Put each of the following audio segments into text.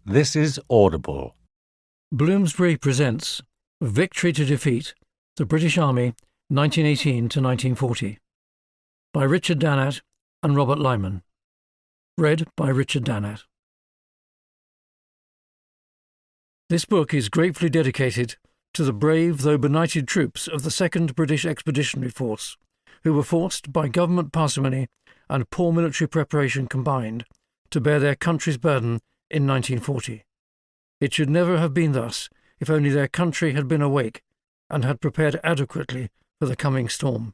This is Audible. Bloomsbury presents Victory to Defeat, the British Army, 1918 to 1940, by Richard Dannatt and Robert Lyman. Read by Richard Dannatt. This book is gratefully dedicated to the brave though benighted troops of the 2nd British Expeditionary Force, who were forced by government parsimony and poor military preparation combined to bear their country's burden in 1940. It should never have been thus if only their country had been awake and had prepared adequately for the coming storm.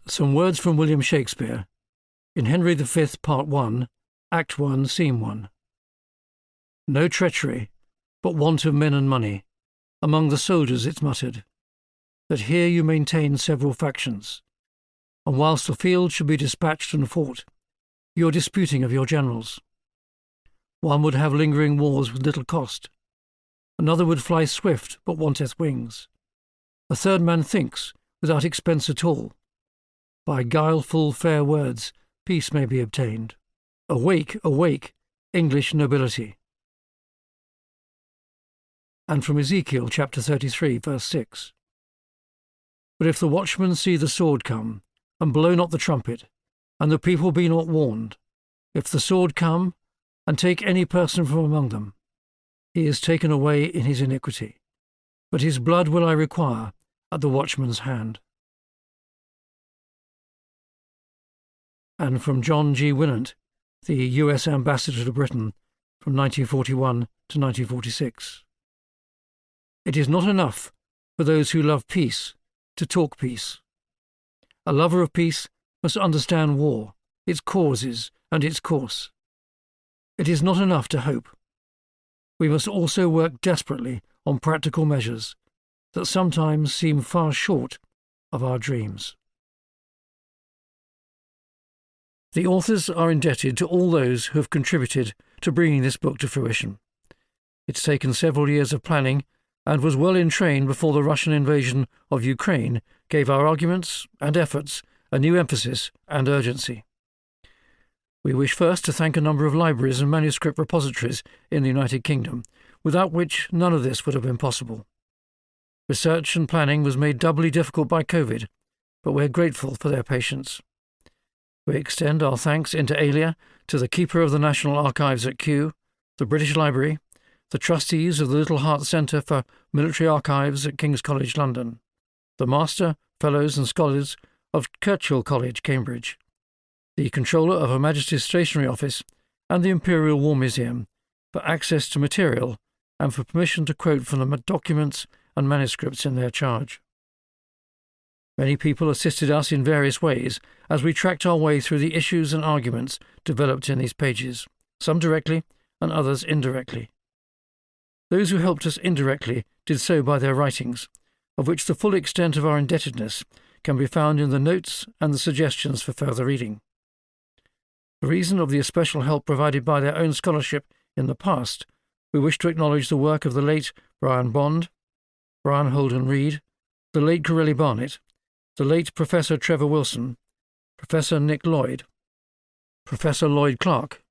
Some words from William Shakespeare in Henry V, Part 1, Act 1, Scene 1. No treachery, but want of men and money. Among the soldiers it's muttered, that here you maintain several factions, and whilst the field should be dispatched and fought, you are disputing of your generals. One would have lingering wars with little cost. Another would fly swift, but wanteth wings. A third man thinks, without expense at all. By guileful fair words, peace may be obtained. Awake, awake, English nobility. And from Ezekiel chapter 33, verse 6. But if the watchmen see the sword come, and blow not the trumpet, and the people be not warned, if the sword come, and take any person from among them, he is taken away in his iniquity, but his blood will I require at the watchman's hand. And from John G. Winant, the U.S. Ambassador to Britain, from 1941 to 1946. It is not enough for those who love peace to talk peace. A lover of peace must understand war, its causes and its course. It is not enough to hope. We must also work desperately on practical measures that sometimes seem far short of our dreams. The authors are indebted to all those who have contributed to bringing this book to fruition. It's taken several years of planning and was well in train before the Russian invasion of Ukraine gave our arguments and efforts a new emphasis and urgency. We wish first to thank a number of libraries and manuscript repositories in the United Kingdom, without which none of this would have been possible. Research and planning was made doubly difficult by COVID, but we're grateful for their patience. We extend our thanks inter alia to the Keeper of the National Archives at Kew, the British Library, the trustees of the Little Heart Centre for Military Archives at King's College London, the Master, Fellows and Scholars of Churchill College, Cambridge, the Controller of Her Majesty's Stationery Office and the Imperial War Museum for access to material and for permission to quote from the documents and manuscripts in their charge. Many people assisted us in various ways as we tracked our way through the issues and arguments developed in these pages, some directly and others indirectly. Those who helped us indirectly did so by their writings, of which the full extent of our indebtedness can be found in the notes and the suggestions for further reading. For reason of the especial help provided by their own scholarship in the past, we wish to acknowledge the work of the late Brian Bond, Brian Holden Reid, the late Corelli Barnett, the late Professor Trevor Wilson, Professor Nick Lloyd, Professor Lloyd Clark,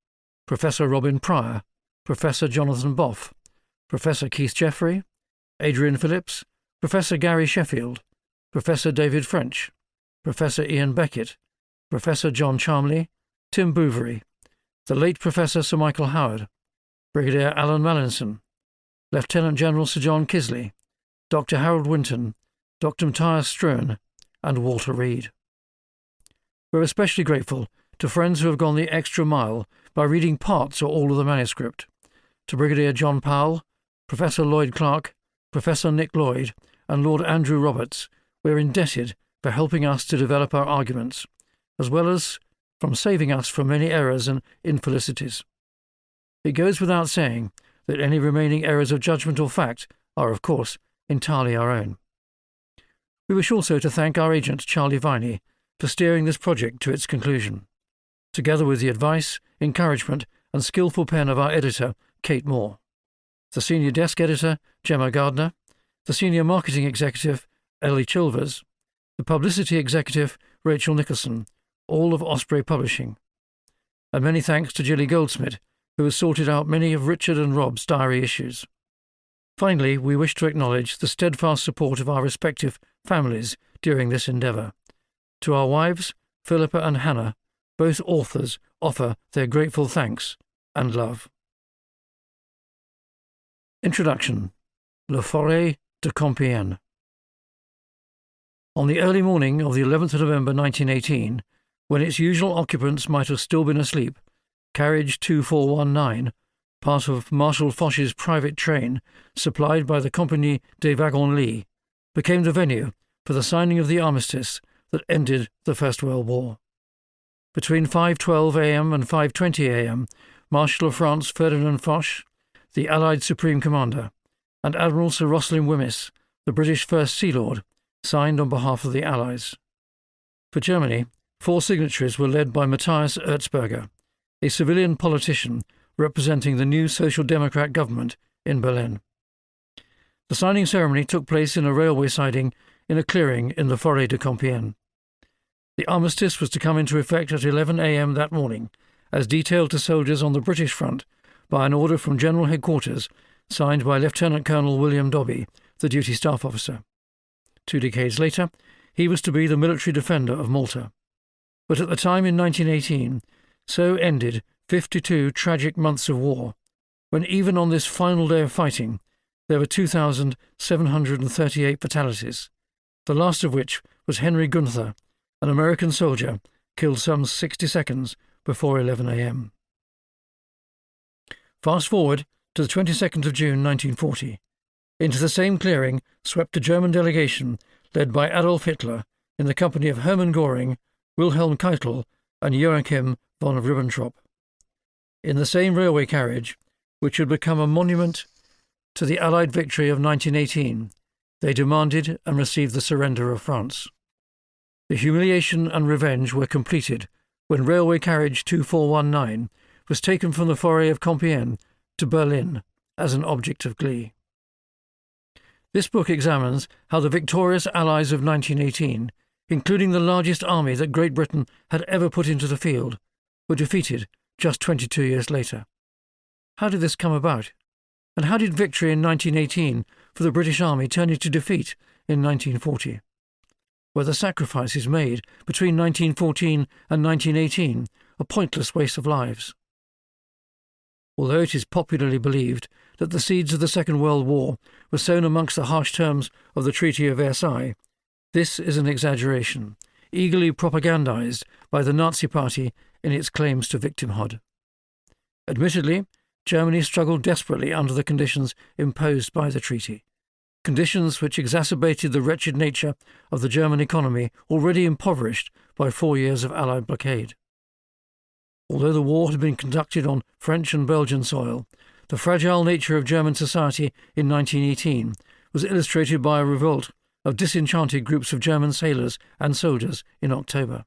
Professor Robin Pryor, Professor Jonathan Boff, Professor Keith Jeffrey, Adrian Phillips, Professor Gary Sheffield, Professor David French, Professor Ian Beckett, Professor John Charmley, Tim Bouverie, the late Professor Sir Michael Howard, Brigadier Alan Mallinson, Lieutenant General Sir John Kisley, Dr. Harold Winton, Dr. Matthias Stroen, and Walter Reed. We're especially grateful to friends who have gone the extra mile by reading parts or all of the manuscript, to Brigadier John Powell, Professor Lloyd Clark, Professor Nick Lloyd, and Lord Andrew Roberts. We're indebted for helping us to develop our arguments, as well as from saving us from many errors and infelicities. It goes without saying that any remaining errors of judgment or fact are, of course, entirely our own. We wish also to thank our agent, Charlie Viney, for steering this project to its conclusion, together with the advice, encouragement, and skillful pen of our editor, Kate Moore, the senior desk editor, Gemma Gardner, the senior marketing executive, Ellie Chilvers, the publicity executive, Rachel Nicholson, all of Osprey Publishing. And many thanks to Gilly Goldsmith, who has sorted out many of Richard and Rob's diary issues. Finally, we wish to acknowledge the steadfast support of our respective families during this endeavour. To our wives, Philippa and Hannah, both authors offer their grateful thanks and love. Introduction. La Forêt de Compiègne. On the early morning of the 11th of November 1918, when its usual occupants might have still been asleep, carriage 2419, part of Marshal Foch's private train, supplied by the Compagnie des Wagons-Lits, became the venue for the signing of the armistice that ended the First World War. Between 5:12 a.m. and 5:20 a.m., Marshal of France Ferdinand Foch, the Allied Supreme Commander, and Admiral Sir Rosslyn Wemyss, the British First Sea Lord, signed on behalf of the Allies. For Germany, 4 signatories were led by Matthias Erzberger, a civilian politician representing the new Social Democrat government in Berlin. The signing ceremony took place in a railway siding in a clearing in the Forêt de Compiègne. The armistice was to come into effect at 11 a.m. that morning, as detailed to soldiers on the British front by an order from General Headquarters signed by Lieutenant Colonel William Dobbie, the duty staff officer. 2 decades later, he was to be the military defender of Malta. But at the time in 1918, so ended 52 tragic months of war, when even on this final day of fighting, there were 2,738 fatalities, the last of which was Henry Gunther, an American soldier killed some 60 seconds before 11 a.m. Fast forward to the 22nd of June 1940. Into the same clearing swept a German delegation led by Adolf Hitler in the company of Hermann Göring, Wilhelm Keitel, and Joachim von Ribbentrop. In the same railway carriage, which had become a monument to the Allied victory of 1918, they demanded and received the surrender of France. The humiliation and revenge were completed when railway carriage 2419 was taken from the Forêt of Compiègne to Berlin as an object of glee. This book examines how the victorious Allies of 1918, including the largest army that Great Britain had ever put into the field, were defeated just 22 years later. How did this come about? And how did victory in 1918 for the British Army turn into defeat in 1940? Were the sacrifices made between 1914 and 1918 a pointless waste of lives? Although it is popularly believed that the seeds of the Second World War were sown amongst the harsh terms of the Treaty of Versailles, this is an exaggeration, eagerly propagandized by the Nazi Party in its claims to victimhood. Admittedly, Germany struggled desperately under the conditions imposed by the treaty, conditions which exacerbated the wretched nature of the German economy already impoverished by 4 years of Allied blockade. Although the war had been conducted on French and Belgian soil, the fragile nature of German society in 1918 was illustrated by a revolt of disenchanted groups of German sailors and soldiers in October.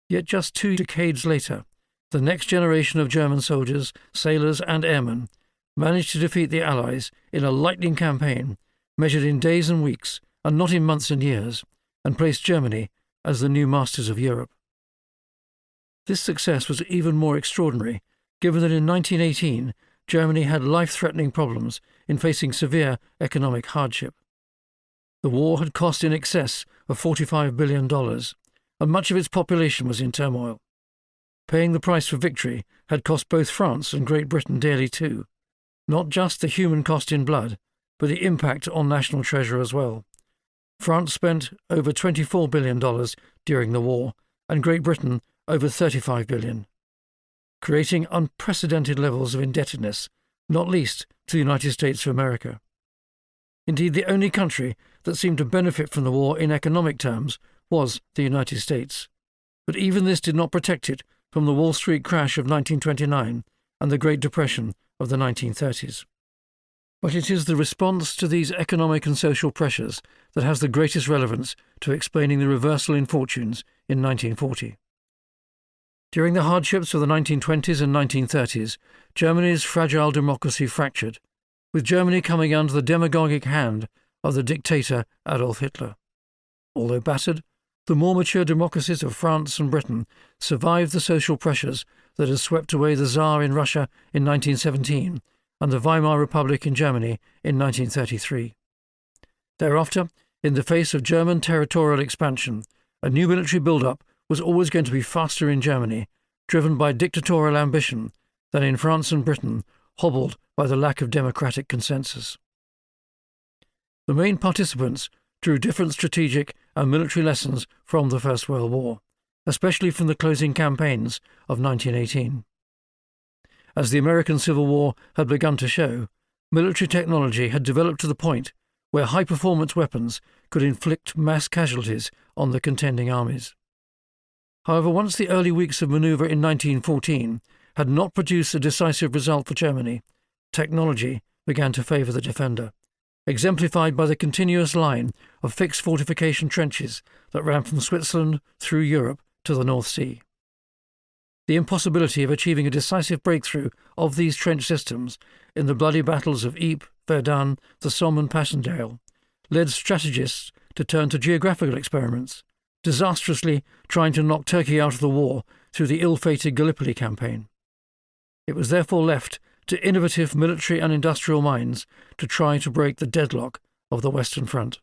Yet just 2 decades later, the next generation of German soldiers, sailors and airmen managed to defeat the Allies in a lightning campaign measured in days and weeks and not in months and years, and placed Germany as the new masters of Europe. This success was even more extraordinary, given that in 1918 Germany had life-threatening problems in facing severe economic hardship. The war had cost in excess of $45 billion, and much of its population was in turmoil. Paying the price for victory had cost both France and Great Britain dearly too, not just the human cost in blood, but the impact on national treasure as well. France spent over $24 billion during the war, and Great Britain over $35 billion, creating unprecedented levels of indebtedness, not least to the United States of America. Indeed, the only country that seemed to benefit from the war in economic terms was the United States. But even this did not protect it from the Wall Street crash of 1929 and the Great Depression of the 1930s. But it is the response to these economic and social pressures that has the greatest relevance to explaining the reversal in fortunes in 1940. During the hardships of the 1920s and 1930s, Germany's fragile democracy fractured, with Germany coming under the demagogic hand of the dictator Adolf Hitler. Although battered, the more mature democracies of France and Britain survived the social pressures that had swept away the Tsar in Russia in 1917 and the Weimar Republic in Germany in 1933. Thereafter, in the face of German territorial expansion, a new military build-up was always going to be faster in Germany, driven by dictatorial ambition, than in France and Britain, hobbled by the lack of democratic consensus. The main participants drew different strategic and military lessons from the First World War, especially from the closing campaigns of 1918. As the American Civil War had begun to show, military technology had developed to the point where high-performance weapons could inflict mass casualties on the contending armies. However, once the early weeks of manoeuvre in 1914 had not produced a decisive result for Germany, technology began to favour the defender, exemplified by the continuous line of fixed fortification trenches that ran from Switzerland through Europe to the North Sea. The impossibility of achieving a decisive breakthrough of these trench systems in the bloody battles of Ypres, Verdun, the Somme and Passchendaele led strategists to turn to geographical experiments, disastrously trying to knock Turkey out of the war through the ill-fated Gallipoli campaign. It was therefore left to innovative military and industrial minds to try to break the deadlock of the Western Front.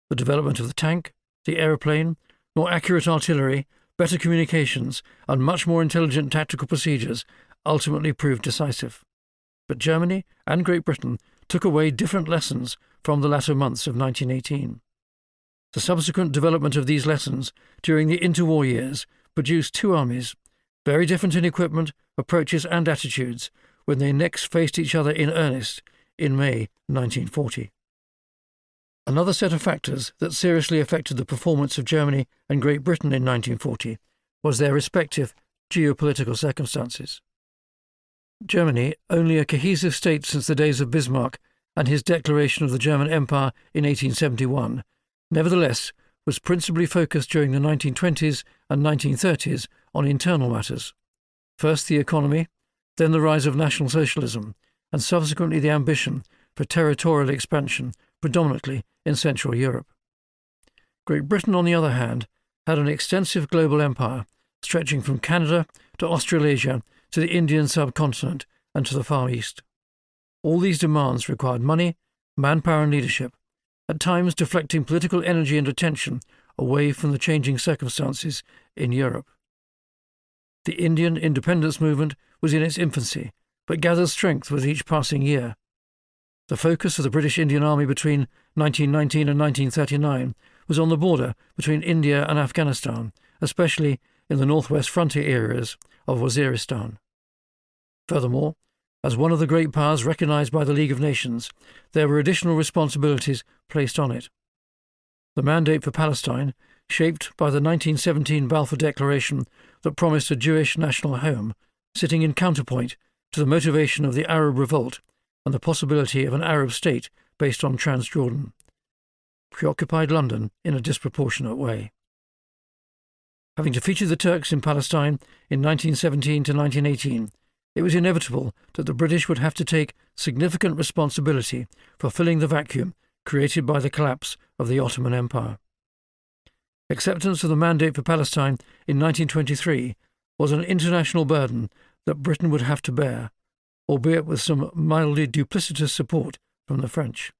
The development of the tank, the aeroplane, more accurate artillery, better communications, and much more intelligent tactical procedures ultimately proved decisive. But Germany and Great Britain took away different lessons from the latter months of 1918. The subsequent development of these lessons during the interwar years produced two armies, very different in equipment, approaches and attitudes, when they next faced each other in earnest in May 1940. Another set of factors that seriously affected the performance of Germany and Great Britain in 1940 was their respective geopolitical circumstances. Germany, only a cohesive state since the days of Bismarck and his declaration of the German Empire in 1871, nevertheless was principally focused during the 1920s and 1930s on internal matters. First the economy, then the rise of National Socialism, and subsequently the ambition for territorial expansion, predominantly in Central Europe. Great Britain, on the other hand, had an extensive global empire stretching from Canada to Australasia to the Indian subcontinent and to the Far East. All these demands required money, manpower and leadership, at times deflecting political energy and attention away from the changing circumstances in Europe. The Indian independence movement was in its infancy, but gathered strength with each passing year. The focus of the British Indian Army between 1919 and 1939 was on the border between India and Afghanistan, especially in the northwest frontier areas of Waziristan. Furthermore, as one of the great powers recognised by the League of Nations, there were additional responsibilities placed on it. The mandate for Palestine, shaped by the 1917 Balfour Declaration that promised a Jewish national home, sitting in counterpoint to the motivation of the Arab revolt and the possibility of an Arab state based on Transjordan, preoccupied London in a disproportionate way. Having defeated the Turks in Palestine in 1917 to 1918, it was inevitable that the British would have to take significant responsibility for filling the vacuum created by the collapse of the Ottoman Empire. Acceptance of the mandate for Palestine in 1923 was an international burden that Britain would have to bear, albeit with some mildly duplicitous support from the French.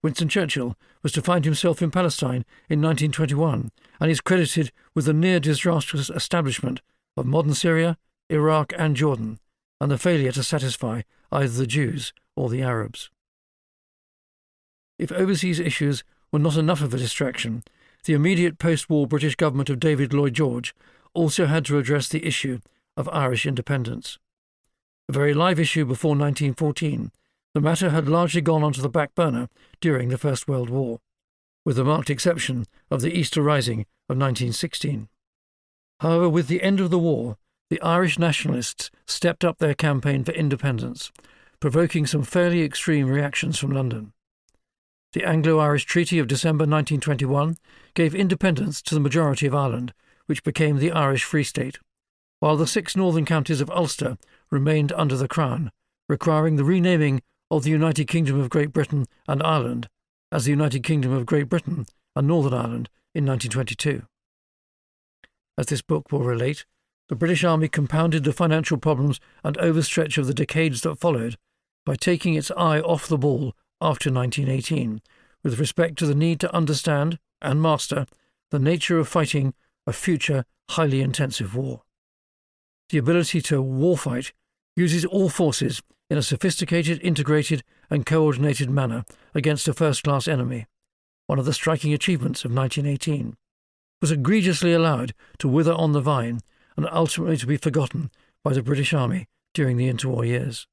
Winston Churchill was to find himself in Palestine in 1921 and is credited with the near-disastrous establishment of modern Syria, Iraq and Jordan, and the failure to satisfy either the Jews or the Arabs. If overseas issues were not enough of a distraction, the immediate post-war British government of David Lloyd George also had to address the issue of Irish independence. A very live issue before 1914, the matter had largely gone onto the back burner during the First World War, with the marked exception of the Easter Rising of 1916. However, with the end of the war, the Irish nationalists stepped up their campaign for independence, provoking some fairly extreme reactions from London. The Anglo-Irish Treaty of December 1921 gave independence to the majority of Ireland, which became the Irish Free State, while the 6 northern counties of Ulster remained under the Crown, requiring the renaming of the United Kingdom of Great Britain and Ireland as the United Kingdom of Great Britain and Northern Ireland in 1922. As this book will relate, The British Army compounded the financial problems and overstretch of the decades that followed by taking its eye off the ball after 1918 with respect to the need to understand and master the nature of fighting a future highly intensive war. The ability to warfight uses all forces in a sophisticated, integrated and coordinated manner against a first-class enemy. One of the striking achievements of 1918 was egregiously allowed to wither on the vine and ultimately to be forgotten by the British Army during the interwar years.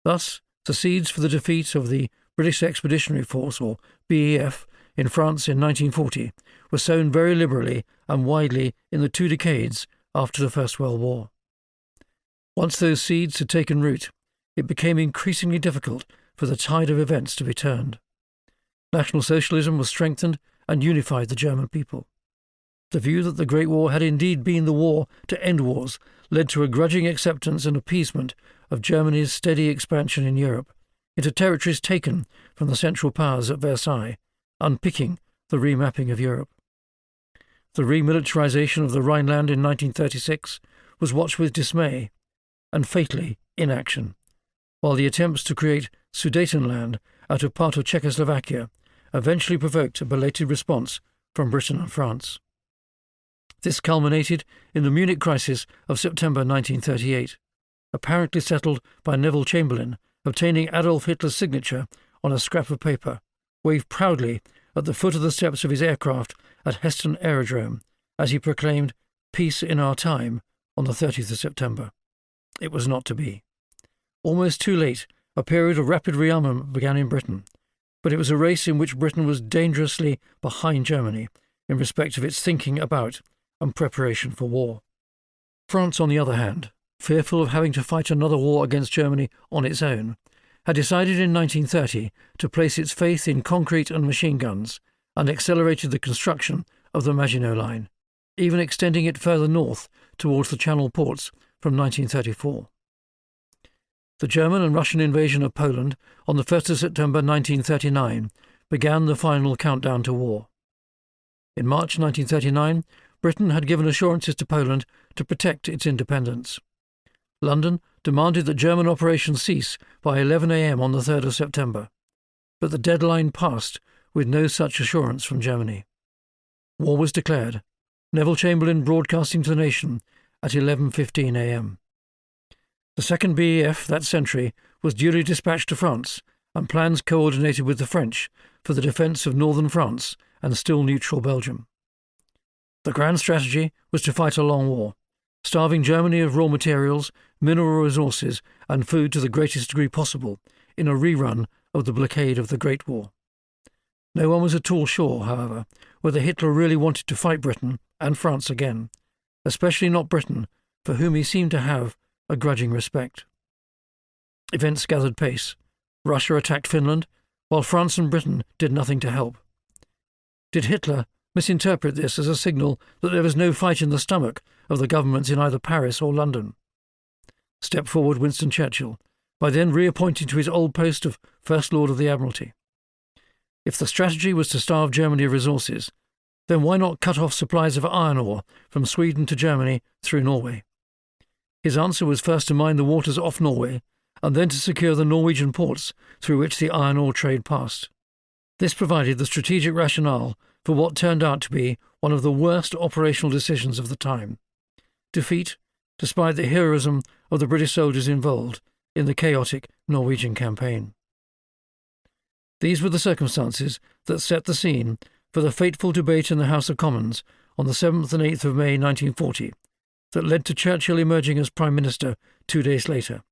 Thus, the seeds for the defeat of the British Expeditionary Force, or BEF, in France in 1940 were sown very liberally and widely in the 2 decades after the First World War. Once those seeds had taken root, it became increasingly difficult for the tide of events to be turned. National Socialism was strengthened and unified the German people. The view that the Great War had indeed been the war to end wars led to a grudging acceptance and appeasement of Germany's steady expansion in Europe into territories taken from the Central Powers at Versailles, unpicking the remapping of Europe. The remilitarization of the Rhineland in 1936 was watched with dismay and fatally inaction, while the attempts to create Sudetenland out of part of Czechoslovakia eventually provoked a belated response from Britain and France. This culminated in the Munich crisis of September 1938, apparently settled by Neville Chamberlain obtaining Adolf Hitler's signature on a scrap of paper, waved proudly at the foot of the steps of his aircraft at Heston Aerodrome as he proclaimed "Peace in our time" on the 30th of September. It was not to be. Almost too late, a period of rapid rearmament began in Britain, but it was a race in which Britain was dangerously behind Germany in respect of its thinking about and preparation for war. France, on the other hand, fearful of having to fight another war against Germany on its own, had decided in 1930 to place its faith in concrete and machine guns and accelerated the construction of the Maginot Line, even extending it further north towards the Channel ports from 1934. The German and Russian invasion of Poland on the 1st of September 1939 began the final countdown to war. In March 1939, Britain had given assurances to Poland to protect its independence. London demanded that German operations cease by 11 a.m. on the 3rd of September, but the deadline passed with no such assurance from Germany. War was declared, Neville Chamberlain broadcasting to the nation at 11:15 a.m. The 2nd BEF that century was duly dispatched to France, and plans coordinated with the French for the defence of northern France and still neutral Belgium. The grand strategy was to fight a long war, starving Germany of raw materials, mineral resources and food to the greatest degree possible in a rerun of the blockade of the Great War. No one was at all sure, however, whether Hitler really wanted to fight Britain and France again, especially not Britain, for whom he seemed to have a grudging respect. Events gathered pace. Russia attacked Finland, while France and Britain did nothing to help. Did Hitler misinterpret this as a signal that there was no fight in the stomach of the governments in either Paris or London? Step forward Winston Churchill, by then reappointed to his old post of First Lord of the Admiralty. If the strategy was to starve Germany of resources, then why not cut off supplies of iron ore from Sweden to Germany through Norway? His answer was first to mine the waters off Norway, and then to secure the Norwegian ports through which the iron ore trade passed. This provided the strategic rationale for what turned out to be one of the worst operational decisions of the time: defeat, despite the heroism of the British soldiers involved in the chaotic Norwegian campaign. These were the circumstances that set the scene for the fateful debate in the House of Commons on the 7th and 8th of May 1940 that led to Churchill emerging as Prime Minister 2 days later,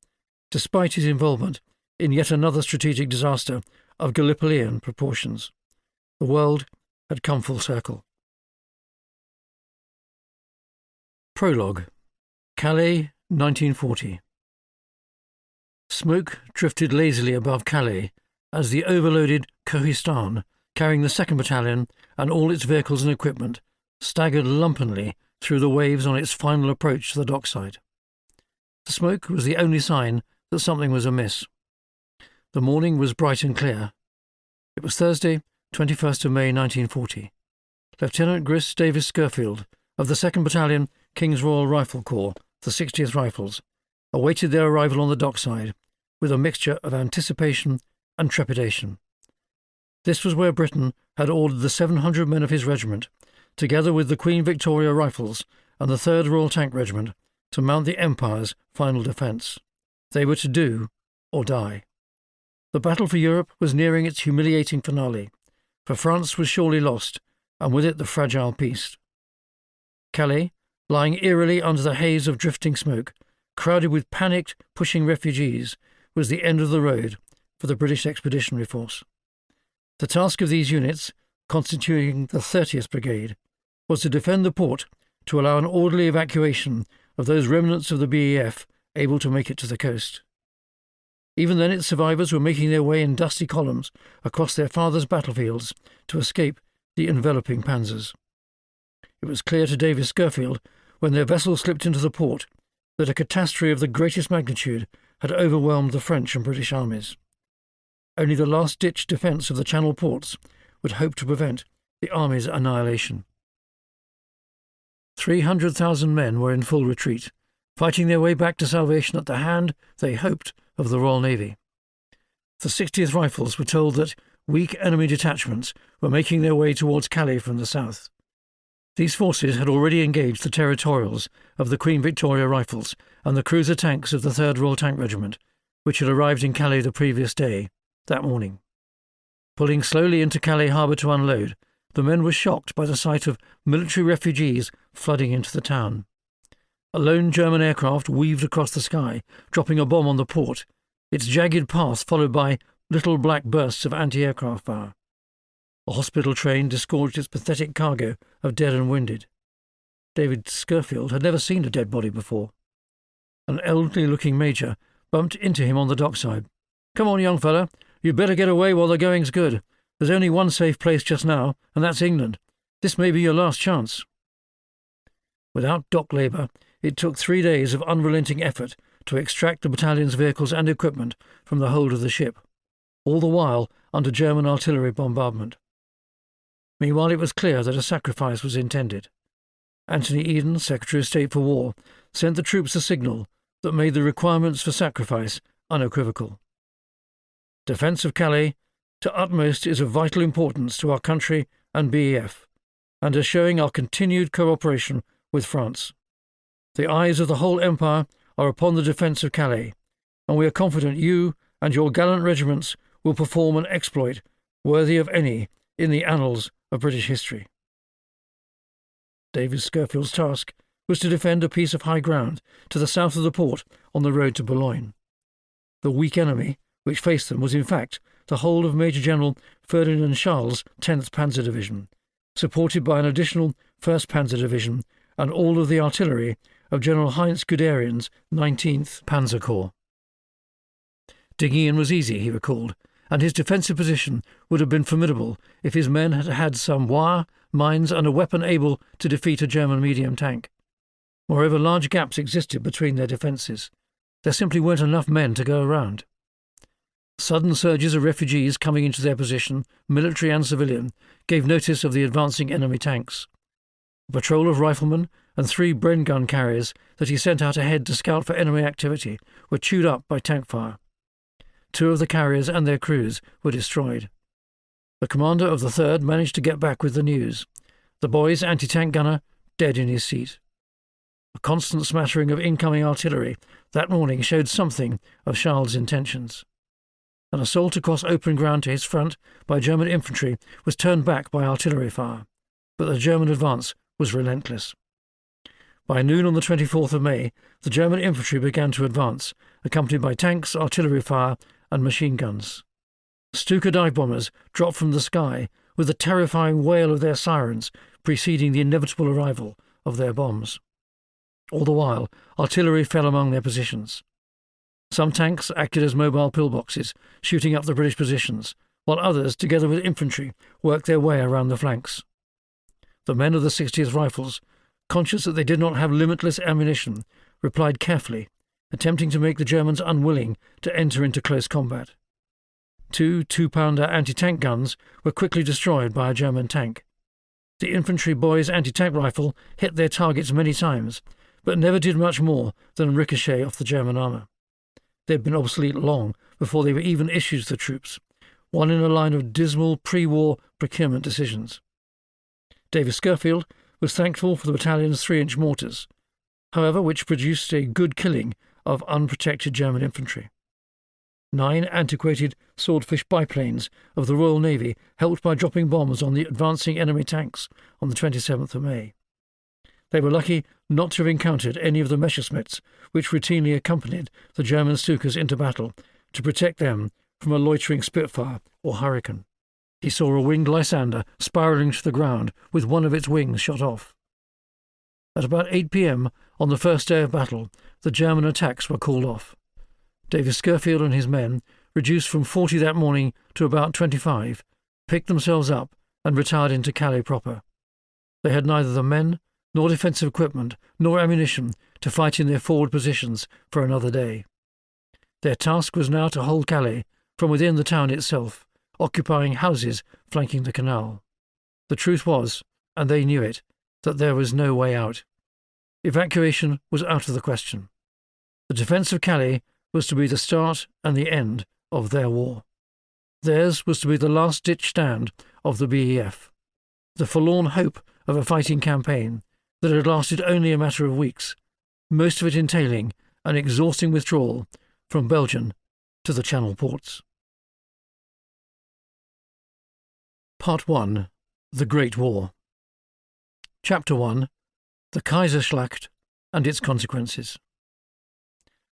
despite his involvement in yet another strategic disaster of Gallipolian proportions. The world had come full circle. Prologue. Calais, 1940. Smoke drifted lazily above Calais as the overloaded Kohistan, carrying the 2nd Battalion and all its vehicles and equipment, staggered lumpenly through the waves on its final approach to the dockside. The smoke was the only sign that something was amiss. The morning was bright and clear. It was Thursday, 21st of May 1940. Lieutenant Gris Davis Scurfield of the 2nd Battalion King's Royal Rifle Corps, the 60th Rifles, awaited their arrival on the dockside with a mixture of anticipation and trepidation. This was where Britain had ordered the 700 men of his regiment, together with the Queen Victoria Rifles and the 3rd Royal Tank Regiment, to mount the Empire's final defence. They were to do or die. The battle for Europe was nearing its humiliating finale, for France was surely lost, and with it the fragile peace. Calais, lying eerily under the haze of drifting smoke, crowded with panicked, pushing refugees, was the end of the road for the British Expeditionary Force. The task of these units, constituting the 30th Brigade, was to defend the port to allow an orderly evacuation of those remnants of the BEF able to make it to the coast. Even then its survivors were making their way in dusty columns across their fathers' battlefields to escape the enveloping panzers. It was clear to David Schofield, when their vessel slipped into the port, that a catastrophe of the greatest magnitude had overwhelmed the French and British armies. Only the last-ditch defence of the Channel ports would hope to prevent the army's annihilation. 300,000 men were in full retreat, fighting their way back to salvation at the hand, they hoped, of the Royal Navy. The 60th Rifles were told that weak enemy detachments were making their way towards Calais from the south. These forces had already engaged the territorials of the Queen Victoria Rifles and the cruiser tanks of the 3rd Royal Tank Regiment, which had arrived in Calais the previous day, that morning. Pulling slowly into Calais harbour to unload, the men were shocked by the sight of military refugees flooding into the town. A lone German aircraft weaved across the sky, dropping a bomb on the port, its jagged path followed by little black bursts of anti-aircraft fire. A hospital train disgorged its pathetic cargo of dead and wounded. David Schofield had never seen a dead body before. An elderly-looking major bumped into him on the dockside. "Come on, young fella, you'd better get away while the going's good. There's only one safe place just now, and that's England. This may be your last chance." Without dock labour, it took 3 days of unrelenting effort to extract the battalion's vehicles and equipment from the hold of the ship, all the while under German artillery bombardment. Meanwhile, it was clear that a sacrifice was intended. Anthony Eden, Secretary of State for War, sent the troops a signal that made the requirements for sacrifice unequivocal. Defence of Calais, to utmost, is of vital importance to our country and BEF, and is showing our continued cooperation with France. The eyes of the whole Empire are upon the defence of Calais, and we are confident you and your gallant regiments will perform an exploit worthy of any in the annals of British history. David Schofield's task was to defend a piece of high ground to the south of the port on the road to Boulogne. The weak enemy which faced them was in fact the whole of Major General Ferdinand Charles' 10th Panzer Division, supported by an additional 1st Panzer Division and all of the artillery of General Heinz Guderian's 19th Panzer Corps. Digging in was easy, he recalled, and his defensive position would have been formidable if his men had had some wire, mines and a weapon able to defeat a German medium tank. Moreover, large gaps existed between their defences. There simply weren't enough men to go around. Sudden surges of refugees coming into their position, military and civilian, gave notice of the advancing enemy tanks. A patrol of riflemen and 3 Bren gun carriers that he sent out ahead to scout for enemy activity were chewed up by tank fire. 2 of the carriers and their crews were destroyed. The commander of the 3rd managed to get back with the news. The boy's anti-tank gunner dead in his seat. A constant smattering of incoming artillery that morning showed something of Charles' intentions. An assault across open ground to his front by German infantry was turned back by artillery fire, but the German advance was relentless. By noon on the 24th of May, the German infantry began to advance, accompanied by tanks, artillery fire and machine guns. Stuka dive bombers dropped from the sky with the terrifying wail of their sirens preceding the inevitable arrival of their bombs. All the while, artillery fell among their positions. Some tanks acted as mobile pillboxes, shooting up the British positions, while others, together with infantry, worked their way around the flanks. The men of the 60th Rifles, conscious that they did not have limitless ammunition, replied carefully, attempting to make the Germans unwilling to enter into close combat. 2 2-pounder anti-tank guns were quickly destroyed by a German tank. The infantry boys' anti-tank rifle hit their targets many times, but never did much more than ricochet off the German armour. They had been obsolete long before they were even issued to the troops, one in a line of dismal pre-war procurement decisions. David Schofield was thankful for the battalion's 3-inch mortars, however, which produced a good killing of unprotected German infantry. 9 antiquated swordfish biplanes of the Royal Navy helped by dropping bombs on the advancing enemy tanks on the 27th of May. They were lucky not to have encountered any of the Messerschmitts which routinely accompanied the German Stukas into battle to protect them from a loitering Spitfire or Hurricane. He saw a winged Lysander spiralling to the ground with one of its wings shot off. At about 8 p.m. on the first day of battle, the German attacks were called off. David Schofield and his men, reduced from 40 that morning to about 25, picked themselves up and retired into Calais proper. They had neither the men, nor defensive equipment, nor ammunition to fight in their forward positions for another day. Their task was now to hold Calais from within the town itself, occupying houses flanking the canal. The truth was, and they knew it, that there was no way out. Evacuation was out of the question. The defence of Calais was to be the start and the end of their war. Theirs was to be the last-ditch stand of the BEF, the forlorn hope of a fighting campaign that had lasted only a matter of weeks, most of it entailing an exhausting withdrawal from Belgium to the Channel ports. Part 1. The Great War. Chapter 1. The Kaiserschlacht and its consequences.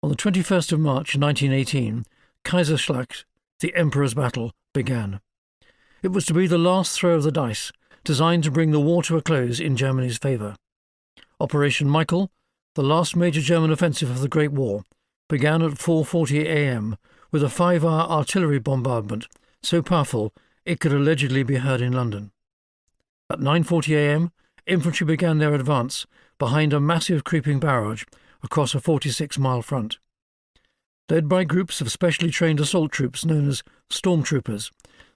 On the 21st of March 1918, Kaiserschlacht, the Emperor's Battle, began. It was to be the last throw of the dice, designed to bring the war to a close in Germany's favour. Operation Michael, the last major German offensive of the Great War, began at 4:40 a.m. with a 5-hour artillery bombardment so powerful it could allegedly be heard in London. At 9:40 a.m., infantry began their advance behind a massive creeping barrage across a 46-mile front. Led by groups of specially trained assault troops known as stormtroopers,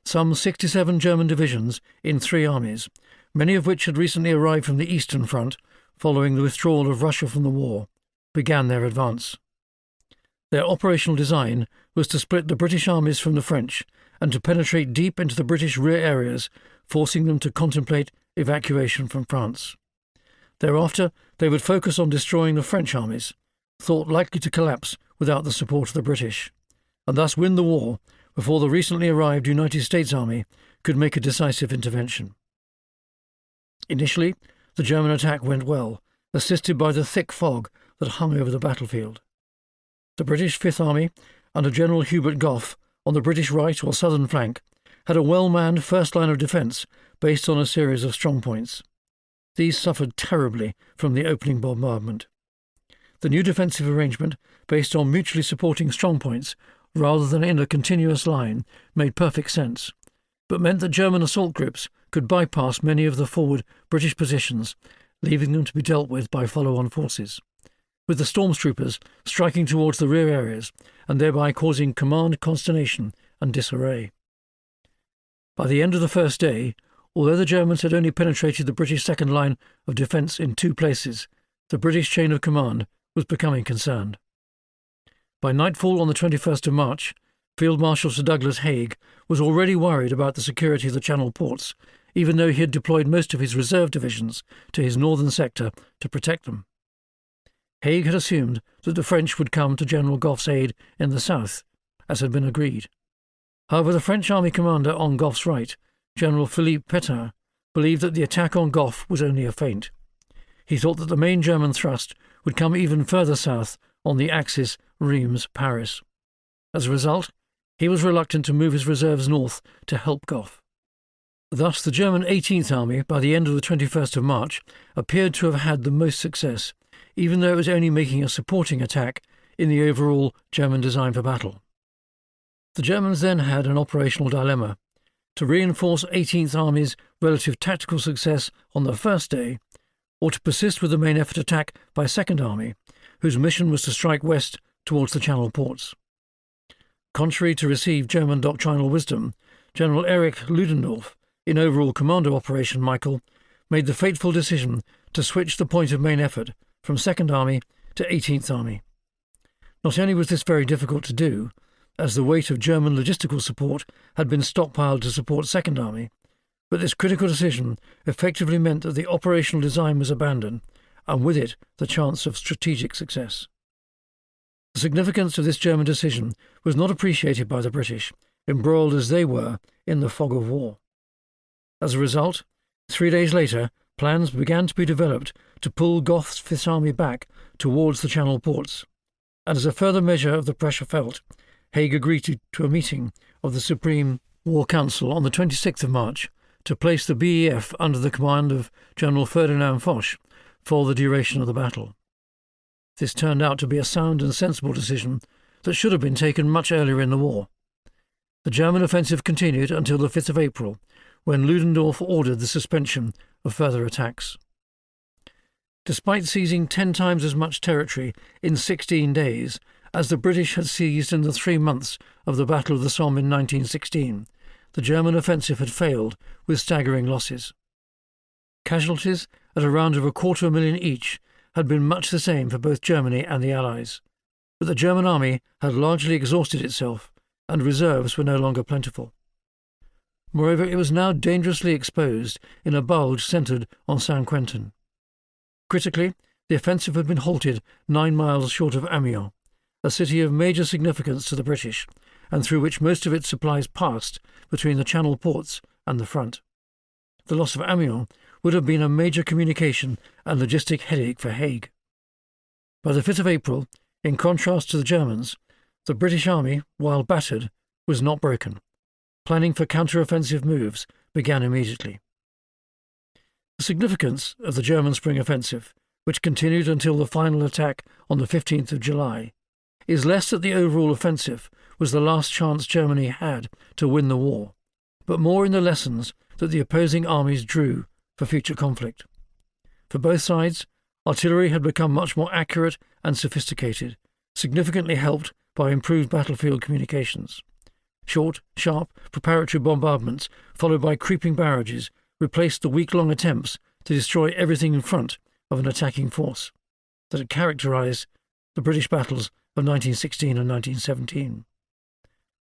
some 67 German divisions in 3 armies, many of which had recently arrived from the Eastern Front following the withdrawal of Russia from the war, began their advance. Their operational design was to split the British armies from the French and to penetrate deep into the British rear areas, forcing them to contemplate evacuation from France. Thereafter, they would focus on destroying the French armies, thought likely to collapse without the support of the British, and thus win the war before the recently arrived United States Army could make a decisive intervention. Initially, the German attack went well, assisted by the thick fog that hung over the battlefield. The British Fifth Army, under General Hubert Gough, on the British right or southern flank, had a well-manned first line of defence based on a series of strongpoints. These suffered terribly from the opening bombardment. The new defensive arrangement, based on mutually supporting strongpoints rather than in a continuous line, made perfect sense, but meant that German assault groups could bypass many of the forward British positions, leaving them to be dealt with by follow-on forces, with the stormtroopers striking towards the rear areas and thereby causing command consternation and disarray. By the end of the first day, although the Germans had only penetrated the British second line of defence in 2 places, the British chain of command was becoming concerned. By nightfall on the 21st of March, Field Marshal Sir Douglas Haig was already worried about the security of the Channel ports, even though he had deployed most of his reserve divisions to his northern sector to protect them. Haig had assumed that the French would come to General Gough's aid in the south, as had been agreed. However, the French army commander on Gough's right, General Philippe Pétain, believed that the attack on Gough was only a feint. He thought that the main German thrust would come even further south on the axis Reims-Paris. As a result, he was reluctant to move his reserves north to help Gough. Thus, the German 18th Army, by the end of the 21st of March, appeared to have had the most success, even though it was only making a supporting attack in the overall German design for battle. The Germans then had an operational dilemma: to reinforce 18th Army's relative tactical success on the first day, or to persist with the main effort attack by 2nd Army, whose mission was to strike west towards the Channel ports. Contrary to received German doctrinal wisdom, General Erich Ludendorff, in overall command of Operation Michael, made the fateful decision to switch the point of main effort from 2nd Army to 18th Army. Not only was this very difficult to do, as the weight of German logistical support had been stockpiled to support 2nd Army, but this critical decision effectively meant that the operational design was abandoned, and with it the chance of strategic success. The significance of this German decision was not appreciated by the British, embroiled as they were in the fog of war. As a result, 3 days later, plans began to be developed to pull Gough's Fifth Army back towards the Channel ports, and as a further measure of the pressure felt, Haig agreed to a meeting of the Supreme War Council on the 26th of March to place the BEF under the command of General Ferdinand Foch for the duration of the battle. This turned out to be a sound and sensible decision that should have been taken much earlier in the war. The German offensive continued until the 5th of April, when Ludendorff ordered the suspension of further attacks. Despite seizing 10 times as much territory in 16 days as the British had seized in the 3 months of the Battle of the Somme in 1916, the German offensive had failed with staggering losses. Casualties, at around 250,000 each, had been much the same for both Germany and the Allies, but the German army had largely exhausted itself, and reserves were no longer plentiful. Moreover, it was now dangerously exposed in a bulge centred on Saint-Quentin. Critically, the offensive had been halted 9 miles short of Amiens, a city of major significance to the British, and through which most of its supplies passed between the Channel ports and the front. The loss of Amiens would have been a major communication and logistic headache for Haig. By the 5th of April, in contrast to the Germans, the British army, while battered, was not broken. Planning for counter-offensive moves began immediately. The significance of the German spring offensive, which continued until the final attack on the 15th of July, is less that the overall offensive was the last chance Germany had to win the war, but more in the lessons that the opposing armies drew for future conflict. For both sides, artillery had become much more accurate and sophisticated, significantly helped by improved battlefield communications. Short, sharp, preparatory bombardments, followed by creeping barrages, replaced the week-long attempts to destroy everything in front of an attacking force that had characterized the British battles of 1916 and 1917.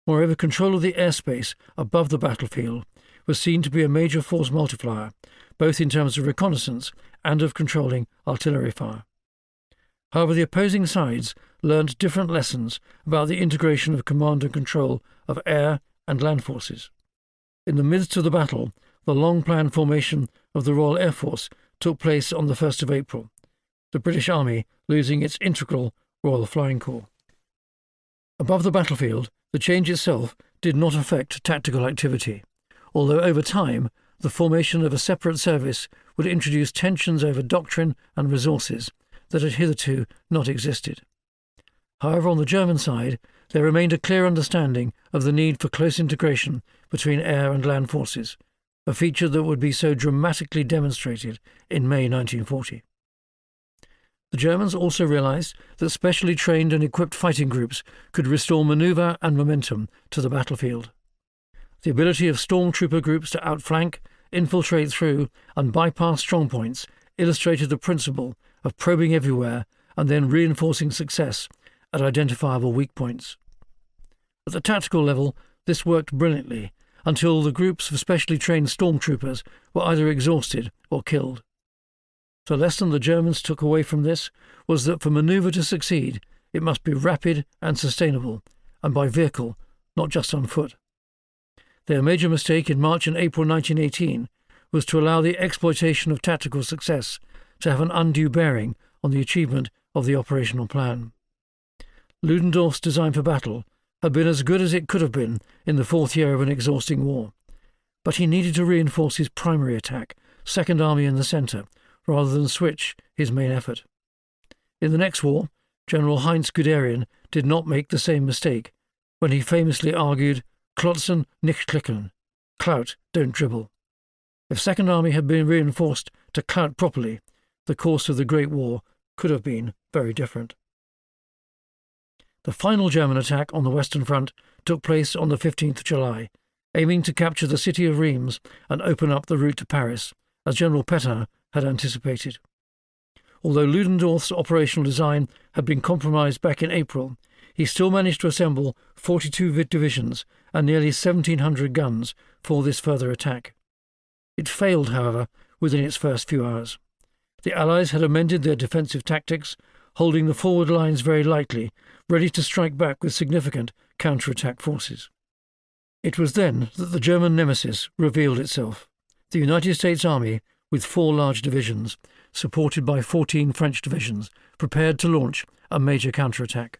Moreover, control of the airspace above the battlefield was seen to be a major force multiplier, both in terms of reconnaissance and of controlling artillery fire. However, the opposing sides learned different lessons about the integration of command and control of air and land forces. In the midst of the battle, the long-planned formation of the Royal Air Force took place on the 1st of April, the British Army losing its integral Royal Flying Corps. Above the battlefield, the change itself did not affect tactical activity, although over time the formation of a separate service would introduce tensions over doctrine and resources that had hitherto not existed. However, on the German side, there remained a clear understanding of the need for close integration between air and land forces, a feature that would be so dramatically demonstrated in May 1940. The Germans also realized that specially trained and equipped fighting groups could restore maneuver and momentum to the battlefield. The ability of stormtrooper groups to outflank, infiltrate through, and bypass strongpoints illustrated the principle of probing everywhere and then reinforcing success at identifiable weak points. At the tactical level, this worked brilliantly until the groups of specially trained stormtroopers were either exhausted or killed. The lesson the Germans took away from this was that for manoeuvre to succeed, it must be rapid and sustainable, and by vehicle, not just on foot. Their major mistake in March and April 1918 was to allow the exploitation of tactical success to have an undue bearing on the achievement of the operational plan. Ludendorff's design for battle had been as good as it could have been in the 4th year of an exhausting war, but he needed to reinforce his primary attack, Second Army in the centre, rather than switch his main effort. In the next war, General Heinz Guderian did not make the same mistake when he famously argued, "Klotzen nicht klicken," clout, don't dribble. If Second Army had been reinforced to clout properly, the course of the Great War could have been very different. The final German attack on the Western Front took place on the 15th of July, aiming to capture the city of Reims and open up the route to Paris, as General Petain had anticipated. Although Ludendorff's operational design had been compromised back in April, he still managed to assemble 42 divisions and nearly 1,700 guns for this further attack. It failed, however, within its first few hours. The Allies had amended their defensive tactics, holding the forward lines very lightly, ready to strike back with significant counter-attack forces. It was then that the German nemesis revealed itself. The United States Army, with 4 large divisions, supported by 14 French divisions, prepared to launch a major counter-attack.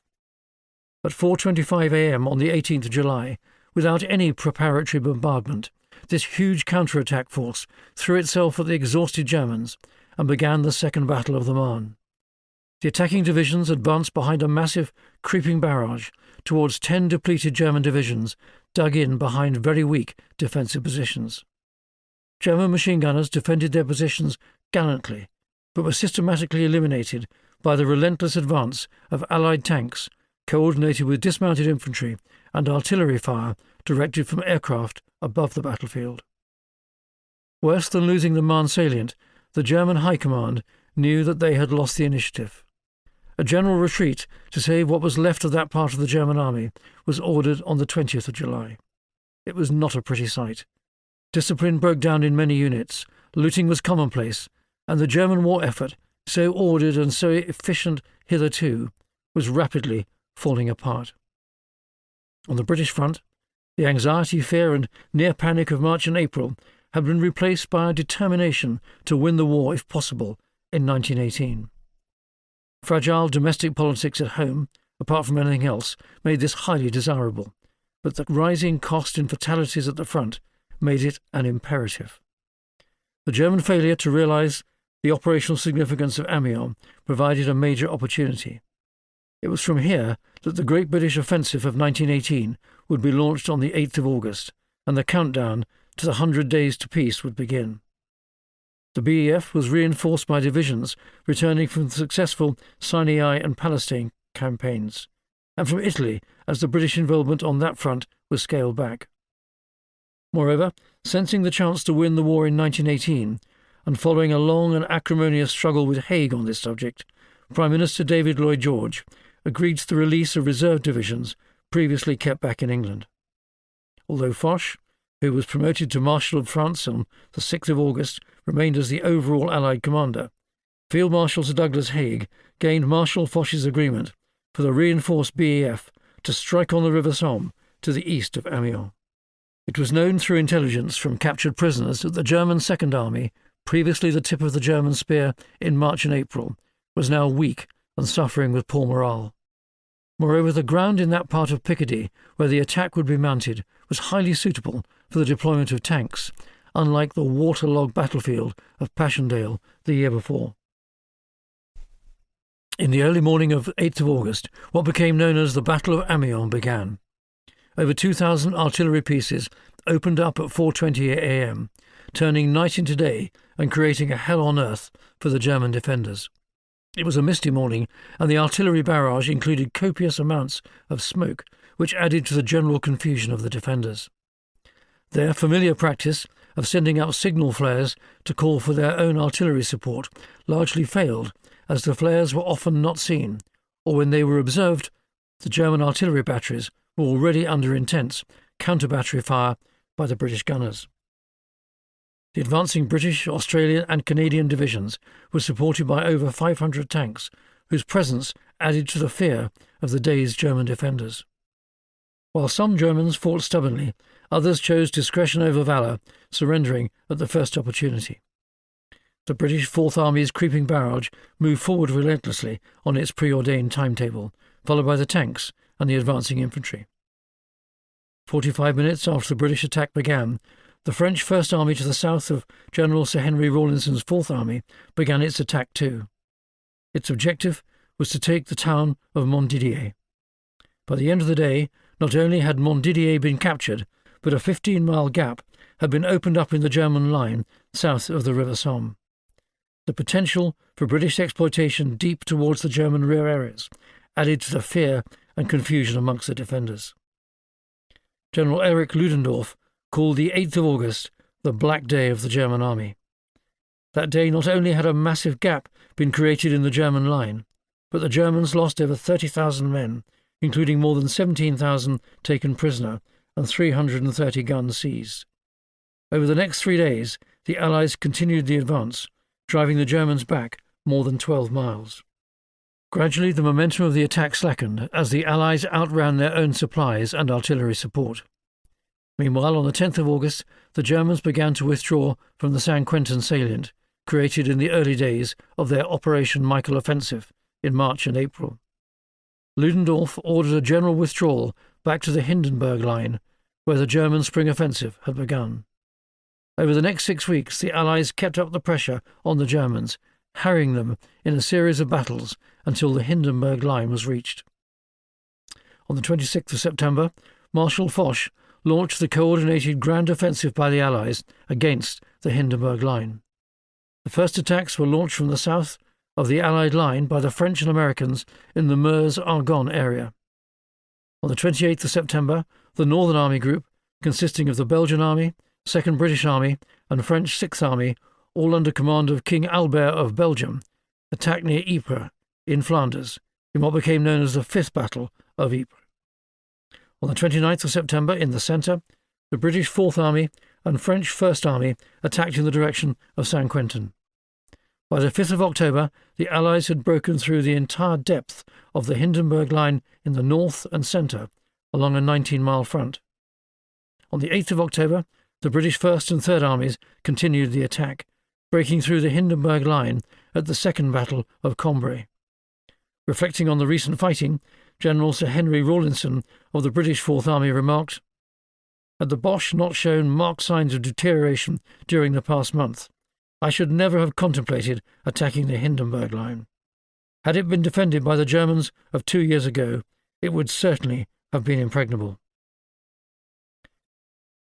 At 4:25 a.m. on the 18th of July, without any preparatory bombardment, this huge counter-attack force threw itself at the exhausted Germans and began the Second Battle of the Marne. The attacking divisions advanced behind a massive, creeping barrage towards 10 depleted German divisions dug in behind very weak defensive positions. German machine gunners defended their positions gallantly, but were systematically eliminated by the relentless advance of Allied tanks, coordinated with dismounted infantry and artillery fire directed from aircraft above the battlefield. Worse than losing the Marne salient, the German High Command knew that they had lost the initiative. A general retreat to save what was left of that part of the German army was ordered on the 20th of July. It was not a pretty sight. Discipline broke down in many units, looting was commonplace, and the German war effort, so ordered and so efficient hitherto, was rapidly falling apart. On the British front, the anxiety, fear, and near panic of March and April had been replaced by a determination to win the war if possible in 1918. Fragile domestic politics at home, apart from anything else, made this highly desirable, but the rising cost in fatalities at the front made it an imperative. The German failure to realise the operational significance of Amiens provided a major opportunity. It was from here that the Great British Offensive of 1918 would be launched on the 8th of August, and the countdown to the 100 days to peace would begin. The BEF was reinforced by divisions returning from the successful Sinai and Palestine campaigns, and from Italy as the British involvement on that front was scaled back. Moreover, sensing the chance to win the war in 1918, and following a long and acrimonious struggle with Haig on this subject, Prime Minister David Lloyd George agreed to the release of reserve divisions previously kept back in England. Although Foch, who was promoted to Marshal of France on the 6th of August, remained as the overall Allied commander, Field Marshal Sir Douglas Haig gained Marshal Foch's agreement for the reinforced BEF to strike on the River Somme to the east of Amiens. It was known through intelligence from captured prisoners that the German Second Army, previously the tip of the German spear in March and April, was now weak and suffering with poor morale. Moreover, the ground in that part of Picardy where the attack would be mounted was highly suitable for the deployment of tanks, unlike the waterlogged battlefield of Passchendaele the year before. In the early morning of 8th of August, what became known as the Battle of Amiens began. Over 2,000 artillery pieces opened up at 4:20 a.m., turning night into day and creating a hell on earth for the German defenders. It was a misty morning, and the artillery barrage included copious amounts of smoke, which added to the general confusion of the defenders. Their familiar practice of sending out signal flares to call for their own artillery support largely failed, as the flares were often not seen, or when they were observed, the German artillery batteries were already under intense counter-battery fire by the British gunners. The advancing British, Australian and Canadian divisions were supported by over 500 tanks, whose presence added to the fear of the day's German defenders. While some Germans fought stubbornly, others chose discretion over valour, surrendering at the first opportunity. The British Fourth Army's creeping barrage moved forward relentlessly on its preordained timetable, followed by the tanks and the advancing infantry. 45 minutes after the British attack began, the French First Army to the south of General Sir Henry Rawlinson's Fourth Army began its attack too. Its objective was to take the town of Montdidier. By the end of the day, not only had Montdidier been captured, but a 15-mile gap had been opened up in the German line south of the River Somme. The potential for British exploitation deep towards the German rear areas added to the fear and confusion amongst the defenders. General Erich Ludendorff called the 8th of August the Black Day of the German Army. That day not only had a massive gap been created in the German line, but the Germans lost over 30,000 men, including more than 17,000 taken prisoner and 330 guns seized. Over the next 3 days, the Allies continued the advance, driving the Germans back more than 12 miles. Gradually, the momentum of the attack slackened as the Allies outran their own supplies and artillery support. Meanwhile, on the 10th of August, the Germans began to withdraw from the St. Quentin salient, created in the early days of their Operation Michael offensive in March and April. Ludendorff ordered a general withdrawal back to the Hindenburg Line, where the German spring offensive had begun. Over the next 6 weeks, the Allies kept up the pressure on the Germans, harrying them in a series of battles until the Hindenburg Line was reached. On the 26th of September, Marshal Foch launched the coordinated grand offensive by the Allies against the Hindenburg Line. The first attacks were launched from the south of the Allied line by the French and Americans in the Meuse-Argonne area. On the 28th of September, the Northern Army Group, consisting of the Belgian Army, 2nd British Army and French 6th Army, all under command of King Albert of Belgium, attacked near Ypres in Flanders, in what became known as the Fifth Battle of Ypres. On the 29th of September, in the centre, the British 4th Army and French 1st Army attacked in the direction of St. Quentin. By the 5th of October, the Allies had broken through the entire depth of the Hindenburg Line in the north and centre, along a 19-mile front. On the 8th of October, the British 1st and 3rd Armies continued the attack, breaking through the Hindenburg Line at the Second Battle of Cambrai. Reflecting on the recent fighting, General Sir Henry Rawlinson of the British 4th Army remarked, "Had the Boche not shown marked signs of deterioration during the past month, I should never have contemplated attacking the Hindenburg Line. Had it been defended by the Germans of 2 years ago, it would certainly have been impregnable."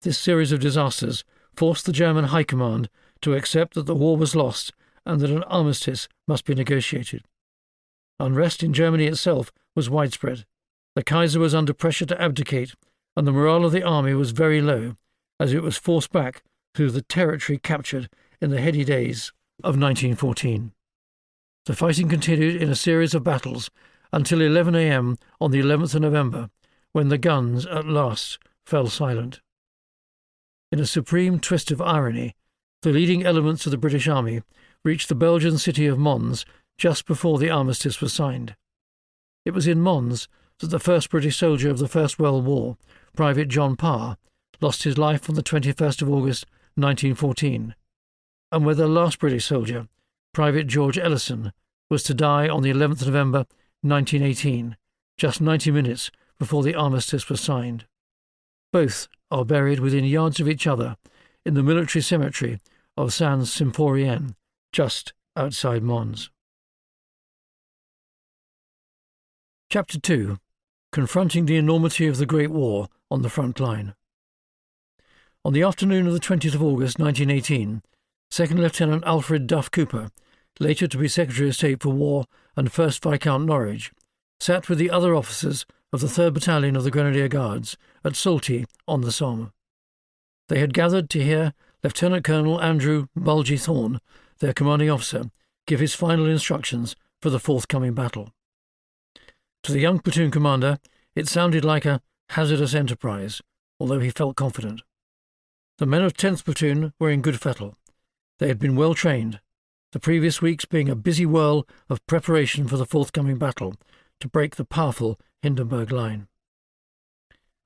This series of disasters forced the German High Command to accept that the war was lost and that an armistice must be negotiated. Unrest in Germany itself was widespread. The Kaiser was under pressure to abdicate, and the morale of the army was very low, as it was forced back through the territory captured in the heady days of 1914. The fighting continued in a series of battles until 11 a.m. on the 11th of November, when the guns at last fell silent. In a supreme twist of irony, the leading elements of the British Army reached the Belgian city of Mons just before the armistice was signed. It was in Mons that the first British soldier of the First World War, Private John Parr, lost his life on the 21st of August 1914, and where the last British soldier, Private George Ellison, was to die on the 11th of November 1918, just 90 minutes before the armistice was signed. Both are buried within yards of each other in the military cemetery of Saint-Symphorien, just outside Mons. Chapter 2. Confronting the enormity of the Great War on the front line. On the afternoon of the 20th of August 1918, Second Lieutenant Alfred Duff Cooper, later to be Secretary of State for War and 1st Viscount Norwich, sat with the other officers of the 3rd Battalion of the Grenadier Guards at Salty on the Somme. They had gathered to hear Lieutenant Colonel Andrew Bulgy Thorne, their commanding officer, give his final instructions for the forthcoming battle. To the young platoon commander, it sounded like a hazardous enterprise, although he felt confident. The men of 10th Platoon were in good fettle. They had been well trained, the previous weeks being a busy whirl of preparation for the forthcoming battle to break the powerful Hindenburg Line.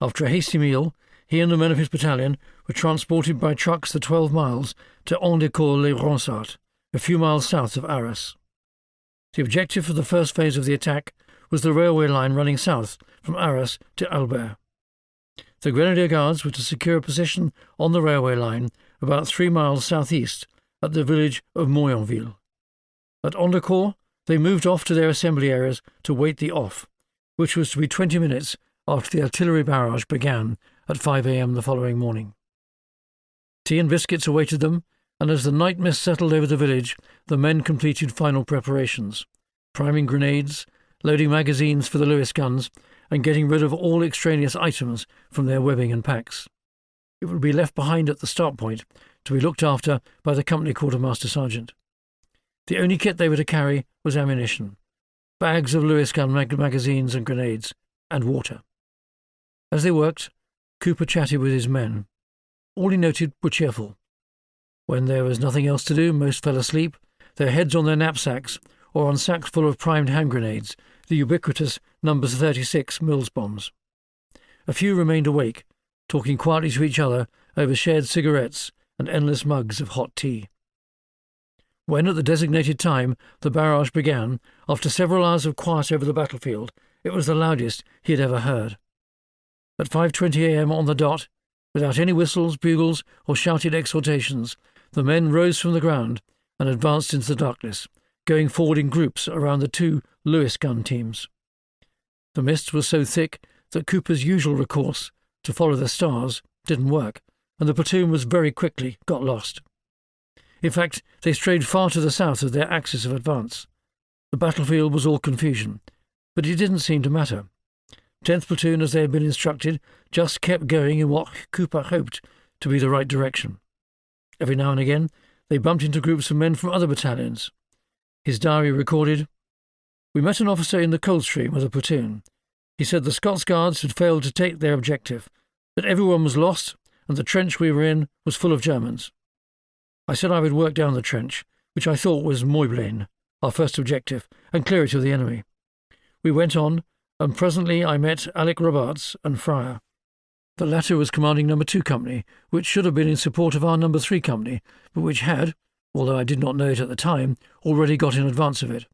After a hasty meal, he and the men of his battalion were transported by trucks the 12 miles to Andecourt-les-Ronsarts, a few miles south of Arras. The objective for the first phase of the attack was the railway line running south from Arras to Albert. The Grenadier Guards were to secure a position on the railway line about 3 miles southeast at the village of Moyenville. At Andecourt, they moved off to their assembly areas to wait the off, which was to be 20 minutes after the artillery barrage began at 5 a.m. the following morning. Tea and biscuits awaited them, and as the night mist settled over the village, the men completed final preparations, priming grenades, loading magazines for the Lewis guns, and getting rid of all extraneous items from their webbing and packs. It would be left behind at the start point to be looked after by the company quartermaster sergeant. The only kit they were to carry was ammunition, bags of Lewis gun magazines and grenades, and water. As they worked, Cooper chatted with his men. All he noted were cheerful. When there was nothing else to do, most fell asleep, their heads on their knapsacks or on sacks full of primed hand grenades, the ubiquitous No. 36 Mills bombs. A few remained awake, talking quietly to each other over shared cigarettes and endless mugs of hot tea. When, at the designated time, the barrage began, after several hours of quiet over the battlefield, it was the loudest he had ever heard. At 5:20 a.m. on the dot, without any whistles, bugles, or shouted exhortations, the men rose from the ground and advanced into the darkness, going forward in groups around the two Lewis gun teams. The mist was so thick that Cooper's usual recourse, to follow the stars, didn't work, and the platoon was very quickly got lost. In fact, they strayed far to the south of their axis of advance. The battlefield was all confusion, but it didn't seem to matter. 10th Platoon, as they had been instructed, just kept going in what Cooper hoped to be the right direction. Every now and again, they bumped into groups of men from other battalions. His diary recorded, "We met an officer in the Coldstream with a platoon. He said the Scots Guards had failed to take their objective, that everyone was lost, and the trench we were in was full of Germans. I said I would work down the trench, which I thought was Moyblane, our first objective, and clear it of the enemy. We went on, and presently I met Alec Robarts and Fryer. The latter was commanding No. 2 Company, which should have been in support of our No. 3 Company, but which had, although I did not know it at the time, already got in advance of it.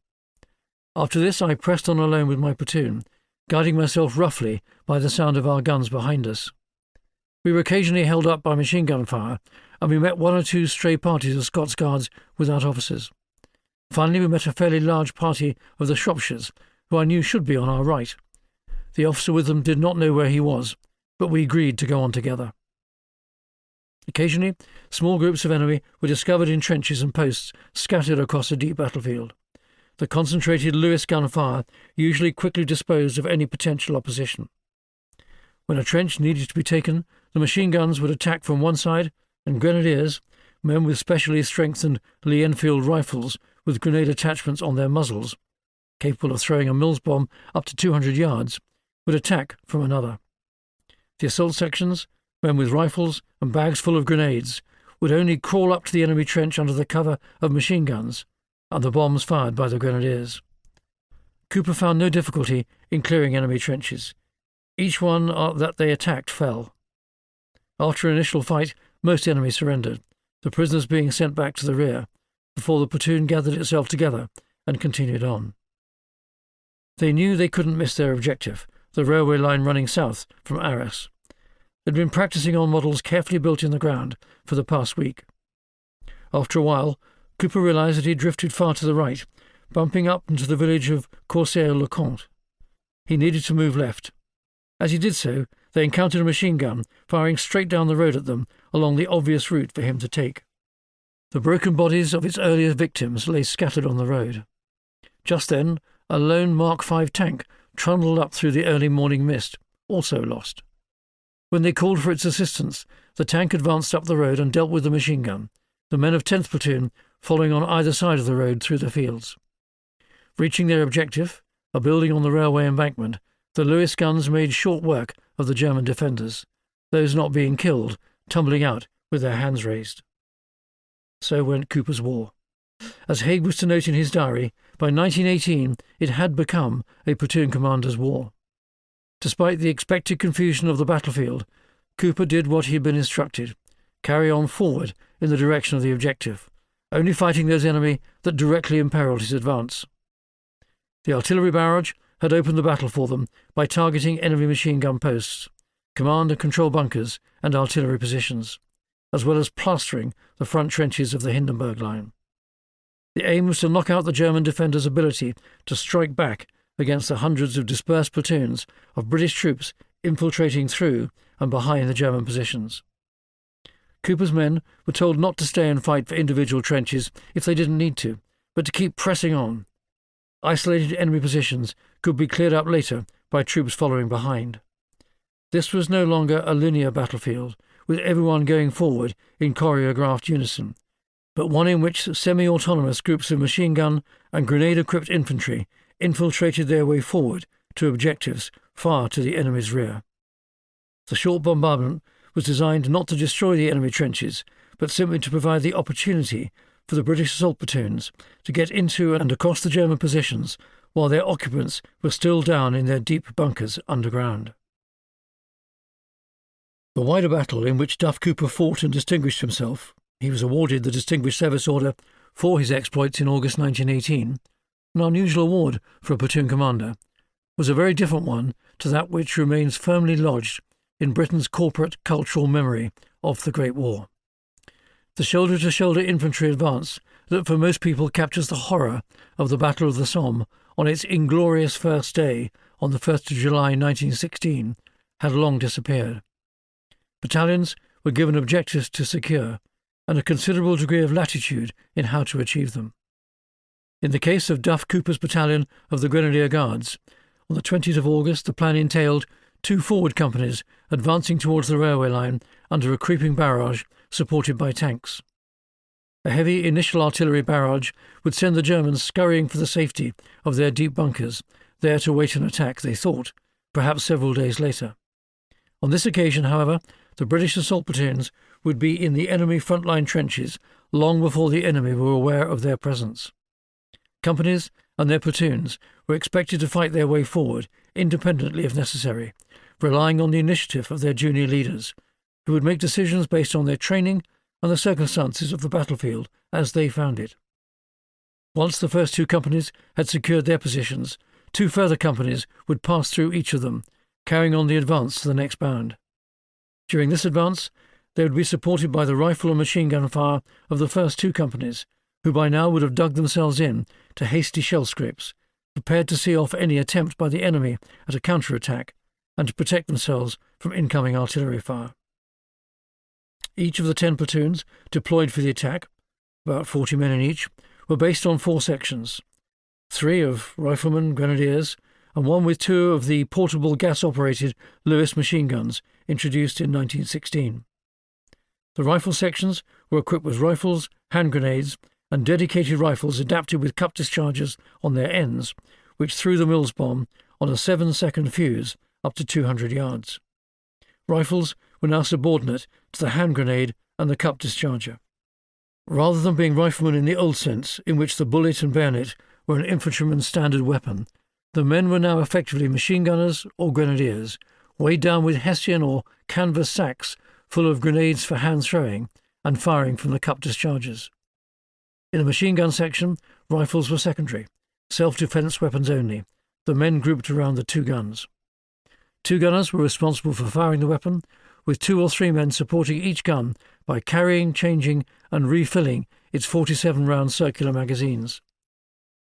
After this I pressed on alone with my platoon, guiding myself roughly by the sound of our guns behind us. We were occasionally held up by machine gun fire, and we met one or two stray parties of Scots Guards without officers. Finally we met a fairly large party of the Shropshires, who I knew should be on our right. The officer with them did not know where he was, but we agreed to go on together. Occasionally, small groups of enemy were discovered in trenches and posts scattered across a deep battlefield. The concentrated Lewis gun fire usually quickly disposed of any potential opposition. When a trench needed to be taken, the machine guns would attack from one side, and grenadiers, men with specially strengthened Lee Enfield rifles with grenade attachments on their muzzles, capable of throwing a Mills bomb up to 200 yards, would attack from another. The assault sections, men with rifles and bags full of grenades, would only crawl up to the enemy trench under the cover of machine guns and the bombs fired by the grenadiers. Cooper found no difficulty in clearing enemy trenches. Each one that they attacked fell. After an initial fight, most enemies surrendered, the prisoners being sent back to the rear, before the platoon gathered itself together and continued on. They knew they couldn't miss their objective, the railway line running south from Arras. They'd been practicing on models carefully built in the ground for the past week. After a while, Cooper realized that he had drifted far to the right, bumping up into the village of Corsair-le-Comte. He needed to move left. As he did so, they encountered a machine gun firing straight down the road at them along the obvious route for him to take. The broken bodies of its earlier victims lay scattered on the road. Just then, a lone Mark V tank trundled up through the early morning mist, also lost. When they called for its assistance, the tank advanced up the road and dealt with the machine gun, the men of 10th Platoon following on either side of the road through the fields. Reaching their objective, a building on the railway embankment, the Lewis guns made short work of the German defenders, those not being killed tumbling out with their hands raised. So went Cooper's War. As Haig was to note in his diary, by 1918 it had become a platoon commander's war. Despite the expected confusion of the battlefield, Cooper did what he had been instructed, carry on forward in the direction of the objective, only fighting those enemy that directly imperilled his advance. The artillery barrage had opened the battle for them by targeting enemy machine gun posts, command and control bunkers and artillery positions, as well as plastering the front trenches of the Hindenburg line. The aim was to knock out the German defenders' ability to strike back against the hundreds of dispersed platoons of British troops infiltrating through and behind the German positions. Cooper's men were told not to stay and fight for individual trenches if they didn't need to, but to keep pressing on. Isolated enemy positions could be cleared up later by troops following behind. This was no longer a linear battlefield, with everyone going forward in choreographed unison, but one in which semi-autonomous groups of machine gun and grenade-equipped infantry infiltrated their way forward to objectives far to the enemy's rear. The short bombardment was designed not to destroy the enemy trenches, but simply to provide the opportunity for the British assault platoons to get into and across the German positions while their occupants were still down in their deep bunkers underground. The wider battle in which Duff Cooper fought and distinguished himself — he was awarded the Distinguished Service Order for his exploits in August 1918, an unusual award for a platoon commander — was a very different one to that which remains firmly lodged in Britain's corporate cultural memory of the Great War. The shoulder-to-shoulder infantry advance that for most people captures the horror of the Battle of the Somme on its inglorious first day on the 1st of July 1916 had long disappeared. Battalions were given objectives to secure and a considerable degree of latitude in how to achieve them. In the case of Duff Cooper's battalion of the Grenadier Guards, on the 20th of August the plan entailed 2 forward companies advancing towards the railway line under a creeping barrage supported by tanks. A heavy initial artillery barrage would send the Germans scurrying for the safety of their deep bunkers, there to wait an attack, they thought, perhaps several days later. On this occasion, however, the British assault platoons would be in the enemy front-line trenches long before the enemy were aware of their presence. Companies and their platoons were expected to fight their way forward, independently if necessary, relying on the initiative of their junior leaders, who would make decisions based on their training and the circumstances of the battlefield as they found it. Once the first 2 companies had secured their positions, 2 further companies would pass through each of them, carrying on the advance to the next bound. During this advance, they would be supported by the rifle and machine gun fire of the first 2 companies, who by now would have dug themselves in to hasty shell scrapes, prepared to see off any attempt by the enemy at a counter-attack and to protect themselves from incoming artillery fire. Each of the 10 platoons deployed for the attack, about 40 men in each, were based on 4 sections, 3 of riflemen, grenadiers, and 1 with 2 of the portable gas-operated Lewis machine guns introduced in 1916. The rifle sections were equipped with rifles, hand grenades, and dedicated rifles adapted with cup dischargers on their ends, which threw the Mills bomb on a 7-second fuse up to 200 yards. Rifles were now subordinate to the hand grenade and the cup discharger. Rather than being riflemen in the old sense, in which the bullet and bayonet were an infantryman's standard weapon, the men were now effectively machine gunners or grenadiers, weighed down with Hessian or canvas sacks full of grenades for hand throwing and firing from the cup dischargers. In the machine gun section, rifles were secondary, self-defence weapons only, the men grouped around the 2 guns. 2 gunners were responsible for firing the weapon, with 2 or 3 men supporting each gun by carrying, changing and refilling its 47-round circular magazines.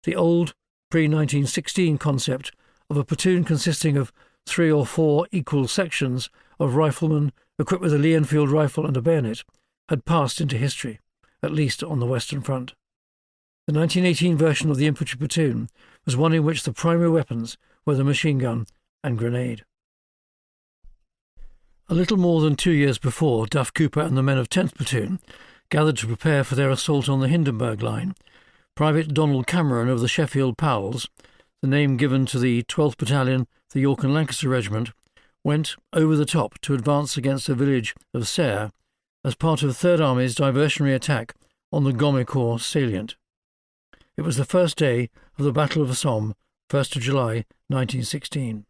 The old, pre-1916 concept of a platoon consisting of 3 or 4 equal sections of riflemen equipped with a Lee-Enfield rifle and a bayonet had passed into history, at least on the Western Front. The 1918 version of the infantry platoon was one in which the primary weapons were the machine gun and grenade. A little more than 2 years before, Duff Cooper and the men of 10th Platoon gathered to prepare for their assault on the Hindenburg Line. Private Donald Cameron of the Sheffield Powells, the name given to the 12th Battalion, the York and Lancaster Regiment, went over the top to advance against the village of Serre as part of the 3rd Army's diversionary attack on the Gommecourt salient. It was the first day of the Battle of the Somme, 1st of July 1916.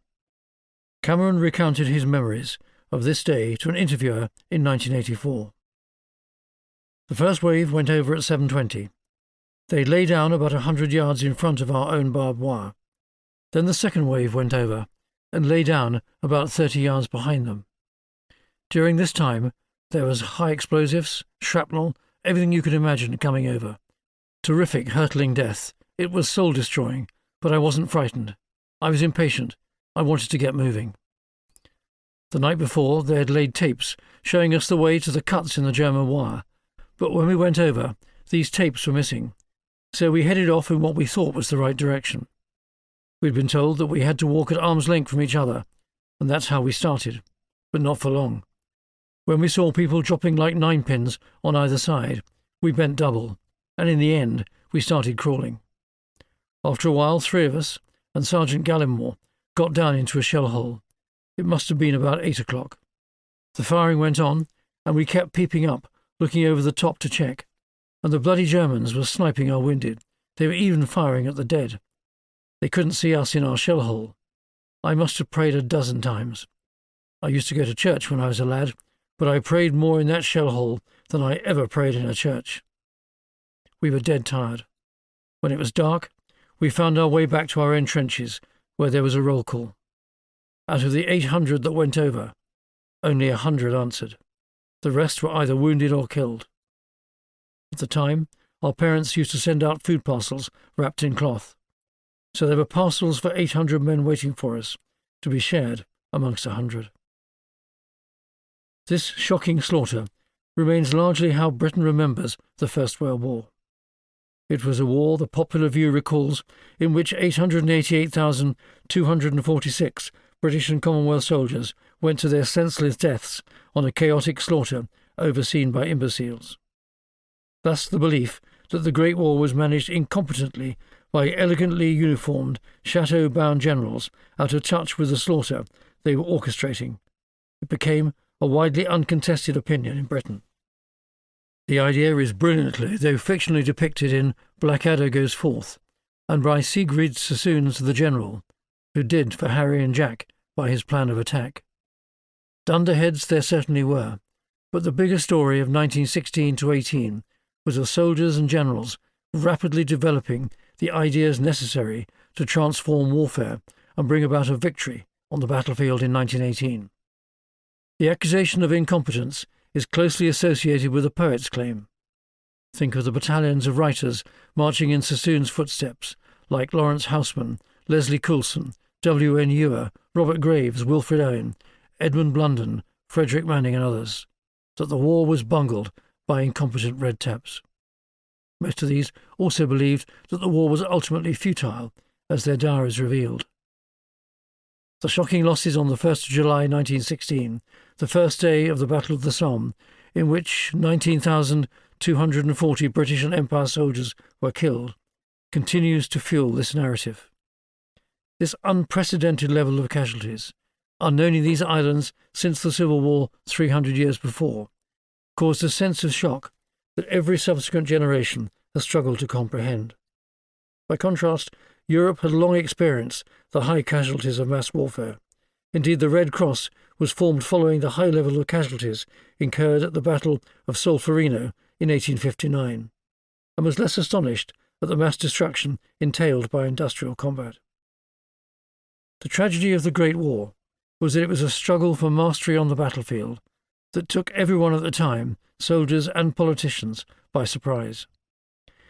Cameron recounted his memories of this day to an interviewer in 1984. The first wave went over at 7:20. They lay down about 100 yards in front of our own barbed wire. Then the second wave went over and lay down about 30 yards behind them. During this time, there was high explosives, shrapnel, everything you could imagine coming over. Terrific, hurtling death. It was soul-destroying, but I wasn't frightened. I was impatient. I wanted to get moving. The night before, they had laid tapes showing us the way to the cuts in the German wire, but when we went over, these tapes were missing, so we headed off in what we thought was the right direction. We'd been told that we had to walk at arm's length from each other, and that's how we started, but not for long. When we saw people dropping like ninepins on either side, We bent double, and in the end we started crawling. After a while, 3 of us, and Sergeant Gallimore, got down into a shell hole. It must have been about 8 o'clock. The firing went on, and we kept peeping up, looking over the top to check. And the bloody Germans were sniping our wounded. They were even firing at the dead. They couldn't see us in our shell hole. I must have prayed a dozen times. I used to go to church when I was a lad, but I prayed more in that shell hole than I ever prayed in a church. We were dead tired. When it was dark, we found our way back to our own trenches, where there was a roll call. Out of the 800 that went over, only 100 answered. The rest were either wounded or killed. At the time, our parents used to send out food parcels wrapped in cloth. So there were parcels for 800 men waiting for us, to be shared amongst 100. This shocking slaughter remains largely how Britain remembers the First World War. It was a war the popular view recalls in which 888,246 British and Commonwealth soldiers went to their senseless deaths on a chaotic slaughter overseen by imbeciles. Thus the belief that the Great War was managed incompetently by elegantly uniformed, chateau-bound generals out of touch with the slaughter they were orchestrating. It became a widely uncontested opinion in Britain. The idea is brilliantly, though fictionally, depicted in Blackadder Goes Forth, and by Siegfried Sassoon's The General, who did for Harry and Jack by his plan of attack. Dunderheads there certainly were, but the bigger story of 1916 to 18 was of soldiers and generals rapidly developing the ideas necessary to transform warfare and bring about a victory on the battlefield in 1918. The accusation of incompetence is closely associated with the poet's claim. Think of the battalions of writers marching in Sassoon's footsteps, like Lawrence Houseman, Leslie Coulson, W.N. Ewer, Robert Graves, Wilfred Owen, Edmund Blunden, Frederick Manning and others, that the war was bungled by incompetent red taps. Most of these also believed that the war was ultimately futile, as their diaries revealed. The shocking losses on the 1st of July 1916, the first day of the Battle of the Somme, in which 19,240 British and Empire soldiers were killed, continues to fuel this narrative. This unprecedented level of casualties, unknown in these islands since the Civil War 300 years before, caused a sense of shock that every subsequent generation has struggled to comprehend. By contrast, Europe had long experienced the high casualties of mass warfare. Indeed, the Red Cross was formed following the high level of casualties incurred at the Battle of Solferino in 1859, and was less astonished at the mass destruction entailed by industrial combat. The tragedy of the Great War was that it was a struggle for mastery on the battlefield that took everyone at the time, soldiers and politicians, by surprise.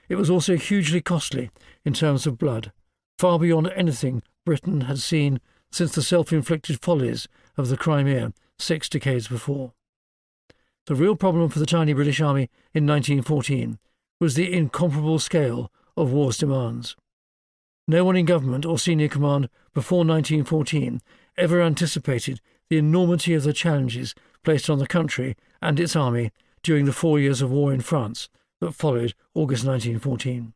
It was also hugely costly in terms of blood, far beyond anything Britain had seen since the self-inflicted follies of the Crimea 6 decades before. The real problem for the tiny British Army in 1914 was the incomparable scale of war's demands. No one in government or senior command before 1914 ever anticipated the enormity of the challenges placed on the country and its army during the 4 years of war in France that followed August 1914.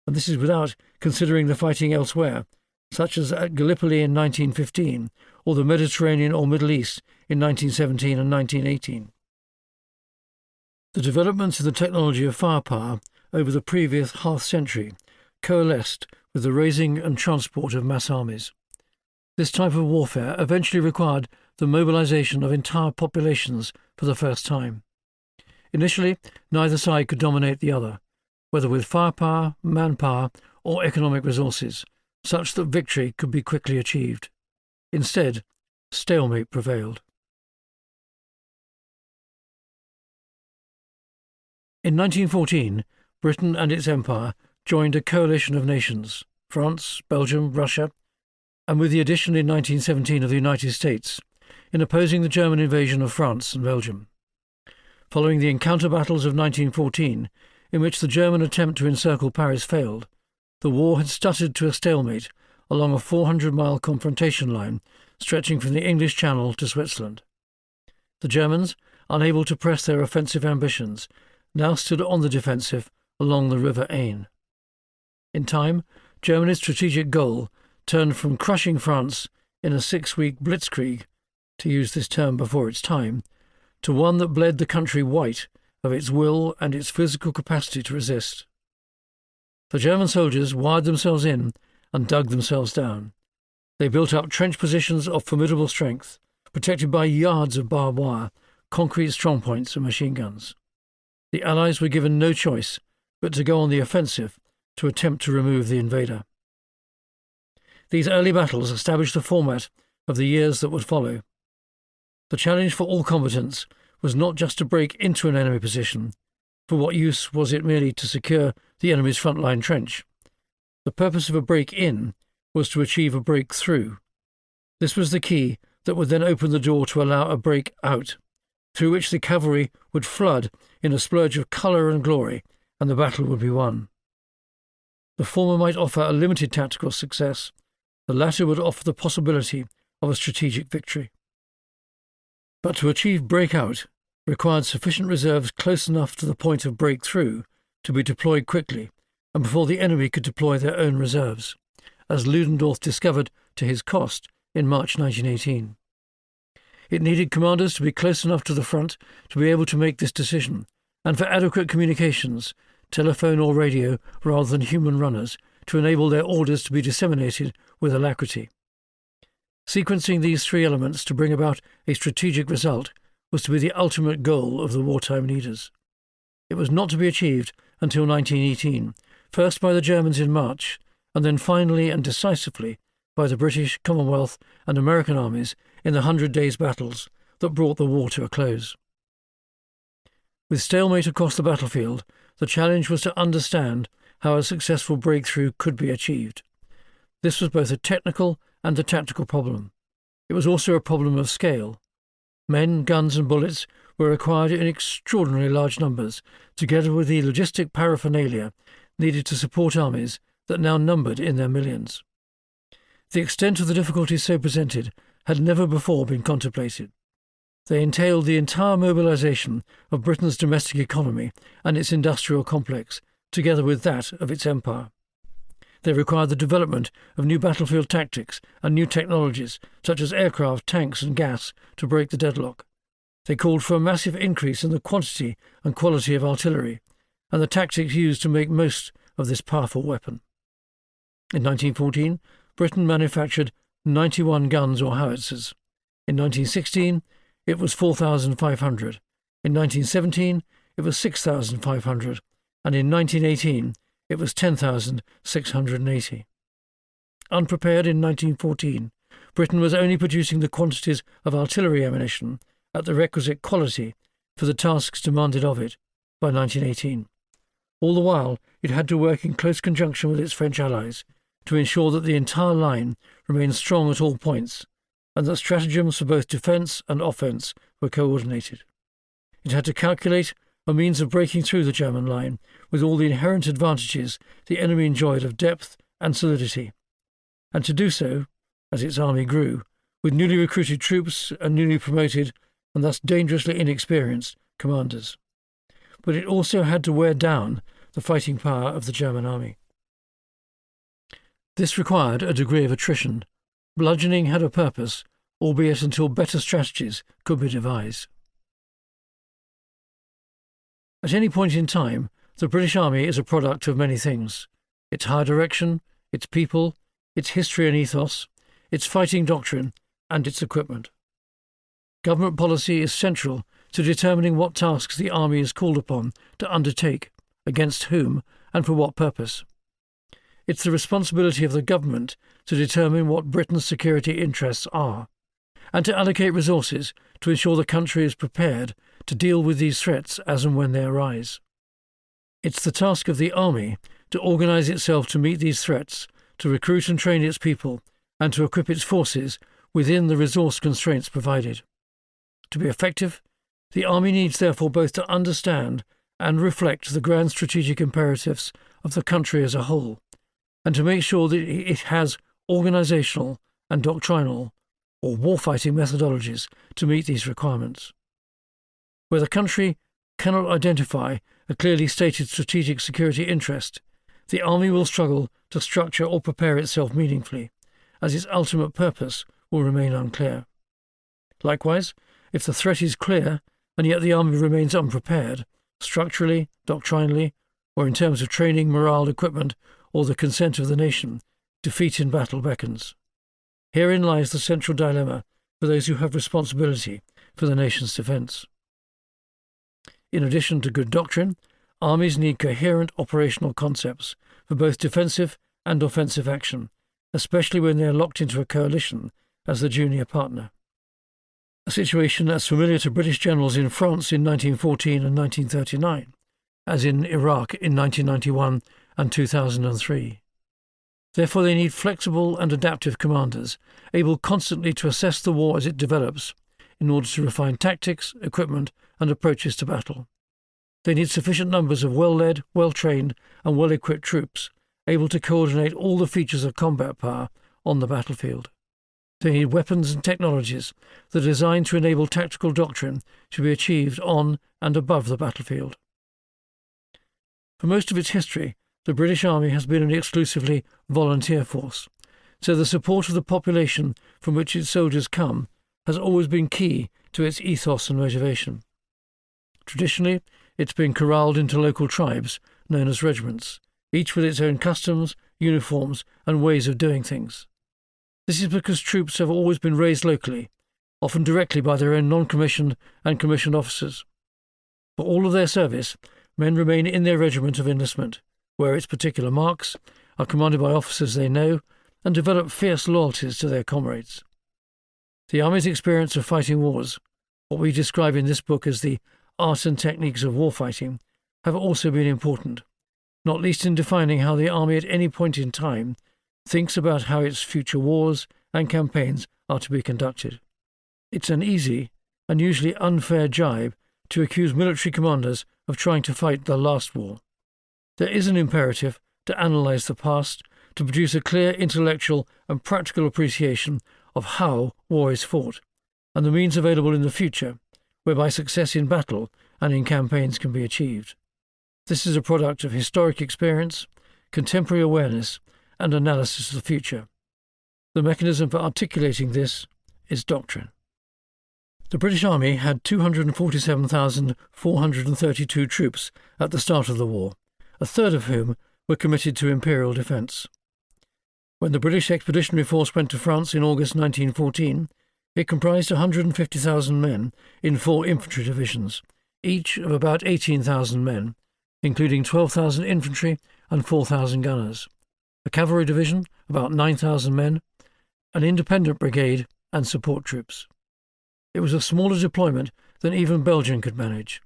And this is without considering the fighting elsewhere, such as at Gallipoli in 1915, or the Mediterranean or Middle East in 1917 and 1918. The developments in the technology of firepower over the previous half-century coalesced with the raising and transport of mass armies. This type of warfare eventually required the mobilization of entire populations for the first time. Initially, neither side could dominate the other, whether with firepower, manpower, or economic resources, such that victory could be quickly achieved. Instead, stalemate prevailed. In 1914, Britain and its empire joined a coalition of nations, France, Belgium, Russia, and with the addition in 1917 of the United States, in opposing the German invasion of France and Belgium. Following the encounter battles of 1914, in which the German attempt to encircle Paris failed, the war had stuttered to a stalemate along a 400-mile confrontation line stretching from the English Channel to Switzerland. The Germans, unable to press their offensive ambitions, now stood on the defensive along the River Aisne. In time, Germany's strategic goal turned from crushing France in a 6-week blitzkrieg, to use this term before its time, to one that bled the country white of its will and its physical capacity to resist. The German soldiers wired themselves in and dug themselves down. They built up trench positions of formidable strength, protected by yards of barbed wire, concrete strongpoints and machine guns. The Allies were given no choice but to go on the offensive to attempt to remove the invader. These early battles established the format of the years that would follow. The challenge for all combatants was not just to break into an enemy position, for what use was it merely to secure the enemy's front-line trench? The purpose of a break-in was to achieve a break-through. This was the key that would then open the door to allow a break-out, through which the cavalry would flood in a splurge of colour and glory, and the battle would be won. The former might offer a limited tactical success, the latter would offer the possibility of a strategic victory. But to achieve break-out required sufficient reserves close enough to the point of breakthrough to be deployed quickly and before the enemy could deploy their own reserves, as Ludendorff discovered to his cost in March 1918. It needed commanders to be close enough to the front to be able to make this decision, and for adequate communications, telephone or radio rather than human runners, to enable their orders to be disseminated with alacrity. Sequencing these three elements to bring about a strategic result was to be the ultimate goal of the wartime leaders. It was not to be achieved until 1918, first by the Germans in March, and then finally and decisively by the British, Commonwealth and American armies in the 100 Days battles that brought the war to a close. With stalemate across the battlefield, the challenge was to understand how a successful breakthrough could be achieved. This was both a technical and a tactical problem. It was also a problem of scale. Men, guns and bullets were required in extraordinarily large numbers, together with the logistic paraphernalia needed to support armies that now numbered in their millions. The extent of the difficulties so presented had never before been contemplated. They entailed the entire mobilization of Britain's domestic economy and its industrial complex, together with that of its empire. They required the development of new battlefield tactics and new technologies, such as aircraft, tanks and gas, to break the deadlock. They called for a massive increase in the quantity and quality of artillery, and the tactics used to make most of this powerful weapon. In 1914, Britain manufactured 91 guns or howitzers. In 1916, it was 4,500. In 1917, it was 6,500. And in 1918, it was 10,680. Unprepared in 1914, Britain was only producing the quantities of artillery ammunition at the requisite quality for the tasks demanded of it by 1918. All the while, it had to work in close conjunction with its French allies to ensure that the entire line remained strong at all points, and that stratagems for both defence and offence were coordinated. It had to calculate a means of breaking through the German line with all the inherent advantages the enemy enjoyed of depth and solidity, and to do so, as its army grew, with newly recruited troops and newly promoted, and thus dangerously inexperienced, commanders. But it also had to wear down the fighting power of the German army. This required a degree of attrition. Bludgeoning had a purpose, albeit until better strategies could be devised. At any point in time, the British Army is a product of many things: its high direction, its people, its history and ethos, its fighting doctrine, and its equipment. Government policy is central to determining what tasks the army is called upon to undertake, against whom, and for what purpose. It's the responsibility of the government to determine what Britain's security interests are, and to allocate resources to ensure the country is prepared to deal with these threats as and when they arise. It's the task of the army to organise itself to meet these threats, to recruit and train its people, and to equip its forces within the resource constraints provided. To be effective, the army needs therefore both to understand and reflect the grand strategic imperatives of the country as a whole, and to make sure that it has organisational and doctrinal or warfighting methodologies to meet these requirements. Where the country cannot identify a clearly stated strategic security interest, the Army will struggle to structure or prepare itself meaningfully, as its ultimate purpose will remain unclear. Likewise, if the threat is clear, and yet the Army remains unprepared, structurally, doctrinally, or in terms of training, morale, equipment, or the consent of the nation, defeat in battle beckons. Herein lies the central dilemma for those who have responsibility for the nation's defence. In addition to good doctrine, armies need coherent operational concepts for both defensive and offensive action, especially when they are locked into a coalition as the junior partner. A situation as familiar to British generals in France in 1914 and 1939 as in Iraq in 1991 and 2003. Therefore, they need flexible and adaptive commanders, able constantly to assess the war as it develops in order to refine tactics, equipment, and approaches to battle. They need sufficient numbers of well-led, well-trained, and well-equipped troops, able to coordinate all the features of combat power on the battlefield. They need weapons and technologies that are designed to enable tactical doctrine to be achieved on and above the battlefield. For most of its history, the British Army has been an exclusively volunteer force, so the support of the population from which its soldiers come has always been key to its ethos and motivation. Traditionally, it's been corralled into local tribes known as regiments, each with its own customs, uniforms, and ways of doing things. This is because troops have always been raised locally, often directly by their own non-commissioned and commissioned officers. For all of their service, men remain in their regiment of enlistment, where its particular marks are commanded by officers they know and develop fierce loyalties to their comrades. The Army's experience of fighting wars, what we describe in this book as the art and techniques of warfighting, have also been important, not least in defining how the Army at any point in time thinks about how its future wars and campaigns are to be conducted. It's an easy and usually unfair jibe to accuse military commanders of trying to fight the last war. There is an imperative to analyse the past, to produce a clear intellectual and practical appreciation of how war is fought, and the means available in the future, whereby success in battle and in campaigns can be achieved. This is a product of historic experience, contemporary awareness, and analysis of the future. The mechanism for articulating this is doctrine. The British Army had 247,432 troops at the start of the war, a third of whom were committed to imperial defence. When the British Expeditionary Force went to France in August 1914, it comprised 150,000 men in 4 infantry divisions, each of about 18,000 men, including 12,000 infantry and 4,000 gunners, a cavalry division, about 9,000 men, an independent brigade, and support troops. It was a smaller deployment than even Belgium could manage.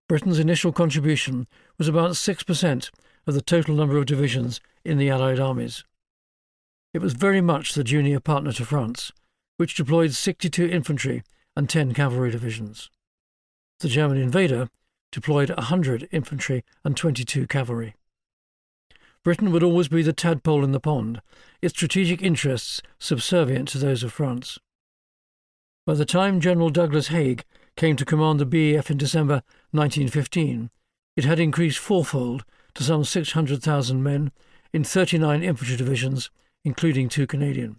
Britain's initial contribution was about 6% of the total number of divisions in the Allied armies. It was very much the junior partner to France, which deployed 62 infantry and 10 cavalry divisions. The German invader deployed 100 infantry and 22 cavalry. Britain would always be the tadpole in the pond, its strategic interests subservient to those of France. By the time General Douglas Haig came to command the BEF in December 1915, it had increased fourfold to some 600,000 men in 39 infantry divisions, including 2 Canadian.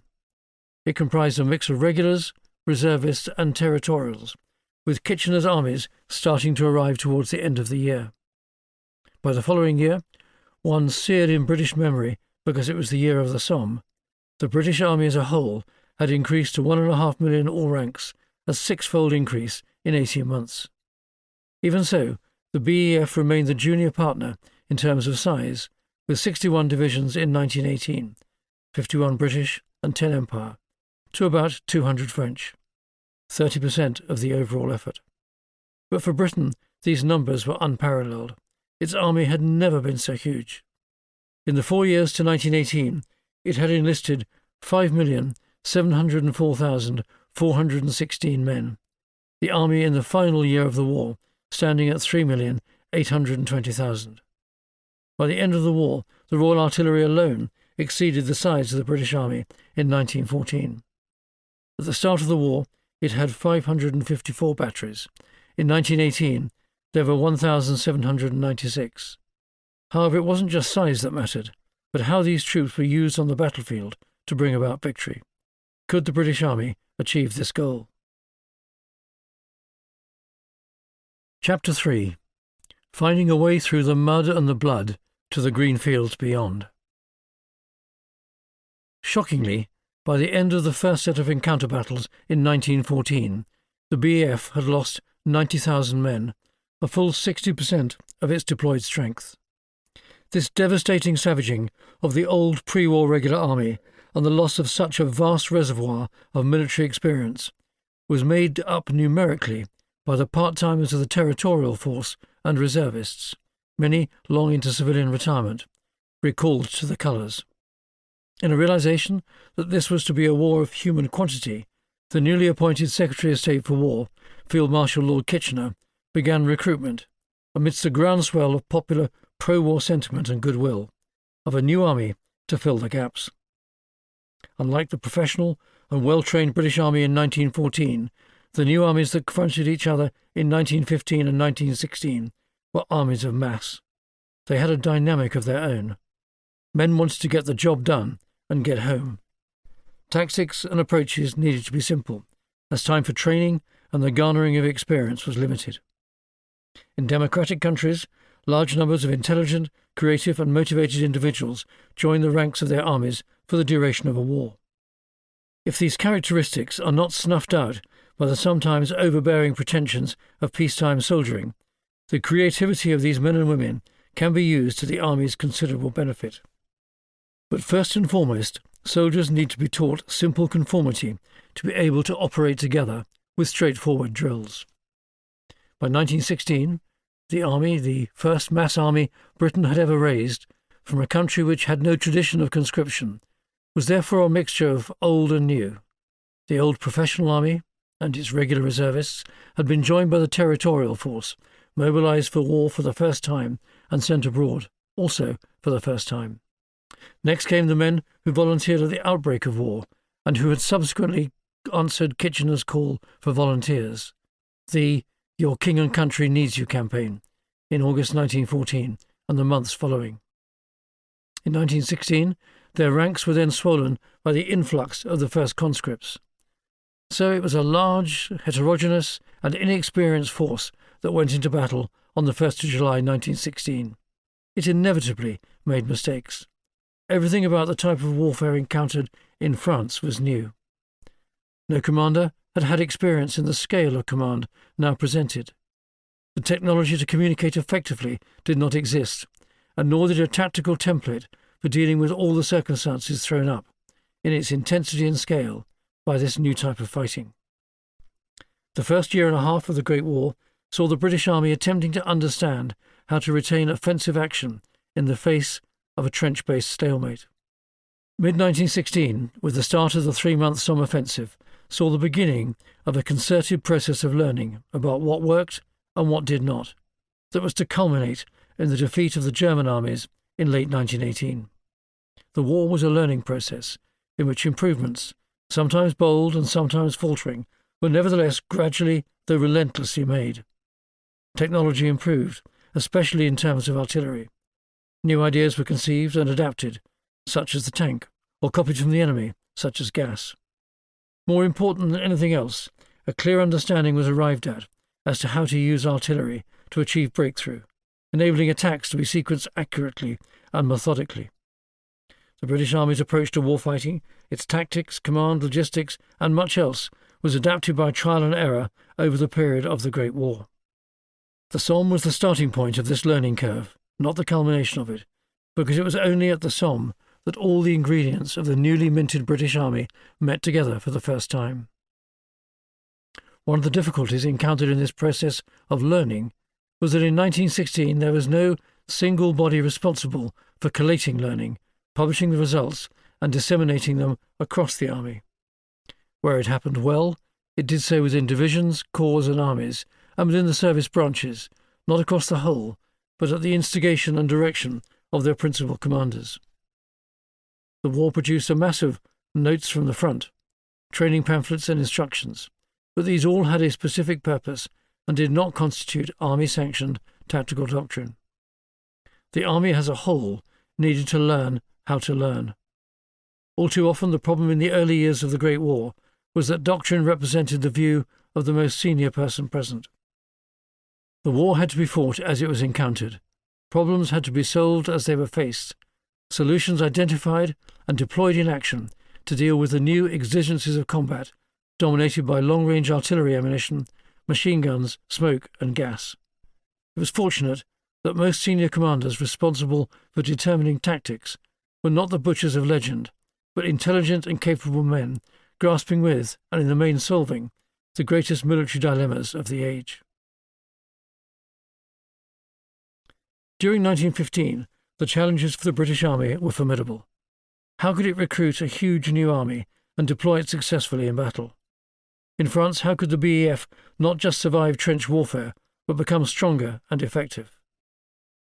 It comprised a mix of regulars, reservists and territorials, with Kitchener's armies starting to arrive towards the end of the year. By the following year, one seared in British memory because it was the year of the Somme, the British Army as a whole had increased to 1.5 million all ranks, a 6-fold increase in 18 months. Even so, the BEF remained the junior partner in terms of size, with 61 divisions in 1918, 51 British and 10 Empire, to about 200 French, 30% of the overall effort. But for Britain, these numbers were unparalleled. Its army had never been so huge. In the 4 years to 1918, it had enlisted 5,704,416 men, the army in the final year of the war standing at 3,820,000. By the end of the war, the Royal Artillery alone exceeded the size of the British Army in 1914. At the start of the war, it had 554 batteries. In 1918, there were 1,796. However, it wasn't just size that mattered, but how these troops were used on the battlefield to bring about victory. Could the British Army achieve this goal? Chapter 3. Finding a way through the mud and the blood to the green fields beyond. Shockingly, by the end of the first set of encounter battles in 1914, the BEF had lost 90,000 men, a full 60% of its deployed strength. This devastating savaging of the old pre-war regular army and the loss of such a vast reservoir of military experience was made up numerically by the part-timers of the territorial force and reservists, many long into civilian retirement, recalled to the colours. In a realisation that this was to be a war of human quantity, the newly appointed Secretary of State for War, Field Marshal Lord Kitchener, began recruitment, amidst a groundswell of popular pro-war sentiment and goodwill, of a new army to fill the gaps. Unlike the professional and well-trained British Army in 1914, the new armies that confronted each other in 1915 and 1916 were armies of mass. They had a dynamic of their own. Men wanted to get the job done and get home. Tactics and approaches needed to be simple, as time for training and the garnering of experience was limited. In democratic countries, large numbers of intelligent, creative and motivated individuals joined the ranks of their armies for the duration of a war. If these characteristics are not snuffed out by the sometimes overbearing pretensions of peacetime soldiering, the creativity of these men and women can be used to the army's considerable benefit. But first and foremost, soldiers need to be taught simple conformity to be able to operate together with straightforward drills. By 1916, the army, the first mass army Britain had ever raised, from a country which had no tradition of conscription, was therefore a mixture of old and new. The old professional army and its regular reservists had been joined by the territorial force, mobilised for war for the first time and sent abroad, also for the first time. Next came the men who volunteered at the outbreak of war and who had subsequently answered Kitchener's call for volunteers, the "Your King and Country Needs You" campaign, in August 1914 and the months following. In 1916, their ranks were then swollen by the influx of the first conscripts. So it was a large, heterogeneous and inexperienced force that went into battle on the 1st of July 1916. It inevitably made mistakes. Everything about the type of warfare encountered in France was new. No commander had had experience in the scale of command now presented. The technology to communicate effectively did not exist, and nor did a tactical template for dealing with all the circumstances thrown up, in its intensity and scale, by this new type of fighting. The first year and a half of the Great War saw the British Army attempting to understand how to retain offensive action in the face of a trench-based stalemate. Mid-1916, with the start of the 3-month Somme offensive, saw the beginning of a concerted process of learning about what worked and what did not, that was to culminate in the defeat of the German armies in late 1918. The war was a learning process in which improvements, sometimes bold and sometimes faltering, were nevertheless gradually though relentlessly made. Technology improved, especially in terms of artillery. New ideas were conceived and adapted, such as the tank, or copied from the enemy, such as gas. More important than anything else, a clear understanding was arrived at as to how to use artillery to achieve breakthrough, enabling attacks to be sequenced accurately and methodically. The British Army's approach to warfighting, its tactics, command, logistics, and much else was adapted by trial and error over the period of the Great War. The Somme was the starting point of this learning curve, not the culmination of it, because it was only at the Somme that all the ingredients of the newly minted British Army met together for the first time. One of the difficulties encountered in this process of learning was that in 1916 there was no single body responsible for collating learning, publishing the results, and disseminating them across the army. Where it happened well, it did so within divisions, corps and armies, and within the service branches, not across the whole, but at the instigation and direction of their principal commanders. The war produced a mass of notes from the front, training pamphlets and instructions, but these all had a specific purpose and did not constitute army-sanctioned tactical doctrine. The army as a whole needed to learn how to learn. All too often the problem in the early years of the Great War was that doctrine represented the view of the most senior person present. The war had to be fought as it was encountered. Problems had to be solved as they were faced, solutions identified and deployed in action to deal with the new exigencies of combat, dominated by long-range artillery ammunition, machine guns, smoke and gas. It was fortunate that most senior commanders responsible for determining tactics were not the butchers of legend, but intelligent and capable men, grasping with, and in the main solving, the greatest military dilemmas of the age. During 1915, the challenges for the British Army were formidable. How could it recruit a huge new army and deploy it successfully in battle? In France, how could the BEF not just survive trench warfare, but become stronger and effective?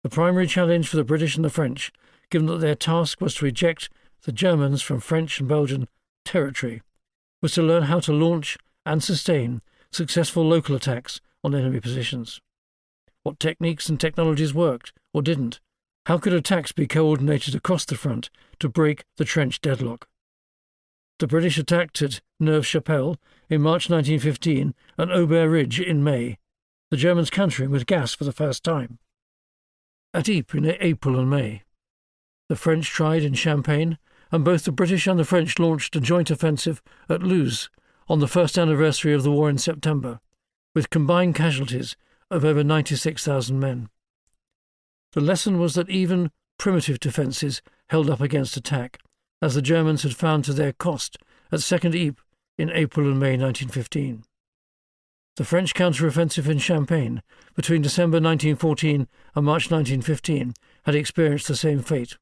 The primary challenge for the British and the French, given that their task was to eject the Germans from French and Belgian territory, was to learn how to launch and sustain successful local attacks on enemy positions. What techniques and technologies worked or didn't? How could attacks be coordinated across the front to break the trench deadlock? The British attacked at Neuve-Chapelle in March 1915 and Aubert Ridge in May, the Germans countering with gas for the first time. At Ypres in April and May. The French tried in Champagne, and both the British and the French launched a joint offensive at Loos on the first anniversary of the war in September, with combined casualties of over 96,000 men. The lesson was that even primitive defences held up against attack, as the Germans had found to their cost at Second Ypres in April and May 1915. The French counter-offensive in Champagne between December 1914 and March 1915 had experienced the same fate,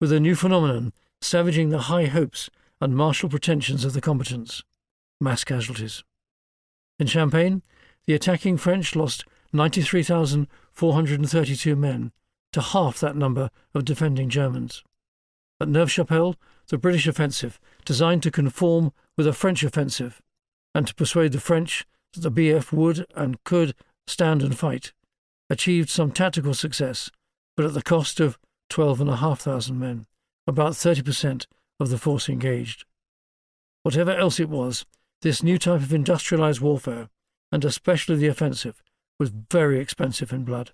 with a new phenomenon savaging the high hopes and martial pretensions of the combatants: mass casualties. In Champagne, the attacking French lost 93,432 men, to half that number of defending Germans. At Neuve-Chapelle, the British offensive, designed to conform with a French offensive and to persuade the French that the BF would and could stand and fight, achieved some tactical success, but at the cost of 12,500 men, about 30% of the force engaged. Whatever else it was, this new type of industrialized warfare, and especially the offensive, was very expensive in blood.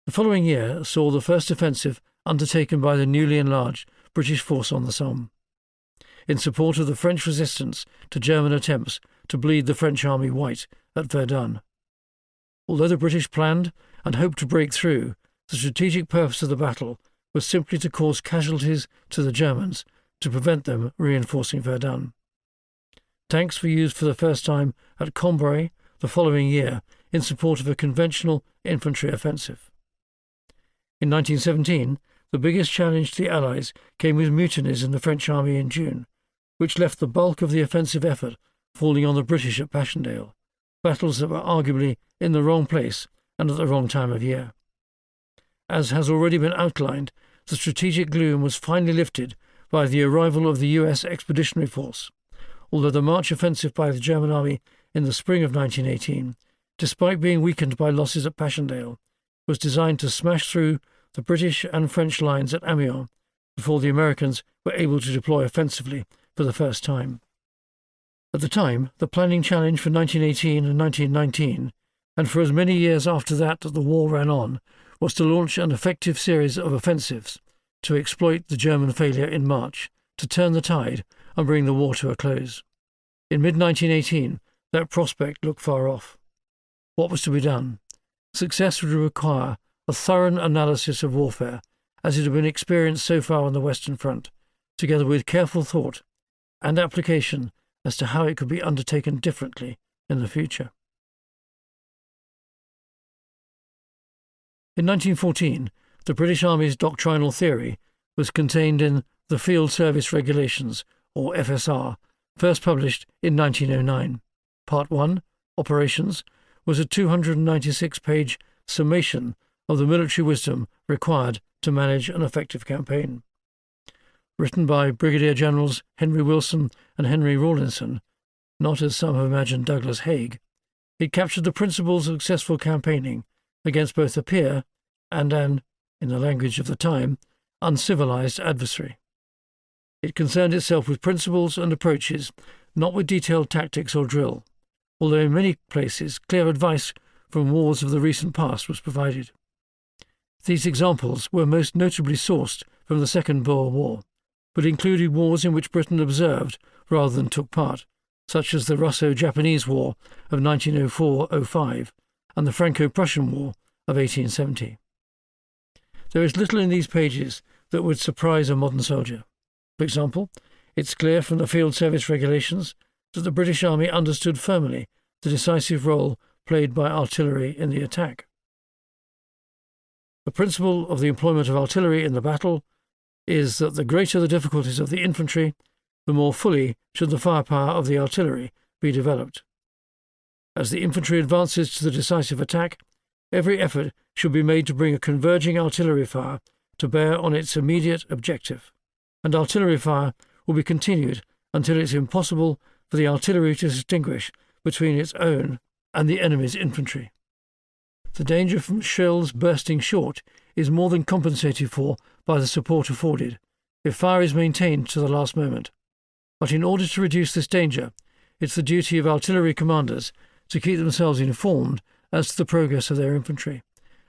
The following year saw the first offensive undertaken by the newly enlarged British force on the Somme, in support of the French resistance to German attempts to bleed the French army white at Verdun. Although the British planned and hoped to break through, the strategic purpose of the battle was simply to cause casualties to the Germans to prevent them reinforcing Verdun. Tanks were used for the first time at Cambrai the following year in support of a conventional infantry offensive. In 1917, the biggest challenge to the Allies came with mutinies in the French army in June, which left the bulk of the offensive effort falling on the British at Passchendaele, battles that were arguably in the wrong place and at the wrong time of year. As has already been outlined, the strategic gloom was finally lifted by the arrival of the US Expeditionary Force, although the March offensive by the German army in the spring of 1918, despite being weakened by losses at Passchendaele, was designed to smash through the British and French lines at Amiens before the Americans were able to deploy offensively for the first time. At the time, the planning challenge for 1918 and 1919, and for as many years after that the war ran on, was to launch an effective series of offensives to exploit the German failure in March, to turn the tide and bring the war to a close. In mid-1918, that prospect looked far off. What was to be done? Success would require a thorough analysis of warfare, as it had been experienced so far on the Western Front, together with careful thought and application as to how it could be undertaken differently in the future. In 1914, the British Army's doctrinal theory was contained in the Field Service Regulations, or FSR, first published in 1909. Part 1, Operations, was a 296-page summation of the military wisdom required to manage an effective campaign. Written by Brigadier Generals Henry Wilson and Henry Rawlinson, not as some have imagined Douglas Haig. It captured the principles of successful campaigning against both a peer and an, in the language of the time, uncivilized adversary. It concerned itself with principles and approaches, not with detailed tactics or drill, although in many places clear advice from wars of the recent past was provided. These examples were most notably sourced from the Second Boer War, but included wars in which Britain observed rather than took part, such as the Russo-Japanese War of 1904–05 and the Franco-Prussian War of 1870. There is little in these pages that would surprise a modern soldier. For example, it's clear from the Field Service Regulations that the British Army understood firmly the decisive role played by artillery in the attack. The principle of the employment of artillery in the battle is that the greater the difficulties of the infantry, the more fully should the firepower of the artillery be developed. As the infantry advances to the decisive attack, every effort should be made to bring a converging artillery fire to bear on its immediate objective, and artillery fire will be continued until it is impossible for the artillery to distinguish between its own and the enemy's infantry. The danger from shells bursting short is more than compensated for by the support afforded, if fire is maintained to the last moment. But in order to reduce this danger, it's the duty of artillery commanders to keep themselves informed as to the progress of their infantry,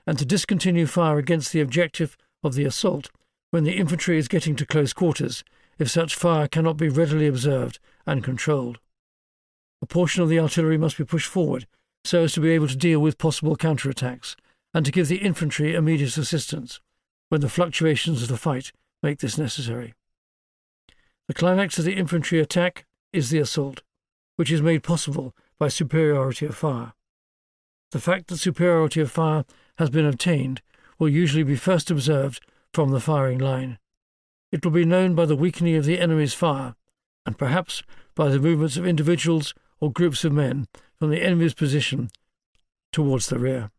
and to discontinue fire against the objective of the assault when the infantry is getting to close quarters, if such fire cannot be readily observed and controlled. A portion of the artillery must be pushed forward so as to be able to deal with possible counterattacks, and to give the infantry immediate assistance when the fluctuations of the fight make this necessary. The climax of the infantry attack is the assault, which is made possible by superiority of fire. The fact that superiority of fire has been obtained will usually be first observed from the firing line. It will be known by the weakening of the enemy's fire, and perhaps by the movements of individuals or groups of men from the enemy's position towards the rear.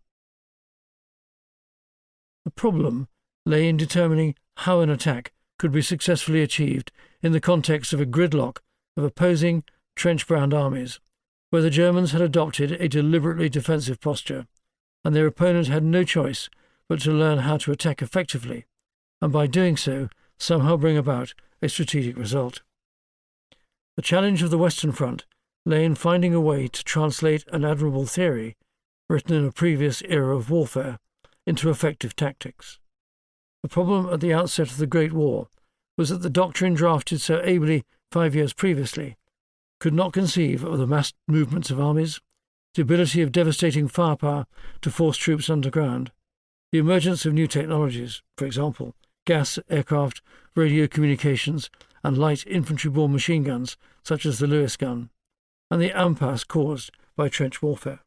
The problem lay in determining how an attack could be successfully achieved in the context of a gridlock of opposing trench-bound armies, where the Germans had adopted a deliberately defensive posture, and their opponent had no choice but to learn how to attack effectively, and by doing so somehow bring about a strategic result. The challenge of the Western Front lay in finding a way to translate an admirable theory, written in a previous era of warfare, into effective tactics. The problem at the outset of the Great War was that the doctrine drafted so ably 5 years previously could not conceive of the massed movements of armies, the ability of devastating firepower to force troops underground, the emergence of new technologies, for example, gas, aircraft, radio communications, and light infantry-borne machine guns such as the Lewis gun, and the impasse caused by trench warfare.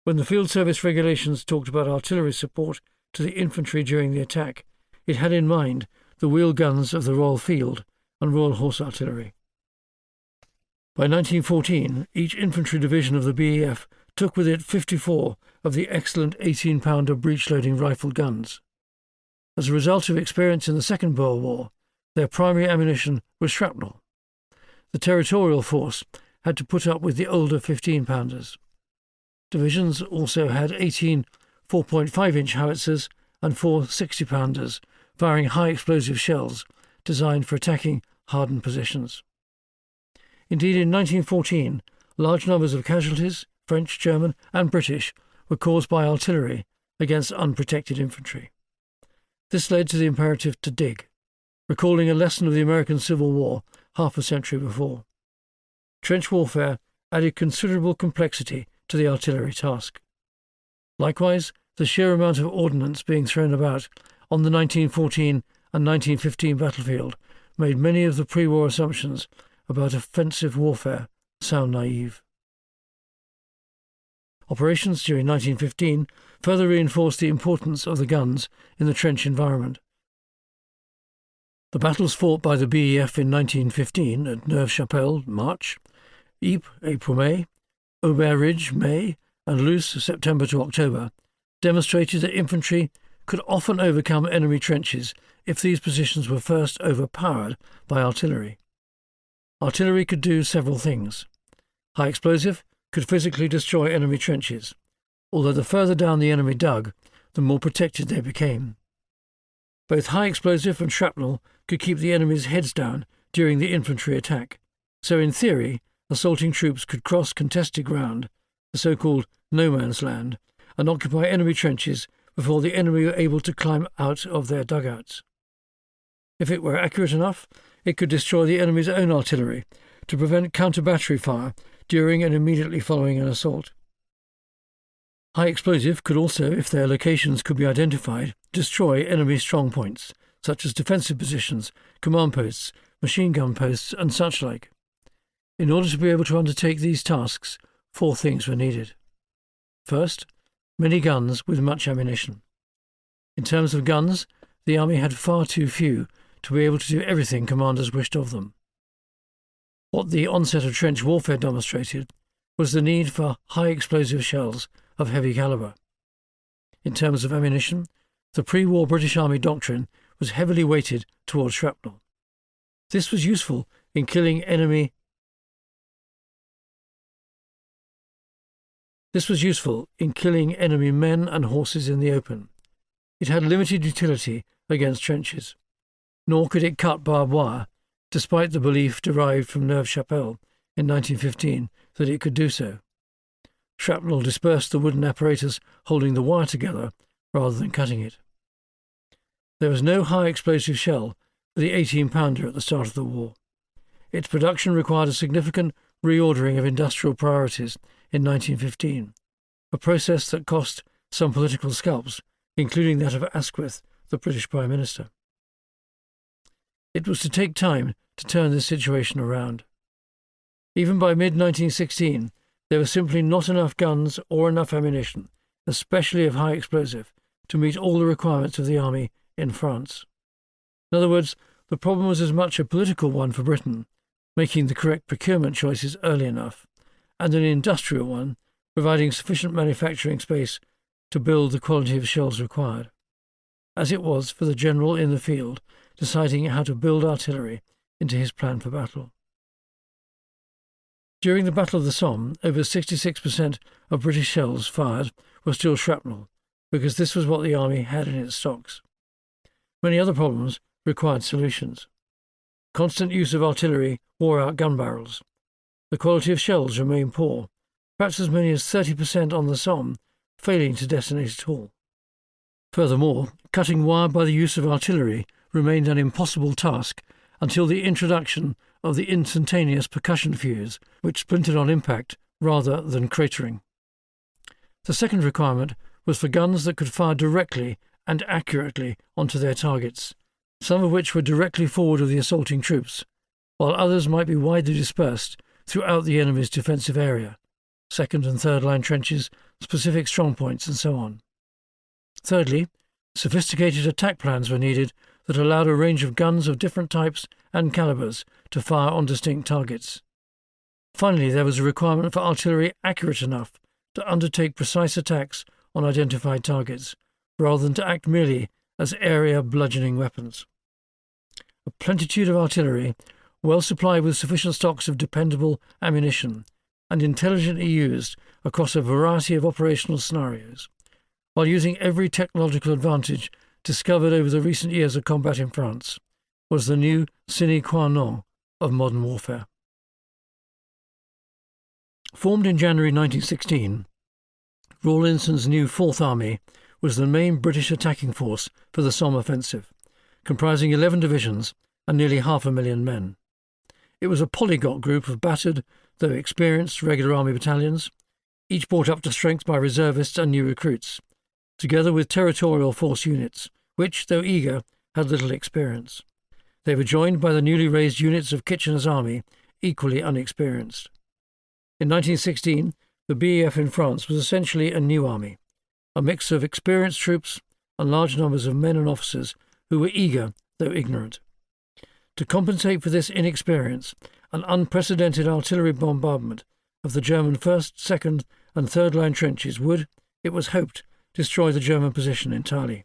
When the Field Service Regulations talked about artillery support to the infantry during the attack, it had in mind the wheel guns of the Royal Field and Royal Horse Artillery. By 1914, each infantry division of the BEF took with it 54 of the excellent 18-pounder breech-loading rifled guns. As a result of experience in the Second Boer War, their primary ammunition was shrapnel. The territorial force had to put up with the older 15-pounders. Divisions also had 18 4.5-inch howitzers and 4 60-pounders, firing high explosive shells designed for attacking hardened positions. Indeed, in 1914, large numbers of casualties, French, German, and British, were caused by artillery against unprotected infantry. This led to the imperative to dig, recalling a lesson of the American Civil War half a century before. Trench warfare added considerable complexity to the artillery task. Likewise, the sheer amount of ordnance being thrown about on the 1914 and 1915 battlefield made many of the pre-war assumptions about offensive warfare sound naive. Operations during 1915 further reinforced the importance of the guns in the trench environment. The battles fought by the BEF in 1915 at Neuve-Chapelle, March, Ypres, April-May, Aubert Ridge, May, and Loos, September to October, demonstrated that infantry could often overcome enemy trenches if these positions were first overpowered by artillery. Artillery could do several things. High explosive could physically destroy enemy trenches, although the further down the enemy dug, the more protected they became. Both high explosive and shrapnel could keep the enemy's heads down during the infantry attack, so in theory, assaulting troops could cross contested ground, the so-called no man's land, and occupy enemy trenches before the enemy were able to climb out of their dugouts. If it were accurate enough, it could destroy the enemy's own artillery to prevent counter-battery fire during and immediately following an assault. High explosive could also, if their locations could be identified, destroy enemy strong points, such as defensive positions, command posts, machine gun posts, and such like. In order to be able to undertake these tasks, 4 things were needed. First, many guns with much ammunition. In terms of guns, the army had far too few to be able to do everything commanders wished of them. What the onset of trench warfare demonstrated was the need for high explosive shells of heavy calibre. In terms of ammunition, the pre-war British Army doctrine was heavily weighted towards shrapnel. This was useful in killing enemy men and horses in the open. It had limited utility against trenches, nor could it cut barbed wire, despite the belief derived from Neuve-Chapelle in 1915 that it could do so. Shrapnel dispersed the wooden apparatus holding the wire together rather than cutting it. There was no high explosive shell for the 18-pounder at the start of the war. Its production required a significant reordering of industrial priorities in 1915, a process that cost some political scalps, including that of Asquith, the British Prime Minister. It was to take time to turn this situation around. Even by mid-1916, there were simply not enough guns or enough ammunition, especially of high explosive, to meet all the requirements of the army in France. In other words, the problem was as much a political one for Britain, making the correct procurement choices early enough, and an industrial one, providing sufficient manufacturing space to build the quality of shells required, as it was for the general in the field deciding how to build artillery into his plan for battle. During the Battle of the Somme, over 66% of British shells fired were still shrapnel, because this was what the army had in its stocks. Many other problems required solutions. Constant use of artillery wore out gun barrels. The quality of shells remained poor, perhaps as many as 30% on the Somme failing to detonate at all. Furthermore, cutting wire by the use of artillery remained an impossible task until the introduction of the instantaneous percussion fuse, which splintered on impact rather than cratering. The second requirement was for guns that could fire directly and accurately onto their targets, some of which were directly forward of the assaulting troops, while others might be widely dispersed throughout the enemy's defensive area, second and third line trenches, specific strongpoints, and so on. Thirdly, sophisticated attack plans were needed that allowed a range of guns of different types and calibers to fire on distinct targets. Finally, there was a requirement for artillery accurate enough to undertake precise attacks on identified targets, rather than to act merely as area bludgeoning weapons. A plenitude of artillery, well supplied with sufficient stocks of dependable ammunition, and intelligently used across a variety of operational scenarios, while using every technological advantage discovered over the recent years of combat in France, was the new sine qua non of modern warfare. Formed in January 1916, Rawlinson's new Fourth Army was the main British attacking force for the Somme offensive, comprising 11 divisions and nearly 500,000 men. It was a polyglot group of battered, though experienced, regular army battalions, each brought up to strength by reservists and new recruits, together with territorial force units, which, though eager, had little experience. They were joined by the newly raised units of Kitchener's army, equally unexperienced. In 1916, the BEF in France was essentially a new army, a mix of experienced troops and large numbers of men and officers who were eager, though ignorant. To compensate for this inexperience, an unprecedented artillery bombardment of the German first, second, and third line trenches would, it was hoped, destroy the German position entirely.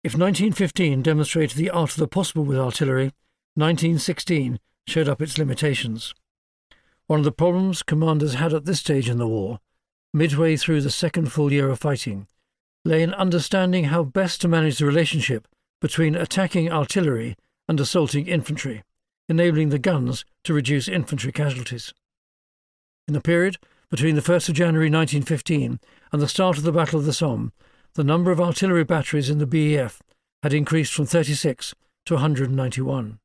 If 1915 demonstrated the art of the possible with artillery, 1916 showed up its limitations. One of the problems commanders had at this stage in the war, midway through the second full year of fighting, lay in understanding how best to manage the relationship between attacking artillery and assaulting infantry, enabling the guns to reduce infantry casualties. In the period between the 1st of January 1915 and the start of the Battle of the Somme, the number of artillery batteries in the BEF had increased from 36 to 191.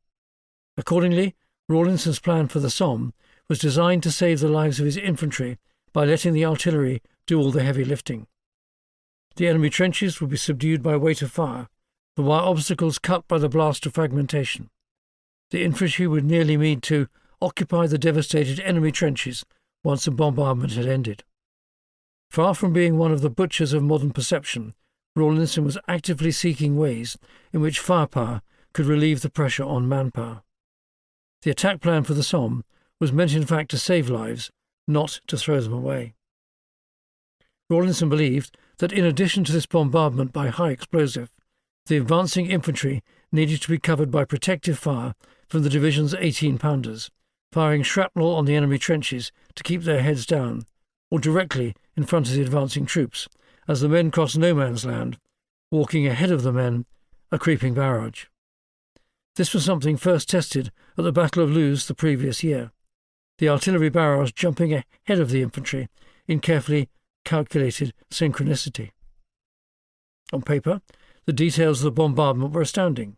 Accordingly, Rawlinson's plan for the Somme was designed to save the lives of his infantry by letting the artillery do all the heavy lifting. The enemy trenches would be subdued by weight of fire, the wire obstacles cut by the blast of fragmentation. The infantry would merely need to occupy the devastated enemy trenches once the bombardment had ended. Far from being one of the butchers of modern perception, Rawlinson was actively seeking ways in which firepower could relieve the pressure on manpower. The attack plan for the Somme was meant in fact to save lives, not to throw them away. Rawlinson believed that in addition to this bombardment by high explosive, the advancing infantry needed to be covered by protective fire from the division's 18-pounders, firing shrapnel on the enemy trenches to keep their heads down, or directly in front of the advancing troops, as the men crossed no man's land, walking ahead of the men, a creeping barrage. This was something first tested at the Battle of Loos the previous year, the artillery barrage jumping ahead of the infantry in carefully calculated synchronicity. On paper, the details of the bombardment were astounding.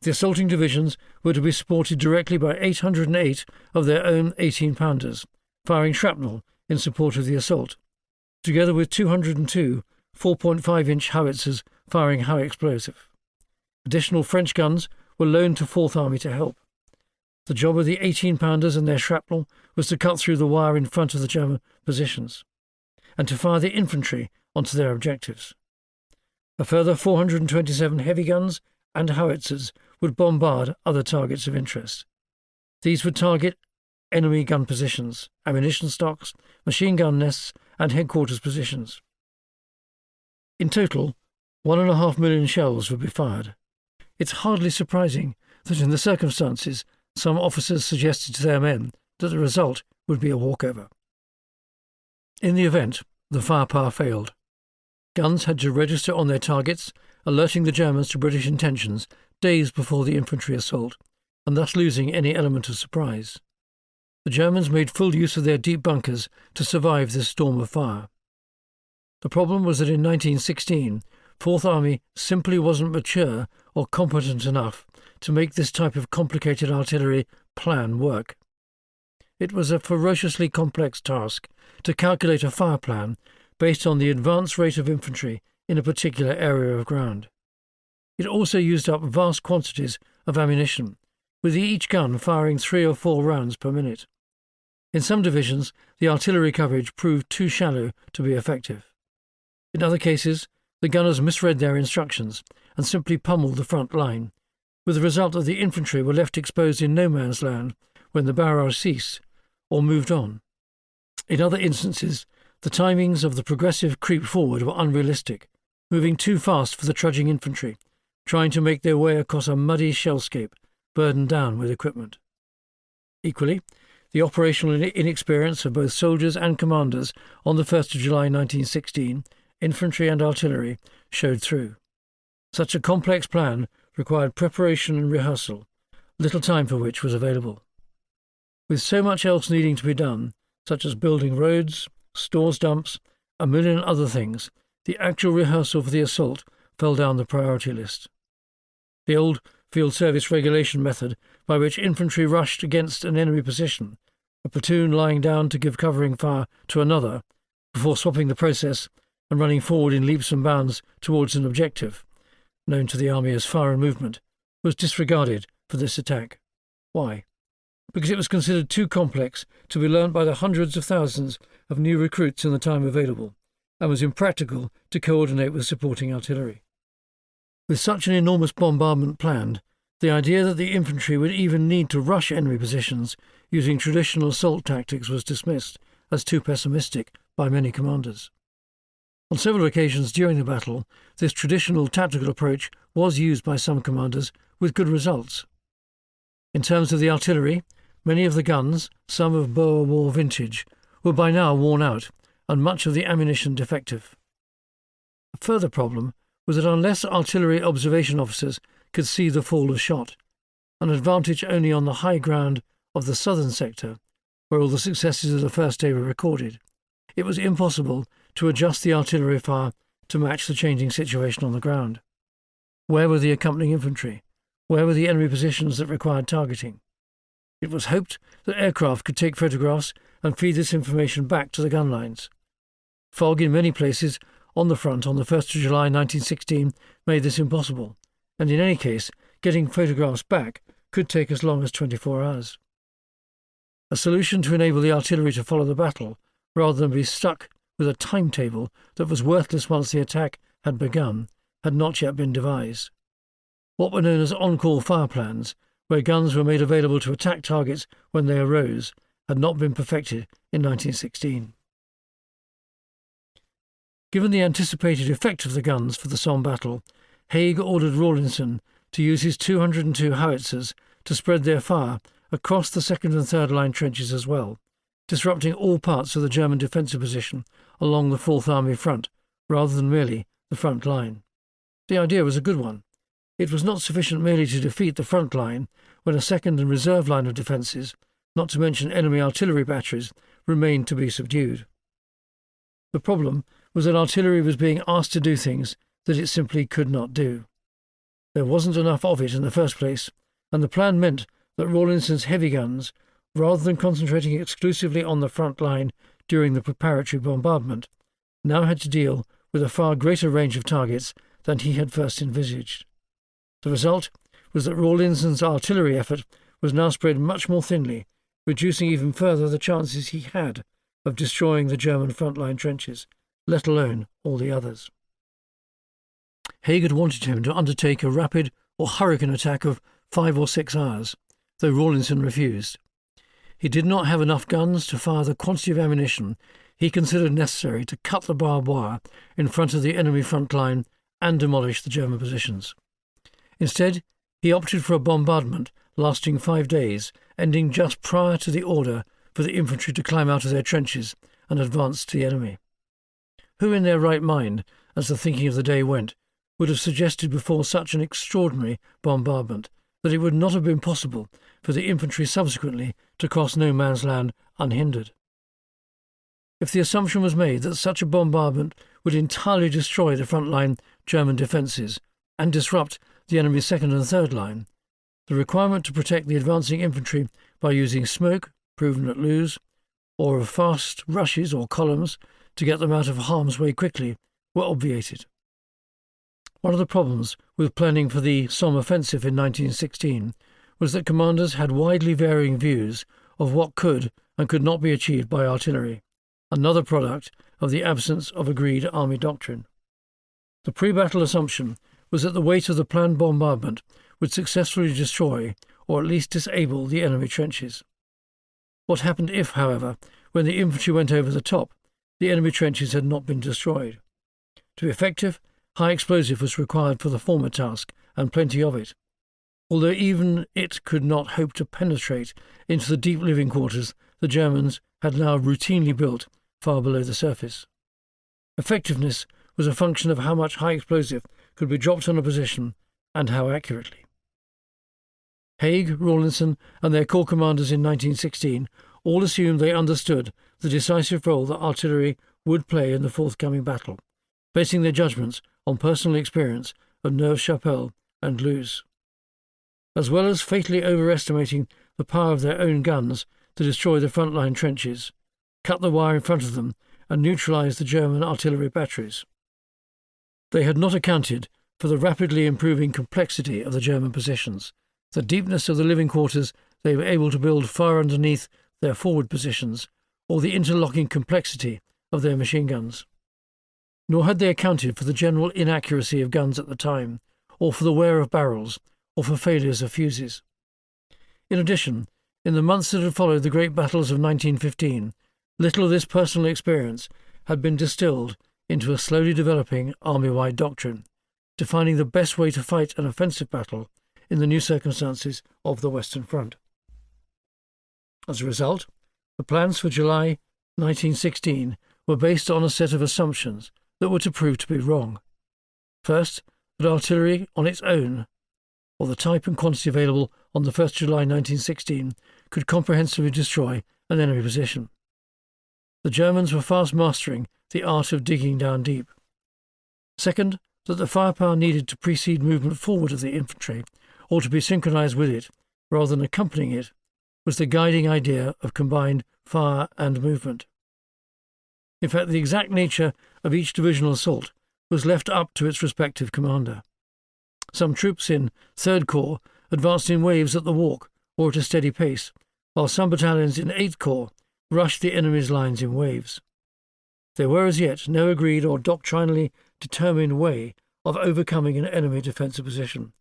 The assaulting divisions were to be supported directly by 808 of their own 18-pounders, firing shrapnel in support of the assault, together with 202 4.5-inch howitzers firing high explosive. Additional French guns were loaned to Fourth Army to help. The job of the 18-pounders and their shrapnel was to cut through the wire in front of the German positions, and to fire the infantry onto their objectives. A further 427 heavy guns and howitzers would bombard other targets of interest. These would target enemy gun positions, ammunition stocks, machine gun nests, and headquarters positions. In total, 1.5 million shells would be fired. It's hardly surprising that in the circumstances some officers suggested to their men that the result would be a walkover. In the event, the firepower failed. Guns had to register on their targets, alerting the Germans to British intentions days before the infantry assault, and thus losing any element of surprise. The Germans made full use of their deep bunkers to survive this storm of fire. The problem was that in 1916, Fourth Army simply wasn't mature or competent enough to make this type of complicated artillery plan work. It was a ferociously complex task to calculate a fire plan based on the advance rate of infantry in a particular area of ground. It also used up vast quantities of ammunition, with each gun firing 3 or 4 rounds per minute. In some divisions, the artillery coverage proved too shallow to be effective. In other cases, the gunners misread their instructions and simply pummeled the front line, with the result that the infantry were left exposed in no man's land when the barrage ceased or moved on. In other instances, the timings of the progressive creep forward were unrealistic, moving too fast for the trudging infantry, trying to make their way across a muddy shellscape burdened down with equipment. Equally, the operational inexperience of both soldiers and commanders on the 1st of July 1916, infantry and artillery, showed through. Such a complex plan required preparation and rehearsal, little time for which was available. With so much else needing to be done, such as building roads, stores dumps, a million other things, the actual rehearsal for the assault fell down the priority list. The old field service regulation method by which infantry rushed against an enemy position, a platoon lying down to give covering fire to another, before swapping the process and running forward in leaps and bounds towards an objective, known to the army as fire and movement, was disregarded for this attack. Why? Because it was considered too complex to be learnt by the hundreds of thousands of new recruits in the time available, and was impractical to coordinate with supporting artillery. With such an enormous bombardment planned, the idea that the infantry would even need to rush enemy positions using traditional assault tactics was dismissed as too pessimistic by many commanders. On several occasions during the battle, this traditional tactical approach was used by some commanders with good results. In terms of the artillery, many of the guns, some of Boer War vintage, were by now worn out and much of the ammunition defective. A further problem was that unless artillery observation officers could see the fall of shot, an advantage only on the high ground of the southern sector, where all the successes of the first day were recorded, it was impossible to adjust the artillery fire to match the changing situation on the ground. Where were the accompanying infantry? Where were the enemy positions that required targeting? It was hoped that aircraft could take photographs and feed this information back to the gun lines. Fog in many places on the front on the 1st of July 1916 made this impossible, and in any case, getting photographs back could take as long as 24 hours. A solution to enable the artillery to follow the battle, rather than be stuck with a timetable that was worthless once the attack had begun, had not yet been devised. What were known as on-call fire plans, where guns were made available to attack targets when they arose, had not been perfected in 1916. Given the anticipated effect of the guns for the Somme battle, Haig ordered Rawlinson to use his 202 howitzers to spread their fire across the second and third line trenches as well, disrupting all parts of the German defensive position along the Fourth Army front, rather than merely the front line. The idea was a good one. It was not sufficient merely to defeat the front line when a second and reserve line of defences, not to mention enemy artillery batteries, remained to be subdued. The problem was that artillery was being asked to do things that it simply could not do. There wasn't enough of it in the first place, and the plan meant that Rawlinson's heavy guns, rather than concentrating exclusively on the front line during the preparatory bombardment, now had to deal with a far greater range of targets than he had first envisaged. The result was that Rawlinson's artillery effort was now spread much more thinly, reducing even further the chances he had of destroying the German front-line trenches, let alone all the others. Haig had wanted him to undertake a rapid or hurricane attack of 5 or 6 hours, though Rawlinson refused. He did not have enough guns to fire the quantity of ammunition he considered necessary to cut the barbed wire in front of the enemy front line and demolish the German positions. Instead, he opted for a bombardment lasting 5 days, ending just prior to the order for the infantry to climb out of their trenches and advance to the enemy. Who in their right mind, as the thinking of the day went, would have suggested before such an extraordinary bombardment that it would not have been possible for the infantry subsequently to cross no man's land unhindered? If the assumption was made that such a bombardment would entirely destroy the front-line German defences and disrupt the enemy's second and third line, the requirement to protect the advancing infantry by using smoke, proven at Loos, or of fast rushes or columns to get them out of harm's way quickly, were obviated. One of the problems with planning for the Somme offensive in 1916 was that commanders had widely varying views of what could and could not be achieved by artillery, another product of the absence of agreed army doctrine. The pre-battle assumption was that the weight of the planned bombardment would successfully destroy, or at least disable, the enemy trenches. What happened if, however, when the infantry went over the top, the enemy trenches had not been destroyed? To be effective, high explosive was required for the former task, and plenty of it, although even it could not hope to penetrate into the deep living quarters the Germans had now routinely built far below the surface. Effectiveness was a function of how much high explosive could be dropped on a position and how accurately. Haig, Rawlinson, and their corps commanders in 1916 all assumed they understood the decisive role that artillery would play in the forthcoming battle, basing their judgments on personal experience of Neuve-Chapelle and Loos. As well as fatally overestimating the power of their own guns to destroy the front-line trenches, cut the wire in front of them, and neutralise the German artillery batteries, they had not accounted for the rapidly improving complexity of the German positions, the deepness of the living quarters they were able to build far underneath their forward positions, or the interlocking complexity of their machine guns. Nor had they accounted for the general inaccuracy of guns at the time, or for the wear of barrels, or for failures of fuses. In addition, in the months that had followed the great battles of 1915, little of this personal experience had been distilled into a slowly developing army-wide doctrine, defining the best way to fight an offensive battle in the new circumstances of the Western Front. As a result, the plans for July 1916 were based on a set of assumptions that were to prove to be wrong. First, that artillery on its own, or the type and quantity available on the 1st July 1916, could comprehensively destroy an enemy position. The Germans were fast mastering the art of digging down deep. Second, that the firepower needed to precede movement forward of the infantry, or to be synchronized with it, rather than accompanying it, was the guiding idea of combined fire and movement. In fact, the exact nature of each divisional assault was left up to its respective commander. Some troops in 3rd Corps advanced in waves at the walk or at a steady pace, while some battalions in 8th Corps rushed the enemy's lines in waves. There were as yet no agreed or doctrinally determined way of overcoming an enemy defensive position,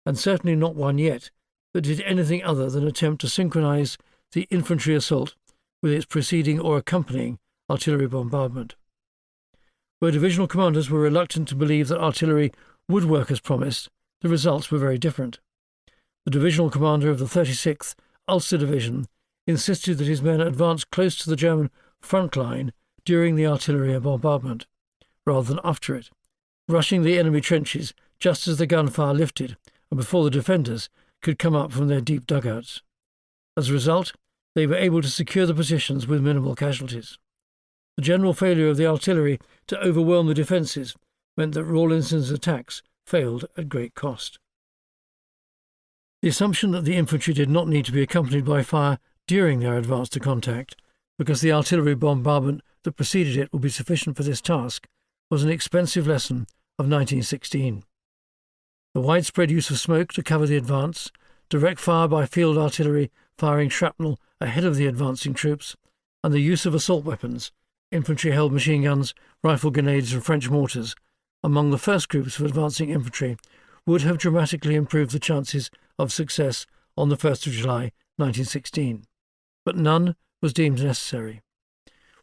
and certainly not one yet that did anything other than attempt to synchronize the infantry assault with its preceding or accompanying artillery bombardment. Where divisional commanders were reluctant to believe that artillery would work as promised, the results were very different. The divisional commander of the 36th Ulster Division insisted that his men advance close to the German front line during the artillery bombardment, rather than after it, rushing the enemy trenches just as the gunfire lifted and before the defenders could come up from their deep dugouts. As a result, they were able to secure the positions with minimal casualties. The general failure of the artillery to overwhelm the defences meant that Rawlinson's attacks failed at great cost. The assumption that the infantry did not need to be accompanied by fire during their advance to contact, because the artillery bombardment that preceded it would be sufficient for this task, was an expensive lesson of 1916. The widespread use of smoke to cover the advance, direct fire by field artillery firing shrapnel ahead of the advancing troops, and the use of assault weapons, infantry-held machine guns, rifle grenades and French mortars, among the first groups of advancing infantry, would have dramatically improved the chances of success on the 1st of July 1916. But none was deemed necessary.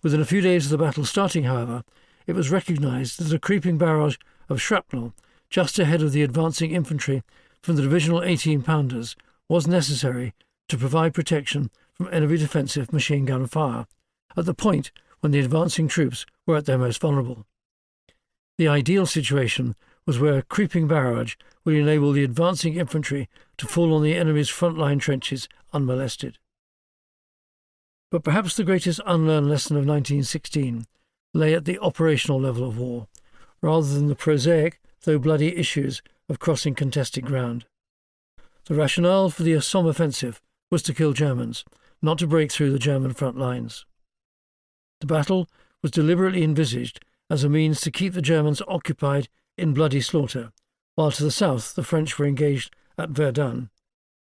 Within a few days of the battle starting, however, it was recognised that a creeping barrage of shrapnel just ahead of the advancing infantry from the divisional 18-pounders was necessary to provide protection from enemy defensive machine gun fire at the point when the advancing troops were at their most vulnerable. The ideal situation was where a creeping barrage would enable the advancing infantry to fall on the enemy's front-line trenches unmolested. But perhaps the greatest unlearned lesson of 1916 lay at the operational level of war, rather than the prosaic, though bloody, issues of crossing contested ground. The rationale for the Somme offensive was to kill Germans, not to break through the German front lines. The battle was deliberately envisaged as a means to keep the Germans occupied in bloody slaughter, while to the south the French were engaged at Verdun,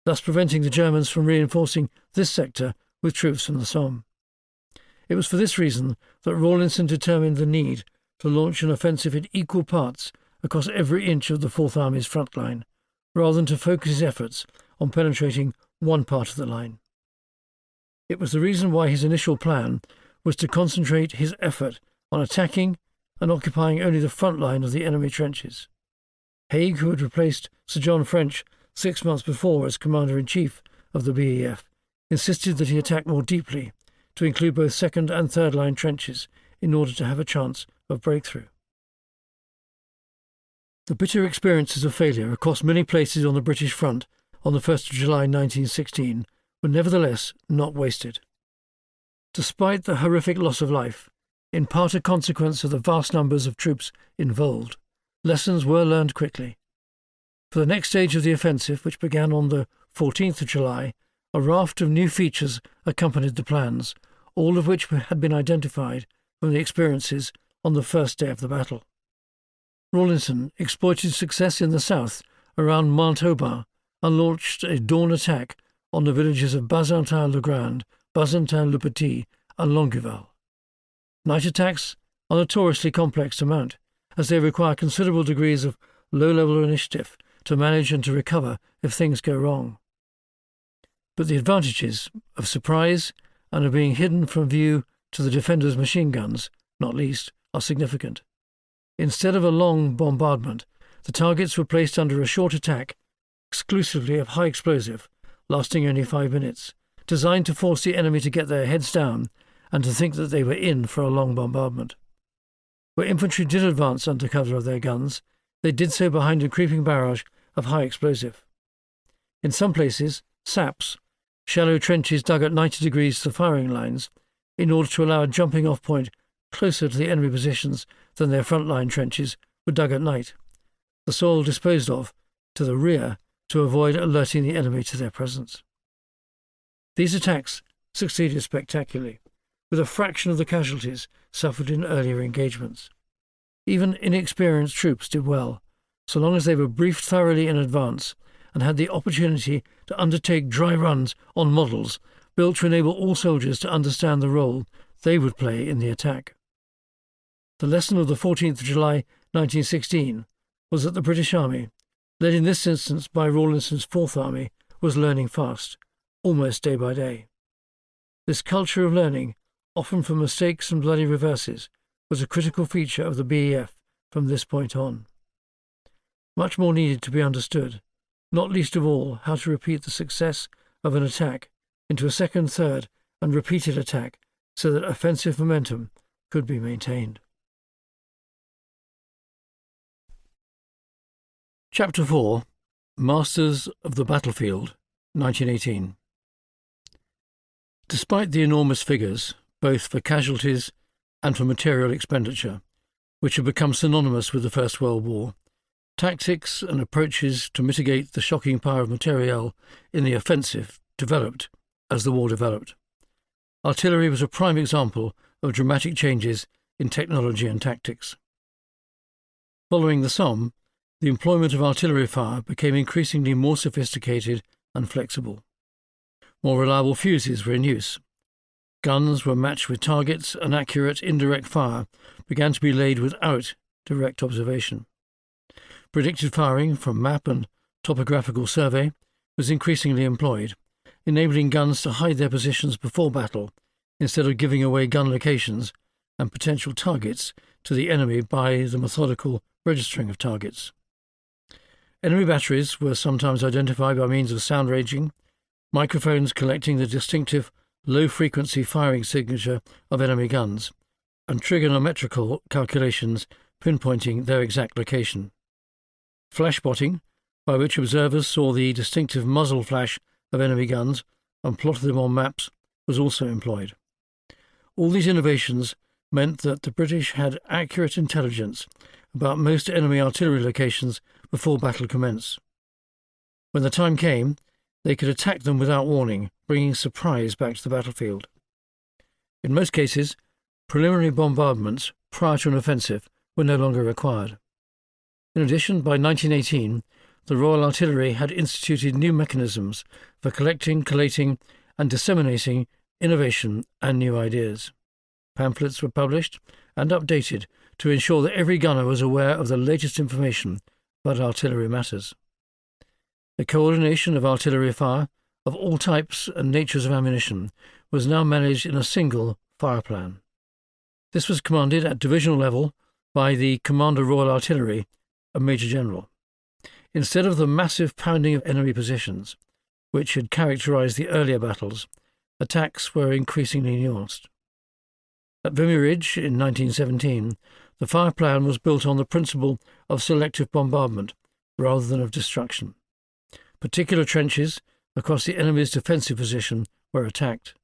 thus preventing the Germans from reinforcing this sector with troops from the Somme. It was for this reason that Rawlinson determined the need to launch an offensive in equal parts across every inch of the Fourth Army's front line, rather than to focus his efforts on penetrating one part of the line. It was the reason why his initial plan was to concentrate his effort on attacking and occupying only the front line of the enemy trenches. Haig, who had replaced Sir John French 6 months before as Commander-in-Chief of the BEF, insisted that he attack more deeply, to include both second and third line trenches, in order to have a chance of breakthrough. The bitter experiences of failure across many places on the British front on the 1st of July 1916 were nevertheless not wasted. Despite the horrific loss of life, in part a consequence of the vast numbers of troops involved, lessons were learned quickly. For the next stage of the offensive, which began on the 14th of July, a raft of new features accompanied the plans, all of which had been identified from the experiences on the first day of the battle. Rawlinson exploited success in the south around Montauban and launched a dawn attack on the villages of Bazentin-le-Grand, Bazentin-le-Petit and Longueval. Night attacks are notoriously complex to mount, as they require considerable degrees of low-level initiative to manage and to recover if things go wrong. But the advantages of surprise and of being hidden from view to the defenders' machine guns, not least, are significant. Instead of a long bombardment, the targets were placed under a short attack exclusively of high explosive, lasting only 5 minutes, designed to force the enemy to get their heads down and to think that they were in for a long bombardment. Where infantry did advance under cover of their guns, they did so behind a creeping barrage of high explosive. In some places, saps, shallow trenches dug at 90 degrees to the firing lines, in order to allow a jumping-off point closer to the enemy positions than their front-line trenches, were dug at night, the soil disposed of to the rear to avoid alerting the enemy to their presence. These attacks succeeded spectacularly, with a fraction of the casualties suffered in earlier engagements. Even inexperienced troops did well, so long as they were briefed thoroughly in advance and had the opportunity to undertake dry runs on models built to enable all soldiers to understand the role they would play in the attack. The lesson of the 14th of July 1916 was that the British Army, led in this instance by Rawlinson's Fourth Army, was learning fast, almost day by day. This culture of learning, often from mistakes and bloody reverses, was a critical feature of the BEF from this point on. Much more needed to be understood, not least of all how to repeat the success of an attack into a second, third, and repeated attack so that offensive momentum could be maintained. Chapter 4. Masters of the Battlefield, 1918. Despite the enormous figures, both for casualties and for material expenditure, which had become synonymous with the First World War, tactics and approaches to mitigate the shocking power of materiel in the offensive developed as the war developed. Artillery was a prime example of dramatic changes in technology and tactics. Following the Somme, the employment of artillery fire became increasingly more sophisticated and flexible. More reliable fuses were in use. Guns were matched with targets, and accurate indirect fire began to be laid without direct observation. Predicted firing from map and topographical survey was increasingly employed, enabling guns to hide their positions before battle instead of giving away gun locations and potential targets to the enemy by the methodical registering of targets. Enemy batteries were sometimes identified by means of sound ranging, microphones collecting the distinctive low-frequency firing signature of enemy guns, and trigonometrical calculations pinpointing their exact location. Flash spotting, by which observers saw the distinctive muzzle flash of enemy guns and plotted them on maps, was also employed. All these innovations meant that the British had accurate intelligence about most enemy artillery locations before battle commenced. When the time came, they could attack them without warning, bringing surprise back to the battlefield. In most cases, preliminary bombardments prior to an offensive were no longer required. In addition, by 1918, the Royal Artillery had instituted new mechanisms for collecting, collating, and disseminating innovation and new ideas. Pamphlets were published and updated to ensure that every gunner was aware of the latest information about artillery matters. The coordination of artillery fire of all types and natures of ammunition was now managed in a single fire plan. This was commanded at divisional level by the Commander Royal Artillery, a Major General. Instead of the massive pounding of enemy positions, which had characterized the earlier battles, attacks were increasingly nuanced. At Vimy Ridge in 1917, the fire plan was built on the principle of selective bombardment rather than of destruction. Particular trenches across the enemy's defensive position were attacked.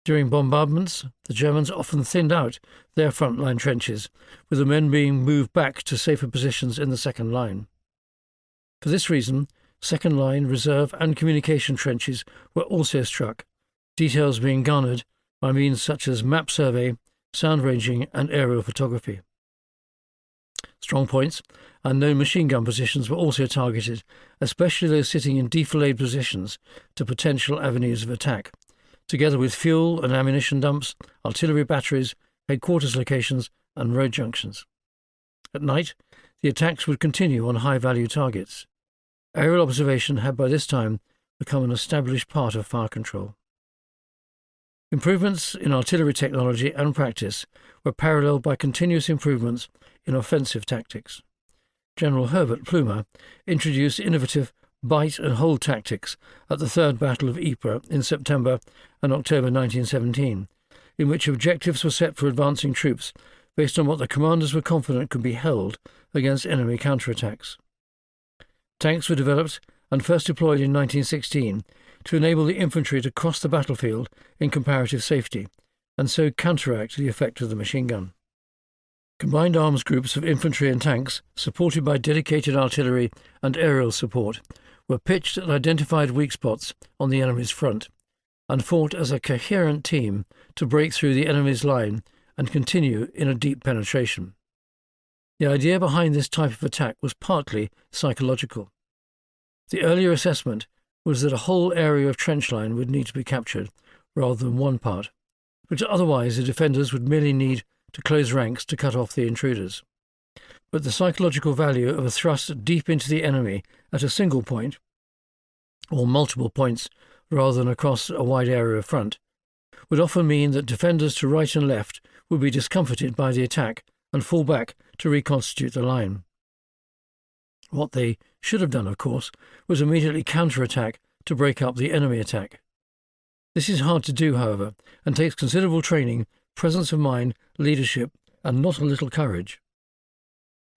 During bombardments, the Germans often thinned out their front-line trenches, with the men being moved back to safer positions in the second line. For this reason, second-line, reserve and communication trenches were also struck, details being garnered by means such as map survey, sound ranging and aerial photography. Strong points and known machine gun positions were also targeted, especially those sitting in defilade positions to potential avenues of attack, together with fuel and ammunition dumps, artillery batteries, headquarters locations and road junctions. At night, the attacks would continue on high-value targets. Aerial observation had by this time become an established part of fire control. Improvements in artillery technology and practice were paralleled by continuous improvements in offensive tactics. General Herbert Plumer introduced innovative bite and hold tactics at the Third Battle of Ypres in September and October 1917, in which objectives were set for advancing troops based on what the commanders were confident could be held against enemy counterattacks. Tanks were developed and first deployed in 1916 to enable the infantry to cross the battlefield in comparative safety, and so counteract the effect of the machine gun. Combined arms groups of infantry and tanks, supported by dedicated artillery and aerial support, were pitched at identified weak spots on the enemy's front, and fought as a coherent team to break through the enemy's line and continue in a deep penetration. The idea behind this type of attack was partly psychological. The earlier assessment was that a whole area of trench line would need to be captured, rather than one part, because otherwise the defenders would merely need to close ranks to cut off the intruders. But the psychological value of a thrust deep into the enemy at a single point, or multiple points rather than across a wide area of front, would often mean that defenders to right and left would be discomfited by the attack and fall back to reconstitute the line. What they should have done, of course, was immediately counterattack to break up the enemy attack. This is hard to do, however, and takes considerable training, presence of mind, leadership, and not a little courage.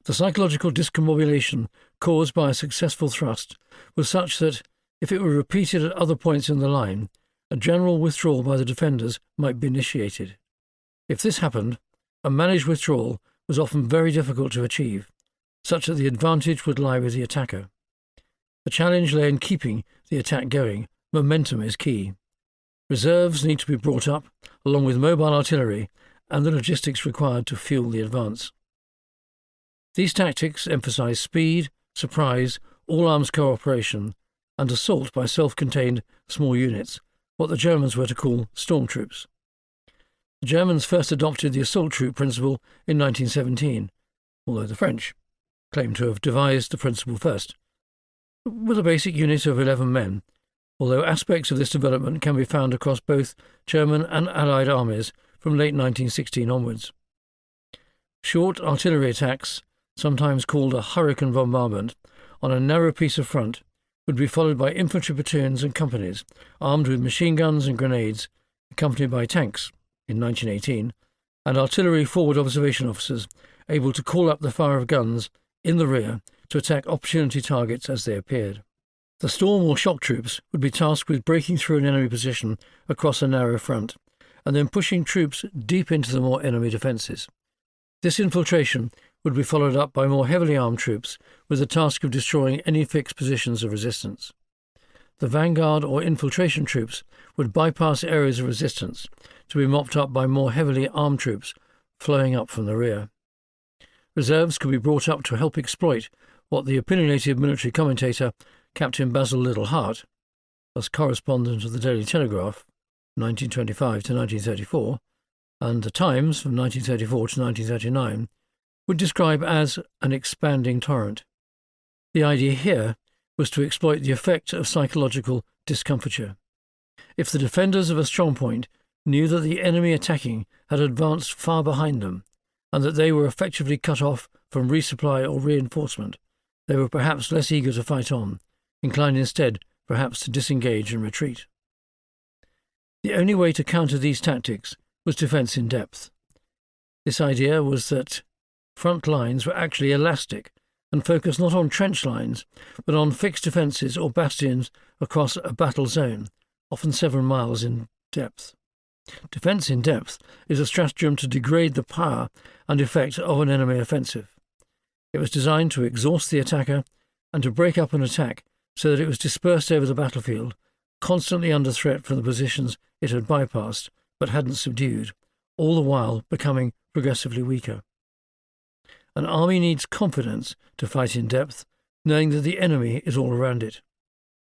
The psychological discombobulation caused by a successful thrust was such that, if it were repeated at other points in the line, a general withdrawal by the defenders might be initiated. If this happened, a managed withdrawal was often very difficult to achieve, such that the advantage would lie with the attacker. The challenge lay in keeping the attack going. Momentum is key. Reserves need to be brought up, along with mobile artillery and the logistics required to fuel the advance. These tactics emphasize speed, surprise, all-arms cooperation, and assault by self-contained small units, what the Germans were to call stormtroops. The Germans first adopted the assault troop principle in 1917, although the French claimed to have devised the principle first, with a basic unit of 11 men, although aspects of this development can be found across both German and Allied armies from late 1916 onwards. Short artillery attacks, sometimes called a hurricane bombardment, on a narrow piece of front would be followed by infantry platoons and companies armed with machine guns and grenades, accompanied by tanks in 1918, and artillery forward observation officers able to call up the fire of guns in the rear to attack opportunity targets as they appeared. The storm or shock troops would be tasked with breaking through an enemy position across a narrow front, and then pushing troops deep into the more enemy defences. This infiltration would be followed up by more heavily armed troops with the task of destroying any fixed positions of resistance. The vanguard or infiltration troops would bypass areas of resistance to be mopped up by more heavily armed troops flowing up from the rear. Reserves could be brought up to help exploit what the opinionated military commentator Captain Basil Little-Hart, as correspondent of the Daily Telegraph, 1925 to 1934, and the Times from 1934 to 1939, would describe as an expanding torrent. The idea here was to exploit the effect of psychological discomfiture. If the defenders of a strong point knew that the enemy attacking had advanced far behind them, and that they were effectively cut off from resupply or reinforcement, they were perhaps less eager to fight on, inclined instead perhaps to disengage and retreat. The only way to counter these tactics was defence in depth. This idea was that front lines were actually elastic and focused not on trench lines, but on fixed defences or bastions across a battle zone, often several miles in depth. Defence in depth is a stratagem to degrade the power and effect of an enemy offensive. It was designed to exhaust the attacker and to break up an attack so that it was dispersed over the battlefield, constantly under threat from the positions it had bypassed but hadn't subdued, all the while becoming progressively weaker. An army needs confidence to fight in depth, knowing that the enemy is all around it.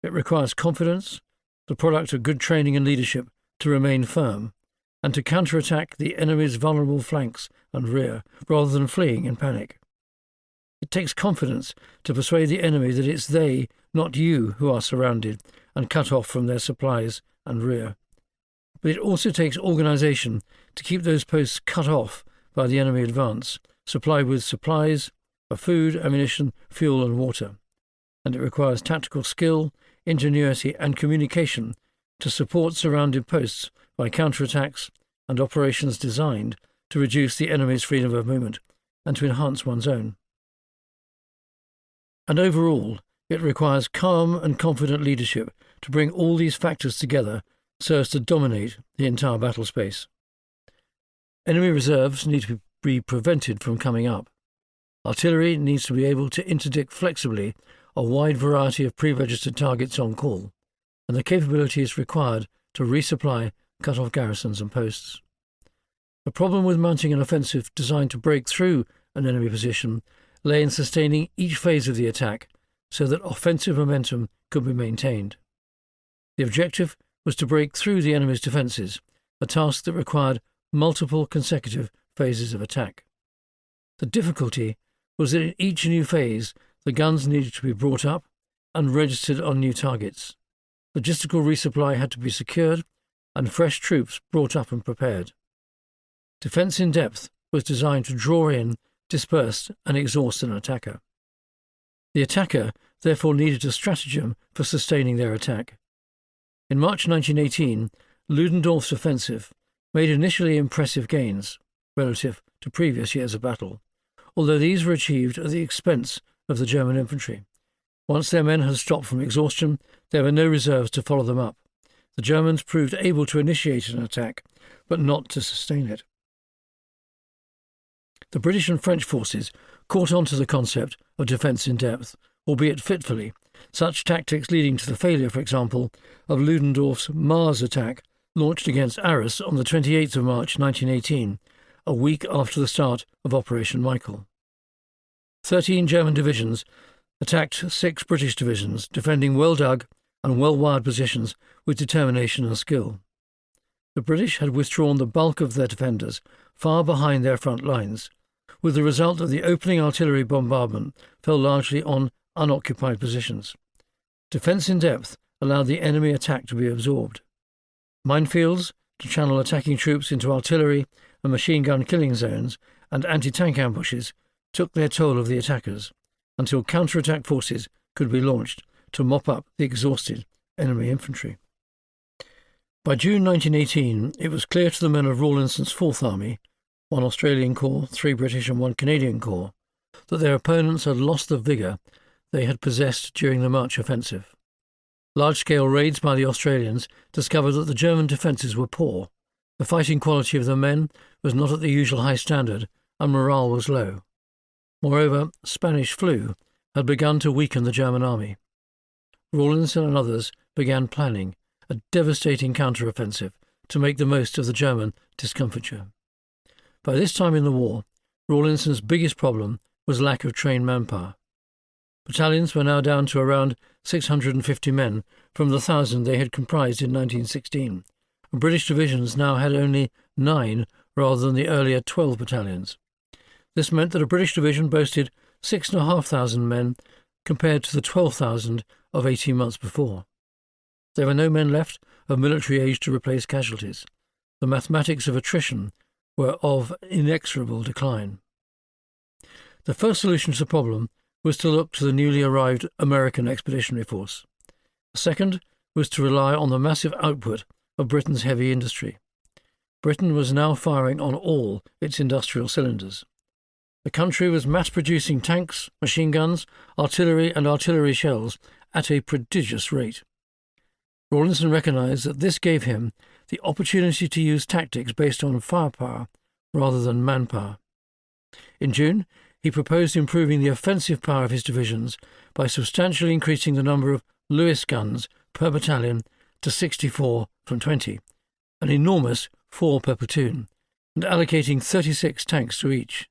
It requires confidence, the product of good training and leadership, to remain firm, and to counterattack the enemy's vulnerable flanks and rear, rather than fleeing in panic. It takes confidence to persuade the enemy that it's they, not you, who are surrounded and cut off from their supplies and rear. But it also takes organisation to keep those posts cut off by the enemy advance, supplied with supplies of food, ammunition, fuel and water. and it requires tactical skill, ingenuity and communication to support surrounded posts by counterattacks and operations designed to reduce the enemy's freedom of movement and to enhance one's own. And overall, it requires calm and confident leadership to bring all these factors together so as to dominate the entire battle space. Enemy reserves need to be prevented from coming up. Artillery needs to be able to interdict flexibly a wide variety of pre-registered targets on call, and the capability is required to resupply cut-off garrisons and posts. The problem with mounting an offensive designed to break through an enemy position lay in sustaining each phase of the attack so that offensive momentum could be maintained. The objective was to break through the enemy's defences, a task that required multiple consecutive phases of attack. The difficulty was that in each new phase the guns needed to be brought up and registered on new targets. Logistical resupply had to be secured and fresh troops brought up and prepared. Defence in depth was designed to draw in, disperse and exhaust an attacker. The attacker therefore needed a stratagem for sustaining their attack. In March 1918, Ludendorff's offensive made initially impressive gains relative to previous years of battle, although these were achieved at the expense of the German infantry. Once their men had stopped from exhaustion, there were no reserves to follow them up. The Germans proved able to initiate an attack, but not to sustain it. The British and French forces caught on to the concept of defence in depth, albeit fitfully, such tactics leading to the failure, for example, of Ludendorff's Mars attack launched against Arras on the 28th of March 1918, a week after the start of Operation Michael. 13 German divisions attacked 6 British divisions, defending well-dug and well-wired positions with determination and skill. The British had withdrawn the bulk of their defenders far behind their front lines, with the result that the opening artillery bombardment fell largely on unoccupied positions. Defence in depth allowed the enemy attack to be absorbed. Minefields to channel attacking troops into artillery and machine gun killing zones and anti-tank ambushes took their toll of the attackers, until counter-attack forces could be launched to mop up the exhausted enemy infantry. By June 1918, it was clear to the men of Rawlinson's Fourth Army, 1 Australian Corps, 3 British and 1 Canadian Corps, that their opponents had lost the vigour they had possessed during the March offensive. Large-scale raids by the Australians discovered that the German defences were poor, the fighting quality of the men was not at the usual high standard, and morale was low. Moreover, Spanish flu had begun to weaken the German army. Rawlinson and others began planning a devastating counter-offensive to make the most of the German discomfiture. By this time in the war, Rawlinson's biggest problem was lack of trained manpower. Battalions were now down to around 650 men from the 1,000 they had comprised in 1916, and British divisions now had only 9 rather than the earlier 12 battalions. This meant that a British division boasted 6,500 men compared to the 12,000 of 18 months before. There were no men left of military age to replace casualties. The mathematics of attrition were of inexorable decline. The first solution to the problem was to look to the newly arrived American Expeditionary Force. The second was to rely on the massive output of Britain's heavy industry. Britain was now firing on all its industrial cylinders. The country was mass-producing tanks, machine guns, artillery and artillery shells at a prodigious rate. Rawlinson recognised that this gave him the opportunity to use tactics based on firepower rather than manpower. In June, he proposed improving the offensive power of his divisions by substantially increasing the number of Lewis guns per battalion to 64 from 20, an enormous 4 per platoon, and allocating 36 tanks to each.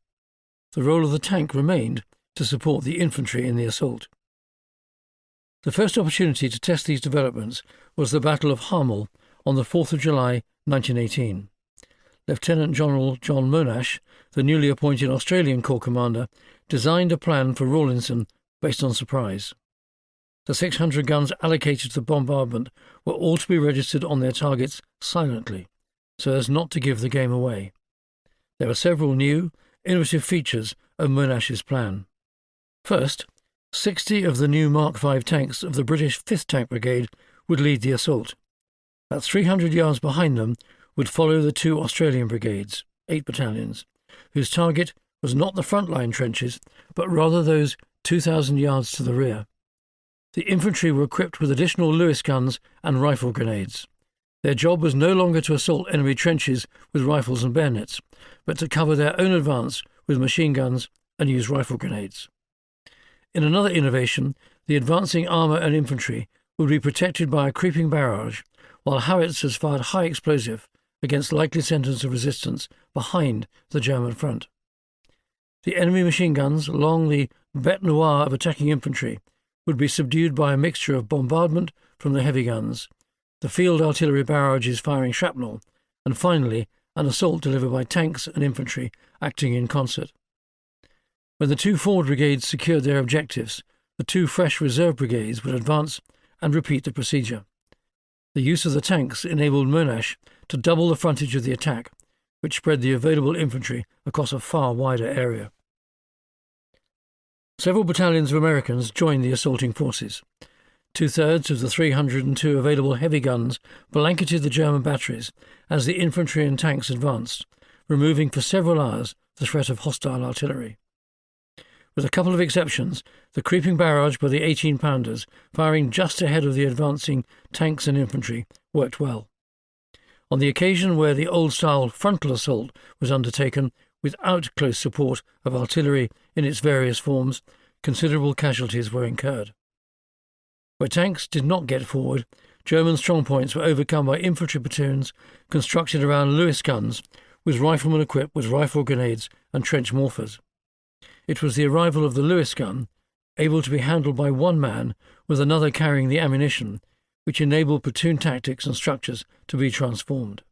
The role of the tank remained to support the infantry in the assault. The first opportunity to test these developments was the Battle of Hamel on the 4th of July 1918. Lieutenant General John Monash, the newly appointed Australian Corps commander, designed a plan for Rawlinson based on surprise. The 600 guns allocated to the bombardment were all to be registered on their targets silently, so as not to give the game away. There were several new, innovative features of Monash's plan. First, 60 of the new Mark V tanks of the British 5th Tank Brigade would lead the assault. At 300 yards behind them would follow the 2 Australian brigades, 8 battalions, whose target was not the front-line trenches, but rather those 2,000 yards to the rear. The infantry were equipped with additional Lewis guns and rifle grenades. Their job was no longer to assault enemy trenches with rifles and bayonets, but to cover their own advance with machine guns and use rifle grenades. In another innovation, the advancing armour and infantry would be protected by a creeping barrage, while howitzers fired high explosive against likely centres of resistance behind the German front. The enemy machine guns along the bête noire of attacking infantry would be subdued by a mixture of bombardment from the heavy guns, the field artillery barrages firing shrapnel, and finally an assault delivered by tanks and infantry acting in concert. When the 2 forward brigades secured their objectives, the 2 fresh reserve brigades would advance and repeat the procedure. The use of the tanks enabled Monash to double the frontage of the attack, which spread the available infantry across a far wider area. Several battalions of Americans joined the assaulting forces. 2/3 of the 302 available heavy guns blanketed the German batteries as the infantry and tanks advanced, removing for several hours the threat of hostile artillery. With a couple of exceptions, the creeping barrage by the 18-pounders, firing just ahead of the advancing tanks and infantry, worked well. On the occasion where the old-style frontal assault was undertaken without close support of artillery in its various forms, considerable casualties were incurred. Where tanks did not get forward, German strongpoints were overcome by infantry platoons constructed around Lewis guns, with riflemen equipped with rifle grenades and trench mortars. It was the arrival of the Lewis gun, able to be handled by one man with another carrying the ammunition, which enabled platoon tactics and structures to be transformed.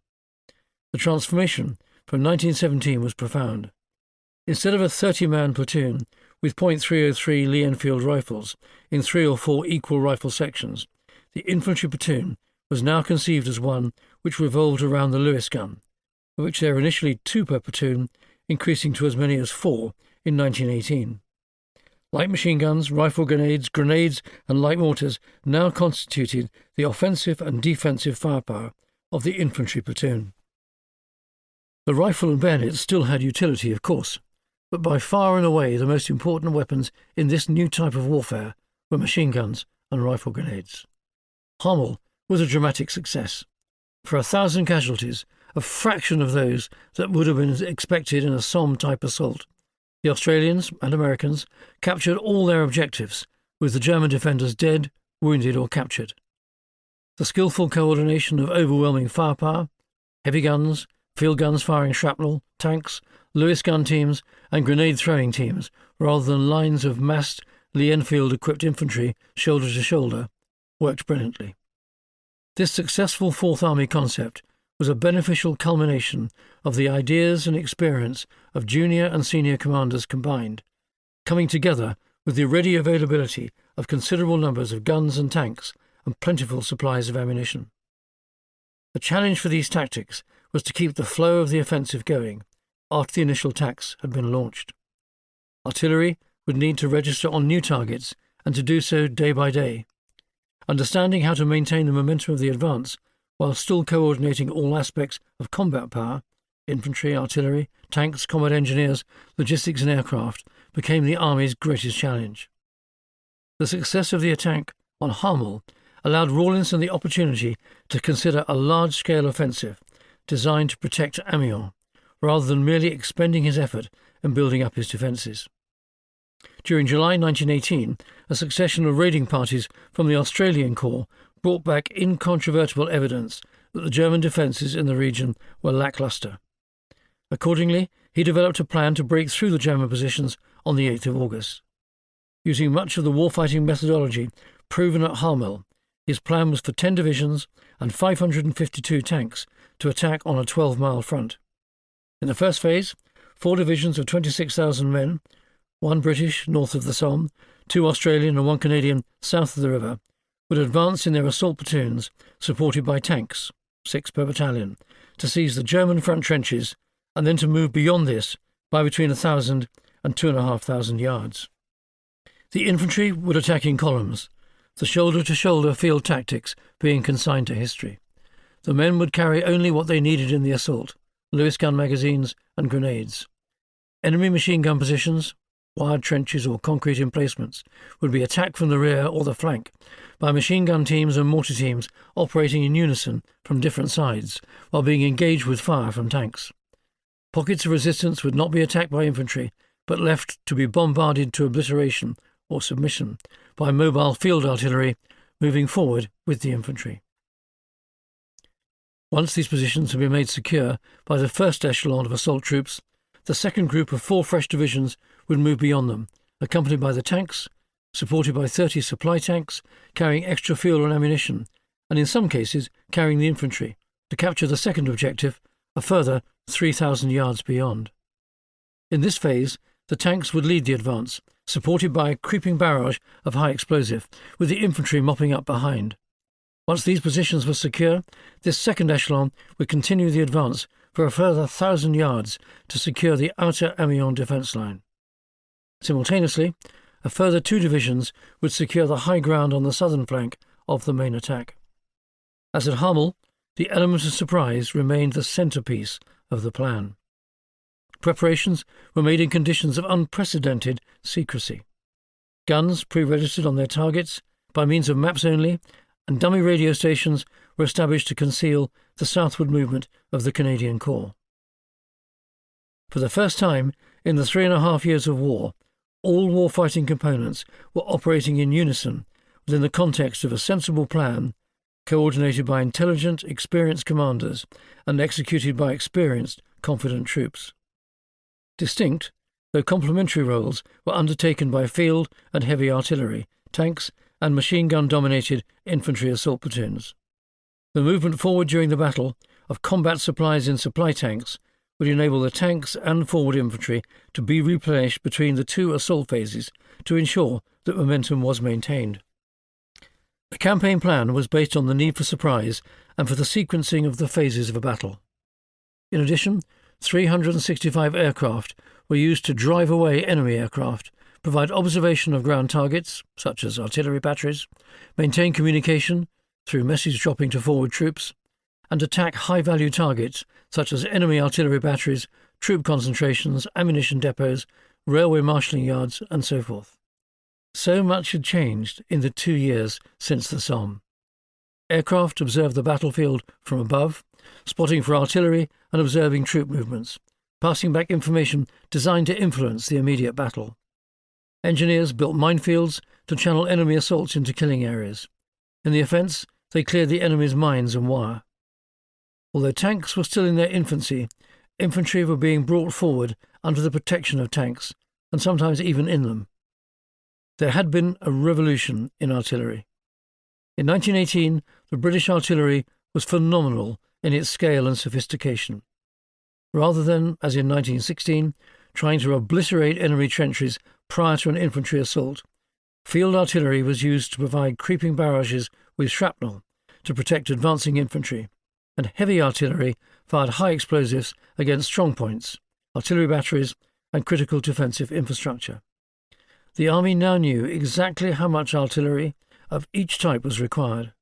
The transformation from 1917 was profound. Instead of a 30-man platoon with .303 Lee-Enfield rifles in 3 or 4 equal rifle sections, the infantry platoon was now conceived as one which revolved around the Lewis gun, of which there were initially 2 per platoon, increasing to as many as 4 in 1918. Light machine guns, rifle grenades, and light mortars now constituted the offensive and defensive firepower of the infantry platoon. The rifle and bayonet still had utility, of course, but by far and away the most important weapons in this new type of warfare were machine guns and rifle grenades. Hamel was a dramatic success. For 1,000 casualties, a fraction of those that would have been expected in a Somme-type assault, the Australians and Americans captured all their objectives, with the German defenders dead, wounded or captured. The skillful coordination of overwhelming firepower, heavy guns, field guns firing shrapnel, tanks, Lewis gun teams and grenade-throwing teams, rather than lines of massed Lee-Enfield-equipped infantry shoulder to shoulder, worked brilliantly. This successful Fourth Army concept was a beneficial culmination of the ideas and experience of junior and senior commanders combined, coming together with the ready availability of considerable numbers of guns and tanks and plentiful supplies of ammunition. The challenge for these tactics was to keep the flow of the offensive going after the initial attacks had been launched. Artillery would need to register on new targets and to do so day by day. Understanding how to maintain the momentum of the advance while still coordinating all aspects of combat power, infantry, artillery, tanks, combat engineers, logistics and aircraft, became the Army's greatest challenge. The success of the attack on Hamel allowed Rawlinson the opportunity to consider a large-scale offensive designed to protect Amiens, rather than merely expending his effort and building up his defences. During July 1918, a succession of raiding parties from the Australian Corps brought back incontrovertible evidence that the German defences in the region were lacklustre. Accordingly, he developed a plan to break through the German positions on the 8th of August. Using much of the warfighting methodology proven at Hamel, his plan was for 10 divisions and 552 tanks to attack on a 12-mile front. In the first phase, 4 divisions of 26,000 men, 1 British north of the Somme, 2 Australian and 1 Canadian south of the river, would advance in their assault platoons, supported by tanks, 6 per battalion, to seize the German front trenches and then to move beyond this by between 1,000 and 2,500 yards. The infantry would attack in columns, the shoulder-to-shoulder field tactics being consigned to history. The men would carry only what they needed in the assault: Lewis gun magazines and grenades. Enemy machine gun positions, wired trenches or concrete emplacements, would be attacked from the rear or the flank by machine gun teams and mortar teams operating in unison from different sides, while being engaged with fire from tanks. Pockets of resistance would not be attacked by infantry, but left to be bombarded to obliteration or submission by mobile field artillery moving forward with the infantry. Once these positions had been made secure by the first echelon of assault troops, the second group of 4 fresh divisions would move beyond them, accompanied by the tanks, supported by 30 supply tanks carrying extra fuel and ammunition, and in some cases carrying the infantry, to capture the second objective, a further 3,000 yards beyond. In this phase, the tanks would lead the advance, supported by a creeping barrage of high explosive, with the infantry mopping up behind. Once these positions were secure, this second echelon would continue the advance for a further 1,000 yards to secure the outer Amiens defence line. Simultaneously, a further 2 divisions would secure the high ground on the southern flank of the main attack. As at Hamel, the element of surprise remained the centrepiece of the plan. Preparations were made in conditions of unprecedented secrecy. Guns pre-registered on their targets by means of maps only, and dummy radio stations were established to conceal the southward movement of the Canadian Corps. For the first time in the 3.5 years of war, all warfighting components were operating in unison within the context of a sensible plan, coordinated by intelligent, experienced commanders and executed by experienced, confident troops. Distinct, though complementary roles were undertaken by field and heavy artillery, tanks and machine gun-dominated infantry assault platoons. The movement forward during the battle of combat supplies in supply tanks would enable the tanks and forward infantry to be replenished between the 2 assault phases to ensure that momentum was maintained. The campaign plan was based on the need for surprise and for the sequencing of the phases of a battle. In addition, 365 aircraft were used to drive away enemy aircraft, provide observation of ground targets, such as artillery batteries, maintain communication through message dropping to forward troops, and attack high-value targets such as enemy artillery batteries, troop concentrations, ammunition depots, railway marshalling yards, and so forth. So much had changed in the 2 years since the Somme. Aircraft observed the battlefield from above, spotting for artillery and observing troop movements, passing back information designed to influence the immediate battle. Engineers built minefields to channel enemy assaults into killing areas. In the offence, they cleared the enemy's mines and wire. Although tanks were still in their infancy, infantry were being brought forward under the protection of tanks, and sometimes even in them. There had been a revolution in artillery. In 1918, the British artillery was phenomenal in its scale and sophistication. Rather than, as in 1916, trying to obliterate enemy trenches prior to an infantry assault, field artillery was used to provide creeping barrages with shrapnel to protect advancing infantry, and heavy artillery fired high explosives against strong points, artillery batteries, and critical defensive infrastructure. The army now knew exactly how much artillery of each type was required.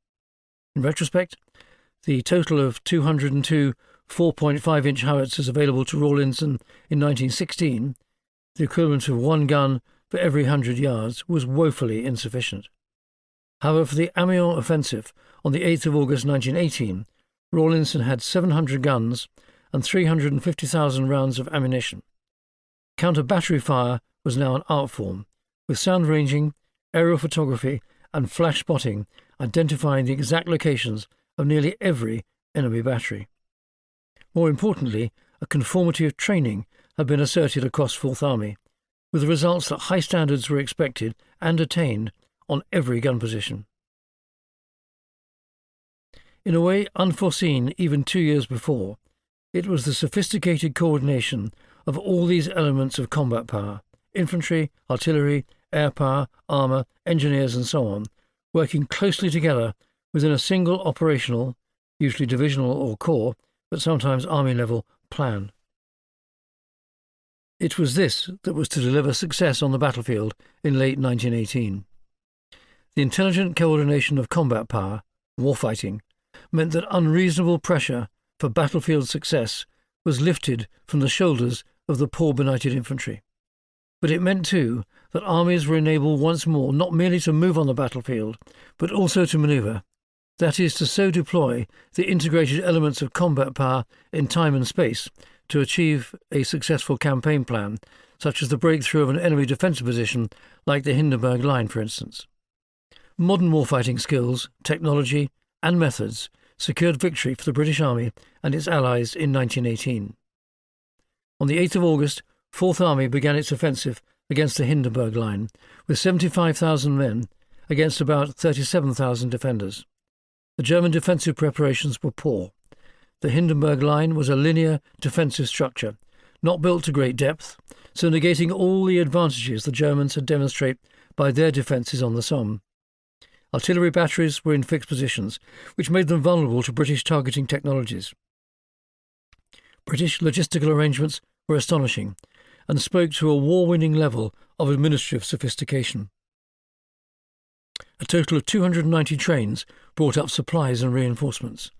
In retrospect, the total of 202 4.5-inch howitzers available to Rawlinson in 1916, the equivalent of 1 gun for every 100 yards, was woefully insufficient. However, for the Amiens offensive on the 8th of August 1918, Rawlinson had 700 guns and 350,000 rounds of ammunition. Counter-battery fire was now an art form, with sound ranging, aerial photography and flash spotting identifying the exact locations of nearly every enemy battery. More importantly, a conformity of training had been asserted across Fourth Army, with the results that high standards were expected and attained on every gun position. In a way unforeseen even 2 years before, it was the sophisticated coordination of all these elements of combat power, infantry, artillery, air power, armour, engineers and so on, working closely together within a single operational, usually divisional or corps, but sometimes army-level, plan. It was this that was to deliver success on the battlefield in late 1918. The intelligent coordination of combat power, warfighting, meant that unreasonable pressure for battlefield success was lifted from the shoulders of the poor benighted infantry. But it meant too that armies were enabled once more not merely to move on the battlefield, but also to manoeuvre, that is, to so deploy the integrated elements of combat power in time and space to achieve a successful campaign plan, such as the breakthrough of an enemy defensive position like the Hindenburg Line, for instance. Modern warfighting skills, technology and methods secured victory for the British Army and its allies in 1918. On the 8th of August, 4th Army began its offensive against the Hindenburg Line, with 75,000 men against about 37,000 defenders. The German defensive preparations were poor. The Hindenburg Line was a linear defensive structure, not built to great depth, so negating all the advantages the Germans had demonstrated by their defences on the Somme. Artillery batteries were in fixed positions, which made them vulnerable to British targeting technologies. British logistical arrangements were astonishing, and spoke to a war-winning level of administrative sophistication. A total of 290 trains brought up supplies and reinforcements.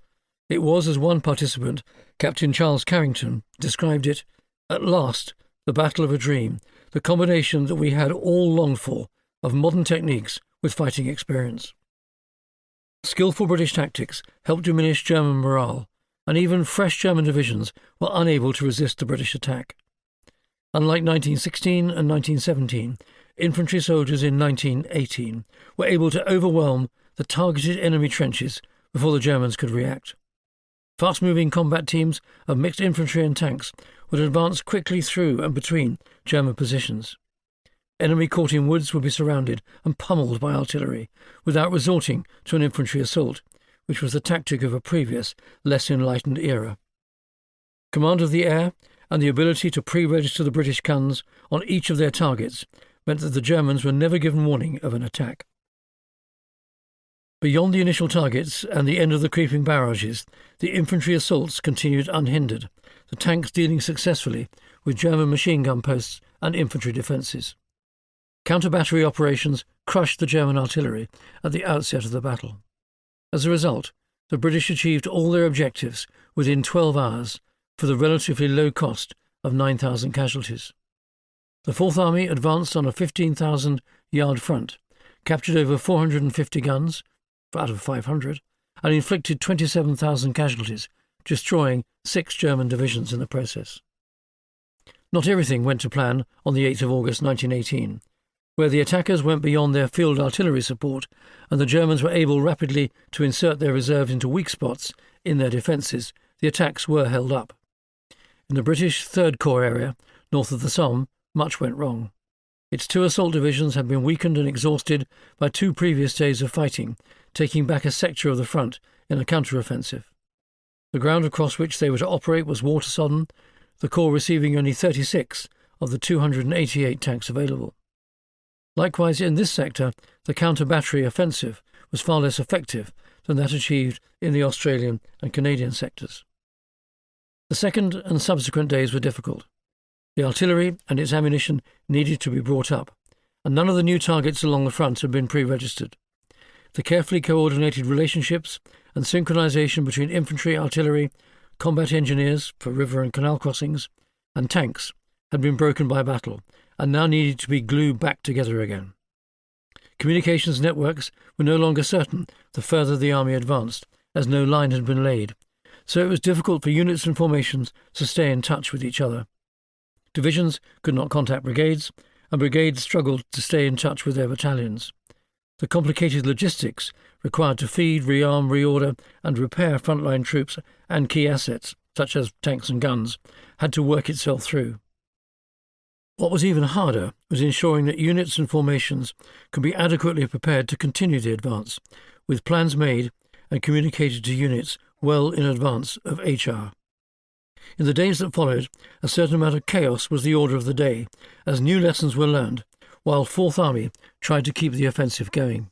It was, as one participant, Captain Charles Carrington, described it, at last, the battle of a dream, the combination that we had all longed for of modern techniques with fighting experience. Skillful British tactics helped diminish German morale, and even fresh German divisions were unable to resist the British attack. Unlike 1916 and 1917, infantry soldiers in 1918 were able to overwhelm the targeted enemy trenches before the Germans could react. Fast-moving combat teams of mixed infantry and tanks would advance quickly through and between German positions. Enemy caught in woods would be surrounded and pummeled by artillery, without resorting to an infantry assault, which was the tactic of a previous, less enlightened era. Command of the air and the ability to pre-register the British guns on each of their targets meant that the Germans were never given warning of an attack. Beyond the initial targets and the end of the creeping barrages, the infantry assaults continued unhindered, the tanks dealing successfully with German machine gun posts and infantry defences. Counter-battery operations crushed the German artillery at the outset of the battle. As a result, the British achieved all their objectives within 12 hours for the relatively low cost of 9,000 casualties. The Fourth Army advanced on a 15,000-yard front, captured over 450 guns out of 500, and inflicted 27,000 casualties, destroying 6 German divisions in the process. Not everything went to plan on the 8th of August 1918. Where the attackers went beyond their field artillery support and the Germans were able rapidly to insert their reserves into weak spots in their defences, the attacks were held up. In the British Third Corps area, north of the Somme, much went wrong. Its 2 assault divisions had been weakened and exhausted by 2 previous days of fighting, taking back a sector of the front in a counter-offensive. The ground across which they were to operate was water-sodden, the Corps receiving only 36 of the 288 tanks available. Likewise, in this sector, the counter-battery offensive was far less effective than that achieved in the Australian and Canadian sectors. The second and subsequent days were difficult. The artillery and its ammunition needed to be brought up, and none of the new targets along the front had been pre-registered. The carefully coordinated relationships and synchronization between infantry, artillery, combat engineers for river and canal crossings, and tanks had been broken by battle, and now needed to be glued back together again. Communications networks were no longer certain the further the army advanced, as no line had been laid, so it was difficult for units and formations to stay in touch with each other. Divisions could not contact brigades, and brigades struggled to stay in touch with their battalions. The complicated logistics required to feed, rearm, reorder, and repair frontline troops and key assets, such as tanks and guns, had to work itself through. What was even harder was ensuring that units and formations could be adequately prepared to continue the advance, with plans made and communicated to units well in advance of HR. In the days that followed, a certain amount of chaos was the order of the day, as new lessons were learned, while Fourth Army tried to keep the offensive going.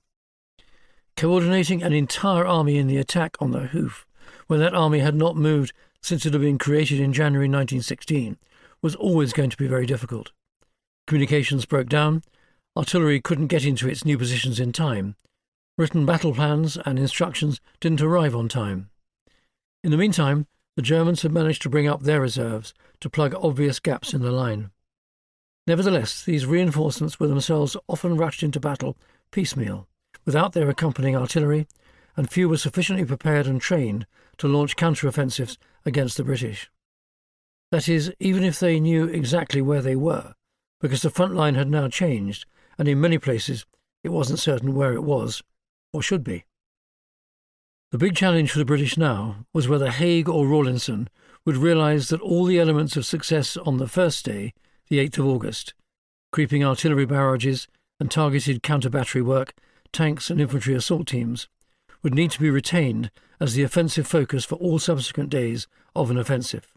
Coordinating an entire army in the attack on the hoof, when that army had not moved since it had been created in January 1916, was always going to be very difficult. Communications broke down, artillery couldn't get into its new positions in time, written battle plans and instructions didn't arrive on time. In the meantime, the Germans had managed to bring up their reserves to plug obvious gaps in the line. Nevertheless, these reinforcements were themselves often rushed into battle piecemeal, without their accompanying artillery, and few were sufficiently prepared and trained to launch counter-offensives against the British. That is, even if they knew exactly where they were, because the front line had now changed, and in many places it wasn't certain where it was, or should be. The big challenge for the British now was whether Haig or Rawlinson would realise that all the elements of success on the first day, the 8th of August, creeping artillery barrages and targeted counter-battery work, tanks and infantry assault teams, would need to be retained as the offensive focus for all subsequent days of an offensive.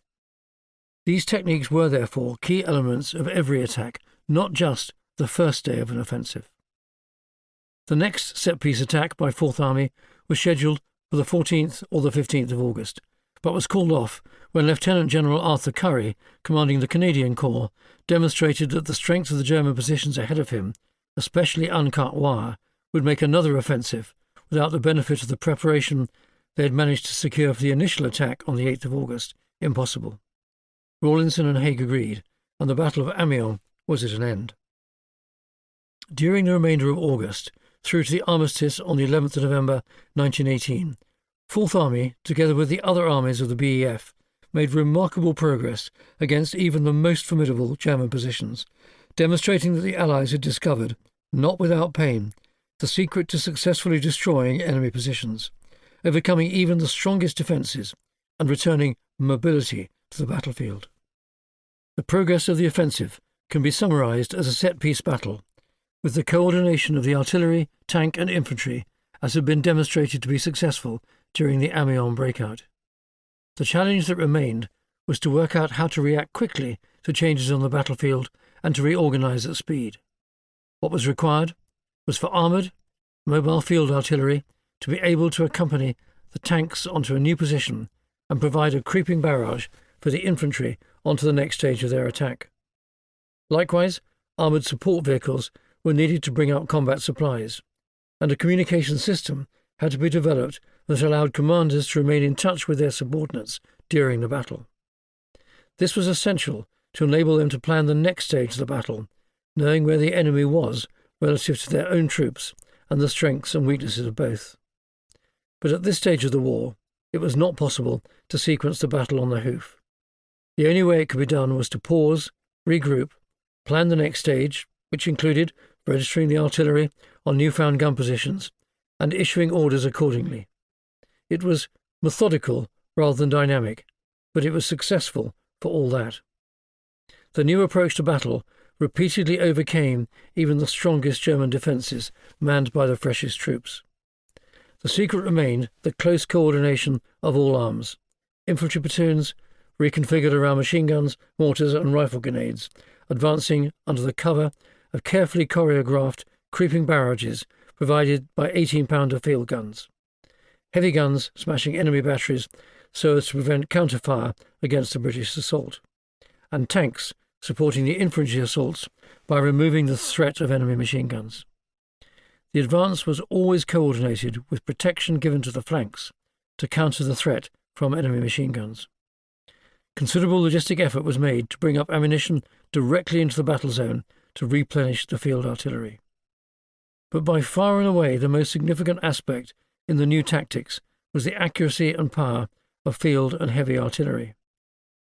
These techniques were, therefore, key elements of every attack, not just the first day of an offensive. The next set-piece attack by Fourth Army was scheduled for the 14th or the 15th of August, but was called off when Lieutenant General Arthur Currie, commanding the Canadian Corps, demonstrated that the strength of the German positions ahead of him, especially uncut wire, would make another offensive without the benefit of the preparation they had managed to secure for the initial attack on the 8th of August impossible. Rawlinson and Haig agreed, and the Battle of Amiens was at an end. During the remainder of August, through to the armistice on the 11th of November 1918, Fourth Army, together with the other armies of the BEF, made remarkable progress against even the most formidable German positions, demonstrating that the Allies had discovered, not without pain, the secret to successfully destroying enemy positions, overcoming even the strongest defences, and returning mobility to the battlefield. The progress of the offensive can be summarised as a set-piece battle, with the coordination of the artillery, tank and infantry as had been demonstrated to be successful during the Amiens breakout. The challenge that remained was to work out how to react quickly to changes on the battlefield and to reorganise at speed. What was required was for armoured, mobile field artillery to be able to accompany the tanks onto a new position and provide a creeping barrage for the infantry onto the next stage of their attack. Likewise, armoured support vehicles were needed to bring up combat supplies, and a communication system had to be developed that allowed commanders to remain in touch with their subordinates during the battle. This was essential to enable them to plan the next stage of the battle, knowing where the enemy was relative to their own troops and the strengths and weaknesses of both. But at this stage of the war, it was not possible to sequence the battle on the hoof. The only way it could be done was to pause, regroup, plan the next stage, which included registering the artillery on newfound gun positions and issuing orders accordingly. It was methodical rather than dynamic, but it was successful for all that. The new approach to battle repeatedly overcame even the strongest German defences manned by the freshest troops. The secret remained the close coordination of all arms, infantry platoons reconfigured around machine guns, mortars and rifle grenades, advancing under the cover of carefully choreographed creeping barrages provided by 18-pounder field guns. Heavy guns smashing enemy batteries so as to prevent counterfire against the British assault, and tanks supporting the infantry assaults by removing the threat of enemy machine guns. The advance was always coordinated with protection given to the flanks to counter the threat from enemy machine guns. Considerable logistic effort was made to bring up ammunition directly into the battle zone to replenish the field artillery. But by far and away the most significant aspect in the new tactics was the accuracy and power of field and heavy artillery.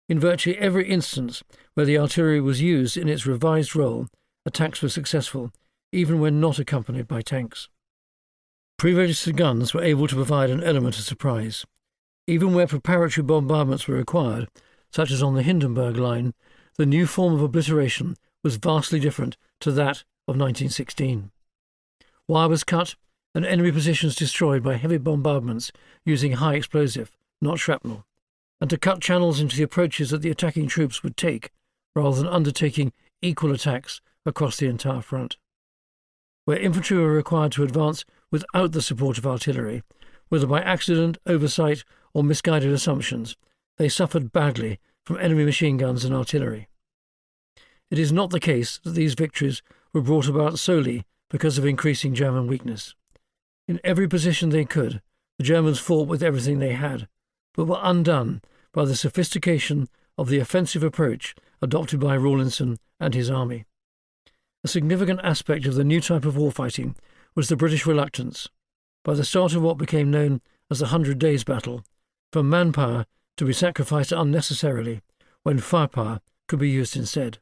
In virtually every instance where the artillery was used in its revised role, attacks were successful, even when not accompanied by tanks. Pre-registered guns were able to provide an element of surprise. Even where preparatory bombardments were required, such as on the Hindenburg Line, the new form of obliteration was vastly different to that of 1916. Wire was cut and enemy positions destroyed by heavy bombardments using high explosive, not shrapnel, and to cut channels into the approaches that the attacking troops would take, rather than undertaking equal attacks across the entire front. Where infantry were required to advance without the support of artillery, whether by accident, oversight, or misguided assumptions, they suffered badly from enemy machine guns and artillery. it is not the case that these victories were brought about solely because of increasing German weakness. In every position they could, the Germans fought with everything they had, but were undone by the sophistication of the offensive approach adopted by Rawlinson and his army. A significant aspect of the new type of warfighting was the British reluctance, by the start of what became known as the 100 Days Battle, for manpower to be sacrificed unnecessarily when firepower could be used instead.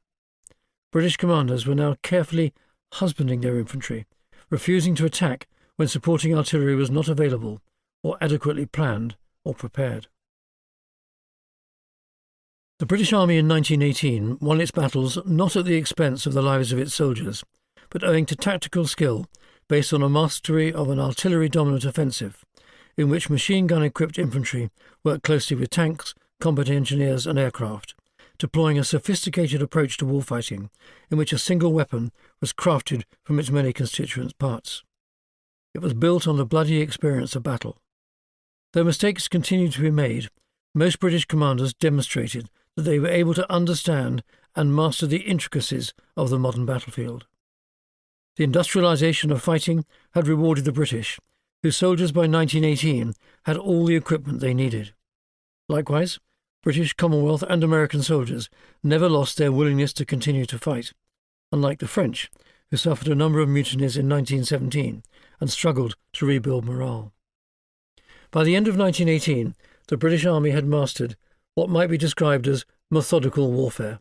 British commanders were now carefully husbanding their infantry, refusing to attack when supporting artillery was not available or adequately planned or prepared. The British Army in 1918 won its battles not at the expense of the lives of its soldiers, but owing to tactical skill based on a mastery of an artillery-dominant offensive, in which machine-gun-equipped infantry worked closely with tanks, combat engineers and aircraft, deploying a sophisticated approach to warfighting in which a single weapon was crafted from its many constituent parts. It was built on the bloody experience of battle. Though mistakes continued to be made, most British commanders demonstrated that they were able to understand and master the intricacies of the modern battlefield. The industrialisation of fighting had rewarded the British, whose soldiers by 1918 had all the equipment they needed. Likewise, British, Commonwealth and American soldiers never lost their willingness to continue to fight, unlike the French, who suffered a number of mutinies in 1917 and struggled to rebuild morale. By the end of 1918, the British Army had mastered what might be described as methodical warfare.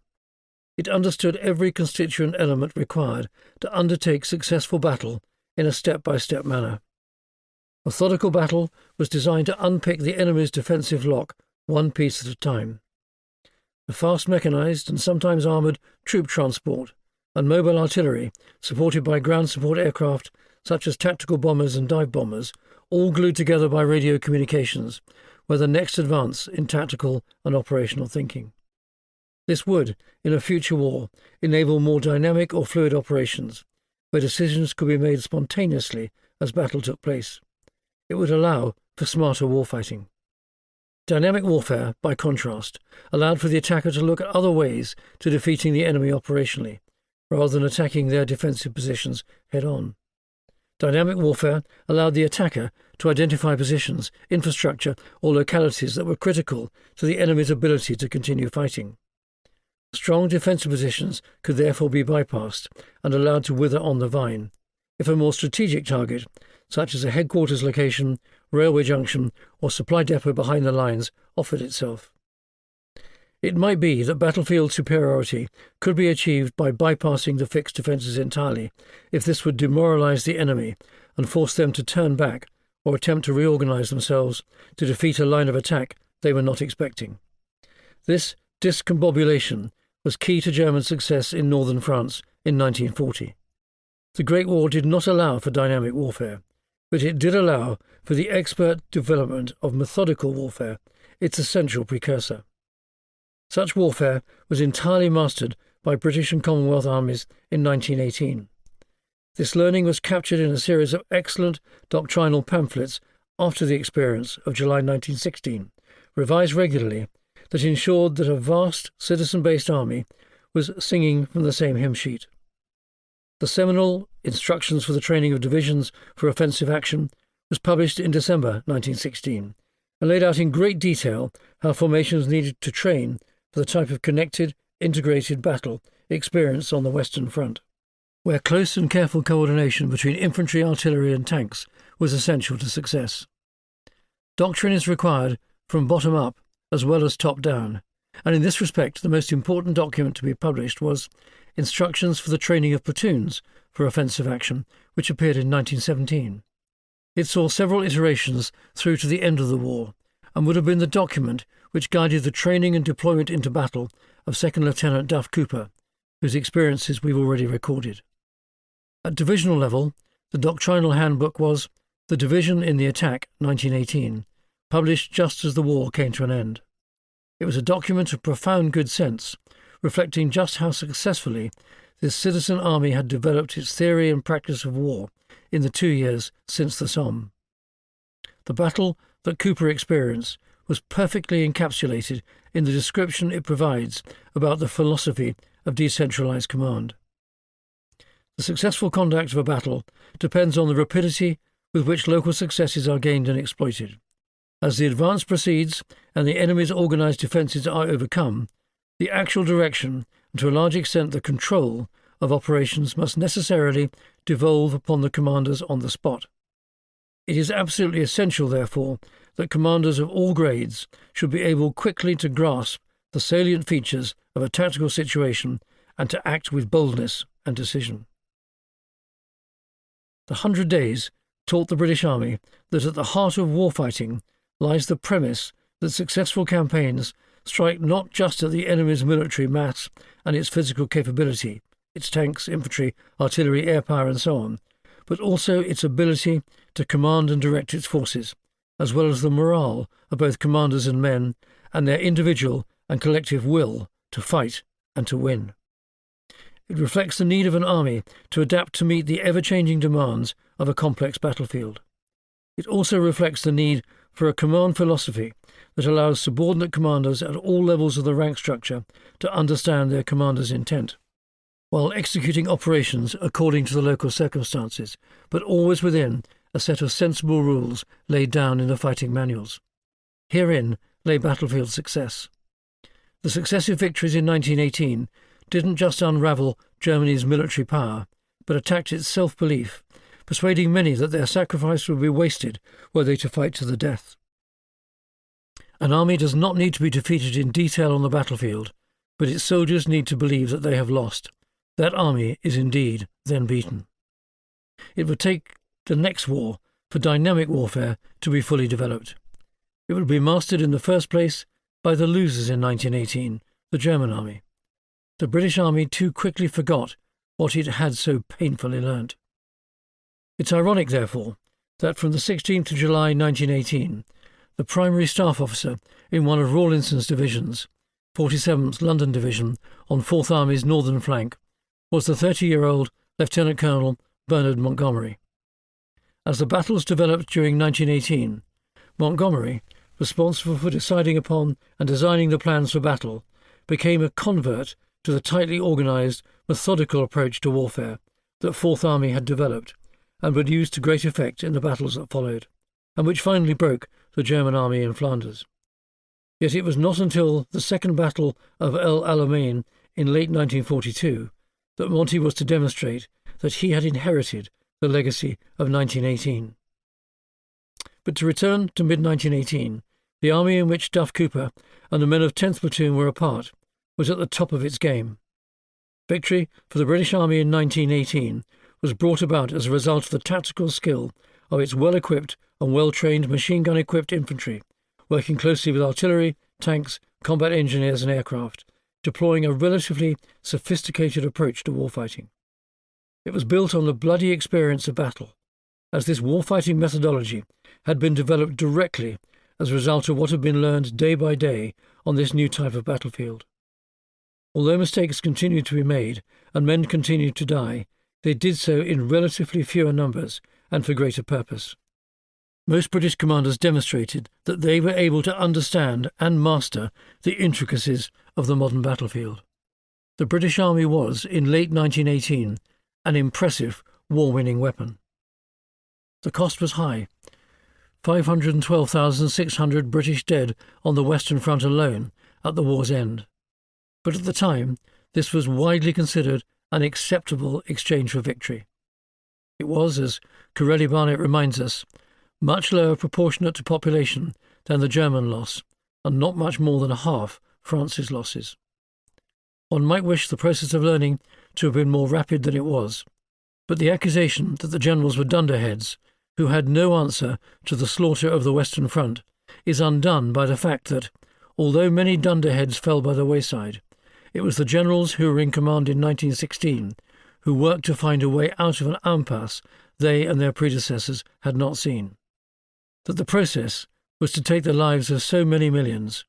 It understood every constituent element required to undertake successful battle in a step-by-step manner. Methodical battle was designed to unpick the enemy's defensive lock one piece at a time. The fast mechanised and sometimes armoured troop transport and mobile artillery, supported by ground support aircraft such as tactical bombers and dive bombers, all glued together by radio communications, were the next advance in tactical and operational thinking. This would, in a future war, enable more dynamic or fluid operations, where decisions could be made spontaneously as battle took place. It would allow for smarter warfighting. Dynamic warfare, by contrast, allowed for the attacker to look at other ways to defeating the enemy operationally, rather than attacking their defensive positions head-on. Dynamic warfare allowed the attacker to identify positions, infrastructure, or localities that were critical to the enemy's ability to continue fighting. Strong defensive positions could therefore be bypassed and allowed to wither on the vine, if a more strategic target, such as a headquarters location, railway junction, or supply depot behind the lines, offered itself. It might be that battlefield superiority could be achieved by bypassing the fixed defences entirely, if this would demoralise the enemy and force them to turn back or attempt to reorganise themselves to defeat a line of attack they were not expecting. This discombobulation was key to German success in northern France in 1940. The Great War did not allow for dynamic warfare, but it did allow for the expert development of methodical warfare, its essential precursor. Such warfare was entirely mastered by British and Commonwealth armies in 1918. This learning was captured in a series of excellent doctrinal pamphlets after the experience of July 1916, revised regularly, that ensured that a vast citizen-based army was singing from the same hymn sheet. The seminal Instructions for the Training of Divisions for Offensive Action was published in December 1916 and laid out in great detail how formations needed to train for the type of connected, integrated battle experienced on the Western Front, where close and careful coordination between infantry, artillery and tanks was essential to success. Doctrine is required from bottom up as well as top down, and in this respect the most important document to be published was Instructions for the Training of Platoons for Offensive Action, which appeared in 1917. It saw several iterations through to the end of the war, and would have been the document which guided the training and deployment into battle of Second Lieutenant Duff Cooper, whose experiences we've already recorded. At divisional level, the doctrinal handbook was The Division in the Attack, 1918, published just as the war came to an end. It was a document of profound good sense, reflecting just how successfully this citizen army had developed its theory and practice of war in the 2 years since the Somme. The battle that Cooper experienced was perfectly encapsulated in the description it provides about the philosophy of decentralized command. The successful conduct of a battle depends on the rapidity with which local successes are gained and exploited. As the advance proceeds and the enemy's organized defences are overcome, the actual direction, and to a large extent the control, of operations must necessarily devolve upon the commanders on the spot. It is absolutely essential, therefore, that commanders of all grades should be able quickly to grasp the salient features of a tactical situation and to act with boldness and decision. The 100 Days taught the British Army that at the heart of warfighting lies the premise that successful campaigns strike not just at the enemy's military mass and its physical capability, its tanks, infantry, artillery, air power and so on, but also its ability to command and direct its forces, as well as the morale of both commanders and men and their individual and collective will to fight and to win. It reflects the need of an army to adapt to meet the ever-changing demands of a complex battlefield. It also reflects the need for a command philosophy that allows subordinate commanders at all levels of the rank structure to understand their commander's intent, while executing operations according to the local circumstances, but always within a set of sensible rules laid down in the fighting manuals. Herein lay battlefield success. The successive victories in 1918 didn't just unravel Germany's military power, but attacked its self-belief, persuading many that their sacrifice would be wasted were they to fight to the death. An army does not need to be defeated in detail on the battlefield, but its soldiers need to believe that they have lost. That army is indeed then beaten. It would take the next war for dynamic warfare to be fully developed. It would be mastered in the first place by the losers in 1918, the German army. The British army too quickly forgot what it had so painfully learnt. It's ironic, therefore, that from the 16th of July 1918, the primary staff officer in one of Rawlinson's divisions, 47th London Division, on 4th Army's northern flank, was the 30-year-old Lieutenant Colonel Bernard Montgomery. As the battles developed during 1918, Montgomery, responsible for deciding upon and designing the plans for battle, became a convert to the tightly organised, methodical approach to warfare that 4th Army had developed and would use to great effect in the battles that followed, and which finally broke the German army in Flanders. Yet it was not until the Second Battle of El Alamein in late 1942 that Monty was to demonstrate that he had inherited the legacy of 1918. But to return to mid-1918, the army in which Duff Cooper and the men of 10th Platoon were a part was at the top of its game. Victory for the British Army in 1918 was brought about as a result of the tactical skill of its well-equipped and well-trained machine-gun-equipped infantry, working closely with artillery, tanks, combat engineers and aircraft, deploying a relatively sophisticated approach to warfighting. It was built on the bloody experience of battle, as this warfighting methodology had been developed directly as a result of what had been learned day by day on this new type of battlefield. Although mistakes continued to be made and men continued to die, they did so in relatively fewer numbers and for greater purpose. Most British commanders demonstrated that they were able to understand and master the intricacies of the modern battlefield. The British Army was, in late 1918, an impressive war-winning weapon. The cost was high. 512,600 British dead on the Western Front alone at the war's end. But at the time, this was widely considered an acceptable exchange for victory. It was, as Corelli Barnett reminds us, much lower proportionate to population than the German loss, and not much more than half France's losses. One might wish the process of learning to have been more rapid than it was, but the accusation that the generals were dunderheads, who had no answer to the slaughter of the Western Front, is undone by the fact that, although many dunderheads fell by the wayside, it was the generals who were in command in 1916 who worked to find a way out of an impasse they and their predecessors had not seen. That the process was to take the lives of so many millions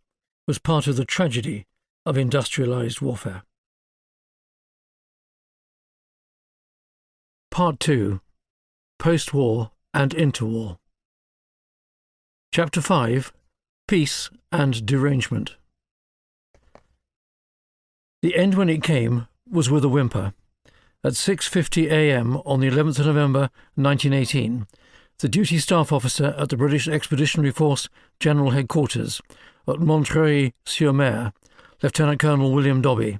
was part of the tragedy of industrialized warfare. Part 2. Post-War and Interwar. Chapter 5. Peace and Derangement. The end, when it came, was with a whimper. At 6:50 a.m. on the 11th of November 1918, the duty staff officer at the British Expeditionary Force General Headquarters at Montreuil-sur-Mer, Lieutenant Colonel William Dobbie,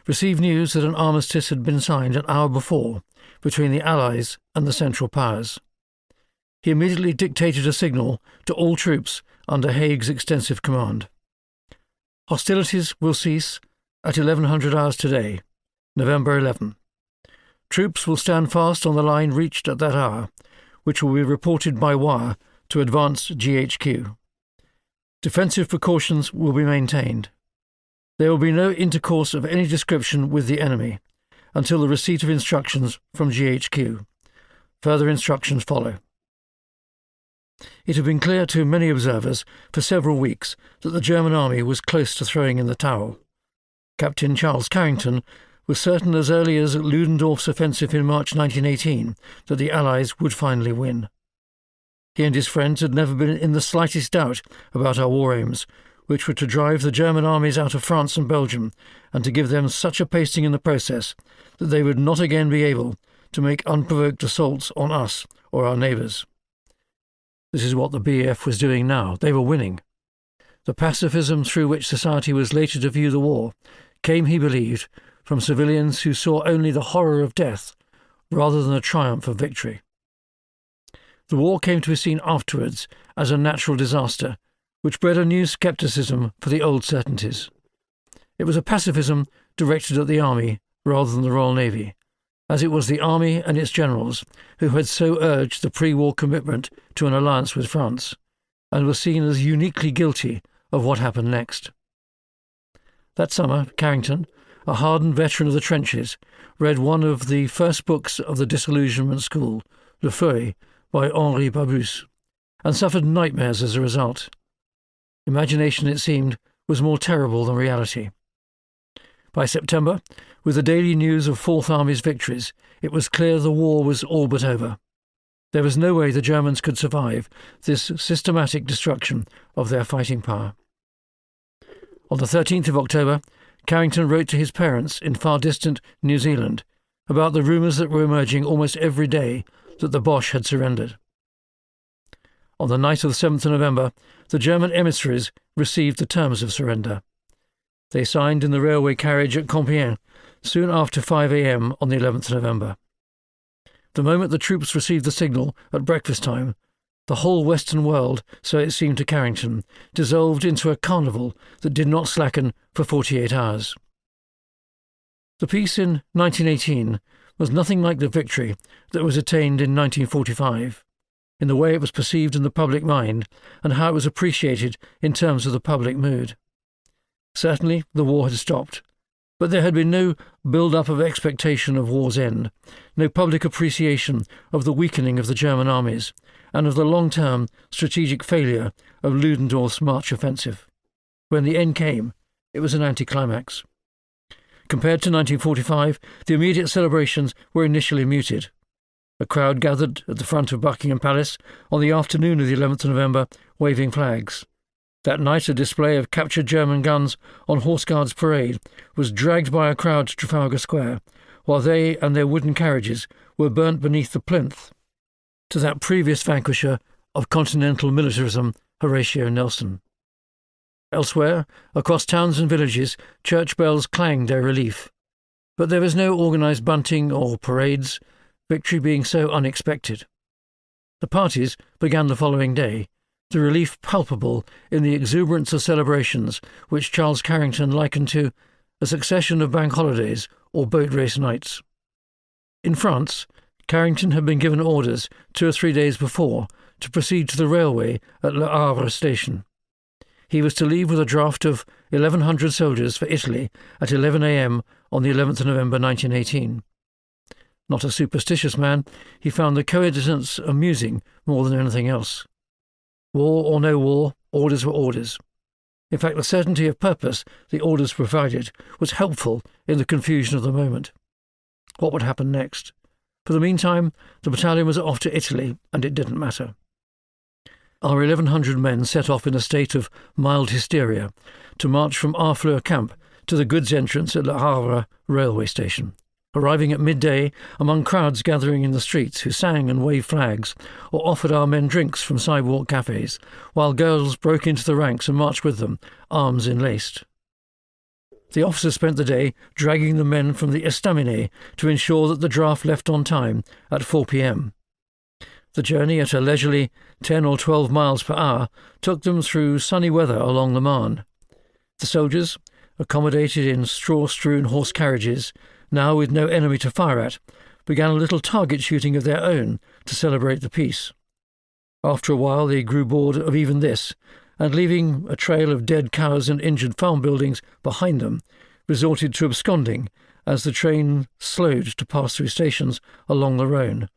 received news that an armistice had been signed an hour before between the Allies and the Central Powers. He immediately dictated a signal to all troops under Haig's extensive command. Hostilities will cease at 1100 hours today, November 11. Troops will stand fast on the line reached at that hour, which will be reported by wire to advance GHQ. Defensive precautions will be maintained. There will be no intercourse of any description with the enemy until the receipt of instructions from GHQ. Further instructions follow. It had been clear to many observers for several weeks that the German army was close to throwing in the towel. Captain Charles Carrington was certain as early as Ludendorff's offensive in March 1918 that the Allies would finally win. He and his friends had never been in the slightest doubt about our war aims, which were to drive the German armies out of France and Belgium and to give them such a pasting in the process that they would not again be able to make unprovoked assaults on us or our neighbours. This is what the BEF was doing now. They were winning. The pacifism through which society was later to view the war came, he believed, from civilians who saw only the horror of death rather than the triumph of victory. The war came to be seen afterwards as a natural disaster, which bred a new scepticism for the old certainties. It was a pacifism directed at the army rather than the Royal Navy, as it was the army and its generals who had so urged the pre-war commitment to an alliance with France, and were seen as uniquely guilty of what happened next. That summer, Carrington, a hardened veteran of the trenches, read one of the first books of the disillusionment school, Le Feuille, by Henri Barbusse, and suffered nightmares as a result. Imagination, it seemed, was more terrible than reality. By September, with the daily news of Fourth Army's victories, it was clear the war was all but over. There was no way the Germans could survive this systematic destruction of their fighting power. On the 13th of October, Carrington wrote to his parents in far-distant New Zealand about the rumours that were emerging almost every day that the Boche had surrendered. On the night of the 7th of November, the German emissaries received the terms of surrender. They signed in the railway carriage at Compiègne soon after 5 a.m. on the 11th of November. The moment the troops received the signal at breakfast time, the whole Western world, so it seemed to Carrington, dissolved into a carnival that did not slacken for 48 hours. The peace in 1918 was nothing like the victory that was attained in 1945, in the way it was perceived in the public mind and how it was appreciated in terms of the public mood. Certainly the war had stopped, but there had been no build-up of expectation of war's end, no public appreciation of the weakening of the German armies and of the long-term strategic failure of Ludendorff's March offensive. When the end came, it was an anticlimax. Compared to 1945, the immediate celebrations were initially muted. A crowd gathered at the front of Buckingham Palace on the afternoon of the 11th of November, waving flags. That night, a display of captured German guns on Horse Guards parade was dragged by a crowd to Trafalgar Square, while they and their wooden carriages were burnt beneath the plinth to that previous vanquisher of continental militarism, Horatio Nelson. Elsewhere, across towns and villages, church bells clanged their relief. But there was no organised bunting or parades, victory being so unexpected. The parties began the following day, the relief palpable in the exuberance of celebrations which Charles Carrington likened to a succession of bank holidays or boat race nights. In France, Carrington had been given orders 2 or 3 days before to proceed to the railway at Le Havre station. He was to leave with a draft of 1,100 soldiers for Italy at 11 a.m. on the 11th of November 1918. Not a superstitious man, he found the coincidence amusing more than anything else. War or no war, orders were orders. In fact, the certainty of purpose the orders provided was helpful in the confusion of the moment. What would happen next? For the meantime, the battalion was off to Italy, and it didn't matter. Our 1,100 men set off in a state of mild hysteria to march from Harfleur camp to the goods entrance at Le Havre railway station, arriving at midday among crowds gathering in the streets who sang and waved flags or offered our men drinks from sidewalk cafes, while girls broke into the ranks and marched with them, arms enlaced. The officers spent the day dragging the men from the estaminet to ensure that the draft left on time at 4 p.m. The journey at a leisurely 10 or 12 miles per hour took them through sunny weather along the Marne. The soldiers, accommodated in straw-strewn horse carriages, now with no enemy to fire at, began a little target shooting of their own to celebrate the peace. After a while they grew bored of even this, and leaving a trail of dead cows and injured farm buildings behind them, resorted to absconding as the train slowed to pass through stations along the Rhône,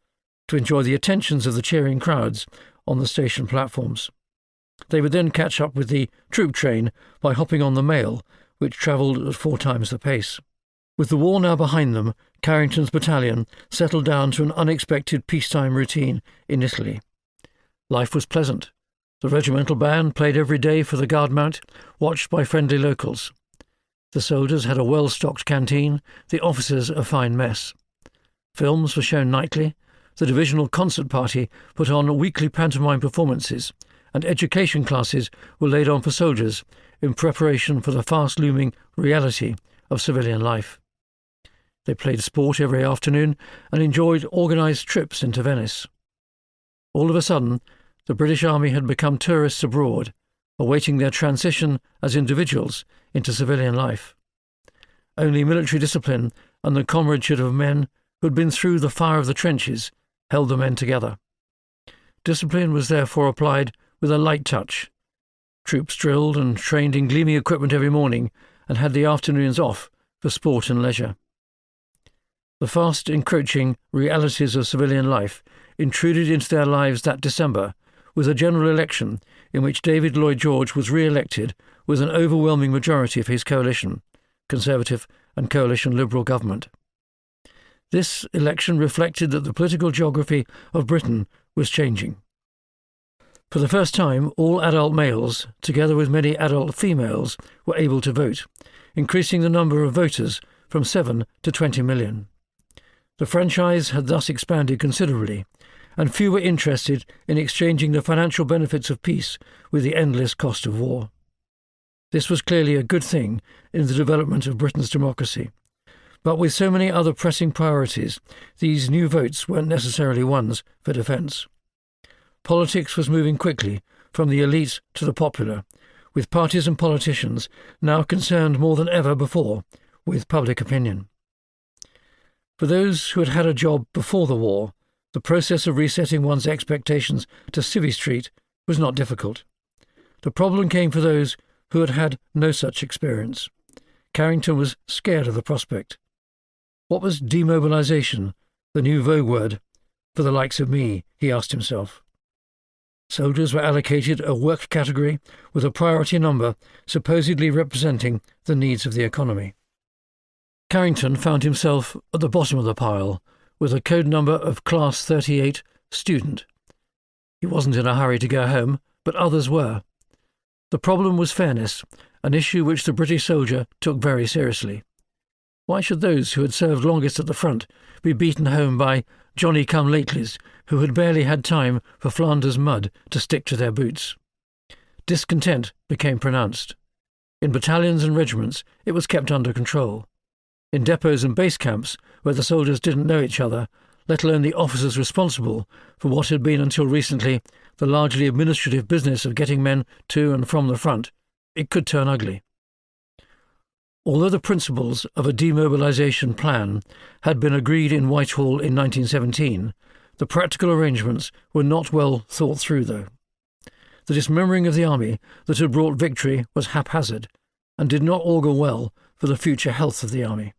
to enjoy the attentions of the cheering crowds on the station platforms. They would then catch up with the troop train by hopping on the mail, which travelled at 4 times the pace. With the war now behind them, Carrington's battalion settled down to an unexpected peacetime routine in Italy. Life was pleasant. The regimental band played every day for the guard mount, watched by friendly locals. The soldiers had a well-stocked canteen, the officers a fine mess. Films were shown nightly, the divisional concert party put on weekly pantomime performances, and education classes were laid on for soldiers in preparation for the fast-looming reality of civilian life. They played sport every afternoon and enjoyed organised trips into Venice. All of a sudden, the British Army had become tourists abroad, awaiting their transition as individuals into civilian life. Only military discipline and the comradeship of men who had been through the fire of the trenches held the men together. Discipline was therefore applied with a light touch. Troops drilled and trained in gleaming equipment every morning and had the afternoons off for sport and leisure. The fast encroaching realities of civilian life intruded into their lives that December with a general election in which David Lloyd George was re-elected with an overwhelming majority of his coalition, Conservative and coalition Liberal government. This election reflected that the political geography of Britain was changing. For the first time, all adult males, together with many adult females, were able to vote, increasing the number of voters from 7 to 20 million. The franchise had thus expanded considerably, and few were interested in exchanging the financial benefits of peace with the endless cost of war. This was clearly a good thing in the development of Britain's democracy. But with so many other pressing priorities, these new votes weren't necessarily ones for defence. Politics was moving quickly from the elite to the popular, with parties and politicians now concerned more than ever before with public opinion. For those who had had a job before the war, the process of resetting one's expectations to Civvy Street was not difficult. The problem came for those who had had no such experience. Carrington was scared of the prospect. What was demobilisation, the new vogue word, for the likes of me, he asked himself. Soldiers were allocated a work category with a priority number supposedly representing the needs of the economy. Carrington found himself at the bottom of the pile, with a code number of Class 38 student. He wasn't in a hurry to go home, but others were. The problem was fairness, an issue which the British soldier took very seriously. Why should those who had served longest at the front be beaten home by Johnny-come-latelys who had barely had time for Flanders mud to stick to their boots? Discontent became pronounced. In battalions and regiments it was kept under control. In depots and base camps, where the soldiers didn't know each other, let alone the officers responsible for what had been until recently the largely administrative business of getting men to and from the front, it could turn ugly. Although the principles of a demobilisation plan had been agreed in Whitehall in 1917, the practical arrangements were not well thought through, though. The dismembering of the army that had brought victory was haphazard, and did not augur well for the future health of the army.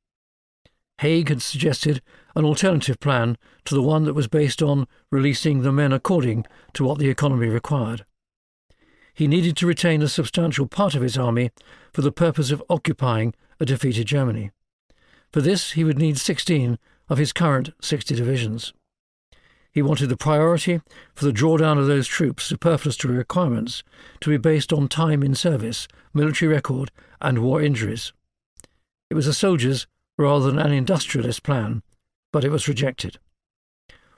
Haig had suggested an alternative plan to the one that was based on releasing the men according to what the economy required. He needed to retain a substantial part of his army for the purpose of occupying a defeated Germany. For this he would need 16 of his current 60 divisions. He wanted the priority for the drawdown of those troops superfluous to requirements to be based on time in service, military record, and war injuries. It was a soldier's rather than an industrialist plan, but it was rejected.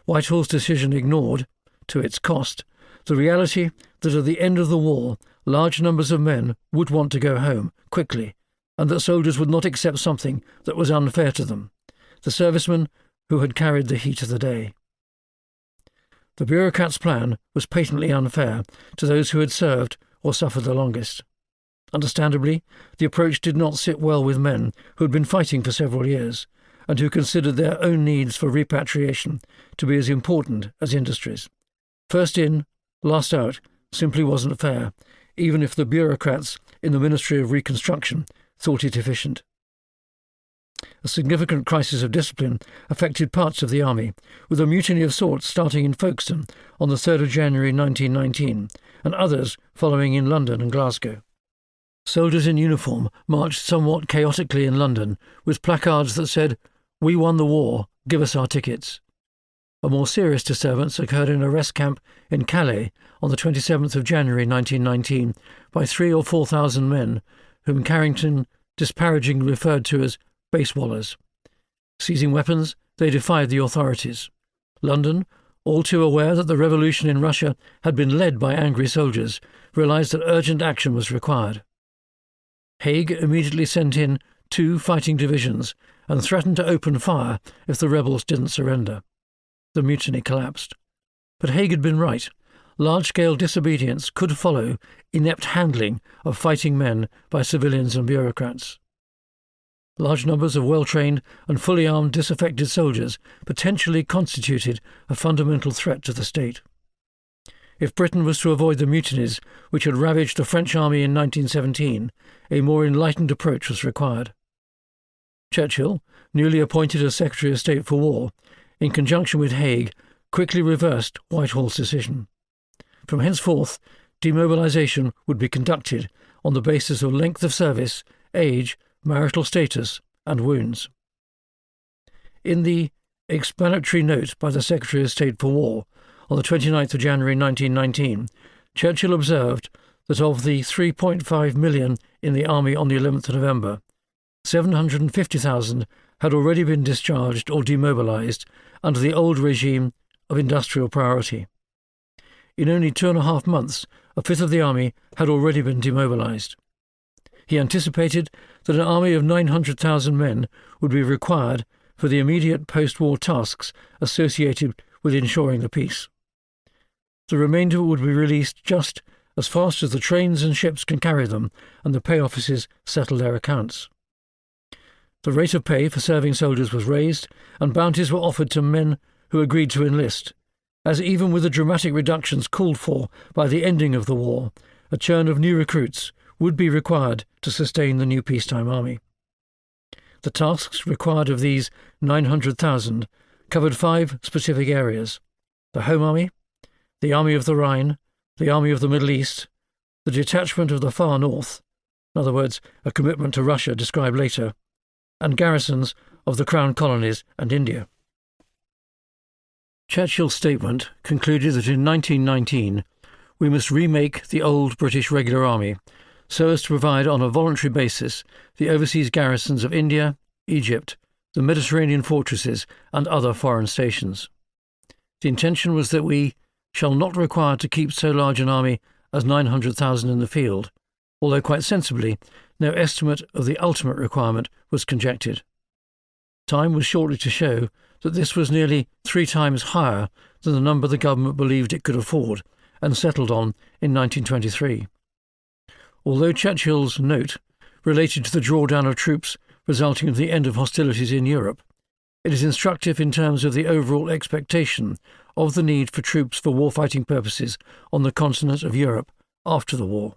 Whitehall's decision ignored, to its cost, the reality that at the end of the war large numbers of men would want to go home quickly, and that soldiers would not accept something that was unfair to them, the servicemen who had carried the heat of the day. The bureaucrats' plan was patently unfair to those who had served or suffered the longest. Understandably, the approach did not sit well with men who had been fighting for several years, and who considered their own needs for repatriation to be as important as industries. First in, last out simply wasn't fair, even if the bureaucrats in the Ministry of Reconstruction thought it efficient. A significant crisis of discipline affected parts of the army, with a mutiny of sorts starting in Folkestone on the 3rd of January 1919, and others following in London and Glasgow. Soldiers in uniform marched somewhat chaotically in London, with placards that said, "We won the war, give us our tickets." A more serious disturbance occurred in a rest camp in Calais on the 27th of January 1919 by 3,000 or 4,000 men, whom Carrington disparagingly referred to as baseballers. Seizing weapons, they defied the authorities. London, all too aware that the revolution in Russia had been led by angry soldiers, realised that urgent action was required. Haig immediately sent in 2 fighting divisions and threatened to open fire if the rebels didn't surrender. The mutiny collapsed. But Haig had been right. Large-scale disobedience could follow inept handling of fighting men by civilians and bureaucrats. Large numbers of well-trained and fully armed disaffected soldiers potentially constituted a fundamental threat to the state. If Britain was to avoid the mutinies which had ravaged the French army in 1917, a more enlightened approach was required. Churchill, newly appointed as Secretary of State for War, in conjunction with Haig, quickly reversed Whitehall's decision. From henceforth, demobilisation would be conducted on the basis of length of service, age, marital status, and wounds. In the explanatory note by the Secretary of State for War on the 29th of January 1919, Churchill observed that of the 3.5 million in the army on the 11th of November, 750,000 had already been discharged or demobilised under the old regime of industrial priority. In only 2.5 months, a fifth of the army had already been demobilised. He anticipated that an army of 900,000 men would be required for the immediate post-war tasks associated with ensuring the peace. The remainder would be released just as fast as the trains and ships can carry them and the pay offices settle their accounts. The rate of pay for serving soldiers was raised, and bounties were offered to men who agreed to enlist, as even with the dramatic reductions called for by the ending of the war, a churn of new recruits would be required to sustain the new peacetime army. The tasks required of these 900,000 covered 5 specific areas: the Home Army, the Army of the Rhine, the Army of the Middle East, the detachment of the Far North, in other words, a commitment to Russia described later, and garrisons of the Crown Colonies and India. Churchill's statement concluded that in 1919 we must remake the old British regular army so as to provide on a voluntary basis the overseas garrisons of India, Egypt, the Mediterranean fortresses and other foreign stations. The intention was that we shall not require to keep so large an army as 900,000 in the field, although quite sensibly no estimate of the ultimate requirement was conjectured. Time was shortly to show that this was nearly 3 times higher than the number the government believed it could afford and settled on in 1923. Although Churchill's note related to the drawdown of troops resulting from the end of hostilities in Europe, it is instructive in terms of the overall expectation of the need for troops for warfighting purposes on the continent of Europe after the war.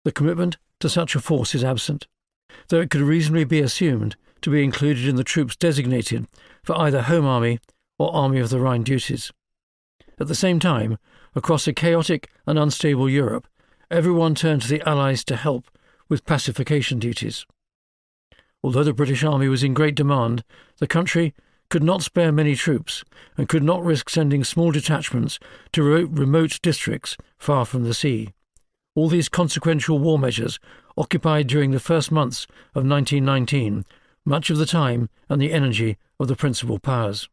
The commitment to such a force is absent, though it could reasonably be assumed to be included in the troops designated for either Home Army or Army of the Rhine duties. At the same time, across a chaotic and unstable Europe, everyone turned to the Allies to help with pacification duties. Although the British Army was in great demand, the country could not spare many troops and could not risk sending small detachments to remote districts far from the sea. All these consequential war measures occupied during the first months of 1919 much of the time and the energy of the principal powers.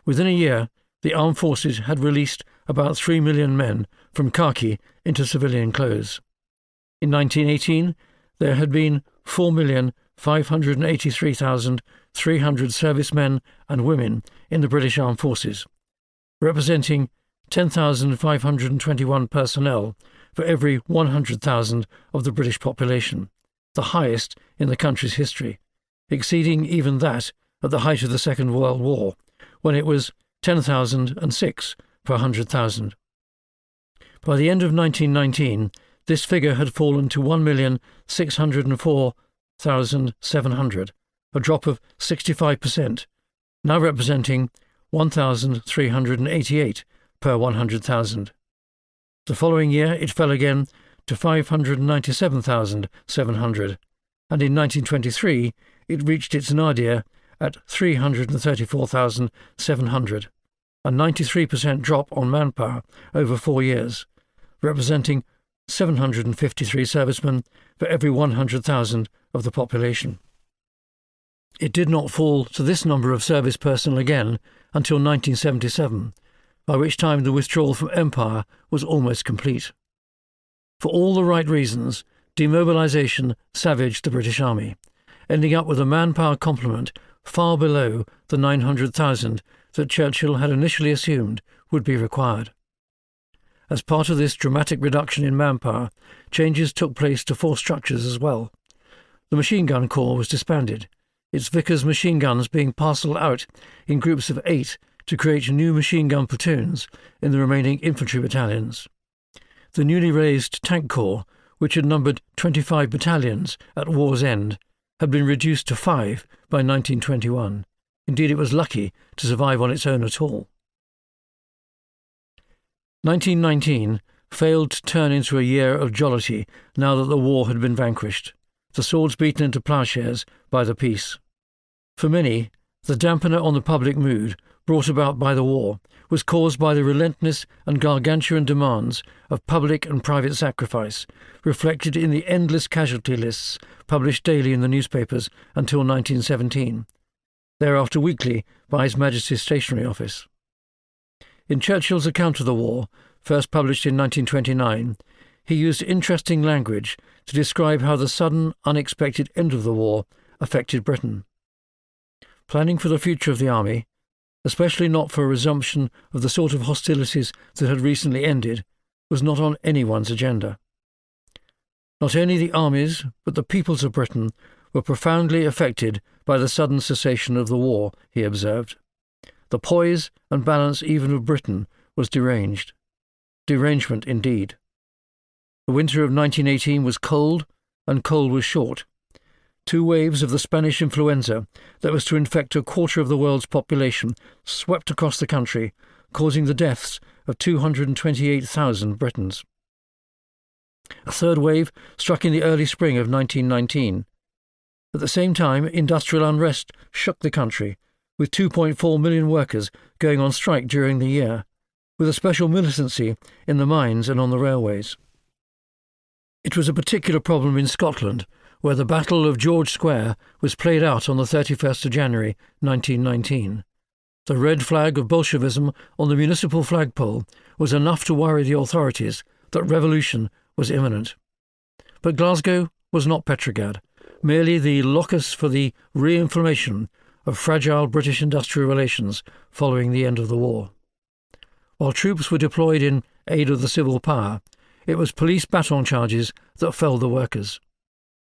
Within a year, the armed forces had released about 3 million men from khaki into civilian clothes. In 1918, there had been 4,583,300 servicemen and women in the British Armed Forces, representing 10,521 personnel for every 100,000 of the British population, the highest in the country's history, exceeding even that at the height of the Second World War, when it was 10,006 per 100,000. By the end of 1919, this figure had fallen to 1,604,700, a drop of 65%, now representing 1,388 per 100,000. The following year it fell again to 597,700, and in 1923 it reached its nadir at 334,700, a 93% drop on manpower over 4 years, representing 753 servicemen for every 100,000 of the population. It did not fall to this number of service personnel again until 1977, by which time the withdrawal from empire was almost complete. For all the right reasons, demobilisation savaged the British Army, ending up with a manpower complement far below the 900,000 that Churchill had initially assumed would be required. As part of this dramatic reduction in manpower, changes took place to force structures as well. The machine gun corps was disbanded, its Vickers machine guns being parcelled out in groups of 8 to create new machine gun platoons in the remaining infantry battalions. The newly raised tank corps, which had numbered 25 battalions at war's end, had been reduced to 5 by 1921. Indeed, it was lucky to survive on its own at all. 1919 failed to turn into a year of jollity now that the war had been vanquished, the swords beaten into ploughshares by the peace. For many, the dampener on the public mood brought about by the war was caused by the relentless and gargantuan demands of public and private sacrifice, reflected in the endless casualty lists published daily in the newspapers until 1917, thereafter weekly by His Majesty's Stationery Office. In Churchill's account of the war, first published in 1929, he used interesting language to describe how the sudden, unexpected end of the war affected Britain. Planning for the future of the army, especially not for a resumption of the sort of hostilities that had recently ended, was not on anyone's agenda. Not only the armies, but the peoples of Britain were profoundly affected by the sudden cessation of the war, he observed. The poise and balance even of Britain was deranged. Derangement indeed. The winter of 1918 was cold, and cold was short. 2 waves of the Spanish influenza that was to infect a quarter of the world's population swept across the country, causing the deaths of 228,000 Britons. A 3rd wave struck in the early spring of 1919. At the same time, industrial unrest shook the country, with 2.4 million workers going on strike during the year, with a special militancy in the mines and on the railways. It was a particular problem in Scotland, where the Battle of George Square was played out on the 31st of January 1919. The red flag of Bolshevism on the municipal flagpole was enough to worry the authorities that revolution was imminent. But Glasgow was not Petrograd, merely the locus for the re-inflammation of fragile British industrial relations following the end of the war. While troops were deployed in aid of the civil power, it was police baton charges that felled the workers.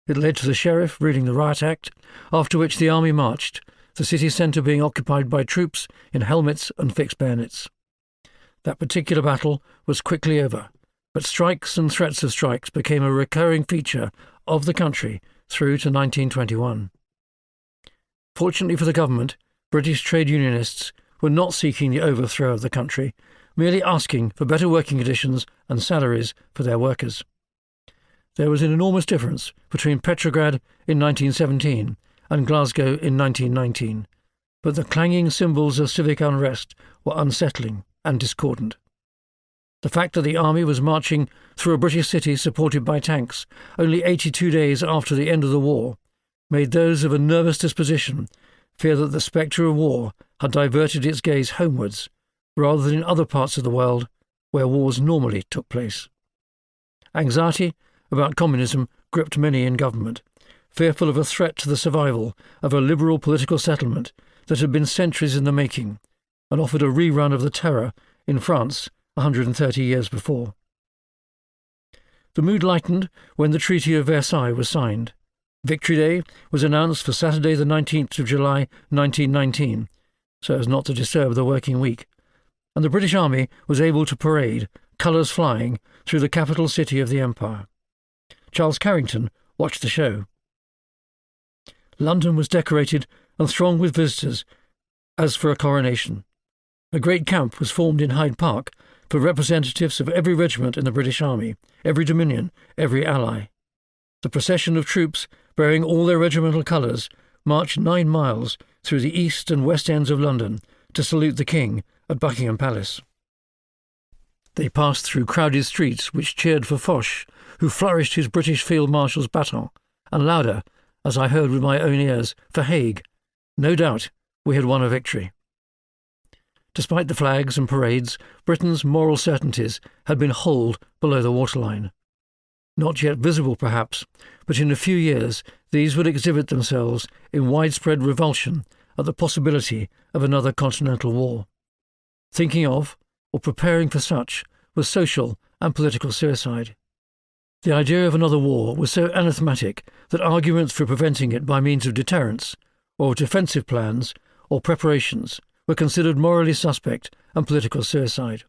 It led to the sheriff reading the Riot Act, after which the army marched, the city centre being occupied by troops in helmets and fixed bayonets. That particular battle was quickly over, but strikes and threats of strikes became a recurring feature of the country through to 1921. Fortunately for the government, British trade unionists were not seeking the overthrow of the country, merely asking for better working conditions and salaries for their workers. There was an enormous difference between Petrograd in 1917 and Glasgow in 1919, but the clanging cymbals of civic unrest were unsettling and discordant. The fact that the army was marching through a British city supported by tanks only 82 days after the end of the war made those of a nervous disposition fear that the spectre of war had diverted its gaze homewards rather than in other parts of the world where wars normally took place. Anxiety about communism gripped many in government, fearful of a threat to the survival of a liberal political settlement that had been centuries in the making and offered a rerun of the terror in France 130 years before. The mood lightened when the Treaty of Versailles was signed. Victory Day was announced for Saturday the 19th of July 1919, so as not to disturb the working week, and the British Army was able to parade, colours flying, through the capital city of the Empire. Charles Carrington watched the show. London was decorated and thronged with visitors, as for a coronation. A great camp was formed in Hyde Park for representatives of every regiment in the British Army, every Dominion, every ally. The procession of troops, bearing all their regimental colours, marched 9 miles through the east and west ends of London to salute the King at Buckingham Palace. They passed through crowded streets which cheered for Foch, who flourished his British Field Marshal's baton, and louder, as I heard with my own ears, for Haig. No doubt we had won a victory. Despite the flags and parades, Britain's moral certainties had been holed below the waterline. Not yet visible, perhaps, but in a few years these would exhibit themselves in widespread revulsion at the possibility of another continental war. Thinking of, or preparing for such, was social and political suicide. The idea of another war was so anathematic that arguments for preventing it by means of deterrence, or of defensive plans, or preparations, were considered morally suspect and political suicide.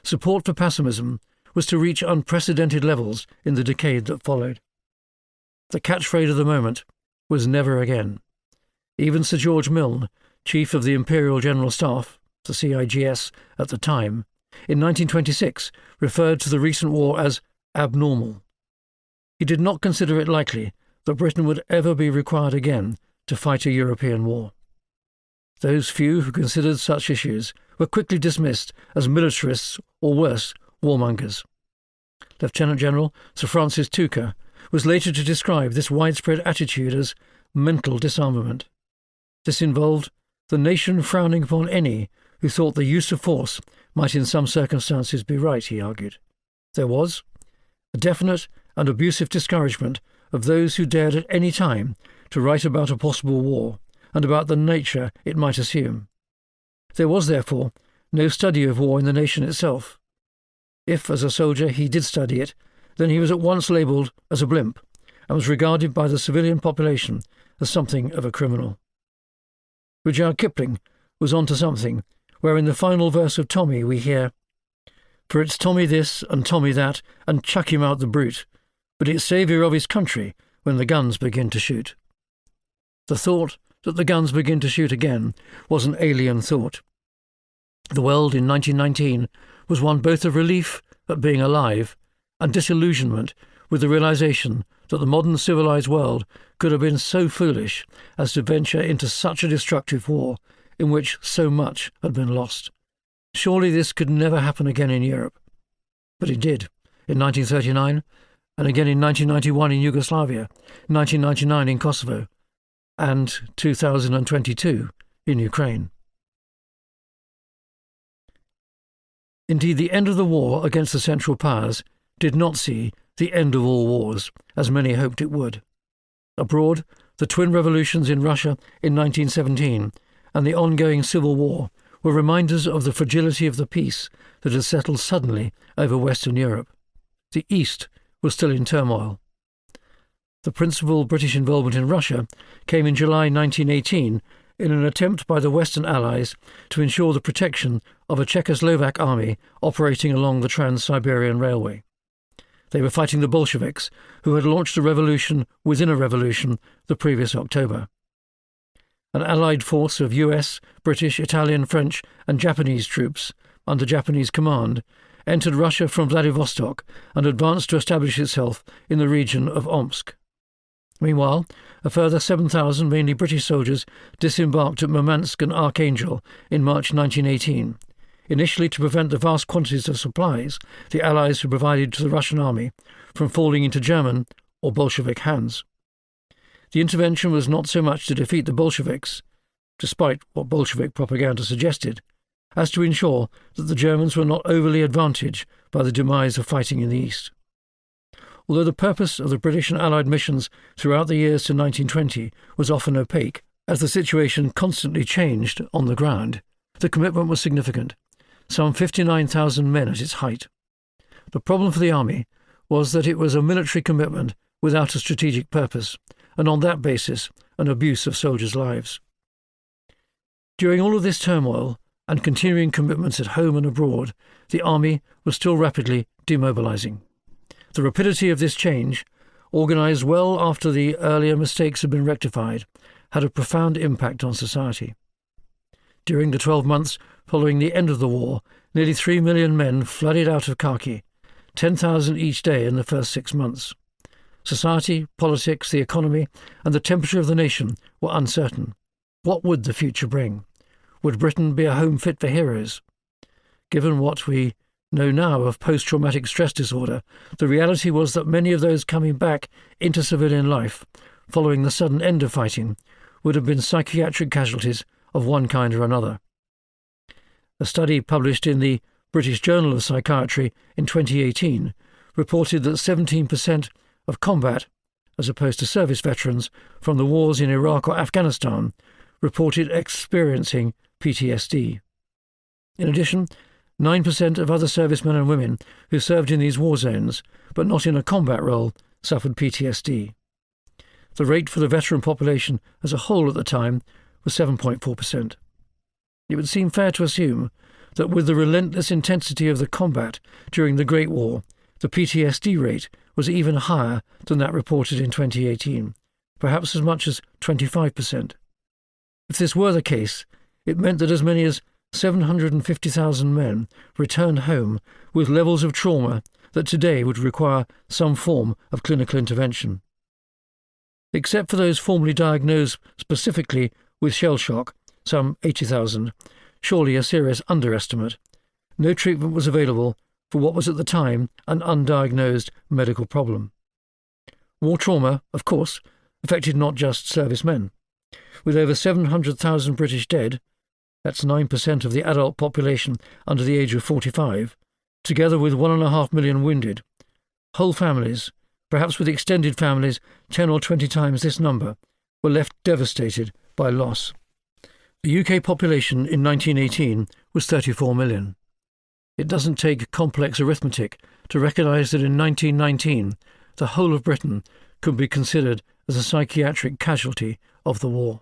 Support for pessimism was to reach unprecedented levels in the decade that followed. The catchphrase of the moment was never again. Even Sir George Milne, Chief of the Imperial General Staff, the CIGS at the time, in 1926 referred to the recent war as abnormal. He did not consider it likely that Britain would ever be required again to fight a European war. Those few who considered such issues were quickly dismissed as militarists or worse, warmongers. Lieutenant General Sir Francis Tucker was later to describe this widespread attitude as mental disarmament. This involved the nation frowning upon any who thought the use of force might in some circumstances be right, he argued. There was a definite and abusive discouragement of those who dared at any time to write about a possible war and about the nature it might assume. There was, therefore, no study of war in the nation itself. If, as a soldier, he did study it, then he was at once labelled as a blimp and was regarded by the civilian population as something of a criminal. Rudyard Kipling was on to something, where in the final verse of Tommy we hear, "For it's Tommy this and Tommy that, and chuck him out the brute, but it's saviour of his country when the guns begin to shoot." The thought that the guns begin to shoot again was an alien thought. The world in 1919 was one both of relief at being alive and disillusionment with the realization that the modern civilized world could have been so foolish as to venture into such a destructive war in which so much had been lost. Surely this could never happen again in Europe. But it did, in 1939, and again in 1991 in Yugoslavia, 1999 in Kosovo, and 2022 in Ukraine. Indeed, the end of the war against the Central Powers did not see the end of all wars, as many hoped it would. Abroad, the twin revolutions in Russia in 1917 and the ongoing civil war were reminders of the fragility of the peace that had settled suddenly over Western Europe. The East was still in turmoil. The principal British involvement in Russia came in July 1918 in an attempt by the Western Allies to ensure the protection of a Czechoslovak army operating along the Trans-Siberian Railway. They were fighting the Bolsheviks, who had launched a revolution within a revolution the previous October. An allied force of US, British, Italian, French and Japanese troops, under Japanese command, entered Russia from Vladivostok and advanced to establish itself in the region of Omsk. Meanwhile, a further 7,000 mainly British soldiers disembarked at Murmansk and Archangel in March 1918, initially to prevent the vast quantities of supplies the Allies had provided to the Russian army from falling into German or Bolshevik hands. The intervention was not so much to defeat the Bolsheviks, despite what Bolshevik propaganda suggested, as to ensure that the Germans were not overly advantaged by the demise of fighting in the East. Although the purpose of the British and Allied missions throughout the years to 1920 was often opaque, as the situation constantly changed on the ground, the commitment was significant, some 59,000 men at its height. The problem for the army was that it was a military commitment without a strategic purpose, and on that basis an abuse of soldiers' lives. During all of this turmoil and continuing commitments at home and abroad, the army was still rapidly demobilising. The rapidity of this change, organised well after the earlier mistakes had been rectified, had a profound impact on society. During the 12 months following the end of the war, nearly 3 million men flooded out of Kharkiv, 10,000 each day in the first 6 months. Society, politics, the economy, and the temperature of the nation were uncertain. What would the future bring? Would Britain be a home fit for heroes? Given what we know now of post-traumatic stress disorder, the reality was that many of those coming back into civilian life, following the sudden end of fighting, would have been psychiatric casualties of one kind or another. A study published in the British Journal of Psychiatry in 2018 reported that 17% of combat, as opposed to service veterans from the wars in Iraq or Afghanistan, reported experiencing PTSD. In addition, 9% of other servicemen and women who served in these war zones, but not in a combat role, suffered PTSD. The rate for the veteran population as a whole at the time was 7.4%. It would seem fair to assume that with the relentless intensity of the combat during the Great War, the PTSD rate was even higher than that reported in 2018, perhaps as much as 25%. If this were the case, it meant that as many as 750,000 men returned home with levels of trauma that today would require some form of clinical intervention. Except for those formerly diagnosed specifically with shell shock, some 80,000, surely a serious underestimate, no treatment was available for what was at the time an undiagnosed medical problem. War trauma, of course, affected not just servicemen. With over 700,000 British dead, that's 9% of the adult population under the age of 45, together with 1.5 million wounded, whole families, perhaps with extended families 10 or 20 times this number, were left devastated by loss. The UK population in 1918 was 34 million. It doesn't take complex arithmetic to recognise that in 1919 the whole of Britain could be considered as a psychiatric casualty of the war.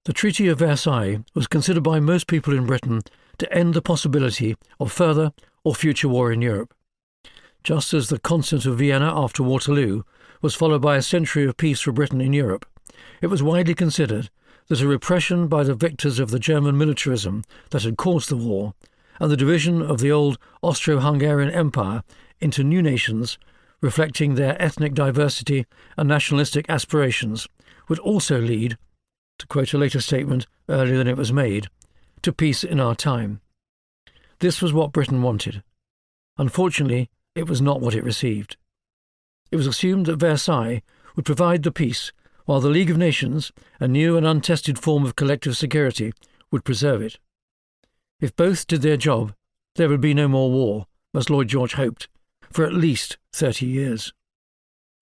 The Treaty of Versailles was considered by most people in Britain to end the possibility of further or future war in Europe. Just as the Consent of Vienna after Waterloo was followed by a century of peace for Britain in Europe, it was widely considered that a repression by the victors of the German militarism that had caused the war, and the division of the old Austro-Hungarian Empire into new nations, reflecting their ethnic diversity and nationalistic aspirations, would also lead, to quote a later statement earlier than it was made, to peace in our time. This was what Britain wanted. Unfortunately, it was not what it received. It was assumed that Versailles would provide the peace, while the League of Nations, a new and untested form of collective security, would preserve it. If both did their job, there would be no more war, as Lloyd George hoped, for at least 30 years.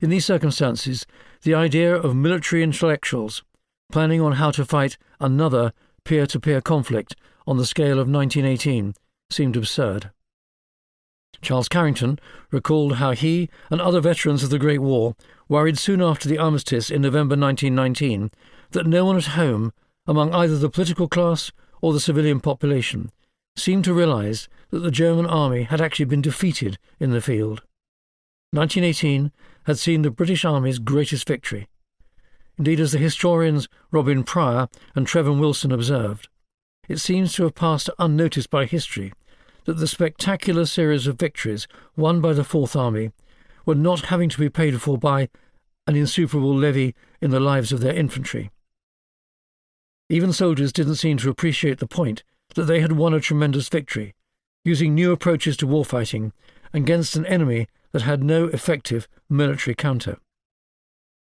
In these circumstances, the idea of military intellectuals planning on how to fight another peer-to-peer conflict on the scale of 1918 seemed absurd. Charles Carrington recalled how he and other veterans of the Great War worried soon after the armistice in November 1919 that no one at home, among either the political class or the civilian population, seemed to realise that the German army had actually been defeated in the field. 1918 had seen the British Army's greatest victory. Indeed, as the historians Robin Pryor and Trevor Wilson observed, it seems to have passed unnoticed by history that the spectacular series of victories won by the Fourth Army were not having to be paid for by an insuperable levy in the lives of their infantry. Even soldiers didn't seem to appreciate the point that they had won a tremendous victory, using new approaches to warfighting against an enemy that had no effective military counter.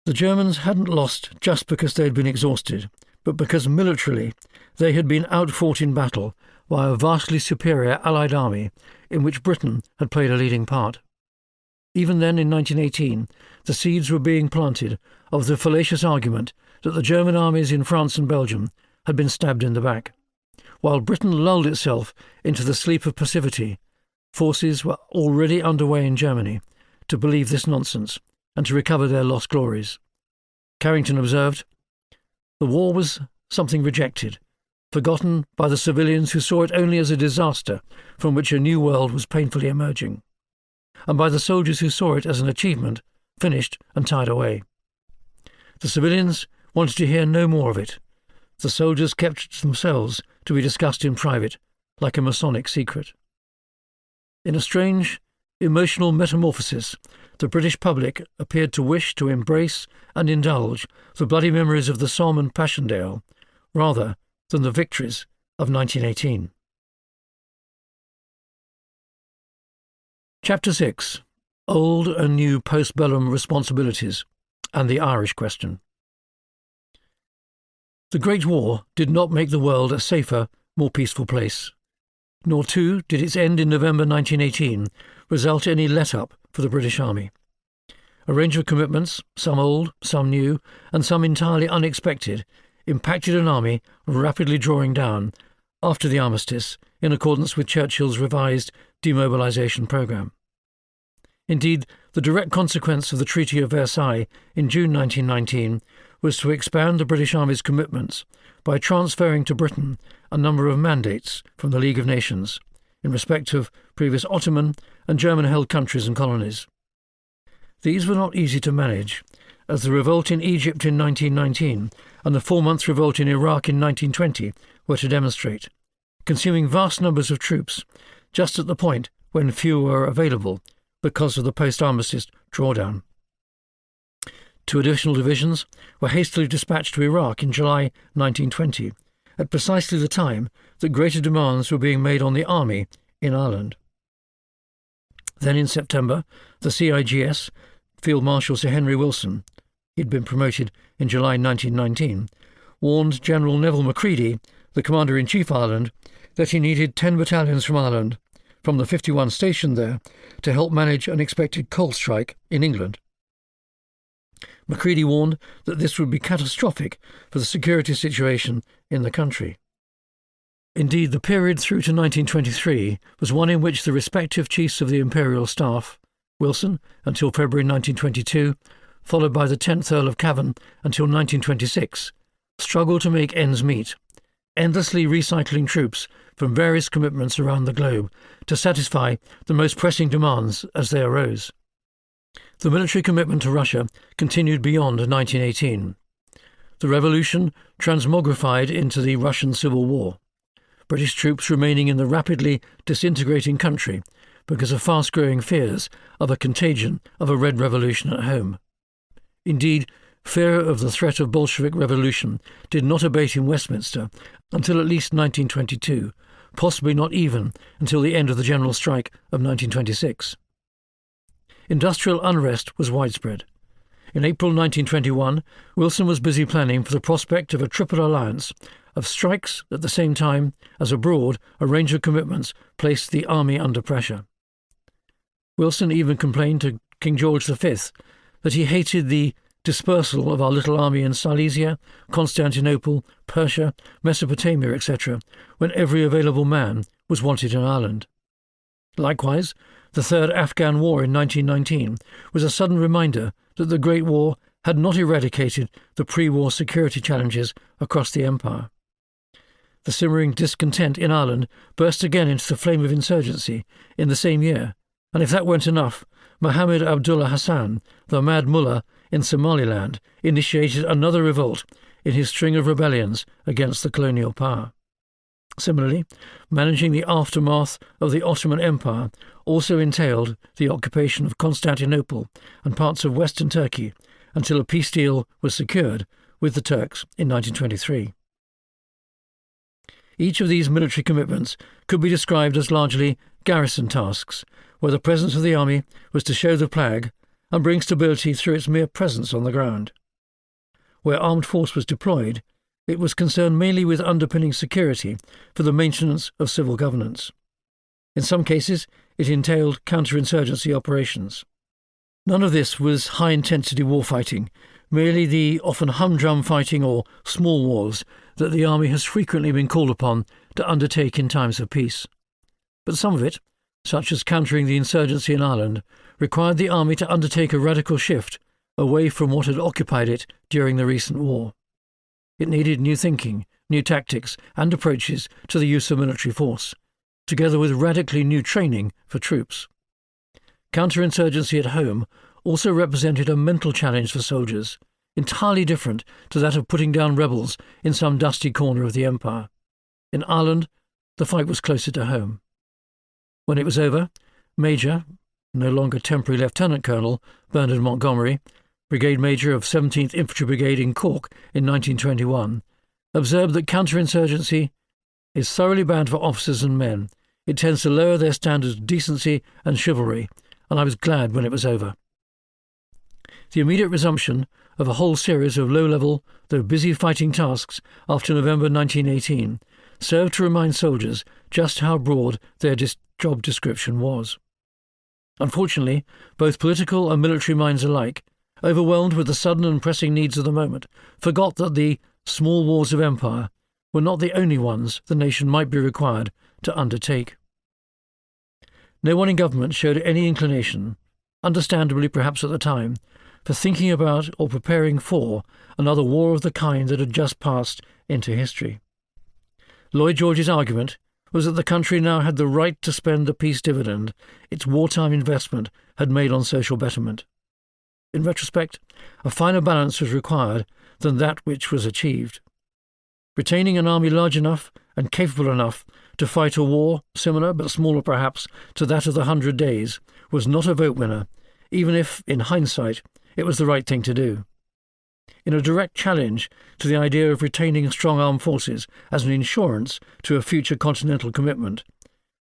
The Germans hadn't lost just because they had been exhausted, but because militarily they had been outfought in battle by a vastly superior Allied army in which Britain had played a leading part. Even then, in 1918, the seeds were being planted of the fallacious argument that the German armies in France and Belgium had been stabbed in the back. While Britain lulled itself into the sleep of passivity, forces were already underway in Germany to believe this nonsense and to recover their lost glories. Carrington observed, "The war was something rejected, forgotten by the civilians who saw it only as a disaster from which a new world was painfully emerging, and by the soldiers who saw it as an achievement, finished and tied away. The civilians wanted to hear no more of it. The soldiers kept it to themselves to be discussed in private, like a Masonic secret." In a strange, emotional metamorphosis, the British public appeared to wish to embrace and indulge the bloody memories of the Somme and Passchendaele, rather than the victories of 1918. Chapter 6. Old and New Postbellum Responsibilities and the Irish Question. The Great War did not make the world a safer, more peaceful place. Nor, too, did its end in November 1918 result in any let-up for the British Army. A range of commitments, some old, some new, and some entirely unexpected, impacted an army rapidly drawing down after the armistice in accordance with Churchill's revised demobilisation programme. Indeed, the direct consequence of the Treaty of Versailles in June 1919 was to expand the British Army's commitments by transferring to Britain a number of mandates from the League of Nations in respect of previous Ottoman and German-held countries and colonies. These were not easy to manage, as the revolt in Egypt in 1919 and the 4-month revolt in Iraq in 1920 were to demonstrate, consuming vast numbers of troops just at the point when few were available because of the post-armistice drawdown. 2 additional divisions were hastily dispatched to Iraq in July 1920, at precisely the time that greater demands were being made on the army in Ireland. Then in September, the CIGS, Field Marshal Sir Henry Wilson, he had been promoted in July 1919, warned General Neville Macready, the Commander-in-Chief Ireland, that he needed 10 battalions from Ireland, from the 51 stationed there, to help manage an expected coal strike in England. Macready warned that this would be catastrophic for the security situation in the country. Indeed, the period through to 1923 was one in which the respective chiefs of the Imperial Staff, Wilson until February 1922, followed by the 10th Earl of Cavan until 1926, struggled to make ends meet, endlessly recycling troops from various commitments around the globe to satisfy the most pressing demands as they arose. The military commitment to Russia continued beyond 1918. The revolution transmogrified into the Russian Civil War, British troops remaining in the rapidly disintegrating country because of fast-growing fears of a contagion of a Red Revolution at home. Indeed, fear of the threat of Bolshevik revolution did not abate in Westminster until at least 1922, possibly not even until the end of the general strike of 1926. Industrial unrest was widespread. In April 1921, Wilson was busy planning for the prospect of a triple alliance of strikes at the same time as abroad a range of commitments placed the army under pressure. Wilson even complained to King George V that he hated the dispersal of our little army in Silesia, Constantinople, Persia, Mesopotamia, etc., when every available man was wanted in Ireland. Likewise, the Third Afghan War in 1919 was a sudden reminder that the Great War had not eradicated the pre-war security challenges across the empire. The simmering discontent in Ireland burst again into the flame of insurgency in the same year, and if that weren't enough, Mohammed Abdullah Hassan, the Mad Mullah in Somaliland, initiated another revolt in his string of rebellions against the colonial power. Similarly, managing the aftermath of the Ottoman Empire also entailed the occupation of Constantinople and parts of western Turkey until a peace deal was secured with the Turks in 1923. Each of these military commitments could be described as largely garrison tasks, where the presence of the army was to show the flag and bring stability through its mere presence on the ground. Where armed force was deployed, it was concerned mainly with underpinning security for the maintenance of civil governance. In some cases, it entailed counterinsurgency operations. None of this was high-intensity warfighting, merely the often humdrum fighting or small wars that the army has frequently been called upon to undertake in times of peace. But some of it, such as countering the insurgency in Ireland, required the army to undertake a radical shift away from what had occupied it during the recent war. It needed new thinking, new tactics and approaches to the use of military force, together with radically new training for troops. Counterinsurgency at home also represented a mental challenge for soldiers, entirely different to that of putting down rebels in some dusty corner of the empire. In Ireland, the fight was closer to home. When it was over, Major, no longer temporary Lieutenant Colonel, Bernard Montgomery, Brigade Major of 17th Infantry Brigade in Cork in 1921, observed that counterinsurgency is thoroughly bad for officers and men. It tends to lower their standards of decency and chivalry, and I was glad when it was over. The immediate resumption of a whole series of low-level, though busy fighting tasks after November 1918 served to remind soldiers just how broad their job description was. Unfortunately, both political and military minds alike, overwhelmed with the sudden and pressing needs of the moment, forgot that the small wars of empire were not the only ones the nation might be required to undertake. No one in government showed any inclination, understandably perhaps at the time, for thinking about or preparing for another war of the kind that had just passed into history. Lloyd George's argument was that the country now had the right to spend the peace dividend its wartime investment had made on social betterment. In retrospect, a finer balance was required than that which was achieved. Retaining an army large enough and capable enough to fight a war similar but smaller perhaps to that of the 100 Days was not a vote winner, even if, in hindsight, it was the right thing to do. In a direct challenge to the idea of retaining strong armed forces as an insurance to a future continental commitment,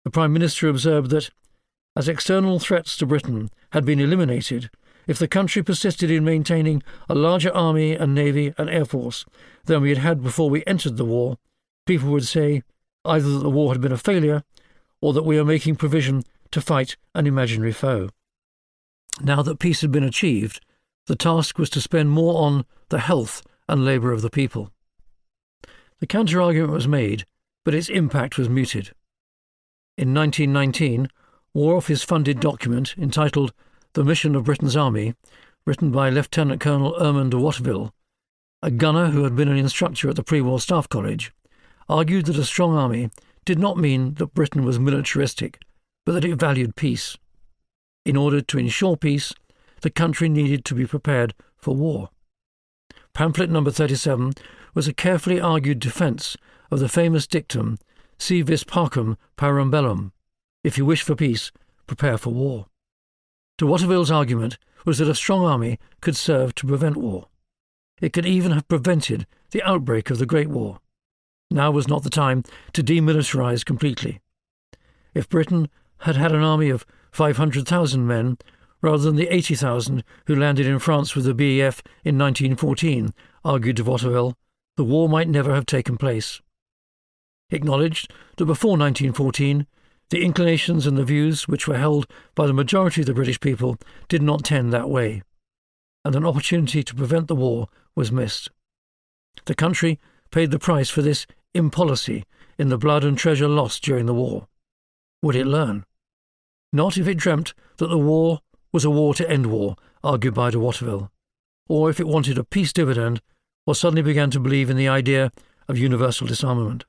the Prime Minister observed that, as external threats to Britain had been eliminated, if the country persisted in maintaining a larger army and navy and air force than we had had before we entered the war, people would say either that the war had been a failure or that we are making provision to fight an imaginary foe. Now that peace had been achieved, the task was to spend more on the health and labour of the people. The counter-argument was made, but its impact was muted. In 1919, War Office-funded document entitled The Mission of Britain's Army, written by Lieutenant Colonel Ermand de Watteville, a gunner who had been an instructor at the pre-war Staff College, argued that a strong army did not mean that Britain was militaristic, but that it valued peace. In order to ensure peace, the country needed to be prepared for war. Pamphlet number 37 was a carefully argued defence of the famous dictum, Si vis pacem, parum bellum. If you wish for peace, prepare for war. De Watteville's argument was that a strong army could serve to prevent war. It could even have prevented the outbreak of the Great War. Now was not the time to demilitarize completely. If Britain had had an army of 500,000 men, rather than the 80,000 who landed in France with the BEF in 1914, argued de Watteville, the war might never have taken place. He acknowledged that before 1914, the inclinations and the views which were held by the majority of the British people did not tend that way, and an opportunity to prevent the war was missed. The country paid the price for this impolicy in the blood and treasure lost during the war. Would it learn? Not if it dreamt that the war was a war to end war, argued by de Watteville, or if it wanted a peace dividend, or suddenly began to believe in the idea of universal disarmament.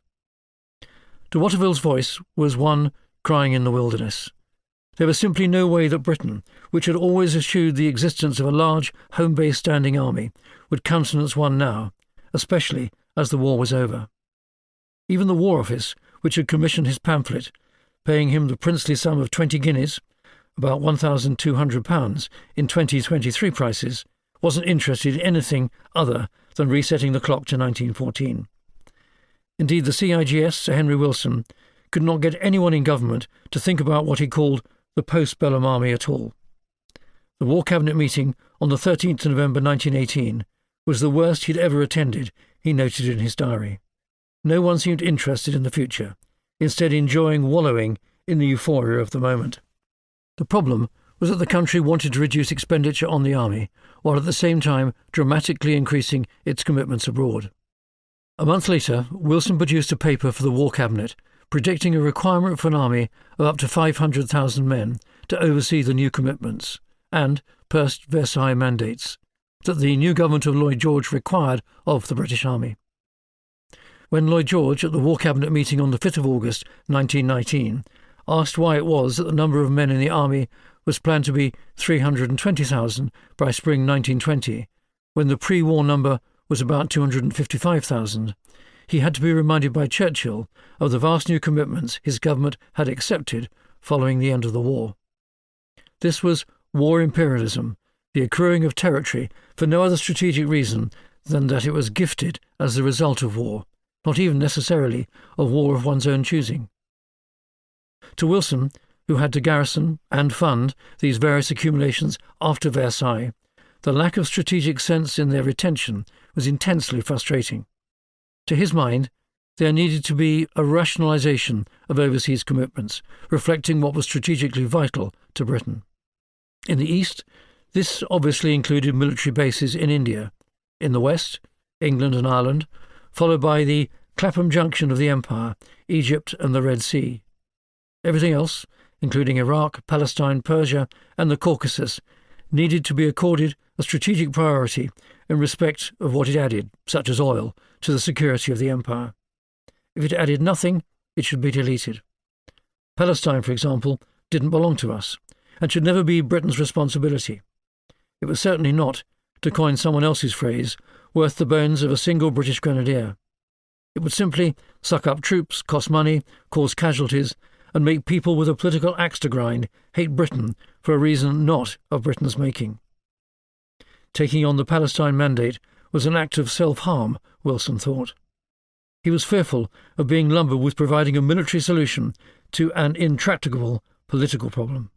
De Watteville's voice was one crying in the wilderness. There was simply no way that Britain, which had always eschewed the existence of a large, home-based standing army, would countenance one now, especially as the war was over. Even the War Office, which had commissioned his pamphlet, paying him the princely sum of 20 guineas, about £1,200 in 2023 prices, wasn't interested in anything other than resetting the clock to 1914. Indeed, the CIGS, Sir Henry Wilson, could not get anyone in government to think about what he called the post-bellum army at all. The War Cabinet meeting on the 13th of November 1918 was the worst he'd ever attended, he noted in his diary. No one seemed interested in the future, instead enjoying wallowing in the euphoria of the moment. The problem was that the country wanted to reduce expenditure on the army, while at the same time dramatically increasing its commitments abroad. A month later, Wilson produced a paper for the War Cabinet predicting a requirement for an army of up to 500,000 men to oversee the new commitments and post-Versailles mandates that the new government of Lloyd George required of the British Army. When Lloyd George, at the War Cabinet meeting on the 5th of August 1919, asked why it was that the number of men in the army was planned to be 320,000 by spring 1920, when the pre-war number was about 255,000, he had to be reminded by Churchill of the vast new commitments his government had accepted following the end of the war. This was war imperialism, the accruing of territory for no other strategic reason than that it was gifted as the result of war, not even necessarily of war of one's own choosing. To Wilson, who had to garrison and fund these various accumulations after Versailles, the lack of strategic sense in their retention was intensely frustrating. To his mind, there needed to be a rationalisation of overseas commitments, reflecting what was strategically vital to Britain. In the east, this obviously included military bases in India. In the west, England and Ireland, followed by the Clapham Junction of the Empire, Egypt and the Red Sea. Everything else, including Iraq, Palestine, Persia and the Caucasus, needed to be accorded a strategic priority in respect of what it added, such as oil, to the security of the empire. If it added nothing, it should be deleted. Palestine, for example, didn't belong to us, and should never be Britain's responsibility. It was certainly not, to coin someone else's phrase, worth the bones of a single British grenadier. It would simply suck up troops, cost money, cause casualties, and make people with a political axe to grind hate Britain for a reason not of Britain's making. Taking on the Palestine Mandate was an act of self-harm, Wilson thought. He was fearful of being lumbered with providing a military solution to an intractable political problem.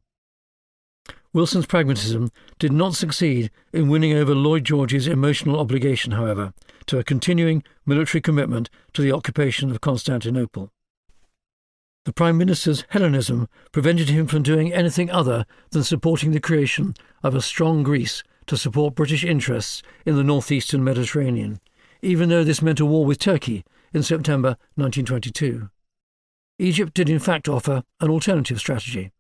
Wilson's pragmatism did not succeed in winning over Lloyd George's emotional obligation, however, to a continuing military commitment to the occupation of Constantinople. The Prime Minister's Hellenism prevented him from doing anything other than supporting the creation of a strong Greece to support British interests in the northeastern Mediterranean, even though this meant a war with Turkey in September 1922. Egypt did in fact offer an alternative strategy.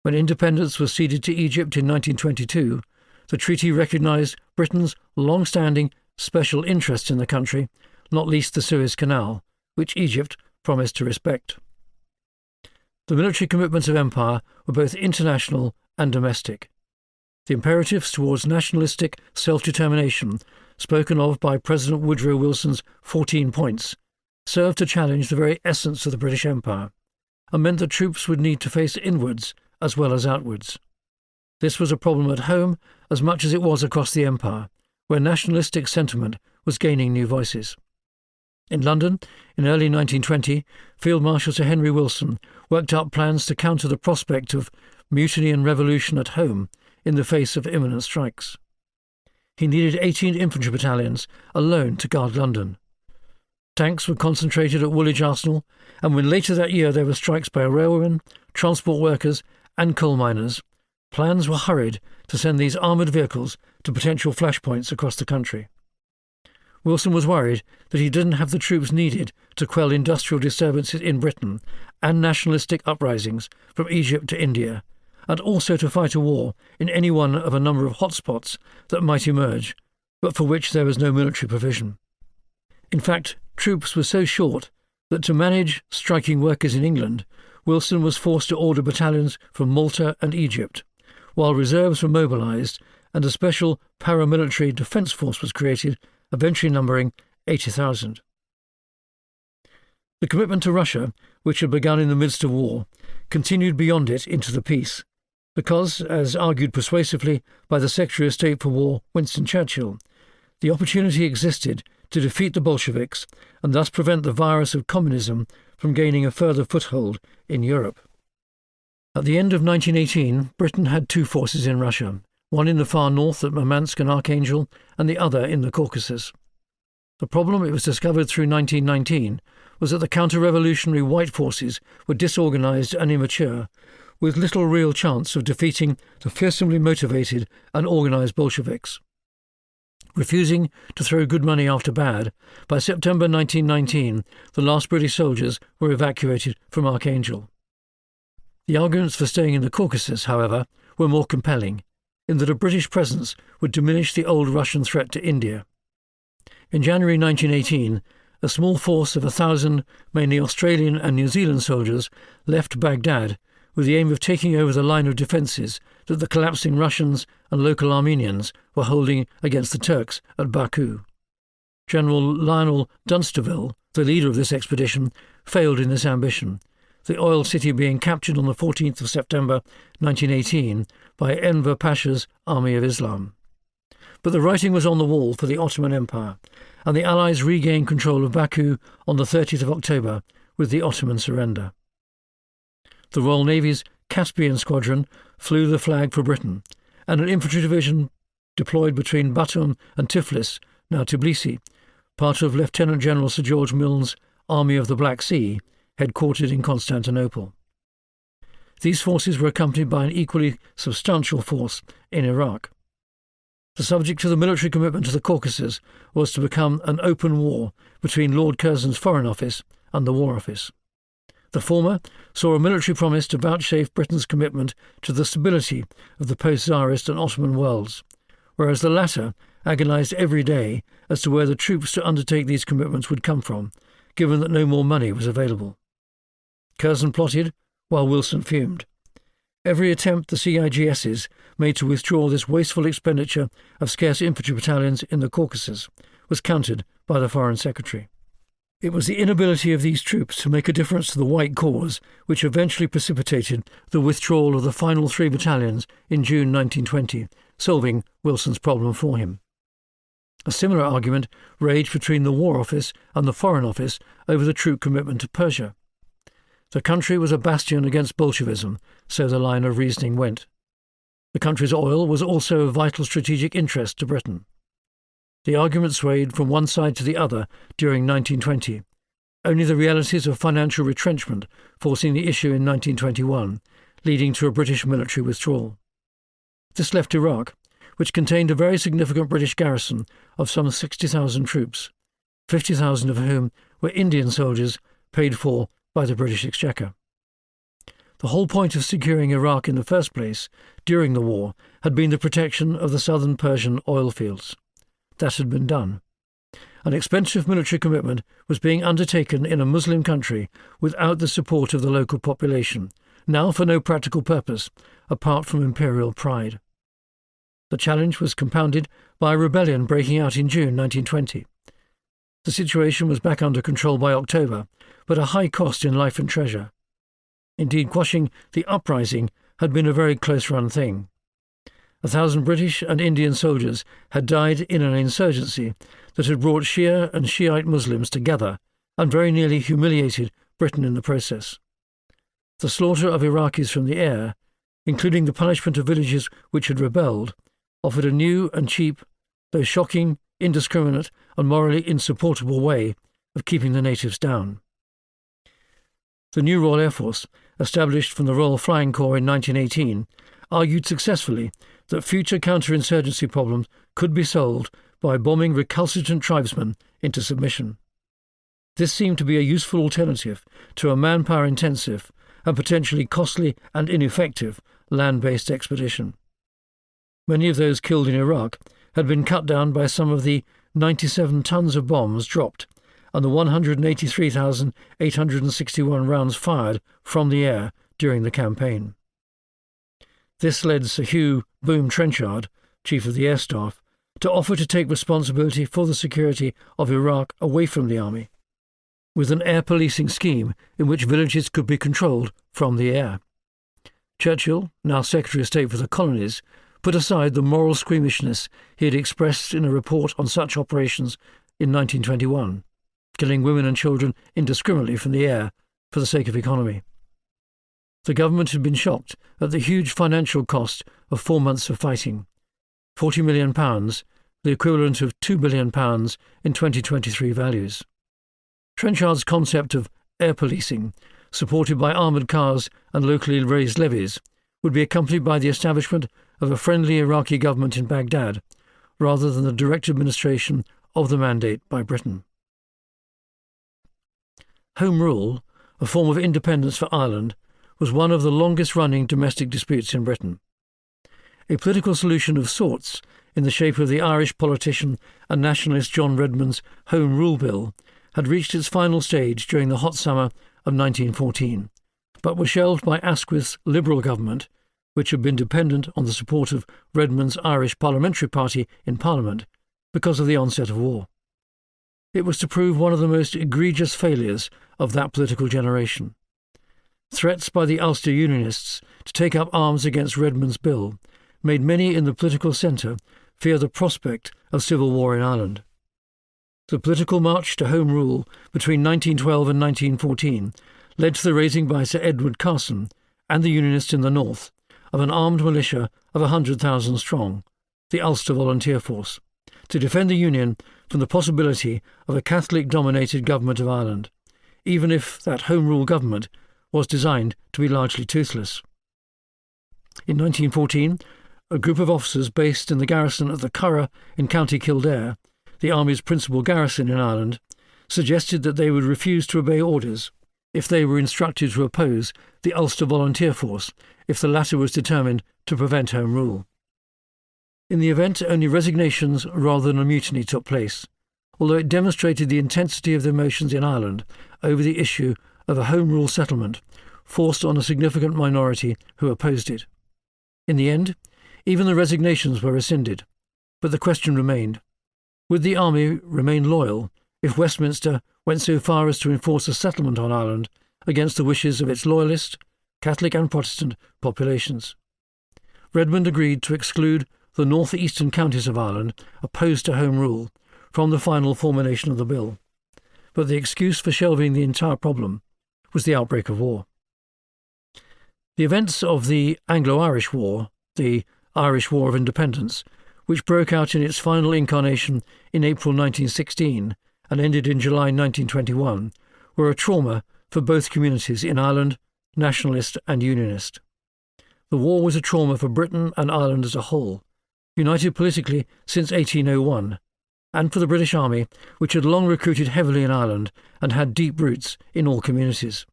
When independence was ceded to Egypt in 1922, the treaty recognised Britain's long-standing special interests in the country, not least the Suez Canal, which Egypt promised to respect. The military commitments of empire were both international and domestic. The imperatives towards nationalistic self-determination, spoken of by President Woodrow Wilson's 14 points, served to challenge the very essence of the British Empire, and meant that troops would need to face inwards as well as outwards. This was a problem at home as much as it was across the empire, where nationalistic sentiment was gaining new voices. In London, in early 1920, Field Marshal Sir Henry Wilson worked up plans to counter the prospect of mutiny and revolution at home in the face of imminent strikes. He needed 18 infantry battalions alone to guard London. Tanks were concentrated at Woolwich Arsenal, and when later that year there were strikes by railwaymen, transport workers and coal miners, plans were hurried to send these armoured vehicles to potential flashpoints across the country. Wilson was worried that he didn't have the troops needed to quell industrial disturbances in Britain and nationalistic uprisings from Egypt to India, and also to fight a war in any one of a number of hotspots that might emerge, but for which there was no military provision. In fact, troops were so short that to manage striking workers in England, Wilson was forced to order battalions from Malta and Egypt, while reserves were mobilised and a special paramilitary defence force was created, eventually numbering 80,000. The commitment to Russia, which had begun in the midst of war, continued beyond it into the peace, because, as argued persuasively by the Secretary of State for War, Winston Churchill, the opportunity existed to defeat the Bolsheviks and thus prevent the virus of communism from gaining a further foothold in Europe. At the end of 1918, Britain had two forces in Russia, one in the far north at Murmansk and Archangel, and the other in the Caucasus. The problem, it was discovered through 1919, was that the counter-revolutionary white forces were disorganised and immature, with little real chance of defeating the fearsomely motivated and organised Bolsheviks. Refusing to throw good money after bad, by September 1919 the last British soldiers were evacuated from Archangel. The arguments for staying in the Caucasus, however, were more compelling, in that a British presence would diminish the old Russian threat to India. In January 1918, a small force of 1,000, mainly Australian and New Zealand soldiers, left Baghdad with the aim of taking over the line of defences that the collapsing Russians and local Armenians were holding against the Turks at Baku. General Lionel Dunsterville, the leader of this expedition, failed in this ambition, the oil city being captured on the 14th of September 1918 by Enver Pasha's Army of Islam. But the writing was on the wall for the Ottoman Empire, and the Allies regained control of Baku on the 30th of October with the Ottoman surrender. The Royal Navy's Caspian Squadron flew the flag for Britain, and an infantry division deployed between Batum and Tiflis, now Tbilisi, part of Lieutenant General Sir George Milne's Army of the Black Sea, headquartered in Constantinople. These forces were accompanied by an equally substantial force in Iraq. The subject of the military commitment to the Caucasus was to become an open war between Lord Curzon's Foreign Office and the War Office. The former saw a military promise to vouchsafe Britain's commitment to the stability of the post-Tsarist and Ottoman worlds, whereas the latter agonised every day as to where the troops to undertake these commitments would come from, given that no more money was available. Curzon plotted, while Wilson fumed. Every attempt the CIGS's made to withdraw this wasteful expenditure of scarce infantry battalions in the Caucasus was countered by the Foreign Secretary. It was the inability of these troops to make a difference to the white cause which eventually precipitated the withdrawal of the final 3 battalions in June 1920, solving Wilson's problem for him. A similar argument raged between the War Office and the Foreign Office over the troop commitment to Persia. The country was a bastion against Bolshevism, so the line of reasoning went. The country's oil was also of vital strategic interest to Britain. The argument swayed from one side to the other during 1920, only the realities of financial retrenchment forcing the issue in 1921, leading to a British military withdrawal. This left Iraq, which contained a very significant British garrison of some 60,000 troops, 50,000 of whom were Indian soldiers paid for by the British Exchequer. The whole point of securing Iraq in the first place, during the war, had been the protection of the southern Persian oil fields. That had been done. An expensive military commitment was being undertaken in a Muslim country without the support of the local population, now for no practical purpose, apart from imperial pride. The challenge was compounded by a rebellion breaking out in June 1920. The situation was back under control by October, but a high cost in life and treasure. Indeed, quashing the uprising had been a very close-run thing. 1,000 British and Indian soldiers had died in an insurgency that had brought Shia and Shiite Muslims together and very nearly humiliated Britain in the process. The slaughter of Iraqis from the air, including the punishment of villages which had rebelled, offered a new and cheap, though shocking, indiscriminate and morally insupportable way of keeping the natives down. The new Royal Air Force, established from the Royal Flying Corps in 1918, argued successfully that future counterinsurgency problems could be solved by bombing recalcitrant tribesmen into submission. This seemed to be a useful alternative to a manpower-intensive and potentially costly and ineffective land-based expedition. Many of those killed in Iraq had been cut down by some of the 97 tons of bombs dropped and the 183,861 rounds fired from the air during the campaign. This led Sir Hugh Boom Trenchard, Chief of the Air Staff, to offer to take responsibility for the security of Iraq away from the army, with an air policing scheme in which villages could be controlled from the air. Churchill, now Secretary of State for the Colonies, put aside the moral squeamishness he had expressed in a report on such operations in 1921, killing women and children indiscriminately from the air for the sake of economy. The government had been shocked at the huge financial cost of 4 months of fighting, £40 million, the equivalent of £2 billion in 2023 values. Trenchard's concept of air policing, supported by armoured cars and locally raised levies, would be accompanied by the establishment of a friendly Iraqi government in Baghdad, rather than the direct administration of the mandate by Britain. Home Rule, a form of independence for Ireland, was one of the longest-running domestic disputes in Britain. A political solution of sorts, in the shape of the Irish politician and nationalist John Redmond's Home Rule Bill, had reached its final stage during the hot summer of 1914, but was shelved by Asquith's Liberal government, which had been dependent on the support of Redmond's Irish Parliamentary Party in Parliament, because of the onset of war. It was to prove one of the most egregious failures of that political generation. Threats by the Ulster Unionists to take up arms against Redmond's bill made many in the political centre fear the prospect of civil war in Ireland. The political march to Home Rule between 1912 and 1914 led to the raising by Sir Edward Carson and the Unionists in the north of an armed militia of 100,000 strong, the Ulster Volunteer Force, to defend the Union from the possibility of a Catholic-dominated government of Ireland, even if that Home Rule government was designed to be largely toothless. In 1914, a group of officers based in the garrison of the Curragh in County Kildare, the Army's principal garrison in Ireland, suggested that they would refuse to obey orders if they were instructed to oppose the Ulster Volunteer Force if the latter was determined to prevent Home Rule. In the event, only resignations rather than a mutiny took place, although it demonstrated the intensity of the emotions in Ireland over the issue of a Home Rule settlement forced on a significant minority who opposed it. In the end, even the resignations were rescinded, but the question remained: would the army remain loyal if Westminster went so far as to enforce a settlement on Ireland against the wishes of its loyalist, Catholic and Protestant populations? Redmond agreed to exclude the north-eastern counties of Ireland opposed to Home Rule from the final formulation of the bill, but the excuse for shelving the entire problem was the outbreak of war. The events of the Anglo-Irish War, the Irish War of Independence, which broke out in its final incarnation in April 1916 and ended in July 1921, were a trauma for both communities in Ireland, nationalist and unionist. The war was a trauma for Britain and Ireland as a whole, united politically since 1801, and for the British Army, which had long recruited heavily in Ireland and had deep roots in all communities.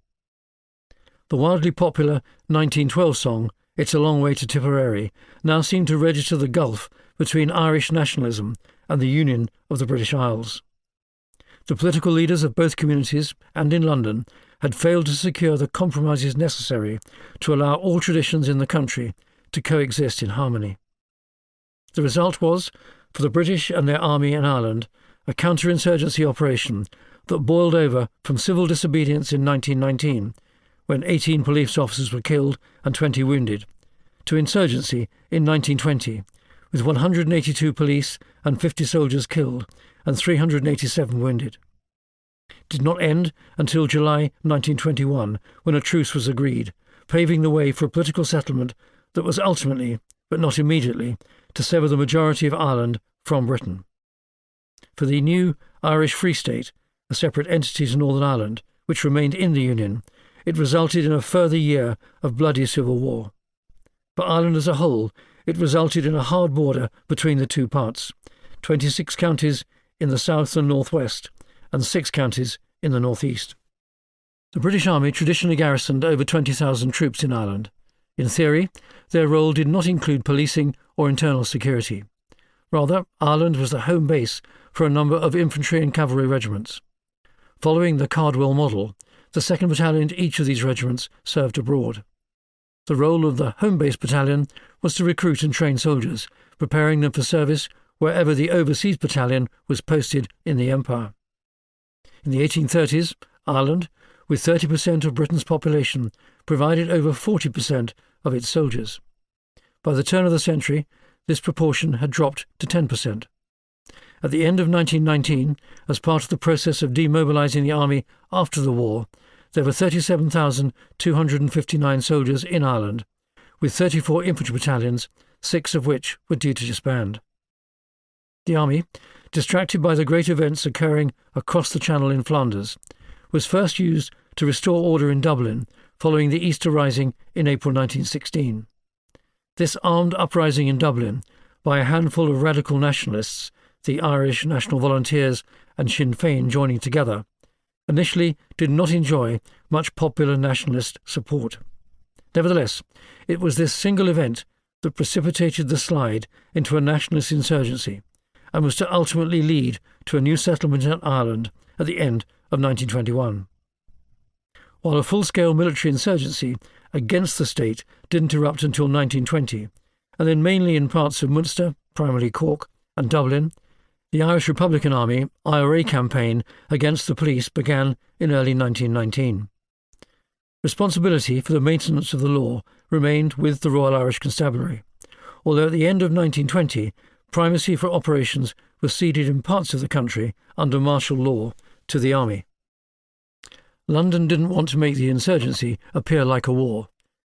The wildly popular 1912 song, "It's a Long Way to Tipperary," now seemed to register the gulf between Irish nationalism and the union of the British Isles. The political leaders of both communities, and in London, had failed to secure the compromises necessary to allow all traditions in the country to coexist in harmony. The result was, for the British and their army in Ireland, a counterinsurgency operation that boiled over from civil disobedience in 1919, when 18 police officers were killed and 20 wounded, to insurgency in 1920, with 182 police and 50 soldiers killed and 387 wounded. It did not end until July 1921, when a truce was agreed, paving the way for a political settlement that was ultimately, but not immediately, to sever the majority of Ireland from Britain. For the new Irish Free State, a separate entity to Northern Ireland, which remained in the Union, it resulted in a further year of bloody civil war. For Ireland as a whole, it resulted in a hard border between the two parts, 26 counties in the south and northwest, and 6 counties in the northeast. The British Army traditionally garrisoned over 20,000 troops in Ireland. In theory, their role did not include policing or internal security. Rather, Ireland was the home base for a number of infantry and cavalry regiments. Following the Cardwell model, the 2nd Battalion to each of these regiments served abroad. The role of the home base battalion was to recruit and train soldiers, preparing them for service wherever the overseas battalion was posted in the Empire. In the 1830s, Ireland, with 30% of Britain's population, provided over 40% of its soldiers. By the turn of the century, this proportion had dropped to 10%. At the end of 1919, as part of the process of demobilising the army after the war, there were 37,259 soldiers in Ireland, with 34 infantry battalions, 6 of which were due to disband. The army, distracted by the great events occurring across the Channel in Flanders, was first used to restore order in Dublin following the Easter Rising in April 1916. This armed uprising in Dublin by a handful of radical nationalists, the Irish National Volunteers and Sinn Féin joining together, initially did not enjoy much popular nationalist support. Nevertheless, it was this single event that precipitated the slide into a nationalist insurgency and was to ultimately lead to a new settlement in Ireland at the end of 1921. While a full-scale military insurgency against the state didn't erupt until 1920, and then mainly in parts of Munster, primarily Cork, and Dublin, the Irish Republican Army IRA campaign against the police began in early 1919. Responsibility for the maintenance of the law remained with the Royal Irish Constabulary, although at the end of 1920 primacy for operations was ceded in parts of the country under martial law to the army. London didn't want to make the insurgency appear like a war,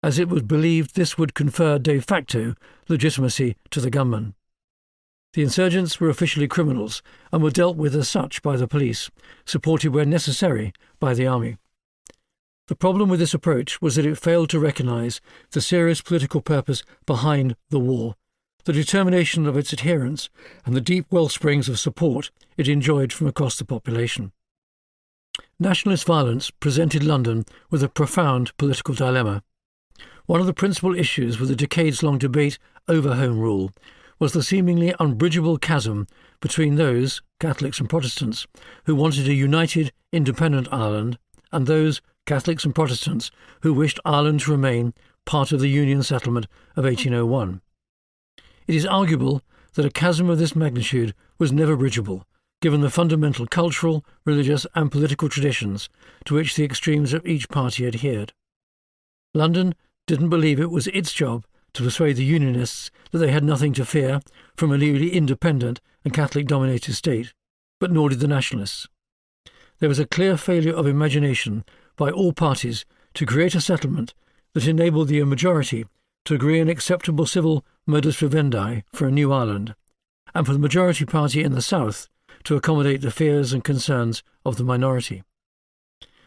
as it was believed this would confer de facto legitimacy to the gunmen. The insurgents were officially criminals and were dealt with as such by the police, supported where necessary by the army. The problem with this approach was that it failed to recognise the serious political purpose behind the war, the determination of its adherents, and the deep wellsprings of support it enjoyed from across the population. Nationalist violence presented London with a profound political dilemma. One of the principal issues with the decades-long debate over Home Rule was the seemingly unbridgeable chasm between those, Catholics and Protestants, who wanted a united, independent Ireland, and those, Catholics and Protestants, who wished Ireland to remain part of the Union settlement of 1801. It is arguable that a chasm of this magnitude was never bridgeable, given the fundamental cultural, religious and political traditions to which the extremes of each party adhered. London didn't believe it was its job to persuade the Unionists that they had nothing to fear from a newly independent and Catholic-dominated state, but nor did the Nationalists. There was a clear failure of imagination by all parties to create a settlement that enabled the majority to agree an acceptable civil modus vivendi for a new Ireland, and for the majority party in the South to accommodate the fears and concerns of the minority.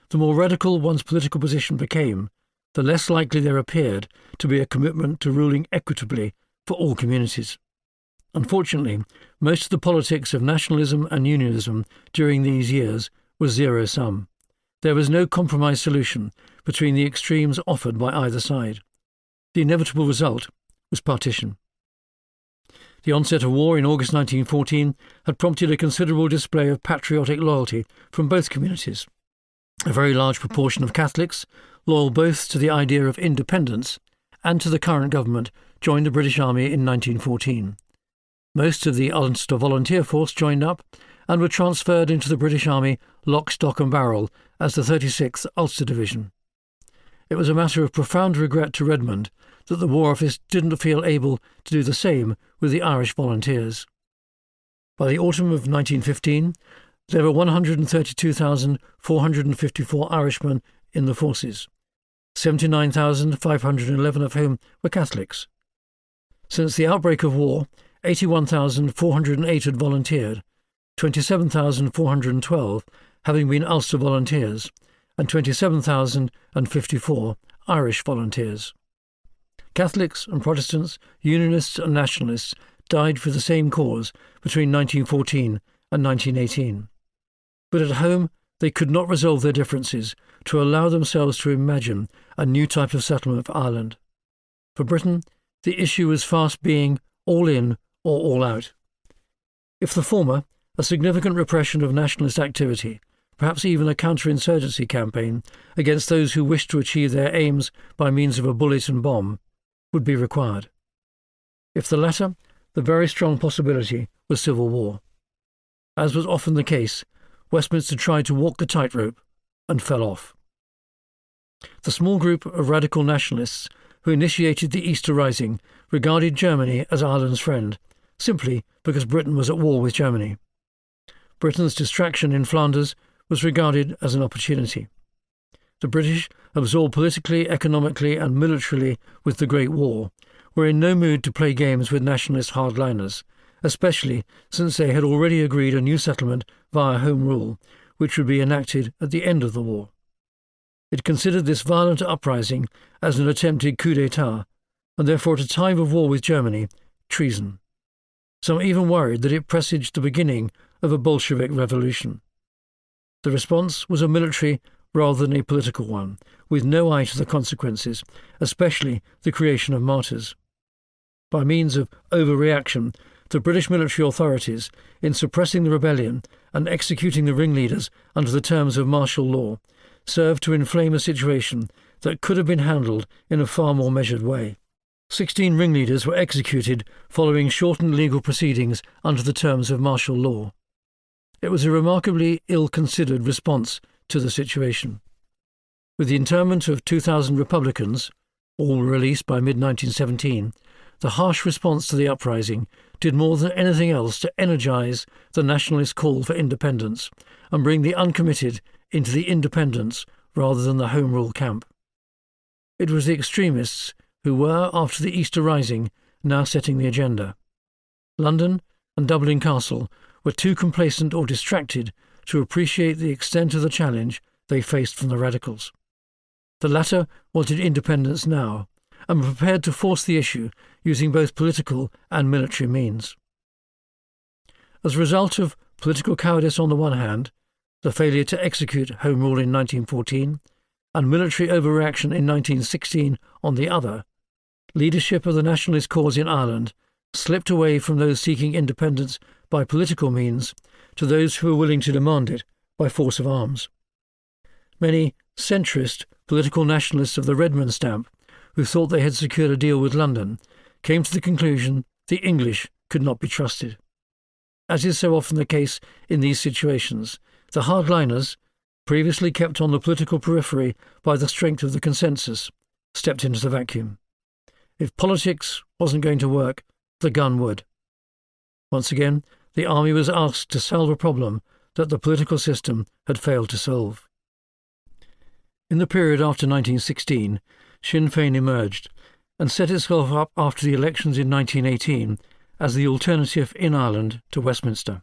The more radical one's political position became, the less likely there appeared to be a commitment to ruling equitably for all communities. Unfortunately, most of the politics of nationalism and unionism during these years was zero-sum. There was no compromise solution between the extremes offered by either side. The inevitable result was partition. The onset of war in August 1914 had prompted a considerable display of patriotic loyalty from both communities. A very large proportion of Catholics, loyal both to the idea of independence and to the current government, joined the British Army in 1914. Most of the Ulster Volunteer Force joined up and were transferred into the British Army lock, stock and barrel as the 36th Ulster Division. It was a matter of profound regret to Redmond that the War Office didn't feel able to do the same with the Irish Volunteers. By the autumn of 1915, there were 132,454 Irishmen in the forces, 79,511 of whom were Catholics. Since the outbreak of war, 81,408 had volunteered, 27,412 having been Ulster Volunteers, and 27,054 Irish Volunteers. Catholics and Protestants, Unionists and Nationalists died for the same cause between 1914 and 1918. But at home they could not resolve their differences to allow themselves to imagine a new type of settlement for Ireland. For Britain, the issue was fast being all in or all out. If the former, a significant repression of nationalist activity, perhaps even a counterinsurgency campaign against those who wished to achieve their aims by means of a bullet and bomb, would be required. If the latter, the very strong possibility was civil war. As was often the case, Westminster tried to walk the tightrope and fell off. The small group of radical nationalists who initiated the Easter Rising regarded Germany as Ireland's friend, simply because Britain was at war with Germany. Britain's distraction in Flanders was regarded as an opportunity. The British, absorbed politically, economically and militarily with the Great War, were in no mood to play games with nationalist hardliners, especially since they had already agreed a new settlement via Home Rule, which would be enacted at the end of the war. It considered this violent uprising as an attempted coup d'état, and therefore at a time of war with Germany, treason. Some even worried that it presaged the beginning of a Bolshevik revolution. The response was a military rather than a political one, with no eye to the consequences, especially the creation of martyrs. By means of overreaction, the British military authorities, in suppressing the rebellion and executing the ringleaders under the terms of martial law, served to inflame a situation that could have been handled in a far more measured way. 16 ringleaders were executed following shortened legal proceedings under the terms of martial law. It was a remarkably ill-considered response to the situation. With the internment of 2,000 Republicans, all released by mid-1917, the harsh response to the uprising did more than anything else to energise the nationalist call for independence and bring the uncommitted into the independence rather than the Home Rule camp. It was the extremists who were, after the Easter Rising, now setting the agenda. London and Dublin Castle were too complacent or distracted to appreciate the extent of the challenge they faced from the radicals. The latter wanted independence now, and were prepared to force the issue using both political and military means. As a result of political cowardice on the one hand, the failure to execute Home Rule in 1914, and military overreaction in 1916 on the other, leadership of the nationalist cause in Ireland slipped away from those seeking independence by political means to those who were willing to demand it by force of arms. Many centrist political nationalists of the Redmond stamp, who thought they had secured a deal with London, came to the conclusion the English could not be trusted. As is so often the case in these situations, the hardliners, previously kept on the political periphery by the strength of the consensus, stepped into the vacuum. If politics wasn't going to work, the gun would. Once again, the army was asked to solve a problem that the political system had failed to solve. In the period after 1916, Sinn Féin emerged and set itself up after the elections in 1918 as the alternative in Ireland to Westminster.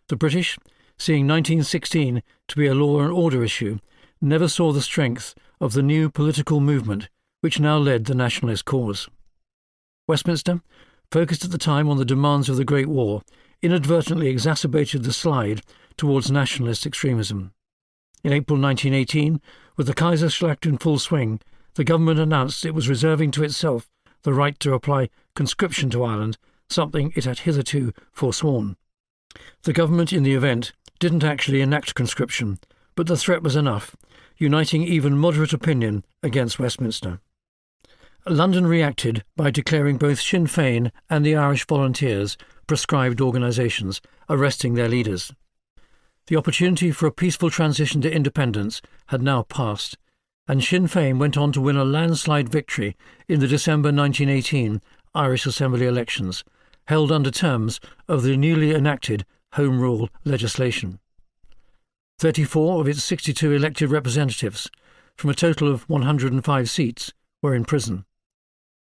The British, seeing 1916 to be a law and order issue, never saw the strength of the new political movement which now led the nationalist cause. Westminster, focused at the time on the demands of the Great War, inadvertently exacerbated the slide towards nationalist extremism. In April 1918, with the Kaiserschlacht in full swing, the government announced it was reserving to itself the right to apply conscription to Ireland, something it had hitherto forsworn. The government, in the event, didn't actually enact conscription, but the threat was enough, uniting even moderate opinion against Westminster. London reacted by declaring both Sinn Féin and the Irish Volunteers proscribed organisations, arresting their leaders. The opportunity for a peaceful transition to independence had now passed, and Sinn Féin went on to win a landslide victory in the December 1918 Irish Assembly elections, held under terms of the newly enacted Home Rule legislation. 34 of its 62 elected representatives, from a total of 105 seats, were in prison.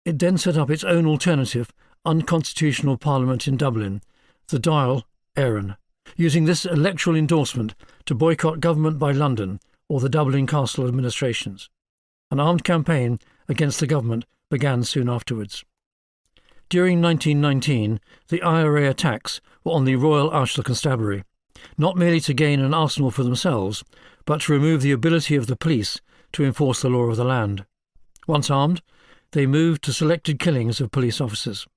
It then set up its own alternative, unconstitutional parliament in Dublin, the Dáil Éireann, using this electoral endorsement to boycott government by London or the Dublin Castle administrations. An armed campaign against the government began soon afterwards. During 1919, the IRA attacks were on the Royal Arch Constabulary, not merely to gain an arsenal for themselves, but to remove the ability of the police to enforce the law of the land. Once armed, they moved to selected killings of police officers.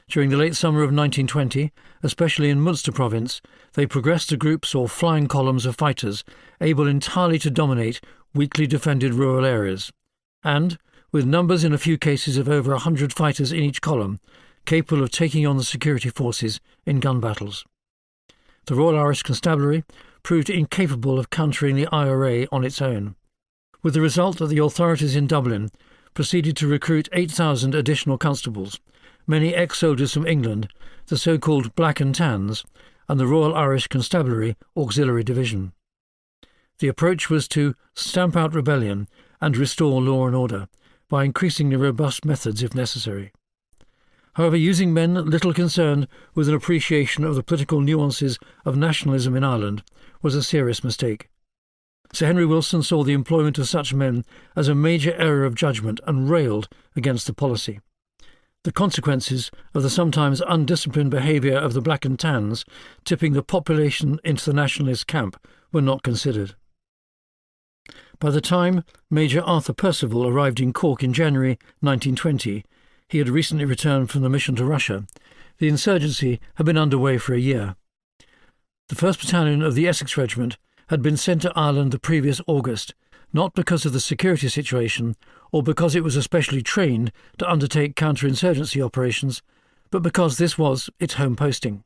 During the late summer of 1920, especially in Munster province, they progressed to groups or flying columns of fighters able entirely to dominate weakly defended rural areas, and, with numbers in a few cases of over 100 fighters in each column, capable of taking on the security forces in gun battles. The Royal Irish Constabulary proved incapable of countering the IRA on its own, with the result that the authorities in Dublin proceeded to recruit 8,000 additional constables, many ex-soldiers from England, the so-called Black and Tans, and the Royal Irish Constabulary Auxiliary Division. The approach was to stamp out rebellion and restore law and order by increasingly robust methods if necessary. However, using men little concerned with an appreciation of the political nuances of nationalism in Ireland was a serious mistake. Sir Henry Wilson saw the employment of such men as a major error of judgment and railed against the policy. The consequences of the sometimes undisciplined behaviour of the Black and Tans, tipping the population into the nationalist camp, were not considered. By the time Major Arthur Percival arrived in Cork in January 1920, he had recently returned from the mission to Russia. The insurgency had been underway for a year. The 1st Battalion of the Essex Regiment had been sent to Ireland the previous August, not because of the security situation or because it was especially trained to undertake counter-insurgency operations, but because this was its home posting.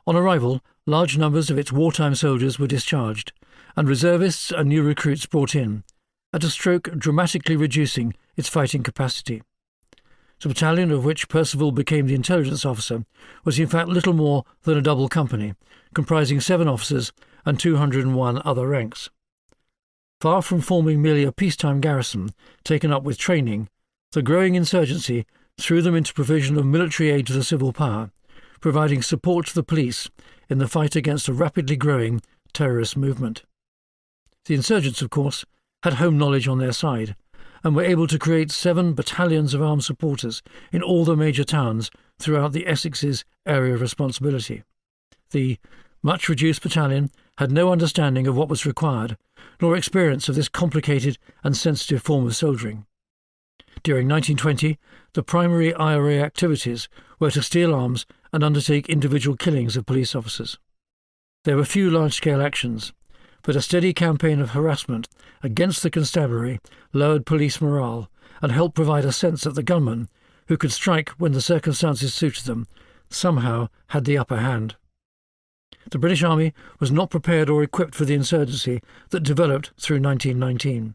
On arrival, large numbers of its wartime soldiers were discharged, and reservists and new recruits brought in, at a stroke dramatically reducing its fighting capacity. The battalion of which Percival became the intelligence officer was in fact little more than a double company, comprising 7 officers and 201 other ranks. Far from forming merely a peacetime garrison taken up with training, the growing insurgency threw them into provision of military aid to the civil power, providing support to the police in the fight against a rapidly growing terrorist movement. The insurgents, of course, had home knowledge on their side, and were able to create 7 battalions of armed supporters in all the major towns throughout the Essex's area of responsibility. The much-reduced battalion had no understanding of what was required, nor experience of this complicated and sensitive form of soldiering. During 1920, the primary IRA activities were to steal arms and undertake individual killings of police officers. There were few large-scale actions, but a steady campaign of harassment against the constabulary lowered police morale and helped provide a sense that the gunmen, who could strike when the circumstances suited them, somehow had the upper hand. The British Army was not prepared or equipped for the insurgency that developed through 1919.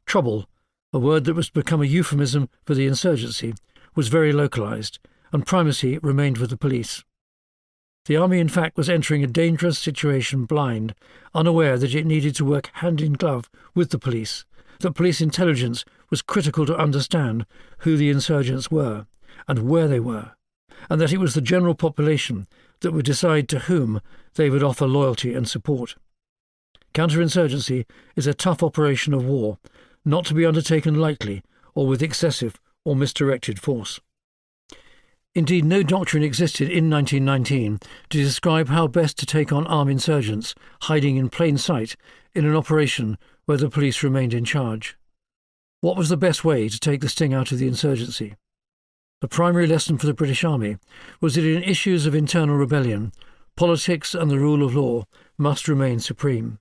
Trouble, a word that was to become a euphemism for the insurgency, was very localised, and primacy remained with the police. The army, in fact, was entering a dangerous situation blind, unaware that it needed to work hand in glove with the police, that police intelligence was critical to understand who the insurgents were and where they were, and that it was the general population that would decide to whom they would offer loyalty and support. Counterinsurgency is a tough operation of war, not to be undertaken lightly or with excessive or misdirected force. Indeed, no doctrine existed in 1919 to describe how best to take on armed insurgents hiding in plain sight in an operation where the police remained in charge. What was the best way to take the sting out of the insurgency? The primary lesson for the British Army was that in issues of internal rebellion, politics and the rule of law must remain supreme.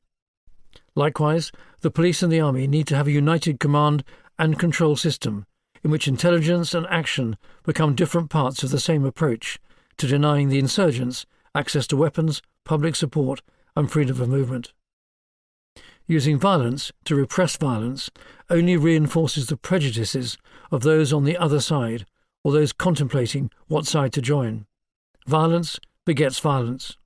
Likewise, the police and the army need to have a united command and control system in which intelligence and action become different parts of the same approach to denying the insurgents access to weapons, public support and freedom of movement. Using violence to repress violence only reinforces the prejudices of those on the other side or those contemplating what side to join. Violence begets violence.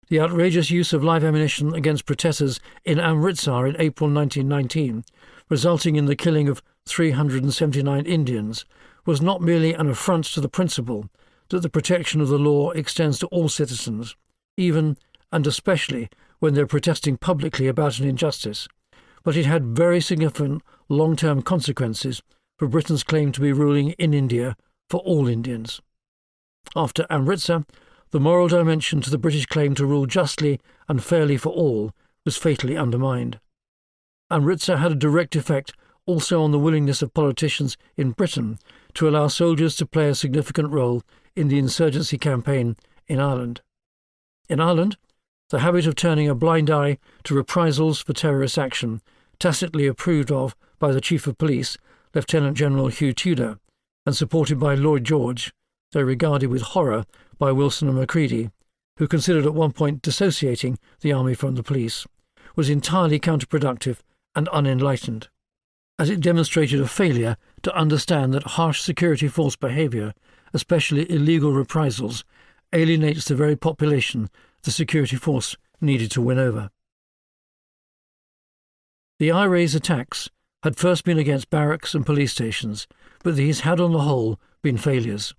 The outrageous use of live ammunition against protesters in Amritsar in April 1919, resulting in the killing of 379 Indians, was not merely an affront to the principle that the protection of the law extends to all citizens, even and especially when they are protesting publicly about an injustice, but it had very significant long-term consequences for Britain's claim to be ruling in India for all Indians. After Amritsar, the moral dimension to the British claim to rule justly and fairly for all was fatally undermined. Amritsar had a direct effect also on the willingness of politicians in Britain to allow soldiers to play a significant role in the insurgency campaign in Ireland. In Ireland, the habit of turning a blind eye to reprisals for terrorist action, tacitly approved of by the Chief of Police, Lieutenant General Hugh Tudor, and supported by Lloyd George, though regarded with horror by Wilson and Macready, who considered at one point dissociating the army from the police, was entirely counterproductive and unenlightened, as it demonstrated a failure to understand that harsh security force behaviour, especially illegal reprisals, alienates the very population the security force needed to win over. The IRA's attacks had first been against barracks and police stations, but these had on the whole been failures.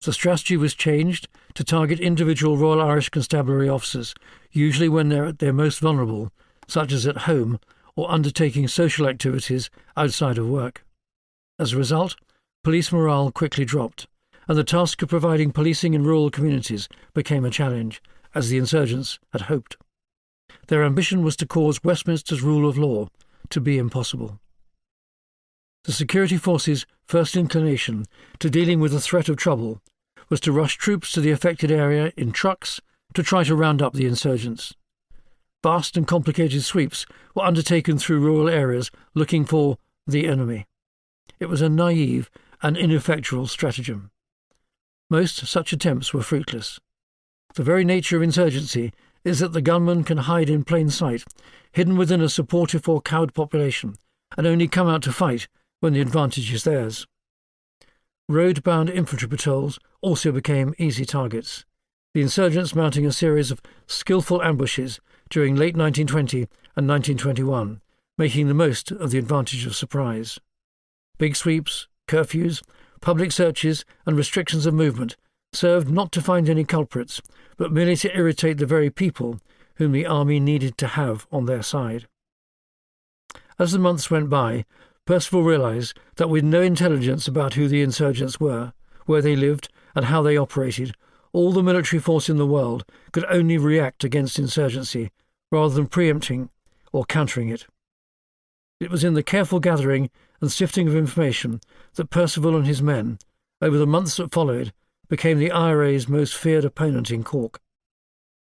The strategy was changed to target individual Royal Irish Constabulary officers, usually when they're at their most vulnerable, such as at home or undertaking social activities outside of work. As a result, police morale quickly dropped, and the task of providing policing in rural communities became a challenge, as the insurgents had hoped. Their ambition was to cause Westminster's rule of law to be impossible. The security forces' first inclination to dealing with the threat of trouble was to rush troops to the affected area in trucks to try to round up the insurgents. Vast and complicated sweeps were undertaken through rural areas looking for the enemy. It was a naive and ineffectual stratagem. Most such attempts were fruitless. The very nature of insurgency is that the gunman can hide in plain sight, hidden within a supportive or cowed population, and only come out to fight when the advantage is theirs. Road-bound infantry patrols also became easy targets, the insurgents mounting a series of skillful ambushes during late 1920 and 1921, making the most of the advantage of surprise. Big sweeps, curfews, public searches and restrictions of movement served not to find any culprits, but merely to irritate the very people whom the army needed to have on their side. As the months went by, Percival realised that with no intelligence about who the insurgents were, where they lived, and how they operated, all the military force in the world could only react against insurgency rather than preempting or countering it. It was in the careful gathering and sifting of information that Percival and his men, over the months that followed, became the IRA's most feared opponent in Cork.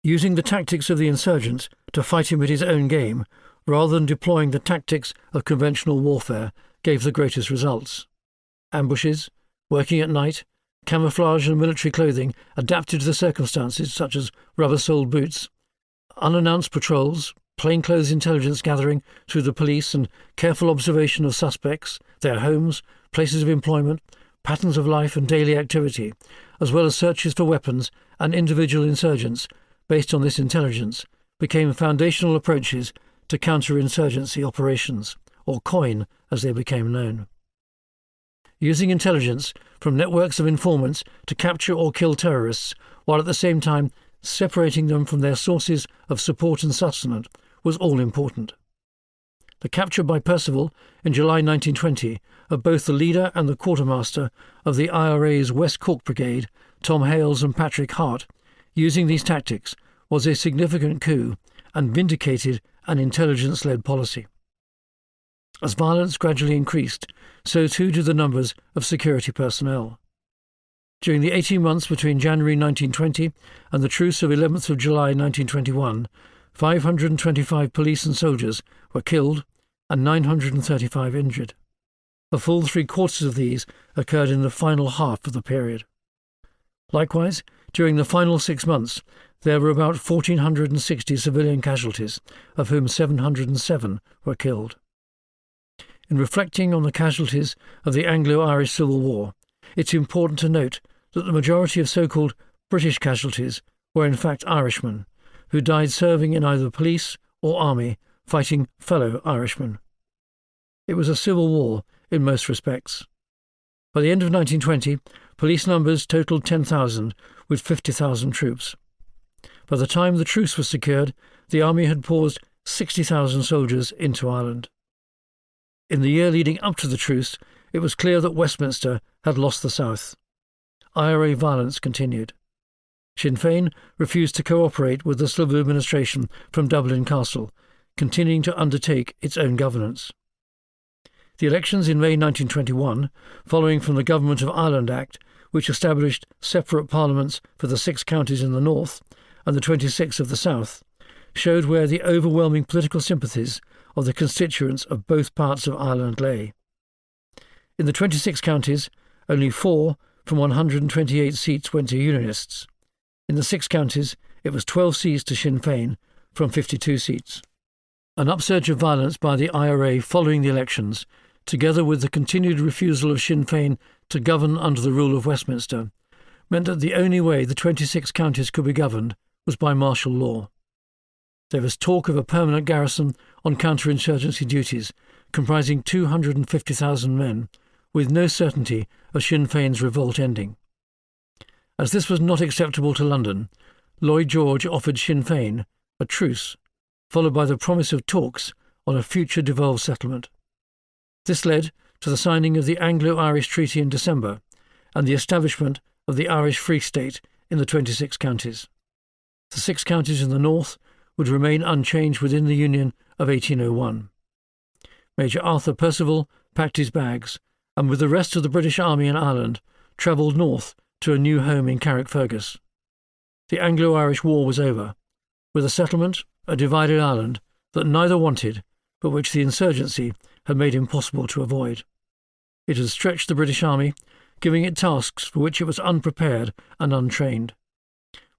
Using the tactics of the insurgent to fight him at his own game, rather than deploying the tactics of conventional warfare, gave the greatest results. Ambushes, working at night, camouflage and military clothing adapted to the circumstances, such as rubber-soled boots, unannounced patrols, plainclothes intelligence gathering through the police and careful observation of suspects, their homes, places of employment, patterns of life and daily activity, as well as searches for weapons and individual insurgents based on this intelligence, became foundational approaches to counter-insurgency operations, or COIN as they became known. Using intelligence from networks of informants to capture or kill terrorists, while at the same time separating them from their sources of support and sustenance, was all important. The capture by Percival in July 1920 of both the leader and the quartermaster of the IRA's West Cork Brigade, Tom Hales and Patrick Hart, using these tactics, was a significant coup and vindicated an intelligence-led policy. As violence gradually increased, so too did the numbers of security personnel. During the 18 months between January 1920 and the truce of 11th of July 1921, 525 police and soldiers were killed and 935 injured. A full 3/4 of these occurred in the final half of the period. Likewise, during the final 6 months, there were about 1,460 civilian casualties, of whom 707 were killed. In reflecting on the casualties of the Anglo-Irish Civil War, it's important to note that the majority of so-called British casualties were in fact Irishmen, who died serving in either police or army, fighting fellow Irishmen. It was a civil war in most respects. By the end of 1920, police numbers totalled 10,000, with 50,000 troops. By the time the truce was secured, the army had poured 60,000 soldiers into Ireland. In the year leading up to the truce, it was clear that Westminster had lost the South. IRA violence continued. Sinn Féin refused to cooperate with the civil administration from Dublin Castle, continuing to undertake its own governance. The elections in May 1921, following from the Government of Ireland Act, which established separate parliaments for the 6 counties in the north and the 26 of the south, showed where the overwhelming political sympathies of the constituents of both parts of Ireland lay. In the 26 counties, only 4 from 128 seats went to Unionists. In the 6 counties, it was 12 seats to Sinn Féin from 52 seats. An upsurge of violence by the IRA following the elections, together with the continued refusal of Sinn Féin to govern under the rule of Westminster, meant that the only way the 26 counties could be governed was by martial law. There was talk of a permanent garrison on counterinsurgency duties, comprising 250,000 men, with no certainty of Sinn Féin's revolt ending. As this was not acceptable to London, Lloyd George offered Sinn Féin a truce, followed by the promise of talks on a future devolved settlement. This led to the signing of the Anglo-Irish Treaty in December and the establishment of the Irish Free State in the 26 counties. The 6 counties in the north would remain unchanged within the Union of 1801. Major Arthur Percival packed his bags and with the rest of the British Army in Ireland travelled north to a new home in Carrickfergus. The Anglo-Irish War was over, with a settlement, a divided Ireland that neither wanted, but which the insurgency had made impossible to avoid. It had stretched the British Army, giving it tasks for which it was unprepared and untrained.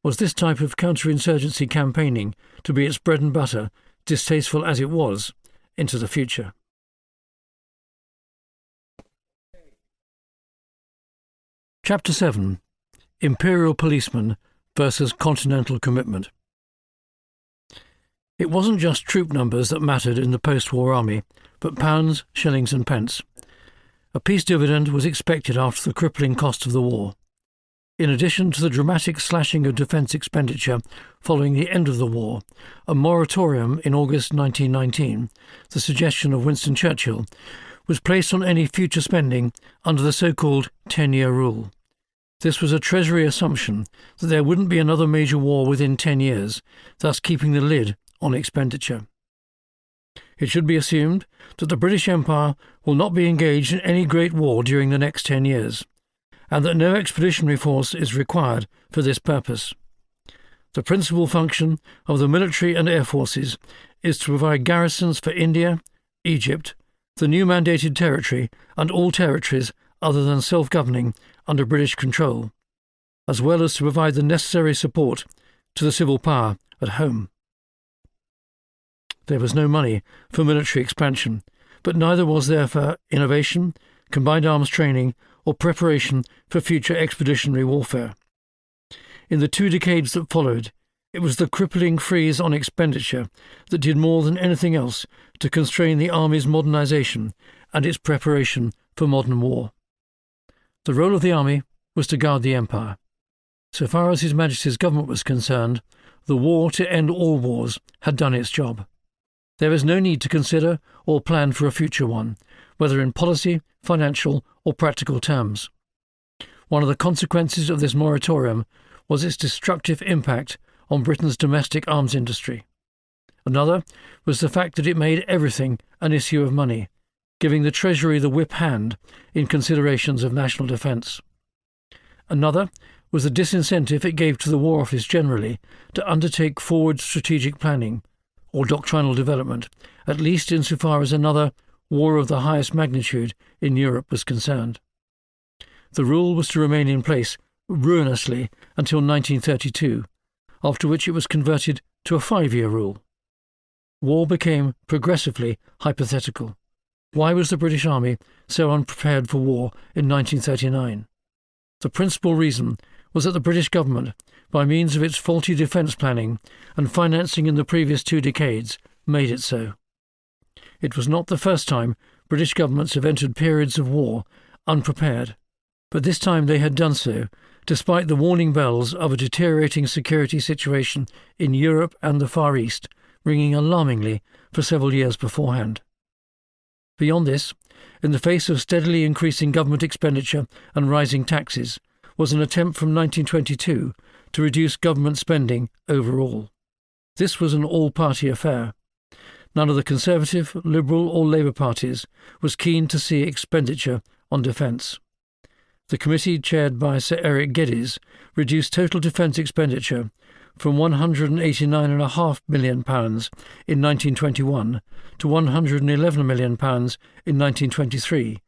Was this type of counterinsurgency campaigning to be its bread and butter, distasteful as it was, into the future? Chapter 7. Imperial Policemen versus Continental Commitment. It wasn't just troop numbers that mattered in the post-war army, but pounds, shillings and pence. A peace dividend was expected after the crippling cost of the war. In addition to the dramatic slashing of defence expenditure following the end of the war, a moratorium in August 1919, the suggestion of Winston Churchill, was placed on any future spending under the so-called 10-year rule. This was a Treasury assumption that there wouldn't be another major war within 10 years, thus keeping the lid on expenditure. It should be assumed that the British Empire will not be engaged in any great war during the next 10 years, and that no expeditionary force is required for this purpose. The principal function of the military and air forces is to provide garrisons for India, Egypt, the new mandated territory, and all territories other than self-governing under British control, as well as to provide the necessary support to the civil power at home. There was no money for military expansion, but neither was there for innovation, combined arms training, or preparation for future expeditionary warfare. In the 2 decades that followed, it was the crippling freeze on expenditure that did more than anything else to constrain the army's modernisation and its preparation for modern war. The role of the army was to guard the empire. So far as His Majesty's government was concerned, the war to end all wars had done its job. There is no need to consider or plan for a future one, whether in policy, financial or practical terms. One of the consequences of this moratorium was its destructive impact on Britain's domestic arms industry. Another was the fact that it made everything an issue of money, giving the Treasury the whip hand in considerations of national defence. Another was the disincentive it gave to the War Office generally to undertake forward strategic planning, or doctrinal development, at least insofar as another war of the highest magnitude in Europe was concerned. The rule was to remain in place ruinously until 1932, after which it was converted to a 5-year rule. War became progressively hypothetical. Why was the British Army so unprepared for war in 1939? The principal reason was that the British government, by means of its faulty defence planning and financing in the previous 2 decades, made it so. It was not the first time British governments have entered periods of war unprepared, but this time they had done so despite the warning bells of a deteriorating security situation in Europe and the Far East ringing alarmingly for several years beforehand. Beyond this, in the face of steadily increasing government expenditure and rising taxes, was an attempt from 1922 to reduce government spending overall. This was an all-party affair. None of the Conservative, Liberal or Labour parties was keen to see expenditure on defence. The committee, chaired by Sir Eric Geddes, reduced total defence expenditure from £189.5 million in 1921 to £111 million in 1923,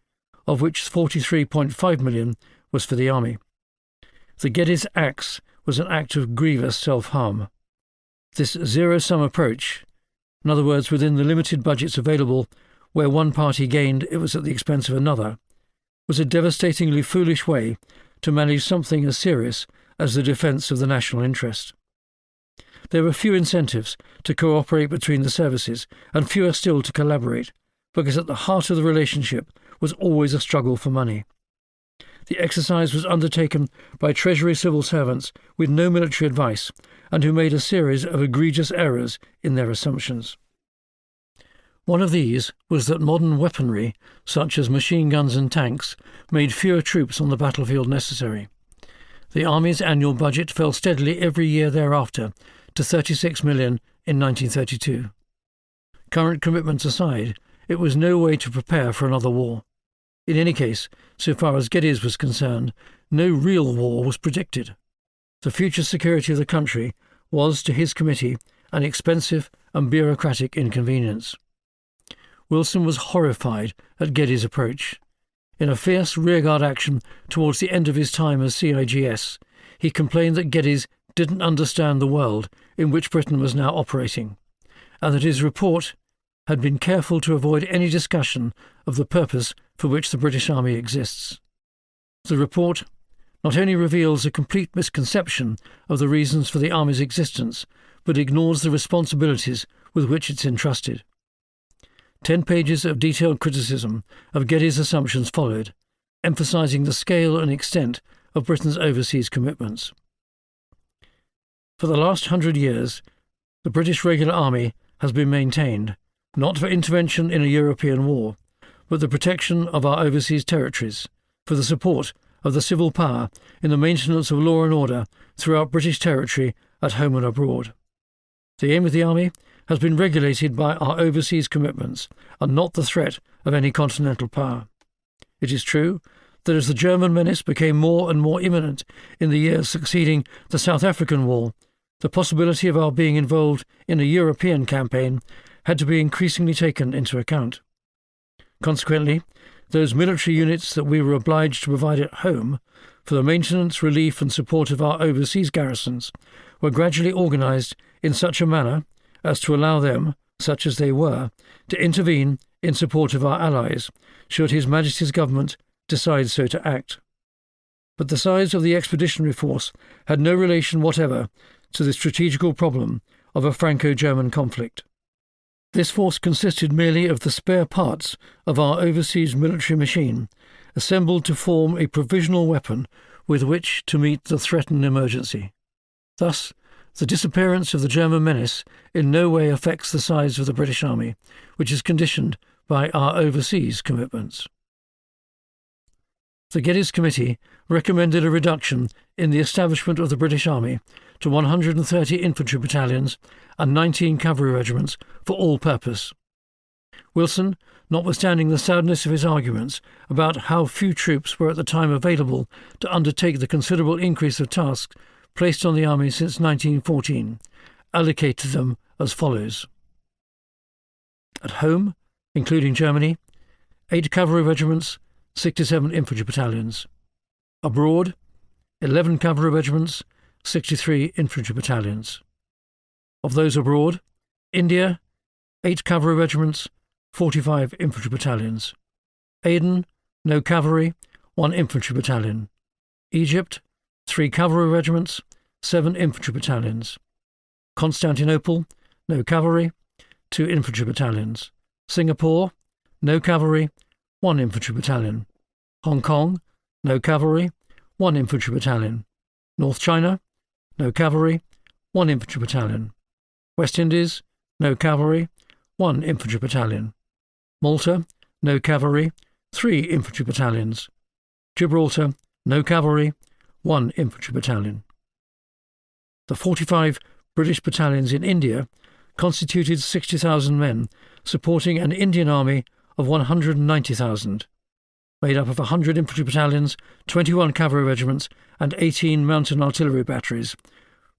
of which £43.5 million was for the army. The Geddes Axe was an act of grievous self-harm. This zero-sum approach, in other words, within the limited budgets available, where one party gained it was at the expense of another, was a devastatingly foolish way to manage something as serious as the defence of the national interest. There were few incentives to cooperate between the services, and fewer still to collaborate, because at the heart of the relationship was always a struggle for money. The exercise was undertaken by Treasury civil servants with no military advice, and who made a series of egregious errors in their assumptions. One of these was that modern weaponry, such as machine guns and tanks, made fewer troops on the battlefield necessary. The Army's annual budget fell steadily every year thereafter to $36 million in 1932. Current commitments aside, it was no way to prepare for another war. In any case, so far as Geddes was concerned, no real war was predicted. The future security of the country was, to his committee, an expensive and bureaucratic inconvenience. Wilson was horrified at Geddes' approach. In a fierce rearguard action towards the end of his time as CIGS, he complained that Geddes didn't understand the world in which Britain was now operating, and that his report had been careful to avoid any discussion of the purpose for which the British Army exists. The report not only reveals a complete misconception of the reasons for the Army's existence, but ignores the responsibilities with which it's entrusted. 10 pages of detailed criticism of Geddes' assumptions followed, emphasising the scale and extent of Britain's overseas commitments. For the last 100 years, the British regular army has been maintained, not for intervention in a European war, but the protection of our overseas territories, for the support of the civil power in the maintenance of law and order throughout British territory at home and abroad. The aim of the army has been regulated by our overseas commitments and not the threat of any continental power. It is true that as the German menace became more and more imminent in the years succeeding the South African War, the possibility of our being involved in a European campaign had to be increasingly taken into account. Consequently, those military units that we were obliged to provide at home for the maintenance, relief and support of our overseas garrisons were gradually organised in such a manner as to allow them, such as they were, to intervene in support of our allies, should His Majesty's Government decide so to act. But the size of the expeditionary force had no relation whatever to the strategical problem of a Franco-German conflict. This force consisted merely of the spare parts of our overseas military machine, assembled to form a provisional weapon with which to meet the threatened emergency. Thus, the disappearance of the German menace in no way affects the size of the British Army, which is conditioned by our overseas commitments. The Geddes Committee recommended a reduction in the establishment of the British Army to 130 infantry battalions and 19 cavalry regiments for all purpose. Wilson, notwithstanding the soundness of his arguments about how few troops were at the time available to undertake the considerable increase of tasks placed on the army since 1914, allocated them as follows. At home, including Germany, 8 cavalry regiments, 67 infantry battalions. Abroad, 11 cavalry regiments, 63 infantry battalions. Of those abroad, India, 8 cavalry regiments, 45 infantry battalions. Aden, no cavalry, 1 infantry battalion. Egypt, 3 cavalry regiments, 7 infantry battalions. Constantinople, no cavalry, 2 infantry battalions. Singapore, no cavalry, 1 infantry battalion. Hong Kong, no cavalry, 1 infantry battalion. North China, no cavalry, 1 infantry battalion. West Indies, no cavalry, 1 infantry battalion. Malta, no cavalry, 3 infantry battalions. Gibraltar, no cavalry, 1 infantry battalion. The 45 British battalions in India constituted 60,000 men, supporting an Indian army of 190,000, made up of 100 infantry battalions, 21 cavalry regiments and 18 mountain artillery batteries,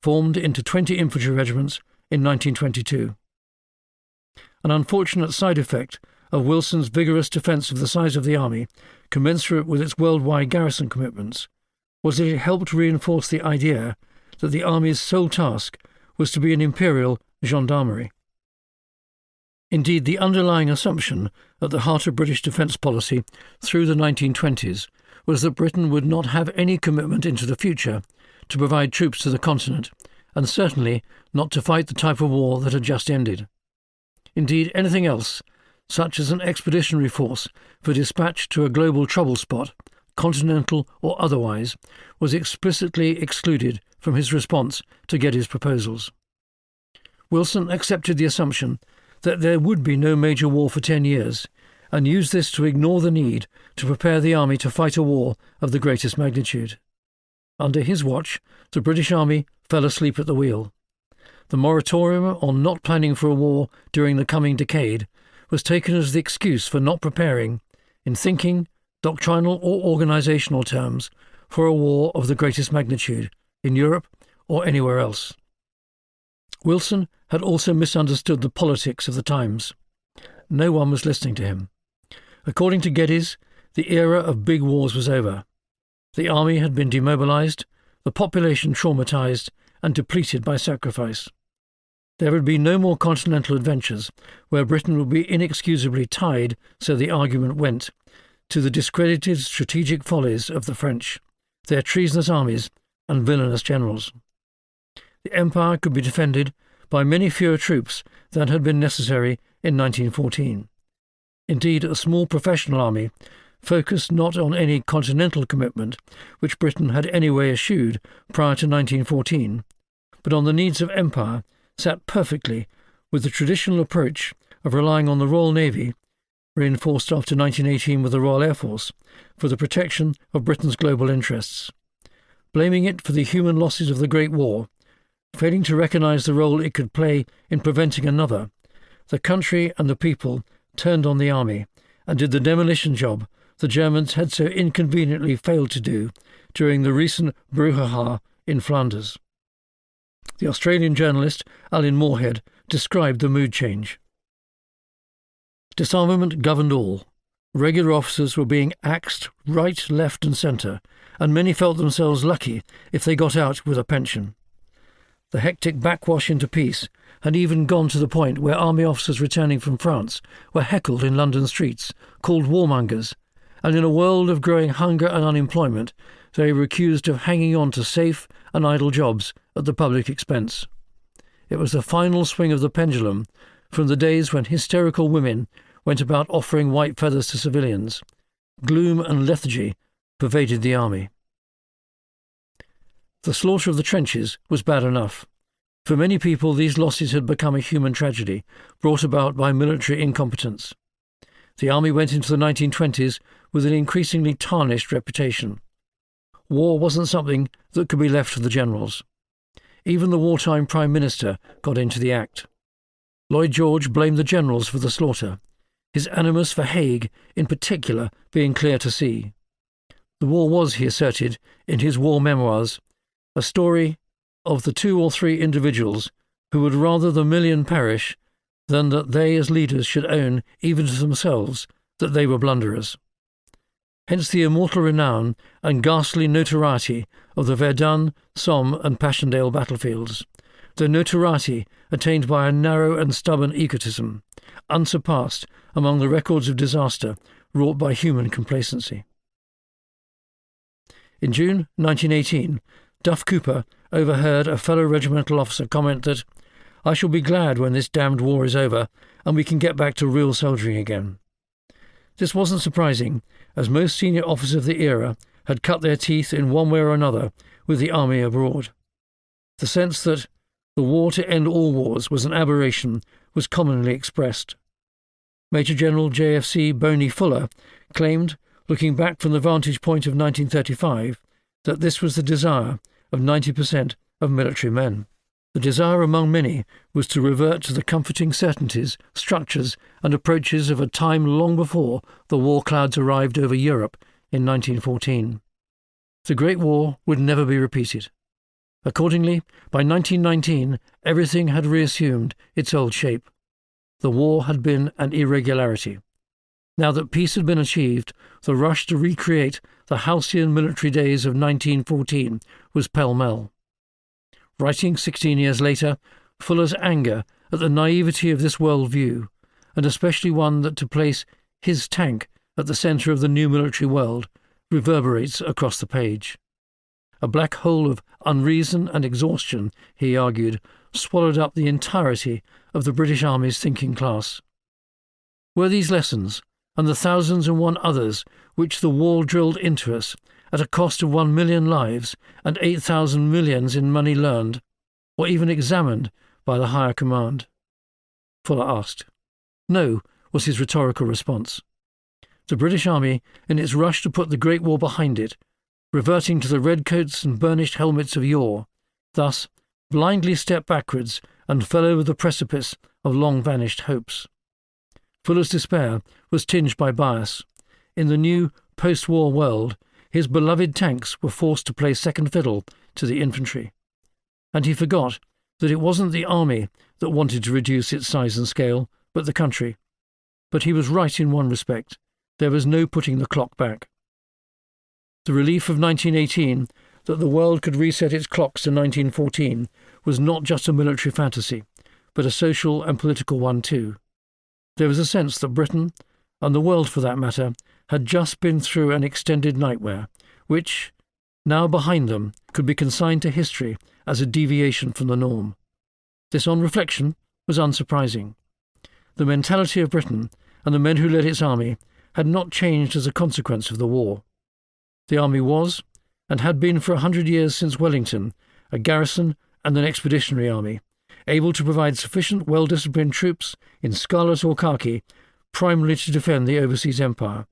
formed into 20 infantry regiments in 1922. An unfortunate side effect of Wilson's vigorous defence of the size of the army, commensurate with its worldwide garrison commitments, was that it helped reinforce the idea that the army's sole task was to be an imperial gendarmerie. Indeed, the underlying assumption at the heart of British defence policy through the 1920s was that Britain would not have any commitment into the future to provide troops to the continent, and certainly not to fight the type of war that had just ended. Indeed, anything else, such as an expeditionary force for dispatch to a global trouble spot, continental or otherwise, was explicitly excluded from his response to Geddes' proposals. Wilson accepted the assumption that there would be no major war for 10 years, and used this to ignore the need to prepare the army to fight a war of the greatest magnitude. Under his watch, the British Army fell asleep at the wheel. The moratorium on not planning for a war during the coming decade was taken as the excuse for not preparing, in thinking, doctrinal or organisational terms, for a war of the greatest magnitude, in Europe or anywhere else. Wilson had also misunderstood the politics of the times. No one was listening to him. According to Geddes, the era of big wars was over. The army had been demobilised, the population traumatised and depleted by sacrifice. There would be no more continental adventures, where Britain would be inexcusably tied, so the argument went, to the discredited strategic follies of the French, their treasonous armies and villainous generals. The empire could be defended by many fewer troops than had been necessary in 1914. Indeed, a small professional army, focused not on any continental commitment, which Britain had anyway eschewed prior to 1914, but on the needs of empire, sat perfectly with the traditional approach of relying on the Royal Navy, reinforced after 1918 with the Royal Air Force, for the protection of Britain's global interests. Blaming it for the human losses of the Great War, failing to recognise the role it could play in preventing another, the country and the people turned on the army and did the demolition job the Germans had so inconveniently failed to do during the recent brouhaha in Flanders. The Australian journalist Alan Moorhead described the mood change. Disarmament governed all. Regular officers were being axed right, left and centre, and many felt themselves lucky if they got out with a pension. The hectic backwash into peace had even gone to the point where army officers returning from France were heckled in London streets, called warmongers, and in a world of growing hunger and unemployment, they were accused of hanging on to safe and idle jobs at the public expense. It was the final swing of the pendulum from the days when hysterical women went about offering white feathers to civilians. Gloom and lethargy pervaded the army. The slaughter of the trenches was bad enough. For many people, these losses had become a human tragedy, brought about by military incompetence. The army went into the 1920s with an increasingly tarnished reputation. War wasn't something that could be left to the generals. Even the wartime Prime Minister got into the act. Lloyd George blamed the generals for the slaughter, his animus for Haig in particular being clear to see. The war was, he asserted in his war memoirs, a story of the 2 or 3 individuals who would rather the million perish than that they as leaders should own, even to themselves, that they were blunderers. Hence the immortal renown and ghastly notoriety of the Verdun, Somme and Passchendaele battlefields, the notoriety attained by a narrow and stubborn egotism, unsurpassed among the records of disaster wrought by human complacency. In June 1918, Duff Cooper overheard a fellow regimental officer comment that, "I shall be glad when this damned war is over and we can get back to real soldiering again." This wasn't surprising, as most senior officers of the era had cut their teeth in one way or another with the army abroad. The sense that the war to end all wars was an aberration was commonly expressed. Major General JFC Boney Fuller claimed, looking back from the vantage point of 1935, that this was the desire of 90% of military men. The desire among many was to revert to the comforting certainties, structures and approaches of a time long before the war clouds arrived over Europe in 1914. The Great War would never be repeated. Accordingly, by 1919, everything had reassumed its old shape. The war had been an irregularity. Now that peace had been achieved, the rush to recreate the halcyon military days of 1914 was pell-mell. Writing 16 years later, Fuller's anger at the naivety of this world view, and especially one that to place his tank at the centre of the new military world, reverberates across the page. A black hole of unreason and exhaustion, he argued, swallowed up the entirety of the British Army's thinking class. Were these lessons, and the thousands and one others which the war drilled into us, at a cost of 1 million lives and 8,000 millions in money, learned, or even examined by the higher command? Fuller asked. No, was his rhetorical response. The British Army, in its rush to put the Great War behind it, reverting to the redcoats and burnished helmets of yore, thus blindly stepped backwards and fell over the precipice of long-vanished hopes. Fuller's despair was tinged by bias. In the new post-war world, his beloved tanks were forced to play second fiddle to the infantry. And he forgot that it wasn't the army that wanted to reduce its size and scale, but the country. But he was right in one respect. There was no putting the clock back. The relief of 1918, that the world could reset its clocks to 1914, was not just a military fantasy, but a social and political one too. There was a sense that Britain, and the world for that matter, had just been through an extended nightmare, which, now behind them, could be consigned to history as a deviation from the norm. This, on reflection, was unsurprising. The mentality of Britain, and the men who led its army, had not changed as a consequence of the war. The army was, and had been for 100 years since Wellington, a garrison and an expeditionary army, able to provide sufficient well-disciplined troops in scarlet or khaki, primarily to defend the overseas empire,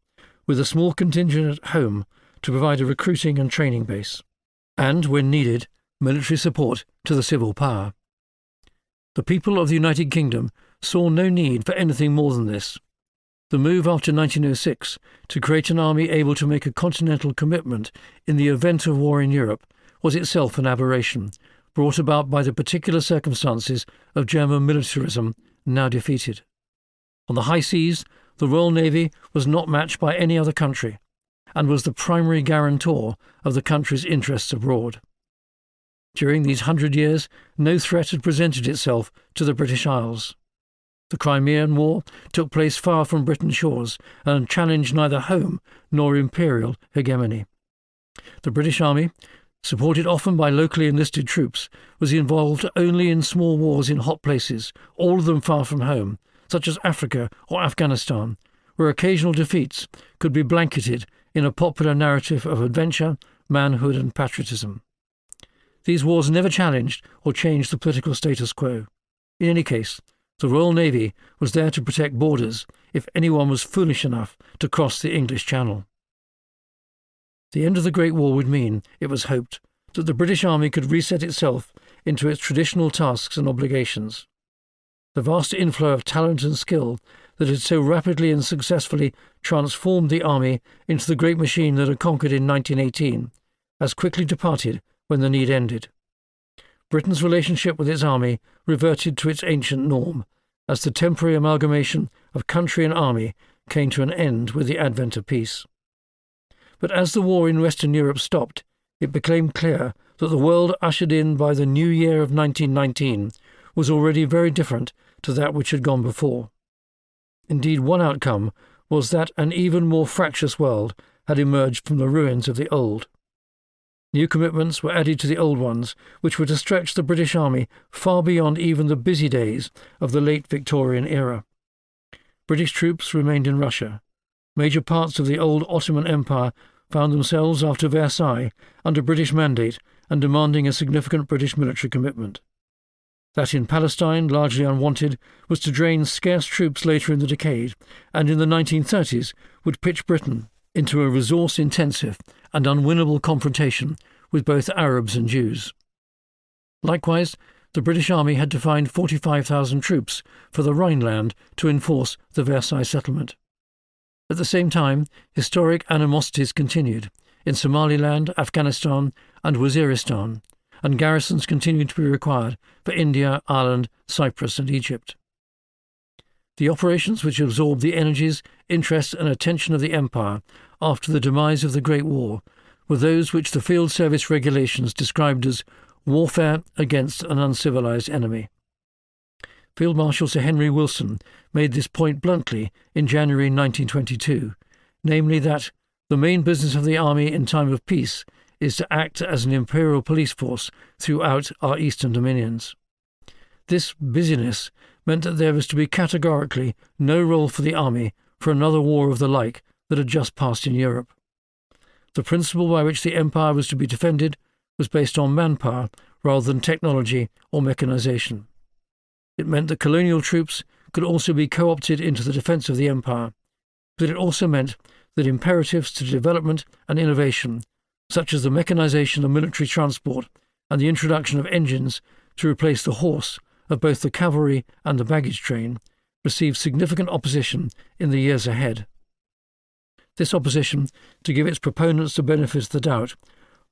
with a small contingent at home to provide a recruiting and training base, and, when needed, military support to the civil power. The people of the United Kingdom saw no need for anything more than this. The move after 1906 to create an army able to make a continental commitment in the event of war in Europe was itself an aberration, brought about by the particular circumstances of German militarism now defeated. On the high seas, the Royal Navy was not matched by any other country, and was the primary guarantor of the country's interests abroad. During these 100 years, no threat had presented itself to the British Isles. The Crimean War took place far from Britain's shores and challenged neither home nor imperial hegemony. The British Army, supported often by locally enlisted troops, was involved only in small wars in hot places, all of them far from home, such as Africa or Afghanistan, where occasional defeats could be blanketed in a popular narrative of adventure, manhood and patriotism. These wars never challenged or changed the political status quo. In any case, the Royal Navy was there to protect borders if anyone was foolish enough to cross the English Channel. The end of the Great War would mean, it was hoped, that the British Army could reset itself into its traditional tasks and obligations. The vast inflow of talent and skill that had so rapidly and successfully transformed the army into the great machine that had conquered in 1918 as quickly departed when the need ended. Britain's relationship with its army reverted to its ancient norm, as the temporary amalgamation of country and army came to an end with the advent of peace. But as the war in Western Europe stopped, it became clear that the world ushered in by the new year of 1919 was already very different to that which had gone before. Indeed, one outcome was that an even more fractious world had emerged from the ruins of the old. New commitments were added to the old ones, which were to stretch the British Army far beyond even the busy days of the late Victorian era. British troops remained in Russia. Major parts of the old Ottoman Empire found themselves, after Versailles, under British mandate and demanding a significant British military commitment. That in Palestine, largely unwanted, was to drain scarce troops later in the decade, and in the 1930s would pitch Britain into a resource-intensive and unwinnable confrontation with both Arabs and Jews. Likewise, the British Army had to find 45,000 troops for the Rhineland to enforce the Versailles settlement. At the same time, historic animosities continued in Somaliland, Afghanistan and Waziristan, and garrisons continued to be required for India, Ireland, Cyprus and Egypt. The operations which absorbed the energies, interests and attention of the Empire after the demise of the Great War were those which the Field Service regulations described as warfare against an uncivilized enemy. Field Marshal Sir Henry Wilson made this point bluntly in January 1922, namely that The main business of the army in time of peace is to act as an imperial police force throughout our eastern dominions. This busyness meant that there was to be categorically no role for the army for another war of the like that had just passed in Europe. The principle by which the empire was to be defended was based on manpower rather than technology or mechanization. It meant that colonial troops could also be co-opted into the defense of the empire, but it also meant that imperatives to development and innovation, such as the mechanization of military transport and the introduction of engines to replace the horse of both the cavalry and the baggage train, received significant opposition in the years ahead. This opposition, to give its proponents the benefit of the doubt,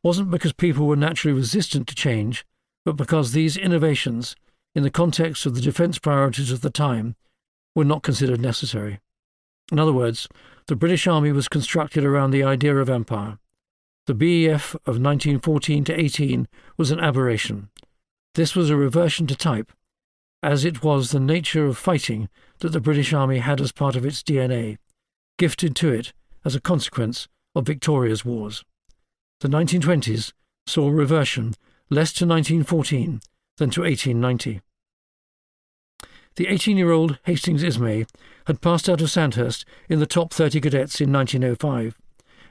wasn't because people were naturally resistant to change, but because these innovations, in the context of the defence priorities of the time, were not considered necessary. In other words, the British Army was constructed around the idea of empire. The BEF of 1914 to 18 was an aberration. This was a reversion to type, as it was the nature of fighting that the British Army had as part of its DNA, gifted to it as a consequence of Victoria's wars. The 1920s saw a reversion less to 1914 than to 1890. The 18-year-old Hastings Ismay had passed out of Sandhurst in the top 30 cadets in 1905,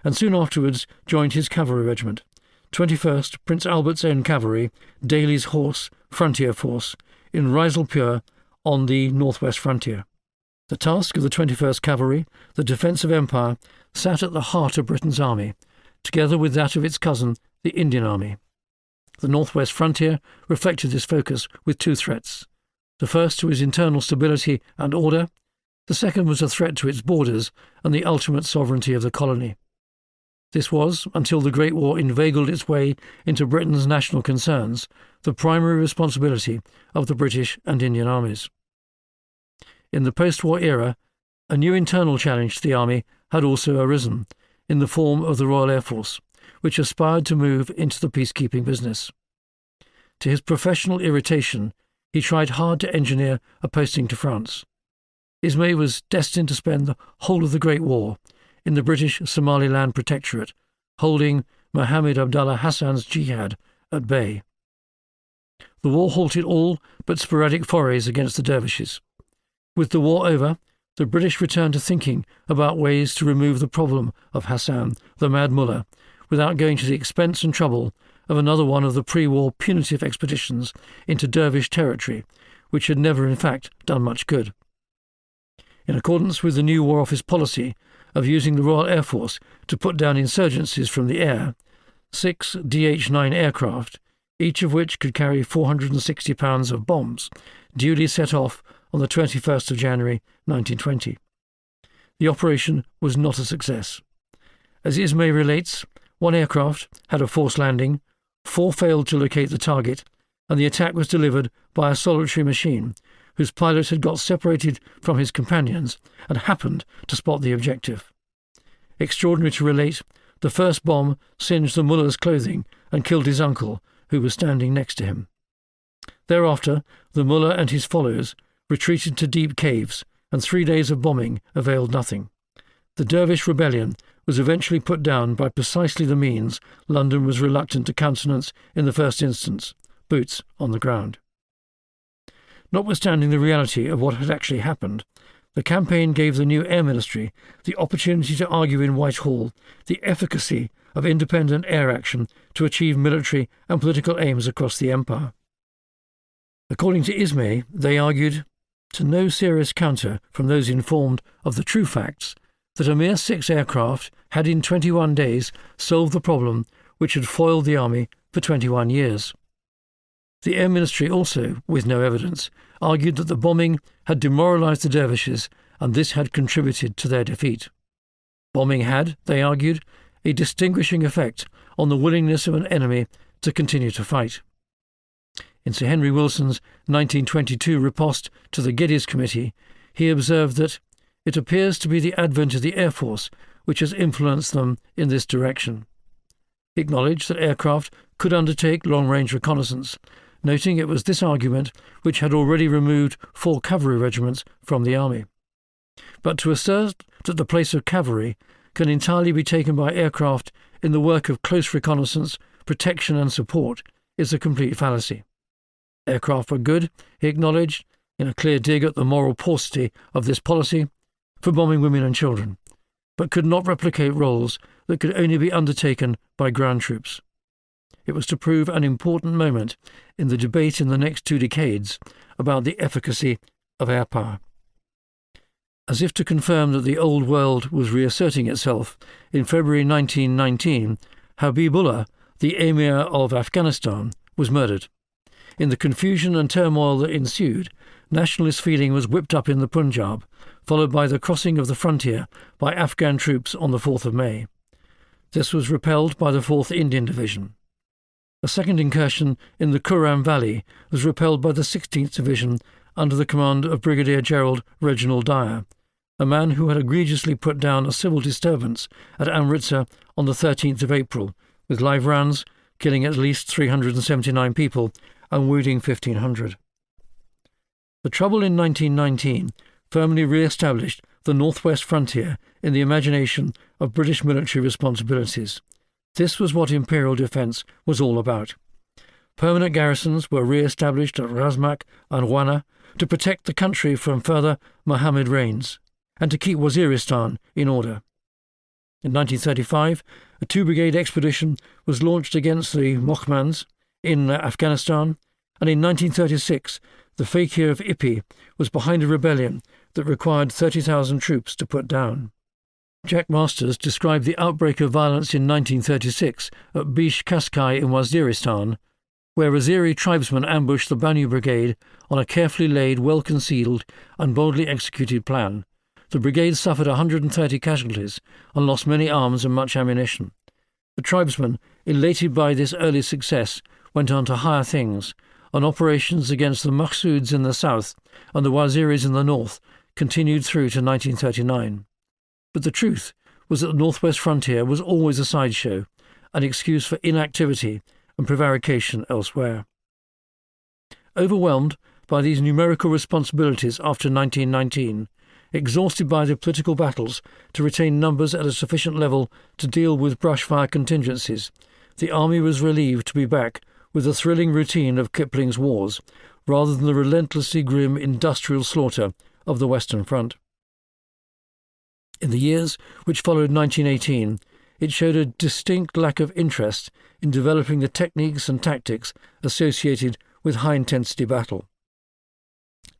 and soon afterwards joined his cavalry regiment, 21st Prince Albert's Own Cavalry, Daly's Horse Frontier Force, in Riselpur on the northwest frontier. The task of the 21st Cavalry, the defence of empire, sat at the heart of Britain's army, together with that of its cousin, the Indian Army. The northwest frontier reflected this focus with two threats. The first to its internal stability and order, the second was a threat to its borders and the ultimate sovereignty of the colony. This was, until the Great War inveigled its way into Britain's national concerns, the primary responsibility of the British and Indian armies. In the post-war era, a new internal challenge to the army had also arisen, in the form of the Royal Air Force, which aspired to move into the peacekeeping business. To his professional irritation, he tried hard to engineer a posting to France. Ismay was destined to spend the whole of the Great War in the British Somaliland Protectorate, holding Mohammed Abdallah Hassan's jihad at bay. The war halted all but sporadic forays against the dervishes. With the war over, the British returned to thinking about ways to remove the problem of Hassan, the Mad Mullah, without going to the expense and trouble of another one of the pre-war punitive expeditions into dervish territory, which had never in fact done much good. In accordance with the new War Office policy of using the Royal Air Force to put down insurgencies from the air, 6 DH-9 aircraft, each of which could carry 460 pounds of bombs, duly set off on the 21st of January 1920. The operation was not a success. As Ismay relates, one aircraft had a forced landing, 4 failed to locate the target, and the attack was delivered by a solitary machine, whose pilot had got separated from his companions and happened to spot the objective. Extraordinary to relate, the first bomb singed the mullah's clothing and killed his uncle, who was standing next to him. Thereafter, the mullah and his followers retreated to deep caves, and 3 days of bombing availed nothing. The dervish rebellion was eventually put down by precisely the means London was reluctant to countenance in the first instance: boots on the ground. Notwithstanding the reality of what had actually happened, the campaign gave the new Air Ministry the opportunity to argue in Whitehall the efficacy of independent air action to achieve military and political aims across the empire. According to Ismay, they argued, to no serious counter from those informed of the true facts, that a mere 6 aircraft had in 21 days solved the problem which had foiled the army for 21 years. The Air Ministry also, with no evidence, argued that the bombing had demoralised the dervishes and this had contributed to their defeat. Bombing had, they argued, a distinguishing effect on the willingness of an enemy to continue to fight. In Sir Henry Wilson's 1922 riposte to the Geddes Committee, he observed that it appears to be the advent of the Air Force which has influenced them in this direction. He acknowledged that aircraft could undertake long-range reconnaissance, noting it was this argument which had already removed 4 cavalry regiments from the army. But to assert that the place of cavalry can entirely be taken by aircraft in the work of close reconnaissance, protection and support is a complete fallacy. Aircraft were good, he acknowledged, in a clear dig at the moral paucity of this policy, for bombing women and children, but could not replicate roles that could only be undertaken by ground troops. It was to prove an important moment in the debate in the next 2 decades about the efficacy of air power. As if to confirm that the old world was reasserting itself, in February 1919, Habibullah, the Emir of Afghanistan, was murdered. In the confusion and turmoil that ensued, nationalist feeling was whipped up in the Punjab, followed by the crossing of the frontier by Afghan troops on the 4th of May. This was repelled by the 4th Indian Division. A second incursion in the Kurram Valley was repelled by the 16th Division under the command of Brigadier General Reginald Dyer, a man who had egregiously put down a civil disturbance at Amritsar on the 13th of April, with live rounds, killing at least 379 people and wounding 1,500. The trouble in 1919 firmly re-established the northwest frontier in the imagination of British military responsibilities. This was what imperial defence was all about. Permanent garrisons were re-established at Razmak and Wana to protect the country from further Mohammed reigns and to keep Waziristan in order. In 1935, a 2-brigade expedition was launched against the Mohmans in Afghanistan, and in 1936 the Fakir of Ipi was behind a rebellion that required 30,000 troops to put down. Jack Masters described the outbreak of violence in 1936 at Bish Kaskai in Waziristan, where Azeri tribesmen ambushed the Banu Brigade on a carefully laid, well-concealed and boldly executed plan. The brigade suffered 130 casualties and lost many arms and much ammunition. The tribesmen, elated by this early success, went on to higher things, and operations against the Mahsuds in the south and the Waziris in the north continued through to 1939. But the truth was that the northwest frontier was always a sideshow, an excuse for inactivity and prevarication elsewhere. Overwhelmed by these numerical responsibilities after 1919, exhausted by the political battles to retain numbers at a sufficient level to deal with brushfire contingencies, the army was relieved to be back with the thrilling routine of Kipling's wars, rather than the relentlessly grim industrial slaughter of the Western Front. In the years which followed 1918, it showed a distinct lack of interest in developing the techniques and tactics associated with high-intensity battle.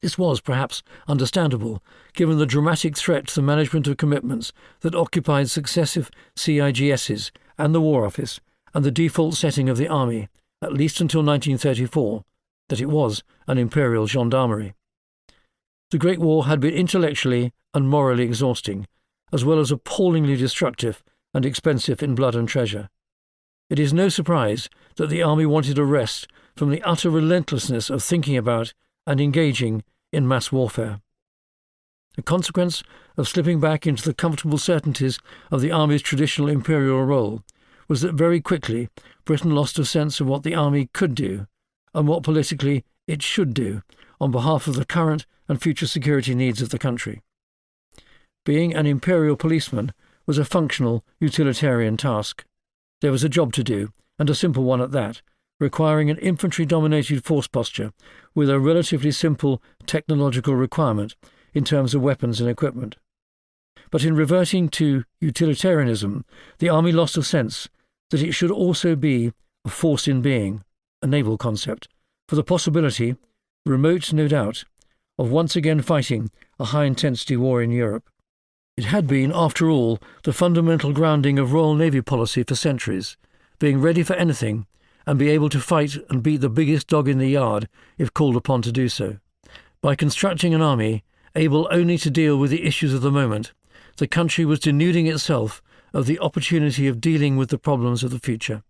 This was, perhaps, understandable, given the dramatic threat to the management of commitments that occupied successive CIGSs and the War Office, and the default setting of the army, at least until 1934, that it was an imperial gendarmerie. The Great War had been intellectually and morally exhausting, as well as appallingly destructive and expensive in blood and treasure. It is no surprise that the army wanted a rest from the utter relentlessness of thinking about and engaging in mass warfare. A consequence of slipping back into the comfortable certainties of the army's traditional imperial role was that very quickly Britain lost a sense of what the army could do and what politically it should do on behalf of the current and future security needs of the country. Being an imperial policeman was a functional, utilitarian task. There was a job to do, and a simple one at that, requiring an infantry-dominated force posture with a relatively simple technological requirement in terms of weapons and equipment. But in reverting to utilitarianism, the army lost a sense that it should also be a force in being, a naval concept, for the possibility, remote no doubt, of once again fighting a high-intensity war in Europe. It had been, after all, the fundamental grounding of Royal Navy policy for centuries, being ready for anything and be able to fight and beat the biggest dog in the yard if called upon to do so. By constructing an army able only to deal with the issues of the moment, the country was denuding itself of the opportunity of dealing with the problems of the future.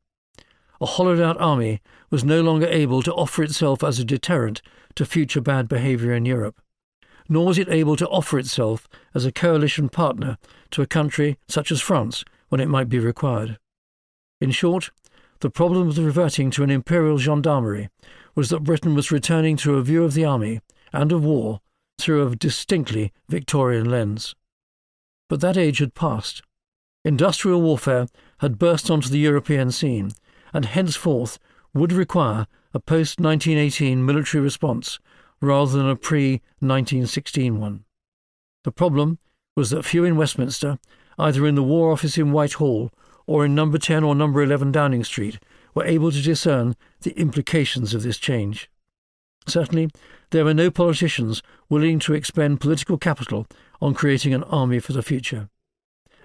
A hollowed-out army was no longer able to offer itself as a deterrent to future bad behaviour in Europe, nor was it able to offer itself as a coalition partner to a country such as France when it might be required. In short, the problem of reverting to an imperial gendarmerie was that Britain was returning to a view of the army and of war through a distinctly Victorian lens. But that age had passed. Industrial warfare had burst onto the European scene, and henceforth would require a post-1918 military response rather than a pre-1916 one. The problem was that few in Westminster, either in the War Office in Whitehall or in number 10 or number 11 Downing Street, were able to discern the implications of this change. Certainly, there were no politicians willing to expend political capital on creating an army for the future.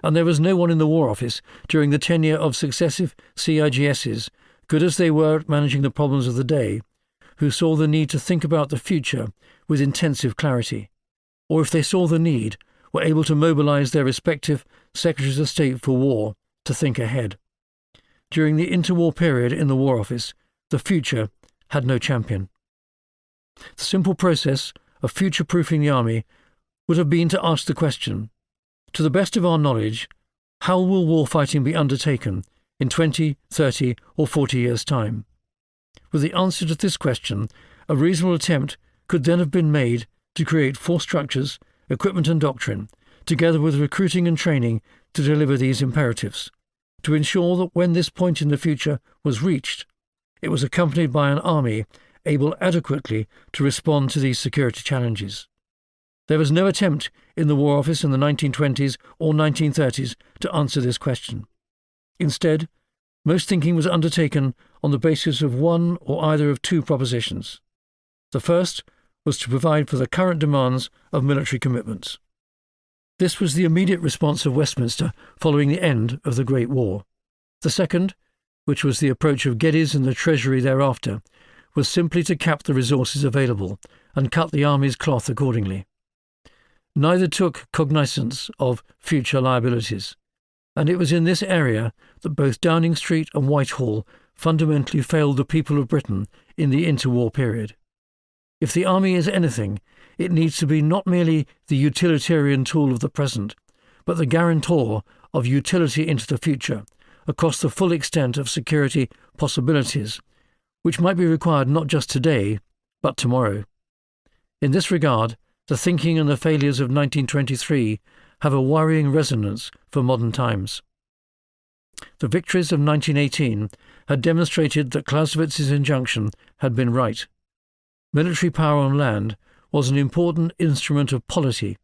And there was no one in the War Office during the tenure of successive CIGSs, good as they were at managing the problems of the day, who saw the need to think about the future with intensive clarity, or if they saw the need, were able to mobilise their respective Secretaries of State for War to think ahead. During the interwar period in the War Office, the future had no champion. The simple process of future-proofing the army would have been to ask the question, to the best of our knowledge, how will warfighting be undertaken in 20, 30 or 40 years' time? With the answer to this question, a reasonable attempt could then have been made to create force structures, equipment and doctrine, together with recruiting and training to deliver these imperatives, to ensure that when this point in the future was reached, it was accompanied by an army able adequately to respond to these security challenges. There was no attempt in the War Office in the 1920s or 1930s to answer this question. Instead, most thinking was undertaken on the basis of one or either of two propositions. The first was to provide for the current demands of military commitments. This was the immediate response of Westminster following the end of the Great War. The second, which was the approach of Geddes and the Treasury thereafter, was simply to cap the resources available and cut the army's cloth accordingly. Neither took cognizance of future liabilities, and it was in this area that both Downing Street and Whitehall fundamentally failed the people of Britain in the interwar period. If the army is anything, it needs to be not merely the utilitarian tool of the present, but the guarantor of utility into the future, across the full extent of security possibilities, which might be required not just today, but tomorrow. In this regard, the thinking and the failures of 1923 have a worrying resonance for modern times. The victories of 1918 had demonstrated that Clausewitz's injunction had been right. Military power on land was an important instrument of polity,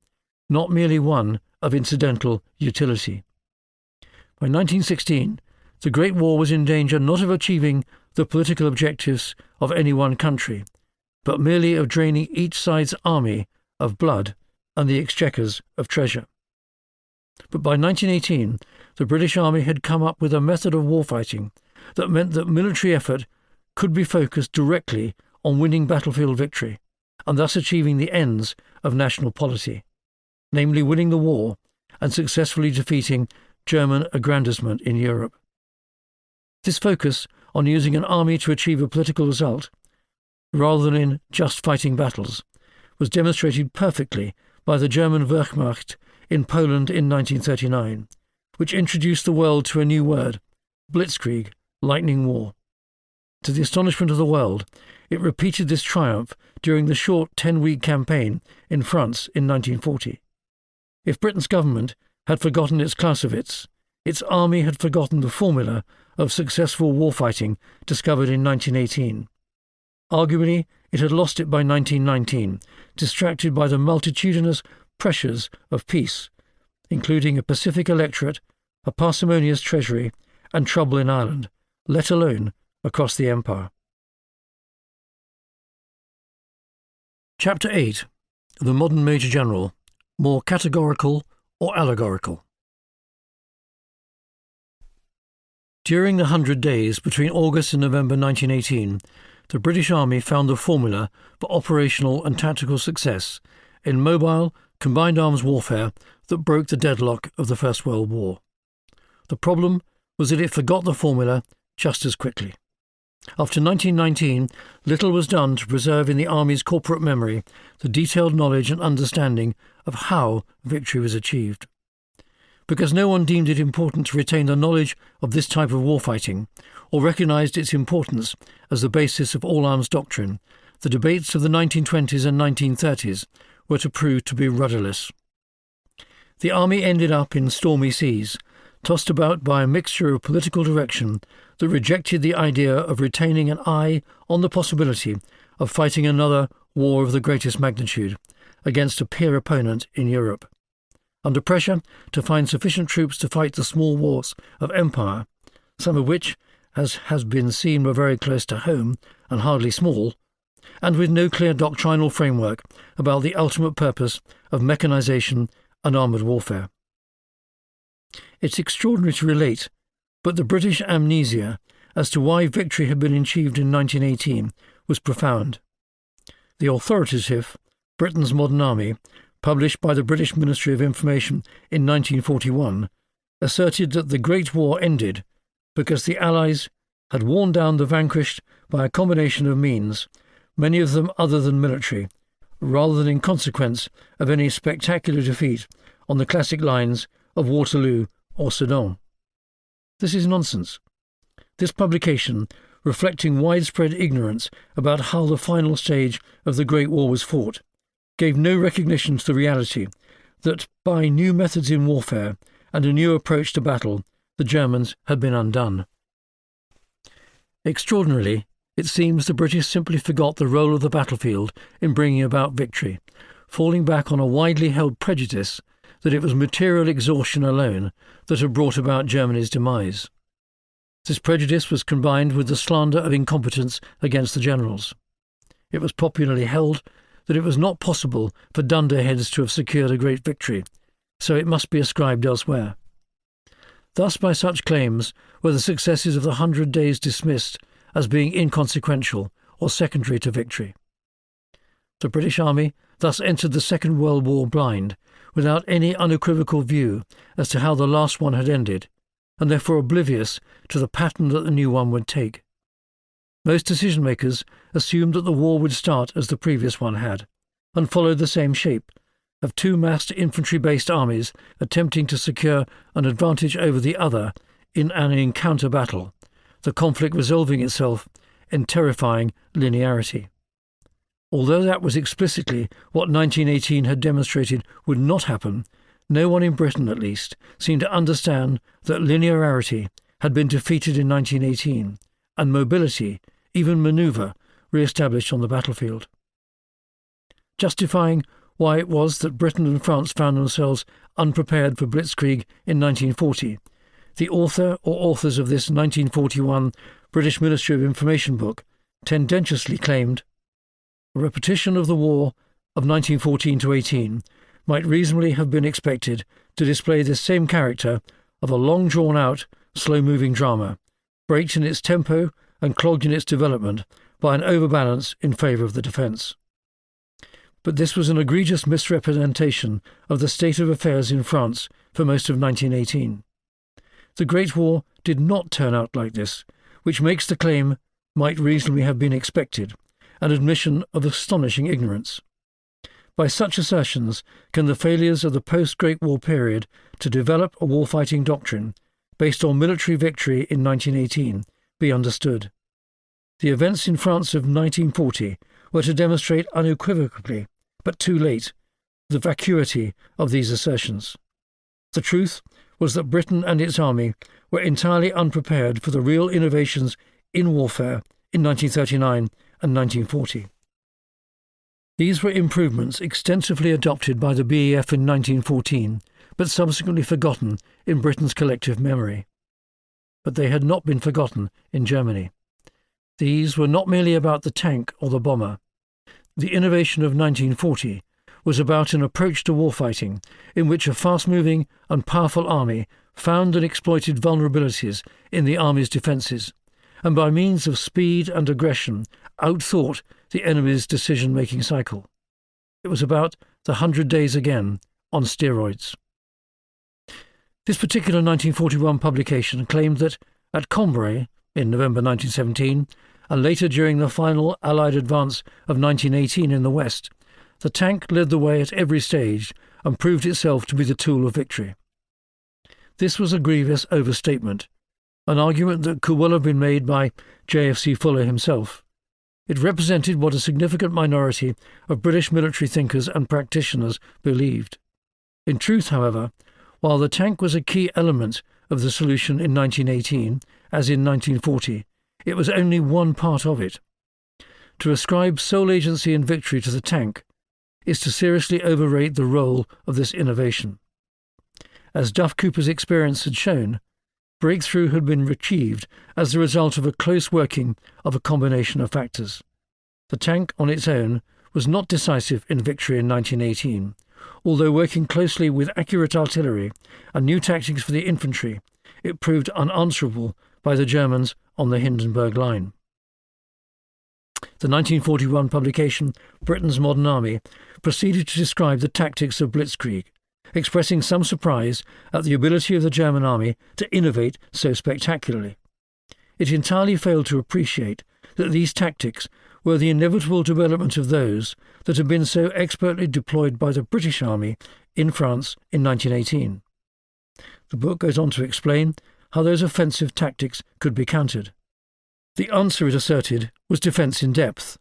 not merely one of incidental utility. By 1916, the Great War was in danger not of achieving the political objectives of any one country, but merely of draining each side's army of blood and the exchequers of treasure. But by 1918, the British Army had come up with a method of warfighting that meant that military effort could be focused directly on winning battlefield victory, and thus achieving the ends of national polity, namely winning the war and successfully defeating German aggrandizement in Europe. This focus on using an army to achieve a political result, rather than in just fighting battles, was demonstrated perfectly by the German Wehrmacht in Poland in 1939, which introduced the world to a new word, blitzkrieg, lightning war. To the astonishment of the world, it repeated this triumph during the short 10-week campaign in France in 1940. If Britain's government had forgotten its Clausewitz, its army had forgotten the formula of successful warfighting discovered in 1918. Arguably, it had lost it by 1919, distracted by the multitudinous pressures of peace, including a Pacific electorate, a parsimonious treasury, and trouble in Ireland, let alone across the empire. Chapter 8. The Modern Major General, more categorical or allegorical. During the 100 days between August and November 1918, the British Army found the formula for operational and tactical success in mobile, combined arms warfare that broke the deadlock of the First World War. The problem was that it forgot the formula just as quickly. After 1919, little was done to preserve in the Army's corporate memory the detailed knowledge and understanding of how victory was achieved. Because no one deemed it important to retain the knowledge of this type of warfighting, or recognised its importance as the basis of all-arms doctrine, the debates of the 1920s and 1930s were to prove to be rudderless. The Army ended up in stormy seas, tossed about by a mixture of political direction that rejected the idea of retaining an eye on the possibility of fighting another war of the greatest magnitude against a peer opponent in Europe. Under pressure to find sufficient troops to fight the small wars of empire, some of which, as has been seen, were very close to home and hardly small, and with no clear doctrinal framework about the ultimate purpose of mechanization and armoured warfare. It's extraordinary to relate, but the British amnesia as to why victory had been achieved in 1918 was profound. The authoritative Britain's Modern Army, published by the British Ministry of Information in 1941, asserted that the Great War ended because the Allies had worn down the vanquished by a combination of means, many of them other than military, rather than in consequence of any spectacular defeat on the classic lines of Waterloo or Sedan. This is nonsense. This publication, reflecting widespread ignorance about how the final stage of the Great War was fought, gave no recognition to the reality that by new methods in warfare and a new approach to battle, the Germans had been undone. Extraordinarily, it seems the British simply forgot the role of the battlefield in bringing about victory, falling back on a widely held prejudice that it was material exhaustion alone that had brought about Germany's demise. This prejudice was combined with the slander of incompetence against the generals. It was popularly held that it was not possible for dunderheads to have secured a great victory, so it must be ascribed elsewhere. Thus by such claims were the successes of the 100 Days dismissed as being inconsequential or secondary to victory. The British Army thus entered the Second World War blind, without any unequivocal view as to how the last one had ended, and therefore oblivious to the pattern that the new one would take. Most decision-makers assumed that the war would start as the previous one had, and follow the same shape, of two massed infantry-based armies attempting to secure an advantage over the other in an encounter battle, the conflict resolving itself in terrifying linearity. Although that was explicitly what 1918 had demonstrated would not happen, no one in Britain, at least, seemed to understand that linearity had been defeated in 1918, and mobility, even manoeuvre, re-established on the battlefield. Justifying why it was that Britain and France found themselves unprepared for blitzkrieg in 1940, the author or authors of this 1941 British Ministry of Information book tendentiously claimed, "A repetition of the war of 1914 to 18 might reasonably have been expected to display this same character of a long drawn-out, slow-moving drama, braked in its tempo and clogged in its development by an overbalance in favour of the defence." But this was an egregious misrepresentation of the state of affairs in France for most of 1918. The Great War did not turn out like this, which makes the claim "might reasonably have been expected" an admission of astonishing ignorance. By such assertions can the failures of the post-Great War period to develop a war-fighting doctrine, based on military victory in 1918, be understood. The events in France of 1940 were to demonstrate unequivocally, but too late, the vacuity of these assertions. The truth was that Britain and its army were entirely unprepared for the real innovations in warfare in 1939 and 1940. These were improvements extensively adopted by the BEF in 1914, but subsequently forgotten in Britain's collective memory. But they had not been forgotten in Germany. These were not merely about the tank or the bomber. The innovation of 1940 was about an approach to warfighting in which a fast-moving and powerful army found and exploited vulnerabilities in the army's defences, and by means of speed and aggression outthought the enemy's decision-making cycle. It was about the 100 Days again, on steroids. This particular 1941 publication claimed that at Cambrai, in November 1917, and later during the final Allied advance of 1918 in the West, the tank led the way at every stage and proved itself to be the tool of victory. This was a grievous overstatement, an argument that could well have been made by JFC Fuller himself. It represented what a significant minority of British military thinkers and practitioners believed. In truth, however, while the tank was a key element of the solution in 1918, as in 1940, it was only one part of it. To ascribe sole agency in victory to the tank is to seriously overrate the role of this innovation. As Duff Cooper's experience had shown, breakthrough had been achieved as the result of a close working of a combination of factors. The tank on its own was not decisive in victory in 1918, although working closely with accurate artillery and new tactics for the infantry, it proved unanswerable by the Germans on the Hindenburg Line. The 1941 publication Britain's Modern Army proceeded to describe the tactics of blitzkrieg, expressing some surprise at the ability of the German army to innovate so spectacularly. It entirely failed to appreciate that these tactics were the inevitable development of those that had been so expertly deployed by the British Army in France in 1918. The book goes on to explain how those offensive tactics could be countered. The answer, it asserted, was defence in depth,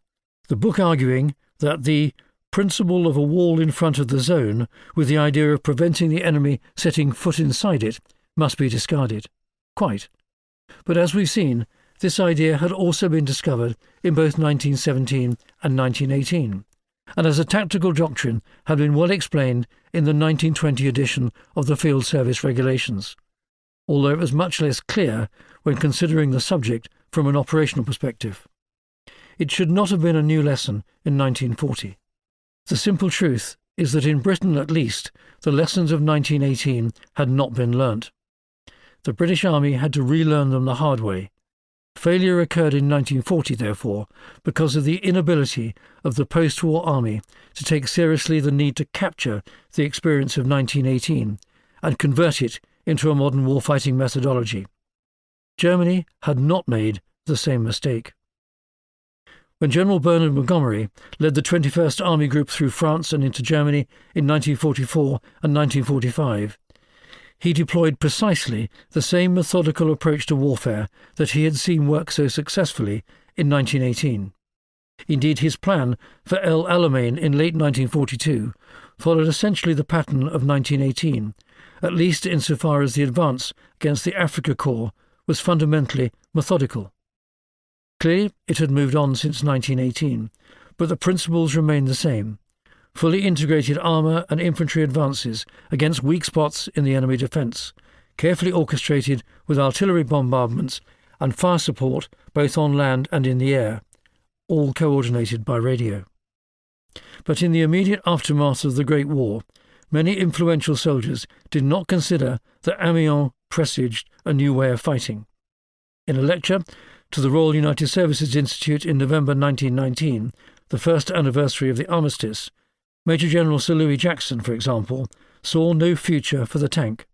the book arguing that the principle of a wall in front of the zone, with the idea of preventing the enemy setting foot inside it, must be discarded. Quite. But as we've seen, this idea had also been discovered in both 1917 and 1918, and as a tactical doctrine had been well explained in the 1920 edition of the Field Service Regulations, although it was much less clear when considering the subject from an operational perspective. It should not have been a new lesson in 1940. The simple truth is that in Britain at least, the lessons of 1918 had not been learnt. The British Army had to relearn them the hard way. Failure occurred in 1940, therefore, because of the inability of the post-war army to take seriously the need to capture the experience of 1918 and convert it into a modern warfighting methodology. Germany had not made the same mistake. When General Bernard Montgomery led the 21st Army Group through France and into Germany in 1944 and 1945, he deployed precisely the same methodical approach to warfare that he had seen work so successfully in 1918. Indeed, his plan for El Alamein in late 1942 followed essentially the pattern of 1918, at least insofar as the advance against the Afrika Korps was fundamentally methodical. Clearly, it had moved on since 1918, but the principles remained the same. Fully integrated armour and infantry advances against weak spots in the enemy defence, carefully orchestrated with artillery bombardments and fire support both on land and in the air, all coordinated by radio. But in the immediate aftermath of the Great War, many influential soldiers did not consider that Amiens presaged a new way of fighting. In a lecture to the Royal United Services Institute in November 1919, the first anniversary of the armistice, Major General Sir Louis Jackson, for example, saw no future for the tank.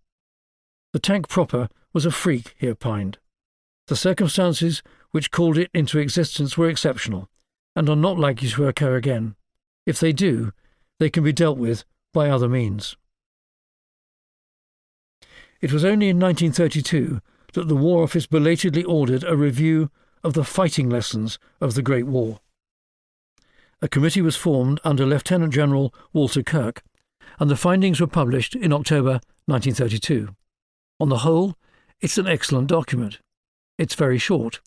The tank proper was a freak, he opined. The circumstances which called it into existence were exceptional, and are not likely to occur again. If they do, they can be dealt with by other means. It was only in 1932 that the War Office belatedly ordered a review of the fighting lessons of the Great War. A committee was formed under Lieutenant General Walter Kirk, and the findings were published in October 1932. On the whole, it's an excellent document. It's very short,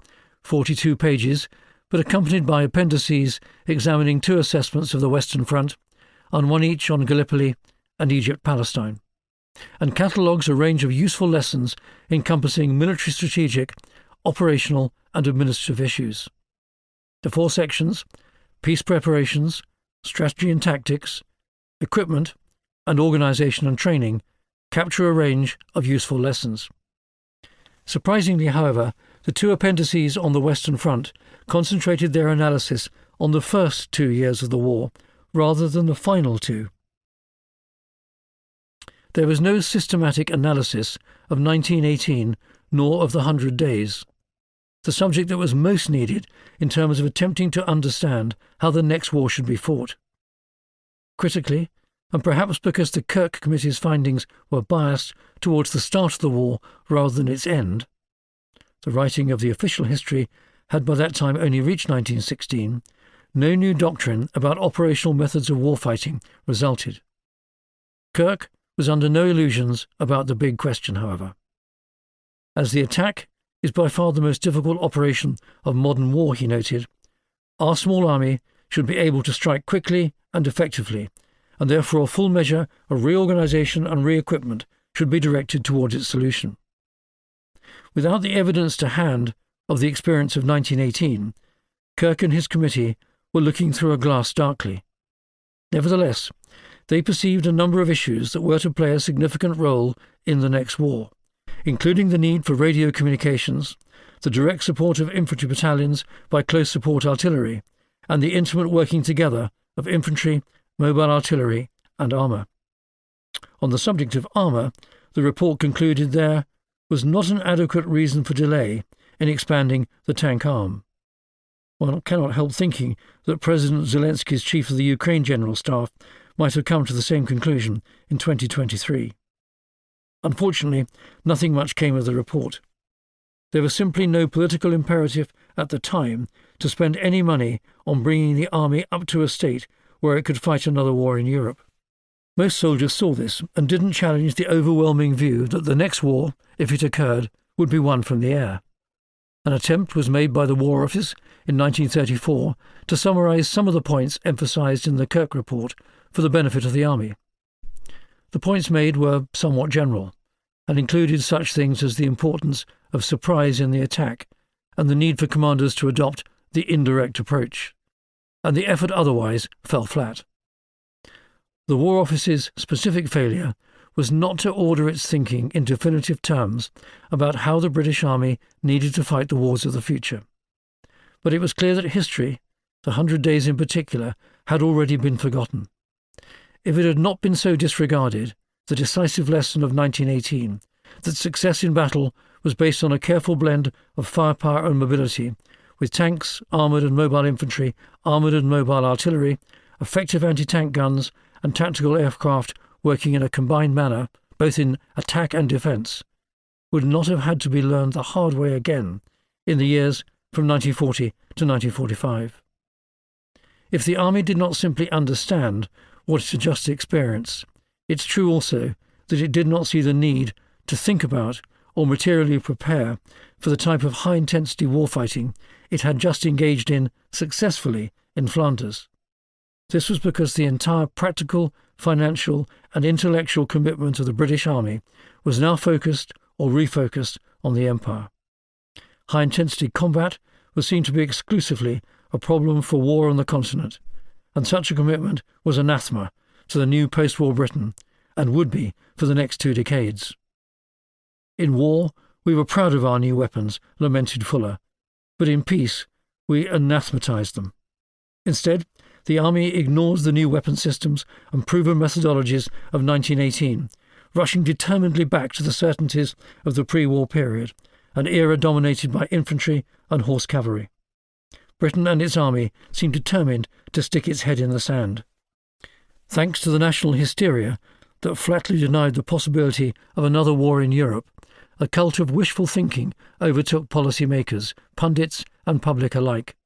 42 pages, but accompanied by appendices examining 2 assessments of the Western Front, and one each on Gallipoli and Egypt-Palestine, and catalogues a range of useful lessons encompassing military strategic, operational and administrative issues. The 4 sections, peace preparations, strategy and tactics, equipment, and organisation and training, capture a range of useful lessons. Surprisingly, however, the 2 appendices on the Western Front concentrated their analysis on the first 2 years of the war rather than the final 2. There was no systematic analysis of 1918 nor of the 100 Days, the subject that was most needed in terms of attempting to understand how the next war should be fought. Critically, and perhaps because the Kirk Committee's findings were biased towards the start of the war rather than its end, the writing of the official history had by that time only reached 1916, no new doctrine about operational methods of warfighting resulted. Kirk was under no illusions about the big question, however. As the attack is by far the most difficult operation of modern war, he noted, our small army should be able to strike quickly and effectively, and therefore a full measure of reorganisation and re-equipment should be directed towards its solution. Without the evidence to hand of the experience of 1918, Kirk and his committee were looking through a glass darkly. Nevertheless, they perceived a number of issues that were to play a significant role in the next war, including the need for radio communications, the direct support of infantry battalions by close support artillery, and the intimate working together of infantry, mobile artillery, and armour. On the subject of armour, the report concluded there was not an adequate reason for delay in expanding the tank arm. One cannot help thinking that President Zelensky's chief of the Ukraine General Staff might have come to the same conclusion in 2023. Unfortunately, nothing much came of the report. There was simply no political imperative at the time to spend any money on bringing the army up to a state where it could fight another war in Europe. Most soldiers saw this and didn't challenge the overwhelming view that the next war, if it occurred, would be won from the air. An attempt was made by the War Office in 1934 to summarise some of the points emphasised in the Kirk report for the benefit of the army. The points made were somewhat general and included such things as the importance of surprise in the attack and the need for commanders to adopt the indirect approach, and the effort otherwise fell flat. The War Office's specific failure was not to order its thinking in definitive terms about how the British Army needed to fight the wars of the future. But it was clear that history, the 100 Days in particular, had already been forgotten. If it had not been so disregarded, the decisive lesson of 1918, that success in battle was based on a careful blend of firepower and mobility, with tanks, armoured and mobile infantry, armoured and mobile artillery, effective anti-tank guns, and tactical aircraft working in a combined manner, both in attack and defence, would not have had to be learned the hard way again in the years from 1940 to 1945. If the army did not simply understand what it had just experienced, it's true also that it did not see the need to think about or materially prepare for the type of high-intensity warfighting it had just engaged in successfully in Flanders. This was because the entire practical, financial and intellectual commitment of the British Army was now focused or refocused on the Empire. High-intensity combat was seen to be exclusively a problem for war on the continent, and such a commitment was anathema to the new post-war Britain, and would be for the next 2 decades. In war, we were proud of our new weapons, lamented Fuller, but in peace, we anathematized them. Instead, the army ignores the new weapon systems and proven methodologies of 1918, rushing determinedly back to the certainties of the pre-war period, an era dominated by infantry and horse cavalry. Britain and its army seemed determined to stick its head in the sand. Thanks to the national hysteria that flatly denied the possibility of another war in Europe, a cult of wishful thinking overtook policymakers, pundits and public alike.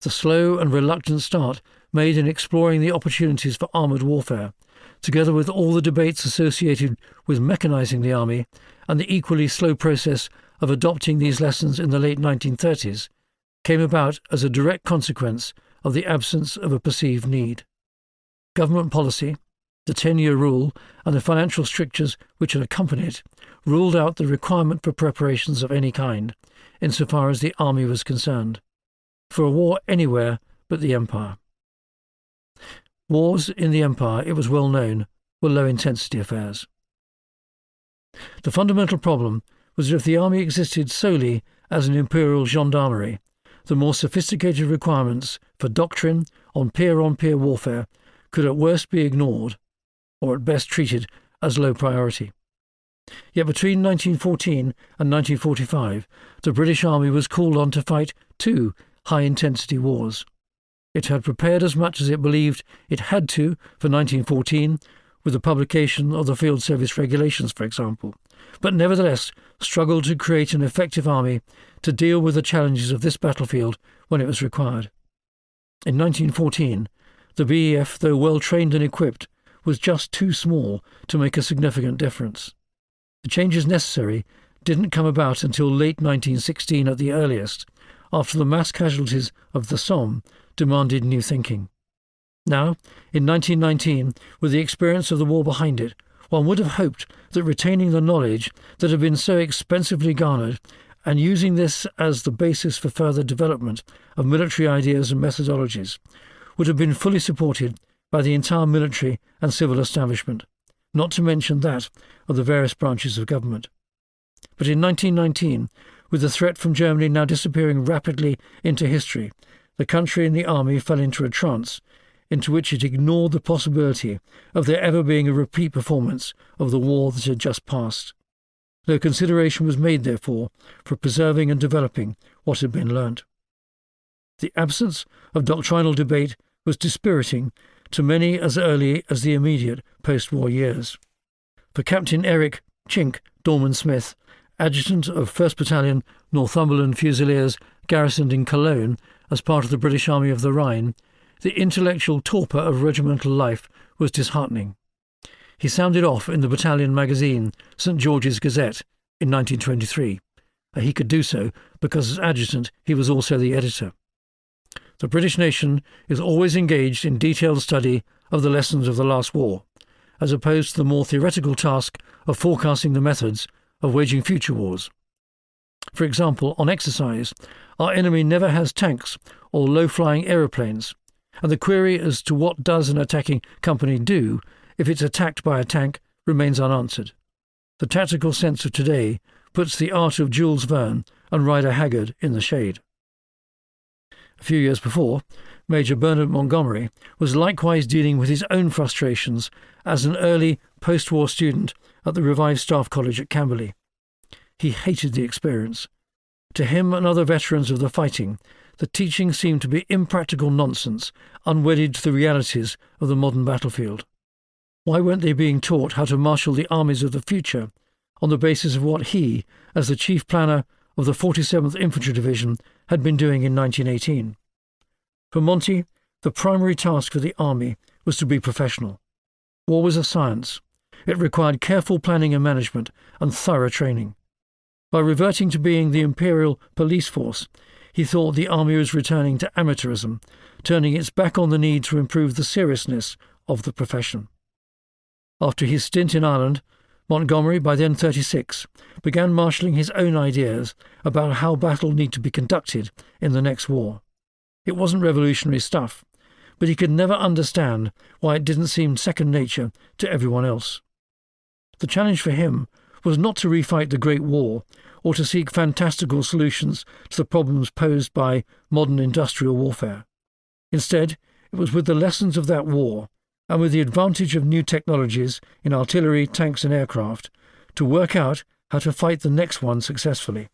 The slow and reluctant start made in exploring the opportunities for armoured warfare, together with all the debates associated with mechanising the army and the equally slow process of adopting these lessons in the late 1930s, came about as a direct consequence of the absence of a perceived need. Government policy, the 10-year rule and the financial strictures which had accompanied it, ruled out the requirement for preparations of any kind, insofar as the army was concerned, for a war anywhere but the Empire. Wars in the Empire, it was well known, were low-intensity affairs. The fundamental problem was that if the army existed solely as an imperial gendarmerie, the more sophisticated requirements for doctrine on peer warfare could at worst be ignored, or at best treated as low priority. Yet between 1914 and 1945, the British Army was called on to fight 2 high-intensity wars. It had prepared as much as it believed it had to for 1914, with the publication of the Field Service Regulations, for example, but nevertheless struggled to create an effective army to deal with the challenges of this battlefield when it was required. In 1914, the BEF, though well trained and equipped, was just too small to make a significant difference. The changes necessary didn't come about until late 1916 at the earliest, after the mass casualties of the Somme demanded new thinking. Now, in 1919, with the experience of the war behind it, one would have hoped that retaining the knowledge that had been so expensively garnered and using this as the basis for further development of military ideas and methodologies would have been fully supported by the entire military and civil establishment, not to mention that of the various branches of government. But in 1919, with the threat from Germany now disappearing rapidly into history, the country and the army fell into a trance into which it ignored the possibility of there ever being a repeat performance of the war that had just passed. No consideration was made, therefore, for preserving and developing what had been learnt. The absence of doctrinal debate was dispiriting to many as early as the immediate post-war years. For Captain Eric Chink Dorman-Smith, adjutant of 1st Battalion Northumberland Fusiliers garrisoned in Cologne as part of the British Army of the Rhine, the intellectual torpor of regimental life was disheartening. He sounded off in the battalion magazine, St. George's Gazette, in 1923. He could do so because as adjutant he was also the editor. The British nation is always engaged in detailed study of the lessons of the last war, as opposed to the more theoretical task of forecasting the methods of waging future wars. For example, on exercise, our enemy never has tanks or low-flying aeroplanes, and the query as to what does an attacking company do if it's attacked by a tank remains unanswered. The tactical sense of today puts the art of Jules Verne and Rider Haggard in the shade. A few years before, Major Bernard Montgomery was likewise dealing with his own frustrations as an early post-war student at the Revived Staff College at Camberley. He hated the experience. To him and other veterans of the fighting, the teaching seemed to be impractical nonsense, unwedded to the realities of the modern battlefield. Why weren't they being taught how to marshal the armies of the future on the basis of what he, as the chief planner of the 47th Infantry Division, had been doing in 1918? For Monty, the primary task for the army was to be professional. War was a science. It required careful planning and management and thorough training. By reverting to being the imperial police force, he thought the army was returning to amateurism, turning its back on the need to improve the seriousness of the profession. After his stint in Ireland, Montgomery, by then 36, began marshalling his own ideas about how battle need to be conducted in the next war. It wasn't revolutionary stuff, but he could never understand why it didn't seem second nature to everyone else. The challenge for him was not to refight the Great War or to seek fantastical solutions to the problems posed by modern industrial warfare. Instead, it was with the lessons of that war, and with the advantage of new technologies in artillery, tanks and aircraft, to work out how to fight the next one successfully.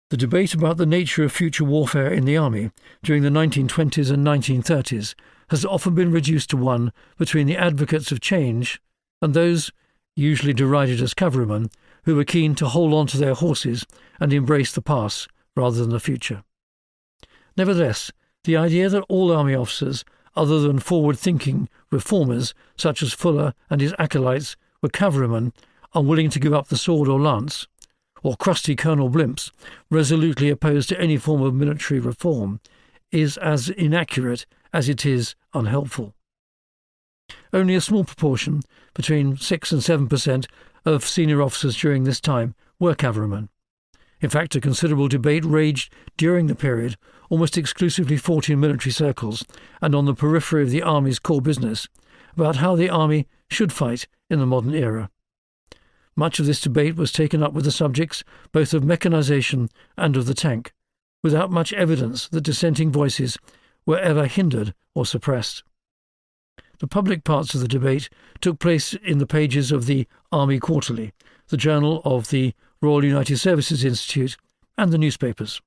The debate about the nature of future warfare in the army during the 1920s and 1930s has often been reduced to one between the advocates of change and those, usually derided as cavalrymen, who were keen to hold on to their horses and embrace the past rather than the future. Nevertheless, the idea that all army officers, other than forward-thinking reformers such as Fuller and his acolytes, were cavalrymen, unwilling to give up the sword or lance, or crusty Colonel Blimps, resolutely opposed to any form of military reform, is as inaccurate as it is unhelpful. Only a small proportion, between 6 and 7%, of senior officers during this time were cavalrymen. In fact, a considerable debate raged during the period, almost exclusively fought in military circles and on the periphery of the army's core business, about how the army should fight in the modern era. Much of this debate was taken up with the subjects both of mechanisation and of the tank, without much evidence that dissenting voices were ever hindered or suppressed. The public parts of the debate took place in the pages of the Army Quarterly, the journal of the Royal United Services Institute, and the newspapers.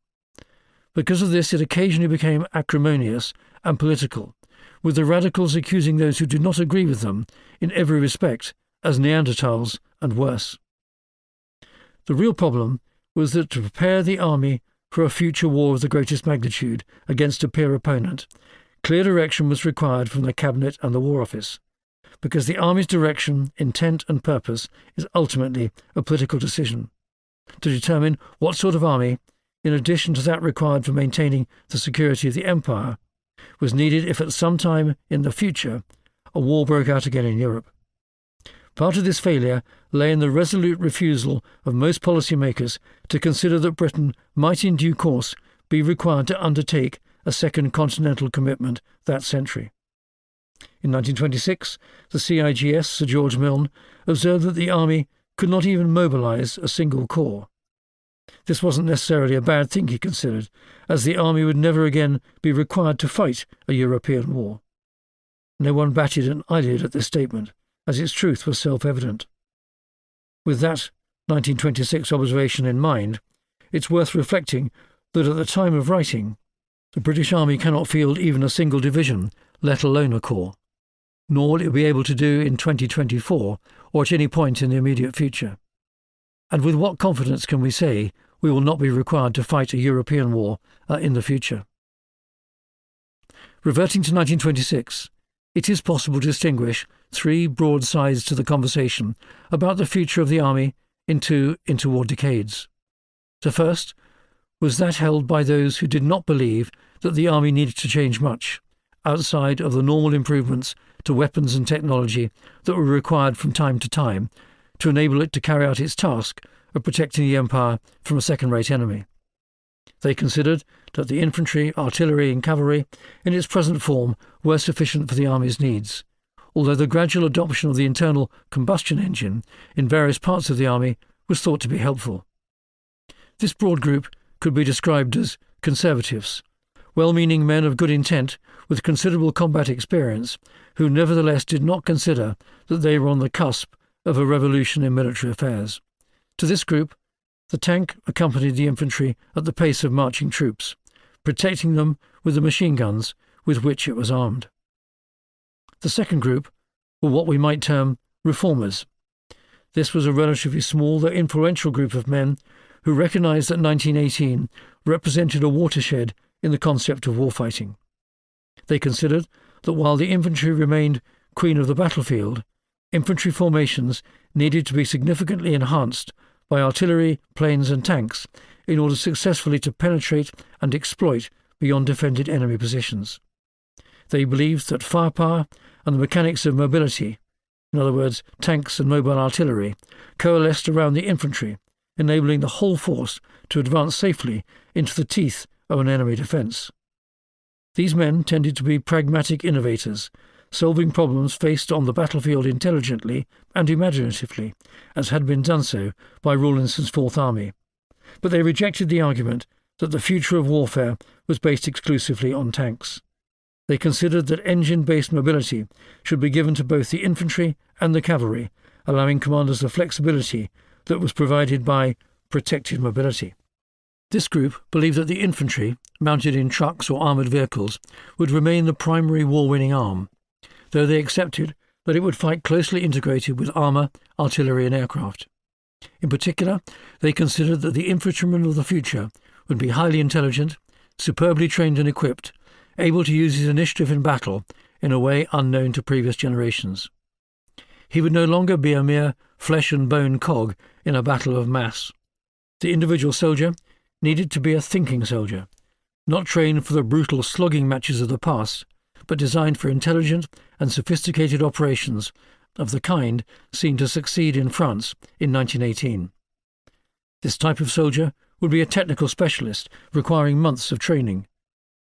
Because of this, it occasionally became acrimonious and political, with the radicals accusing those who did not agree with them in every respect as Neanderthals and worse. The real problem was that to prepare the army for a future war of the greatest magnitude against a peer opponent, clear direction was required from the Cabinet and the War Office, because the army's direction, intent and purpose is ultimately a political decision. to determine what sort of army, in addition to that required for maintaining the security of the empire, was needed if at some time in the future a war broke out again in Europe. Part of this failure lay in the resolute refusal of most policymakers to consider that Britain might in due course be required to undertake a second continental commitment that century. In 1926, the CIGS, Sir George Milne, observed that the army could not even mobilise a single corps. This wasn't necessarily a bad thing, he considered, as the army would never again be required to fight a European war. No one batted an eyelid at this statement, as its truth was self-evident. With that 1926 observation in mind, it's worth reflecting that at the time of writing, the British Army cannot field even a single division, let alone a corps, nor will it be able to do in 2024 or at any point in the immediate future. And with what confidence can we say we will not be required to fight a European war in the future? Reverting to 1926, it is possible to distinguish three broad sides to the conversation about the future of the army in two interwar decades. The first was that held by those who did not believe that the army needed to change much, outside of the normal improvements to weapons and technology that were required from time to time to enable it to carry out its task of protecting the empire from a second-rate enemy. They considered that the infantry, artillery and cavalry in its present form were sufficient for the army's needs, although the gradual adoption of the internal combustion engine in various parts of the army was thought to be helpful. This broad group could be described as conservatives, well-meaning men of good intent with considerable combat experience, who nevertheless did not consider that they were on the cusp of a revolution in military affairs. To this group, the tank accompanied the infantry at the pace of marching troops, protecting them with the machine guns with which it was armed. The second group were what we might term reformers. This was a relatively small though influential group of men who recognised that 1918 represented a watershed in the concept of warfighting. They considered that while the infantry remained queen of the battlefield, infantry formations needed to be significantly enhanced by artillery, planes and tanks in order successfully to penetrate and exploit beyond defended enemy positions. They believed that firepower and the mechanics of mobility, in other words, tanks and mobile artillery, coalesced around the infantry, enabling the whole force to advance safely into the teeth of an enemy defence. These men tended to be pragmatic innovators, solving problems faced on the battlefield intelligently and imaginatively, as had been done so by Rawlinson's Fourth Army. But they rejected the argument that the future of warfare was based exclusively on tanks. They considered that engine-based mobility should be given to both the infantry and the cavalry, allowing commanders the flexibility that was provided by protected mobility. This group believed that the infantry, mounted in trucks or armoured vehicles, would remain the primary war-winning arm, though they accepted that it would fight closely integrated with armour, artillery and aircraft. In particular, they considered that the infantryman of the future would be highly intelligent, superbly trained and equipped, able to use his initiative in battle in a way unknown to previous generations. He would no longer be a mere flesh and bone cog in a battle of mass. The individual soldier needed to be a thinking soldier, not trained for the brutal slogging matches of the past, but designed for intelligent and sophisticated operations of the kind seen to succeed in France in 1918. This type of soldier would be a technical specialist requiring months of training.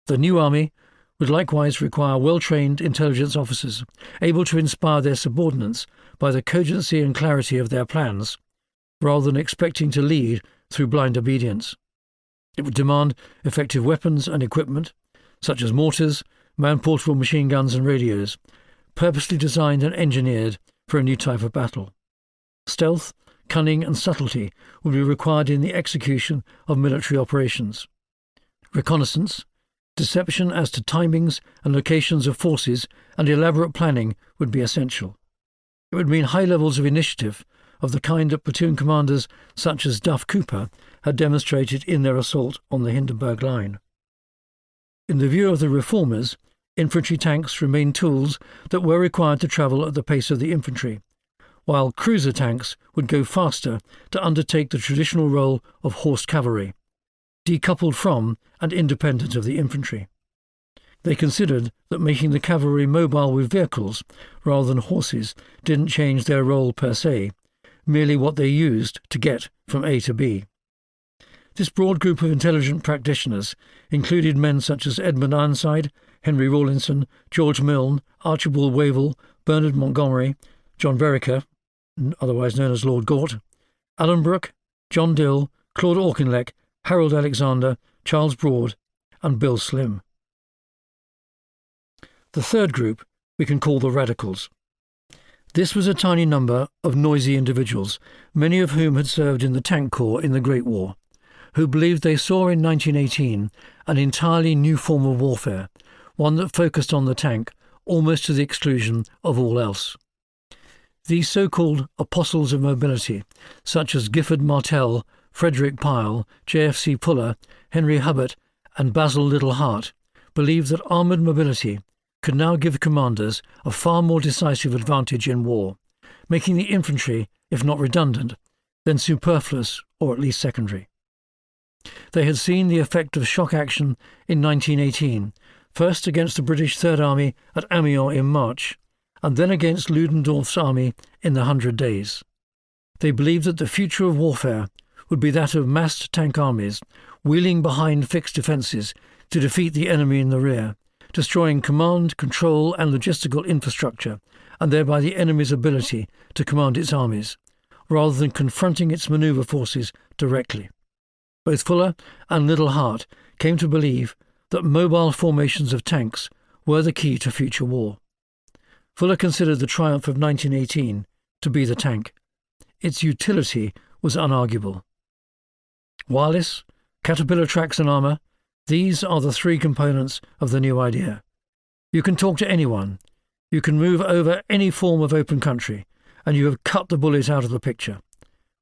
The new army would likewise require well-trained intelligence officers, able to inspire their subordinates by the cogency and clarity of their plans, rather than expecting to lead through blind obedience. It would demand effective weapons and equipment, such as mortars, man-portable machine guns and radios, purposely designed and engineered for a new type of battle. Stealth, cunning and subtlety would be required in the execution of military operations. Reconnaissance, deception as to timings and locations of forces and elaborate planning would be essential. It would mean high levels of initiative of the kind that platoon commanders such as Duff Cooper had demonstrated in their assault on the Hindenburg Line. In the view of the reformers, infantry tanks remained tools that were required to travel at the pace of the infantry, while cruiser tanks would go faster to undertake the traditional role of horse cavalry, decoupled from and independent of the infantry. They considered that making the cavalry mobile with vehicles rather than horses didn't change their role per se, merely what they used to get from A to B. This broad group of intelligent practitioners included men such as Edmund Ironside, Henry Rawlinson, George Milne, Archibald Wavell, Bernard Montgomery, John Vereker, otherwise known as Lord Gort, Alan Brooke, John Dill, Claude Auchinleck, Harold Alexander, Charles Broad, and Bill Slim. The third group we can call the radicals. This was a tiny number of noisy individuals, many of whom had served in the Tank Corps in the Great War, who believed they saw in 1918 an entirely new form of warfare, one that focused on the tank almost to the exclusion of all else. These so-called apostles of mobility, such as Gifford Martell, Frederick Pyle, J.F.C. Fuller, Henry Hubbard, and Basil Liddell Hart, believed that armoured mobility could now give commanders a far more decisive advantage in war, making the infantry, if not redundant, then superfluous or at least secondary. They had seen the effect of shock action in 1918, first against the British Third Army at Amiens in March, and then against Ludendorff's army in the 100 Days. They believed that the future of warfare would be that of massed tank armies, wheeling behind fixed defences to defeat the enemy in the rear, destroying command, control and logistical infrastructure, and thereby the enemy's ability to command its armies, rather than confronting its manoeuvre forces directly. Both Fuller and Liddell Hart came to believe that mobile formations of tanks were the key to future war. Fuller considered the triumph of 1918 to be the tank. Its utility was unarguable. Wireless, caterpillar tracks and armour, these are the three components of the new idea. You can talk to anyone, you can move over any form of open country, and you have cut the bullet out of the picture.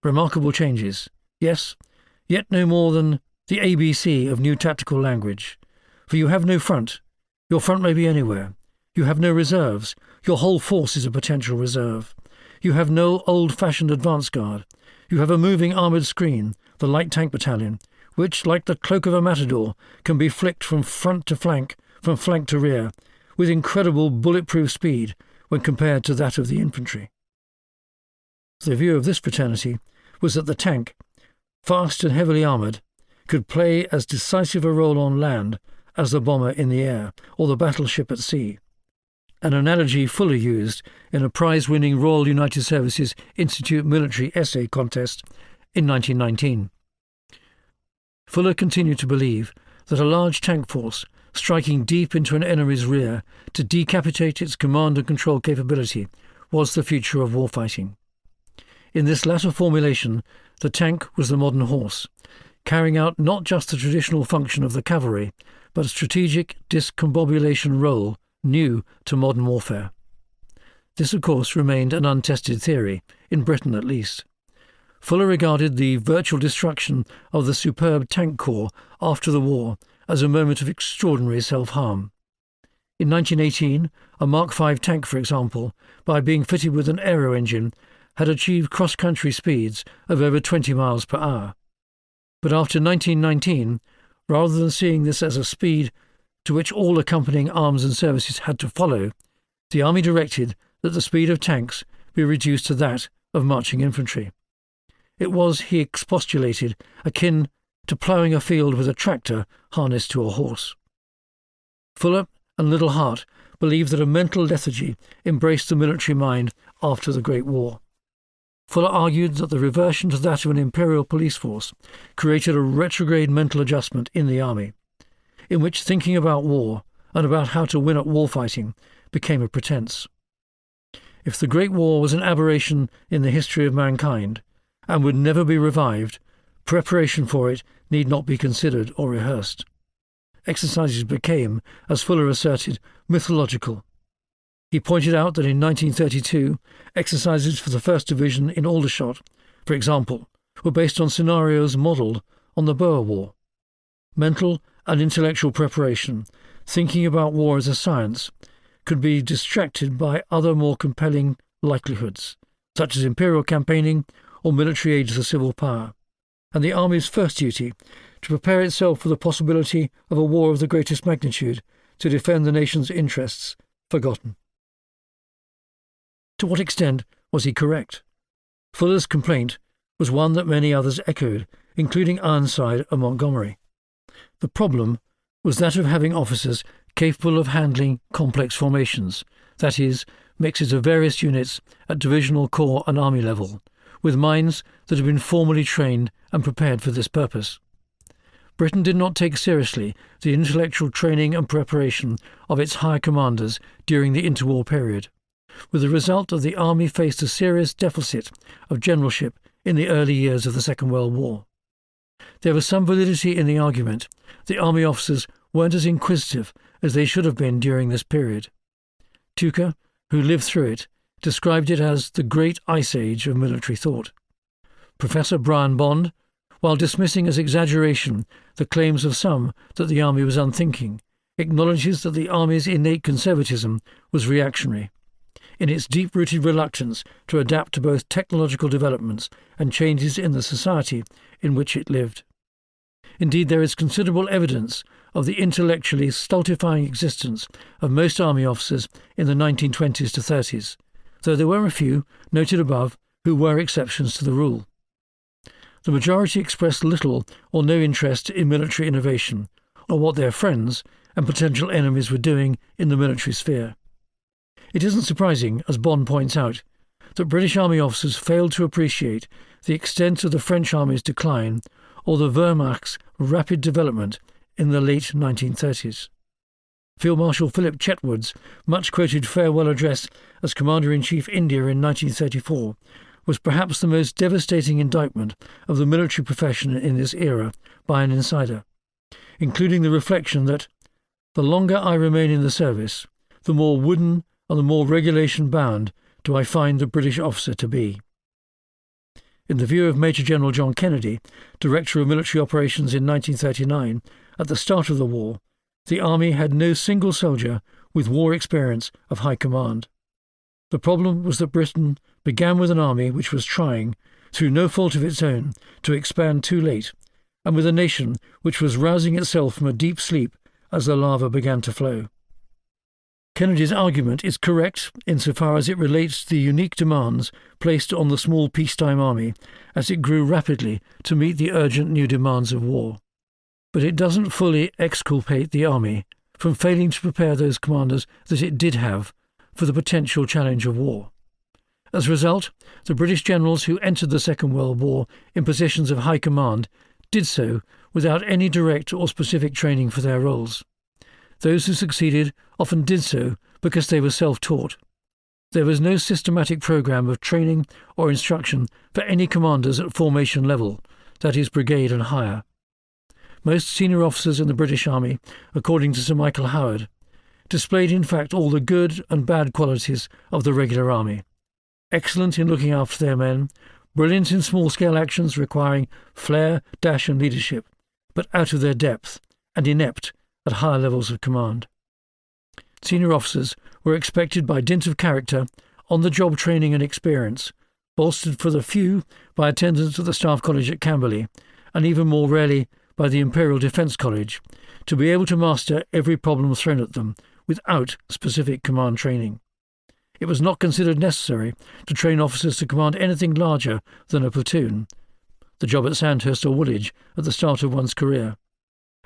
Remarkable changes, yes, yet no more than the ABC of new tactical language. For you have no front. Your front may be anywhere. You have no reserves. Your whole force is a potential reserve. You have no old-fashioned advance guard. You have a moving armoured screen, the light tank battalion, which, like the cloak of a matador, can be flicked from front to flank, from flank to rear, with incredible bulletproof speed when compared to that of the infantry. The view of this fraternity was that the tank, fast and heavily armoured, could play as decisive a role on land as the bomber in the air or the battleship at sea, an analogy fully used in a prize-winning Royal United Services Institute military essay contest in 1919. Fuller continued to believe that a large tank force striking deep into an enemy's rear to decapitate its command and control capability was the future of warfighting. In this latter formulation, the tank was the modern horse, carrying out not just the traditional function of the cavalry, but a strategic discombobulation role new to modern warfare. This, of course, remained an untested theory, in Britain at least. Fuller regarded the virtual destruction of the superb tank corps after the war as a moment of extraordinary self-harm. In 1918, a Mark V tank, for example, by being fitted with an aero engine, had achieved cross-country speeds of over 20 miles per hour. But after 1919, rather than seeing this as a speed to which all accompanying arms and services had to follow, the Army directed that the speed of tanks be reduced to that of marching infantry. It was, he expostulated, akin to ploughing a field with a tractor harnessed to a horse. Fuller and Liddell Hart believed that a mental lethargy embraced the military mind after the Great War. Fuller argued that the reversion to that of an imperial police force created a retrograde mental adjustment in the army, in which thinking about war and about how to win at warfighting became a pretense. If the Great War was an aberration in the history of mankind and would never be revived, preparation for it need not be considered or rehearsed. Exercises became, as Fuller asserted, mythological. He pointed out that in 1932, exercises for the 1st Division in Aldershot, for example, were based on scenarios modelled on the Boer War. Mental and intellectual preparation, thinking about war as a science, could be distracted by other more compelling likelihoods, such as imperial campaigning or military aid to the civil power, and the army's first duty, to prepare itself for the possibility of a war of the greatest magnitude to defend the nation's interests, forgotten. To what extent was he correct? Fuller's complaint was one that many others echoed, including Ironside and Montgomery. The problem was that of having officers capable of handling complex formations, that is, mixes of various units at divisional, corps and army level, with minds that had been formally trained and prepared for this purpose. Britain did not take seriously the intellectual training and preparation of its higher commanders during the interwar period, with the result that the army faced a serious deficit of generalship in the early years of the Second World War. There was some validity in the argument the army officers weren't as inquisitive as they should have been during this period. Tucker, who lived through it, described it as the Great Ice Age of military thought. Professor Brian Bond, while dismissing as exaggeration the claims of some that the army was unthinking, acknowledges that the army's innate conservatism was reactionary, in its deep-rooted reluctance to adapt to both technological developments and changes in the society in which it lived. Indeed, there is considerable evidence of the intellectually stultifying existence of most army officers in the 1920s to 30s, though there were a few, noted above, who were exceptions to the rule. The majority expressed little or no interest in military innovation, or what their friends and potential enemies were doing in the military sphere. It isn't surprising, as Bond points out, that British Army officers failed to appreciate the extent of the French Army's decline or the Wehrmacht's rapid development in the late 1930s. Field Marshal Philip Chetwood's much-quoted farewell address as Commander-in-Chief India in 1934 was perhaps the most devastating indictment of the military profession in this era by an insider, including the reflection that the longer I remain in the service, the more wooden and the more regulation-bound do I find the British officer to be. In the view of Major General John Kennedy, Director of Military Operations in 1939, at the start of the war, the Army had no single soldier with war experience of high command. The problem was that Britain began with an army which was trying, through no fault of its own, to expand too late, and with a nation which was rousing itself from a deep sleep as the lava began to flow. Kennedy's argument is correct insofar as it relates to the unique demands placed on the small peacetime army as it grew rapidly to meet the urgent new demands of war. But it doesn't fully exculpate the army from failing to prepare those commanders that it did have for the potential challenge of war. As a result, the British generals who entered the Second World War in positions of high command did so without any direct or specific training for their roles. Those who succeeded often did so because they were self-taught. There was no systematic program of training or instruction for any commanders at formation level, that is, brigade and higher. Most senior officers in the British Army, according to Sir Michael Howard, displayed in fact all the good and bad qualities of the regular army. Excellent in looking after their men, brilliant in small-scale actions requiring flair, dash and leadership, but out of their depth, and inept at higher levels of command. Senior officers were expected by dint of character, on-the-job training and experience, bolstered for the few by attendance at the Staff College at Camberley, and even more rarely by the Imperial Defence College, to be able to master every problem thrown at them without specific command training. It was not considered necessary to train officers to command anything larger than a platoon, the job at Sandhurst or Woolwich at the start of one's career,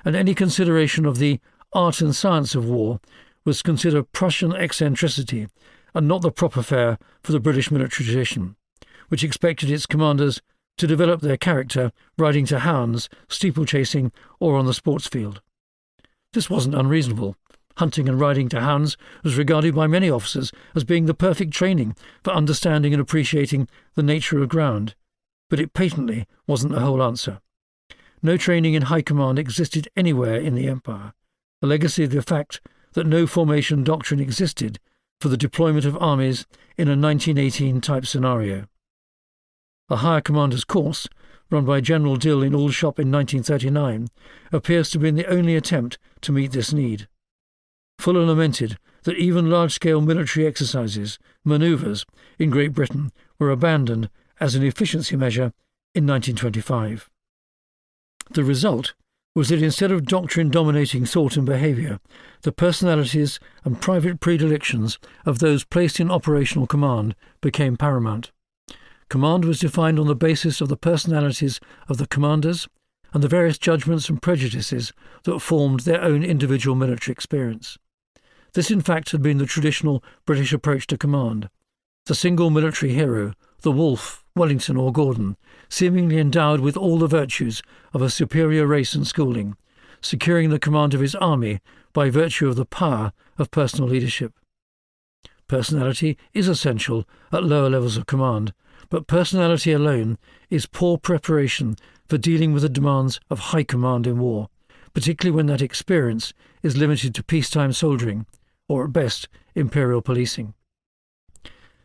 and any consideration of the art and science of war was considered Prussian eccentricity and not the proper fare for the British military tradition, which expected its commanders to develop their character riding to hounds, steeplechasing, or on the sports field. This wasn't unreasonable. Hunting and riding to hounds was regarded by many officers as being the perfect training for understanding and appreciating the nature of ground, but it patently wasn't the whole answer. No training in high command existed anywhere in the Empire, a legacy of the fact that no formation doctrine existed for the deployment of armies in a 1918-type scenario. A higher commander's course, run by General Dill in Aldershot in 1939, appears to have been the only attempt to meet this need. Fuller lamented that even large-scale military exercises, manoeuvres, in Great Britain were abandoned as an efficiency measure in 1925. The result was that instead of doctrine dominating thought and behaviour, the personalities and private predilections of those placed in operational command became paramount. Command was defined on the basis of the personalities of the commanders and the various judgments and prejudices that formed their own individual military experience. This, in fact, had been the traditional British approach to command. The single military hero, the Wolfe, Wellington or Gordon, seemingly endowed with all the virtues of a superior race and schooling, securing the command of his army by virtue of the power of personal leadership. Personality is essential at lower levels of command, but personality alone is poor preparation for dealing with the demands of high command in war, particularly when that experience is limited to peacetime soldiering, or at best, imperial policing.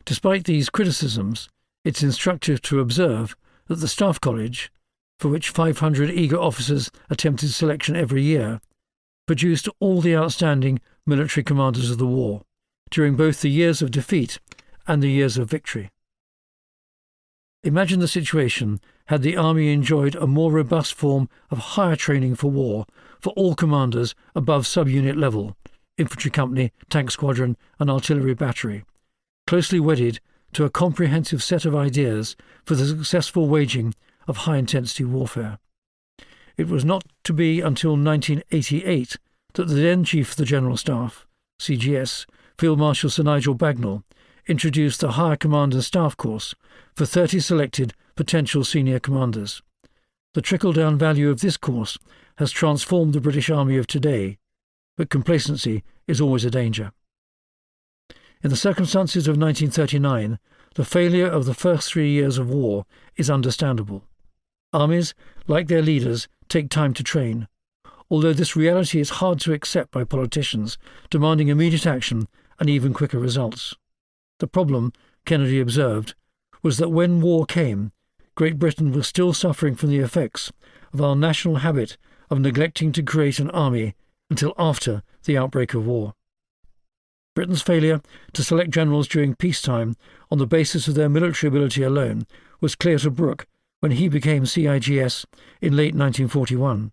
Despite these criticisms, it's instructive to observe that the Staff College, for which 500 eager officers attempted selection every year, produced all the outstanding military commanders of the war, during both the years of defeat and the years of victory. Imagine the situation had the Army enjoyed a more robust form of higher training for war for all commanders above sub-unit level, infantry company, tank squadron and artillery battery, closely wedded to a comprehensive set of ideas for the successful waging of high-intensity warfare. It was not to be until 1988 that the then Chief of the General Staff, CGS, Field Marshal Sir Nigel Bagnall, introduced the Higher Command and Staff course for 30 selected potential senior commanders. The trickle-down value of this course has transformed the British Army of today, but complacency is always a danger. In the circumstances of 1939, the failure of the first 3 years of war is understandable. Armies, like their leaders, take time to train, although this reality is hard to accept by politicians, demanding immediate action and even quicker results. The problem, Kennedy observed, was that when war came, Great Britain was still suffering from the effects of our national habit of neglecting to create an army until after the outbreak of war. Britain's failure to select generals during peacetime on the basis of their military ability alone was clear to Brooke when he became CIGS in late 1941.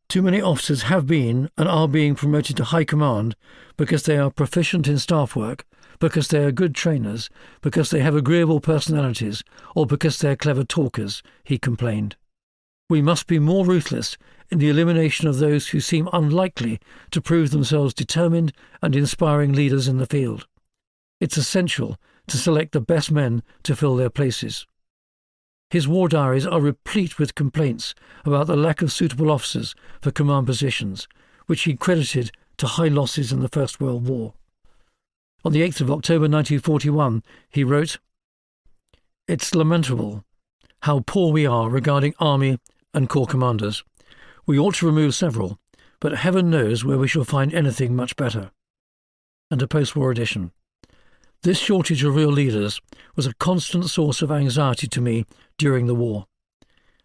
Too many officers have been and are being promoted to high command because they are proficient in staff work, because they are good trainers, because they have agreeable personalities, or because they are clever talkers, he complained. We must be more ruthless in the elimination of those who seem unlikely to prove themselves determined and inspiring leaders in the field. It's essential to select the best men to fill their places. His war diaries are replete with complaints about the lack of suitable officers for command positions, which he credited to high losses in the First World War. On the 8th of October 1941, he wrote, "It's lamentable how poor we are regarding army and corps commanders. We ought to remove several, but heaven knows where we shall find anything much better." And a post-war edition. This shortage of real leaders was a constant source of anxiety to me during the war.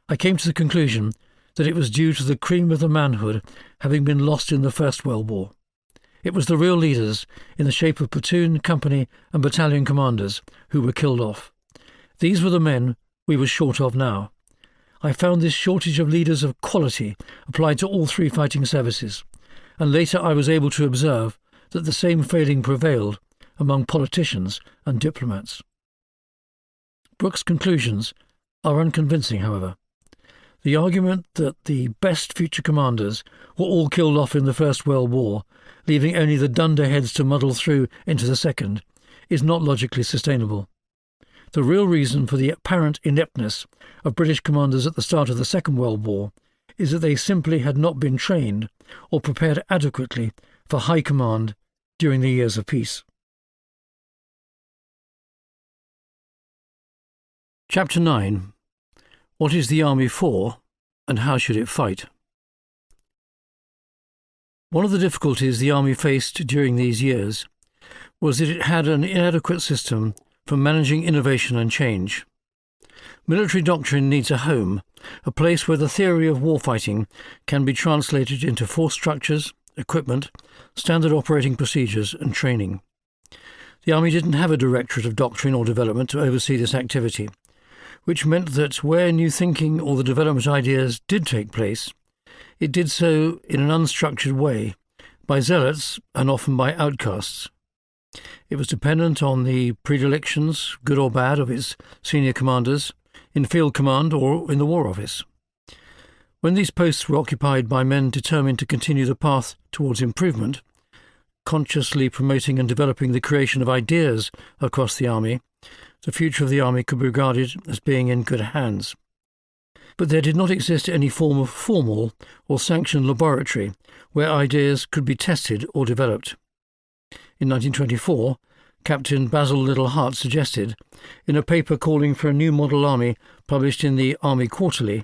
I came to the conclusion that it was due to the cream of the manhood having been lost in the First World War. It was the real leaders, in the shape of platoon, company and battalion commanders, who were killed off. These were the men we were short of now. I found this shortage of leaders of quality applied to all three fighting services, and later I was able to observe that the same failing prevailed among politicians and diplomats. Brooke's conclusions are unconvincing, however. The argument that the best future commanders were all killed off in the First World War, leaving only the dunderheads to muddle through into the Second, is not logically sustainable. The real reason for the apparent ineptness of British commanders at the start of the Second World War is that they simply had not been trained or prepared adequately for high command during the years of peace. Chapter 9. What is the Army for, and how should it fight? One of the difficulties the Army faced during these years was that it had an inadequate system for managing innovation and change. Military doctrine needs a home, a place where the theory of warfighting can be translated into force structures, equipment, standard operating procedures and training. The Army didn't have a Directorate of Doctrine or Development to oversee this activity, which meant that where new thinking or the development ideas did take place, it did so in an unstructured way, by zealots and often by outcasts. It was dependent on the predilections, good or bad, of its senior commanders, in field command or in the War Office. When these posts were occupied by men determined to continue the path towards improvement, consciously promoting and developing the creation of ideas across the Army, the future of the Army could be regarded as being in good hands. But there did not exist any form of formal or sanctioned laboratory where ideas could be tested or developed. In 1924, Captain Basil Liddell Hart suggested, in a paper calling for a new model army published in the Army Quarterly,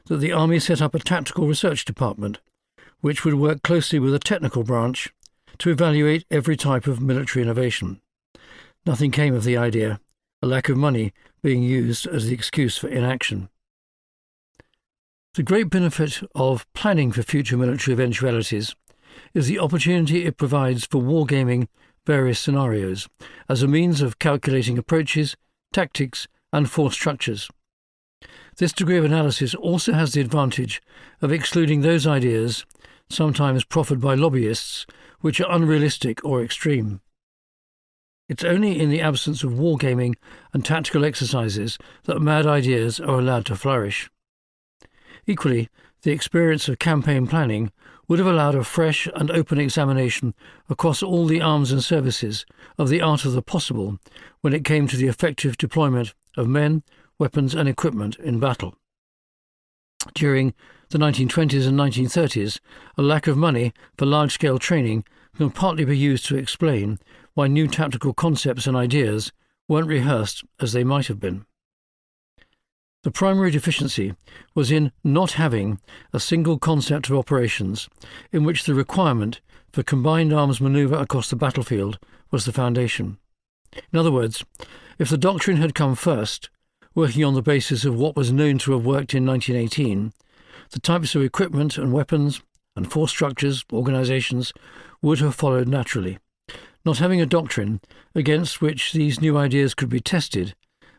that the Army set up a tactical research department, which would work closely with a technical branch to evaluate every type of military innovation. Nothing came of the idea, a lack of money being used as the excuse for inaction. The great benefit of planning for future military eventualities is the opportunity it provides for wargaming various scenarios as a means of calculating approaches, tactics, and force structures. This degree of analysis also has the advantage of excluding those ideas, sometimes proffered by lobbyists, which are unrealistic or extreme. It's only in the absence of wargaming and tactical exercises that mad ideas are allowed to flourish. Equally, the experience of campaign planning would have allowed a fresh and open examination across all the arms and services of the art of the possible when it came to the effective deployment of men, weapons and equipment in battle. During the 1920s and 1930s, a lack of money for large-scale training can partly be used to explain why new tactical concepts and ideas weren't rehearsed as they might have been. The primary deficiency was in not having a single concept of operations in which the requirement for combined arms manoeuvre across the battlefield was the foundation. In other words, if the doctrine had come first, working on the basis of what was known to have worked in 1918, the types of equipment and weapons and force structures, organisations, would have followed naturally. Not having a doctrine against which these new ideas could be tested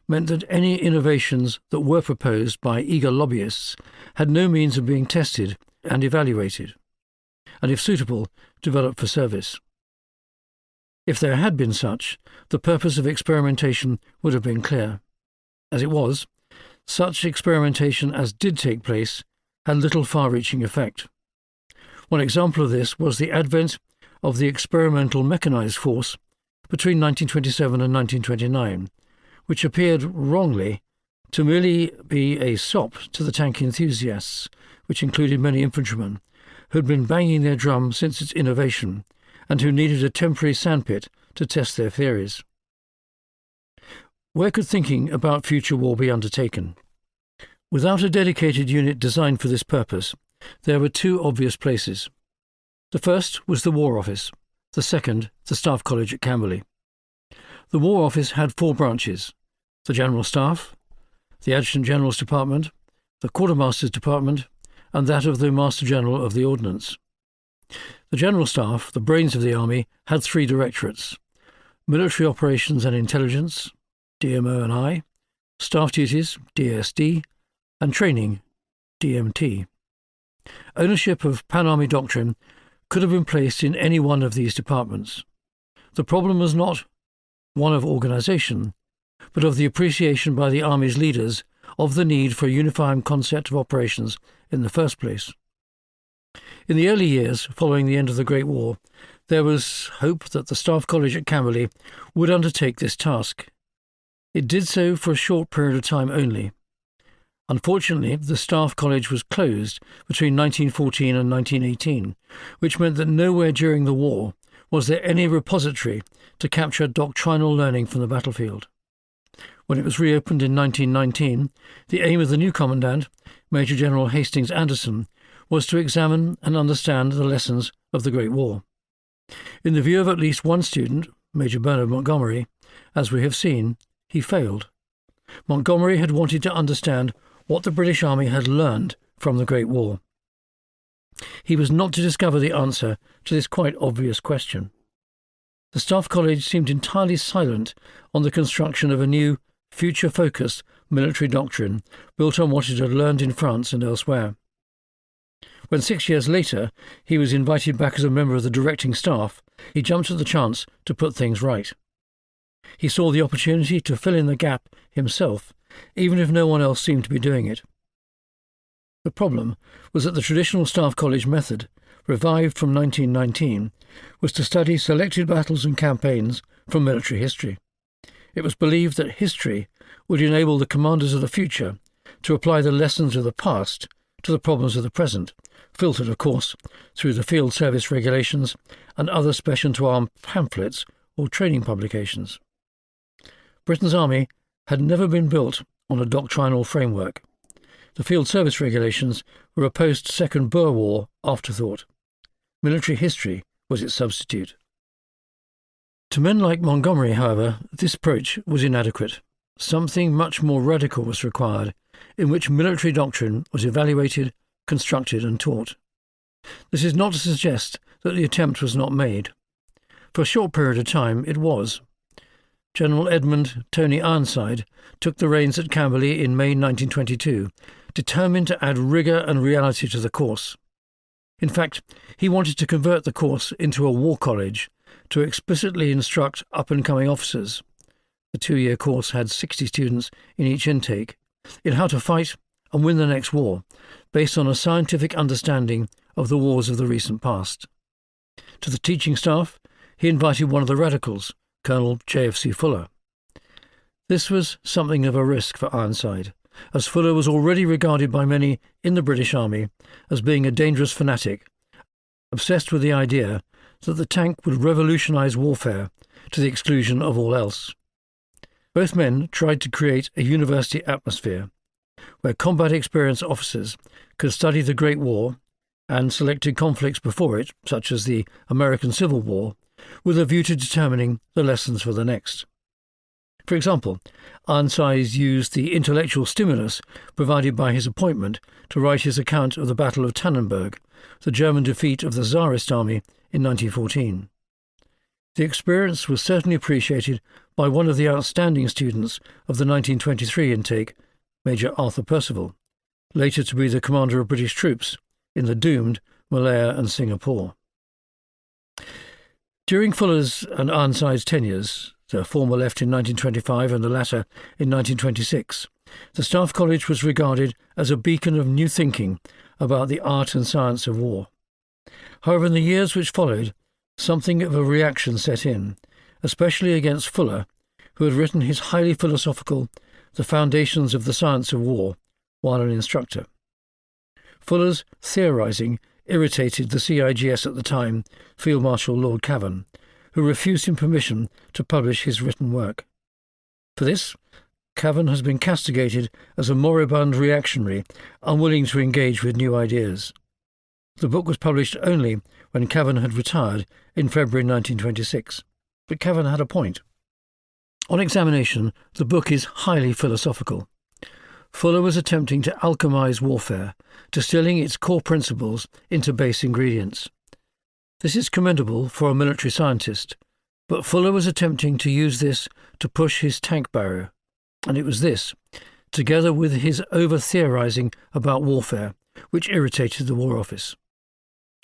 meant that any innovations that were proposed by eager lobbyists had no means of being tested and evaluated, and if suitable, developed for service. If there had been such, the purpose of experimentation would have been clear. As it was, such experimentation as did take place had little far-reaching effect. One example of this was the advent of the experimental mechanised force between 1927 and 1929, which appeared wrongly to merely be a sop to the tank enthusiasts, which included many infantrymen, who had been banging their drum since its innovation, and who needed a temporary sandpit to test their theories. Where could thinking about future war be undertaken? Without a dedicated unit designed for this purpose, there were two obvious places. The first was the War Office, the second the Staff College at Camberley. The War Office had four branches: the General Staff, the Adjutant General's Department, the Quartermaster's Department, and that of the Master General of the Ordnance. The General Staff, the brains of the Army, had three directorates: Military Operations and Intelligence, DMO&I, Staff Duties, DSD, and Training, DMT. Ownership of Pan-Army doctrine could have been placed in any one of these departments. The problem was not one of organisation, but of the appreciation by the Army's leaders of the need for a unifying concept of operations in the first place. In the early years following the end of the Great War, there was hope that the Staff College at Camberley would undertake this task. It did so for a short period of time only. Unfortunately, the Staff College was closed between 1914 and 1918, which meant that nowhere during the war was there any repository to capture doctrinal learning from the battlefield. When it was reopened in 1919, the aim of the new Commandant, Major General Hastings Anderson, was to examine and understand the lessons of the Great War. In the view of at least one student, Major Bernard Montgomery, as we have seen, he failed. Montgomery had wanted to understand what the British Army had learned from the Great War. He was not to discover the answer to this quite obvious question. The Staff College seemed entirely silent on the construction of a new, future-focused military doctrine built on what it had learned in France and elsewhere. When 6 years later he was invited back as a member of the directing staff, he jumped at the chance to put things right. He saw the opportunity to fill in the gap himself, even if no one else seemed to be doing it. The problem was that the traditional Staff College method, revived from 1919, was to study selected battles and campaigns from military history. It was believed that history would enable the commanders of the future to apply the lessons of the past to the problems of the present, filtered, of course, through the field service regulations and other special-to-arm pamphlets or training publications. Britain's army had never been built on a doctrinal framework. The field service regulations were a post-Second Boer War afterthought. Military history was its substitute. To men like Montgomery, however, this approach was inadequate. Something much more radical was required, in which military doctrine was evaluated, constructed and taught. This is not to suggest that the attempt was not made. For a short period of time it was. General Edmund Tony Ironside took the reins at Camberley in May 1922, determined to add rigour and reality to the course. In fact, he wanted to convert the course into a war college to explicitly instruct up-and-coming officers. The 2-year course had 60 students in each intake, in how to fight and win the next war, based on a scientific understanding of the wars of the recent past. To the teaching staff, he invited one of the radicals, Colonel J.F.C. Fuller. This was something of a risk for Ironside, as Fuller was already regarded by many in the British Army as being a dangerous fanatic, obsessed with the idea that the tank would revolutionise warfare to the exclusion of all else. Both men tried to create a university atmosphere where combat-experienced officers could study the Great War and selected conflicts before it, such as the American Civil War, with a view to determining the lessons for the next. For example, Ironside used the intellectual stimulus provided by his appointment to write his account of the Battle of Tannenberg, the German defeat of the Tsarist army in 1914. The experience was certainly appreciated by one of the outstanding students of the 1923 intake, Major Arthur Percival, later to be the commander of British troops in the doomed Malaya and Singapore. During Fuller's and Ironside's tenures, the former left in 1925 and the latter in 1926, the Staff College was regarded as a beacon of new thinking about the art and science of war. However, in the years which followed, something of a reaction set in, especially against Fuller, who had written his highly philosophical The Foundations of the Science of War while an instructor. Fuller's theorising irritated the CIGS at the time, Field Marshal Lord Cavan, who refused him permission to publish his written work. For this, Cavan has been castigated as a moribund reactionary, unwilling to engage with new ideas. The book was published only when Cavan had retired in February 1926, but Cavan had a point. On examination, the book is highly philosophical. Fuller was attempting to alchemize warfare, distilling its core principles into base ingredients. This is commendable for a military scientist, but Fuller was attempting to use this to push his tank barrier, and it was this, together with his over-theorizing about warfare, which irritated the War Office.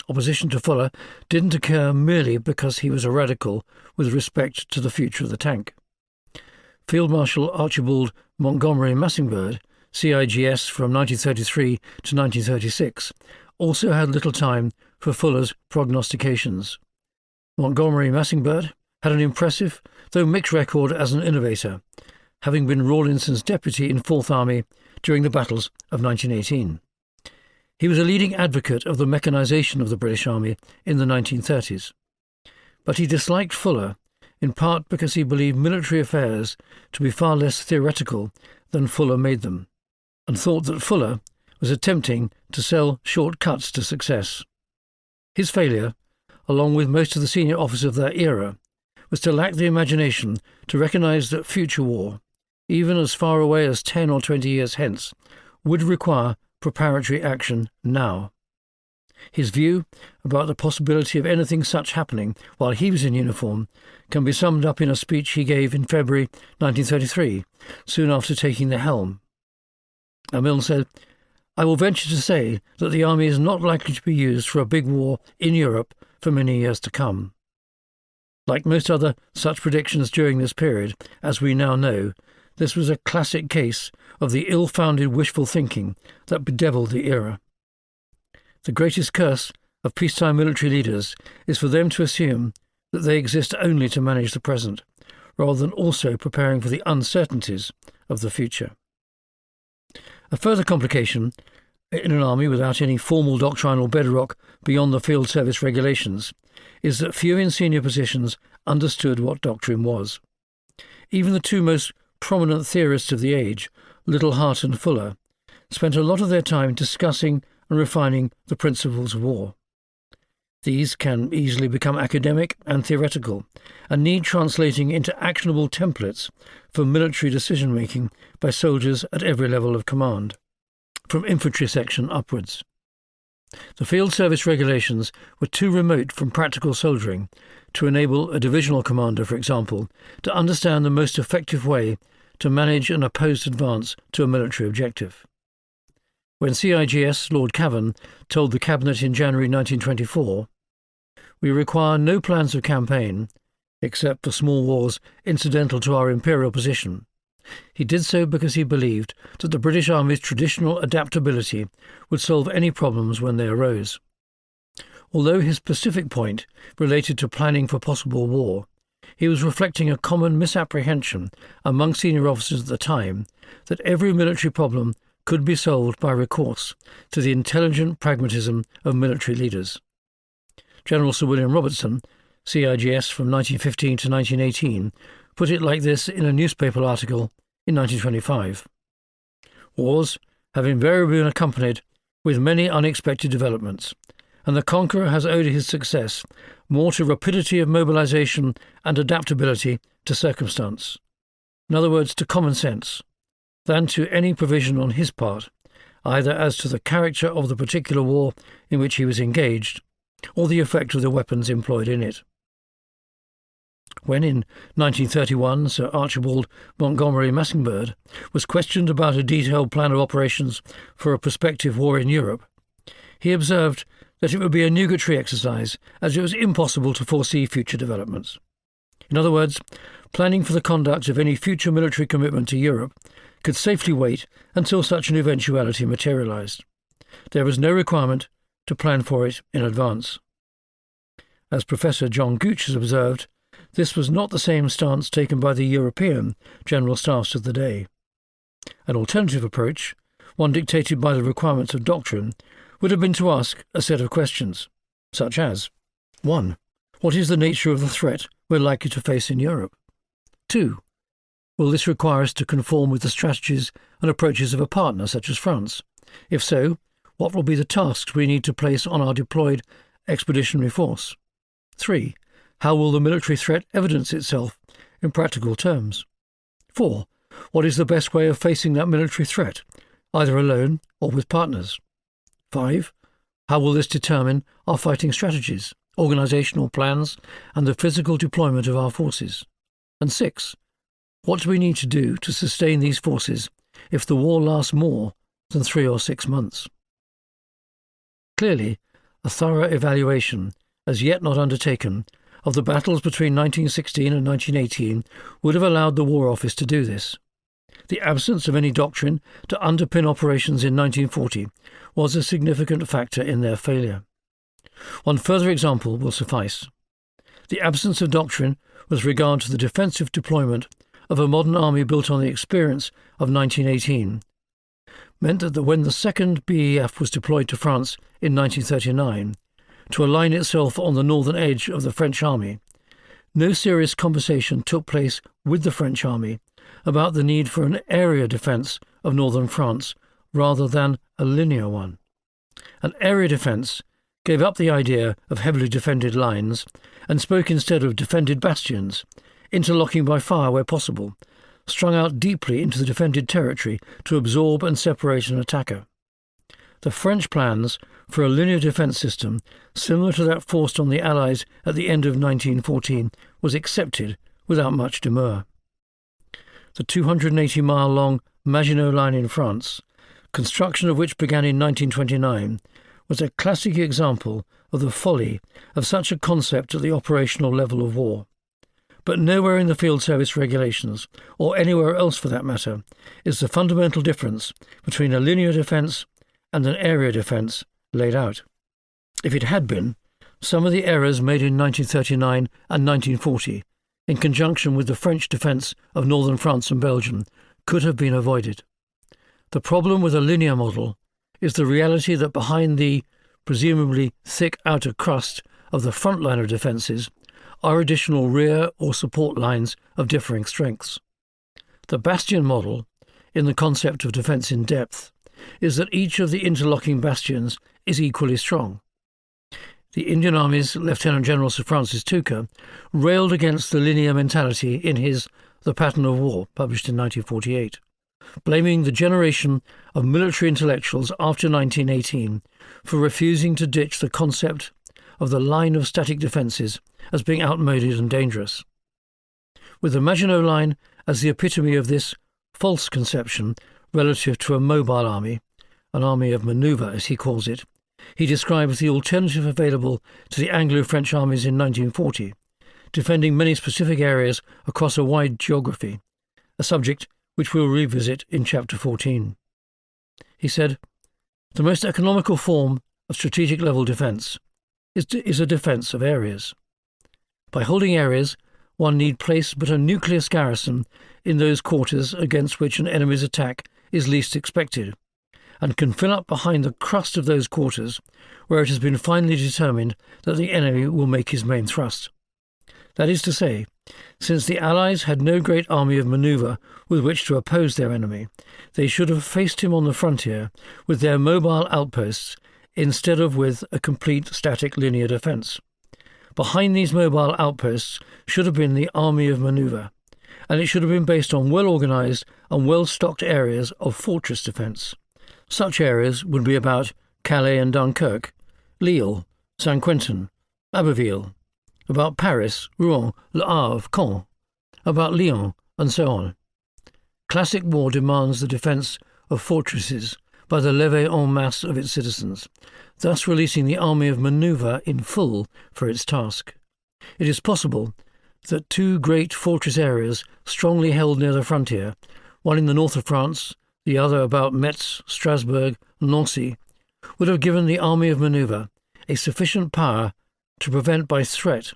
Opposition to Fuller didn't occur merely because he was a radical with respect to the future of the tank. Field Marshal Archibald Montgomery Massingberd, CIGS from 1933 to 1936, also had little time for Fuller's prognostications. Montgomery Massingberd had an impressive, though mixed record as an innovator, having been Rawlinson's deputy in Fourth Army during the battles of 1918. He was a leading advocate of the mechanisation of the British Army in the 1930s. But he disliked Fuller, in part because he believed military affairs to be far less theoretical than Fuller made them, and thought that Fuller was attempting to sell short-cuts to success. His failure, along with most of the senior officers of that era, was to lack the imagination to recognise that future war, even as far away as 10 or 20 years hence, would require preparatory action now. His view about the possibility of anything such happening while he was in uniform can be summed up in a speech he gave in February 1933, soon after taking the helm. Milne said, "I will venture to say that the army is not likely to be used for a big war in Europe for many years to come." Like most other such predictions during this period, as we now know, this was a classic case of the ill-founded wishful thinking that bedevilled the era. The greatest curse of peacetime military leaders is for them to assume that they exist only to manage the present, rather than also preparing for the uncertainties of the future. A further complication in an army without any formal doctrinal bedrock beyond the field service regulations is that few in senior positions understood what doctrine was. Even the two most prominent theorists of the age, Liddell Hart and Fuller, spent a lot of their time discussing and refining the principles of war. These can easily become academic and theoretical, and need translating into actionable templates for military decision-making by soldiers at every level of command, from infantry section upwards. The field service regulations were too remote from practical soldiering to enable a divisional commander, for example, to understand the most effective way to manage an opposed advance to a military objective. When CIGS Lord Cavan told the Cabinet in January 1924, "We require no plans of campaign, except for small wars incidental to our imperial position," he did so because he believed that the British Army's traditional adaptability would solve any problems when they arose. Although his specific point related to planning for possible war, he was reflecting a common misapprehension among senior officers at the time that every military problem could be solved by recourse to the intelligent pragmatism of military leaders. General Sir William Robertson, CIGS from 1915 to 1918, put it like this in a newspaper article in 1925. "Wars have invariably been accompanied with many unexpected developments, and the conqueror has owed his success more to rapidity of mobilization and adaptability to circumstance, in other words, to common sense, than to any provision on his part, either as to the character of the particular war in which he was engaged, or the effect of the weapons employed in it." When in 1931 Sir Archibald Montgomery Massingberd was questioned about a detailed plan of operations for a prospective war in Europe, he observed that it would be a nugatory exercise, as it was impossible to foresee future developments. In other words, planning for the conduct of any future military commitment to Europe could safely wait until such an eventuality materialized. There was no requirement to plan for it in advance. As Professor John Gooch has observed, this was not the same stance taken by the European general staffs of the day. An alternative approach, one dictated by the requirements of doctrine, would have been to ask a set of questions, such as 1. What is the nature of the threat we're likely to face in Europe? 2. Will this require us to conform with the strategies and approaches of a partner such as France? If so, what will be the tasks we need to place on our deployed expeditionary force? 3. How will the military threat evidence itself in practical terms? 4. What is the best way of facing that military threat, either alone or with partners? 5. How will this determine our fighting strategies, organisational plans, and the physical deployment of our forces? And 6. What do we need to do to sustain these forces if the war lasts more than 3 or 6 months? Clearly, a thorough evaluation, as yet not undertaken, of the battles between 1916 and 1918 would have allowed the War Office to do this. The absence of any doctrine to underpin operations in 1940 was a significant factor in their failure. One further example will suffice. The absence of doctrine with regard to the defensive deployment of a modern army built on the experience of 1918 meant that when the 2nd BEF was deployed to France in 1939, to align itself on the northern edge of the French army, no serious conversation took place with the French army about the need for an area defence of northern France rather than a linear one. An area defence gave up the idea of heavily defended lines and spoke instead of defended bastions, interlocking by fire where possible, strung out deeply into the defended territory to absorb and separate an attacker. the French plans for a linear defence system similar to that forced on the Allies at the end of 1914 was accepted without much demur. The 280-mile-long Maginot Line in France, construction of which began in 1929, was a classic example of the folly of such a concept at the operational level of war. But nowhere in the Field Service Regulations, or anywhere else for that matter, is the fundamental difference between a linear defence and an area defence laid out. If it had been, some of the errors made in 1939 and 1940, in conjunction with the French defence of northern France and Belgium, could have been avoided. The problem with a linear model is the reality that behind the presumably thick outer crust of the front line of defences are additional rear or support lines of differing strengths. The bastion model, in the concept of defence in depth, is that each of the interlocking bastions is equally strong. The Indian Army's Lieutenant General Sir Francis Tucker railed against the linear mentality in his The Pattern of War, published in 1948, blaming the generation of military intellectuals after 1918 for refusing to ditch the concept of the line of static defences as being outmoded and dangerous. With the Maginot Line as the epitome of this false conception relative to a mobile army, an army of manoeuvre as he calls it, he describes the alternative available to the Anglo-French armies in 1940, defending many specific areas across a wide geography, a subject which we'll revisit in Chapter 14. He said, "The most economical form of strategic-level defence is a defence of areas. By holding areas, one need place but a nucleus garrison in those quarters against which an enemy's attack is least expected, and can fill up behind the crust of those quarters where it has been finally determined that the enemy will make his main thrust. That is to say, since the Allies had no great army of manoeuvre with which to oppose their enemy, they should have faced him on the frontier with their mobile outposts instead of with a complete static linear defence. Behind these mobile outposts should have been the army of manoeuvre, and it should have been based on well-organised and well-stocked areas of fortress defence. Such areas would be about Calais and Dunkirk, Lille, Saint-Quentin, Abbeville, about Paris, Rouen, Le Havre, Caen, about Lyon, and so on. Classic war demands the defence of fortresses by the levée en masse of its citizens, thus releasing the army of manoeuvre in full for its task. It is possible that two great fortress areas strongly held near the frontier, one in the north of France, the other about Metz, Strasbourg, Nancy, would have given the army of manoeuvre a sufficient power to prevent by threat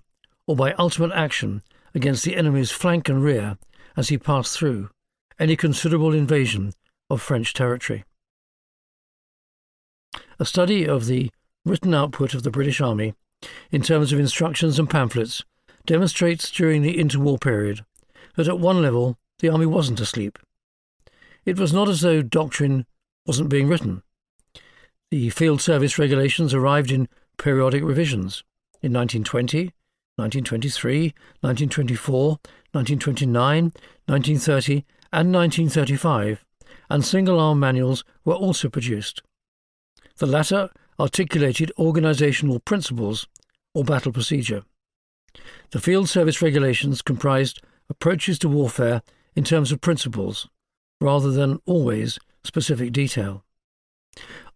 or by ultimate action against the enemy's flank and rear as he passed through any considerable invasion of French territory. A study of the written output of the British Army in terms of instructions and pamphlets demonstrates during the interwar period that at one level the army wasn't asleep. It was not as though doctrine wasn't being written. The Field Service Regulations arrived in periodic revisions in 1920, 1923, 1924, 1929, 1930 and 1935, and single-arm manuals were also produced. The latter articulated organisational principles or battle procedure. The Field Service Regulations comprised approaches to warfare in terms of principles, rather than always specific detail.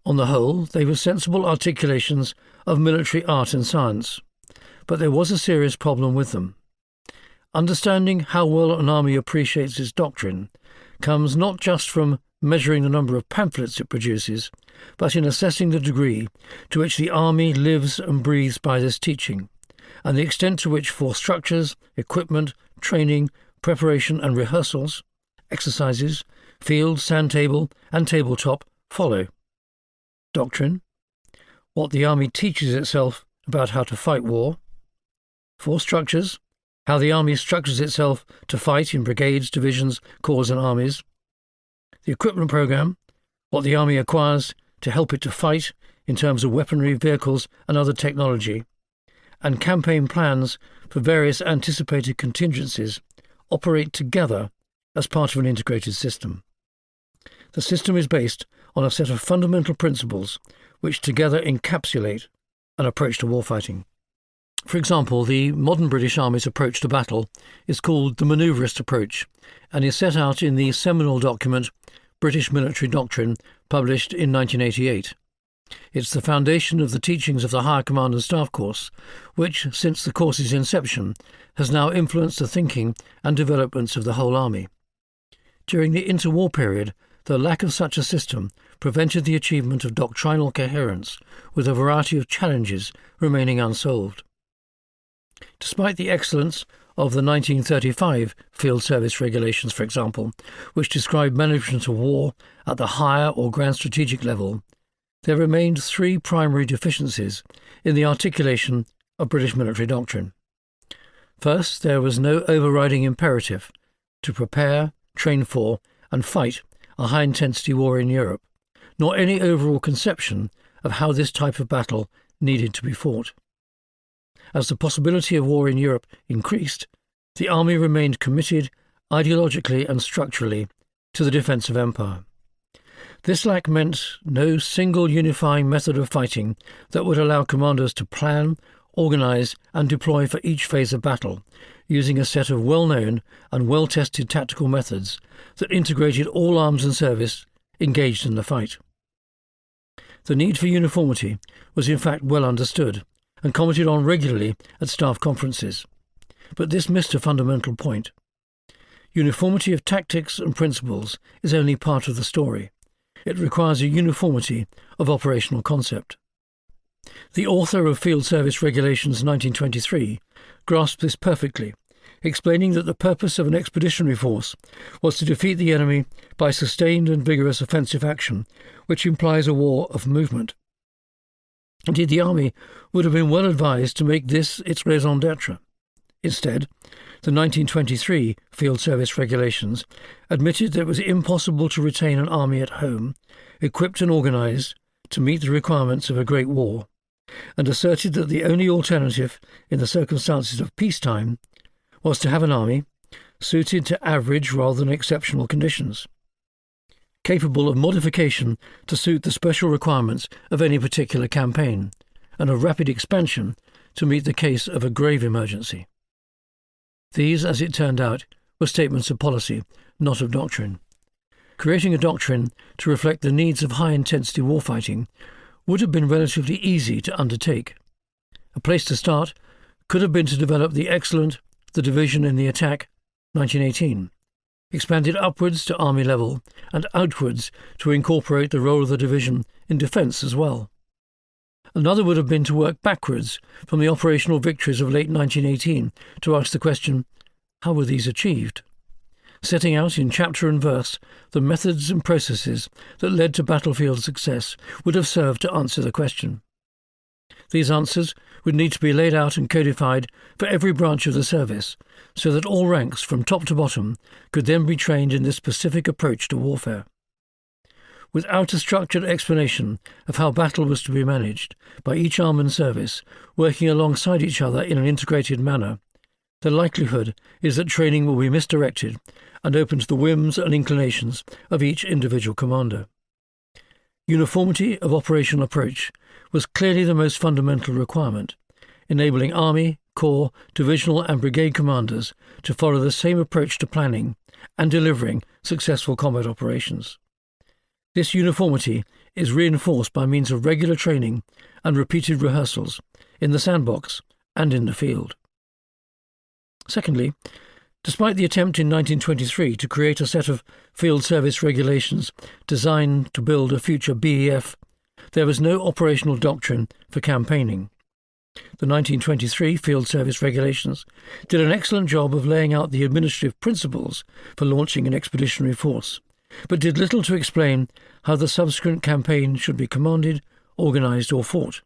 On the whole, they were sensible articulations of military art and science, but there was a serious problem with them. Understanding how well an army appreciates its doctrine comes not just from measuring the number of pamphlets it produces, but in assessing the degree to which the army lives and breathes by this teaching, and the extent to which force structures, equipment, training, preparation and rehearsals, exercises, field, sand table and tabletop follow. Doctrine, what the army teaches itself about how to fight war. Force structures, how the army structures itself to fight in brigades, divisions, corps and armies. The equipment program, what the army acquires to help it to fight in terms of weaponry, vehicles and other technology. And campaign plans for various anticipated contingencies operate together as part of an integrated system. The system is based on a set of fundamental principles which together encapsulate an approach to warfighting. For example, the modern British Army's approach to battle is called the manoeuvrist approach and is set out in the seminal document British Military Doctrine, published in 1988. It's the foundation of the teachings of the Higher Command and Staff Course, which, since the course's inception, has now influenced the thinking and developments of the whole Army. During the interwar period, the lack of such a system prevented the achievement of doctrinal coherence, with a variety of challenges remaining unsolved. Despite the excellence of the 1935 Field Service Regulations, for example, which described management of war at the higher or grand strategic level, there remained three primary deficiencies in the articulation of British military doctrine. First, there was no overriding imperative to prepare, train for, and fight a high-intensity war in Europe, nor any overall conception of how this type of battle needed to be fought. As the possibility of war in Europe increased, the Army remained committed ideologically and structurally to the defence of empire. This lack meant no single unifying method of fighting that would allow commanders to plan, organise and deploy for each phase of battle, using a set of well-known and well-tested tactical methods that integrated all arms and service engaged in the fight. The need for uniformity was in fact well understood and commented on regularly at staff conferences. But this missed a fundamental point. Uniformity of tactics and principles is only part of the story. It requires a uniformity of operational concept. The author of Field Service Regulations 1923 grasped this perfectly, explaining that the purpose of an expeditionary force was to defeat the enemy by sustained and vigorous offensive action, which implies a war of movement. Indeed, the Army would have been well advised to make this its raison d'etre. Instead, the 1923 Field Service Regulations admitted that it was impossible to retain an army at home, equipped and organised to meet the requirements of a great war, and asserted that the only alternative in the circumstances of peacetime was to have an army suited to average rather than exceptional conditions, capable of modification to suit the special requirements of any particular campaign, and of rapid expansion to meet the case of a grave emergency. These, as it turned out, were statements of policy, not of doctrine. Creating a doctrine to reflect the needs of high-intensity warfighting would have been relatively easy to undertake. A place to start could have been to develop the excellent The Division in the Attack, 1918, expanded upwards to army level and outwards to incorporate the role of the division in defence as well. Another would have been to work backwards from the operational victories of late 1918 to ask the question, how were these achieved? Setting out in chapter and verse the methods and processes that led to battlefield success would have served to answer the question. These answers would need to be laid out and codified for every branch of the service, so that all ranks from top to bottom could then be trained in this specific approach to warfare. Without a structured explanation of how battle was to be managed by each arm and service working alongside each other in an integrated manner, the likelihood is that training will be misdirected and open to the whims and inclinations of each individual commander. Uniformity of operational approach was clearly the most fundamental requirement, enabling army, corps, divisional and brigade commanders to follow the same approach to planning and delivering successful combat operations. This uniformity is reinforced by means of regular training and repeated rehearsals in the sandbox and in the field. Secondly, despite the attempt in 1923 to create a set of field service regulations designed to build a future BEF, there was no operational doctrine for campaigning. The 1923 Field Service Regulations did an excellent job of laying out the administrative principles for launching an expeditionary force, but did little to explain how the subsequent campaign should be commanded, organised or fought.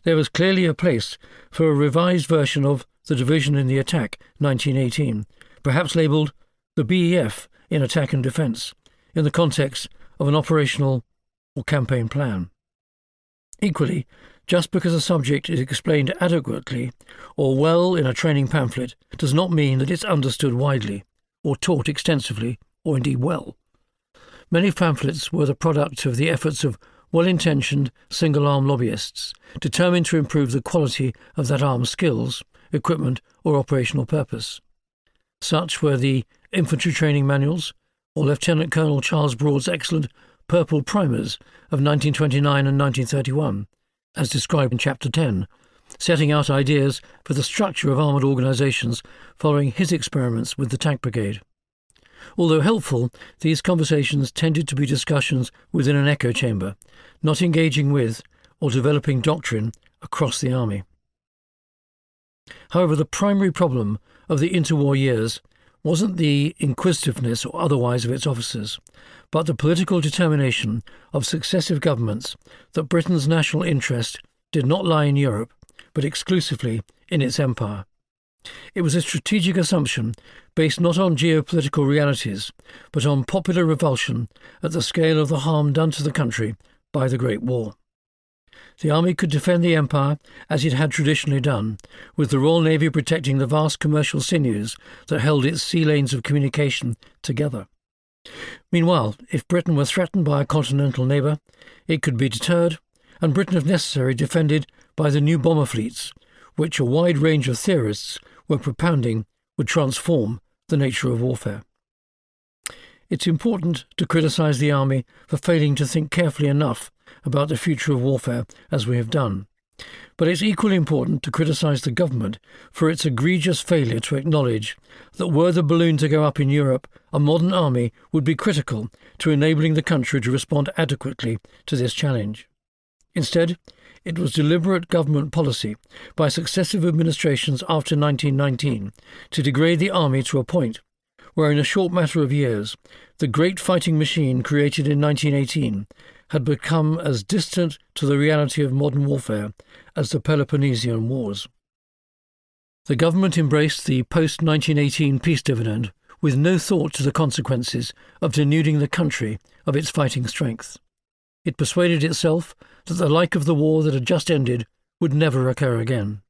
There was clearly a place for a revised version of The Division in the Attack, 1918, perhaps labelled the BEF in Attack and Defence, in the context of an operational or campaign plan. Equally, just because a subject is explained adequately or well in a training pamphlet does not mean that it's understood widely, or taught extensively, or indeed well. Many pamphlets were the product of the efforts of well-intentioned single-arm lobbyists determined to improve the quality of that arm's skills, equipment or operational purpose. Such were the infantry training manuals, or Lieutenant Colonel Charles Broad's excellent purple primers of 1929 and 1931, as described in Chapter 10, setting out ideas for the structure of armoured organisations following his experiments with the tank brigade. Although helpful, these conversations tended to be discussions within an echo chamber, not engaging with or developing doctrine across the army. However, the primary problem of the interwar years wasn't the inquisitiveness or otherwise of its officers, but the political determination of successive governments that Britain's national interest did not lie in Europe, but exclusively in its empire. It was a strategic assumption based not on geopolitical realities, but on popular revulsion at the scale of the harm done to the country by the Great War. The army could defend the empire as it had traditionally done, with the Royal Navy protecting the vast commercial sinews that held its sea lanes of communication together. Meanwhile, if Britain were threatened by a continental neighbour, it could be deterred, and Britain, if necessary, defended by the new bomber fleets, which a wide range of theorists were propounding would transform the nature of warfare. It's important to criticise the army for failing to think carefully enough about the future of warfare as we have done, but it's equally important to criticise the government for its egregious failure to acknowledge that were the balloon to go up in Europe, a modern army would be critical to enabling the country to respond adequately to this challenge. Instead, it was deliberate government policy by successive administrations after 1919 to degrade the army to a point where in a short matter of years the great fighting machine created in 1918 had become as distant to the reality of modern warfare as the Peloponnesian Wars. The government embraced the post-1918 peace dividend with no thought to the consequences of denuding the country of its fighting strength. It persuaded itself that the like of the war that had just ended would never occur again.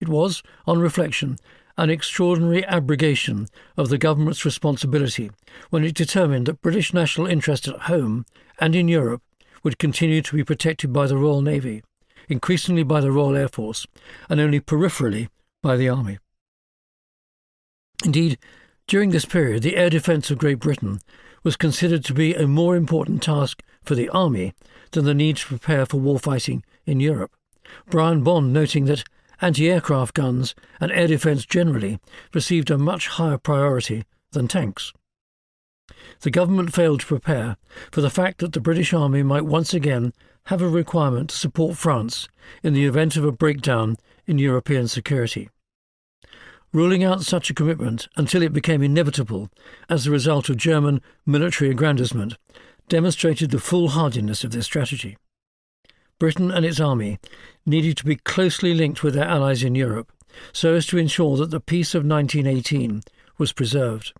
It was, on reflection, an extraordinary abrogation of the government's responsibility when it determined that British national interest at home and in Europe would continue to be protected by the Royal Navy, increasingly by the Royal Air Force, and only peripherally by the Army. Indeed, during this period, the air defence of Great Britain was considered to be a more important task for the Army than the need to prepare for warfighting in Europe, Brian Bond noting that anti-aircraft guns and air defence generally received a much higher priority than tanks. The government failed to prepare for the fact that the British Army might once again have a requirement to support France in the event of a breakdown in European security. Ruling out such a commitment until it became inevitable as the result of German military aggrandizement demonstrated the foolhardiness of this strategy. Britain and its army needed to be closely linked with their allies in Europe so as to ensure that the peace of 1918 was preserved.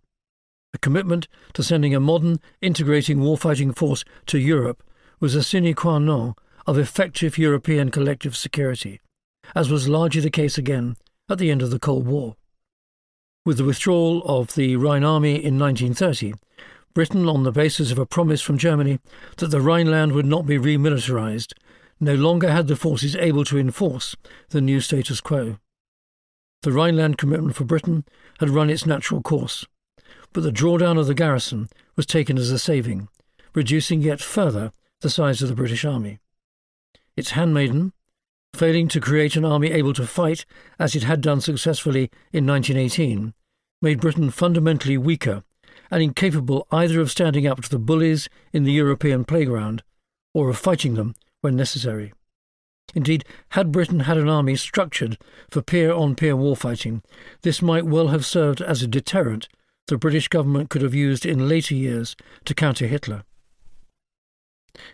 A commitment to sending a modern, integrating warfighting force to Europe was a sine qua non of effective European collective security, as was largely the case again at the end of the Cold War. With the withdrawal of the Rhine Army in 1930, Britain, on the basis of a promise from Germany that the Rhineland would not be remilitarized, no longer had the forces able to enforce the new status quo. The Rhineland commitment for Britain had run its natural course, but the drawdown of the garrison was taken as a saving, reducing yet further the size of the British Army. Its handmaiden, failing to create an army able to fight as it had done successfully in 1918, made Britain fundamentally weaker and incapable either of standing up to the bullies in the European playground or of fighting them when necessary. Indeed, had Britain had an army structured for peer-on-peer warfighting, this might well have served as a deterrent the British government could have used in later years to counter Hitler.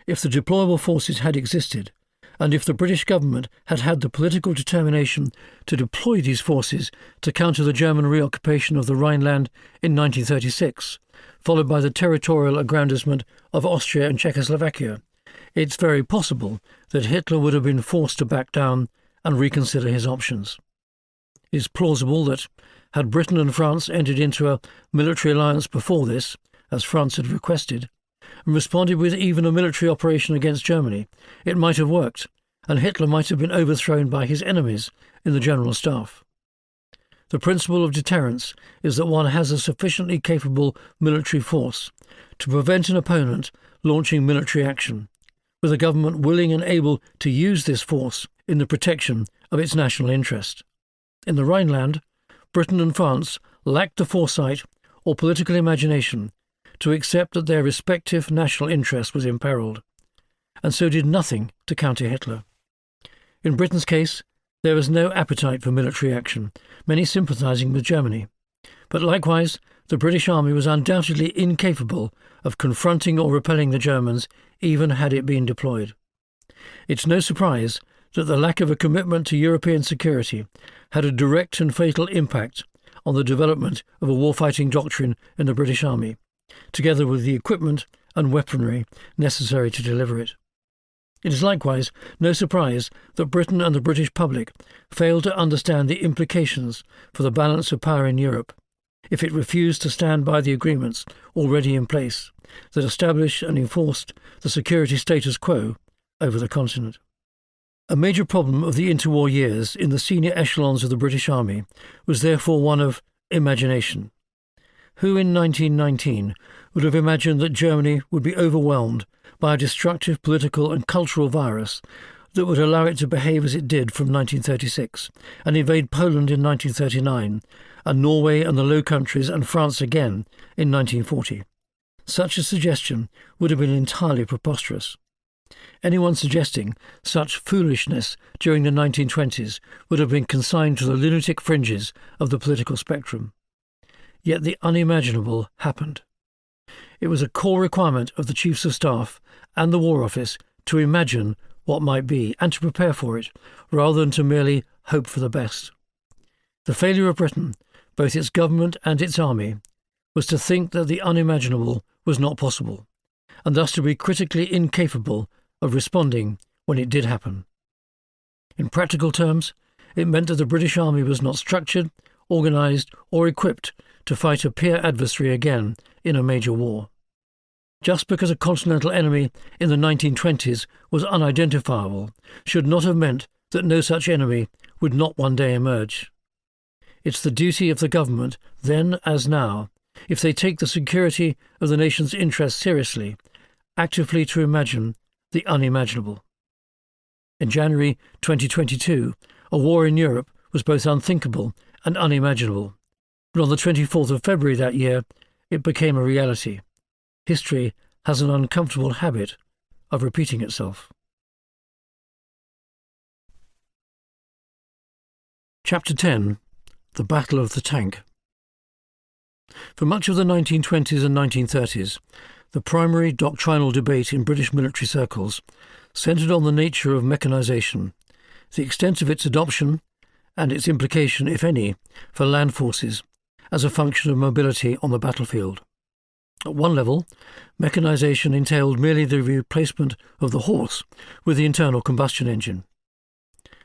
If the deployable forces had existed, and if the British government had had the political determination to deploy these forces to counter the German reoccupation of the Rhineland in 1936, followed by the territorial aggrandizement of Austria and Czechoslovakia, it's very possible that Hitler would have been forced to back down and reconsider his options. It is plausible that, had Britain and France entered into a military alliance before this, as France had requested, and responded with even a military operation against Germany, it might have worked, and Hitler might have been overthrown by his enemies in the General Staff. The principle of deterrence is that one has a sufficiently capable military force to prevent an opponent launching military action, with a government willing and able to use this force in the protection of its national interest. In the Rhineland, Britain and France lacked the foresight or political imagination to accept that their respective national interest was imperilled, and so did nothing to counter Hitler. In Britain's case, there was no appetite for military action, many sympathising with Germany. But likewise, the British Army was undoubtedly incapable of confronting or repelling the Germans, even had it been deployed. It's no surprise that the lack of a commitment to European security had a direct and fatal impact on the development of a warfighting doctrine in the British Army, together with the equipment and weaponry necessary to deliver it. It is likewise no surprise that Britain and the British public failed to understand the implications for the balance of power in Europe if it refused to stand by the agreements already in place that established and enforced the security status quo over the continent. A major problem of the interwar years in the senior echelons of the British Army was therefore one of imagination. Who in 1919 would have imagined that Germany would be overwhelmed by a destructive political and cultural virus that would allow it to behave as it did from 1936 and invade Poland in 1939 and Norway and the Low Countries and France again in 1940? Such a suggestion would have been entirely preposterous. Anyone suggesting such foolishness during the 1920s would have been consigned to the lunatic fringes of the political spectrum. Yet the unimaginable happened. It was a core requirement of the Chiefs of Staff and the War Office to imagine what might be and to prepare for it, rather than to merely hope for the best. The failure of Britain, both its government and its army, was to think that the unimaginable was not possible, and thus to be critically incapable of responding when it did happen. In practical terms, it meant that the British Army was not structured, organised, or equipped to fight a peer adversary again in a major war. Just because a continental enemy in the 1920s was unidentifiable should not have meant that no such enemy would not one day emerge. It's the duty of the government, then as now, if they take the security of the nation's interests seriously, actively to imagine the unimaginable. In January 2022, a war in Europe was both unthinkable and unimaginable, but on the 24th of February that year, it became a reality. History has an uncomfortable habit of repeating itself. Chapter 10. The Battle of the Tank. For much of the 1920s and 1930s, the primary doctrinal debate in British military circles centred on the nature of mechanisation, the extent of its adoption, and its implication, if any, for land forces as a function of mobility on the battlefield. At one level, mechanisation entailed merely the replacement of the horse with the internal combustion engine.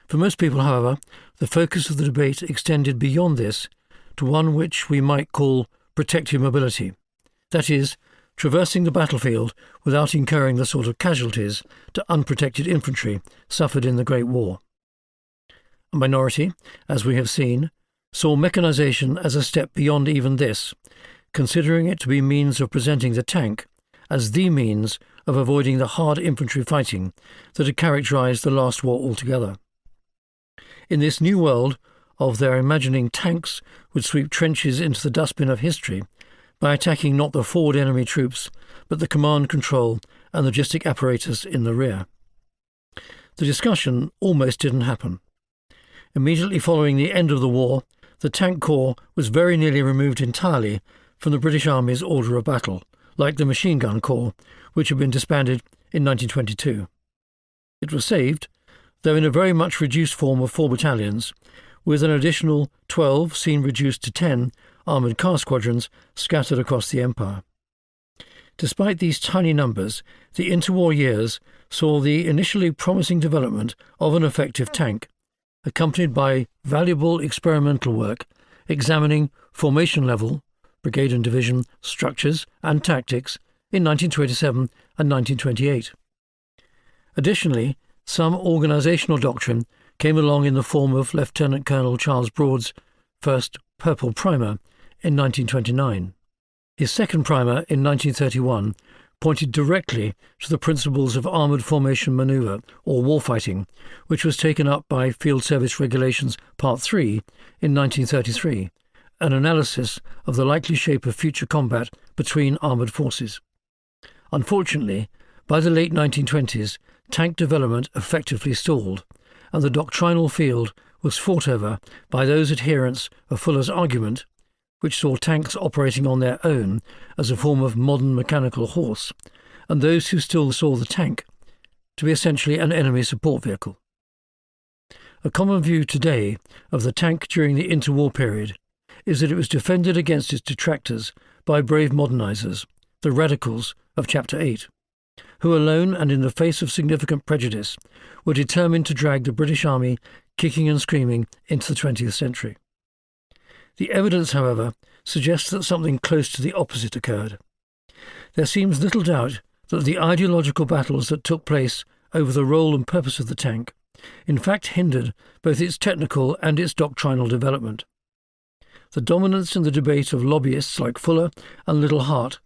For most people, however, the focus of the debate extended beyond this to one which we might call protective mobility, that is, traversing the battlefield without incurring the sort of casualties to unprotected infantry suffered in the Great War. A minority, as we have seen, saw mechanisation as a step beyond even this, considering it to be means of presenting the tank as the means of avoiding the hard infantry fighting that had characterised the last war altogether. In this new world of their imagining tanks would sweep trenches into the dustbin of history by attacking not the forward enemy troops, but the command, control and logistic apparatus in the rear. The discussion almost didn't happen. Immediately following the end of the war, the Tank Corps was very nearly removed entirely from the British Army's order of battle, like the Machine Gun Corps, which had been disbanded in 1922. It was saved, though in a very much reduced form of 4 battalions, with an additional 12 seen reduced to 10 armoured car squadrons scattered across the Empire. Despite these tiny numbers, the interwar years saw the initially promising development of an effective tank, accompanied by valuable experimental work examining formation level, brigade and division, structures and tactics in 1927 and 1928. Additionally, some organisational doctrine came along in the form of Lieutenant Colonel Charles Broad's first Purple Primer in 1929. His second primer in 1931 pointed directly to the principles of armoured formation manoeuvre, or warfighting, which was taken up by Field Service Regulations Part 3 in 1933, an analysis of the likely shape of future combat between armoured forces. Unfortunately, by the late 1920s, tank development effectively stalled, and the doctrinal field was fought over by those adherents of Fuller's argument, which saw tanks operating on their own as a form of modern mechanical horse, and those who still saw the tank to be essentially an enemy support vehicle. A common view today of the tank during the interwar period is that it was defended against its detractors by brave modernisers, the radicals of Chapter 8, who alone and in the face of significant prejudice were determined to drag the British Army kicking and screaming into the 20th century. The evidence, however, suggests that something close to the opposite occurred. There seems little doubt that the ideological battles that took place over the role and purpose of the tank in fact hindered both its technical and its doctrinal development. The dominance in the debate of lobbyists like Fuller and Little Hart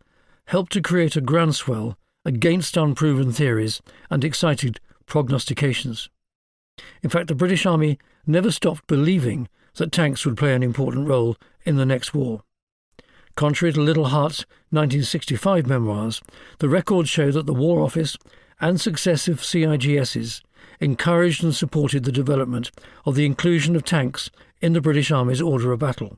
helped to create a groundswell against unproven theories and excited prognostications. In fact, the British Army never stopped believing that tanks would play an important role in the next war. Contrary to Little Hart's 1965 memoirs, the records show that the War Office and successive CIGSs encouraged and supported the development of the inclusion of tanks in the British Army's order of battle.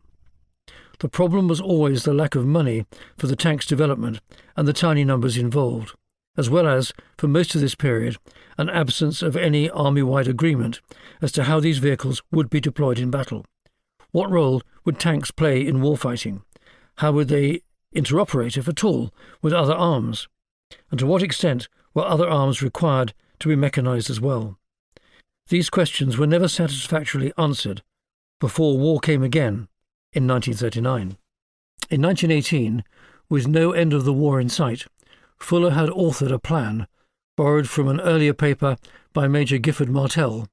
The problem was always the lack of money for the tank's development and the tiny numbers involved, as well as, for most of this period, an absence of any army-wide agreement as to how these vehicles would be deployed in battle. What role would tanks play in warfighting? How would they interoperate, if at all, with other arms? And to what extent were other arms required to be mechanised as well? These questions were never satisfactorily answered before war came again in 1939. In 1918, with no end of the war in sight, Fuller had authored a plan, borrowed from an earlier paper by Major Gifford Martell,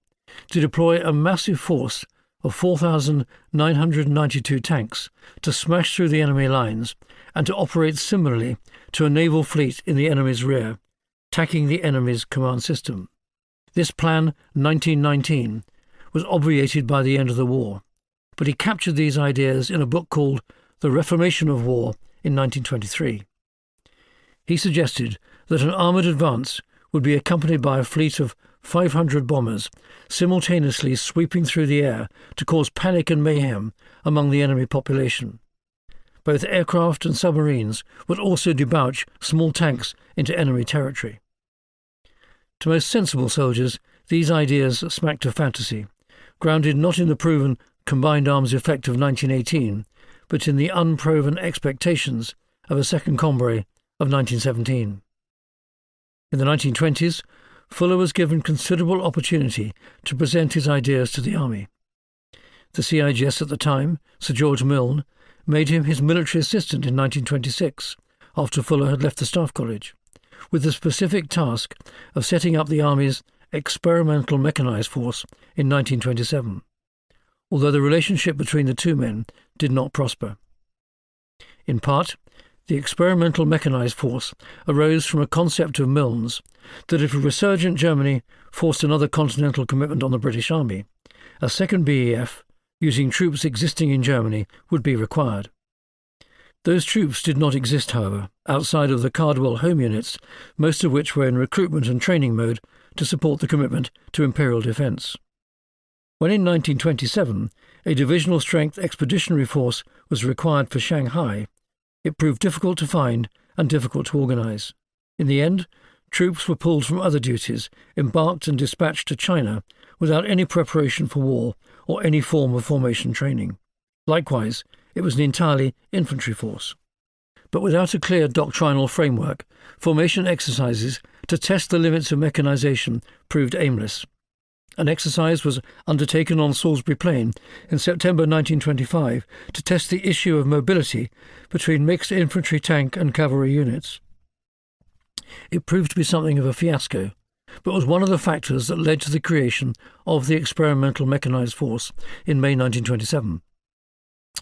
to deploy a massive force of 4,992 tanks to smash through the enemy lines and to operate similarly to a naval fleet in the enemy's rear, tacking the enemy's command system. This plan, 1919, was obviated by the end of the war, but he captured these ideas in a book called The Reformation of War in 1923. He suggested that an armoured advance would be accompanied by a fleet of 500 bombers simultaneously sweeping through the air to cause panic and mayhem among the enemy population. Both aircraft and submarines would also debouch small tanks into enemy territory. To most sensible soldiers, these ideas smacked of fantasy, grounded not in the proven combined arms effect of 1918, but in the unproven expectations of a second Cambrai of 1917. In the 1920s, Fuller was given considerable opportunity to present his ideas to the army. The CIGS at the time, Sir George Milne, made him his military assistant in 1926, after Fuller had left the Staff College, with the specific task of setting up the Army's experimental mechanised force in 1927, although the relationship between the two men did not prosper. In part, the experimental mechanised force arose from a concept of Milne's that if a resurgent Germany forced another continental commitment on the British Army, a second BEF, using troops existing in Germany, would be required. Those troops did not exist, however, outside of the Cardwell Home Units, most of which were in recruitment and training mode to support the commitment to imperial defence. When in 1927 a divisional strength expeditionary force was required for Shanghai, it proved difficult to find and difficult to organise. In the end, troops were pulled from other duties, embarked and dispatched to China without any preparation for war or any form of formation training. Likewise, it was an entirely infantry force. But without a clear doctrinal framework, formation exercises to test the limits of mechanisation proved aimless. An exercise was undertaken on Salisbury Plain in September 1925 to test the issue of mobility between mixed infantry, tank and cavalry units. It proved to be something of a fiasco, but was one of the factors that led to the creation of the Experimental Mechanised Force in May 1927.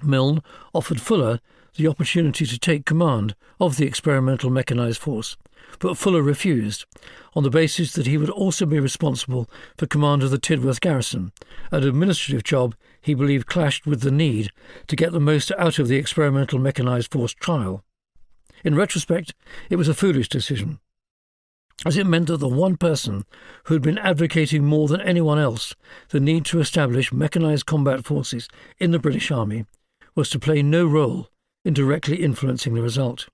Milne offered Fuller the opportunity to take command of the Experimental Mechanised Force, but Fuller refused, on the basis that he would also be responsible for command of the Tidworth garrison, an administrative job he believed clashed with the need to get the most out of the Experimental Mechanised Force trial. In retrospect, it was a foolish decision, as it meant that the one person who had been advocating more than anyone else the need to establish mechanised combat forces in the British Army was to play no role in directly influencing the result.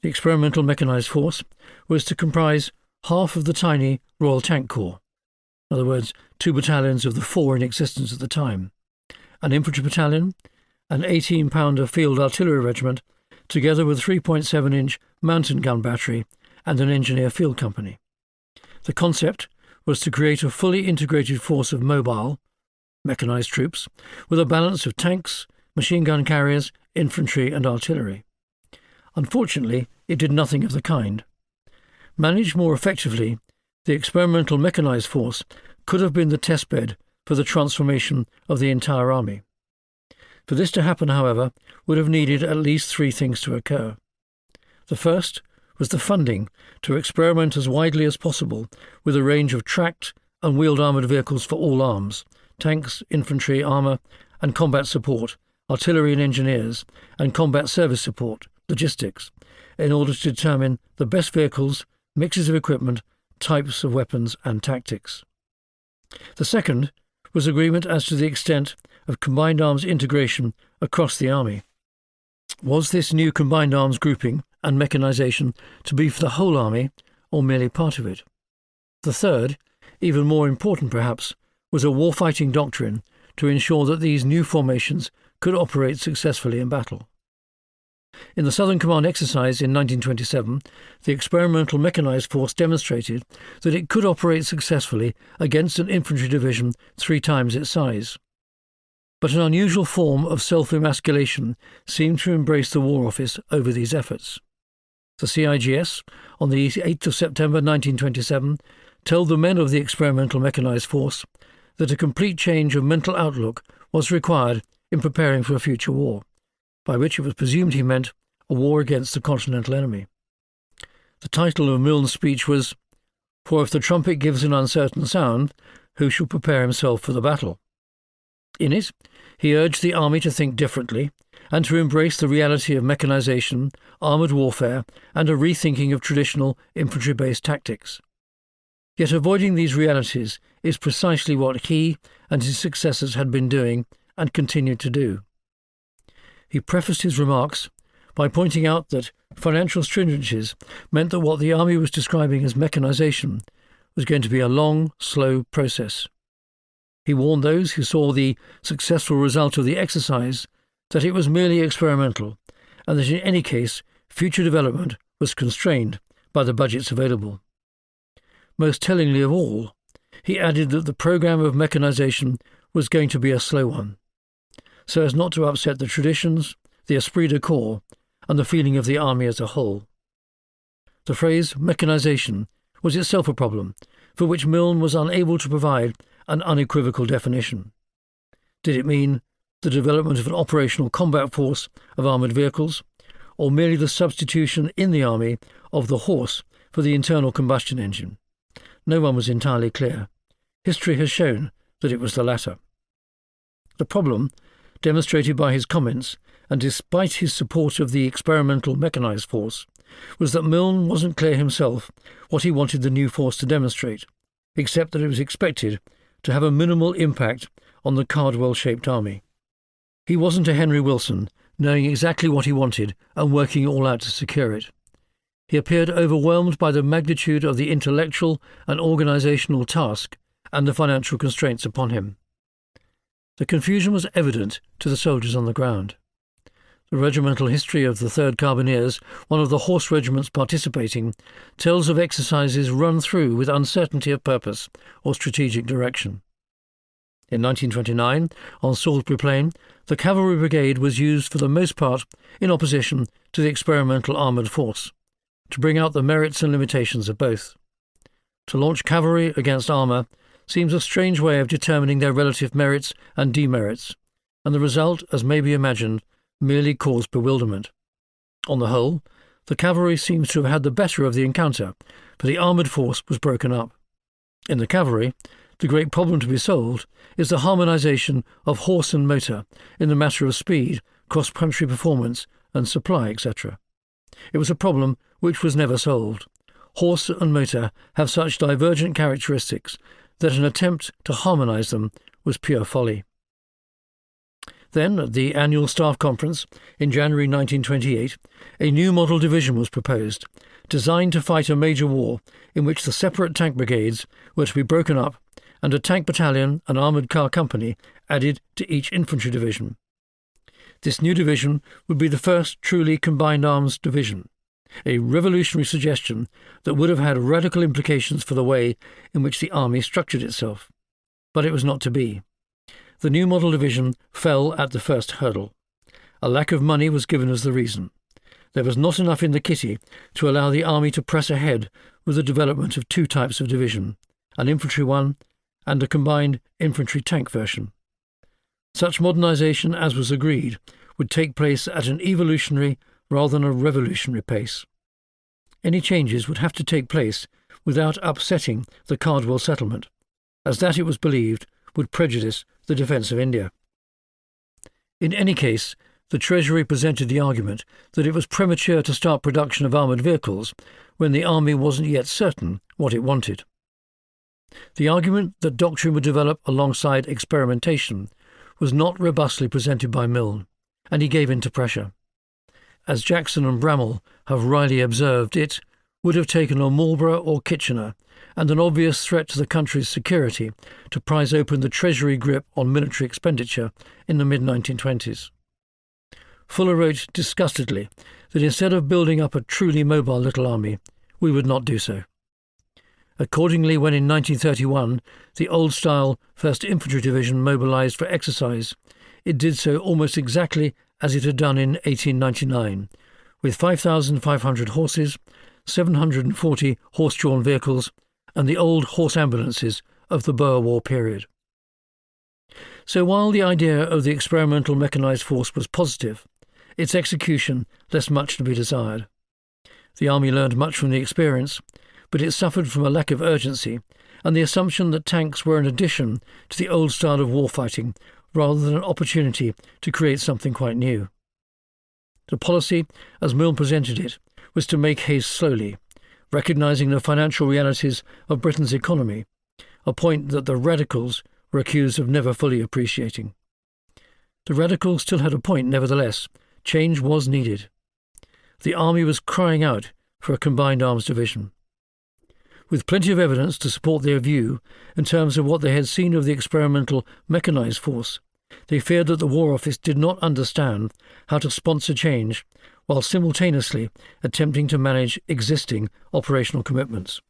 The Experimental Mechanised Force was to comprise half of the tiny Royal Tank Corps, in other words, 2 battalions of the 4 in existence at the time, an infantry battalion, an 18-pounder field artillery regiment, together with a 3.7-inch mountain gun battery and an engineer field company. The concept was to create a fully integrated force of mobile, mechanised troops, with a balance of tanks, machine gun carriers, infantry and artillery. Unfortunately, it did nothing of the kind. Managed more effectively, the Experimental Mechanised Force could have been the testbed for the transformation of the entire army. For this to happen, however, would have needed at least 3 things to occur. The first was the funding to experiment as widely as possible with a range of tracked and wheeled armoured vehicles for all arms, tanks, infantry, armour and combat support, artillery and engineers, and combat service support, logistics, in order to determine the best vehicles, mixes of equipment, types of weapons and tactics. The second was agreement as to the extent of combined arms integration across the army. Was this new combined arms grouping and mechanisation to be for the whole army or merely part of it? The third, even more important perhaps, was a warfighting doctrine to ensure that these new formations could operate successfully in battle. In the Southern Command exercise in 1927, the Experimental Mechanised Force demonstrated that it could operate successfully against an infantry division 3 times its size. But an unusual form of self-emasculation seemed to embrace the War Office over these efforts. The CIGS, on the 8th of September 1927, told the men of the Experimental Mechanised Force that a complete change of mental outlook was required in preparing for a future war, by which it was presumed he meant a war against the continental enemy. The title of Milne's speech was, "For if the trumpet gives an uncertain sound, who shall prepare himself for the battle?" In it, he urged the army to think differently and to embrace the reality of mechanisation, armoured warfare, and a rethinking of traditional infantry-based tactics. Yet avoiding these realities is precisely what he and his successors had been doing and continued to do. He prefaced his remarks by pointing out that financial stringencies meant that what the army was describing as mechanisation was going to be a long, slow process. He warned those who saw the successful result of the exercise that it was merely experimental, and that in any case future development was constrained by the budgets available. Most tellingly of all, he added that the programme of mechanisation was going to be a slow one, so as not to upset the traditions, the esprit de corps, and the feeling of the army as a whole. The phrase mechanisation was itself a problem, for which Milne was unable to provide an unequivocal definition. Did it mean the development of an operational combat force of armoured vehicles, or merely the substitution in the army of the horse for the internal combustion engine? No one was entirely clear. History has shown that it was the latter. The problem, demonstrated by his comments, and despite his support of the Experimental Mechanised Force, was that Milne wasn't clear himself what he wanted the new force to demonstrate, except that it was expected to have a minimal impact on the Cardwell-shaped army. He wasn't a Henry Wilson, knowing exactly what he wanted and working all out to secure it. He appeared overwhelmed by the magnitude of the intellectual and organisational task and the financial constraints upon him. The confusion was evident to the soldiers on the ground. The regimental history of the 3rd Carbineers, one of the horse regiments participating, tells of exercises run through with uncertainty of purpose or strategic direction. In 1929, on Salisbury Plain, the cavalry brigade was used for the most part in opposition to the experimental armoured force, to bring out the merits and limitations of both. To launch cavalry against armour seems a strange way of determining their relative merits and demerits, and the result, as may be imagined, merely caused bewilderment. On the whole, the cavalry seems to have had the better of the encounter, for the armoured force was broken up. In the cavalry, the great problem to be solved is the harmonisation of horse and motor in the matter of speed, cross-country performance and supply, etc. It was a problem which was never solved. Horse and motor have such divergent characteristics that an attempt to harmonise them was pure folly. Then, at the annual staff conference in January 1928, a new model division was proposed, designed to fight a major war in which the separate tank brigades were to be broken up and a tank battalion and armoured car company added to each infantry division. This new division would be the first truly combined arms division, a revolutionary suggestion that would have had radical implications for the way in which the army structured itself. But it was not to be. The new model division fell at the first hurdle. A lack of money was given as the reason. There was not enough in the kitty to allow the army to press ahead with the development of two types of division, an infantry one and a combined infantry-tank version. Such modernisation as was agreed would take place at an evolutionary rather than a revolutionary pace. Any changes would have to take place without upsetting the Cardwell settlement, as that, it was believed, would prejudice the defence of India. In any case, the Treasury presented the argument that it was premature to start production of armoured vehicles when the army wasn't yet certain what it wanted. The argument that doctrine would develop alongside experimentation was not robustly presented by Milne, and he gave in to pressure. As Jackson and Bramall have wryly observed, it would have taken a Marlborough or Kitchener and an obvious threat to the country's security to prise open the Treasury grip on military expenditure in the mid-1920s. Fuller wrote disgustedly that instead of building up a truly mobile little army, we would not do so. Accordingly, when in 1931 the old-style 1st Infantry Division mobilised for exercise, it did so almost exactly as it had done in 1899, with 5,500 horses, 740 horse-drawn vehicles, and the old horse ambulances of the Boer War period. So while the idea of the experimental mechanised force was positive, its execution left much to be desired. The army learned much from the experience, but it suffered from a lack of urgency and the assumption that tanks were an addition to the old style of warfighting rather than an opportunity to create something quite new. The policy, as Milne presented it, was to make haste slowly, recognising the financial realities of Britain's economy, a point that the radicals were accused of never fully appreciating. The radicals still had a point, nevertheless. Change was needed. The army was crying out for a combined arms division. With plenty of evidence to support their view in terms of what they had seen of the experimental mechanised force, they feared that the War Office did not understand how to sponsor change while simultaneously attempting to manage existing operational commitments.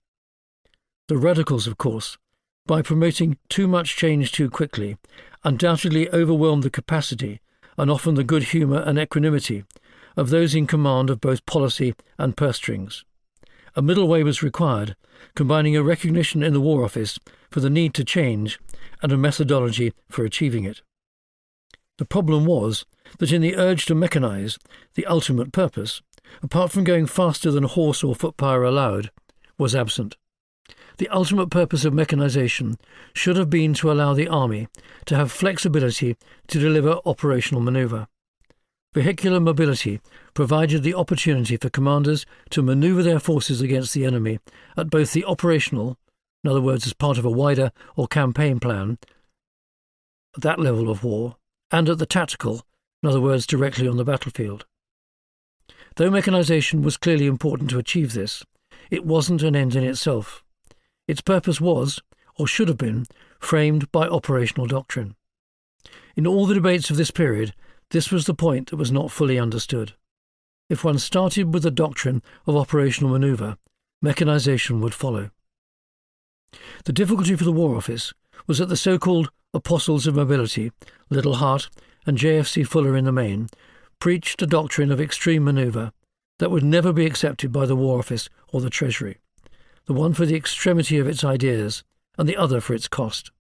The radicals, of course, by promoting too much change too quickly, undoubtedly overwhelmed the capacity and often the good humour and equanimity of those in command of both policy and purse strings. A middle way was required, combining a recognition in the War Office for the need to change and a methodology for achieving it. The problem was that in the urge to mechanise, the ultimate purpose, apart from going faster than horse or foot power allowed, was absent. The ultimate purpose of mechanisation should have been to allow the army to have flexibility to deliver operational manoeuvre. Vehicular mobility provided the opportunity for commanders to manoeuvre their forces against the enemy at both the operational, in other words as part of a wider or campaign plan, at that level of war, and at the tactical, in other words directly on the battlefield. Though mechanisation was clearly important to achieve this, it wasn't an end in itself. Its purpose was, or should have been, framed by operational doctrine. In all the debates of this period, this was the point that was not fully understood. If one started with the doctrine of operational manoeuvre, mechanisation would follow. The difficulty for the War Office was that the so-called apostles of mobility, Little Hart and JFC Fuller in the main, preached a doctrine of extreme manoeuvre, that would never be accepted by the War Office or the Treasury, the one for the extremity of its ideas and the other for its cost.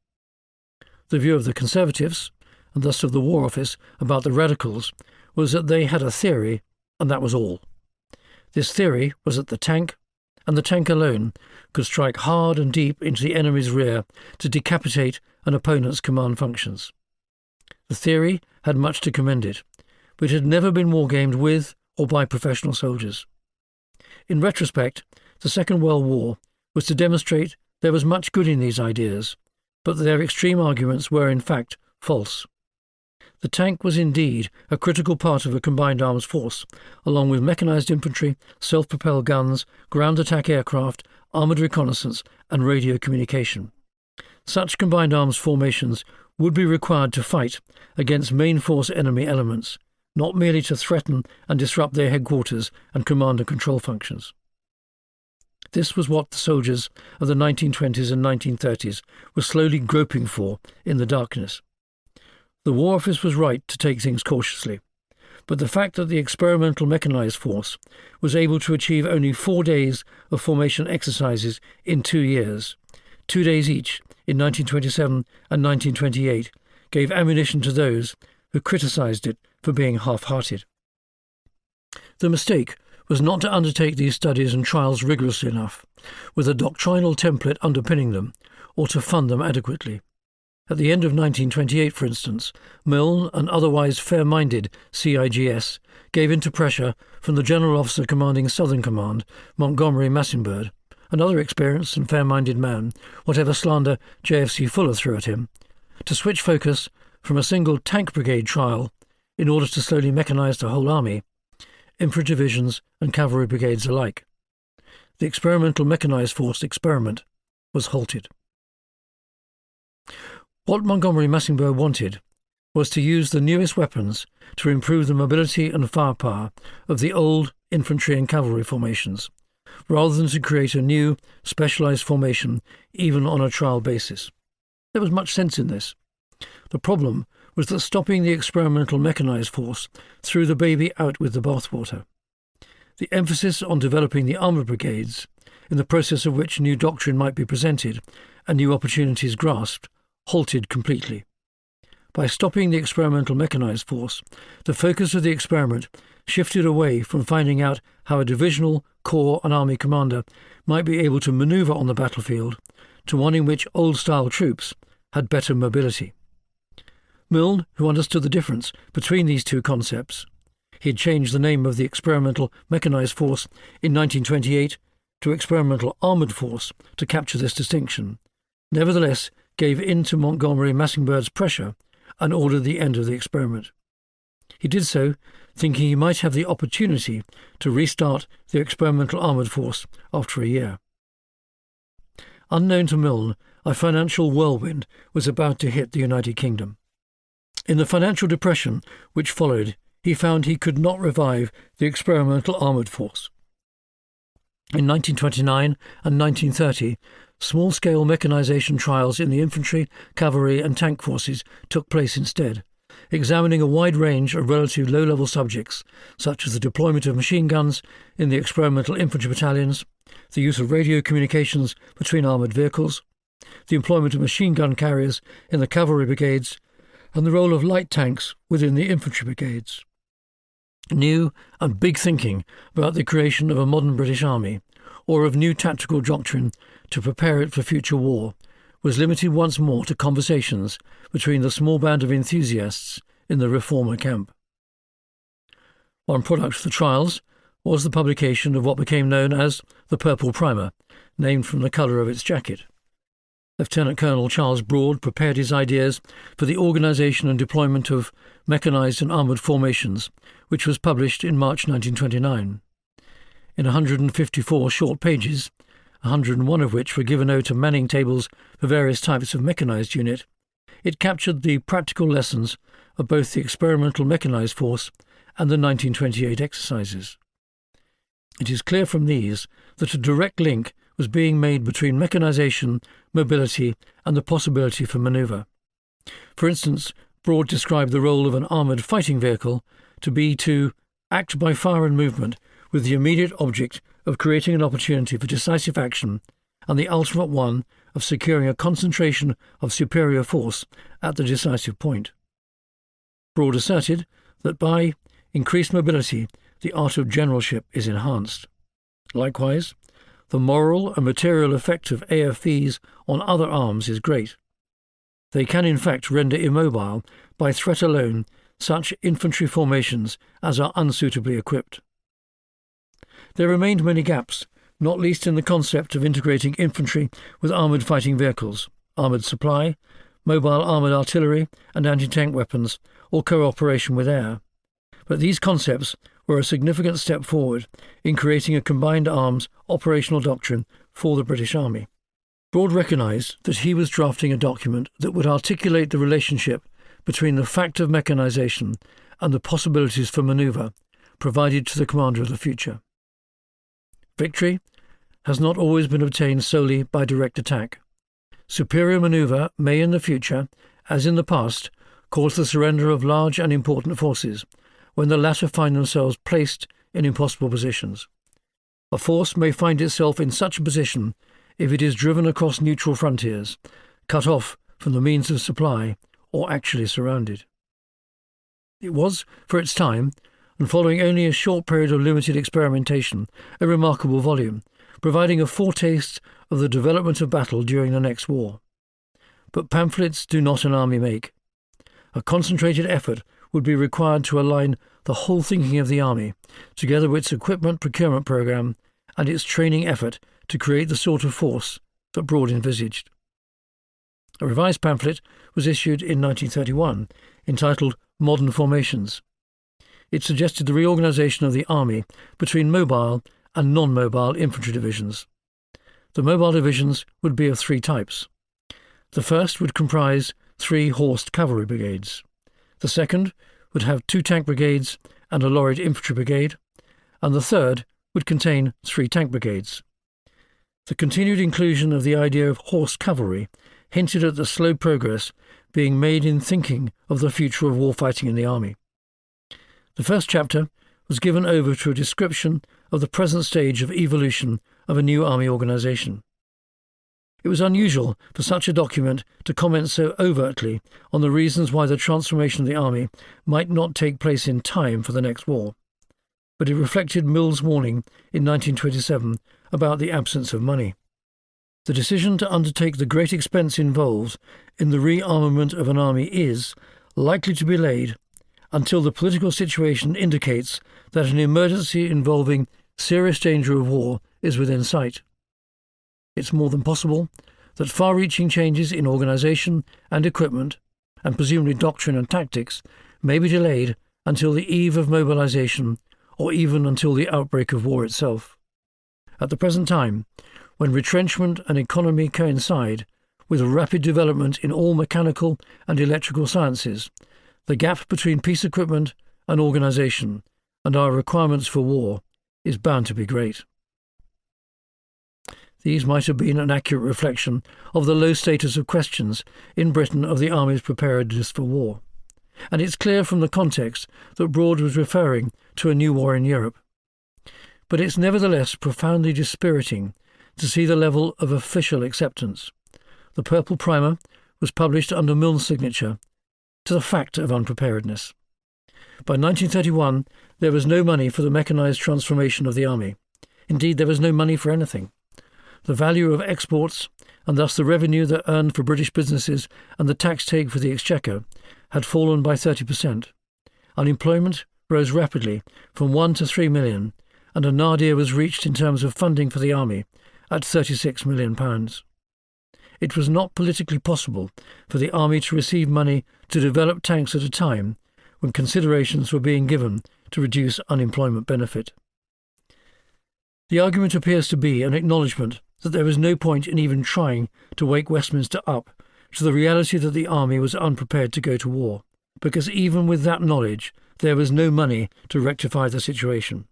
The view of the Conservatives, and thus of the War Office, about the Radicals was that they had a theory, and that was all. This theory was that the tank, and the tank alone, could strike hard and deep into the enemy's rear to decapitate an opponent's command functions. The theory had much to commend it, but it had never been wargamed with or by professional soldiers. In retrospect, the Second World War was to demonstrate there was much good in these ideas, but that their extreme arguments were in fact false. The tank was indeed a critical part of a combined arms force, along with mechanized infantry, self-propelled guns, ground attack aircraft, armoured reconnaissance and radio communication. Such combined arms formations would be required to fight against main force enemy elements, not merely to threaten and disrupt their headquarters and command and control functions. This was what the soldiers of the 1920s and 1930s were slowly groping for in the darkness. The War Office was right to take things cautiously, but the fact that the experimental mechanized force was able to achieve only 4 days of formation exercises in 2 years, 2 days each in 1927 and 1928, gave ammunition to those who criticised it for being half-hearted. The mistake was not to undertake these studies and trials rigorously enough, with a doctrinal template underpinning them, or to fund them adequately. At the end of 1928, for instance, Milne and otherwise fair-minded CIGS gave in to pressure from the General Officer commanding Southern Command, Montgomery Massingberd, another experienced and fair-minded man, whatever slander JFC Fuller threw at him, to switch focus from a single tank brigade trial in order to slowly mechanize the whole army, infantry divisions and cavalry brigades alike. The experimental mechanized force experiment was halted. What Montgomery Massingberd wanted was to use the newest weapons to improve the mobility and firepower of the old infantry and cavalry formations, rather than to create a new, specialized formation even on a trial basis. There was much sense in this. The problem was that stopping the experimental mechanized force threw the baby out with the bathwater. The emphasis on developing the armoured brigades, in the process of which new doctrine might be presented and new opportunities grasped, halted completely. By stopping the experimental mechanized force, the focus of the experiment shifted away from finding out how a divisional, corps and army commander might be able to manoeuvre on the battlefield to one in which old-style troops had better mobility. Milne, who understood the difference between these two concepts, he had changed the name of the experimental mechanized force in 1928 to experimental armoured force to capture this distinction, nevertheless gave in to Montgomery Massingberd's pressure and ordered the end of the experiment. He did so, thinking he might have the opportunity to restart the experimental armoured force after a year. Unknown to Milne, a financial whirlwind was about to hit the United Kingdom. In the financial depression which followed, he found he could not revive the experimental armoured force. In 1929 and 1930, small-scale mechanization trials in the infantry, cavalry and tank forces took place instead, examining a wide range of relatively low-level subjects, such as the deployment of machine guns in the experimental infantry battalions, the use of radio communications between armoured vehicles, the employment of machine gun carriers in the cavalry brigades, and the role of light tanks within the infantry brigades. New and big thinking about the creation of a modern British army, or of new tactical doctrine to prepare it for future war, was limited once more to conversations between the small band of enthusiasts in the reformer camp. One product of the trials was the publication of what became known as the Purple Primer, named from the colour of its jacket. Lieutenant Colonel Charles Broad prepared his ideas for the organisation and deployment of mechanised and armoured formations, which was published in March 1929. In 154 short pages, 101 of which were given over to manning tables for various types of mechanised unit, it captured the practical lessons of both the experimental mechanised force and the 1928 exercises. It is clear from these that a direct link was being made between mechanisation, mobility and the possibility for manoeuvre. For instance, Broad described the role of an armoured fighting vehicle to be to act by fire and movement with the immediate object of creating an opportunity for decisive action and the ultimate one of securing a concentration of superior force at the decisive point. Broad asserted that by increased mobility the art of generalship is enhanced. Likewise, the moral and material effect of AFVs on other arms is great. They can in fact render immobile, by threat alone, such infantry formations as are unsuitably equipped. There remained many gaps, not least in the concept of integrating infantry with armoured fighting vehicles, armoured supply, mobile armoured artillery and anti-tank weapons, or cooperation with air. But these concepts were a significant step forward in creating a combined arms operational doctrine for the British Army. Broad recognised that he was drafting a document that would articulate the relationship between the fact of mechanisation and the possibilities for manoeuvre provided to the commander of the future. Victory has not always been obtained solely by direct attack. Superior manoeuvre may in the future, as in the past, cause the surrender of large and important forces, when the latter find themselves placed in impossible positions. A force may find itself in such a position if it is driven across neutral frontiers, cut off from the means of supply, or actually surrounded. It was, for its time, and following only a short period of limited experimentation, a remarkable volume, providing a foretaste of the development of battle during the next war. But pamphlets do not an army make. A concentrated effort would be required to align the whole thinking of the army, together with its equipment procurement programme and its training effort to create the sort of force that Broad envisaged. A revised pamphlet was issued in 1931, entitled Modern Formations. It suggested the reorganisation of the army between mobile and non-mobile infantry divisions. The mobile divisions would be of three types. The first would comprise 3 horsed cavalry brigades. The second would have 2 tank brigades and a lorried infantry brigade, and the third would contain 3 tank brigades. The continued inclusion of the idea of horse cavalry hinted at the slow progress being made in thinking of the future of warfighting in the army. The first chapter was given over to a description of the present stage of evolution of a new army organisation. It was unusual for such a document to comment so overtly on the reasons why the transformation of the army might not take place in time for the next war, but it reflected Mill's warning in 1927 about the absence of money. The decision to undertake the great expense involved in the rearmament of an army is likely to be laid until the political situation indicates that an emergency involving serious danger of war is within sight. It's more than possible that far-reaching changes in organisation and equipment, and presumably doctrine and tactics, may be delayed until the eve of mobilisation or even until the outbreak of war itself. At the present time, when retrenchment and economy coincide with a rapid development in all mechanical and electrical sciences, the gap between peace equipment and organisation and our requirements for war is bound to be great. These might have been an accurate reflection of the low status of questions in Britain of the Army's preparedness for war, and it's clear from the context that Broad was referring to a new war in Europe. But it's nevertheless profoundly dispiriting to see the level of official acceptance. The Purple Primer was published under Mill's signature to the fact of unpreparedness. By 1931 there was no money for the mechanised transformation of the army. Indeed, there was no money for anything. The value of exports, and thus the revenue that earned for British businesses and the tax take for the Exchequer, had fallen by 30%. Unemployment rose rapidly from 1 to 3 million, and a nadir was reached in terms of funding for the army at £36 million. It was not politically possible for the army to receive money to develop tanks at a time when considerations were being given to reduce unemployment benefit. The argument appears to be an acknowledgement that there is no point in even trying to wake Westminster up to the reality that the army was unprepared to go to war, because even with that knowledge there was no money to rectify the situation.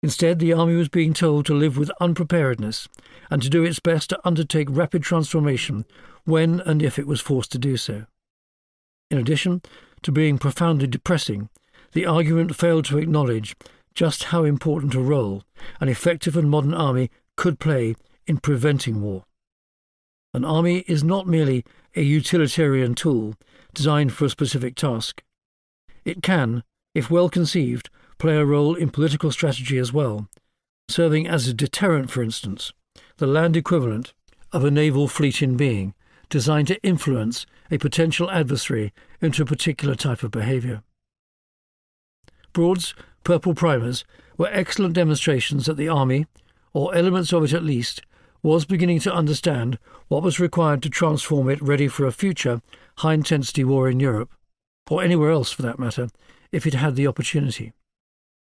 Instead, the army was being told to live with unpreparedness and to do its best to undertake rapid transformation when and if it was forced to do so. In addition to being profoundly depressing, the argument failed to acknowledge just how important a role an effective and modern army could play in preventing war. An army is not merely a utilitarian tool designed for a specific task. It can, if well conceived, play a role in political strategy as well, serving as a deterrent, for instance, the land equivalent of a naval fleet in being, designed to influence a potential adversary into a particular type of behaviour. Broad's purple primers were excellent demonstrations that the army, or elements of it at least, was beginning to understand what was required to transform it ready for a future high-intensity war in Europe, or anywhere else for that matter, if it had the opportunity.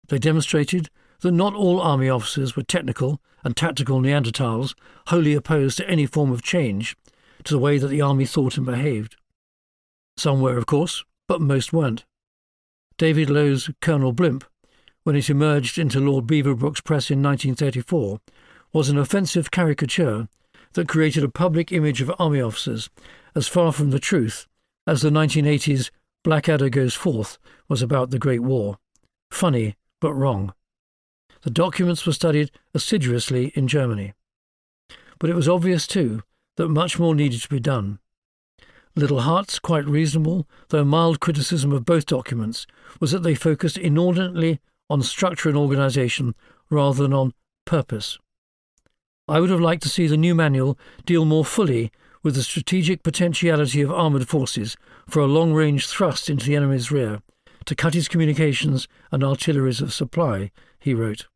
They demonstrated that not all army officers were technical and tactical Neanderthals wholly opposed to any form of change to the way that the army thought and behaved. Some were, of course, but most weren't. David Lowe's Colonel Blimp, when it emerged into Lord Beaverbrook's press in 1934, was an offensive caricature that created a public image of army officers as far from the truth as the 1980s Blackadder Goes Forth was about the Great War. Funny, but wrong. The documents were studied assiduously in Germany. But it was obvious, too, that much more needed to be done. Little Hart's quite reasonable, though mild criticism of both documents was that they focused inordinately on structure and organisation rather than on purpose. I would have liked to see the new manual deal more fully with the strategic potentiality of armoured forces for a long-range thrust into the enemy's rear, to cut his communications and artilleries of supply, he wrote.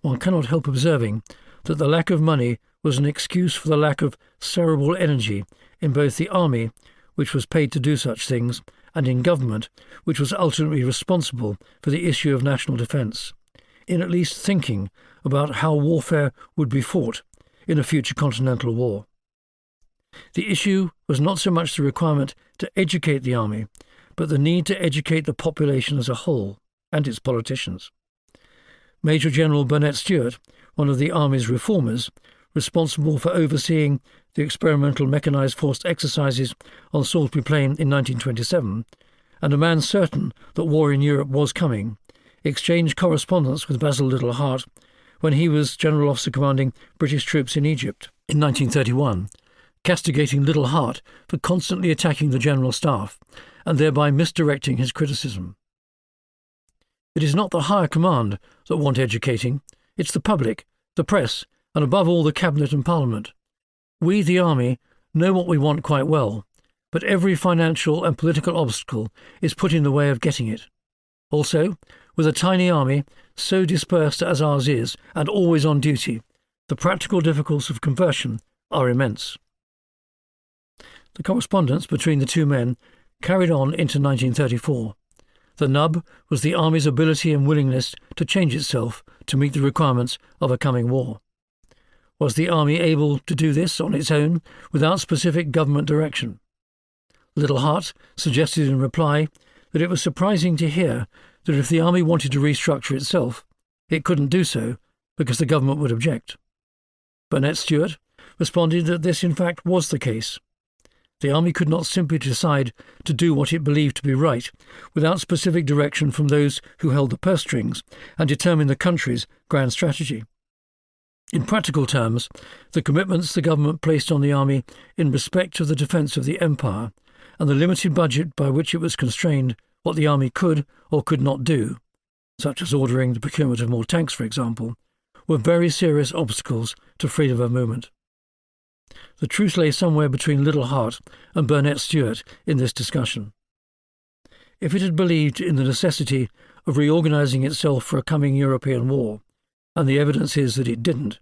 One cannot help observing that the lack of money was an excuse for the lack of cerebral energy in both the army, which was paid to do such things, and in government, which was ultimately responsible for the issue of national defence, in at least thinking about how warfare would be fought in a future continental war. The issue was not so much the requirement to educate the army, but the need to educate the population as a whole, and its politicians. Major General Dannatt Stewart, one of the Army's reformers, responsible for overseeing the experimental mechanised force exercises on Salisbury Plain in 1927, and a man certain that war in Europe was coming, exchanged correspondence with Basil Little Hart when he was General Officer commanding British troops in Egypt in 1931, castigating Little Hart for constantly attacking the General Staff and thereby misdirecting his criticism. It is not the higher command that want educating, it's the public, the press, and above all the Cabinet and Parliament. We, the Army, know what we want quite well, but every financial and political obstacle is put in the way of getting it. Also, with a tiny army, so dispersed as ours is, and always on duty, the practical difficulties of conversion are immense. The correspondence between the two men carried on into 1934. The nub was the Army's ability and willingness to change itself to meet the requirements of a coming war. Was the Army able to do this on its own without specific government direction? Little Hart suggested in reply that it was surprising to hear that if the Army wanted to restructure itself, it couldn't do so because the government would object. Dannatt Stewart responded that this in fact was the case. The Army could not simply decide to do what it believed to be right without specific direction from those who held the purse strings and determined the country's grand strategy. In practical terms, the commitments the government placed on the Army in respect of the defence of the Empire and the limited budget by which it was constrained what the Army could or could not do, such as ordering the procurement of more tanks, for example, were very serious obstacles to freedom of movement. The truth lay somewhere between Little Hart and Dannatt Stewart in this discussion. If it had believed in the necessity of reorganising itself for a coming European war, and the evidence is that it didn't,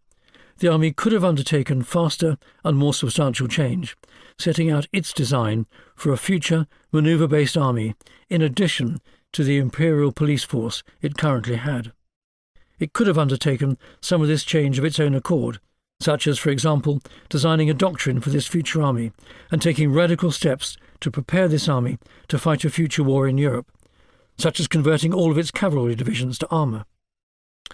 the Army could have undertaken faster and more substantial change, setting out its design for a future manoeuvre-based army in addition to the imperial police force it currently had. It could have undertaken some of this change of its own accord, such as, for example, designing a doctrine for this future army and taking radical steps to prepare this army to fight a future war in Europe, such as converting all of its cavalry divisions to armour.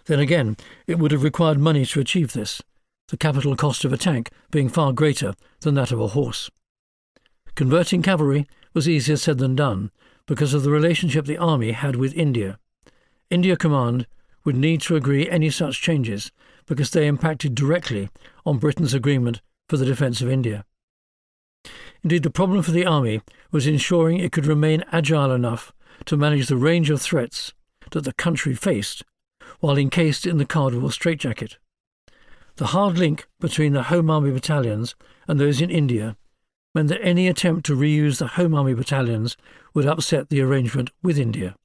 Then again, it would have required money to achieve this, the capital cost of a tank being far greater than that of a horse. Converting cavalry was easier said than done because of the relationship the army had with India. India Command would need to agree any such changes because they impacted directly on Britain's agreement for the defence of India. Indeed, the problem for the army was ensuring it could remain agile enough to manage the range of threats that the country faced while encased in the Cardwell straitjacket. The hard link between the Home Army battalions and those in India meant that any attempt to reuse the Home Army battalions would upset the arrangement with India.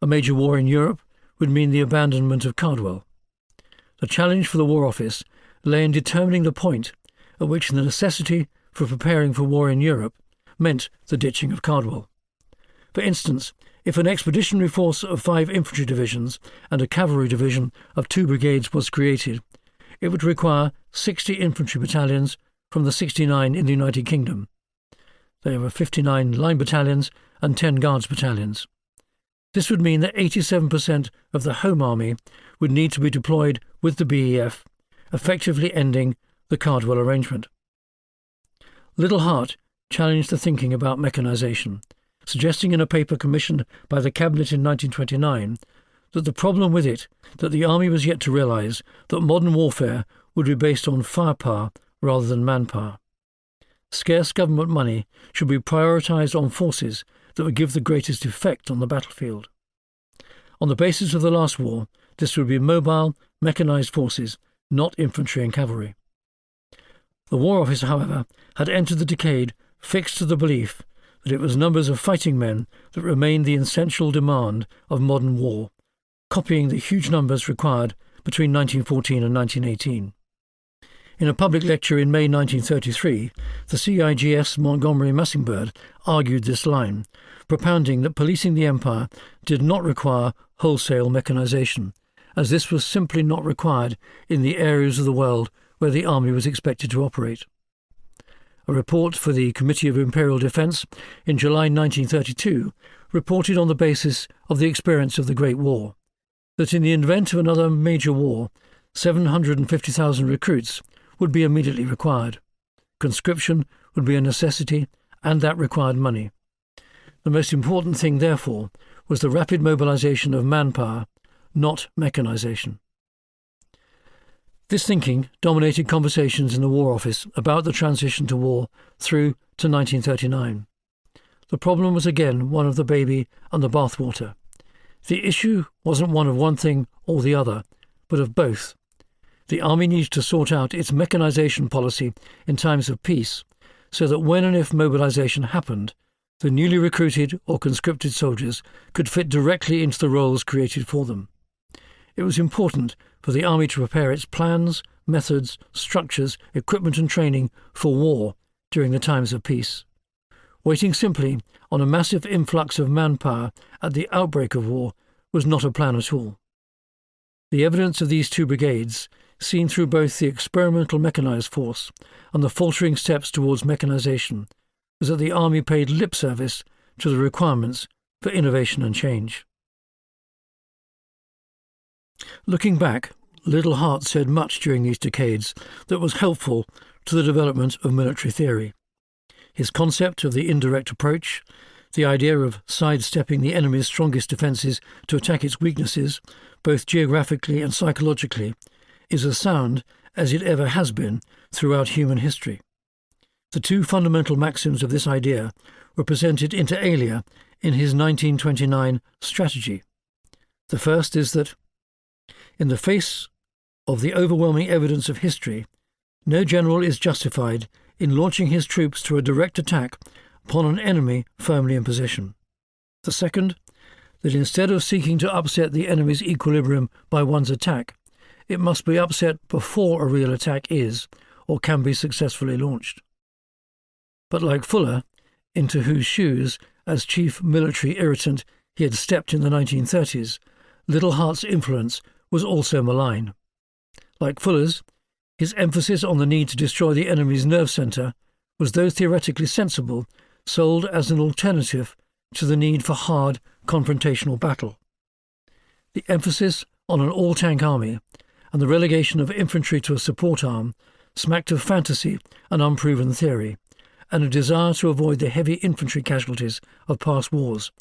A major war in Europe would mean the abandonment of Cardwell. The challenge for the War Office lay in determining the point at which the necessity for preparing for war in Europe meant the ditching of Cardwell. For instance, if an expeditionary force of 5 infantry divisions and a cavalry division of 2 brigades was created, it would require 60 infantry battalions from the 69 in the United Kingdom. There were 59 line battalions and 10 guards battalions. This would mean that 87% of the Home Army would need to be deployed with the BEF, effectively ending the Cardwell arrangement. Little Hart challenged the thinking about mechanisation, suggesting in a paper commissioned by the Cabinet in 1929 that the problem with it that the army was yet to realise that modern warfare would be based on firepower rather than manpower. Scarce government money should be prioritised on forces that would give the greatest effect on the battlefield. On the basis of the last war, this would be mobile, mechanised forces, not infantry and cavalry. The War Office, however, had entered the decade fixed to the belief that it was numbers of fighting men that remained the essential demand of modern war, copying the huge numbers required between 1914 and 1918. In a public lecture in May 1933, the CIGS Montgomery Massingberd argued this line, propounding that policing the Empire did not require wholesale mechanisation, as this was simply not required in the areas of the world where the army was expected to operate. A report for the Committee of Imperial Defence in July 1932 reported on the basis of the experience of the Great War that in the event of another major war, 750,000 recruits would be immediately required. Conscription would be a necessity, and that required money. The most important thing, therefore, was the rapid mobilisation of manpower, not mechanisation. This thinking dominated conversations in the War Office about the transition to war through to 1939. The problem was again one of the baby and the bathwater. The issue wasn't one of one thing or the other, but of both. The army needed to sort out its mechanisation policy in times of peace, so that when and if mobilisation happened, the newly recruited or conscripted soldiers could fit directly into the roles created for them. It was important for the army to prepare its plans, methods, structures, equipment and training for war during the times of peace. Waiting simply on a massive influx of manpower at the outbreak of war was not a plan at all. The evidence of these 2 brigades, seen through both the experimental mechanised force and the faltering steps towards mechanisation, was that the army paid lip service to the requirements for innovation and change. Looking back, Little Hart said much during these decades that was helpful to the development of military theory. His concept of the indirect approach, the idea of sidestepping the enemy's strongest defences to attack its weaknesses, both geographically and psychologically, is as sound as it ever has been throughout human history. The 2 fundamental maxims of this idea were presented inter alia in his 1929 strategy. The first is that, in the face of the overwhelming evidence of history, no general is justified in launching his troops to a direct attack upon an enemy firmly in position. The second, that instead of seeking to upset the enemy's equilibrium by one's attack, it must be upset before a real attack is or can be successfully launched. But like Fuller, into whose shoes as chief military irritant he had stepped in the 1930s, Little Hart's influence was also malign. Like Fuller's, his emphasis on the need to destroy the enemy's nerve centre was, though theoretically sensible, sold as an alternative to the need for hard, confrontational battle. The emphasis on an all-tank army and the relegation of infantry to a support arm smacked of fantasy and unproven theory, and a desire to avoid the heavy infantry casualties of past wars,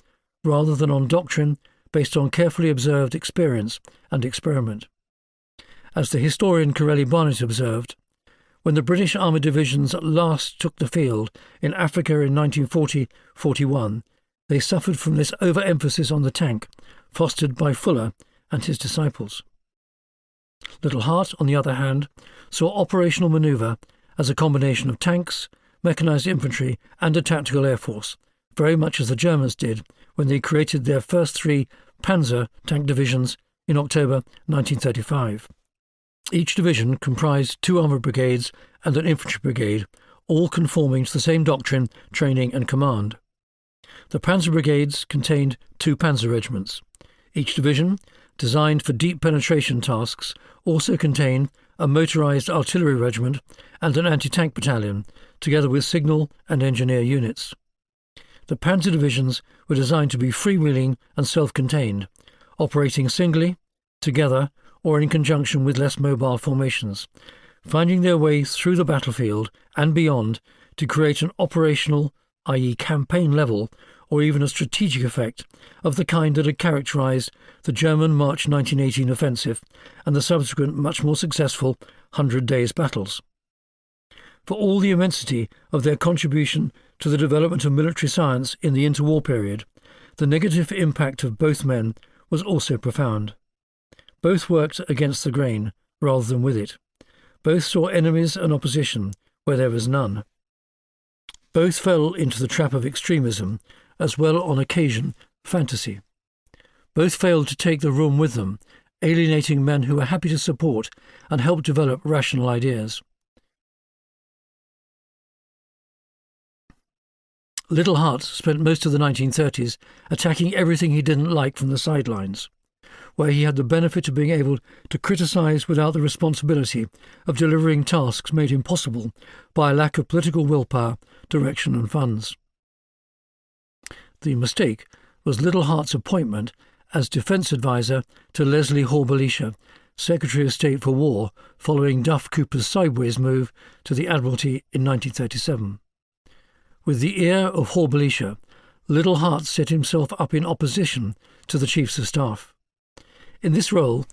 rather than on doctrine, based on carefully observed experience and experiment. As the historian Corelli Barnett observed, when the British armoured divisions at last took the field in Africa in 1940-41, they suffered from this overemphasis on the tank, fostered by Fuller and his disciples. Little Hart, on the other hand, saw operational manoeuvre as a combination of tanks, mechanised infantry and a tactical air force, very much as the Germans did when they created their first 3 Panzer tank divisions in October 1935. Each division comprised 2 armoured brigades and an infantry brigade, all conforming to the same doctrine, training and command. The Panzer brigades contained 2 panzer regiments. Each division, designed for deep penetration tasks, also contained a motorised artillery regiment and an anti-tank battalion, together with signal and engineer units. The panzer divisions were designed to be freewheeling and self-contained, operating singly, together, or in conjunction with less mobile formations, finding their way through the battlefield and beyond to create an operational, i.e. campaign level, or even a strategic effect of the kind that had characterised the German March 1918 offensive and the subsequent much more successful 100 Days battles. For all the immensity of their contribution to the development of military science in the interwar period, the negative impact of both men was also profound. Both worked against the grain rather than with it. Both saw enemies and opposition where there was none. Both fell into the trap of extremism, as well on occasion fantasy. Both failed to take the room with them, alienating men who were happy to support and help develop rational ideas. Little Hart spent most of the 1930s attacking everything he didn't like from the sidelines, where he had the benefit of being able to criticise without the responsibility of delivering tasks made impossible by a lack of political willpower, direction and funds. The mistake was Little Hart's appointment as defence advisor to Leslie Hall-Belisha, Secretary of State for War, following Duff Cooper's sideways move to the Admiralty in 1937. With the ear of Hall-Belisha, Little Hart set himself up in opposition to the Chiefs of Staff. In this role,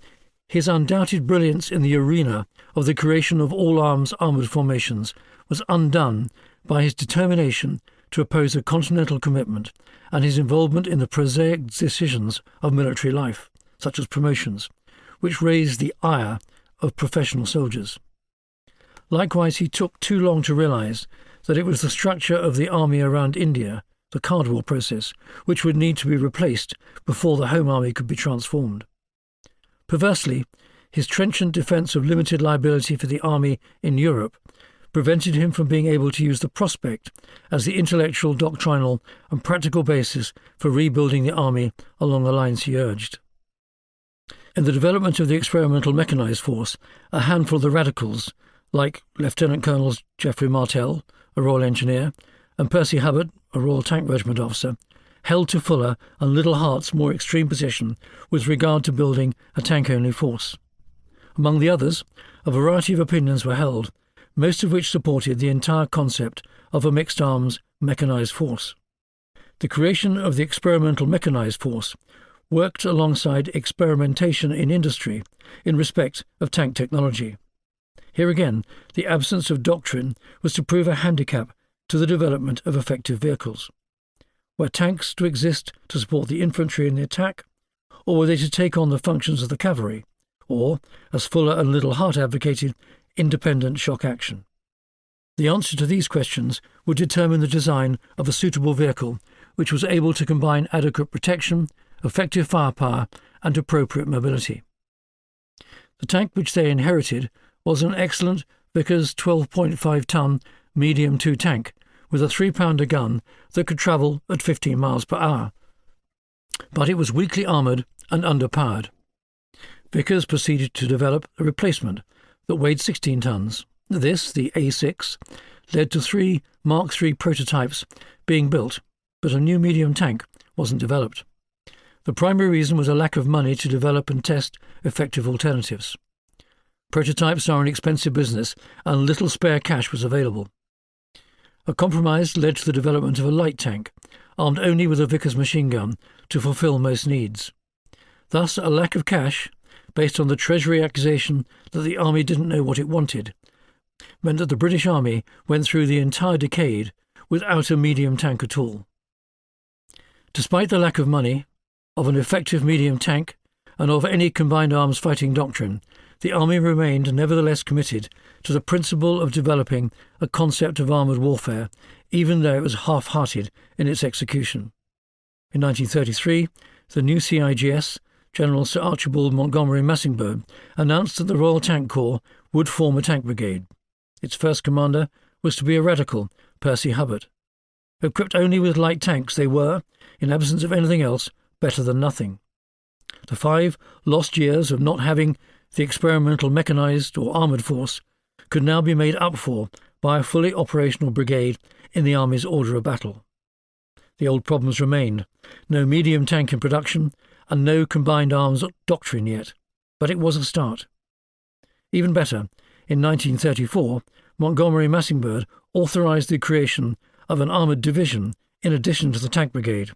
his undoubted brilliance in the arena of the creation of all-arms armoured formations was undone by his determination to oppose a continental commitment and his involvement in the prosaic decisions of military life, such as promotions, which raised the ire of professional soldiers. Likewise, he took too long to realise that it was the structure of the army around India, the Cardwell process, which would need to be replaced before the Home Army could be transformed. Perversely, his trenchant defence of limited liability for the army in Europe prevented him from being able to use the prospect as the intellectual, doctrinal and practical basis for rebuilding the army along the lines he urged. In the development of the experimental mechanised force, a handful of the radicals, like Lieutenant Colonels Geoffrey Martel, a Royal Engineer, and Percy Hubbard, a Royal Tank Regiment officer, held to Fuller and Little Hart's more extreme position with regard to building a tank-only force. Among the others, a variety of opinions were held, most of which supported the entire concept of a mixed-arms mechanised force. The creation of the experimental mechanised force worked alongside experimentation in industry in respect of tank technology. Here again, the absence of doctrine was to prove a handicap to the development of effective vehicles. Were tanks to exist to support the infantry in the attack, or were they to take on the functions of the cavalry, or, as Fuller and Little Hart advocated, independent shock action? The answer to these questions would determine the design of a suitable vehicle which was able to combine adequate protection, effective firepower and appropriate mobility. The tank which they inherited was an excellent Vickers 12.5-ton medium 2 tank with a 3-pounder gun that could travel at 15 miles per hour. But it was weakly armoured and underpowered. Vickers proceeded to develop a replacement that weighed 16 tons. This, the A6, led to 3 Mark III prototypes being built, but a new medium tank wasn't developed. The primary reason was a lack of money to develop and test effective alternatives. Prototypes are an expensive business, and little spare cash was available. A compromise led to the development of a light tank, armed only with a Vickers machine gun, to fulfil most needs. Thus, a lack of cash, based on the Treasury accusation that the Army didn't know what it wanted, meant that the British Army went through the entire decade without a medium tank at all. Despite the lack of money, of an effective medium tank, and of any combined arms fighting doctrine, the Army remained nevertheless committed to the principle of developing a concept of armoured warfare, even though it was half-hearted in its execution. In 1933, the new CIGS, General Sir Archibald Montgomery Massingberd, announced that the Royal Tank Corps would form a tank brigade. Its first commander was to be a radical, Percy Hubbard. Equipped only with light tanks, they were, in absence of anything else, better than nothing. The 5 lost years of not having the experimental mechanised or armoured force could now be made up for by a fully operational brigade in the Army's order of battle. The old problems remained: no medium tank in production and no combined arms doctrine yet, but it was a start. Even better, in 1934, Montgomery Massingberd authorised the creation of an armoured division in addition to the tank brigade,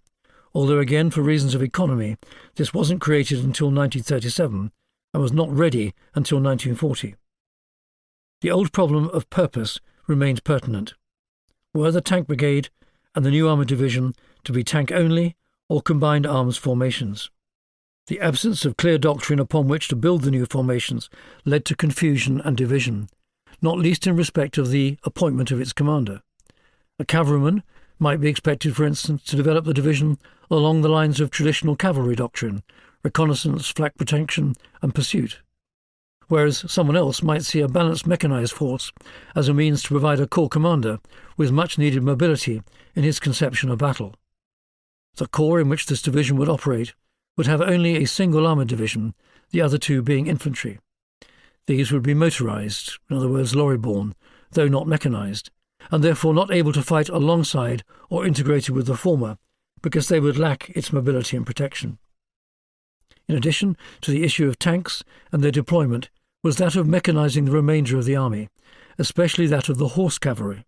although again for reasons of economy this wasn't created until 1937 and was not ready until 1940. The old problem of purpose remained pertinent. Were the tank brigade and the new armoured division to be tank-only or combined arms formations? The absence of clear doctrine upon which to build the new formations led to confusion and division, not least in respect of the appointment of its commander. A cavalryman might be expected, for instance, to develop the division along the lines of traditional cavalry doctrine, reconnaissance, flak protection, and pursuit, whereas someone else might see a balanced mechanised force as a means to provide a corps commander with much-needed mobility in his conception of battle. The corps in which this division would operate would have only a single armoured division, the other 2 being infantry. These would be motorised, in other words lorry-borne, though not mechanised, and therefore not able to fight alongside or integrated with the former, because they would lack its mobility and protection. In addition to the issue of tanks and their deployment was that of mechanising the remainder of the army, especially that of the horse cavalry.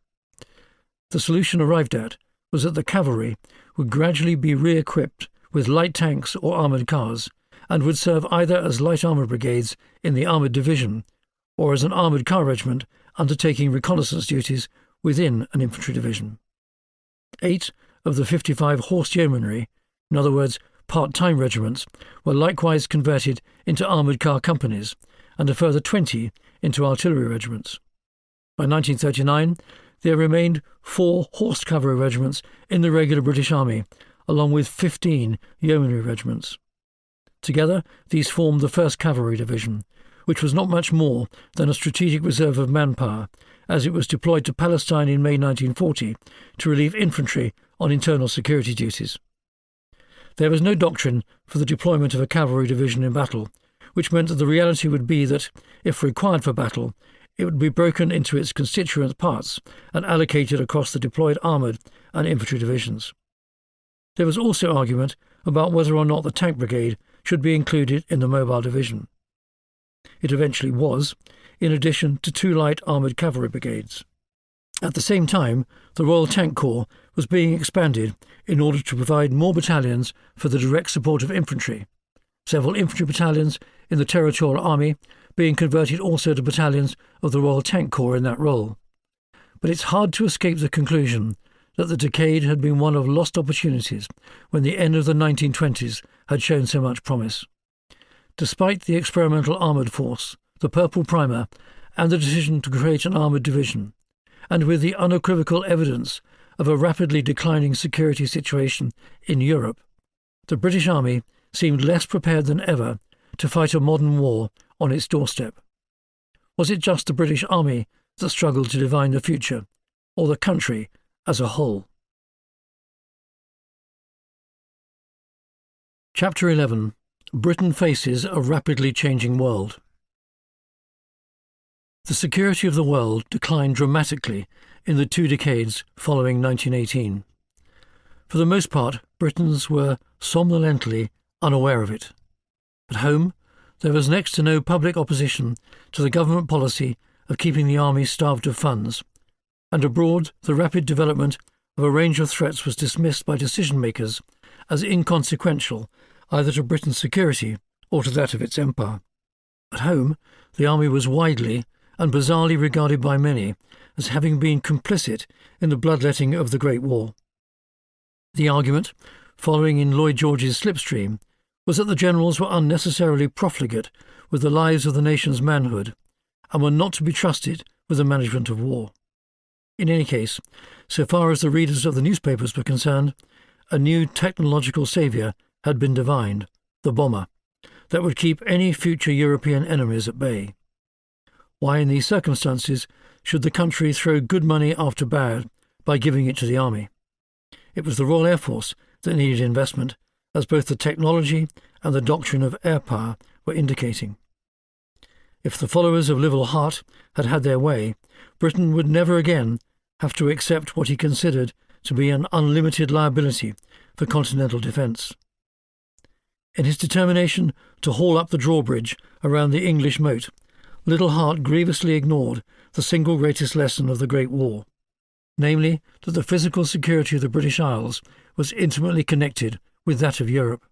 The solution arrived at was that the cavalry would gradually be re-equipped with light tanks or armoured cars, and would serve either as light armoured brigades in the armoured division or as an armoured car regiment undertaking reconnaissance duties within an infantry division. 8 of the 55 horse yeomanry, in other words part-time regiments, were likewise converted into armoured car companies, and a further 20 into artillery regiments. By 1939 there remained 4 horse cavalry regiments in the regular British Army, along with 15 yeomanry regiments. Together these formed the 1st Cavalry Division, which was not much more than a strategic reserve of manpower, as it was deployed to Palestine in May 1940 to relieve infantry on internal security duties. There was no doctrine for the deployment of a cavalry division in battle, which meant that the reality would be that, if required for battle, it would be broken into its constituent parts and allocated across the deployed armoured and infantry divisions. There was also argument about whether or not the tank brigade should be included in the mobile division. It eventually was, in addition to 2 light armoured cavalry brigades. At the same time, the Royal Tank Corps was being expanded in order to provide more battalions for the direct support of infantry, several infantry battalions in the Territorial Army being converted also to battalions of the Royal Tank Corps in that role. But it's hard to escape the conclusion that the decade had been one of lost opportunities when the end of the 1920s had shown so much promise. Despite the experimental armoured force, the purple primer, and the decision to create an armoured division, and with the unequivocal evidence of a rapidly declining security situation in Europe, the British Army seemed less prepared than ever to fight a modern war on its doorstep. Was it just the British Army that struggled to divine the future, or the country as a whole? Chapter 11. Britain faces a rapidly changing world. The security of the world declined dramatically in the 2 decades following 1918. For the most part, Britons were somnolently unaware of it. At home, there was next to no public opposition to the government policy of keeping the army starved of funds, and abroad the rapid development of a range of threats was dismissed by decision-makers as inconsequential either to Britain's security or to that of its empire. At home, the army was widely and bizarrely regarded by many as having been complicit in the bloodletting of the Great War. The argument, following in Lloyd George's slipstream, was that the generals were unnecessarily profligate with the lives of the nation's manhood and were not to be trusted with the management of war. In any case, so far as the readers of the newspapers were concerned, a new technological saviour had been divined, the bomber, that would keep any future European enemies at bay. Why, in these circumstances, should the country throw good money after bad by giving it to the army? It was the Royal Air Force that needed investment, as both the technology and the doctrine of air power were indicating. If the followers of Liverpool Hart had had their way, Britain would never again have to accept what he considered to be an unlimited liability for continental defence. In his determination to haul up the drawbridge around the English moat, Liddell Hart grievously ignored the single greatest lesson of the Great War, namely that the physical security of the British Isles was intimately connected with that of Europe.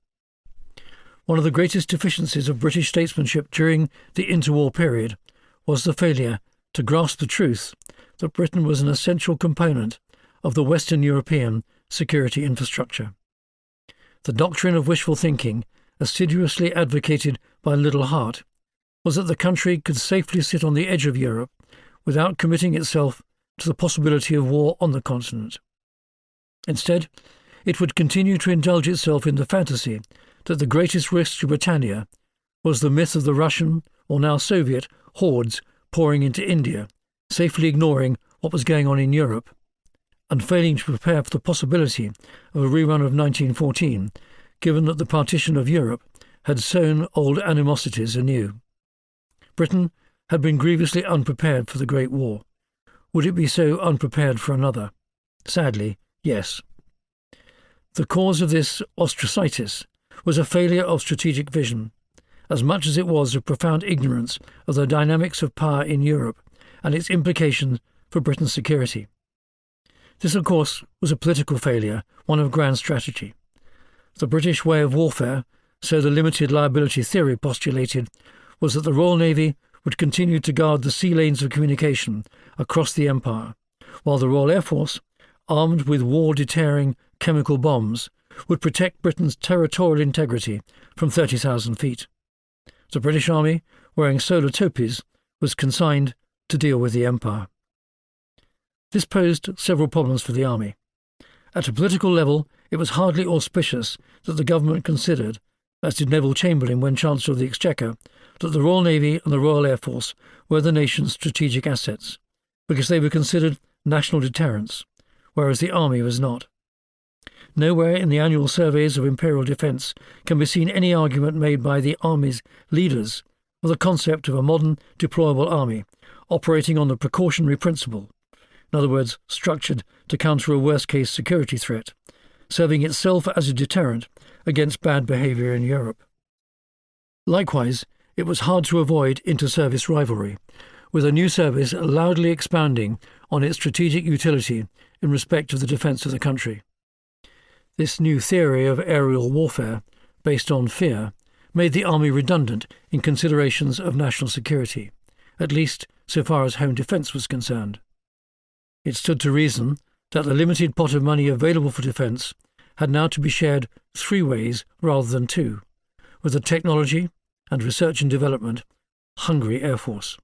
One of the greatest deficiencies of British statesmanship during the interwar period was the failure to grasp the truth that Britain was an essential component of the Western European security infrastructure. The doctrine of wishful thinking, assiduously advocated by Liddell Hart, was that the country could safely sit on the edge of Europe without committing itself to the possibility of war on the continent. Instead, it would continue to indulge itself in the fantasy that the greatest risk to Britannia was the myth of the Russian, or now Soviet, hordes pouring into India, safely ignoring what was going on in Europe, and failing to prepare for the possibility of a rerun of 1914, given that the partition of Europe had sown old animosities anew. Britain had been grievously unprepared for the Great War. Would it be so unprepared for another? Sadly, yes. The cause of this ostracitis was a failure of strategic vision, as much as it was of profound ignorance of the dynamics of power in Europe and its implications for Britain's security. This, of course, was a political failure, one of grand strategy. The British way of warfare, so the limited liability theory postulated, was that the Royal Navy would continue to guard the sea lanes of communication across the Empire, while the Royal Air Force, armed with war-deterring chemical bombs, would protect Britain's territorial integrity from 30,000 feet. The British Army, wearing solar topies, was consigned to deal with the Empire. This posed several problems for the Army. At a political level, it was hardly auspicious that the government considered, as did Neville Chamberlain when Chancellor of the Exchequer, that the Royal Navy and the Royal Air Force were the nation's strategic assets, because they were considered national deterrents, whereas the Army was not. Nowhere in the annual surveys of imperial defence can be seen any argument made by the Army's leaders of the concept of a modern deployable army operating on the precautionary principle, in other words, structured to counter a worst-case security threat, serving itself as a deterrent against bad behaviour in Europe. Likewise, it was hard to avoid inter-service rivalry, with a new service loudly expounding on its strategic utility in respect of the defence of the country. This new theory of aerial warfare, based on fear, made the Army redundant in considerations of national security, at least so far as home defence was concerned. It stood to reason that the limited pot of money available for defence had now to be shared 3 ways rather than 2, with the technology and research and development hungry Air Force.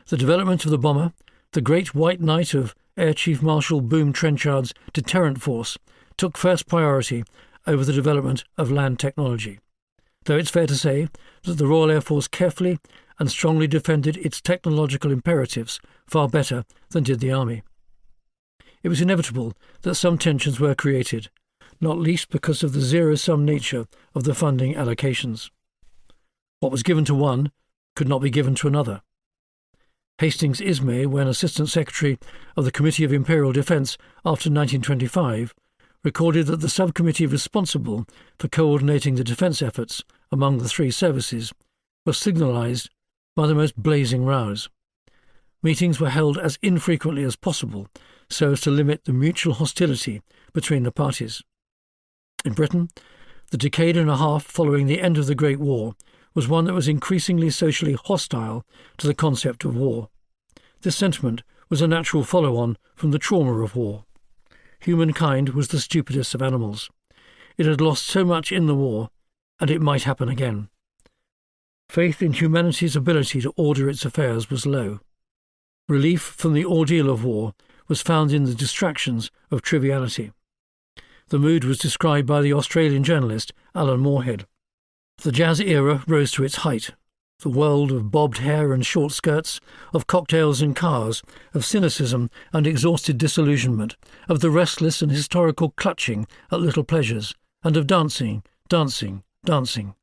The development of the bomber, the great white knight of Air Chief Marshal Boom Trenchard's deterrent force, took first priority over the development of land technology, though it's fair to say that the Royal Air Force carefully and strongly defended its technological imperatives far better than did the Army. It was inevitable that some tensions were created, not least because of the zero-sum nature of the funding allocations. What was given to one could not be given to another. Hastings Ismay, when Assistant Secretary of the Committee of Imperial Defence after 1925, recorded that the subcommittee responsible for coordinating the defence efforts among the 3 services was signalised by the most blazing rows. Meetings were held as infrequently as possible so as to limit the mutual hostility between the parties. In Britain, The decade and a half following the end of the Great War was one that was increasingly socially hostile to the concept of war. This sentiment was a natural follow-on from the trauma of war. Humankind was the stupidest of animals. It had lost so much in the war, and it might happen again. Faith in humanity's ability to order its affairs was low. Relief from the ordeal of war was found in the distractions of triviality. The mood was described by the Australian journalist Alan Moorhead. The jazz era rose to its height. The world of bobbed hair and short skirts, of cocktails and cars, of cynicism and exhausted disillusionment, of the restless and historical clutching at little pleasures, and of dancing, dancing, dancing.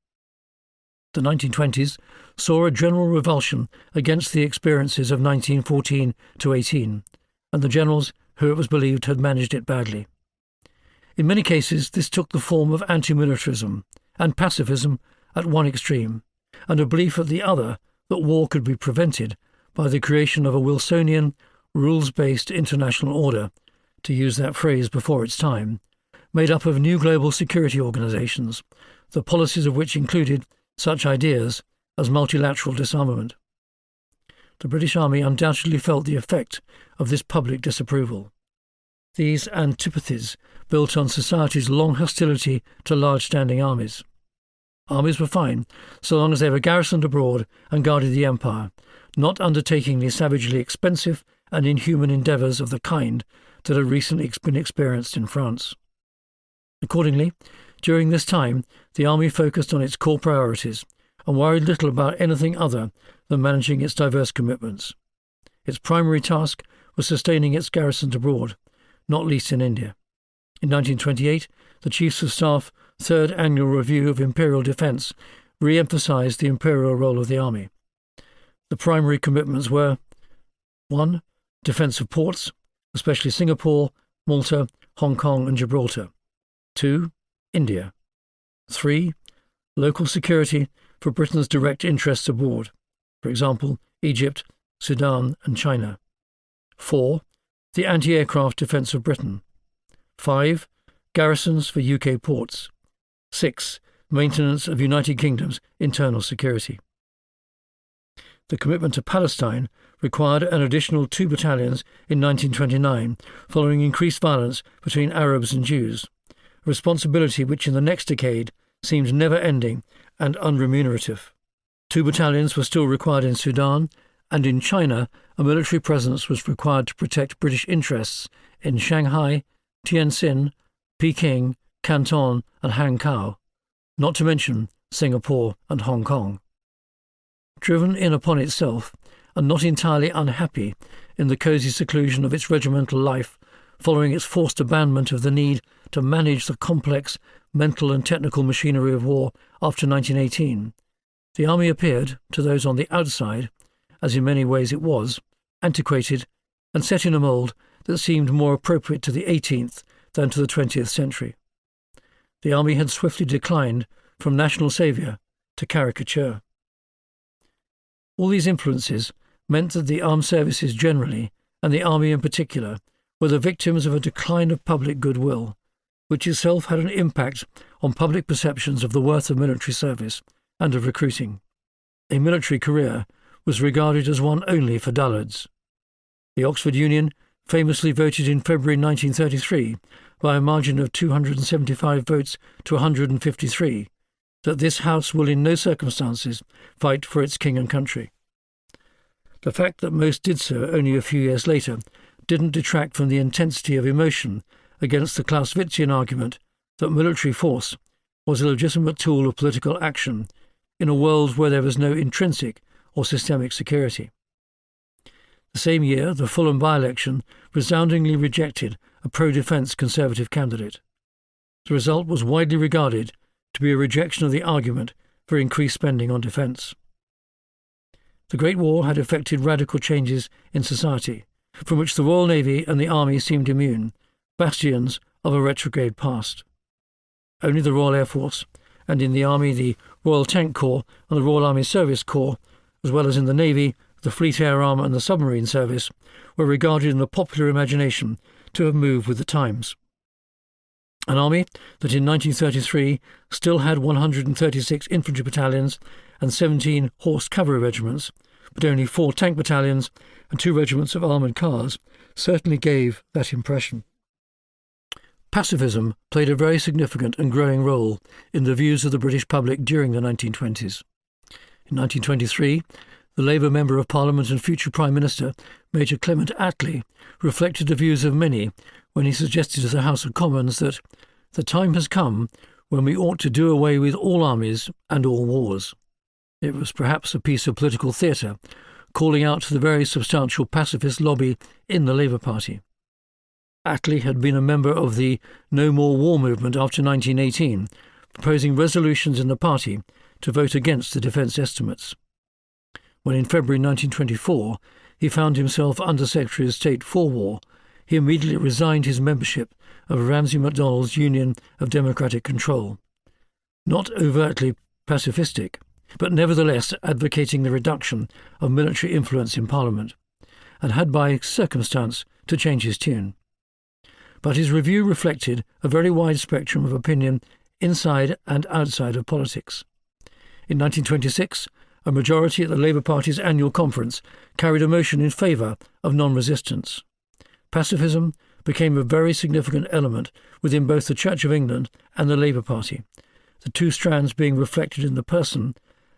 The 1920s saw a general revulsion against the experiences of 1914 to 18, and the generals who it was believed had managed it badly. In many cases this took the form of anti-militarism and pacifism at one extreme, and a belief at the other that war could be prevented by the creation of a Wilsonian, rules-based international order, to use that phrase before its time, made up of new global security organizations, the policies of which included such ideas as multilateral disarmament. The British Army undoubtedly felt the effect of this public disapproval. These antipathies built on society's long hostility to large-standing armies. Armies were fine so long as they were garrisoned abroad and guarded the empire, not undertaking the savagely expensive and inhuman endeavours of the kind that had recently been experienced in France. Accordingly, during this time, the army focused on its core priorities and worried little about anything other than managing its diverse commitments. Its primary task was sustaining its garrisons abroad, not least in India. In 1928, the Chiefs of Staff Third Annual Review of Imperial Defence re-emphasised the imperial role of the army. The primary commitments were 1. Defence of ports, especially Singapore, Malta, Hong Kong and Gibraltar. 2. India. 3. Local security for Britain's direct interests abroad, for example, Egypt, Sudan and China. 4. The anti-aircraft defence of Britain. 5. Garrisons for UK ports. 6. Maintenance of United Kingdom's internal security. The commitment to Palestine required an additional 2 battalions in 1929 following increased violence between Arabs and Jews, a responsibility which in the next decade seemed never-ending and unremunerative. 2 battalions were still required in Sudan, and in China a military presence was required to protect British interests in Shanghai, Tianjin, Peking, Canton and Hankow, not to mention Singapore and Hong Kong. Driven in upon itself, and not entirely unhappy in the cosy seclusion of its regimental life following its forced abandonment of the need to manage the complex mental and technical machinery of war after 1918, the army appeared, to those on the outside, as in many ways it was, antiquated and set in a mould that seemed more appropriate to the 18th than to the 20th century. The army had swiftly declined from national saviour to caricature. All these influences meant that the armed services generally, and the army in particular, were the victims of a decline of public goodwill, which itself had an impact on public perceptions of the worth of military service and of recruiting. A military career was regarded as one only for dullards. The Oxford Union famously voted in February 1933, by a margin of 275 votes to 153, that this House will in no circumstances fight for its king and country. The fact that most did so only a few years later didn't detract from the intensity of emotion against the Clausewitzian argument that military force was a legitimate tool of political action in a world where there was no intrinsic or systemic security. The same year, the Fulham by-election resoundingly rejected a pro-defence Conservative candidate. The result was widely regarded to be a rejection of the argument for increased spending on defence. The Great War had effected radical changes in society, from which the Royal Navy and the Army seemed immune, bastions of a retrograde past. Only the Royal Air Force, and in the Army the Royal Tank Corps and the Royal Army Service Corps, as well as in the Navy, the Fleet Air Arm and the Submarine Service, were regarded in the popular imagination to have moved with the times. An army that in 1933 still had 136 infantry battalions and 17 horse cavalry regiments, but only 4 tank battalions and 2 regiments of armoured cars, certainly gave that impression. Pacifism played a very significant and growing role in the views of the British public during the 1920s. In 1923, the Labour Member of Parliament and future Prime Minister, Major Clement Attlee, reflected the views of many when he suggested to the House of Commons that the time has come when we ought to do away with all armies and all wars. It was perhaps a piece of political theatre, calling out to the very substantial pacifist lobby in the Labour Party. Attlee had been a member of the No More War movement after 1918, proposing resolutions in the party to vote against the defence estimates. When in February 1924 he found himself Under Secretary of State for War, he immediately resigned his membership of Ramsay MacDonald's Union of Democratic Control. Not overtly pacifistic, but nevertheless advocating the reduction of military influence in Parliament, and had by circumstance to change his tune. But his review reflected a very wide spectrum of opinion inside and outside of politics. In 1926, a majority at the Labour Party's annual conference carried a motion in favour of non-resistance. Pacifism became a very significant element within both the Church of England and the Labour Party, the two strands being reflected in the person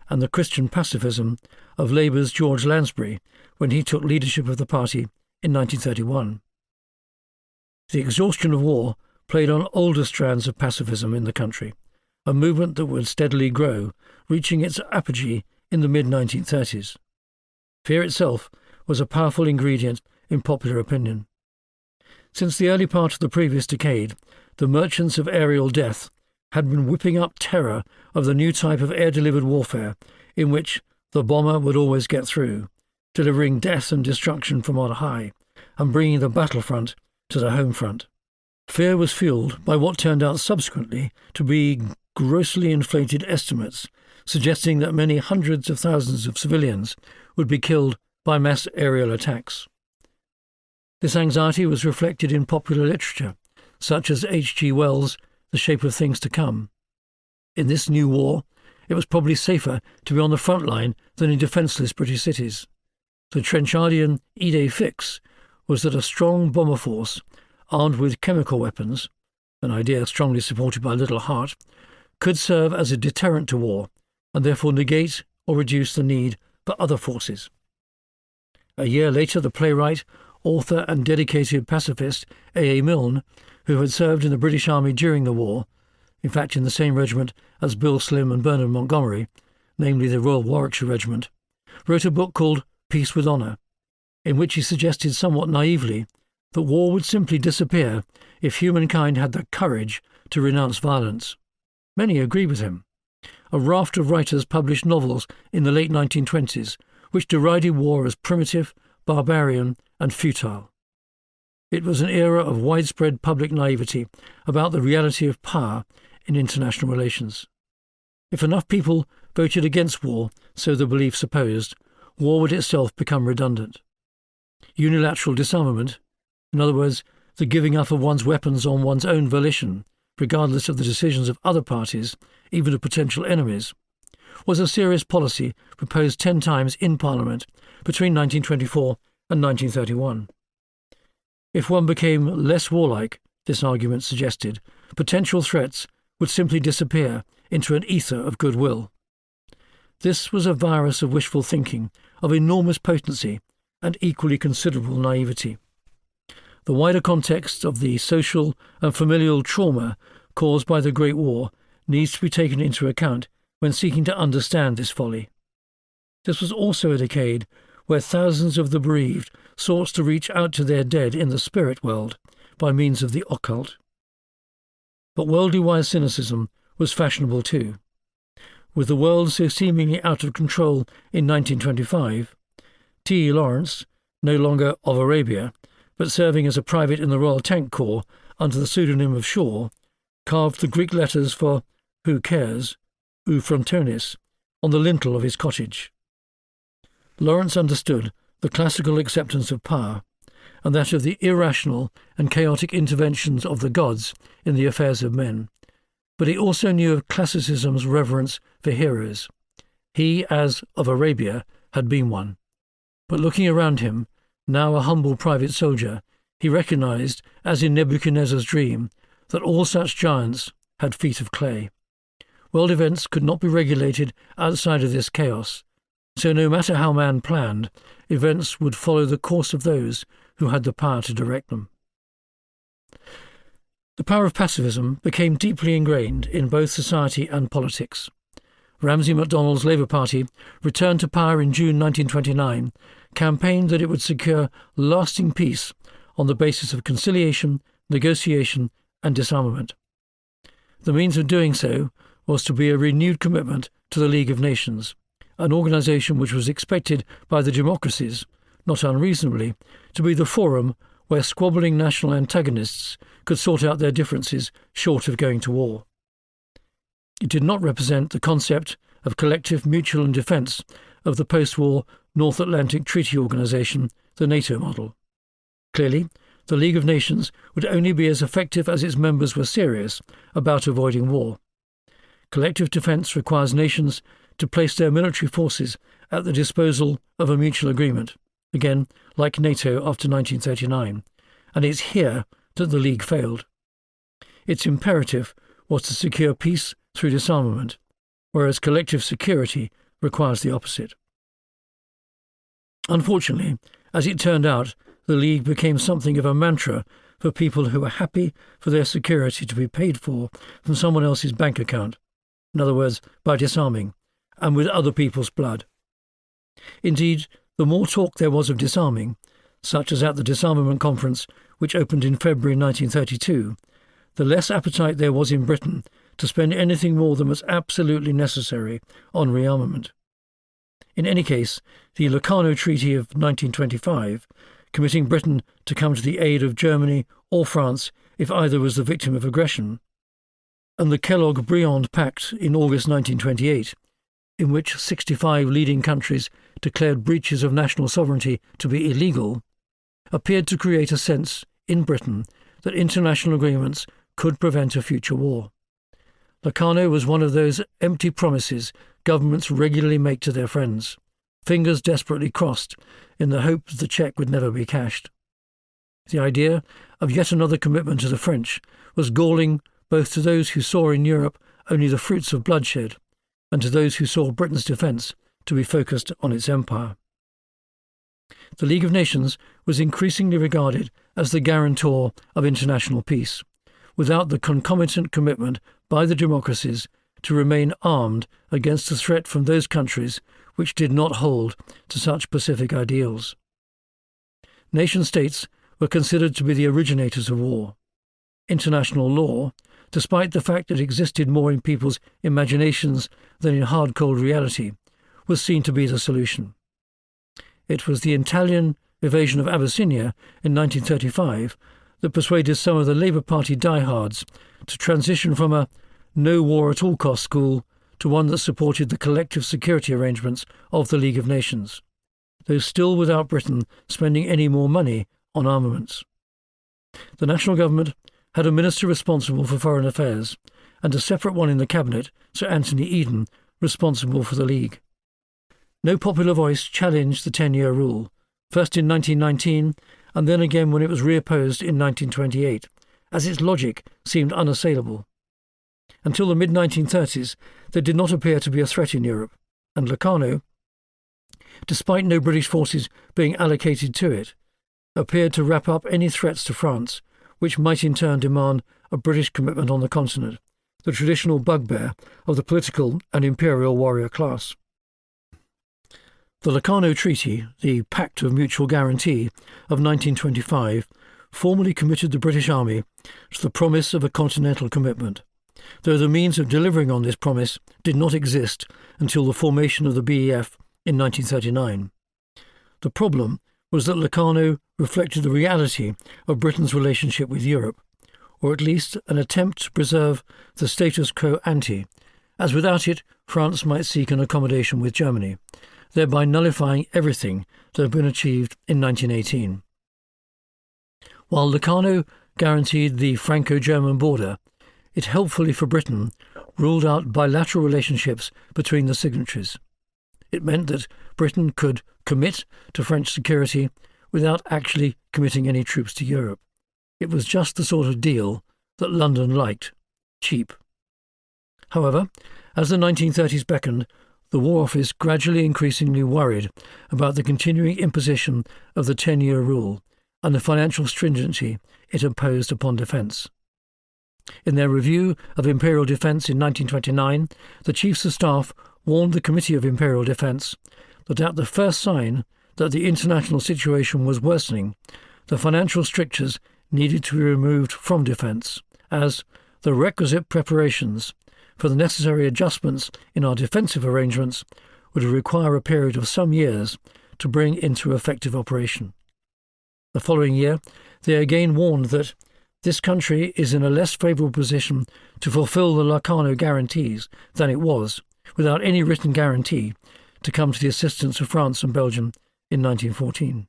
and the Christian pacifism of Labour's George Lansbury when he took leadership of the party in 1931. The exhaustion of war played on older strands of pacifism in the country, a movement that would steadily grow, reaching its apogee in the mid-1930s. Fear itself was a powerful ingredient in popular opinion. Since the early part of the previous decade, the merchants of aerial death had been whipping up terror of the new type of air-delivered warfare in which the bomber would always get through, delivering death and destruction from on high and bringing the battlefront to the home front. Fear was fueled by what turned out subsequently to be grossly inflated estimates, suggesting that many hundreds of thousands of civilians would be killed by mass aerial attacks. This anxiety was reflected in popular literature, such as H.G. Wells' The Shape of Things to Come. In this new war, it was probably safer to be on the front line than in defenceless British cities. The Trenchardian idée fixe was that a strong bomber force, armed with chemical weapons, an idea strongly supported by Little Hart, could serve as a deterrent to war and therefore negate or reduce the need for other forces. A year later, the playwright, author and dedicated pacifist A. A. Milne, who had served in the British Army during the war, in fact in the same regiment as Bill Slim and Bernard Montgomery, namely the Royal Warwickshire Regiment, wrote a book called Peace with Honour, in which he suggested somewhat naively that war would simply disappear if humankind had the courage to renounce violence. Many agree with him. A raft of writers published novels in the late 1920s which derided war as primitive, barbarian and futile. It was an era of widespread public naivety about the reality of power in international relations. If enough people voted against war, so the belief supposed, war would itself become redundant. Unilateral disarmament, in other words, the giving up of one's weapons on one's own volition, regardless of the decisions of other parties, even of potential enemies, was a serious policy proposed 10 times in Parliament between 1924 and 1931. If one became less warlike, this argument suggested, potential threats would simply disappear into an ether of goodwill. This was a virus of wishful thinking, of enormous potency and equally considerable naivety. The wider context of the social and familial trauma caused by the Great War needs to be taken into account when seeking to understand this folly. This was also a decade where thousands of the bereaved sought to reach out to their dead in the spirit world by means of the occult. But worldly-wise cynicism was fashionable too. With the world so seemingly out of control in 1925, T. E. Lawrence, no longer of Arabia, but serving as a private in the Royal Tank Corps under the pseudonym of Shaw, carved the Greek letters for "Who cares?" ou frontonis on the lintel of his cottage. Lawrence understood the classical acceptance of power and that of the irrational and chaotic interventions of the gods in the affairs of men. But he also knew of classicism's reverence for heroes. He, as of Arabia, had been one. But looking around him, now a humble private soldier, he recognized, as in Nebuchadnezzar's dream, that all such giants had feet of clay. World events could not be regulated outside of this chaos, so no matter how man planned, events would follow the course of those who had the power to direct them. The power of pacifism became deeply ingrained in both society and politics. Ramsay MacDonald's Labour Party, returned to power in June 1929, campaigned that it would secure lasting peace on the basis of conciliation, negotiation and disarmament. The means of doing so was to be a renewed commitment to the League of Nations, an organisation which was expected by the democracies, not unreasonably, to be the forum where squabbling national antagonists could sort out their differences short of going to war. It did not represent the concept of collective mutual defence of the post-war North Atlantic Treaty Organisation, the NATO model. Clearly, the League of Nations would only be as effective as its members were serious about avoiding war. Collective defence requires nations to place their military forces at the disposal of a mutual agreement, again like NATO after 1939, and it's here that the League failed. Its imperative was to secure peace through disarmament, whereas collective security requires the opposite. Unfortunately, as it turned out, the League became something of a mantra for people who were happy for their security to be paid for from someone else's bank account, in other words, by disarming, and with other people's blood. Indeed, the more talk there was of disarming, such as at the Disarmament Conference which opened in February 1932, the less appetite there was in Britain to spend anything more than was absolutely necessary on rearmament. In any case, the Locarno Treaty of 1925, committing Britain to come to the aid of Germany or France if either was the victim of aggression, and the Kellogg-Briand Pact in August 1928, in which 65 leading countries declared breaches of national sovereignty to be illegal, appeared to create a sense in Britain that international agreements could prevent a future war. Locarno was one of those empty promises governments regularly make to their friends, fingers desperately crossed in the hope that the cheque would never be cashed. The idea of yet another commitment to the French was galling both to those who saw in Europe only the fruits of bloodshed and to those who saw Britain's defence to be focused on its empire. The League of Nations was increasingly regarded as the guarantor of international peace, without the concomitant commitment by the democracies to remain armed against the threat from those countries which did not hold to such pacific ideals. Nation-states were considered to be the originators of war. International law, despite the fact that it existed more in people's imaginations than in hard-cold reality, was seen to be the solution. It was the Italian invasion of Abyssinia in 1935 that persuaded some of the Labour Party diehards to transition from a no-war-at-all-cost school to one that supported the collective security arrangements of the League of Nations, though still without Britain spending any more money on armaments. The national government had a minister responsible for foreign affairs, and a separate one in the cabinet, Sir Anthony Eden, responsible for the League. No popular voice challenged the 10-year rule, first in 1919 and then again when it was reopposed in 1928, as its logic seemed unassailable. Until the mid-1930s, there did not appear to be a threat in Europe, and Locarno, despite no British forces being allocated to it, appeared to wrap up any threats to France, which might in turn demand a British commitment on the continent, the traditional bugbear of the political and imperial warrior class. The Locarno Treaty, the Pact of Mutual Guarantee of 1925, formally committed the British Army to the promise of a continental commitment, though the means of delivering on this promise did not exist until the formation of the BEF in 1939. The problem was that Locarno reflected the reality of Britain's relationship with Europe, or at least an attempt to preserve the status quo ante, as without it France might seek an accommodation with Germany, thereby nullifying everything that had been achieved in 1918. While Locarno guaranteed the Franco-German border, it helpfully for Britain ruled out bilateral relationships between the signatories. It meant that Britain could commit to French security without actually committing any troops to Europe. It was just the sort of deal that London liked, cheap. However, as the 1930s beckoned, the War Office gradually increasingly worried about the continuing imposition of the 10-year rule and the financial stringency it imposed upon defence. In their review of Imperial Defence in 1929, the Chiefs of Staff warned the Committee of Imperial Defence that at the first sign that the international situation was worsening, the financial strictures needed to be removed from defence, as the requisite preparations for the necessary adjustments in our defensive arrangements would require a period of some years to bring into effective operation. The following year, they again warned that this country is in a less favourable position to fulfil the Locarno guarantees than it was, without any written guarantee, to come to the assistance of France and Belgium in 1914.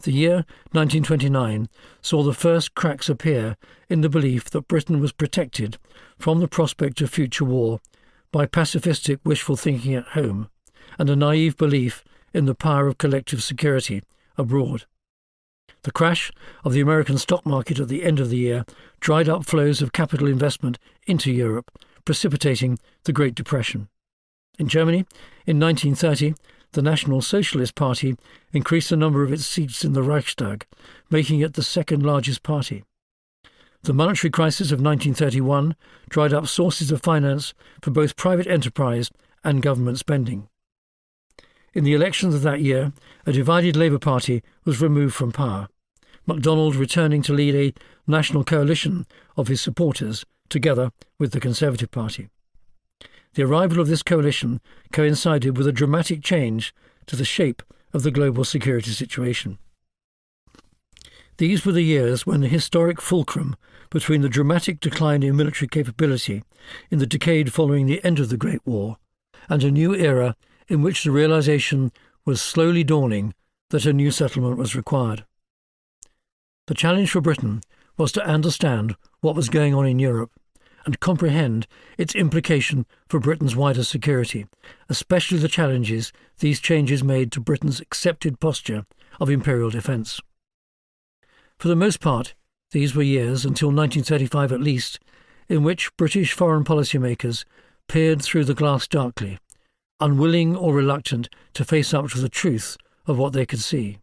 The year 1929 saw the first cracks appear in the belief that Britain was protected from the prospect of future war by pacifistic wishful thinking at home and a naive belief in the power of collective security abroad. The crash of the American stock market at the end of the year dried up flows of capital investment into Europe, precipitating the Great Depression. In Germany, in 1930, the National Socialist Party increased the number of its seats in the Reichstag, making it the second largest party. The monetary crisis of 1931 dried up sources of finance for both private enterprise and government spending. In the elections of that year, a divided Labour Party was removed from power, MacDonald returning to lead a national coalition of his supporters, together with the Conservative Party. The arrival of this coalition coincided with a dramatic change to the shape of the global security situation. These were the years when the historic fulcrum between the dramatic decline in military capability in the decade following the end of the Great War and a new era in which the realization was slowly dawning that a new settlement was required. The challenge for Britain was to understand what was going on in Europe and comprehend its implication for Britain's wider security, especially the challenges these changes made to Britain's accepted posture of imperial defence. For the most part, these were years, until 1935 at least, in which British foreign policymakers peered through the glass darkly, unwilling or reluctant to face up to the truth of what they could see.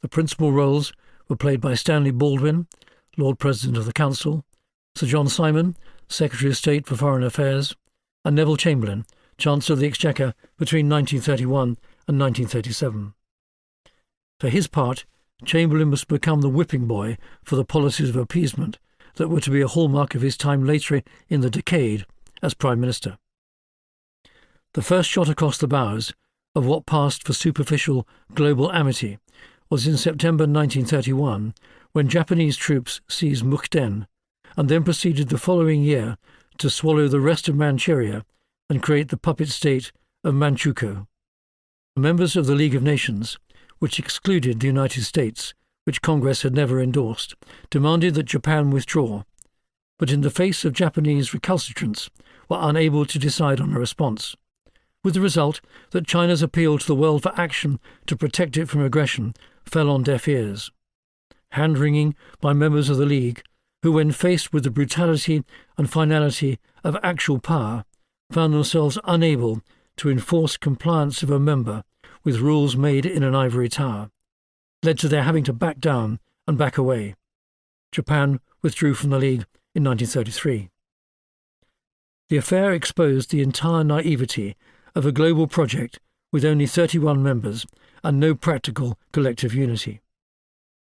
The principal roles were played by Stanley Baldwin, Lord President of the Council, Sir John Simon, Secretary of State for Foreign Affairs, and Neville Chamberlain, Chancellor of the Exchequer between 1931 and 1937. For his part, Chamberlain must become the whipping boy for the policies of appeasement that were to be a hallmark of his time later in the decade as Prime Minister. The first shot across the bows of what passed for superficial global amity was in September 1931, when Japanese troops seized Mukden and then proceeded the following year to swallow the rest of Manchuria and create the puppet state of Manchukuo. The members of the League of Nations, which excluded the United States, which Congress had never endorsed, demanded that Japan withdraw, but in the face of Japanese recalcitrance were unable to decide on a response, with the result that China's appeal to the world for action to protect it from aggression fell on deaf ears. Hand-wringing by members of the League, who, when faced with the brutality and finality of actual power, found themselves unable to enforce compliance of a member with rules made in an ivory tower, led to their having to back down and back away. Japan withdrew from the League in 1933. The affair exposed the entire naivety of a global project with only 31 members and no practical collective unity.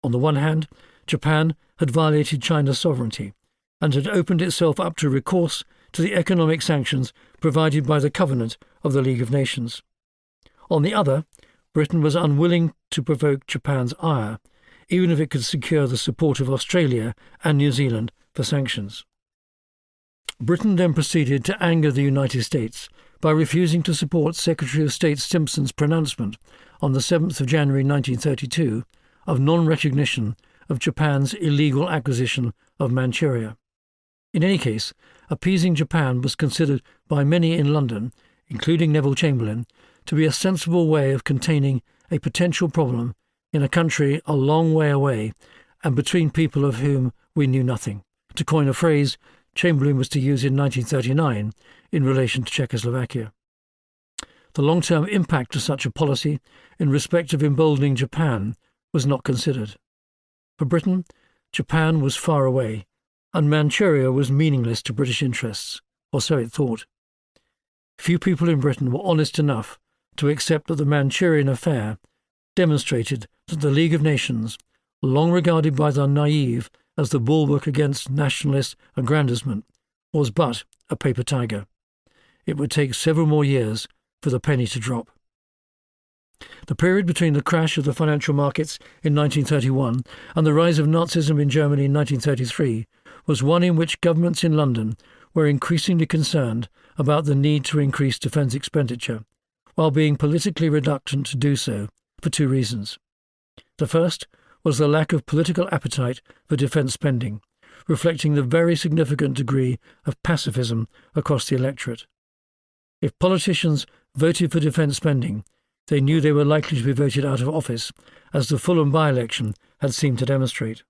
On the one hand, Japan had violated China's sovereignty and had opened itself up to recourse to the economic sanctions provided by the Covenant of the League of Nations. On the other, Britain was unwilling to provoke Japan's ire, even if it could secure the support of Australia and New Zealand for sanctions. Britain then proceeded to anger the United States by refusing to support Secretary of State Simpson's pronouncement on the 7th of January 1932 of non-recognition of Japan's illegal acquisition of Manchuria. In any case, appeasing Japan was considered by many in London, including Neville Chamberlain, to be a sensible way of containing a potential problem in a country a long way away and between people of whom we knew nothing, to coin a phrase Chamberlain was to use in 1939 in relation to Czechoslovakia. The long-term impact of such a policy in respect of emboldening Japan was not considered. For Britain, Japan was far away, and Manchuria was meaningless to British interests, or so it thought. Few people in Britain were honest enough to accept that the Manchurian affair demonstrated that the League of Nations, long regarded by the naive as the bulwark against nationalist aggrandizement, was but a paper tiger. It would take several more years for the penny to drop. The period between the crash of the financial markets in 1931 and the rise of Nazism in Germany in 1933 was one in which governments in London were increasingly concerned about the need to increase defence expenditure, while being politically reluctant to do so for two reasons. The first was the lack of political appetite for defence spending, reflecting the very significant degree of pacifism across the electorate. If politicians voted for defence spending, they knew they were likely to be voted out of office, as the Fulham by-election had seemed to demonstrate.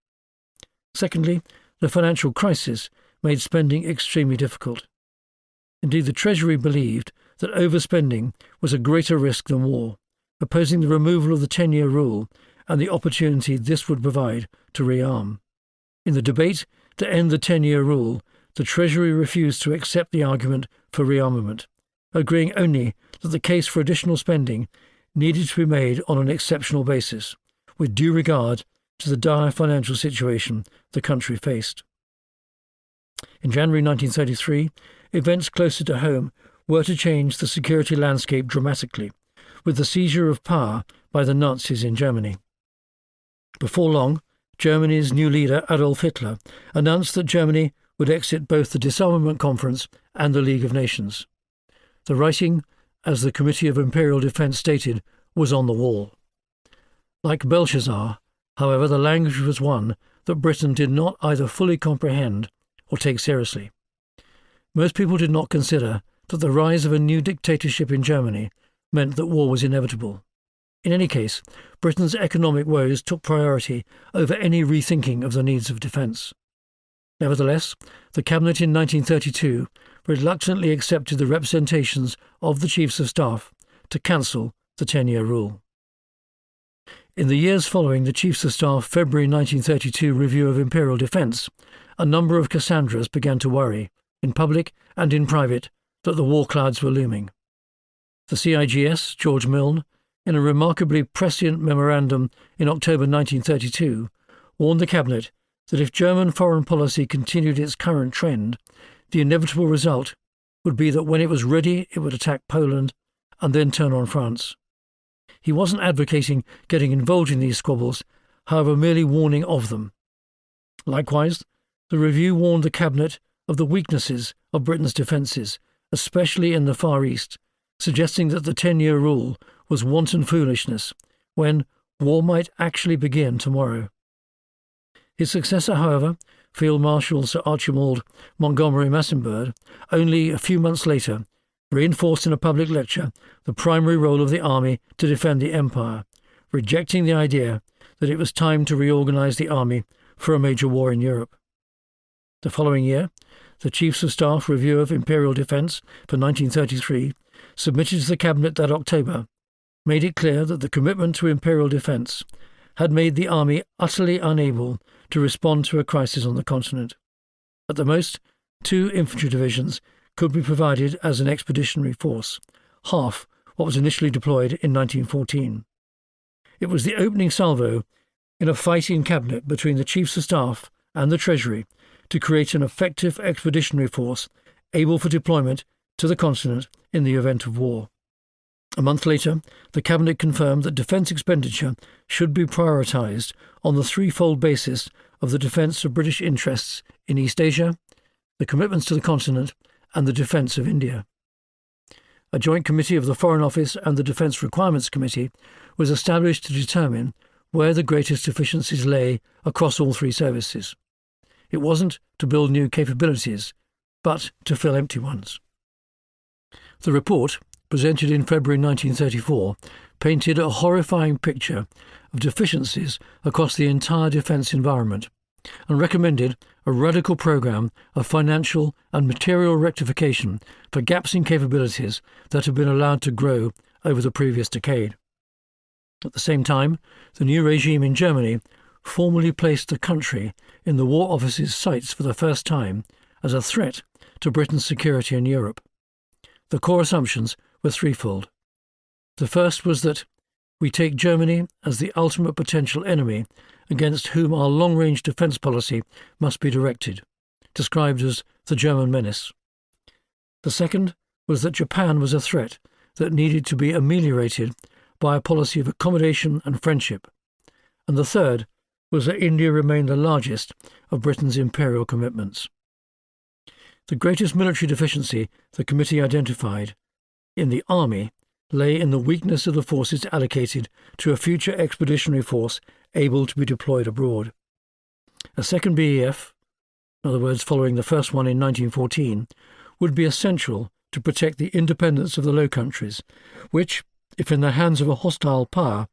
Secondly, the financial crisis made spending extremely difficult. Indeed, the Treasury believed that overspending was a greater risk than war, opposing the removal of the 10-year rule and the opportunity this would provide to rearm. In the debate to end the 10-year rule, the Treasury refused to accept the argument for rearmament, agreeing only that the case for additional spending needed to be made on an exceptional basis, with due regard to the dire financial situation the country faced. In January 1933, events closer to home were to change the security landscape dramatically, with the seizure of power by the Nazis in Germany. Before long, Germany's new leader, Adolf Hitler, announced that Germany would exit both the Disarmament Conference and the League of Nations. The writing, as the Committee of Imperial Defence stated, was on the wall. Like Belshazzar, however, the language was one that Britain did not either fully comprehend or take seriously. Most people did not consider that the rise of a new dictatorship in Germany meant that war was inevitable. In any case, Britain's economic woes took priority over any rethinking of the needs of defence. Nevertheless, the Cabinet in 1932 reluctantly accepted the representations of the Chiefs of Staff to cancel the 10-year rule. In the years following the Chiefs of Staff February 1932 review of Imperial Defence, a number of Cassandras began to worry, in public and in private, that the war clouds were looming. The CIGS, George Milne, in a remarkably prescient memorandum in October 1932, warned the Cabinet that if German foreign policy continued its current trend, the inevitable result would be that when it was ready it would attack Poland and then turn on France. He wasn't advocating getting involved in these squabbles, however merely warning of them. Likewise, the review warned the Cabinet of the weaknesses of Britain's defences, especially in the Far East, suggesting that the 10-year rule was wanton foolishness when war might actually begin tomorrow. His successor, however, Field Marshal Sir Archibald Montgomery Massenburg, only a few months later, reinforced in a public lecture the primary role of the army to defend the empire, rejecting the idea that it was time to reorganize the army for a major war in Europe. The following year, the Chiefs of Staff Review of Imperial Defence for 1933, submitted to the Cabinet that October, made it clear that the commitment to imperial defence had made the army utterly unable to respond to a crisis on the continent. At the most, 2 infantry divisions could be provided as an expeditionary force, half what was initially deployed in 1914. It was the opening salvo in a fight in Cabinet between the Chiefs of Staff and the Treasury to create an effective expeditionary force able for deployment to the continent in the event of war. A month later, the Cabinet confirmed that defence expenditure should be prioritised on the threefold basis of the defence of British interests in East Asia, the commitments to the continent, and the defence of India. A joint committee of the Foreign Office and the Defence Requirements Committee was established to determine where the greatest deficiencies lay across all three services. It wasn't to build new capabilities, but to fill empty ones. The report, presented in February 1934, painted a horrifying picture of deficiencies across the entire defence environment and recommended a radical programme of financial and material rectification for gaps in capabilities that had been allowed to grow over the previous decade. At the same time, the new regime in Germany formally placed the country in the War Office's sights for the first time as a threat to Britain's security in Europe. The core assumptions were threefold. The first was that we take Germany as the ultimate potential enemy against whom our long-range defence policy must be directed, described as the German menace. The second was that Japan was a threat that needed to be ameliorated by a policy of accommodation and friendship. And the third was that India remained the largest of Britain's imperial commitments. The greatest military deficiency the committee identified in the army lay in the weakness of the forces allocated to a future expeditionary force able to be deployed abroad. A second BEF, in other words following the first one in 1914, would be essential to protect the independence of the Low Countries, which, if in the hands of a hostile power,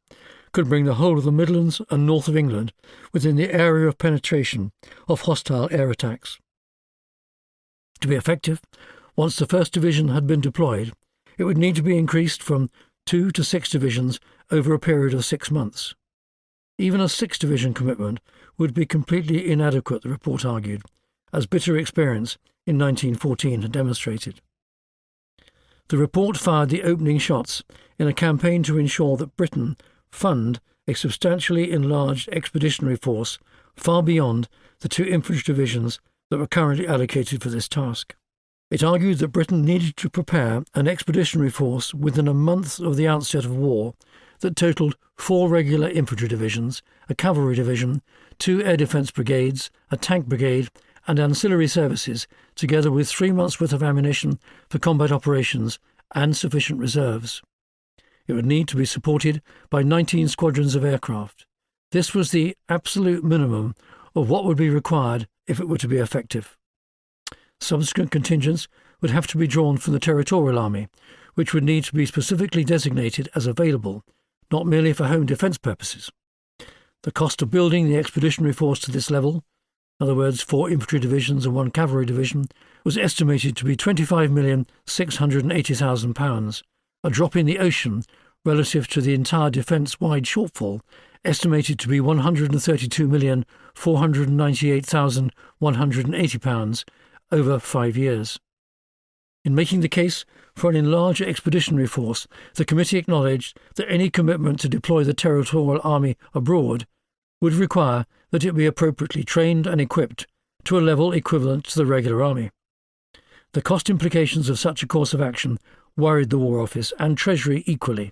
could bring the whole of the Midlands and north of England within the area of penetration of hostile air attacks. To be effective, once the 1st Division had been deployed, it would need to be increased from 2 to 6 divisions over a period of 6 months. Even a 6th Division commitment would be completely inadequate, the report argued, as bitter experience in 1914 had demonstrated. The report fired the opening shots in a campaign to ensure that Britain fund a substantially enlarged expeditionary force far beyond the 2 infantry divisions that were currently allocated for this task. It argued that Britain needed to prepare an expeditionary force within a month of the outset of war that totalled 4 regular infantry divisions, a cavalry division, 2 air defence brigades, a tank brigade, and ancillary services, together with 3 months' worth of ammunition for combat operations and sufficient reserves. It would need to be supported by 19 squadrons of aircraft. This was the absolute minimum of what would be required if it were to be effective. Subsequent contingents would have to be drawn from the Territorial Army, which would need to be specifically designated as available, not merely for home defence purposes. The cost of building the expeditionary force to this level, in other words 4 infantry divisions and 1 cavalry division, was estimated to be £25,680,000, a drop in the ocean relative to the entire defence-wide shortfall, estimated to be £132,498,180 over 5 years. In making the case for an enlarged expeditionary force, the committee acknowledged that any commitment to deploy the Territorial Army abroad would require that it be appropriately trained and equipped to a level equivalent to the regular army. The cost implications of such a course of action worried the War Office and Treasury equally,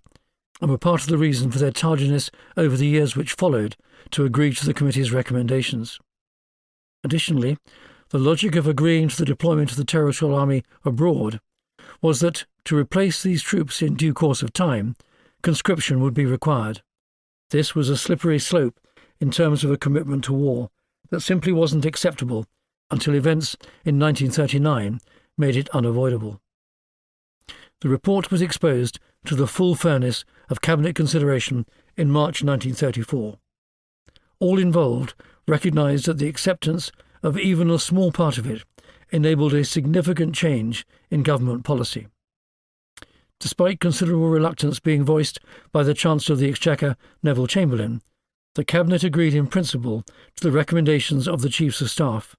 and were part of the reason for their tardiness over the years which followed to agree to the committee's recommendations. Additionally, the logic of agreeing to the deployment of the Territorial Army abroad was that, to replace these troops in due course of time, conscription would be required. This was a slippery slope in terms of a commitment to war that simply wasn't acceptable until events in 1939 made it unavoidable. The report was exposed to the full furnace of Cabinet consideration in March 1934. All involved recognised that the acceptance of even a small part of it enabled a significant change in government policy. Despite considerable reluctance being voiced by the Chancellor of the Exchequer, Neville Chamberlain, the Cabinet agreed in principle to the recommendations of the Chiefs of Staff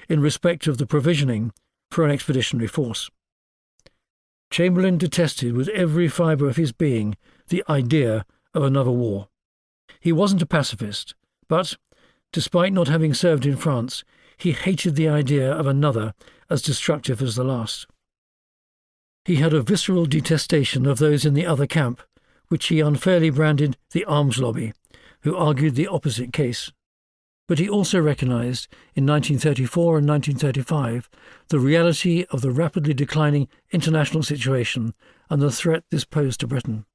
in respect of the provisioning for an expeditionary force. Chamberlain detested with every fibre of his being the idea of another war. He wasn't a pacifist, but, despite not having served in France, he hated the idea of another as destructive as the last. He had a visceral detestation of those in the other camp, which he unfairly branded the arms lobby, who argued the opposite case. But he also recognised, in 1934 and 1935, the reality of the rapidly declining international situation and the threat this posed to Britain.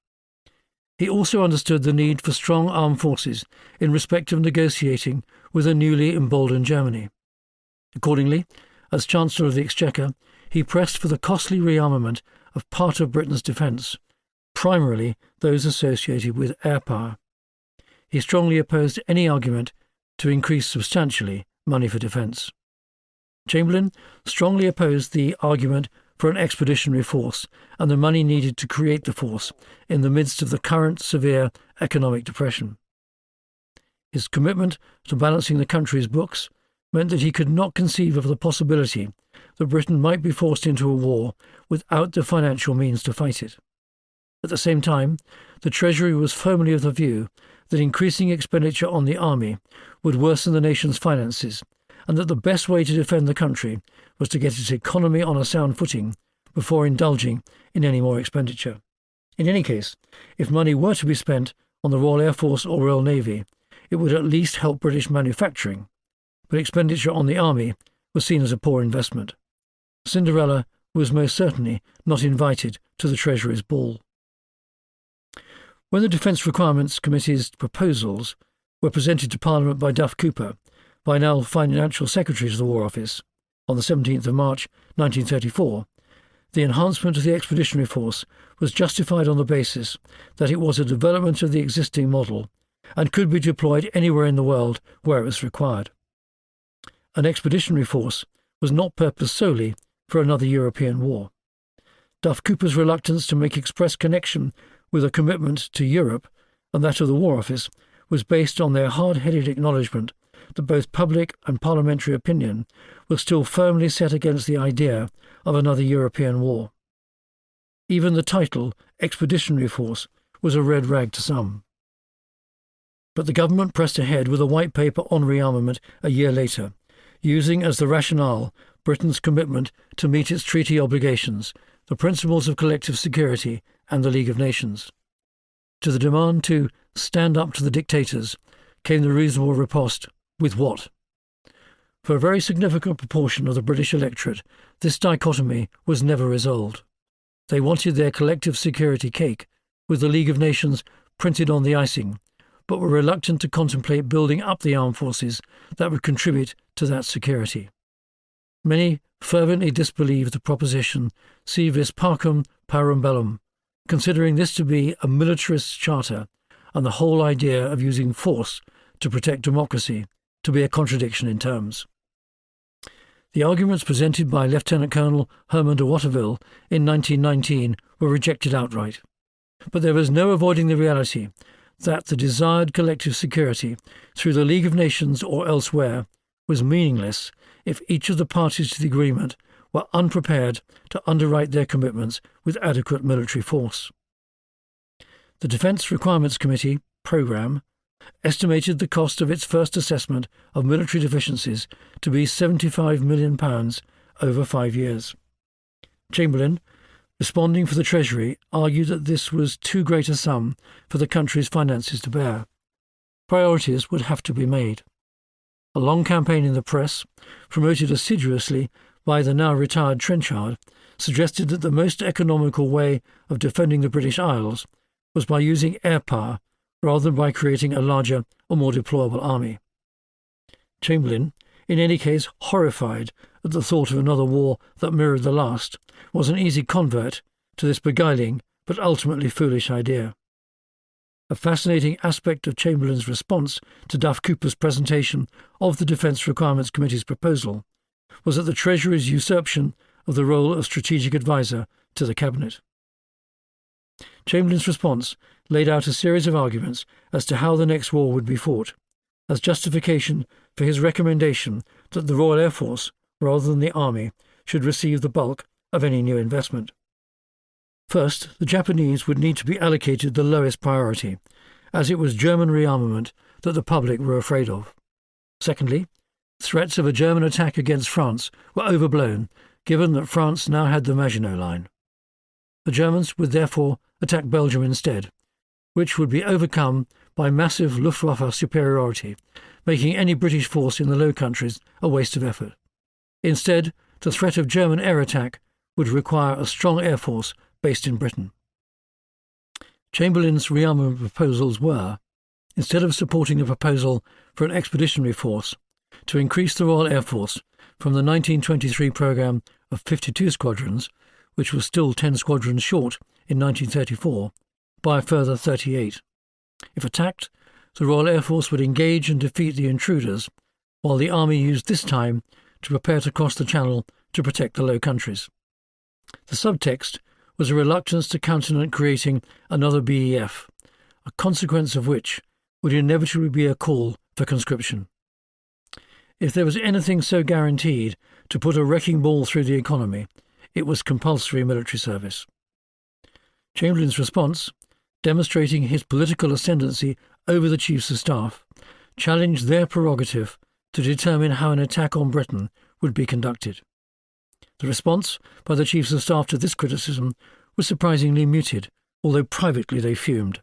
He also understood the need for strong armed forces in respect of negotiating with a newly emboldened Germany. Accordingly, as Chancellor of the Exchequer, he pressed for the costly rearmament of part of Britain's defence, primarily those associated with air power. He strongly opposed any argument to increase substantially money for defence. Chamberlain strongly opposed the argument for an expeditionary force and the money needed to create the force in the midst of the current severe economic depression. His commitment to balancing the country's books meant that he could not conceive of the possibility that Britain might be forced into a war without the financial means to fight it. At the same time, the Treasury was firmly of the view that increasing expenditure on the army would worsen the nation's finances, and that the best way to defend the country was to get its economy on a sound footing before indulging in any more expenditure. In any case, if money were to be spent on the Royal Air Force or Royal Navy, it would at least help British manufacturing, but expenditure on the army was seen as a poor investment. Cinderella was most certainly not invited to the Treasury's ball. When the Defence Requirements Committee's proposals were presented to Parliament by Duff Cooper, by now Financial Secretary to the War Office, on the 17th of March 1934, the enhancement of the expeditionary force was justified on the basis that it was a development of the existing model and could be deployed anywhere in the world where it was required. An expeditionary force was not purposed solely for another European war. Duff Cooper's reluctance to make express connection with a commitment to Europe and that of the War Office was based on their hard-headed acknowledgement that both public and parliamentary opinion was still firmly set against the idea of another European war. Even the title, Expeditionary Force, was a red rag to some. But the government pressed ahead with a white paper on rearmament a year later, using as the rationale Britain's commitment to meet its treaty obligations, the principles of collective security and the League of Nations. To the demand to stand up to the dictators came the reasonable riposte, with what? For a very significant proportion of the British electorate, this dichotomy was never resolved. They wanted their collective security cake, with the League of Nations printed on the icing, but were reluctant to contemplate building up the armed forces that would contribute to that security. Many fervently disbelieved the proposition si vis pacem parum bellum, considering this to be a militarist charter and the whole idea of using force to protect democracy to be a contradiction in terms. The arguments presented by Lieutenant Colonel Herman de Watteville in 1919 were rejected outright. But there was no avoiding the reality that the desired collective security through the League of Nations or elsewhere was meaningless if each of the parties to the agreement were unprepared to underwrite their commitments with adequate military force. The Defence Requirements Committee programme estimated the cost of its first assessment of military deficiencies to be £75 million over 5 years. Chamberlain, responding for the Treasury, argued that this was too great a sum for the country's finances to bear. Priorities would have to be made. A long campaign in the press, promoted assiduously by the now retired Trenchard, suggested that the most economical way of defending the British Isles was by using air power rather than by creating a larger or more deployable army. Chamberlain, in any case horrified at the thought of another war that mirrored the last, was an easy convert to this beguiling but ultimately foolish idea. A fascinating aspect of Chamberlain's response to Duff Cooper's presentation of the Defence Requirements Committee's proposal was that the Treasury's usurpation of the role of strategic adviser to the Cabinet. Chamberlain's response laid out a series of arguments as to how the next war would be fought, as justification for his recommendation that the Royal Air Force, rather than the Army, should receive the bulk of any new investment. First, the Japanese would need to be allocated the lowest priority, as it was German rearmament that the public were afraid of. Secondly, threats of a German attack against France were overblown, given that France now had the Maginot Line. The Germans would therefore attack Belgium instead, which would be overcome by massive Luftwaffe superiority, making any British force in the Low Countries a waste of effort. Instead, the threat of German air attack would require a strong air force based in Britain. Chamberlain's rearmament proposals were, instead of supporting a proposal for an expeditionary force, to increase the Royal Air Force from the 1923 programme of 52 squadrons, which was still 10 squadrons short in 1934, by a further 38. If attacked, the Royal Air Force would engage and defeat the intruders, while the Army used this time to prepare to cross the Channel to protect the Low Countries. The subtext was a reluctance to countenance creating another BEF, a consequence of which would inevitably be a call for conscription. If there was anything so guaranteed to put a wrecking ball through the economy, it was compulsory military service. Chamberlain's response, demonstrating his political ascendancy over the Chiefs of Staff, challenged their prerogative to determine how an attack on Britain would be conducted. The response by the Chiefs of Staff to this criticism was surprisingly muted, although privately they fumed.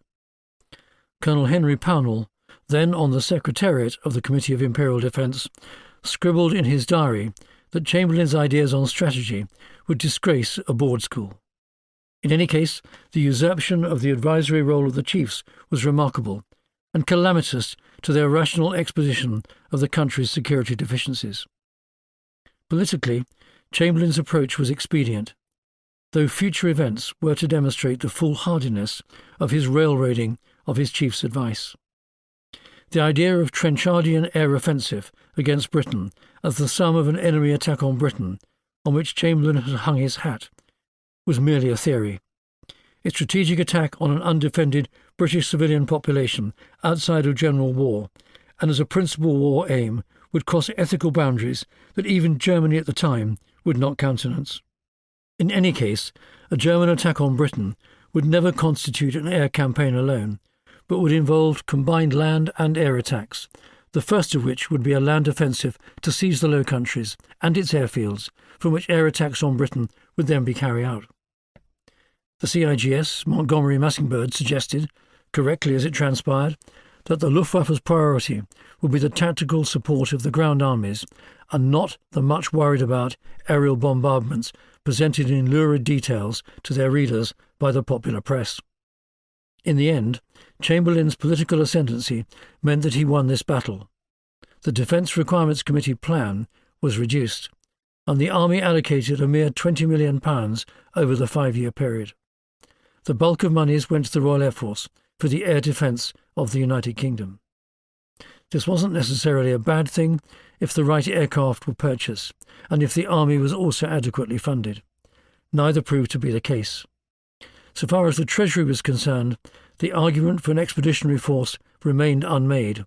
Colonel Henry Pownall, then on the Secretariat of the Committee of Imperial Defence, scribbled in his diary that Chamberlain's ideas on strategy would disgrace a board school. In any case, the usurpation of the advisory role of the chiefs was remarkable and calamitous to their rational exposition of the country's security deficiencies. Politically, Chamberlain's approach was expedient, though future events were to demonstrate the foolhardiness of his railroading of his chief's advice. The idea of Trenchardian air offensive against Britain as the sum of an enemy attack on Britain, on which Chamberlain had hung his hat, was merely a theory. A strategic attack on an undefended British civilian population outside of general war, and as a principal war aim, would cross ethical boundaries that even Germany at the time would not countenance. In any case, a German attack on Britain would never constitute an air campaign alone, but would involve combined land and air attacks, the first of which would be a land offensive to seize the Low Countries and its airfields, from which air attacks on Britain would then be carried out. The CIGS, Montgomery Massingberd, suggested, correctly as it transpired, that the Luftwaffe's priority would be the tactical support of the ground armies and not the much worried about aerial bombardments presented in lurid details to their readers by the popular press. In the end, Chamberlain's political ascendancy meant that he won this battle. The Defence Requirements Committee plan was reduced, and the Army allocated a mere £20 million over the 5-year period. The bulk of monies went to the Royal Air Force for the air defence of the United Kingdom. This wasn't necessarily a bad thing if the right aircraft were purchased, and if the Army was also adequately funded. Neither proved to be the case. So far as the Treasury was concerned, the argument for an expeditionary force remained unmade,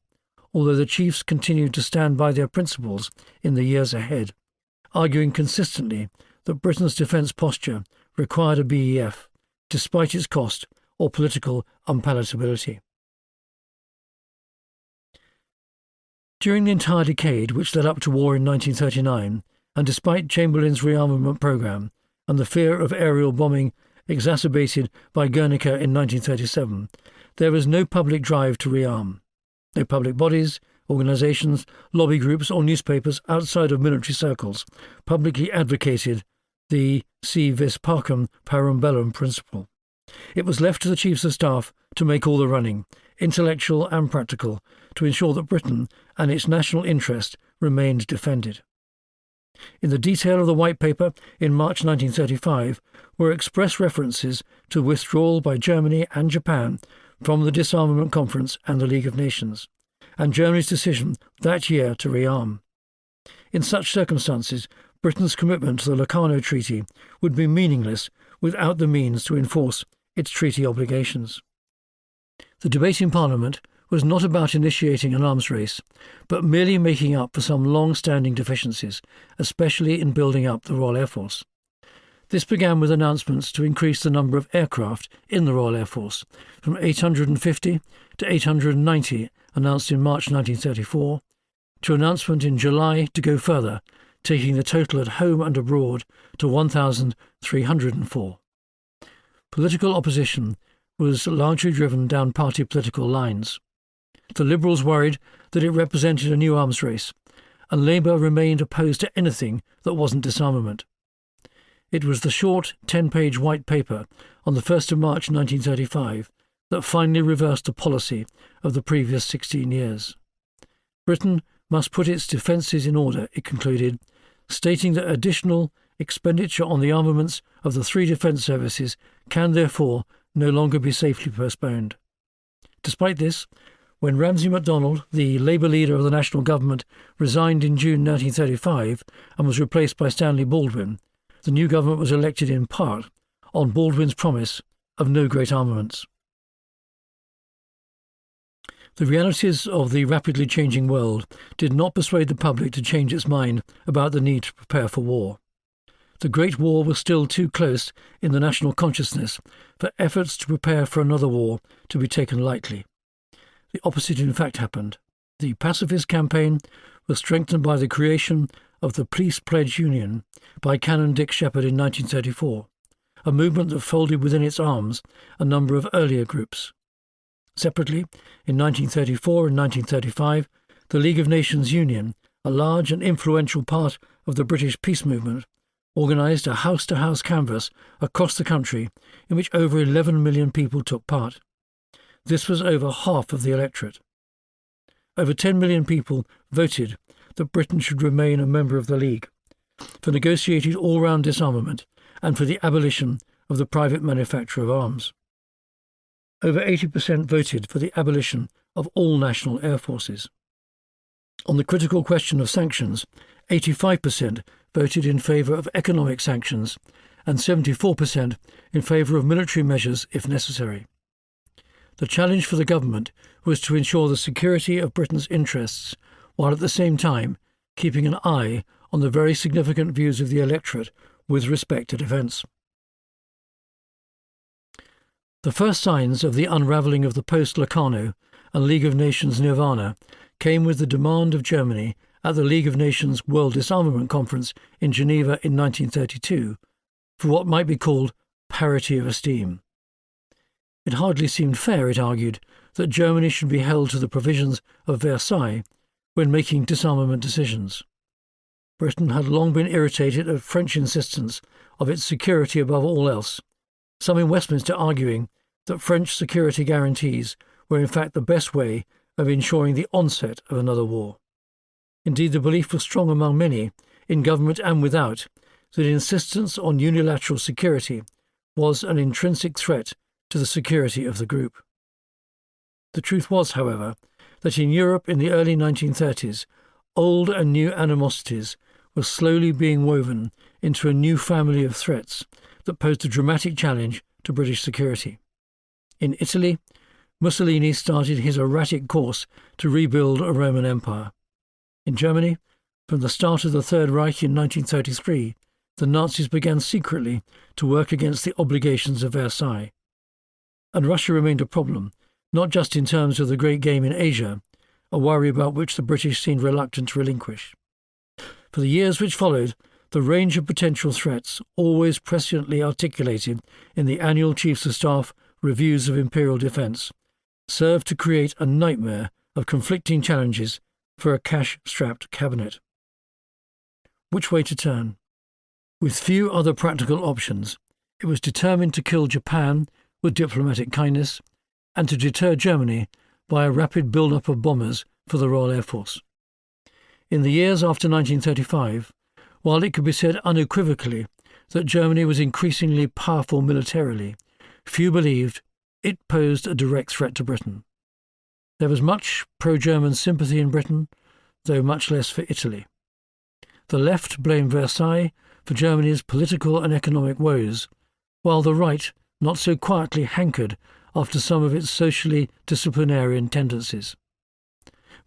although the chiefs continued to stand by their principles in the years ahead, arguing consistently that Britain's defence posture required a BEF, despite its cost or political unpalatability. During the entire decade which led up to war in 1939, and despite Chamberlain's rearmament programme and the fear of aerial bombing exacerbated by Guernica in 1937, there was no public drive to rearm. No public bodies, organisations, lobby groups or newspapers outside of military circles publicly advocated the si vis pacem parum bellum principle. It was left to the Chiefs of Staff to make all the running, intellectual and practical, to ensure that Britain and its national interest remained defended. In the detail of the White Paper in March 1935 were express references to withdrawal by Germany and Japan from the Disarmament Conference and the League of Nations, and Germany's decision that year to rearm. In such circumstances, Britain's commitment to the Locarno Treaty would be meaningless without the means to enforce its treaty obligations. The debate in Parliament was not about initiating an arms race, but merely making up for some long-standing deficiencies, especially in building up the Royal Air Force. This began with announcements to increase the number of aircraft in the Royal Air Force, from 850 to 890 announced in March 1934, to announcement in July to go further, taking the total at home and abroad to 1,304. Political opposition was largely driven down party political lines. The Liberals worried that it represented a new arms race, and Labour remained opposed to anything that wasn't disarmament. It was the short 10-page White Paper on the 1st of March 1935 that finally reversed the policy of the previous 16 years. Britain must put its defences in order, it concluded, stating that additional expenditure on the armaments of the three defence services can therefore no longer be safely postponed. Despite this, when Ramsay MacDonald, the Labour leader of the national government, resigned in June 1935 and was replaced by Stanley Baldwin, the new government was elected in part on Baldwin's promise of no great armaments. The realities of the rapidly changing world did not persuade the public to change its mind about the need to prepare for war. The Great War was still too close in the national consciousness for efforts to prepare for another war to be taken lightly. The opposite in fact happened. The pacifist campaign was strengthened by the creation of the Police Pledge Union by Canon Dick Sheppard in 1934, a movement that folded within its arms a number of earlier groups. Separately, in 1934 and 1935, the League of Nations Union, a large and influential part of the British peace movement, organised a house-to-house canvass across the country in which over 11 million people took part. This was over half of the electorate. Over 10 million people voted that Britain should remain a member of the League, for negotiated all-round disarmament and for the abolition of the private manufacture of arms. Over 80% voted for the abolition of all national air forces. On the critical question of sanctions, 85% voted in favour of economic sanctions and 74% in favour of military measures if necessary. The challenge for the government was to ensure the security of Britain's interests while at the same time keeping an eye on the very significant views of the electorate with respect to defence. The first signs of the unravelling of the post-Locarno and League of Nations nirvana came with the demand of Germany at the League of Nations World Disarmament Conference in Geneva in 1932 for what might be called parity of esteem. It hardly seemed fair, it argued, that Germany should be held to the provisions of Versailles when making disarmament decisions. Britain had long been irritated at French insistence of its security above all else, some in Westminster arguing that French security guarantees were in fact the best way of ensuring the onset of another war. Indeed, the belief was strong among many, in government and without, that insistence on unilateral security was an intrinsic threat to the security of the group. The truth was, however, that in Europe in the early 1930s, old and new animosities were slowly being woven into a new family of threats that posed a dramatic challenge to British security. In Italy, Mussolini started his erratic course to rebuild a Roman Empire. In Germany, from the start of the Third Reich in 1933, the Nazis began secretly to work against the obligations of Versailles. And Russia remained a problem, not just in terms of the great game in Asia, a worry about which the British seemed reluctant to relinquish. For the years which followed, the range of potential threats, always presciently articulated in the annual Chiefs of Staff reviews of imperial defence, served to create a nightmare of conflicting challenges for a cash-strapped cabinet. Which way to turn? With few other practical options, it was determined to kill Japan with diplomatic kindness and to deter Germany by a rapid build-up of bombers for the Royal Air Force. In the years after 1935, while it could be said unequivocally that Germany was increasingly powerful militarily, few believed it posed a direct threat to Britain. There was much pro-German sympathy in Britain, though much less for Italy. The left blamed Versailles for Germany's political and economic woes, while the right not so quietly hankered after some of its socially disciplinarian tendencies.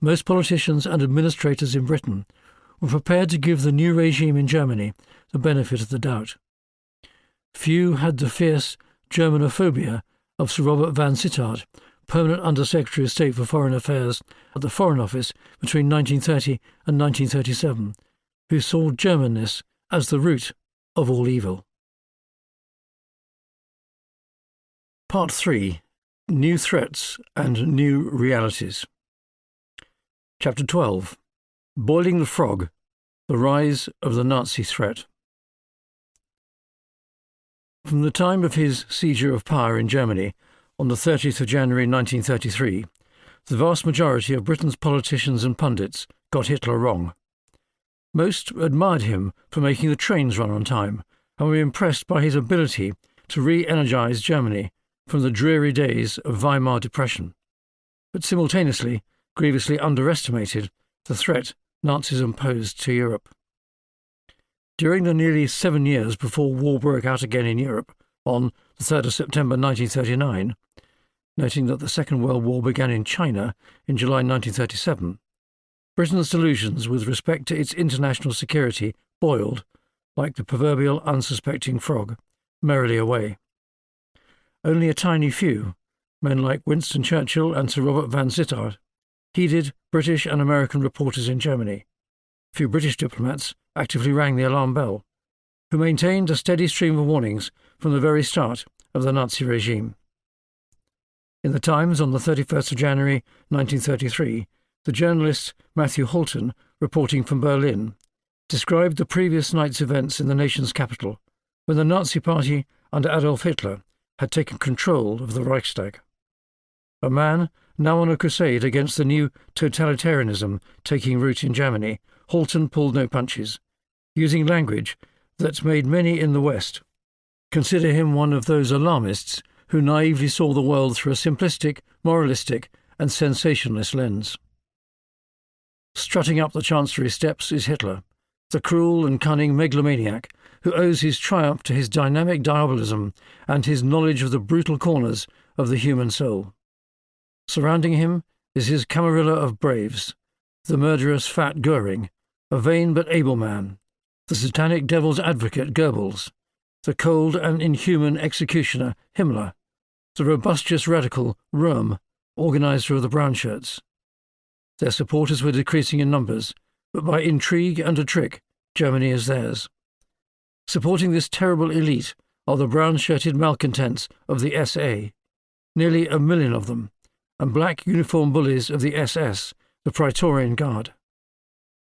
Most politicians and administrators in Britain were prepared to give the new regime in Germany the benefit of the doubt. Few had the fierce Germanophobia of Sir Robert Van Sittart, permanent Under-Secretary of State for Foreign Affairs at the Foreign Office between 1930 and 1937, who saw Germanness as the root of all evil. Part 3. New Threats and New Realities. Chapter 12. Boiling the Frog, the Rise of the Nazi Threat. From the time of his seizure of power in Germany On the 30th of January 1933, the vast majority of Britain's politicians and pundits got Hitler wrong. Most admired him for making the trains run on time and were impressed by his ability to re-energise Germany from the dreary days of Weimar Depression, but simultaneously grievously underestimated the threat Nazism posed to Europe. During the nearly 7 years before war broke out again in Europe, on the 3rd of September 1939, noting that the Second World War began in China in July 1937, Britain's delusions with respect to its international security boiled, like the proverbial unsuspecting frog, merrily away. Only a tiny few, men like Winston Churchill and Sir Robert Van Sittart, heeded British and American reporters in Germany. Few British diplomats actively rang the alarm bell, who maintained a steady stream of warnings from the very start of the Nazi regime. In the Times on the 31st of January 1933, the journalist Matthew Holton, reporting from Berlin, described the previous night's events in the nation's capital, when the Nazi Party under Adolf Hitler had taken control of the Reichstag. A man now on a crusade against the new totalitarianism taking root in Germany, Holton pulled no punches, using language that made many in the West consider him one of those alarmists who naively saw the world through a simplistic, moralistic and sensationalist lens. Strutting up the Chancery steps is Hitler, the cruel and cunning megalomaniac who owes his triumph to his dynamic diabolism and his knowledge of the brutal corners of the human soul. Surrounding him is his camarilla of braves, the murderous fat Goering, a vain but able man, the satanic devil's advocate Goebbels, the cold and inhuman executioner Himmler, the robustious radical Röhm, organizer of the brown shirts. Their supporters were decreasing in numbers, but by intrigue and a trick, Germany is theirs. Supporting this terrible elite are the brown-shirted malcontents of the SA, nearly 1 million of them, and black uniformed bullies of the SS, the Praetorian Guard.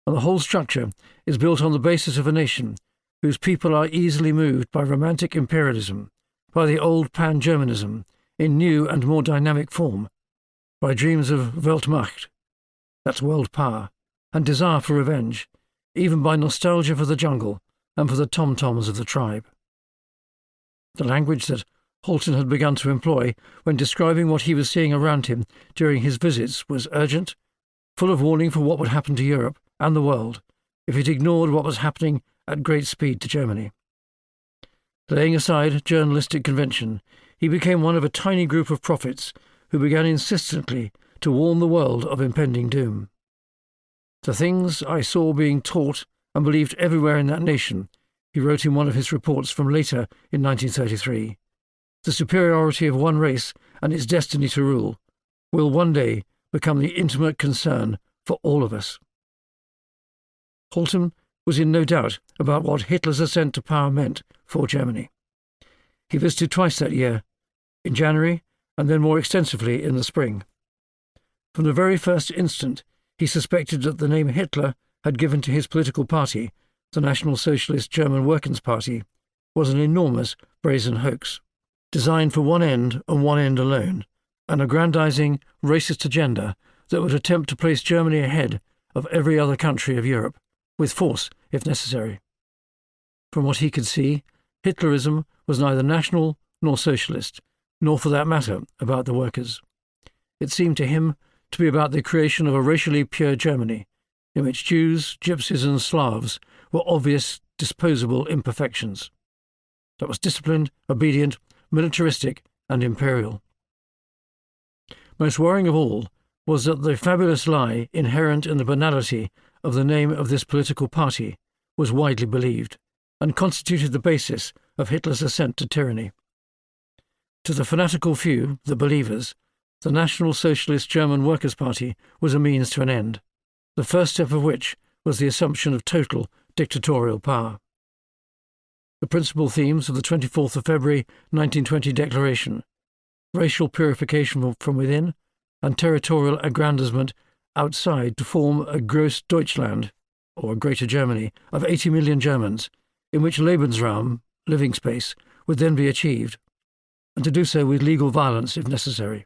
And the whole structure is built on the basis of a nation whose people are easily moved by romantic imperialism, by the old pan-Germanism in new and more dynamic form, by dreams of Weltmacht, that's world power, and desire for revenge, even by nostalgia for the jungle and for the tom-toms of the tribe. The language that Holton had begun to employ when describing what he was seeing around him during his visits was urgent, full of warning for what would happen to Europe and the world if it ignored what was happening at great speed to Germany. Laying aside journalistic convention, he became one of a tiny group of prophets who began insistently to warn the world of impending doom. The things I saw being taught and believed everywhere in that nation, he wrote in one of his reports from later in 1933, the superiority of one race and its destiny to rule, will one day become the intimate concern for all of us. Holton was in no doubt about what Hitler's ascent to power meant for Germany. He visited twice that year, in January and then more extensively in the spring. From the very first instant, he suspected that the name Hitler had given to his political party, the National Socialist German Workers' Party, was an enormous brazen hoax, designed for one end and one end alone, an aggrandizing, racist agenda that would attempt to place Germany ahead of every other country of Europe, with force if necessary. From what he could see, Hitlerism was neither national nor socialist, nor for that matter about the workers. It seemed to him to be about the creation of a racially pure Germany, in which Jews, Gypsies and Slavs were obvious, disposable imperfections. That was disciplined, obedient, militaristic and imperial. Most worrying of all was that the fabulous lie inherent in the banality of the name of this political party was widely believed, and constituted the basis of Hitler's ascent to tyranny. To the fanatical few, the believers, the National Socialist German Workers' Party was a means to an end, the first step of which was the assumption of total dictatorial power. The principal themes of the 24th of February 1920 Declaration, racial purification from within and territorial aggrandizement outside to form a Gross Deutschland, or a Greater Germany, of 80 million Germans, in which Lebensraum, living space, would then be achieved, and to do so with legal violence if necessary.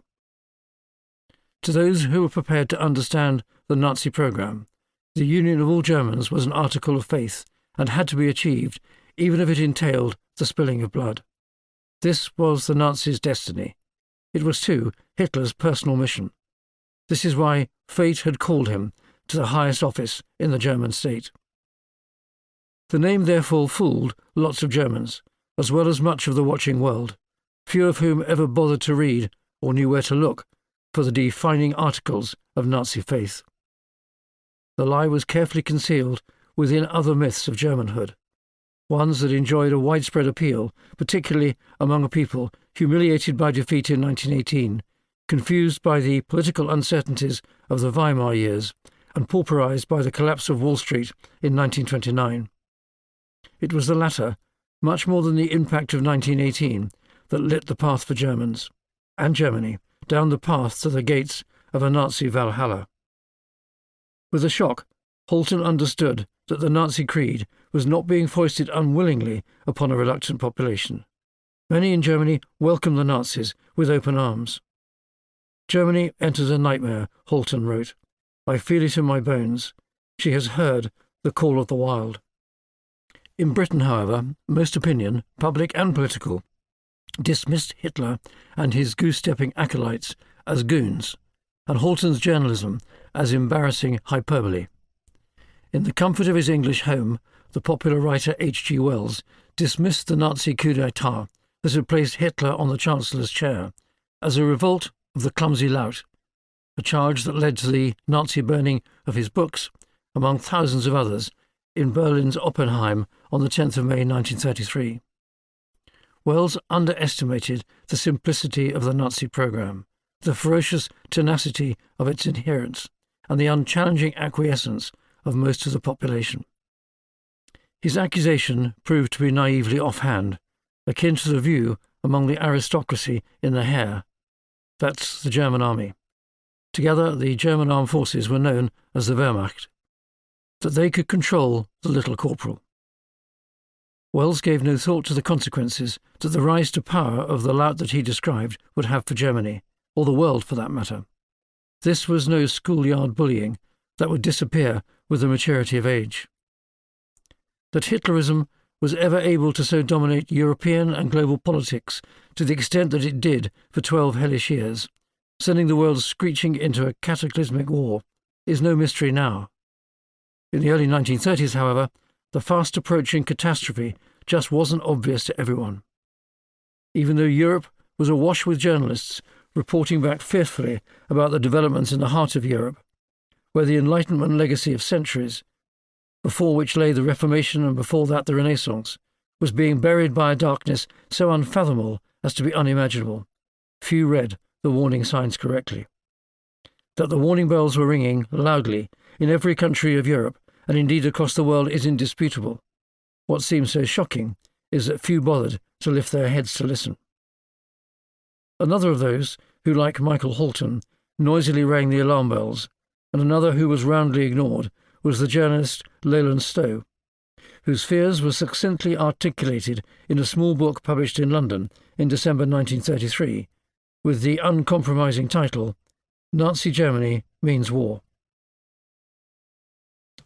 To those who were prepared to understand the Nazi program, the union of all Germans was an article of faith and had to be achieved, even if it entailed the spilling of blood. This was the Nazis' destiny. It was, too, Hitler's personal mission. This is why fate had called him to the highest office in the German state. The name therefore fooled lots of Germans, as well as much of the watching world, few of whom ever bothered to read or knew where to look for the defining articles of Nazi faith. The lie was carefully concealed within other myths of Germanhood, ones that enjoyed a widespread appeal, particularly among a people humiliated by defeat in 1918, confused by the political uncertainties of the Weimar years, and pauperized by the collapse of Wall Street in 1929. It was the latter, much more than the impact of 1918, that lit the path for Germans, and Germany, down the path to the gates of a Nazi Valhalla. With a shock, Holton understood that the Nazi creed was not being foisted unwillingly upon a reluctant population. Many in Germany welcomed the Nazis with open arms. Germany enters a nightmare, Holton wrote. I feel it in my bones. She has heard the call of the wild. In Britain, however, most opinion, public and political, dismissed Hitler and his goose-stepping acolytes as goons, and Holton's journalism as embarrassing hyperbole. In the comfort of his English home, the popular writer H.G. Wells dismissed the Nazi coup d'etat that had placed Hitler on the Chancellor's chair as a revolt of the clumsy lout, a charge that led to the Nazi burning of his books, among thousands of others, in Berlin's Oppenheim on the 10th of May 1933. Wells underestimated the simplicity of the Nazi program, the ferocious tenacity of its adherents, and the unchallenging acquiescence of most of the population. His accusation proved to be naively offhand, akin to the view among the aristocracy in the Heer. That's the German army. Together, the German armed forces were known as the Wehrmacht, that they could control the little corporal. Wells gave no thought to the consequences that the rise to power of the lout that he described would have for Germany, or the world for that matter. This was no schoolyard bullying that would disappear with the maturity of age. That Hitlerism was ever able to so dominate European and global politics to the extent that it did for 12 hellish years, sending the world screeching into a cataclysmic war, is no mystery now. In the early 1930s, however, the fast-approaching catastrophe just wasn't obvious to everyone. Even though Europe was awash with journalists reporting back fearfully about the developments in the heart of Europe, where the Enlightenment legacy of centuries, before which lay the Reformation and before that the Renaissance, was being buried by a darkness so unfathomable as to be unimaginable, few read the warning signs correctly. That the warning bells were ringing loudly in every country of Europe, and indeed across the world, is indisputable. What seems so shocking is that few bothered to lift their heads to listen. Another of those who, like Michael Holton, noisily rang the alarm bells, and another who was roundly ignored, was the journalist Leyland Stowe, whose fears were succinctly articulated in a small book published in London in December 1933, with the uncompromising title, Nazi Germany Means War.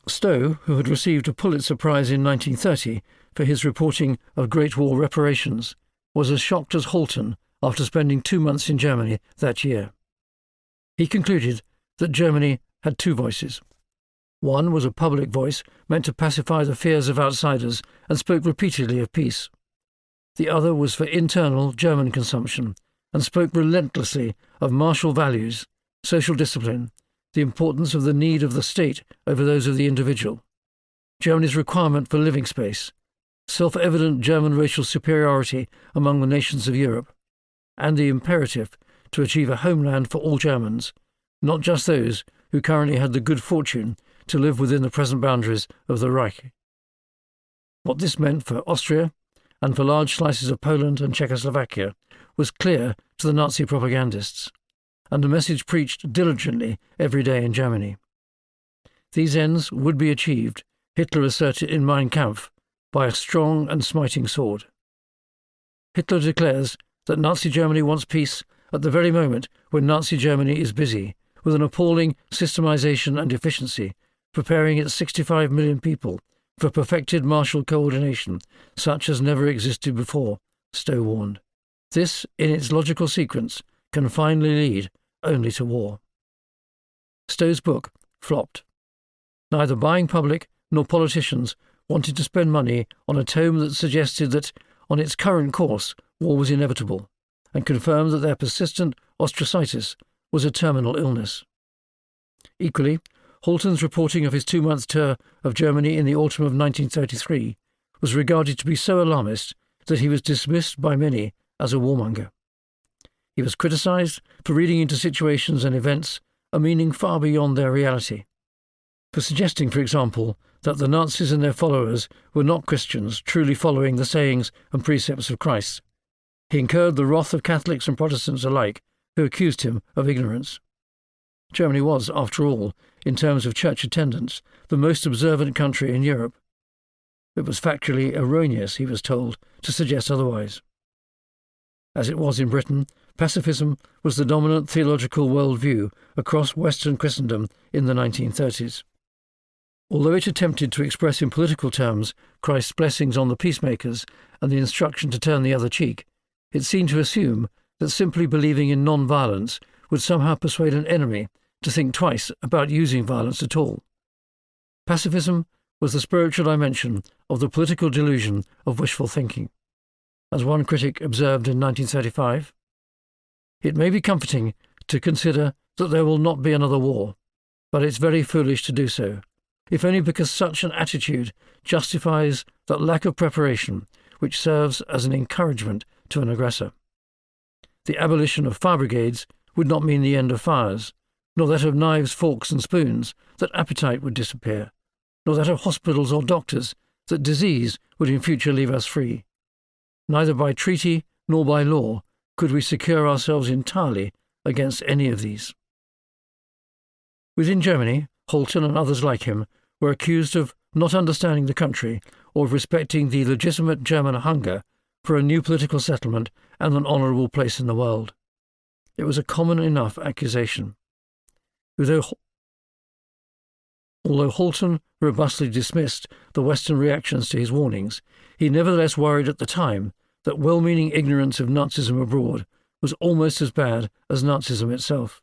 Stowe, who had received a Pulitzer Prize in 1930 for his reporting of Great War reparations, was as shocked as Holton after spending 2 months in Germany that year. He concluded that Germany had two voices. One was a public voice meant to pacify the fears of outsiders and spoke repeatedly of peace. The other was for internal German consumption and spoke relentlessly of martial values, social discipline, the importance of the need of the state over those of the individual, Germany's requirement for living space, self-evident German racial superiority among the nations of Europe, and the imperative to achieve a homeland for all Germans, not just those who currently had the good fortune to live within the present boundaries of the Reich. What this meant for Austria and for large slices of Poland and Czechoslovakia was clear to the Nazi propagandists, and a message preached diligently every day in Germany. These ends would be achieved, Hitler asserted in Mein Kampf, by a strong and smiting sword. Hitler declares that Nazi Germany wants peace at the very moment when Nazi Germany is busy, with an appalling systemization and efficiency, preparing its 65 million people for perfected martial coordination such as never existed before, Stowe warned. This, in its logical sequence, can finally lead only to war. Stowe's book flopped. Neither buying public nor politicians wanted to spend money on a tome that suggested that, on its current course, war was inevitable, and confirmed that their persistent ostracitis was a terminal illness. Equally, Halton's reporting of his 2-month tour of Germany in the autumn of 1933 was regarded to be so alarmist that he was dismissed by many as a warmonger. He was criticised for reading into situations and events a meaning far beyond their reality, for suggesting, for example, that the Nazis and their followers were not Christians truly following the sayings and precepts of Christ. He incurred the wrath of Catholics and Protestants alike, who accused him of ignorance. Germany was, after all, in terms of church attendance, the most observant country in Europe. It was factually erroneous, he was told, to suggest otherwise. As it was in Britain, pacifism was the dominant theological worldview across Western Christendom in the 1930s. Although it attempted to express in political terms Christ's blessings on the peacemakers and the instruction to turn the other cheek, it seemed to assume that simply believing in non-violence would somehow persuade an enemy to think twice about using violence at all. Pacifism was the spiritual dimension of the political delusion of wishful thinking. As one critic observed in 1935, "It may be comforting to consider that there will not be another war, but it's very foolish to do so, if only because such an attitude justifies that lack of preparation which serves as an encouragement to an aggressor. The abolition of fire brigades would not mean the end of fires, nor that of knives, forks and spoons, that appetite would disappear, nor that of hospitals or doctors, that disease would in future leave us free. Neither by treaty nor by law could we secure ourselves entirely against any of these." Within Germany, Halton and others like him were accused of not understanding the country or of respecting the legitimate German hunger for a new political settlement and an honourable place in the world. It was a common enough accusation. Although Halton robustly dismissed the Western reactions to his warnings, he nevertheless worried at the time that well-meaning ignorance of Nazism abroad was almost as bad as Nazism itself.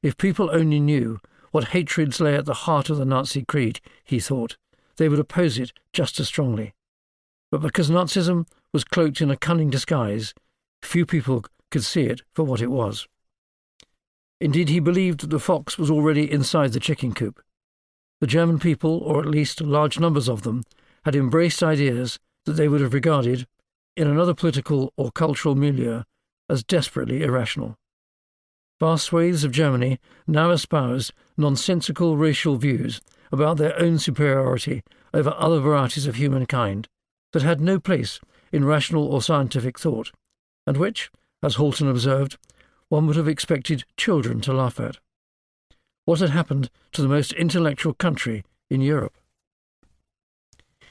If people only knew what hatreds lay at the heart of the Nazi creed, he thought, they would oppose it just as strongly. But because Nazism was cloaked in a cunning disguise, few people could see it for what it was. Indeed, he believed that the fox was already inside the chicken coop. The German people, or at least large numbers of them, had embraced ideas that they would have regarded, in another political or cultural milieu, as desperately irrational. Vast swathes of Germany now espoused nonsensical racial views about their own superiority over other varieties of humankind that had no place in rational or scientific thought, and which, as Halton observed, one would have expected children to laugh at. What had happened to the most intellectual country in Europe?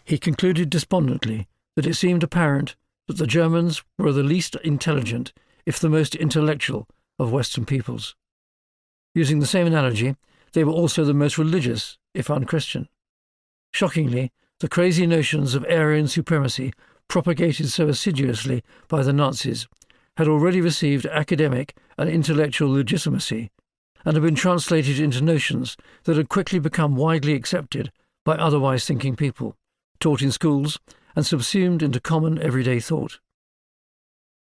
He concluded despondently that it seemed apparent that the Germans were the least intelligent, if the most intellectual, of Western peoples. Using the same analogy, they were also the most religious, if unchristian. Shockingly, the crazy notions of Aryan supremacy, propagated so assiduously by the Nazis, had already received academic and intellectual legitimacy, and had been translated into notions that had quickly become widely accepted by otherwise thinking people, taught in schools, and subsumed into common everyday thought.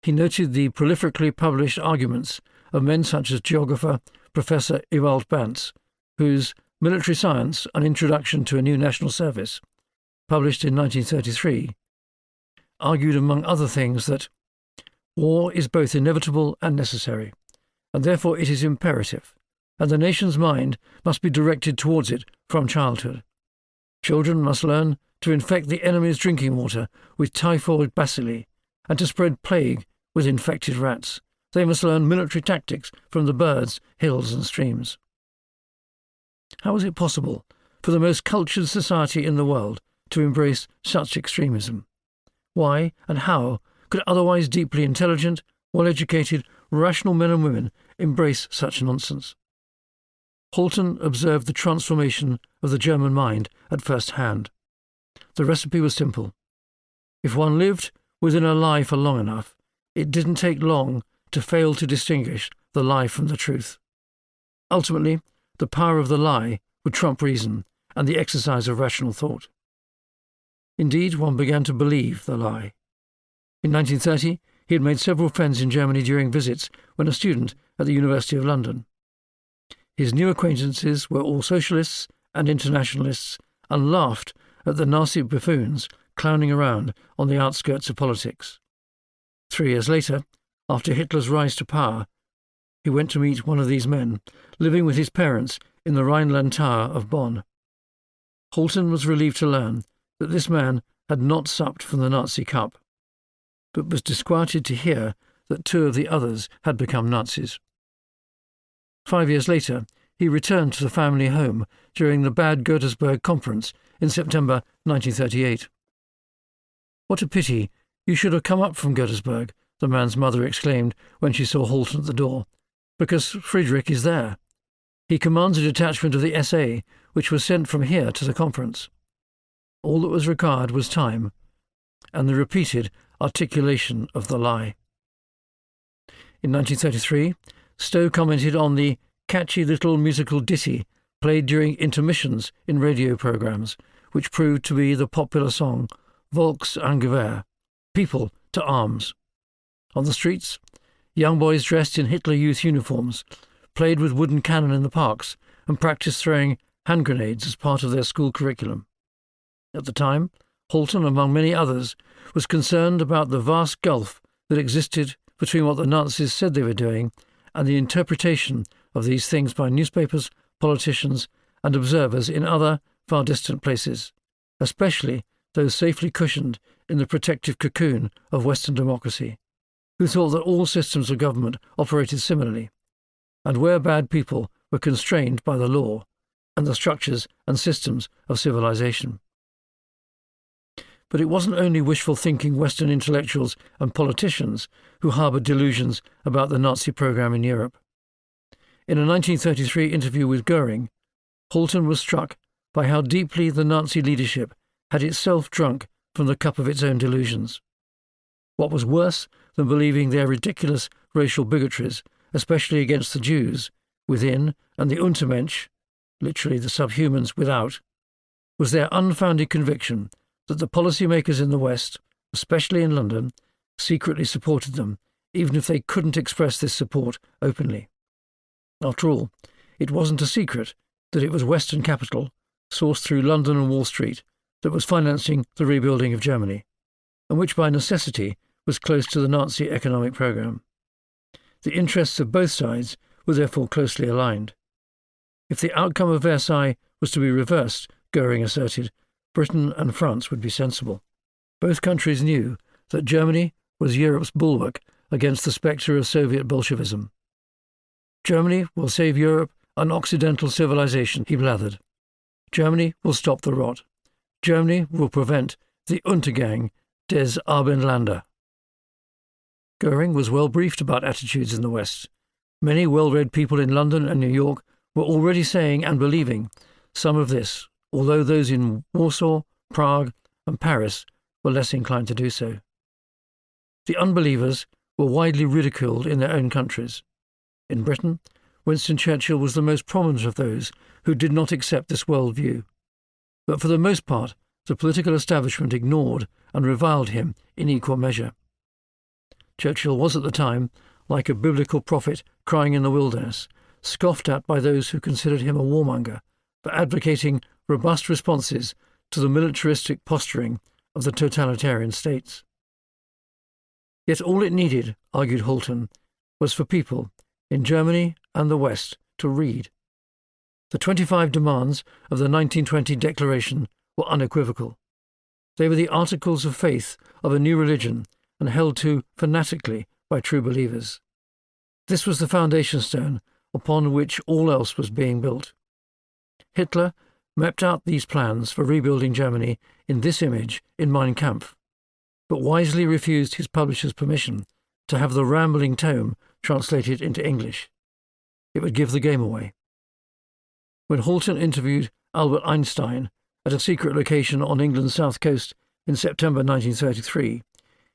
He noted the prolifically published arguments of men such as geographer Professor Ewald Bantz, whose Military Science, An Introduction to a New National Service, published in 1933, argued among other things that war is both inevitable and necessary, and therefore it is imperative, and the nation's mind must be directed towards it from childhood. Children must learn to infect the enemy's drinking water with typhoid bacilli, and to spread plague with infected rats. They must learn military tactics from the birds, hills and streams. How was it possible for the most cultured society in the world to embrace such extremism? Why and how could otherwise deeply intelligent, well-educated, rational men and women embrace such nonsense? Holton observed the transformation of the German mind at first hand. The recipe was simple. If one lived within a lie for long enough, it didn't take long to fail to distinguish the lie from the truth. Ultimately, the power of the lie would trump reason and the exercise of rational thought. Indeed, one began to believe the lie. In 1930, he had made several friends in Germany during visits when a student at the University of London. His new acquaintances were all socialists and internationalists and laughed at the Nazi buffoons clowning around on the outskirts of politics. 3 years later, after Hitler's rise to power, he went to meet one of these men, living with his parents in the Rhineland Tower of Bonn. Holton was relieved to learn that this man had not supped from the Nazi cup, but was disquieted to hear that 2 of the others had become Nazis. 5 years later, he returned to the family home during the Bad Godesberg Conference in September 1938. "What a pity you should have come up from Godesberg," the man's mother exclaimed when she saw Holton at the door, "because Friedrich is there. He commands a detachment of the SA, which was sent from here to the conference." All that was required was time, and the repeated articulation of the lie. In 1933, Stowe commented on the catchy little musical ditty played during intermissions in radio programs, which proved to be the popular song Volks an Gewehr, People to Arms. On the streets, young boys dressed in Hitler Youth uniforms played with wooden cannon in the parks and practiced throwing hand grenades as part of their school curriculum. At the time, Holton, among many others, was concerned about the vast gulf that existed between what the Nazis said they were doing and the interpretation of these things by newspapers, politicians, and observers in other, far distant places, especially those safely cushioned in the protective cocoon of Western democracy, who thought that all systems of government operated similarly, and where bad people were constrained by the law and the structures and systems of civilization. But it wasn't only wishful-thinking Western intellectuals and politicians who harboured delusions about the Nazi program in Europe. In a 1933 interview with Goering, Holton was struck by how deeply the Nazi leadership had itself drunk from the cup of its own delusions. What was worse than believing their ridiculous racial bigotries, especially against the Jews, within, and the Untermensch, literally the subhumans, without, was their unfounded conviction that the policymakers in the West, especially in London, secretly supported them, even if they couldn't express this support openly. After all, it wasn't a secret that it was Western capital, sourced through London and Wall Street, that was financing the rebuilding of Germany, and which by necessity was close to the Nazi economic program. The interests of both sides were therefore closely aligned. If the outcome of Versailles was to be reversed, Goering asserted, Britain and France would be sensible. Both countries knew that Germany was Europe's bulwark against the spectre of Soviet Bolshevism. "Germany will save Europe and Occidental civilization," he blathered. "Germany will stop the rot. Germany will prevent the Untergang des Abendländer." Goering was well briefed about attitudes in the West. Many well-read people in London and New York were already saying and believing some of this, although those in Warsaw, Prague, and Paris were less inclined to do so. The unbelievers were widely ridiculed in their own countries. In Britain, Winston Churchill was the most prominent of those who did not accept this world view. But for the most part, the political establishment ignored and reviled him in equal measure. Churchill was at the time like a biblical prophet crying in the wilderness, scoffed at by those who considered him a warmonger for advocating robust responses to the militaristic posturing of the totalitarian states. Yet all it needed, argued Holton, was for people in Germany and the West to read. The 25 demands of the 1920 Declaration were unequivocal. They were the articles of faith of a new religion and held to fanatically by true believers. This was the foundation stone upon which all else was being built. Hitler mapped out these plans for rebuilding Germany in this image in Mein Kampf. but wisely refused his publisher's permission to have the rambling tome translated into English. It would give the game away. When Halton interviewed Albert Einstein at a secret location on England's south coast in September 1933,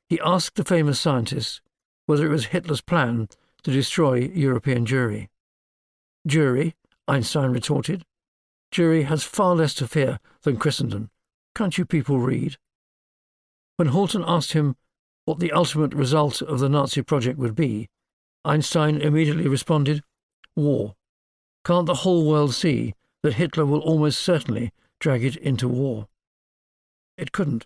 he asked the famous scientist whether it was Hitler's plan to destroy European Jewry. Jewry, Einstein retorted. Jewry has far less to fear than Christendom. Can't you people read? When Halton asked him what the ultimate result of the Nazi project would be, Einstein immediately responded, war. Can't the whole world see that Hitler will almost certainly drag it into war? It couldn't.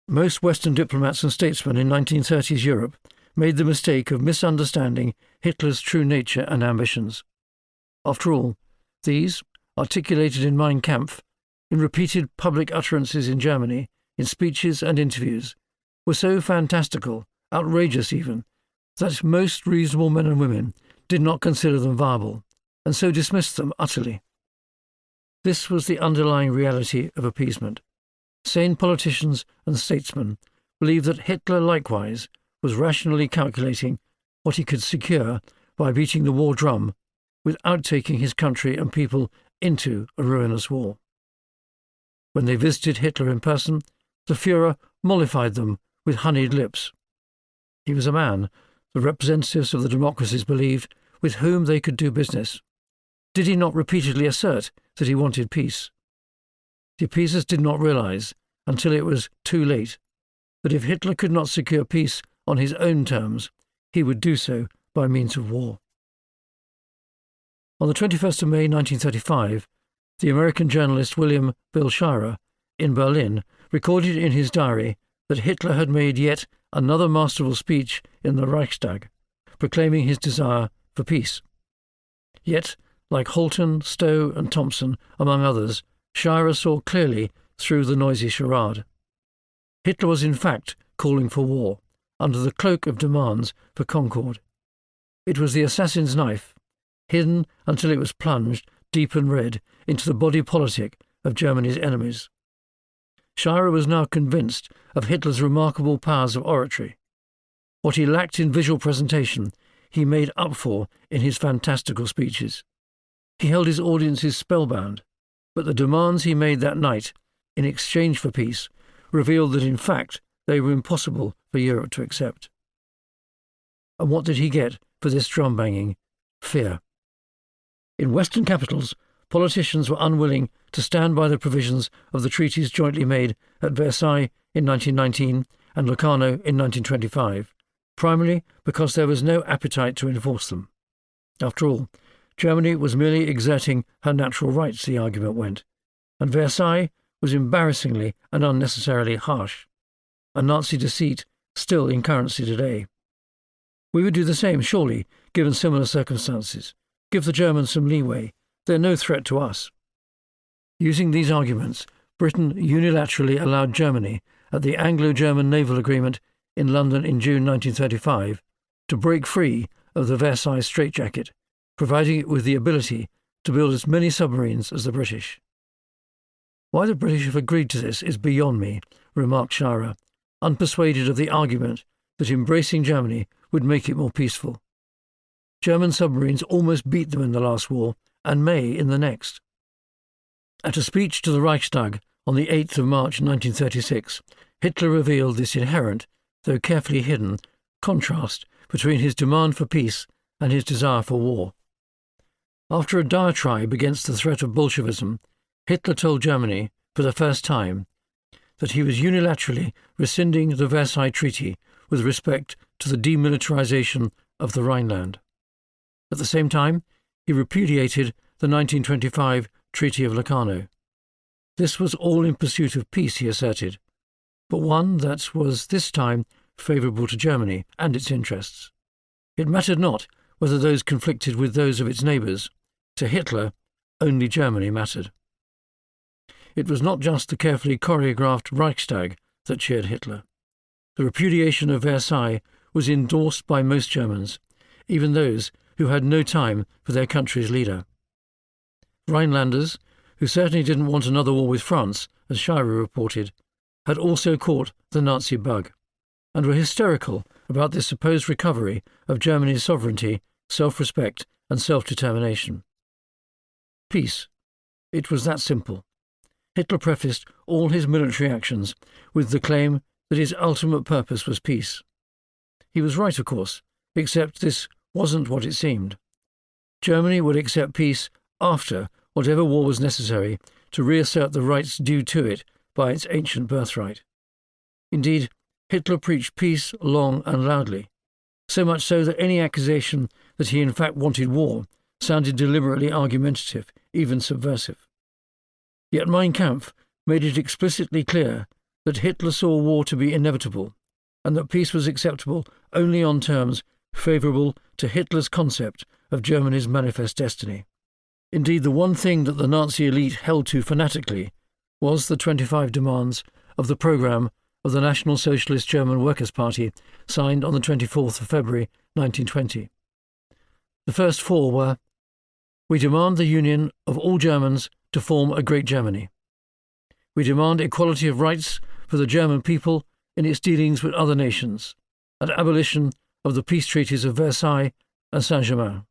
Most Western diplomats and statesmen in 1930s Europe made the mistake of misunderstanding Hitler's true nature and ambitions. After all, these, articulated in Mein Kampf, in repeated public utterances in Germany, in speeches and interviews, were so fantastical, outrageous even, that most reasonable men and women did not consider them viable, and so dismissed them utterly. This was the underlying reality of appeasement. Sane politicians and statesmen believed that Hitler likewise was rationally calculating what he could secure by beating the war drum without taking his country and people into a ruinous war. When they visited Hitler in person, the Führer mollified them with honeyed lips. He was a man, the representatives of the democracies believed, with whom they could do business. Did he not repeatedly assert that he wanted peace? The appeasers did not realize, until it was too late, that if Hitler could not secure peace on his own terms, he would do so by means of war. On the 21st of May 1935, the American journalist William Bill Shirer, in Berlin, recorded in his diary that Hitler had made yet another masterful speech in the Reichstag, proclaiming his desire for peace. Yet, like Halton, Stowe and Thompson, among others, Shirer saw clearly through the noisy charade. Hitler was in fact calling for war, under the cloak of demands for concord. It was the assassin's knife, hidden until it was plunged, deep and red, into the body politic of Germany's enemies. Shirer was now convinced of Hitler's remarkable powers of oratory. What he lacked in visual presentation, he made up for in his fantastical speeches. He held his audiences spellbound, but the demands he made that night, in exchange for peace, revealed that in fact they were impossible for Europe to accept. And what did he get for this drum-banging? Fear. In Western capitals, politicians were unwilling to stand by the provisions of the treaties jointly made at Versailles in 1919 and Locarno in 1925, primarily because there was no appetite to enforce them. After all, Germany was merely exerting her natural rights, the argument went, and Versailles was embarrassingly and unnecessarily harsh, a Nazi deceit still in currency today. We would do the same, surely, given similar circumstances. Give the Germans some leeway. They're no threat to us. Using these arguments, Britain unilaterally allowed Germany, at the Anglo-German Naval Agreement in London in June 1935, to break free of the Versailles straitjacket, providing it with the ability to build as many submarines as the British. Why the British have agreed to this is beyond me, remarked Shirer, unpersuaded of the argument that embracing Germany would make it more peaceful. German submarines almost beat them in the last war, and may in the next. At a speech to the Reichstag on the 8th of March 1936, Hitler revealed this inherent, though carefully hidden, contrast between his demand for peace and his desire for war. After a diatribe against the threat of Bolshevism, Hitler told Germany, for the first time, that he was unilaterally rescinding the Versailles Treaty with respect to the demilitarization of the Rhineland. At the same time, he repudiated the 1925 Treaty of Locarno. This was all in pursuit of peace, he asserted, but one that was this time favourable to Germany and its interests. It mattered not whether those conflicted with those of its neighbours. To Hitler, only Germany mattered. It was not just the carefully choreographed Reichstag that cheered Hitler. The repudiation of Versailles was endorsed by most Germans, even those who had no time for their country's leader. Rhinelanders, who certainly didn't want another war with France, as Shirer reported, had also caught the Nazi bug. and were hysterical about this supposed recovery of Germany's sovereignty, self-respect, and self-determination. Peace. It was that simple. Hitler prefaced all his military actions with the claim that his ultimate purpose was peace. He was right, of course, except this wasn't what it seemed. Germany would accept peace after whatever war was necessary to reassert the rights due to it by its ancient birthright. Indeed, Hitler preached peace long and loudly, so much so that any accusation that he in fact wanted war sounded deliberately argumentative, even subversive. Yet Mein Kampf made it explicitly clear that Hitler saw war to be inevitable, and that peace was acceptable only on terms favourable to Hitler's concept of Germany's manifest destiny. Indeed, the one thing that the Nazi elite held to fanatically was the 25 demands of the programme of the National Socialist German Workers' Party, signed on the 24th of February 1920. The first four were: we demand the union of all Germans to form a great Germany. We demand equality of rights for the German people in its dealings with other nations, and abolition of the peace treaties of Versailles and Saint-Germain.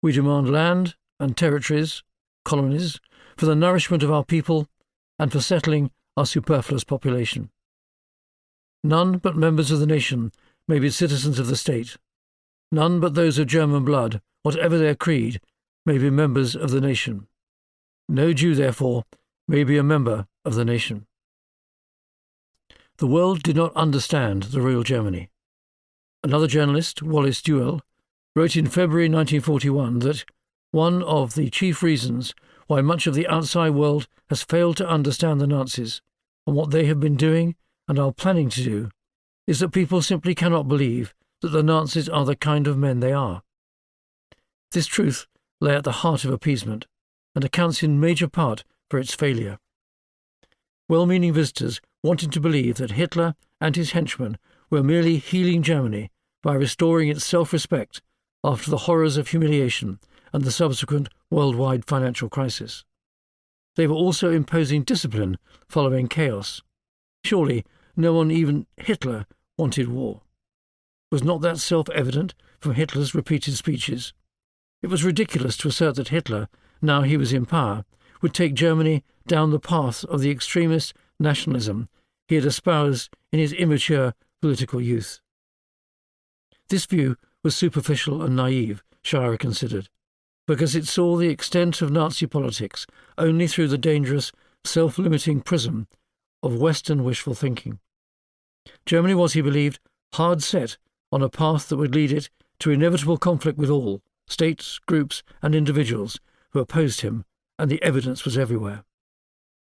We demand land and territories, colonies, for the nourishment of our people and for settling our superfluous population. None but members of the nation may be citizens of the state. None but those of German blood, whatever their creed, may be members of the nation. No Jew, therefore, may be a member of the nation. The world did not understand the real Germany. Another journalist, Wallace Duell, wrote in February 1941 that one of the chief reasons why much of the outside world has failed to understand the Nazis and what they have been doing and are planning to do is that people simply cannot believe that the Nazis are the kind of men they are. This truth lay at the heart of appeasement and accounts in major part for its failure. Well-meaning visitors wanted to believe that Hitler and his henchmen were merely healing Germany by restoring its self-respect after the horrors of humiliation and the subsequent worldwide financial crisis. They were also imposing discipline following chaos. Surely no one, even Hitler, wanted war. Was not that self-evident from Hitler's repeated speeches? It was ridiculous to assert that Hitler, now he was in power, would take Germany down the path of the extremist nationalism he had espoused in his immature political youth. This view was superficial and naive, Scheirer considered, because it saw the extent of Nazi politics only through the dangerous, self-limiting prism of Western wishful thinking. Germany was, he believed, hard set on a path that would lead it to inevitable conflict with all, states, groups, and individuals who opposed him, and the evidence was everywhere.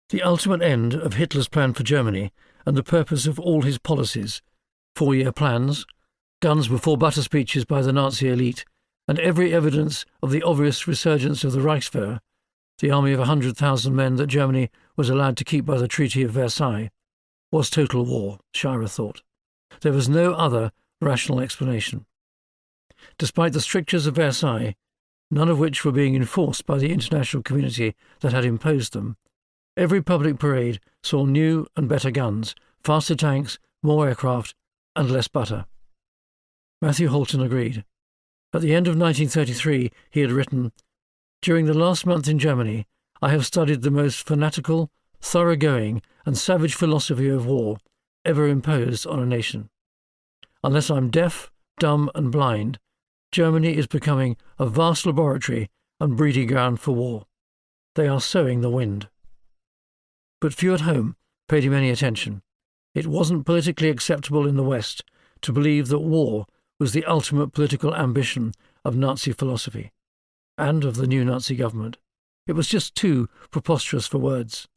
The ultimate end of Hitler's plan for Germany and the purpose of all his policies, 4-year plans, guns before butter speeches by the Nazi elite, and every evidence of the obvious resurgence of the Reichswehr, the army of 100,000 men that Germany was allowed to keep by the Treaty of Versailles, was total war, Scheirer thought. There was no other rational explanation. Despite the strictures of Versailles, none of which were being enforced by the international community that had imposed them, every public parade saw new and better guns, faster tanks, more aircraft, and less butter. Matthew Holton agreed. At the end of 1933, he had written, "During the last month in Germany, I have studied the most fanatical, thoroughgoing, and savage philosophy of war ever imposed on a nation. Unless I'm deaf, dumb, and blind, Germany is becoming a vast laboratory and breeding ground for war. They are sowing the wind." But few at home paid him any attention. It wasn't politically acceptable in the West to believe that war was the ultimate political ambition of Nazi philosophy, and of the new Nazi government. It was just too preposterous for words.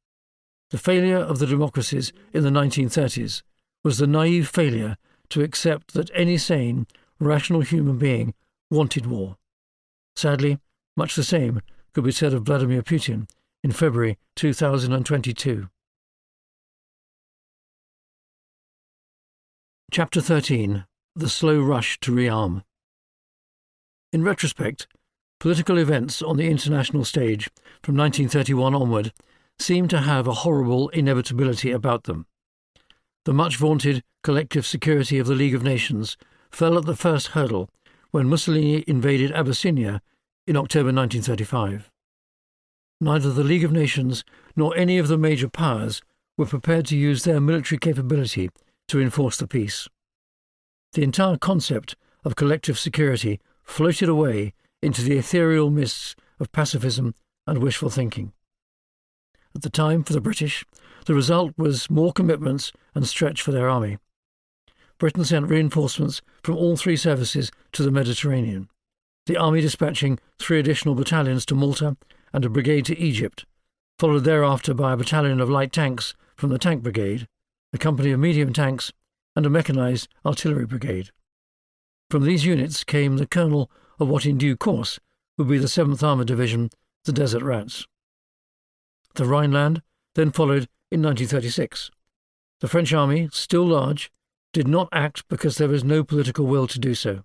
The failure of the democracies in the 1930s was the naive failure to accept that any sane, rational human being wanted war. Sadly, much the same could be said of Vladimir Putin in February 2022. Chapter 13. The Slow Rush to Rearm. In retrospect, political events on the international stage from 1931 onward seem to have a horrible inevitability about them. The much-vaunted collective security of the League of Nations fell at the first hurdle when Mussolini invaded Abyssinia in October 1935. Neither the League of Nations nor any of the major powers were prepared to use their military capability to enforce the peace. The entire concept of collective security floated away into the ethereal mists of pacifism and wishful thinking. At the time, for the British, the result was more commitments and stretch for their army. Britain sent reinforcements from all three services to the Mediterranean, the army dispatching 3 additional battalions to Malta and a brigade to Egypt, followed thereafter by a battalion of light tanks from the Tank Brigade, a company of medium tanks, and a mechanised artillery brigade. From these units came the colonel of what in due course would be the 7th Armoured Division, the Desert Rats. The Rhineland then followed in 1936. The French army, still large, did not act because there was no political will to do so.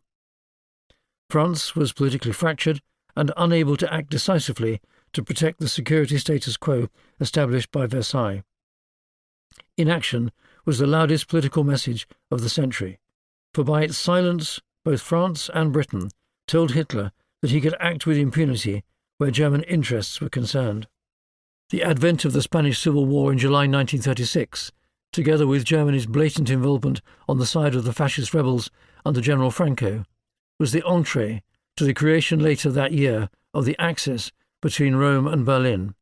France was politically fractured and unable to act decisively to protect the security status quo established by Versailles. Inaction was the loudest political message of the century, for by its silence both France and Britain told Hitler that he could act with impunity where German interests were concerned. The advent of the Spanish Civil War in July 1936, together with Germany's blatant involvement on the side of the fascist rebels under General Franco, was the entree to the creation later that year of the Axis between Rome and Berlin,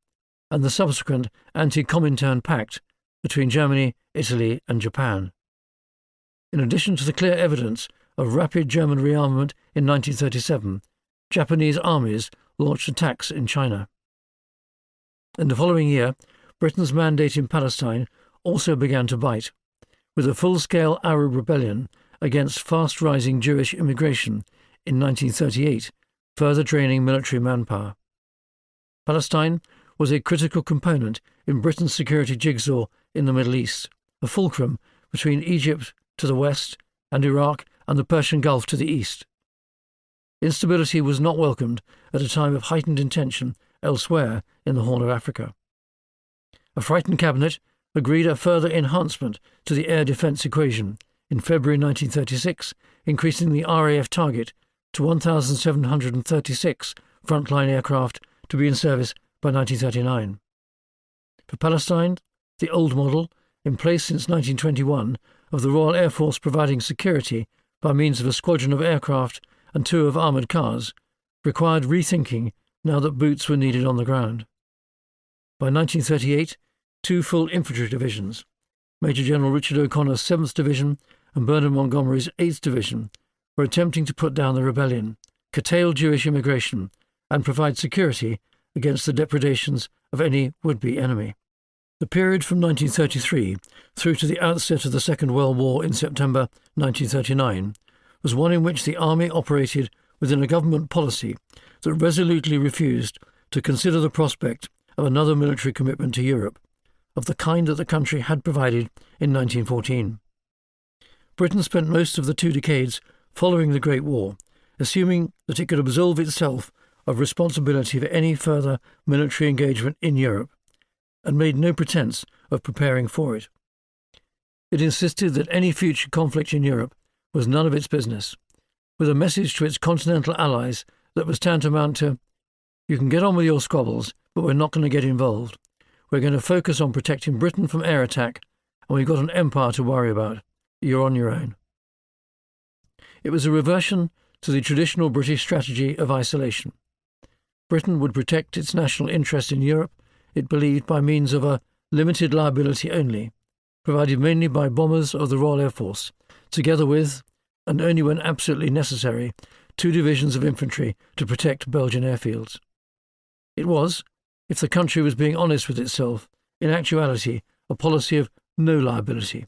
and the subsequent anti-Comintern Pact between Germany, Italy and Japan. In addition to the clear evidence of rapid German rearmament in 1937, Japanese armies launched attacks in China. In the following year, Britain's mandate in Palestine also began to bite, with a full-scale Arab rebellion against fast-rising Jewish immigration in 1938, further draining military manpower. Palestine was a critical component in Britain's security jigsaw in the Middle East, a fulcrum between Egypt to the west and Iraq and the Persian Gulf to the east. Instability was not welcomed at a time of heightened tension elsewhere in the Horn of Africa. A frightened cabinet agreed a further enhancement to the air defence equation in February 1936, increasing the RAF target to 1,736 frontline aircraft to be in service by 1939. For Palestine, the old model, in place since 1921, of the Royal Air Force providing security by means of a squadron of aircraft and 2 of armoured cars, required rethinking now that boots were needed on the ground. By 1938, 2 full infantry divisions, Major General Richard O'Connor's 7th Division and Bernard Montgomery's 8th Division, were attempting to put down the rebellion, curtail Jewish immigration, and provide security against the depredations of any would-be enemy. The period from 1933 through to the outset of the Second World War in September 1939 was one in which the army operated within a government policy that resolutely refused to consider the prospect of another military commitment to Europe, of the kind that the country had provided in 1914. Britain spent most of the 2 decades following the Great War, assuming that it could absolve itself of responsibility for any further military engagement in Europe, and made no pretence of preparing for it. It insisted that any future conflict in Europe was none of its business, with a message to its continental allies that was tantamount to, "You can get on with your squabbles, but we're not going to get involved. We're going to focus on protecting Britain from air attack, and we've got an empire to worry about. You're on your own." It was a reversion to the traditional British strategy of isolation. Britain would protect its national interest in Europe, it believed, by means of a limited liability only, provided mainly by bombers of the Royal Air Force, together with, and only when absolutely necessary, 2 divisions of infantry to protect Belgian airfields. It was, if the country was being honest with itself, in actuality a policy of no liability,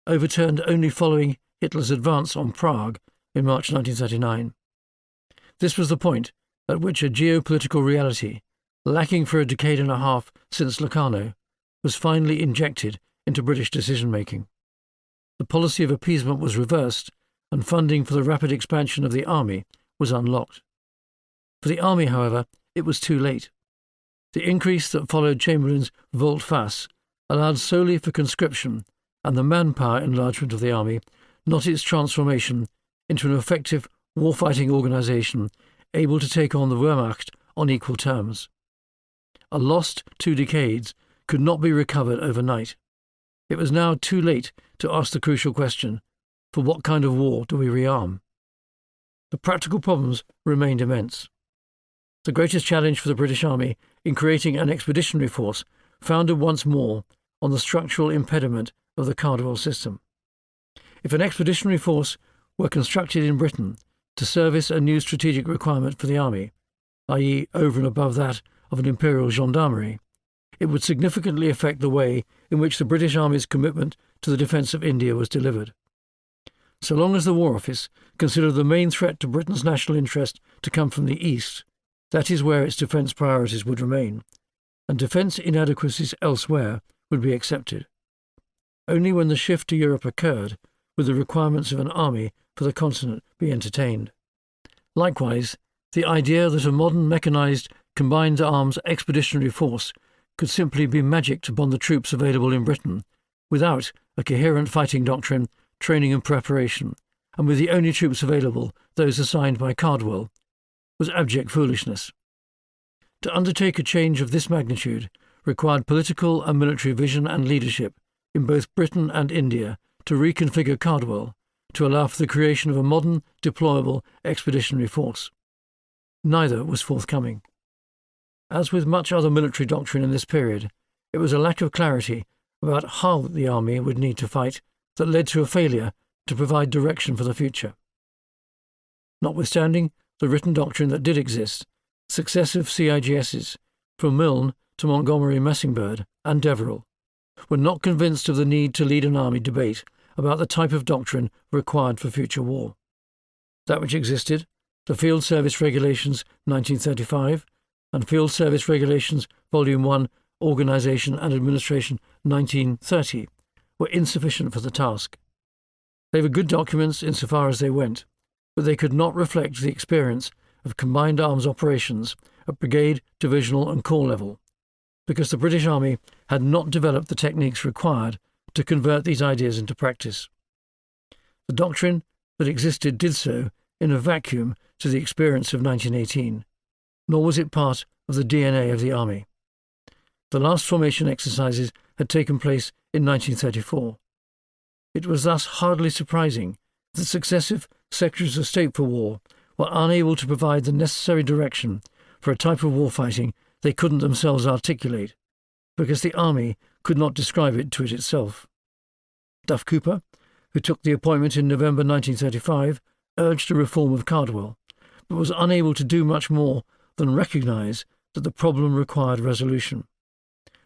overturned only following Hitler's advance on Prague in March 1939. This was the point at which a geopolitical reality, lacking for a decade and a half since Locarno, was finally injected into British decision-making. The policy of appeasement was reversed, and funding for the rapid expansion of the army was unlocked. For the army, however, it was too late. The increase that followed Chamberlain's volte-face allowed solely for conscription and the manpower enlargement of the army, not its transformation into an effective warfighting organisation able to take on the Wehrmacht on equal terms. A lost 2 decades could not be recovered overnight. It was now too late to ask the crucial question, for what kind of war do we rearm? The practical problems remained immense. The greatest challenge for the British Army in creating an expeditionary force founded once more on the structural impediment of the Cardwell system. If an expeditionary force were constructed in Britain to service a new strategic requirement for the army, i.e. over and above that of an imperial gendarmerie, it would significantly affect the way in which the British Army's commitment to the defence of India was delivered. So long as the War Office considered the main threat to Britain's national interest to come from the East, that is where its defence priorities would remain, and defence inadequacies elsewhere would be accepted. Only when the shift to Europe occurred would the requirements of an army for the continent be entertained. Likewise, the idea that a modern mechanised combined arms expeditionary force could simply be magicked upon the troops available in Britain, without a coherent fighting doctrine, training and preparation, and with the only troops available, those assigned by Cardwell, was abject foolishness. To undertake a change of this magnitude required political and military vision and leadership in both Britain and India to reconfigure Cardwell to allow for the creation of a modern, deployable expeditionary force. Neither was forthcoming. As with much other military doctrine in this period, it was a lack of clarity about how the army would need to fight that led to a failure to provide direction for the future. Notwithstanding the written doctrine that did exist, successive CIGSs, from Milne to Montgomery-Messingberd and Deverell, were not convinced of the need to lead an army debate about the type of doctrine required for future war. That which existed, the Field Service Regulations 1935 and Field Service Regulations Volume 1, Organisation and Administration 1930, were insufficient for the task. They were good documents insofar as they went, but they could not reflect the experience of combined arms operations at brigade, divisional and corps level, because the British Army had not developed the techniques required to convert these ideas into practice. The doctrine that existed did so in a vacuum to the experience of 1918, nor was it part of the DNA of the Army. The last formation exercises had taken place in 1934. It was thus hardly surprising that successive Secretaries of State for War were unable to provide the necessary direction for a type of warfighting they couldn't themselves articulate, because the Army could not describe it to it itself. Duff Cooper, who took the appointment in November 1935, urged a reform of Cardwell, but was unable to do much more than recognise that the problem required resolution.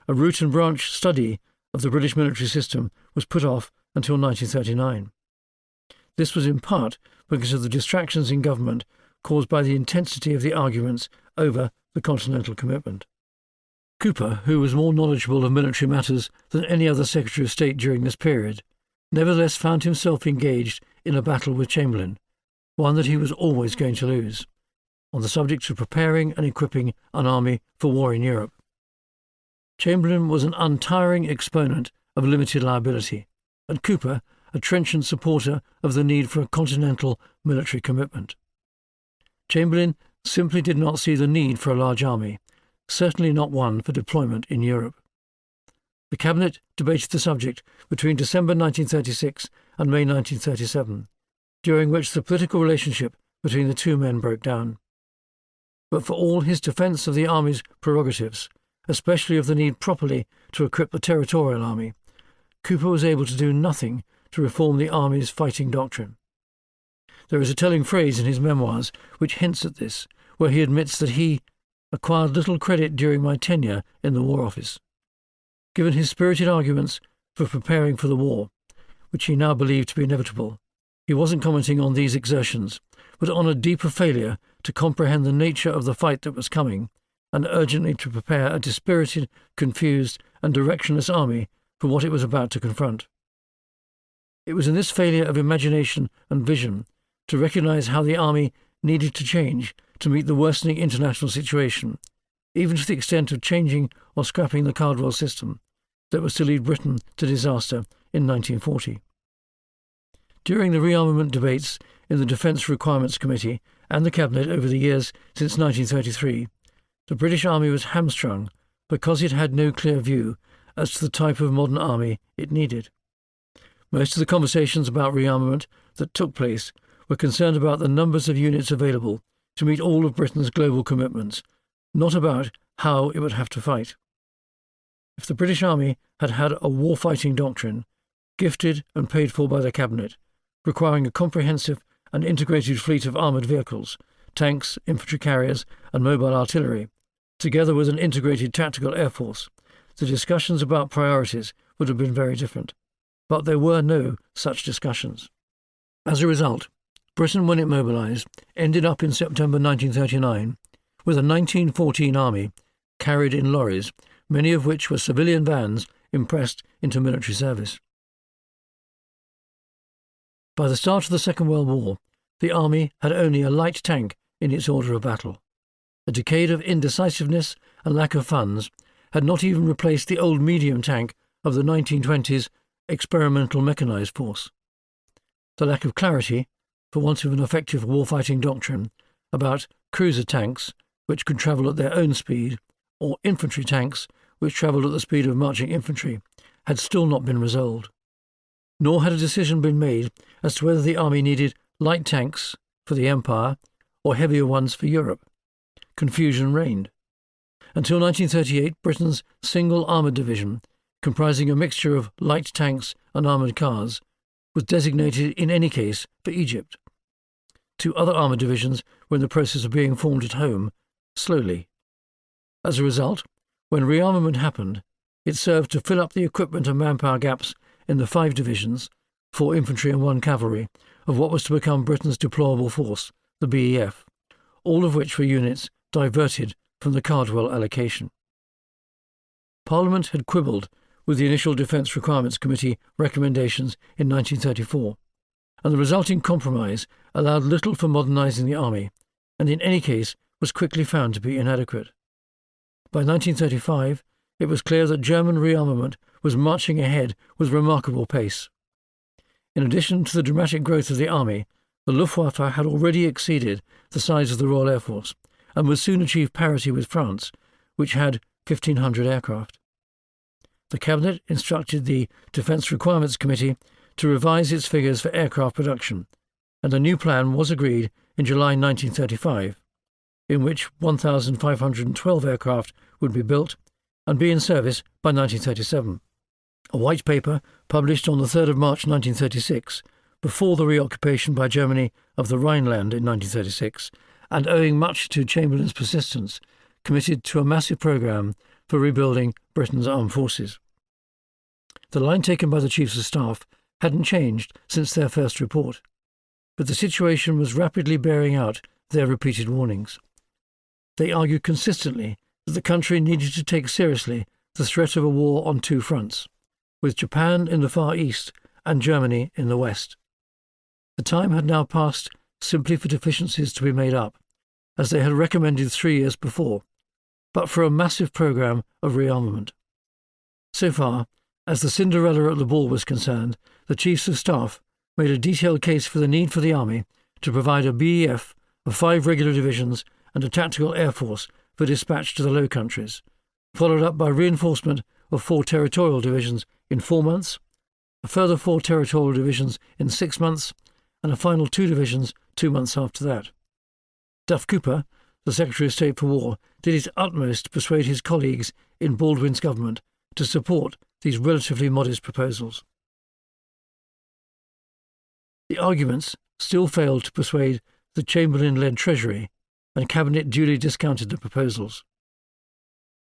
A root and branch study of the British military system was put off until 1939. This was in part because of the distractions in government caused by the intensity of the arguments over the continental commitment. Cooper, who was more knowledgeable of military matters than any other Secretary of State during this period, nevertheless found himself engaged in a battle with Chamberlain, one that he was always going to lose, on the subject of preparing and equipping an army for war in Europe. Chamberlain was an untiring exponent of limited liability, and Cooper a trenchant supporter of the need for a continental military commitment. Chamberlain simply did not see the need for a large army, certainly not one for deployment in Europe. The Cabinet debated the subject between December 1936 and May 1937, during which the political relationship between the two men broke down. But for all his defence of the Army's prerogatives, especially of the need properly to equip the territorial army, Cooper was able to do nothing to reform the Army's fighting doctrine. There is a telling phrase in his memoirs which hints at this, where he admits that he acquired little credit during my tenure in the War Office. Given his spirited arguments for preparing for the war, which he now believed to be inevitable, he wasn't commenting on these exertions, but on a deeper failure to comprehend the nature of the fight that was coming, and urgently to prepare a dispirited, confused, and directionless army for what it was about to confront. It was in this failure of imagination and vision to recognise how the army needed to change to meet the worsening international situation, even to the extent of changing or scrapping the Cardwell system, that was to lead Britain to disaster in 1940. During the rearmament debates in the Defence Requirements Committee and the Cabinet over the years since 1933, the British Army was hamstrung because it had no clear view as to the type of modern army it needed. Most of the conversations about rearmament that took place were concerned about the numbers of units available to meet all of Britain's global commitments, not about how it would have to fight. If the British Army had had a warfighting doctrine, gifted and paid for by the Cabinet, requiring a comprehensive and integrated fleet of armoured vehicles, tanks, infantry carriers and mobile artillery, together with an integrated tactical air force, the discussions about priorities would have been very different. But there were no such discussions. As a result, Britain, when it mobilised, ended up in September 1939 with a 1914 army carried in lorries, many of which were civilian vans impressed into military service. By the start of the Second World War, the army had only a light tank in its order of battle. A decade of indecisiveness and lack of funds had not even replaced the old medium tank of the 1920s experimental mechanised force. The lack of clarity, for want of an effective warfighting doctrine, about cruiser tanks, which could travel at their own speed, or infantry tanks, which travelled at the speed of marching infantry, had still not been resolved. Nor had a decision been made as to whether the army needed light tanks for the Empire or heavier ones for Europe. Confusion reigned. Until 1938, Britain's single armoured division, comprising a mixture of light tanks and armoured cars, was designated in any case for Egypt. Two other armoured divisions were in the process of being formed at home, slowly. As a result, when rearmament happened, it served to fill up the equipment and manpower gaps in the 5 divisions, 4 infantry and 1 cavalry, of what was to become Britain's deployable force, the BEF, all of which were units diverted from the Cardwell allocation. Parliament had quibbled with the initial Defence Requirements Committee recommendations in 1934, and the resulting compromise allowed little for modernising the army, and in any case was quickly found to be inadequate. By 1935, it was clear that German rearmament was marching ahead with remarkable pace. In addition to the dramatic growth of the army, the Luftwaffe had already exceeded the size of the Royal Air Force and would soon achieve parity with France, which had 1,500 aircraft. The Cabinet instructed the Defence Requirements Committee to revise its figures for aircraft production, and a new plan was agreed in July 1935, in which 1,512 aircraft would be built and be in service by 1937. A white paper published on the 3rd of March 1936, before the reoccupation by Germany of the Rhineland in 1936, and owing much to Chamberlain's persistence, committed to a massive programme for rebuilding Britain's armed forces. The line taken by the Chiefs of Staff hadn't changed since their first report, but the situation was rapidly bearing out their repeated warnings. They argued consistently that the country needed to take seriously the threat of a war on 2 fronts, with Japan in the Far East and Germany in the West. The time had now passed simply for deficiencies to be made up, as they had recommended 3 years before, but for a massive programme of rearmament. So far, as the Cinderella at the ball was concerned, the Chiefs of Staff made a detailed case for the need for the Army to provide a BEF of 5 regular divisions and a tactical air force for dispatch to the Low Countries, followed up by reinforcement of 4 territorial divisions in 4 months, a further 4 territorial divisions in 6 months, and a final 2 divisions 2 months after that. Duff Cooper, the Secretary of State for War, did his utmost to persuade his colleagues in Baldwin's government to support these relatively modest proposals. The arguments still failed to persuade the Chamberlain-led Treasury, and Cabinet duly discounted the proposals.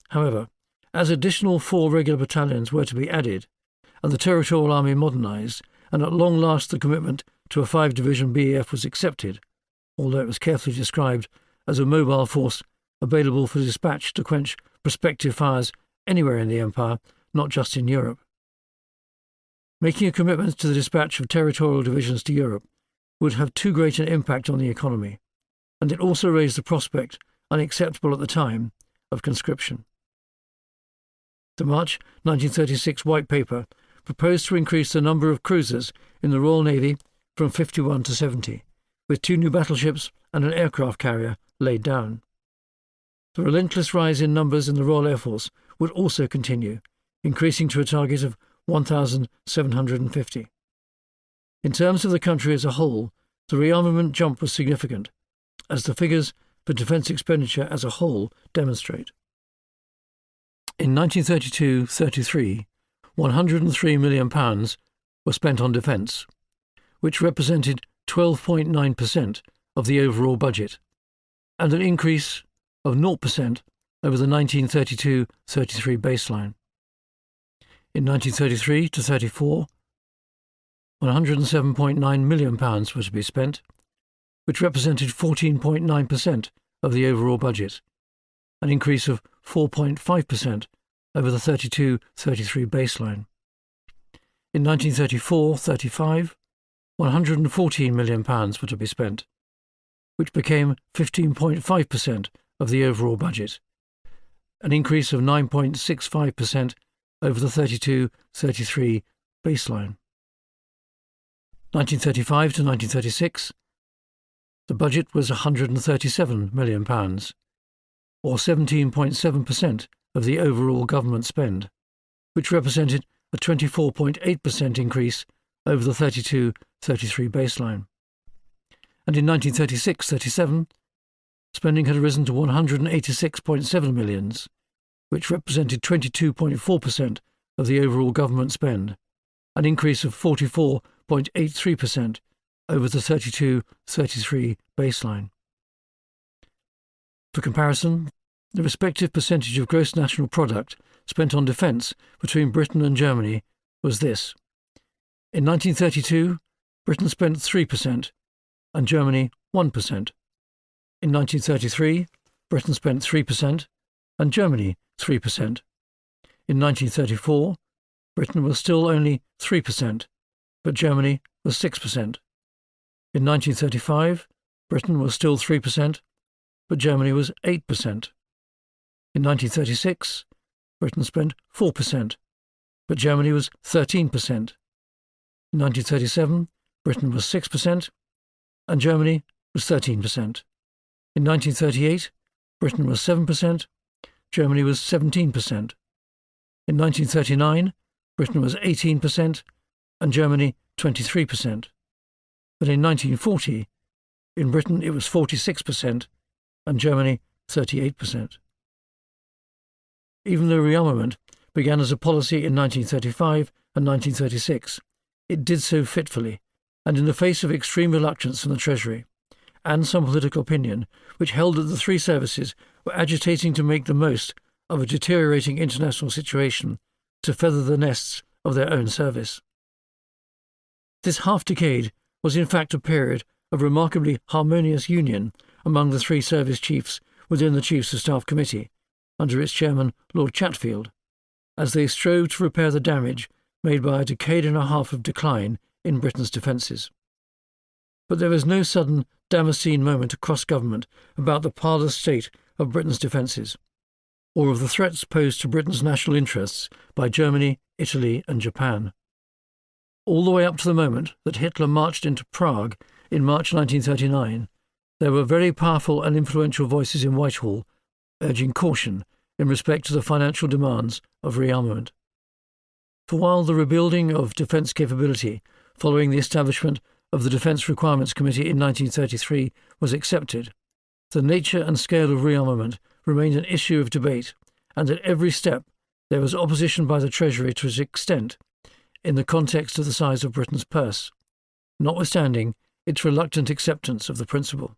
However, as additional 4 regular battalions were to be added, and the territorial army modernised, and at long last the commitment to a 5-division BEF was accepted, although it was carefully described as a mobile force available for dispatch to quench prospective fires anywhere in the Empire, not just in Europe. Making a commitment to the dispatch of territorial divisions to Europe would have too great an impact on the economy, and it also raised the prospect, unacceptable at the time, of conscription. The March 1936 White Paper proposed to increase the number of cruisers in the Royal Navy from 51 to 70, with 2 new battleships and an aircraft carrier laid down. The relentless rise in numbers in the Royal Air Force would also continue, increasing to a target of 1,750. In terms of the country as a whole, the rearmament jump was significant, as the figures for defence expenditure as a whole demonstrate. In 1932-33, £103 million were spent on defence, which represented 12.9% of the overall budget, and an increase of 0% over the 1932-33 baseline. In 1933-34, £107.9 million were to be spent, which represented 14.9% of the overall budget, an increase of 4.5% over the 32-33 baseline. In 1934-35, £114 million were to be spent, which became 15.5% of the overall budget, an increase of 9.65% over the 32-33 baseline. 1935 to 1936, the budget was £137 million, or 17.7% of the overall government spend, which represented a 24.8% increase over the 32-33 baseline. And in 1936-37, spending had risen to £186.7 million, which represented 22.4% of the overall government spend, an increase of 44.83% over the 32-33 baseline. For comparison, the respective percentage of gross national product spent on defence between Britain and Germany was this. In 1932, Britain spent 3% and Germany 1%. In 1933, Britain spent 3% and Germany 3%. In 1934, Britain was still only 3%, but Germany was 6%. In 1935, Britain was still 3%, but Germany was 8%. In 1936, Britain spent 4%, but Germany was 13%. In 1937, Britain was 6%, and Germany was 13%. In 1938, Britain was 7%, Germany was 17%. In 1939, Britain was 18%, and Germany 23%. But in 1940, in Britain it was 46%, and Germany 38%. Even though rearmament began as a policy in 1935 and 1936, it did so fitfully, and in the face of extreme reluctance from the Treasury, and some political opinion which held that the three services were agitating to make the most of a deteriorating international situation to feather the nests of their own service. This half-decade was in fact a period of remarkably harmonious union among the three service chiefs within the Chiefs of Staff Committee, under its chairman Lord Chatfield, as they strove to repair the damage made by a decade and a half of decline in Britain's defences. But there was no sudden Damascene moment across government about the parlous state of Britain's defences, or of the threats posed to Britain's national interests by Germany, Italy and Japan. All the way up to the moment that Hitler marched into Prague in March 1939, there were very powerful and influential voices in Whitehall urging caution in respect to the financial demands of rearmament. For while the rebuilding of defence capability following the establishment of the Defence Requirements Committee in 1933 was accepted, the nature and scale of rearmament remained an issue of debate, and at every step there was opposition by the Treasury to its extent in the context of the size of Britain's purse, notwithstanding its reluctant acceptance of the principle.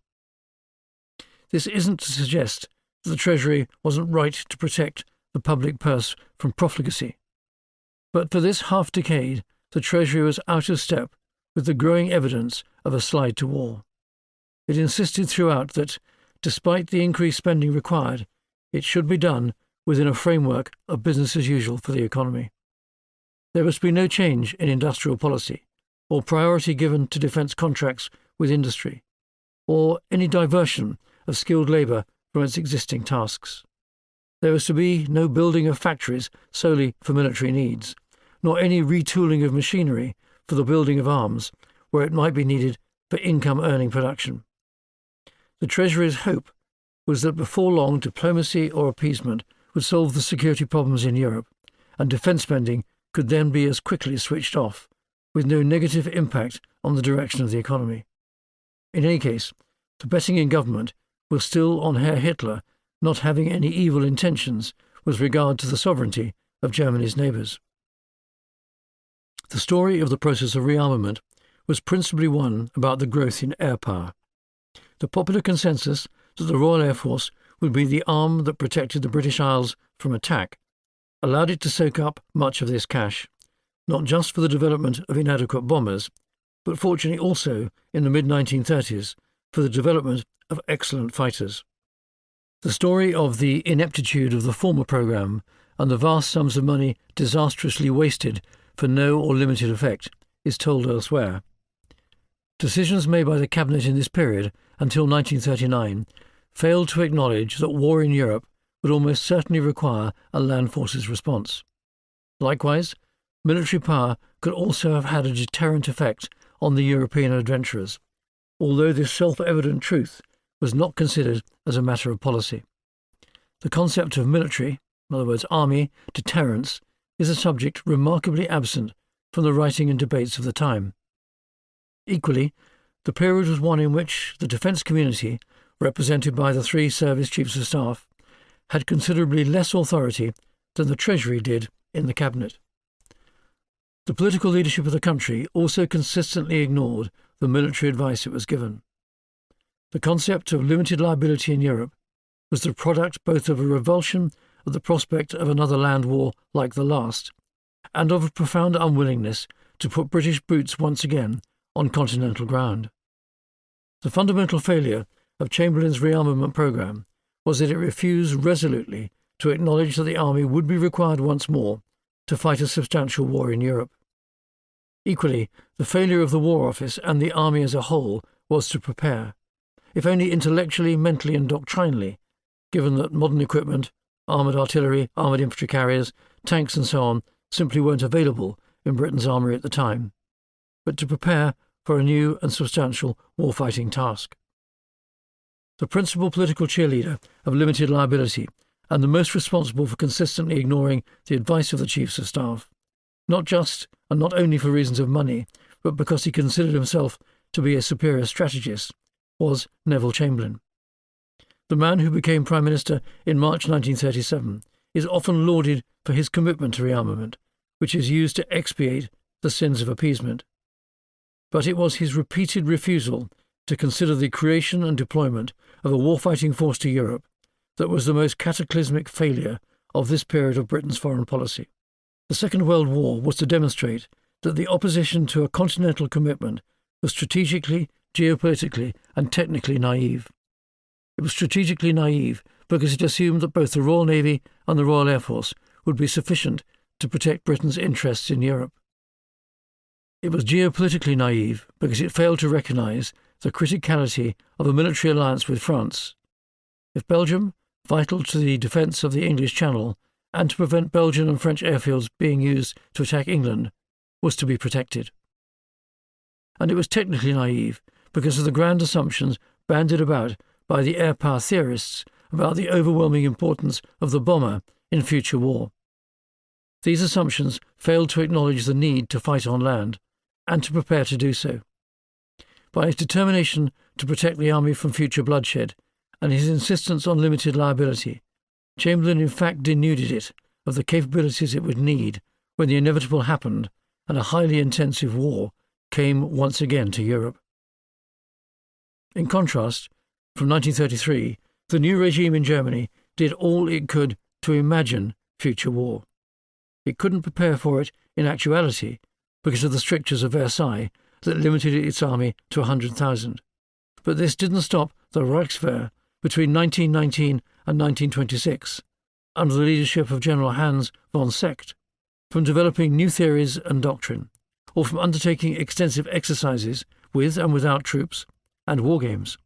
This isn't to suggest that the Treasury wasn't right to protect the public purse from profligacy, but for this half-decade the Treasury was out of step with the growing evidence of a slide to war. It insisted throughout that, despite the increased spending required, it should be done within a framework of business as usual for the economy. There must be no change in industrial policy, or priority given to defence contracts with industry, or any diversion of skilled labour from its existing tasks. There was to be no building of factories solely for military needs, nor any retooling of machinery for the building of arms where it might be needed for income-earning production. The Treasury's hope was that before long diplomacy or appeasement would solve the security problems in Europe, and defence spending could then be as quickly switched off, with no negative impact on the direction of the economy. In any case, the betting in government was still on Herr Hitler not having any evil intentions with regard to the sovereignty of Germany's neighbours. The story of the process of rearmament was principally one about the growth in air power. The popular consensus that the Royal Air Force would be the arm that protected the British Isles from attack allowed it to soak up much of this cash, not just for the development of inadequate bombers, but fortunately also in the mid-1930s for the development of excellent fighters. The story of the ineptitude of the former programme and the vast sums of money disastrously wasted for no or limited effect is told elsewhere. Decisions made by the Cabinet in this period until 1939 failed to acknowledge that war in Europe would almost certainly require a land forces response. Likewise, military power could also have had a deterrent effect on the European adventurers, although this self-evident truth was not considered as a matter of policy. The concept of military, in other words army, deterrence, is a subject remarkably absent from the writing and debates of the time. Equally, the period was one in which the defence community, represented by the 3 service chiefs of staff, had considerably less authority than the Treasury did in the Cabinet. The political leadership of the country also consistently ignored the military advice it was given. The concept of limited liability in Europe was the product both of a revulsion at the prospect of another land war like the last, and of a profound unwillingness to put British boots once again on continental ground. The fundamental failure of Chamberlain's rearmament programme was that it refused resolutely to acknowledge that the army would be required once more to fight a substantial war in Europe. Equally, the failure of the War Office and the army as a whole was to prepare, if only intellectually, mentally and doctrinally, given that modern equipment, armoured artillery, armoured infantry carriers, tanks and so on simply weren't available in Britain's armoury at the time, but to prepare for a new and substantial war-fighting task. The principal political cheerleader of limited liability and the most responsible for consistently ignoring the advice of the Chiefs of Staff, not just and not only for reasons of money, but because he considered himself to be a superior strategist, was Neville Chamberlain. The man who became Prime Minister in March 1937 is often lauded for his commitment to rearmament, which is used to expiate the sins of appeasement. But it was his repeated refusal to consider the creation and deployment of a war-fighting force to Europe that was the most cataclysmic failure of this period of Britain's foreign policy. The Second World War was to demonstrate that the opposition to a continental commitment was strategically, geopolitically and technically naive. It was strategically naive because it assumed that both the Royal Navy and the Royal Air Force would be sufficient to protect Britain's interests in Europe. It was geopolitically naive because it failed to recognise the criticality of a military alliance with France. If Belgium, vital to the defence of the English Channel and to prevent Belgian and French airfields being used to attack England, was to be protected. And it was technically naive because of the grand assumptions bandied about by the air power theorists about the overwhelming importance of the bomber in future war. These assumptions failed to acknowledge the need to fight on land and to prepare to do so. By his determination to protect the army from future bloodshed and his insistence on limited liability, Chamberlain in fact denuded it of the capabilities it would need when the inevitable happened and a highly intensive war came once again to Europe. In contrast, from 1933, the new regime in Germany did all it could to imagine future war. It couldn't prepare for it in actuality because of the strictures of Versailles that limited its army to 100,000. But this didn't stop the Reichswehr between 1919 and 1926, under the leadership of General Hans von Seeckt, from developing new theories and doctrine, or from undertaking extensive exercises with and without troops and war games.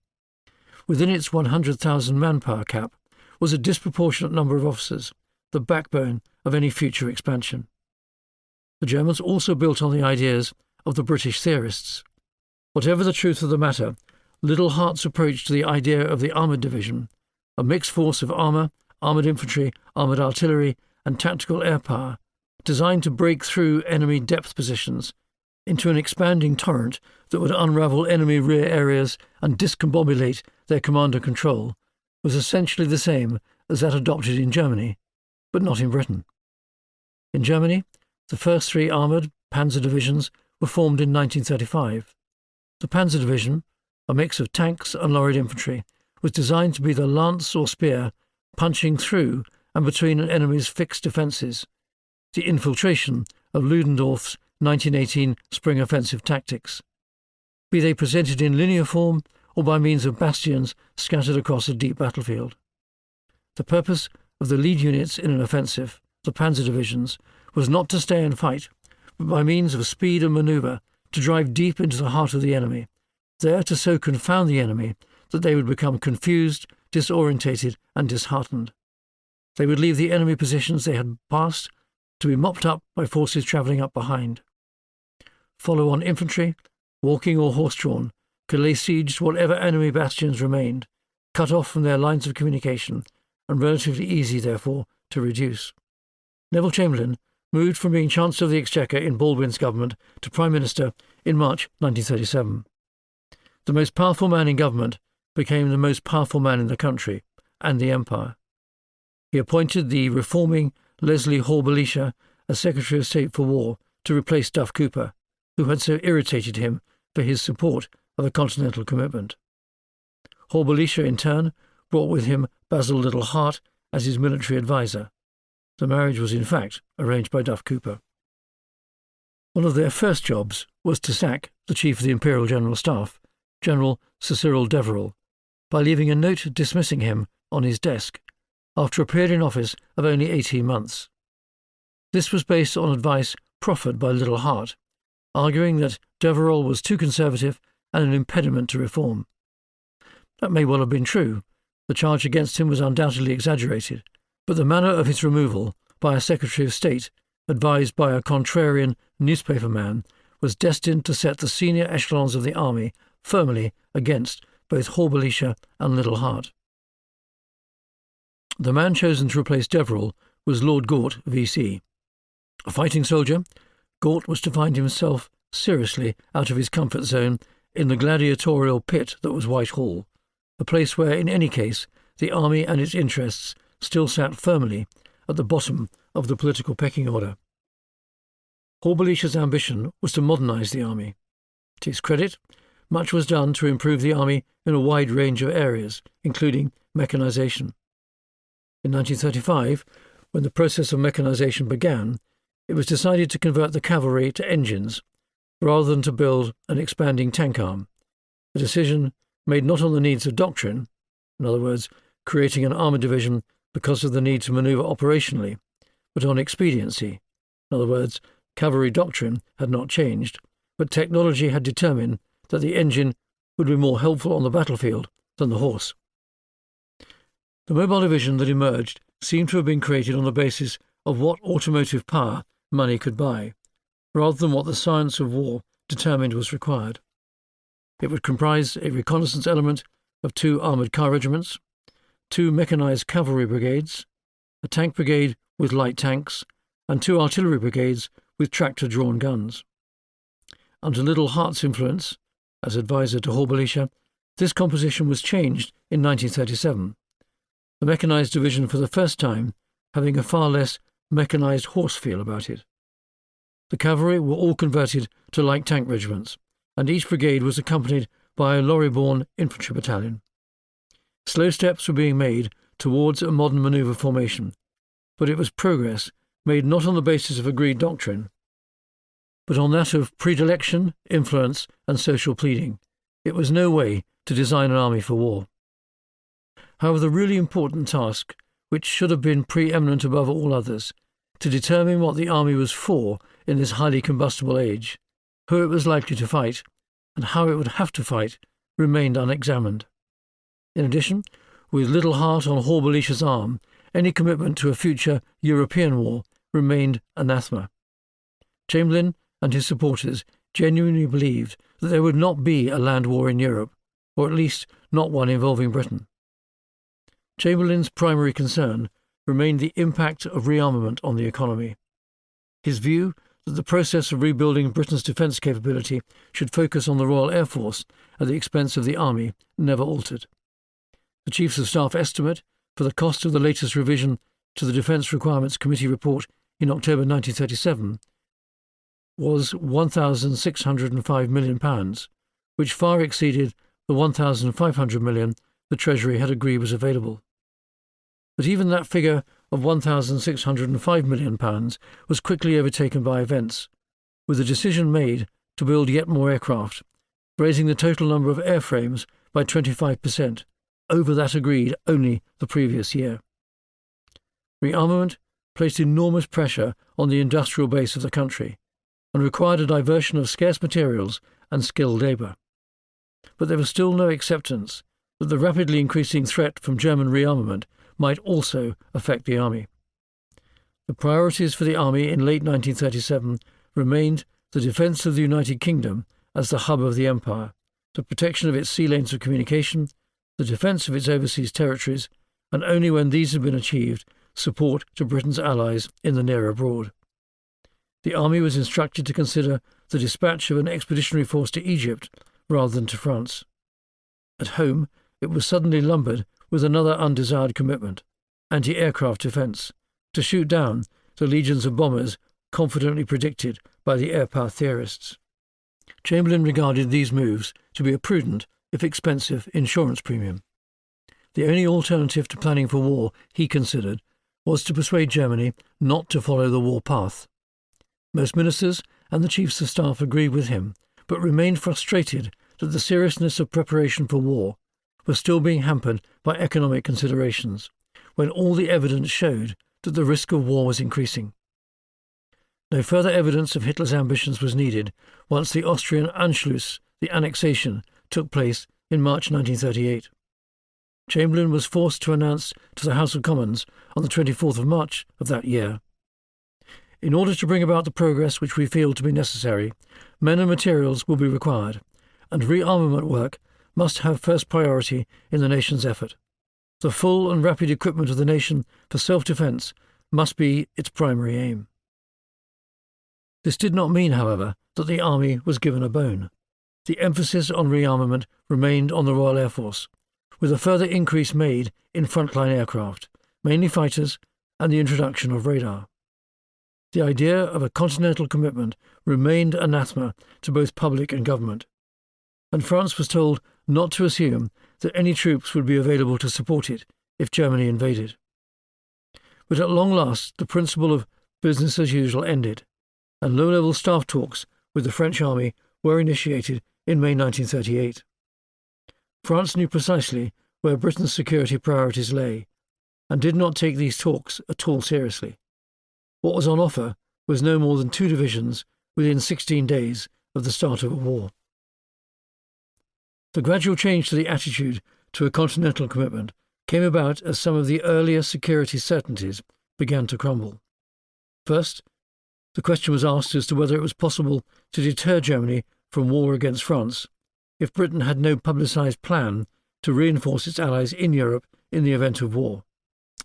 Within its 100,000 manpower cap was a disproportionate number of officers, the backbone of any future expansion. The Germans also built on the ideas of the British theorists. Whatever the truth of the matter, Little Hart's approach to the idea of the armoured division, a mixed force of armour, armoured infantry, armoured artillery, and tactical air power, designed to break through enemy depth positions into an expanding torrent that would unravel enemy rear areas and discombobulate their command and control, was essentially the same as that adopted in Germany, but not in Britain. In Germany, the first three armoured panzer divisions were formed in 1935. The Panzer Division, a mix of tanks and lorried infantry, was designed to be the lance or spear punching through and between an enemy's fixed defences, the infiltration of Ludendorff's 1918 spring offensive tactics, be they presented in linear form or by means of bastions scattered across a deep battlefield. The purpose of the lead units in an offensive, the Panzer Divisions, was not to stay and fight, but by means of speed and manoeuvre to drive deep into the heart of the enemy, there to so confound the enemy that they would become confused, disorientated, and disheartened. They would leave the enemy positions they had passed to be mopped up by forces travelling up behind. Follow-on infantry, walking or horse-drawn, could lay siege to whatever enemy bastions remained, cut off from their lines of communication, and relatively easy, therefore, to reduce. Neville Chamberlain moved from being Chancellor of the Exchequer in Baldwin's government to Prime Minister in March 1937. The most powerful man in government became the most powerful man in the country and the Empire. He appointed the reforming Leslie Hall-Belisha as Secretary of State for War to replace Duff Cooper, who had so irritated him for his support of a continental commitment. Hall-Belisha, in turn, brought with him Basil Little Hart as his military adviser. The marriage was in fact arranged by Duff Cooper. One of their first jobs was to sack the Chief of the Imperial General Staff, General Sir Cyril Deverell, by leaving a note dismissing him on his desk after a period in office of only 18 months. This was based on advice proffered by Little Hart, arguing that Deverell was too conservative and an impediment to reform. That may well have been true. The charge against him was undoubtedly exaggerated, but the manner of his removal by a Secretary of State, advised by a contrarian newspaperman, was destined to set the senior echelons of the army firmly against both Hall-Belisha and Little Hart. The man chosen to replace Deverell was Lord Gort, V.C. A fighting soldier, Gort was to find himself seriously out of his comfort zone in the gladiatorial pit that was Whitehall, a place where, in any case, the army and its interests still sat firmly at the bottom of the political pecking order. Hall-Belisha's ambition was to modernise the army. To his credit, much was done to improve the army in a wide range of areas, including mechanisation. In 1935, when the process of mechanisation began, it was decided to convert the cavalry to engines, rather than to build an expanding tank arm, a decision made not on the needs of doctrine, in other words, creating an armoured division because of the need to manoeuvre operationally, but on expediency. In other words, cavalry doctrine had not changed, but technology had determined that the engine would be more helpful on the battlefield than the horse. The mobile division that emerged seemed to have been created on the basis of what automotive power money could buy, rather than what the science of war determined was required. It would comprise a reconnaissance element of 2 armoured car regiments, 2 mechanised cavalry brigades, a tank brigade with light tanks, and 2 artillery brigades with tractor-drawn guns. Under Little Hart's influence, as adviser to Hall-Belisha, this composition was changed in 1937, the mechanised division for the first time having a far less mechanised horse feel about it. The cavalry were all converted to light tank regiments, and each brigade was accompanied by a lorry-borne infantry battalion. Slow steps were being made towards a modern manoeuvre formation, but it was progress made not on the basis of agreed doctrine, but on that of predilection, influence, and social pleading. It was no way to design an army for war. However, the really important task, which should have been preeminent above all others, to determine what the army was for in this highly combustible age, who it was likely to fight, and how it would have to fight, remained unexamined. In addition, with Little Hart on Hall-Belisha's arm, any commitment to a future European war remained anathema. Chamberlain and his supporters genuinely believed that there would not be a land war in Europe, or at least not one involving Britain. Chamberlain's primary concern remained the impact of rearmament on the economy. His view that the process of rebuilding Britain's defence capability should focus on the Royal Air Force at the expense of the Army never altered. The Chiefs of Staff estimate for the cost of the latest revision to the Defence Requirements Committee report in October 1937 was £1,605 million, which far exceeded the £1,500 million the Treasury had agreed was available. But even that figure of £1,605 million was quickly overtaken by events, with a decision made to build yet more aircraft, raising the total number of airframes by 25%, over that agreed only the previous year. Rearmament placed enormous pressure on the industrial base of the country and required a diversion of scarce materials and skilled labour. But there was still no acceptance that the rapidly increasing threat from German rearmament might also affect the army. The priorities for the army in late 1937 remained the defence of the United Kingdom as the hub of the empire, the protection of its sea lanes of communication, the defence of its overseas territories, and only when these had been achieved, support to Britain's allies in the near abroad. The army was instructed to consider the dispatch of an expeditionary force to Egypt rather than to France. At home, it was suddenly lumbered with another undesired commitment, anti-aircraft defence, to shoot down the legions of bombers confidently predicted by the air power theorists. Chamberlain regarded these moves to be a prudent, if expensive, insurance premium. The only alternative to planning for war, he considered, was to persuade Germany not to follow the war path. Most ministers and the Chiefs of Staff agreed with him, but remained frustrated that the seriousness of preparation for war was still being hampered by economic considerations, when all the evidence showed that the risk of war was increasing. No further evidence of Hitler's ambitions was needed once the Austrian Anschluss, the annexation, took place in March 1938. Chamberlain was forced to announce to the House of Commons on the 24th of March of that year, "In order to bring about the progress which we feel to be necessary, men and materials will be required, and rearmament work must have first priority in the nation's effort. The full and rapid equipment of the nation for self-defence must be its primary aim." This did not mean, however, that the army was given a bone. The emphasis on rearmament remained on the Royal Air Force, with a further increase made in frontline aircraft, mainly fighters, and the introduction of radar. The idea of a continental commitment remained anathema to both public and government, and France was told not to assume that any troops would be available to support it if Germany invaded. But at long last the principle of business as usual ended, and low-level staff talks with the French army were initiated in May 1938. France knew precisely where Britain's security priorities lay, and did not take these talks at all seriously. What was on offer was no more than 2 divisions within 16 days of the start of a war. The gradual change to the attitude to a continental commitment came about as some of the earlier security certainties began to crumble. First, the question was asked as to whether it was possible to deter Germany from war against France if Britain had no publicised plan to reinforce its allies in Europe in the event of war.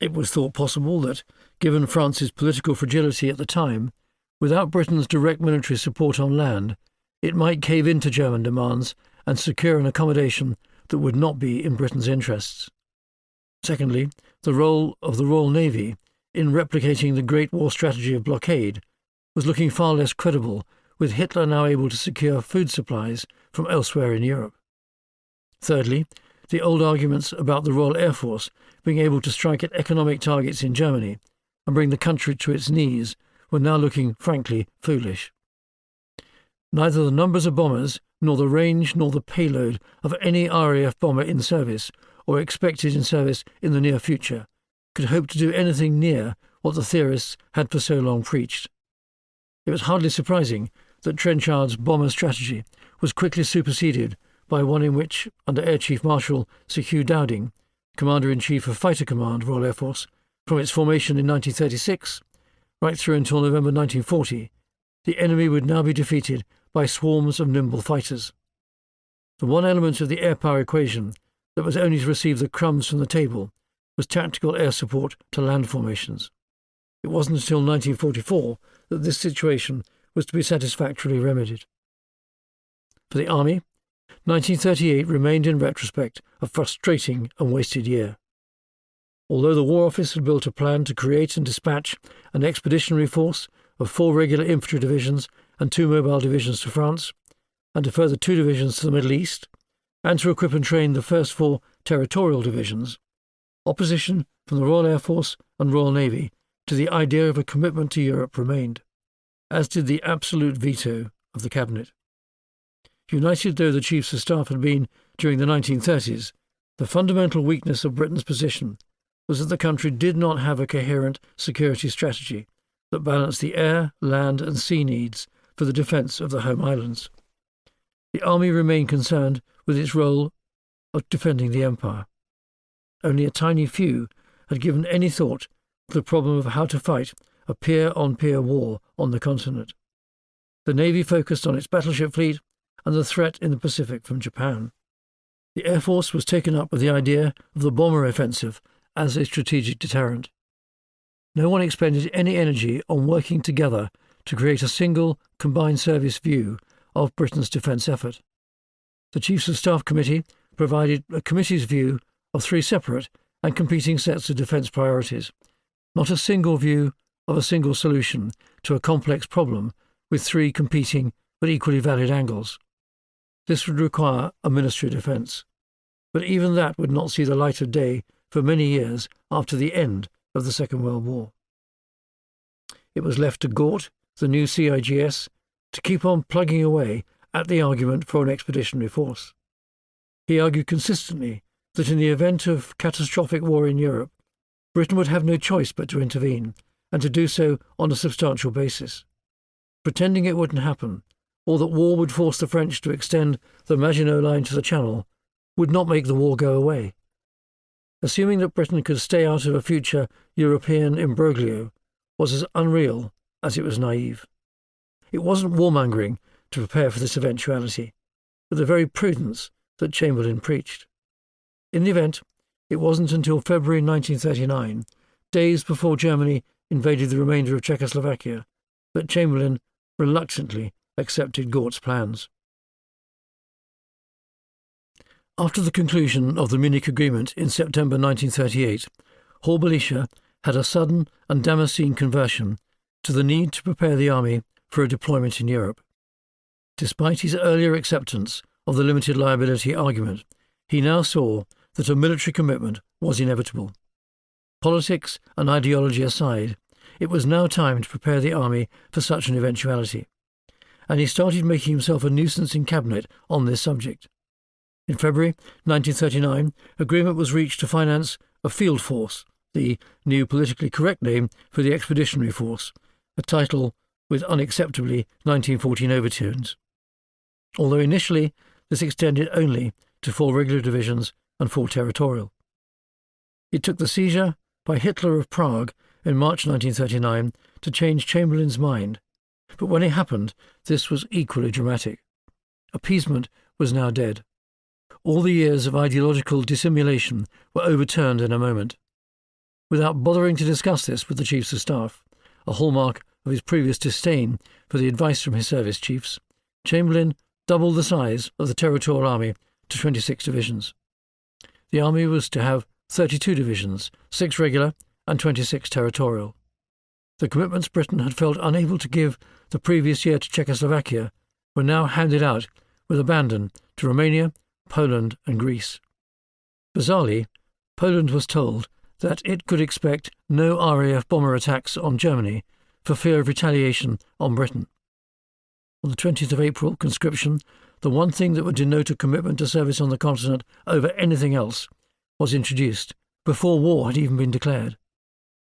It was thought possible that, given France's political fragility at the time, without Britain's direct military support on land, it might cave into German demands and secure an accommodation that would not be in Britain's interests. Secondly, the role of the Royal Navy in replicating the Great War strategy of blockade was looking far less credible, with Hitler now able to secure food supplies from elsewhere in Europe. Thirdly, the old arguments about the Royal Air Force being able to strike at economic targets in Germany and bring the country to its knees were now looking frankly foolish. Neither the numbers of bombers, nor the range, nor the payload of any RAF bomber in service, or expected in service in the near future, could hope to do anything near what the theorists had for so long preached. It was hardly surprising that Trenchard's bomber strategy was quickly superseded by one in which, under Air Chief Marshal Sir Hugh Dowding, Commander-in-Chief of Fighter Command, Royal Air Force, from its formation in 1936 right through until November 1940, the enemy would now be defeated by swarms of nimble fighters. The one element of the air power equation that was only to receive the crumbs from the table was tactical air support to land formations. It wasn't until 1944 that this situation was to be satisfactorily remedied. For the Army, 1938 remained in retrospect a frustrating and wasted year. Although the War Office had built a plan to create and dispatch an expeditionary force of 4 regular infantry divisions and 2 mobile divisions to France, and a further 2 divisions to the Middle East, and to equip and train the first 4 territorial divisions, opposition from the Royal Air Force and Royal Navy to the idea of a commitment to Europe remained, as did the absolute veto of the Cabinet. United though the Chiefs of Staff had been during the 1930s, the fundamental weakness of Britain's position was that the country did not have a coherent security strategy that balanced the air, land and sea needs for the defence of the home islands. The Army remained concerned with its role of defending the Empire. Only a tiny few had given any thought to the problem of how to fight a peer-on-peer war on the continent. The Navy focused on its battleship fleet and the threat in the Pacific from Japan. The Air Force was taken up with the idea of the bomber offensive as a strategic deterrent. No one expended any energy on working together to create a single, combined service view of Britain's defence effort. The Chiefs of Staff Committee provided a committee's view of 3 separate and competing sets of defence priorities, not a single view of a single solution to a complex problem with 3 competing but equally valid angles. This would require a Ministry of Defence, but even that would not see the light of day for many years after the end of the Second World War. It was left to Gort, the new CIGS, to keep on plugging away at the argument for an expeditionary force. He argued consistently that in the event of catastrophic war in Europe, Britain would have no choice but to intervene, and to do so on a substantial basis. Pretending it wouldn't happen, or that war would force the French to extend the Maginot Line to the Channel, would not make the war go away. Assuming that Britain could stay out of a future European imbroglio was as unreal as it was naive. It wasn't warmongering to prepare for this eventuality, but the very prudence that Chamberlain preached. In the event, it wasn't until February 1939, days before Germany invaded the remainder of Czechoslovakia, that Chamberlain reluctantly accepted Gort's plans. After the conclusion of the Munich Agreement in September 1938, Hall-Belisha had a sudden and Damascene conversion to the need to prepare the army for a deployment in Europe. Despite his earlier acceptance of the limited liability argument, he now saw that a military commitment was inevitable. Politics and ideology aside, it was now time to prepare the army for such an eventuality, and he started making himself a nuisance in Cabinet on this subject. In February 1939, agreement was reached to finance a field force, the new politically correct name for the expeditionary force, a title with unacceptably 1914 overtones. Although initially this extended only to 4 regular divisions and 4 territorial. It took the seizure by Hitler of Prague in March 1939 to change Chamberlain's mind, but when it happened, this was equally dramatic. Appeasement was now dead. All the years of ideological dissimulation were overturned in a moment. Without bothering to discuss this with the Chiefs of Staff, a hallmark of his previous disdain for the advice from his service chiefs, Chamberlain doubled the size of the territorial army to 26 divisions. The army was to have 32 divisions, 6 regular and 26 territorial. The commitments Britain had felt unable to give the previous year to Czechoslovakia were now handed out with abandon to Romania, Poland and Greece. Bizarrely, Poland was told that it could expect no RAF bomber attacks on Germany for fear of retaliation on Britain. On the 20th of April, conscription, the one thing that would denote a commitment to service on the continent over anything else, was introduced before war had even been declared.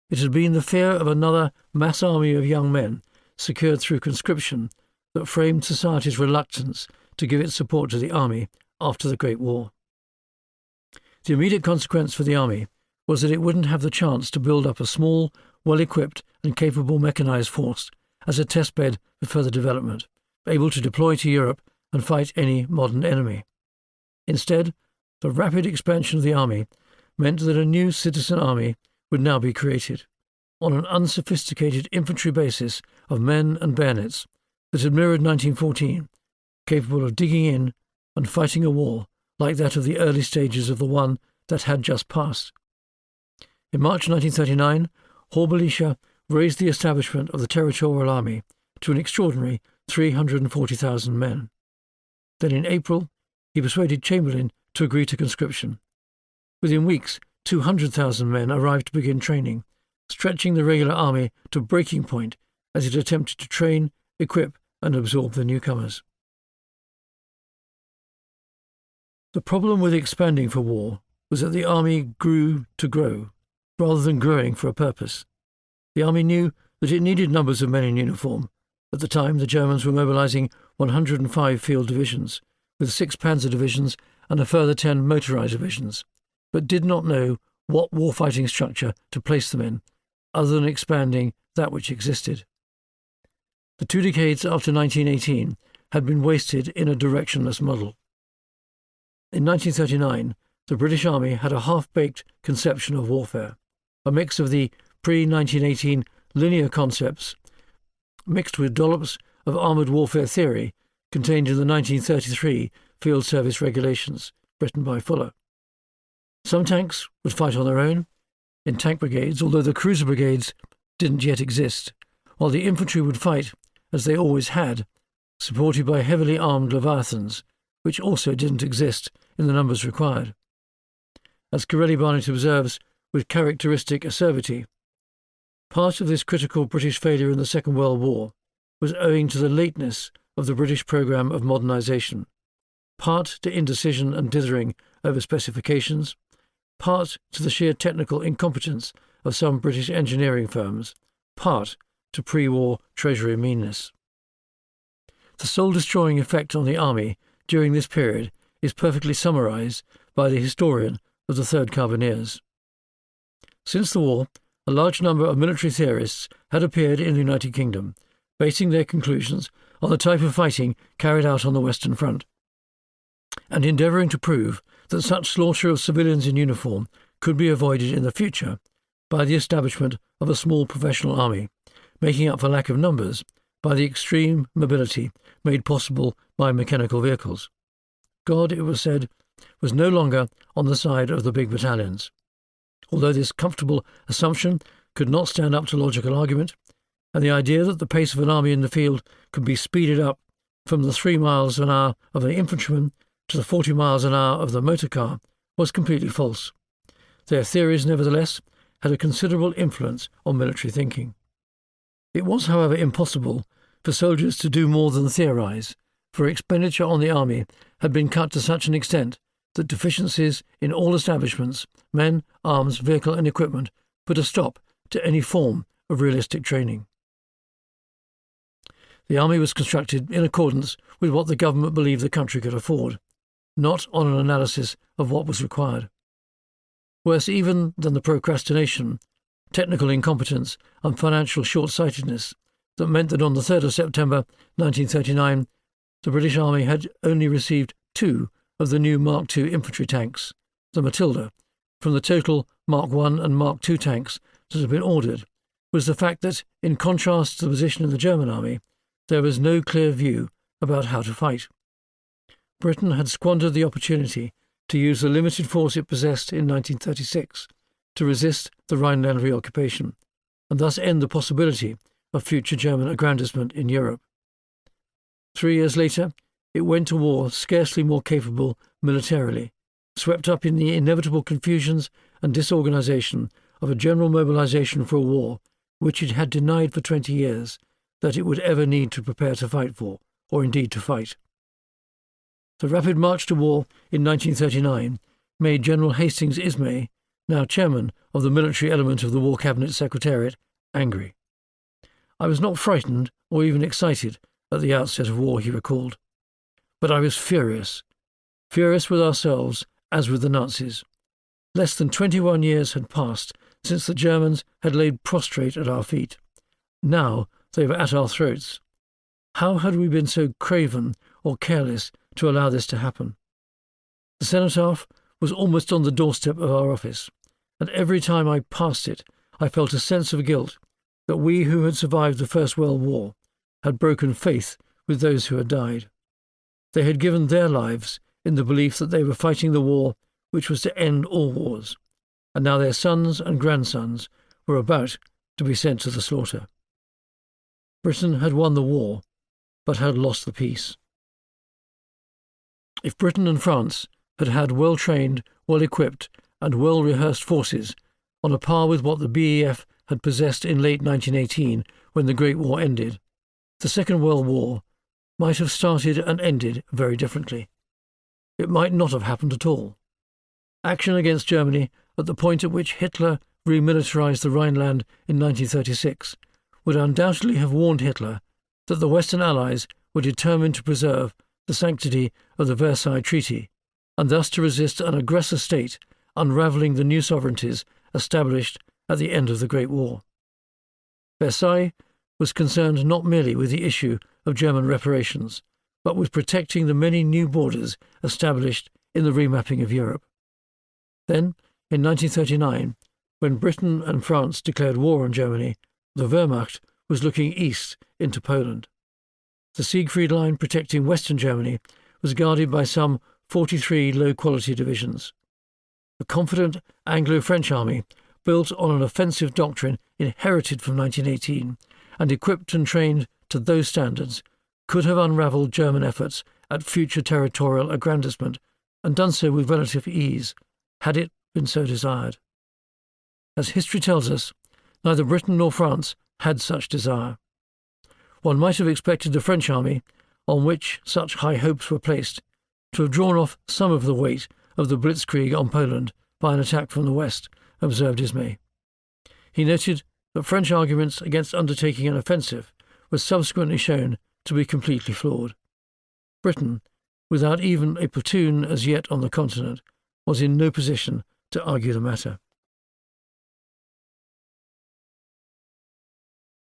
It had been the fear of another mass army of young men secured through conscription that framed society's reluctance to give its support to the army after the Great War. The immediate consequence for the army was that it wouldn't have the chance to build up a small, well-equipped and capable mechanised force as a testbed for further development, able to deploy to Europe and fight any modern enemy. Instead, the rapid expansion of the army meant that a new citizen army would now be created, on an unsophisticated infantry basis of men and bayonets that had mirrored 1914, capable of digging in and fighting a war like that of the early stages of the one that had just passed. In March 1939, Horn-Belisha raised the establishment of the Territorial Army to an extraordinary 340,000 men. Then in April, he persuaded Chamberlain to agree to conscription. Within weeks, 200,000 men arrived to begin training, stretching the regular army to breaking point as it attempted to train, equip, and absorb the newcomers. The problem with expanding for war was that the army grew to grow, rather than growing for a purpose. The army knew that it needed numbers of men in uniform. At the time, the Germans were mobilizing 105 field divisions, with 6 panzer divisions and a further 10 motorized divisions, but did not know what warfighting structure to place them in, other than expanding that which existed. The 2 decades after 1918 had been wasted in a directionless model. In 1939, the British Army had a half-baked conception of warfare, a mix of the pre-1918 linear concepts mixed with dollops of armoured warfare theory contained in the 1933 Field Service Regulations, written by Fuller. Some tanks would fight on their own, in tank brigades, although the cruiser brigades didn't yet exist, while the infantry would fight, as they always had, supported by heavily armed Leviathans, which also didn't exist in the numbers required. As Corelli-Barnett observes with characteristic acerbity, part of this critical British failure in the Second World War was owing to the lateness of the British programme of modernisation, part to indecision and dithering over specifications, part to the sheer technical incompetence of some British engineering firms, part to pre-war Treasury meanness. The soul-destroying effect on the army during this period is perfectly summarised by the historian of the Third Carbineers. Since the war, a large number of military theorists had appeared in the United Kingdom, basing their conclusions on the type of fighting carried out on the Western Front, and endeavouring to prove that such slaughter of civilians in uniform could be avoided in the future by the establishment of a small professional army, making up for lack of numbers by the extreme mobility made possible by mechanical vehicles. God, it was said, was no longer on the side of the big battalions. Although this comfortable assumption could not stand up to logical argument, and the idea that the pace of an army in the field could be speeded up from the 3 miles an hour of an infantryman to the 40 miles an hour of the motor car was completely false. Their theories, nevertheless, had a considerable influence on military thinking. It was, however, impossible for soldiers to do more than theorise, for expenditure on the army had been cut to such an extent that deficiencies in all establishments, men, arms, vehicle and equipment, put a stop to any form of realistic training. The army was constructed in accordance with what the government believed the country could afford, not on an analysis of what was required. Worse even than the procrastination, technical incompetence and financial short-sightedness that meant that on the 3rd of September 1939 the British Army had only received 2 of the new Mark II infantry tanks, the Matilda, from the total Mark I and Mark II tanks that had been ordered, was the fact that, in contrast to the position in the German army, there was no clear view about how to fight. Britain had squandered the opportunity to use the limited force it possessed in 1936 to resist the Rhineland reoccupation, and thus end the possibility of future German aggrandizement in Europe. 3 years later, it went to war scarcely more capable militarily, swept up in the inevitable confusions and disorganisation of a general mobilisation for a war which it had denied for 20 years that it would ever need to prepare to fight for, or indeed to fight. The rapid march to war in 1939 made General Hastings Ismay, now chairman of the military element of the War Cabinet Secretariat, angry. "I was not frightened or even excited at the outset of war," he recalled, "but I was furious with ourselves as with the Nazis. Less than 21 years had passed since the Germans had laid prostrate at our feet. Now They were at our throats. How had we been so craven or careless to allow this to happen? The cenotaph was almost on the doorstep of our office, and every time I passed it I felt a sense of guilt that we who had survived the First World War had broken faith with those who had died. They had given their lives in the belief that they were fighting the war which was to end all wars, and now their sons and grandsons were about to be sent to the slaughter. Britain had won the war, but had lost the peace. If Britain and France had had well-trained, well-equipped and well-rehearsed forces on a par with what the BEF had possessed in late 1918 when the Great War ended, the Second World War might have started and ended very differently. It might not have happened at all. Action against Germany at the point at which Hitler remilitarized the Rhineland in 1936 would undoubtedly have warned Hitler that the Western Allies were determined to preserve the sanctity of the Versailles Treaty, and thus to resist an aggressor state unravelling the new sovereignties established at the end of the Great War. Versailles was concerned not merely with the issue of German reparations, but with protecting the many new borders established in the remapping of Europe. Then, in 1939, when Britain and France declared war on Germany, the Wehrmacht was looking east into Poland. The Siegfried Line protecting Western Germany was guarded by some 43 low-quality divisions. A confident Anglo-French army, built on an offensive doctrine inherited from 1918 and equipped and trained to those standards, could have unravelled German efforts at future territorial aggrandisement and done so with relative ease, had it been so desired. As history tells us, neither Britain nor France had such desire. One might have expected the French army, on which such high hopes were placed, to have drawn off some of the weight of the blitzkrieg on Poland by an attack from the west, observed Ismay. He noted that French arguments against undertaking an offensive were subsequently shown to be completely flawed. Britain, without even a platoon as yet on the continent, was in no position to argue the matter.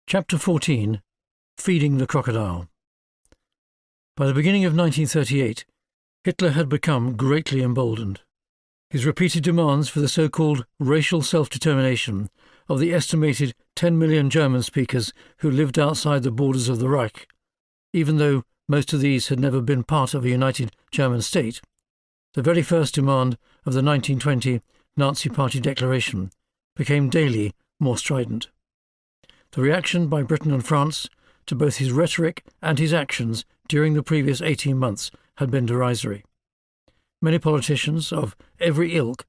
Chapter 14. Feeding the Crocodile. By the beginning of 1938, Hitler had become greatly emboldened. His repeated demands for the so-called racial self-determination of the estimated 10 million German speakers who lived outside the borders of the Reich, even though most of these had never been part of a united German state, the very first demand of the 1920 Nazi Party declaration, became daily more strident. The reaction by Britain and France to both his rhetoric and his actions during the previous 18 months had been derisory. Many politicians of every ilk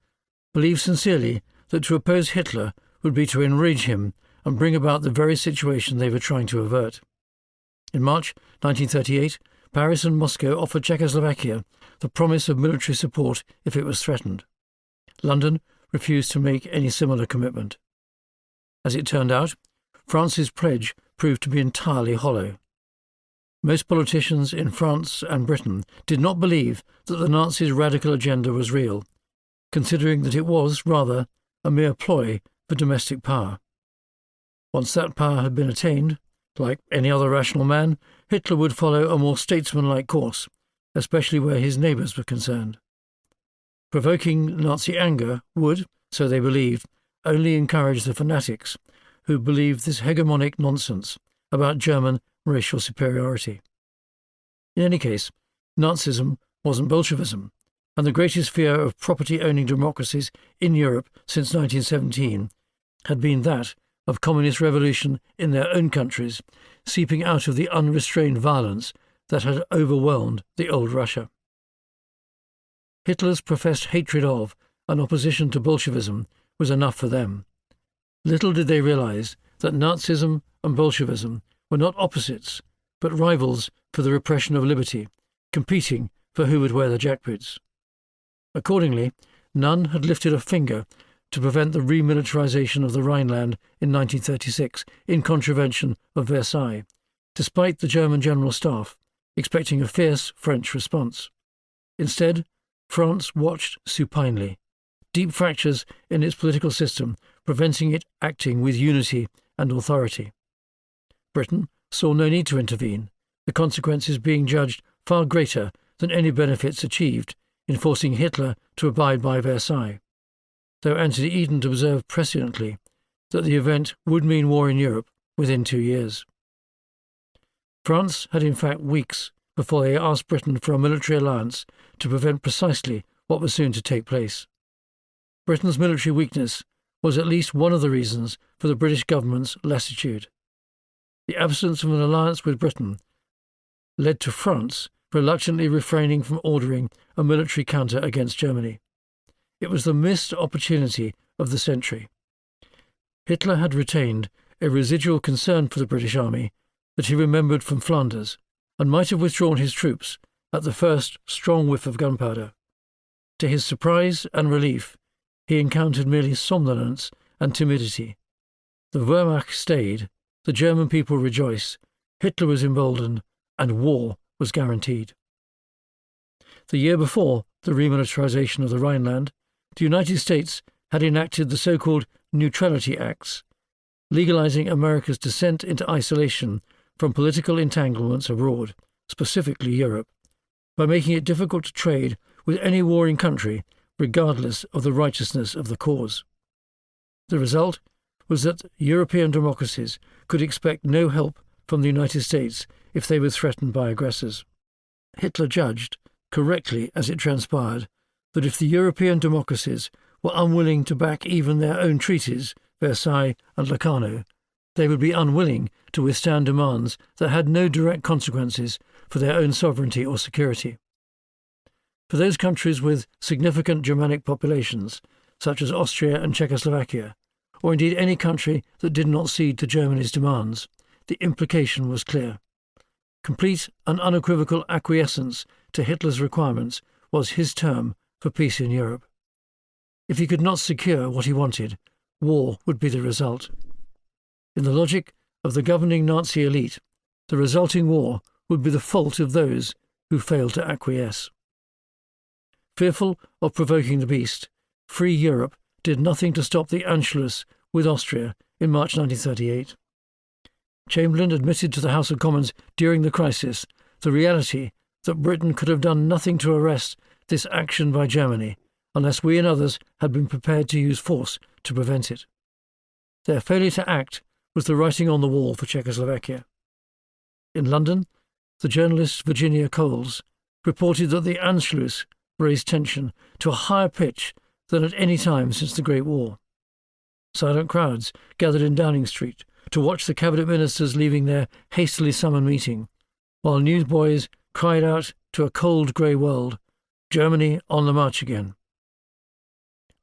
believed sincerely that to oppose Hitler would be to enrage him and bring about the very situation they were trying to avert. In March 1938, Paris and Moscow offered Czechoslovakia the promise of military support if it was threatened. London refused to make any similar commitment. As it turned out, France's pledge proved to be entirely hollow. Most politicians in France and Britain did not believe that the Nazis' radical agenda was real, considering that it was, rather, a mere ploy for domestic power. Once that power had been attained, like any other rational man, Hitler would follow a more statesmanlike course, especially where his neighbours were concerned. Provoking Nazi anger would, so they believed, only encourage the fanatics who believed this hegemonic nonsense about German racial superiority. In any case, Nazism wasn't Bolshevism, and the greatest fear of property-owning democracies in Europe since 1917 had been that of communist revolution in their own countries, seeping out of the unrestrained violence that had overwhelmed the old Russia. Hitler's professed hatred of and opposition to Bolshevism was enough for them. Little did they realize that Nazism and Bolshevism were not opposites, but rivals for the repression of liberty, competing for who would wear the jackboots. Accordingly, none had lifted a finger to prevent the remilitarization of the Rhineland in 1936 in contravention of Versailles, despite the German General Staff expecting a fierce French response. Instead, France watched supinely, deep fractures in its political system preventing it acting with unity and authority. Britain saw no need to intervene, the consequences being judged far greater than any benefits achieved in forcing Hitler to abide by Versailles, though Anthony Eden observed presciently that the event would mean war in Europe within 2 years. France had in fact weeks before they asked Britain for a military alliance to prevent precisely what was soon to take place. Britain's military weakness was at least one of the reasons for the British government's lassitude. The absence of an alliance with Britain led to France reluctantly refraining from ordering a military counter against Germany. It was the missed opportunity of the century. Hitler had retained a residual concern for the British army that he remembered from Flanders, and might have withdrawn his troops at the first strong whiff of gunpowder. To his surprise and relief, he encountered merely somnolence and timidity. The Wehrmacht stayed, the German people rejoiced, Hitler was emboldened, and war was guaranteed. The year before the remilitarization of the Rhineland, the United States had enacted the so-called Neutrality Acts, legalizing America's descent into isolation from political entanglements abroad, specifically Europe, by making it difficult to trade with any warring country regardless of the righteousness of the cause. The result was that European democracies could expect no help from the United States if they were threatened by aggressors. Hitler judged, correctly as it transpired, that if the European democracies were unwilling to back even their own treaties, Versailles and Locarno, they would be unwilling to withstand demands that had no direct consequences for their own sovereignty or security. For those countries with significant Germanic populations, such as Austria and Czechoslovakia, or indeed any country that did not cede to Germany's demands, the implication was clear. Complete and unequivocal acquiescence to Hitler's requirements was his term for peace in Europe. If he could not secure what he wanted, war would be the result. In the logic of the governing Nazi elite, the resulting war would be the fault of those who failed to acquiesce. Fearful of provoking the beast, Free Europe did nothing to stop the Anschluss with Austria in March 1938. Chamberlain admitted to the House of Commons during the crisis the reality that Britain could have done nothing to arrest this action by Germany unless we and others had been prepared to use force to prevent it. Their failure to act was the writing on the wall for Czechoslovakia. In London, the journalist Virginia Coles reported that the Anschluss raised tension to a higher pitch than at any time since the Great War. Silent crowds gathered in Downing Street to watch the cabinet ministers leaving their hastily summoned meeting, while newsboys cried out to a cold grey world, "Germany on the march again."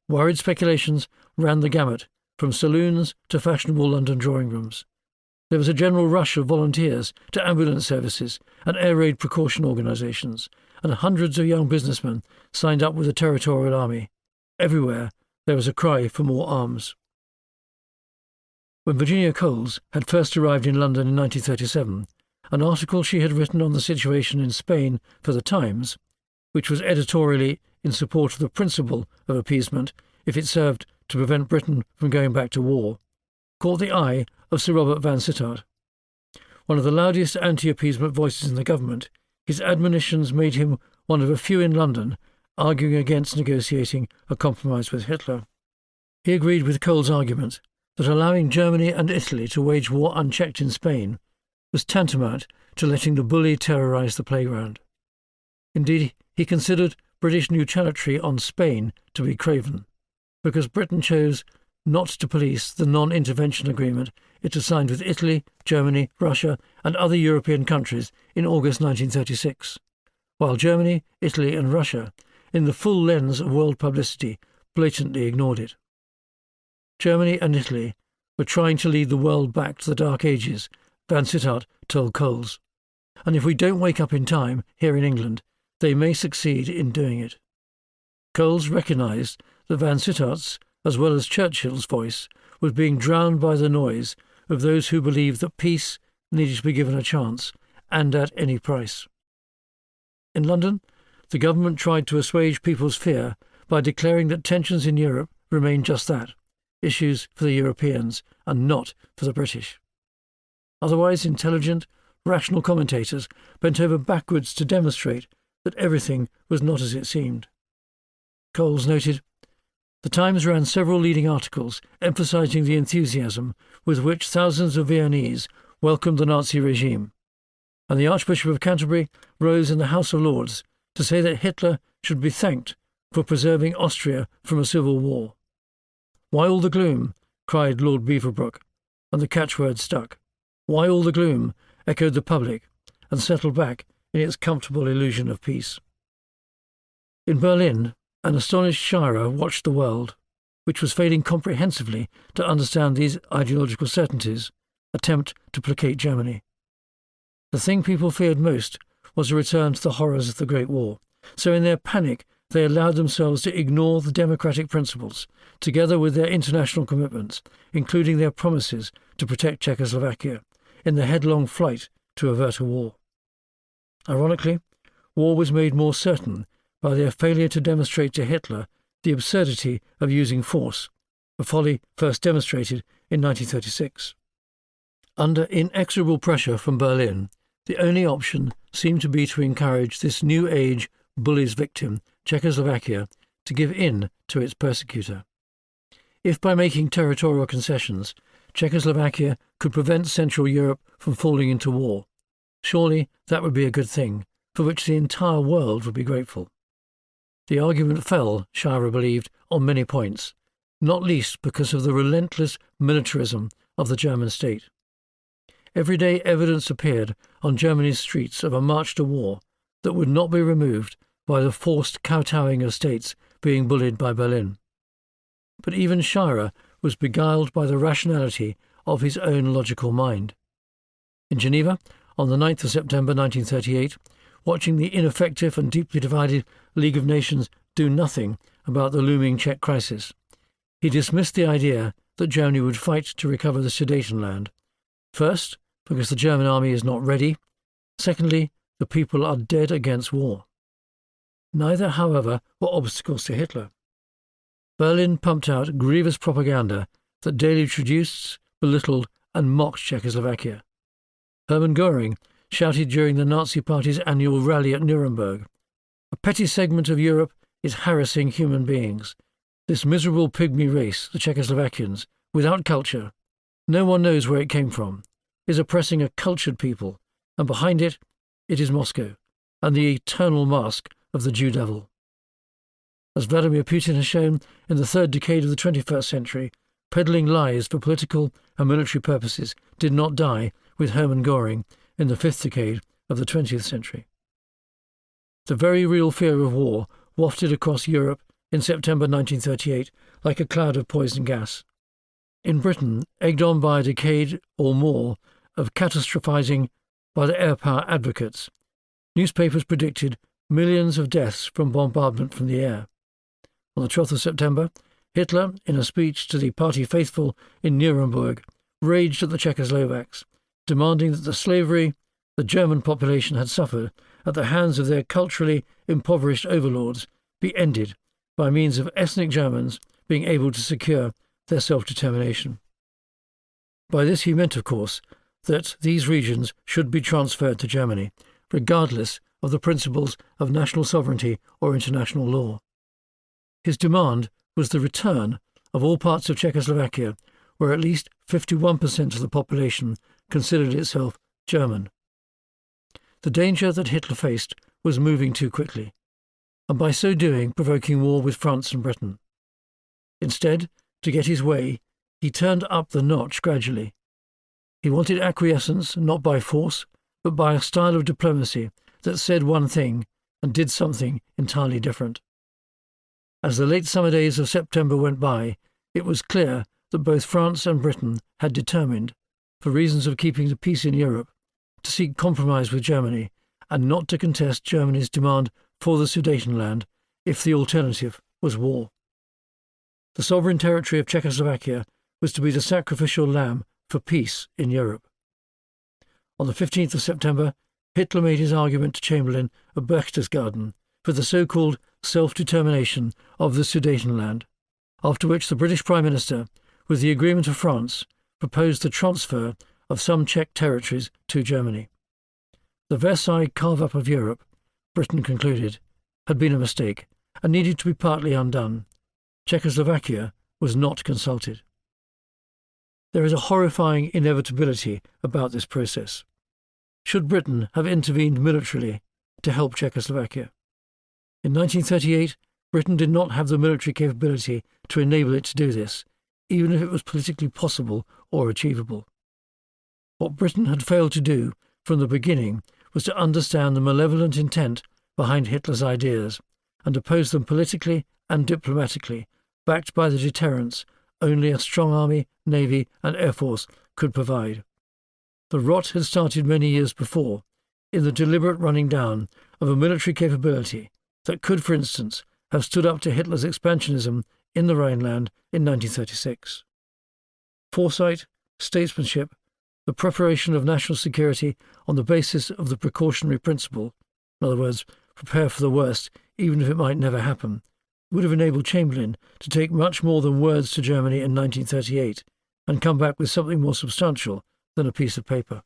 Worried speculations ran the gamut, from saloons to fashionable London drawing rooms. There was a general rush of volunteers to ambulance services and air raid precaution organisations, and hundreds of young businessmen signed up with the Territorial Army. Everywhere there was a cry for more arms. When Virginia Coles had first arrived in London in 1937, an article she had written on the situation in Spain for The Times, which was editorially in support of the principle of appeasement if it served to prevent Britain from going back to war, caught the eye of Sir Robert Van Sittart. One of the loudest anti-appeasement voices in the government, his admonitions made him one of a few in London arguing against negotiating a compromise with Hitler. He agreed with Cole's argument that allowing Germany and Italy to wage war unchecked in Spain was tantamount to letting the bully terrorise the playground. Indeed, he considered British neutrality on Spain to be craven, because Britain chose not to police the non-intervention agreement it had signed with Italy, Germany, Russia and other European countries in August 1936, while Germany, Italy and Russia, in the full lens of world publicity, blatantly ignored it. Germany and Italy were trying to lead the world back to the Dark Ages, Van Sittart told Coles, and if we don't wake up in time here in England, they may succeed in doing it. Coles recognised that Van Sittart's, as well as Churchill's voice, was being drowned by the noise of those who believed that peace needed to be given a chance, and at any price. In London, the government tried to assuage people's fear by declaring that tensions in Europe remained just that, issues for the Europeans and not for the British. Otherwise intelligent, rational commentators bent over backwards to demonstrate that everything was not as it seemed. Coles noted, "The Times ran several leading articles emphasizing the enthusiasm with which thousands of Viennese welcomed the Nazi regime, and the Archbishop of Canterbury rose in the House of Lords to say that Hitler should be thanked for preserving Austria from a civil war. Why all the gloom?" cried Lord Beaverbrook, and the catchword stuck. Why all the gloom? Echoed the public, and settled back in its comfortable illusion of peace. In Berlin, an astonished Scharrer watched the world, which was failing comprehensively to understand these ideological certainties, attempt to placate Germany. The thing people feared most was a return to the horrors of the Great War, so in their panic they allowed themselves to ignore the democratic principles, together with their international commitments, including their promises to protect Czechoslovakia, in the headlong flight to avert a war. Ironically, war was made more certain by their failure to demonstrate to Hitler the absurdity of using force, a folly first demonstrated in 1936. Under inexorable pressure from Berlin, the only option seemed to be to encourage this new age bully's victim, Czechoslovakia, to give in to its persecutor. If by making territorial concessions, Czechoslovakia could prevent Central Europe from falling into war, surely that would be a good thing, for which the entire world would be grateful. The argument fell, Scharrer believed, on many points, not least because of the relentless militarism of the German state. Every day evidence appeared on Germany's streets of a march to war that would not be removed by the forced kowtowing of states being bullied by Berlin. But even Scharrer was beguiled by the rationality of his own logical mind. In Geneva, on the 9th of September 1938, watching the ineffective and deeply divided League of Nations do nothing about the looming Czech crisis, he dismissed the idea that Germany would fight to recover the Sudetenland. First, because the German army is not ready. Secondly, the people are dead against war. Neither, however, were obstacles to Hitler. Berlin pumped out grievous propaganda that daily traduced, belittled, and mocked Czechoslovakia. Hermann Göring shouted during the Nazi Party's annual rally at Nuremberg, "A petty segment of Europe is harassing human beings. This miserable pygmy race, the Czechoslovakians, without culture, no one knows where it came from, is oppressing a cultured people, and behind it, it is Moscow, and the eternal mask of the Jew devil." As Vladimir Putin has shown in the third decade of the 21st century, peddling lies for political and military purposes did not die with Hermann Göring in the fifth decade of the 20th century. The very real fear of war wafted across Europe in September 1938 like a cloud of poison gas. In Britain, egged on by a decade or more of catastrophizing by the air power advocates, newspapers predicted millions of deaths from bombardment from the air. On the 12th of September, Hitler, in a speech to the party faithful in Nuremberg, raged at the Czechoslovaks, demanding that the slavery the German population had suffered at the hands of their culturally impoverished overlords be ended by means of ethnic Germans being able to secure their self-determination. By this he meant, of course, that these regions should be transferred to Germany, regardless of the principles of national sovereignty or international law. His demand was the return of all parts of Czechoslovakia where at least 51% of the population considered itself German. The danger that Hitler faced was moving too quickly, and by so doing provoking war with France and Britain. Instead, to get his way, he turned up the notch gradually. He wanted acquiescence not by force, but by a style of diplomacy that said one thing and did something entirely different. As the late summer days of September went by, it was clear that both France and Britain had determined, for reasons of keeping the peace in Europe, to seek compromise with Germany and not to contest Germany's demand for the Sudetenland if the alternative was war. The sovereign territory of Czechoslovakia was to be the sacrificial lamb for peace in Europe. On the 15th of September, Hitler made his argument to Chamberlain of Berchtesgaden for the so-called self-determination of the Sudetenland, after which the British Prime Minister, with the agreement of France, proposed the transfer of some Czech territories to Germany. The Versailles carve-up of Europe, Britain concluded, had been a mistake and needed to be partly undone. Czechoslovakia was not consulted. There is a horrifying inevitability about this process. Should Britain have intervened militarily to help Czechoslovakia? In 1938, Britain did not have the military capability to enable it to do this, even if it was politically possible or achievable. What Britain had failed to do from the beginning was to understand the malevolent intent behind Hitler's ideas and oppose them politically and diplomatically, backed by the deterrence only a strong army, navy and air force could provide. The rot had started many years before, in the deliberate running down of a military capability that could, for instance, have stood up to Hitler's expansionism in the Rhineland in 1936. Foresight, statesmanship, the preparation of national security on the basis of the precautionary principle, in other words, prepare for the worst even if it might never happen, would have enabled Chamberlain to take much more than words to Germany in 1938 and come back with something more substantial than a piece of paper.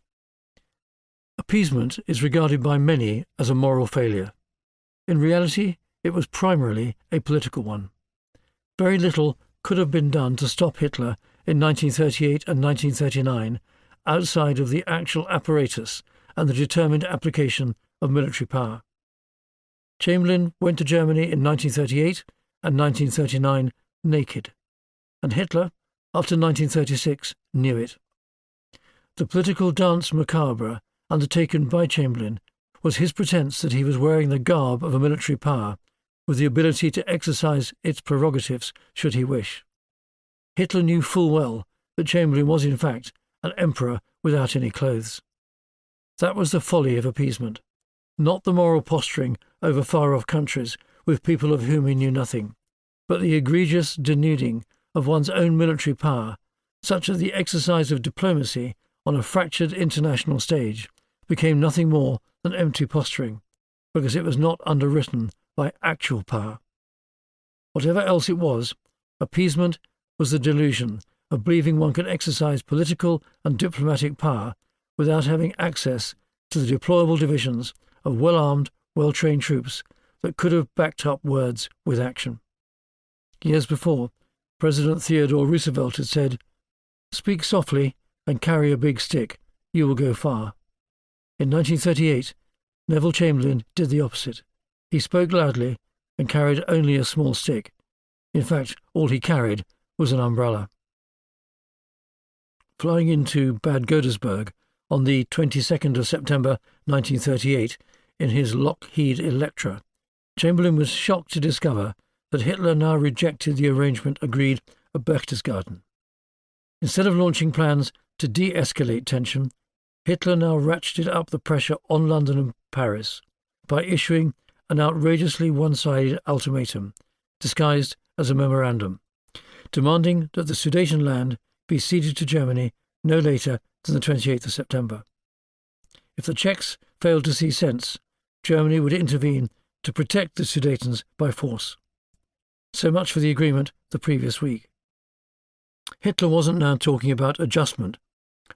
Appeasement is regarded by many as a moral failure. In reality, it was primarily a political one. Very little could have been done to stop Hitler in 1938 and 1939 outside of the actual apparatus and the determined application of military power. Chamberlain went to Germany in 1938 and 1939 naked, and Hitler, after 1936, knew it. The political dance macabre undertaken by Chamberlain was his pretence that he was wearing the garb of a military power, with the ability to exercise its prerogatives should he wish. Hitler knew full well that Chamberlain was in fact an emperor without any clothes. That was the folly of appeasement, not the moral posturing over far-off countries with people of whom he knew nothing, but the egregious denuding of one's own military power, such that the exercise of diplomacy on a fractured international stage became nothing more than empty posturing, because it was not underwritten by actual power. Whatever else it was, appeasement was the delusion of believing one could exercise political and diplomatic power without having access to the deployable divisions of well-armed, well-trained troops that could have backed up words with action. Years before, President Theodore Roosevelt had said, "Speak softly and carry a big stick, you will go far." In 1938, Neville Chamberlain did the opposite. He spoke loudly and carried only a small stick. In fact, all he carried was an umbrella. Flying into Bad Godesberg on the 22nd of September 1938 in his Lockheed Electra, Chamberlain was shocked to discover that Hitler now rejected the arrangement agreed at Berchtesgaden. Instead of launching plans to de-escalate tension, Hitler now ratcheted up the pressure on London and Paris by issuing an outrageously one-sided ultimatum, disguised as a memorandum, demanding that the Sudetenland be ceded to Germany no later than the 28th of September. If the Czechs failed to see sense, Germany would intervene to protect the Sudetens by force. So much for the agreement the previous week. Hitler wasn't now talking about adjustment,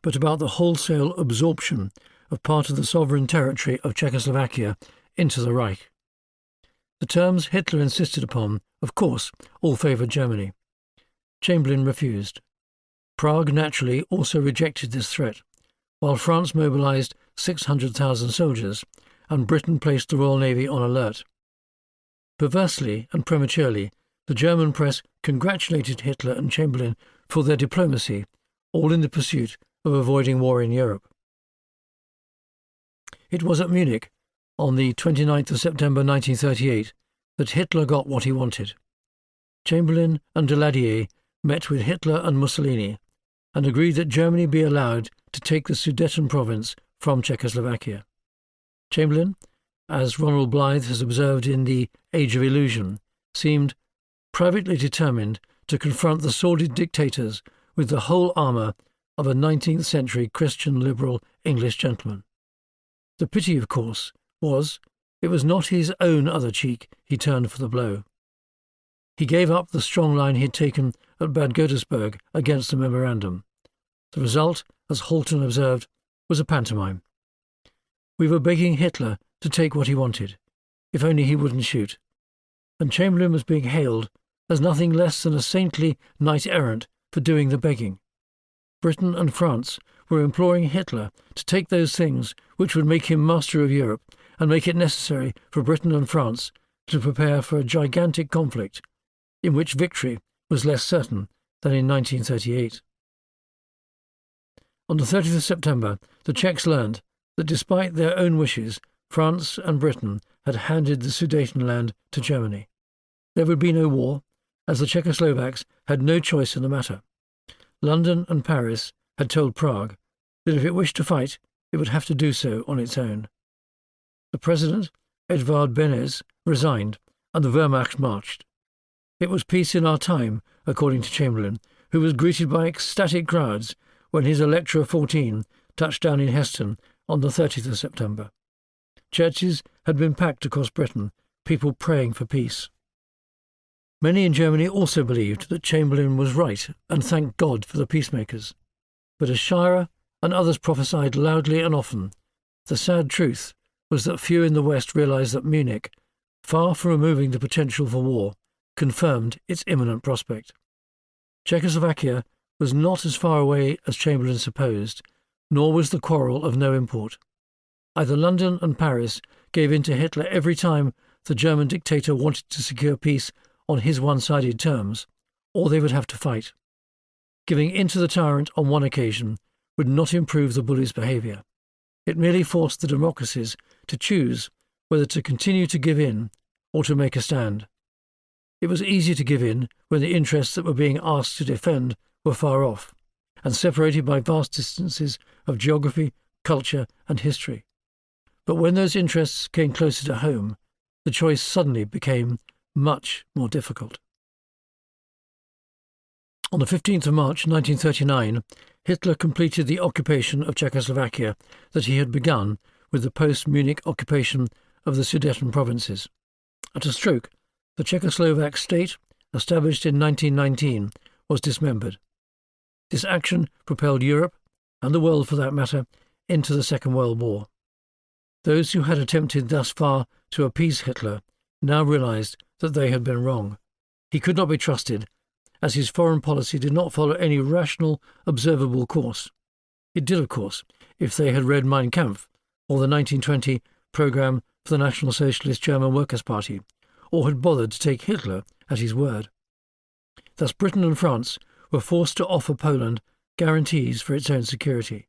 but about the wholesale absorption of part of the sovereign territory of Czechoslovakia into the Reich. The terms Hitler insisted upon, of course, all favoured Germany. Chamberlain refused. Prague naturally also rejected this threat, while France mobilised 600,000 soldiers and Britain placed the Royal Navy on alert. Perversely and prematurely, the German press congratulated Hitler and Chamberlain for their diplomacy, all in the pursuit of avoiding war in Europe. It was at Munich, on the 29th of September 1938, that Hitler got what he wanted. Chamberlain and Daladier met with Hitler and Mussolini and agreed that Germany be allowed to take the Sudeten province from Czechoslovakia. Chamberlain, as Ronald Blythe has observed in The Age of Illusion, seemed privately determined to confront the sordid dictators with the whole armour of a 19th-century Christian liberal English gentleman. The pity, of course, was it was not his own other cheek he turned for the blow. He gave up the strong line he had taken at Bad Godesberg against the memorandum. The result, as Holton observed, was a pantomime. We were begging Hitler to take what he wanted, if only he wouldn't shoot, and Chamberlain was being hailed as nothing less than a saintly knight-errant for doing the begging. Britain and France were imploring Hitler to take those things which would make him master of Europe and make it necessary for Britain and France to prepare for a gigantic conflict in which victory was less certain than in 1938. On the 30th of September, the Czechs learned that despite their own wishes, France and Britain had handed the Sudetenland to Germany. There would be no war, as the Czechoslovaks had no choice in the matter. London and Paris had told Prague that if it wished to fight, it would have to do so on its own. The President, Edvard Beneš, resigned, and the Wehrmacht marched. It was peace in our time, according to Chamberlain, who was greeted by ecstatic crowds when his Electra 14 touched down in Heston on the 30th of September. Churches had been packed across Britain, people praying for peace. Many in Germany also believed that Chamberlain was right and thanked God for the peacemakers. But as Scherer and others prophesied loudly and often, the sad truth was that few in the West realised that Munich, far from removing the potential for war, confirmed its imminent prospect. Czechoslovakia was not as far away as Chamberlain supposed, nor was the quarrel of no import. Either London and Paris gave in to Hitler every time the German dictator wanted to secure peace on his one-sided terms, or they would have to fight. Giving in to the tyrant on one occasion would not improve the bully's behaviour. It merely forced the democracies to choose whether to continue to give in or to make a stand. It was easy to give in when the interests that were being asked to defend were far off, and separated by vast distances of geography, culture, and history. But when those interests came closer to home, the choice suddenly became much more difficult. On the 15th of March 1939, Hitler completed the occupation of Czechoslovakia that he had begun with the post-Munich occupation of the Sudeten provinces. At a stroke, the Czechoslovak state, established in 1919, was dismembered. This action propelled Europe, and the world for that matter, into the Second World War. Those who had attempted thus far to appease Hitler now realised that they had been wrong. He could not be trusted, as his foreign policy did not follow any rational, observable course. It did, of course, if they had read Mein Kampf or the 1920 programme for the National Socialist German Workers' Party, or had bothered to take Hitler at his word. Thus Britain and France were forced to offer Poland guarantees for its own security,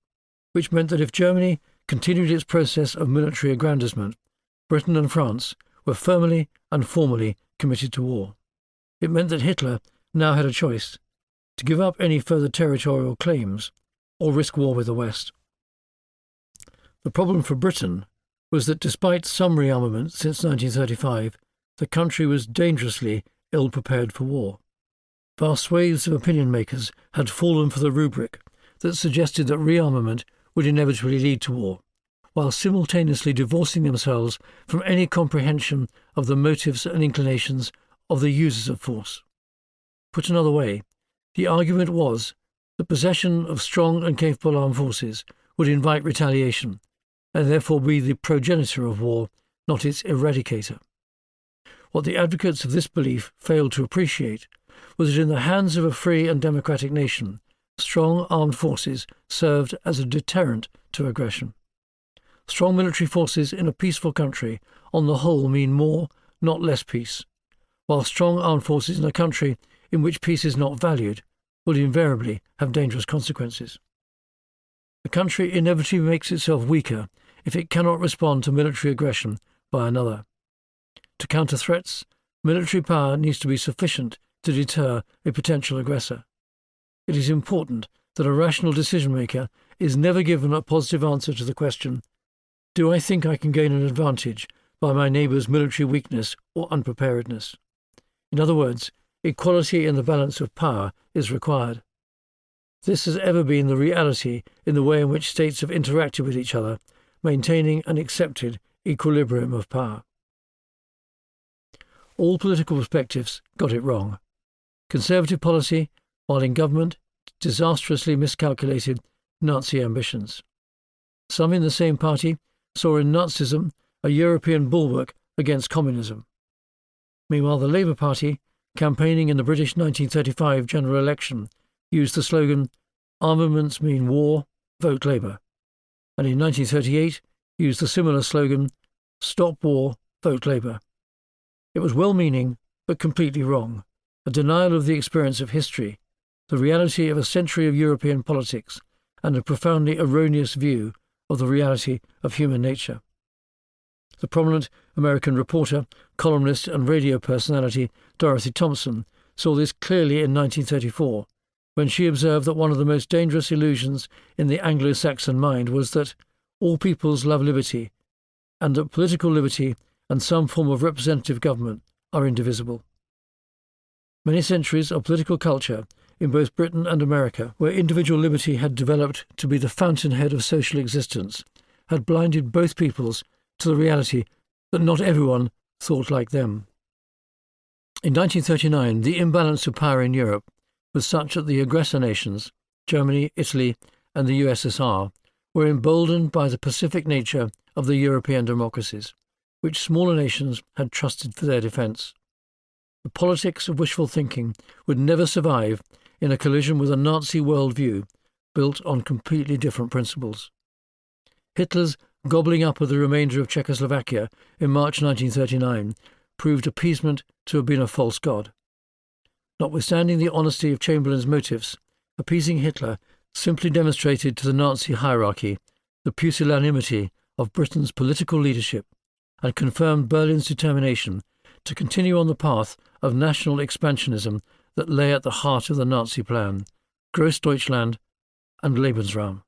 which meant that if Germany continued its process of military aggrandizement, Britain and France were firmly and formally committed to war. It meant that Hitler now had a choice: to give up any further territorial claims or risk war with the West. The problem for Britain was that despite some rearmament since 1935, the country was dangerously ill-prepared for war. Vast swathes of opinion makers had fallen for the rubric that suggested that rearmament would inevitably lead to war, while simultaneously divorcing themselves from any comprehension of the motives and inclinations of the users of force. Put another way, the argument was that possession of strong and capable armed forces would invite retaliation, and therefore be the progenitor of war, not its eradicator. What the advocates of this belief failed to appreciate was that in the hands of a free and democratic nation, strong armed forces served as a deterrent to aggression. Strong military forces in a peaceful country on the whole mean more, not less peace, while strong armed forces in a country in which peace is not valued will invariably have dangerous consequences. A country inevitably makes itself weaker if it cannot respond to military aggression by another. To counter threats, military power needs to be sufficient to deter a potential aggressor. It is important that a rational decision-maker is never given a positive answer to the question, do I think I can gain an advantage by my neighbour's military weakness or unpreparedness? In other words, equality in the balance of power is required. This has ever been the reality in the way in which states have interacted with each other, maintaining an accepted equilibrium of power. All political perspectives got it wrong. Conservative policy, while in government disastrously miscalculated, Nazi ambitions. Some in the same party saw in Nazism a European bulwark against communism. Meanwhile, the Labour Party, campaigning in the British 1935 general election, used the slogan, "Armaments mean war, vote Labour," and in 1938 used the similar slogan, "Stop war, vote Labour." It was well-meaning, but completely wrong, a denial of the experience of history, the reality of a century of European politics, and a profoundly erroneous view of the reality of human nature. The prominent American reporter, columnist and radio personality Dorothy Thompson saw this clearly in 1934, when she observed that one of the most dangerous illusions in the Anglo-Saxon mind was that all peoples love liberty, and that political liberty and some form of representative government are indivisible. Many centuries of political culture in both Britain and America, where individual liberty had developed to be the fountainhead of social existence, had blinded both peoples to the reality that not everyone thought like them. In 1939, the imbalance of power in Europe was such that the aggressor nations, Germany, Italy, and the USSR, were emboldened by the pacific nature of the European democracies, which smaller nations had trusted for their defence. The politics of wishful thinking would never survive in a collision with a Nazi worldview built on completely different principles. Hitler's gobbling up of the remainder of Czechoslovakia in March 1939 proved appeasement to have been a false god. Notwithstanding the honesty of Chamberlain's motives, appeasing Hitler simply demonstrated to the Nazi hierarchy the pusillanimity of Britain's political leadership and confirmed Berlin's determination to continue on the path of national expansionism that lay at the heart of the Nazi plan, Großdeutschland and Lebensraum.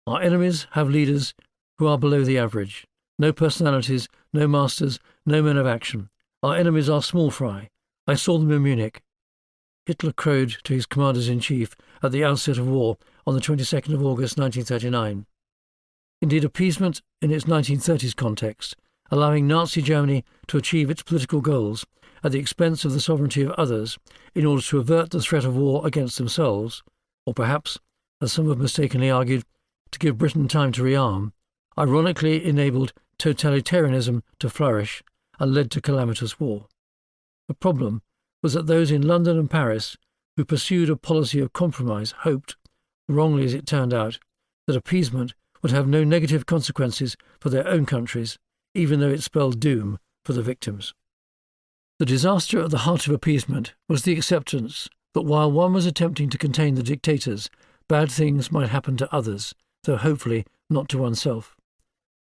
Our enemies have leaders who are below the average. No personalities, no masters, no men of action. Our enemies are small fry. I saw them in Munich. Hitler crowed to his commanders-in-chief at the outset of war on the 22nd of August 1939. Indeed, appeasement in its 1930s context, allowing Nazi Germany to achieve its political goals at the expense of the sovereignty of others in order to avert the threat of war against themselves, or perhaps, as some have mistakenly argued, to give Britain time to rearm, ironically enabled totalitarianism to flourish and led to calamitous war. The problem was that those in London and Paris who pursued a policy of compromise hoped, wrongly as it turned out, that appeasement would have no negative consequences for their own countries, even though it spelled doom for the victims. The disaster at the heart of appeasement was the acceptance that while one was attempting to contain the dictators, bad things might happen to others, though hopefully not to oneself.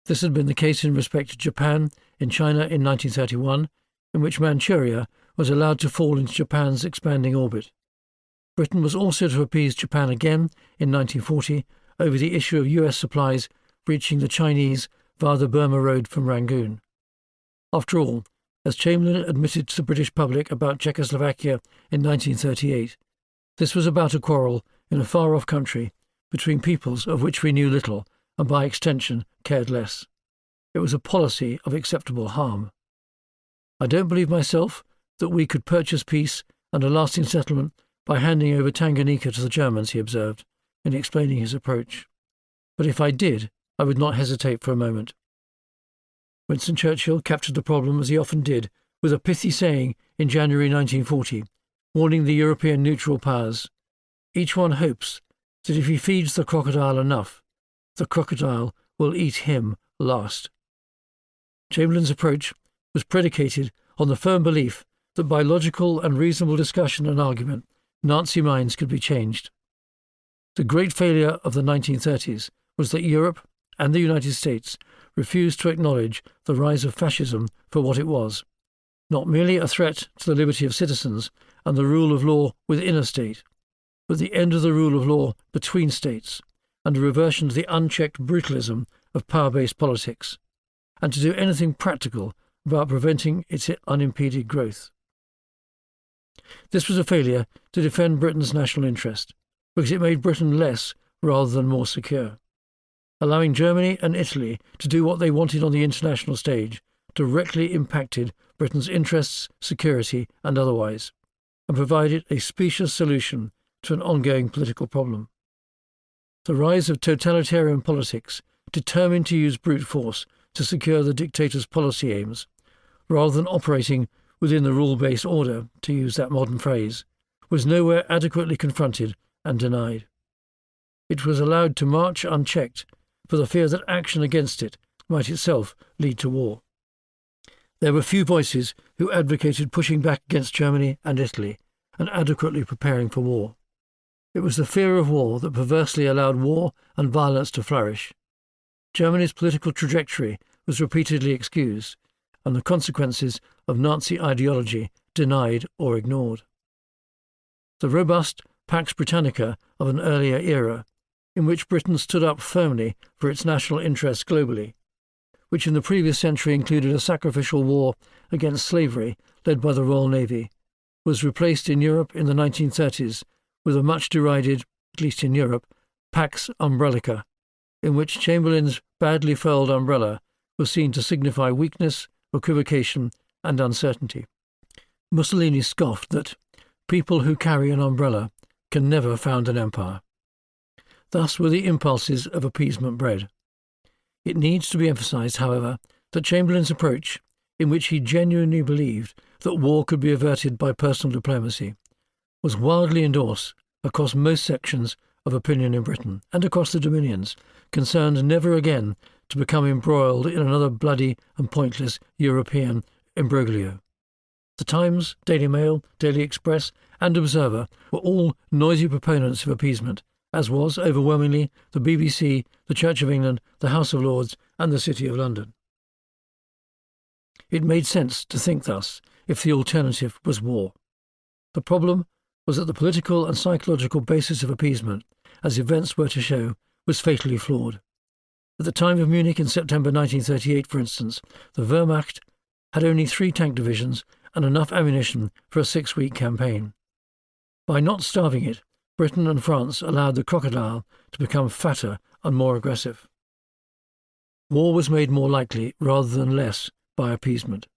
This had been the case in respect to Japan in China in 1931, in which Manchuria was allowed to fall into Japan's expanding orbit. Britain was also to appease Japan again in 1940 over the issue of US supplies reaching the Chinese via the Burma Road from Rangoon. After all, as Chamberlain admitted to the British public about Czechoslovakia in 1938, this was about a quarrel in a far-off country between peoples of which we knew little and by extension cared less. It was a policy of acceptable harm. I don't believe myself that we could purchase peace and a lasting settlement by handing over Tanganyika to the Germans, he observed, in explaining his approach. But if I did, I would not hesitate for a moment. Winston Churchill captured the problem, as he often did, with a pithy saying in January 1940, warning the European neutral powers, "Each one hopes that if he feeds the crocodile enough, the crocodile will eat him last." Chamberlain's approach was predicated on the firm belief that by logical and reasonable discussion and argument, Nazi minds could be changed. The great failure of the 1930s was that Europe and the United States refused to acknowledge the rise of fascism for what it was, not merely a threat to the liberty of citizens and the rule of law within a state, but the end of the rule of law between states and a reversion to the unchecked brutalism of power-based politics, and to do anything practical about preventing its unimpeded growth. This was a failure to defend Britain's national interest, because it made Britain less rather than more secure. Allowing Germany and Italy to do what they wanted on the international stage directly impacted Britain's interests, security and otherwise, and provided a specious solution to an ongoing political problem. The rise of totalitarian politics, determined to use brute force to secure the dictator's policy aims, rather than operating within the rule-based order, to use that modern phrase, was nowhere adequately confronted and denied. It was allowed to march unchecked for the fear that action against it might itself lead to war. There were few voices who advocated pushing back against Germany and Italy and adequately preparing for war. It was the fear of war that perversely allowed war and violence to flourish. Germany's political trajectory was repeatedly excused, and the consequences of Nazi ideology denied or ignored. The robust Pax Britannica of an earlier era, in which Britain stood up firmly for its national interests globally, which in the previous century included a sacrificial war against slavery led by the Royal Navy, was replaced in Europe in the 1930s with a much derided, at least in Europe, Pax Umbrellica, in which Chamberlain's badly furled umbrella was seen to signify weakness, equivocation, and uncertainty. Mussolini scoffed that people who carry an umbrella can never found an empire. Thus were the impulses of appeasement bred. It needs to be emphasised, however, that Chamberlain's approach, in which he genuinely believed that war could be averted by personal diplomacy, was wildly endorsed across most sections of opinion in Britain and across the Dominions, concerned never again to become embroiled in another bloody and pointless European imbroglio. The Times, Daily Mail, Daily Express, and Observer were all noisy proponents of appeasement, as was, overwhelmingly, the BBC, the Church of England, the House of Lords, and the City of London. It made sense to think thus if the alternative was war. The problem was that the political and psychological basis of appeasement, as events were to show, was fatally flawed. At the time of Munich in September 1938, for instance, the Wehrmacht had only 3 tank divisions and enough ammunition for a 6-week campaign. By not starving it, Britain and France allowed the crocodile to become fatter and more aggressive. War was made more likely rather than less by appeasement.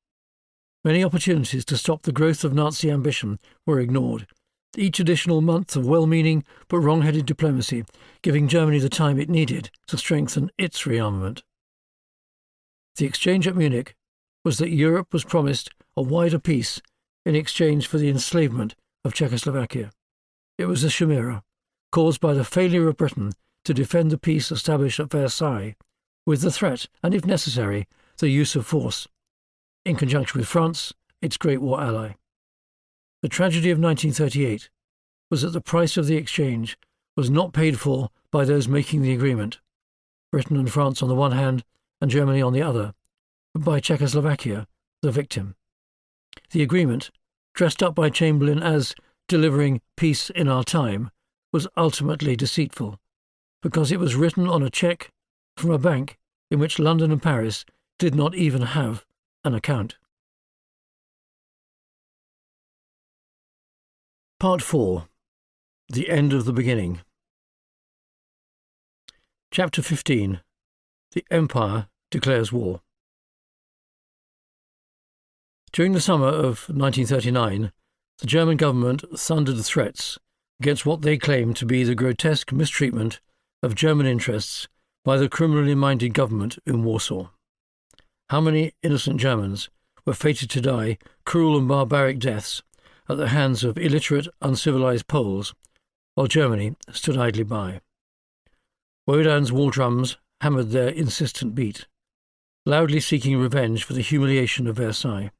Many opportunities to stop the growth of Nazi ambition were ignored, each additional month of well-meaning but wrong-headed diplomacy giving Germany the time it needed to strengthen its rearmament. The exchange at Munich was that Europe was promised a wider peace in exchange for the enslavement of Czechoslovakia. It was a chimera, caused by the failure of Britain to defend the peace established at Versailles, with the threat, and if necessary, the use of force, in conjunction with France, its Great War ally. The tragedy of 1938 was that the price of the exchange was not paid for by those making the agreement, Britain and France on the one hand and Germany on the other, but by Czechoslovakia, the victim. The agreement, dressed up by Chamberlain as delivering peace in our time, was ultimately deceitful, because it was written on a cheque from a bank in which London and Paris did not even have an account. Part 4. The End of the Beginning. Chapter 15. The Empire declares war. During the summer of 1939, the German government thundered threats against what they claimed to be the grotesque mistreatment of German interests by the criminally minded government in Warsaw. How many innocent Germans were fated to die cruel and barbaric deaths at the hands of illiterate, uncivilized Poles, while Germany stood idly by. Wodan's war drums hammered their insistent beat, loudly seeking revenge for the humiliation of Versailles.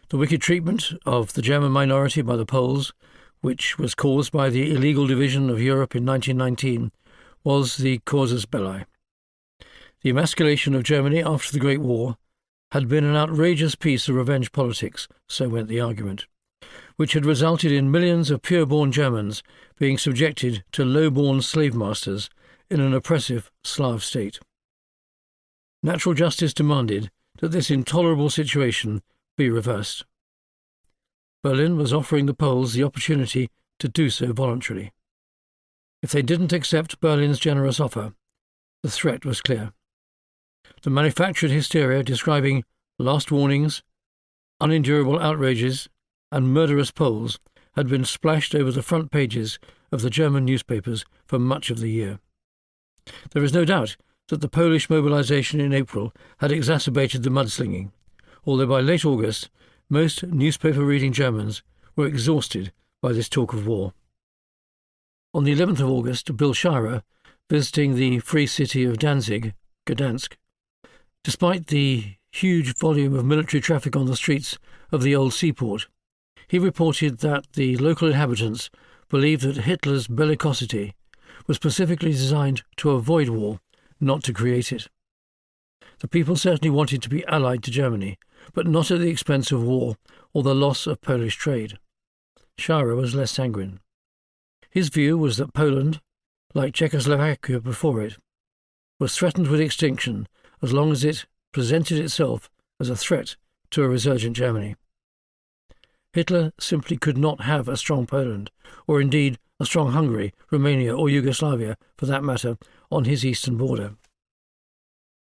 The wicked treatment of the German minority by the Poles, which was caused by the illegal division of Europe in 1919, was the casus belli. The emasculation of Germany after the Great War had been an outrageous piece of revenge politics, so went the argument, which had resulted in millions of pure-born Germans being subjected to low-born slave masters in an oppressive Slav state. Natural justice demanded that this intolerable situation be reversed. Berlin was offering the Poles the opportunity to do so voluntarily. If they didn't accept Berlin's generous offer, the threat was clear. The manufactured hysteria describing last warnings, unendurable outrages, and murderous Poles had been splashed over the front pages of the German newspapers for much of the year. There is no doubt that the Polish mobilization in April had exacerbated the mudslinging, although by late August most newspaper-reading Germans were exhausted by this talk of war. On the 11th of August, Bill Shirer, visiting the free city of Danzig, Gdansk, despite the huge volume of military traffic on the streets of the old seaport, he reported that the local inhabitants believed that Hitler's bellicosity was specifically designed to avoid war, not to create it. The people certainly wanted to be allied to Germany, but not at the expense of war or the loss of Polish trade. Shirer was less sanguine. His view was that Poland, like Czechoslovakia before it, was threatened with extinction as long as it presented itself as a threat to a resurgent Germany. Hitler simply could not have a strong Poland, or indeed a strong Hungary, Romania or Yugoslavia, for that matter, on his eastern border.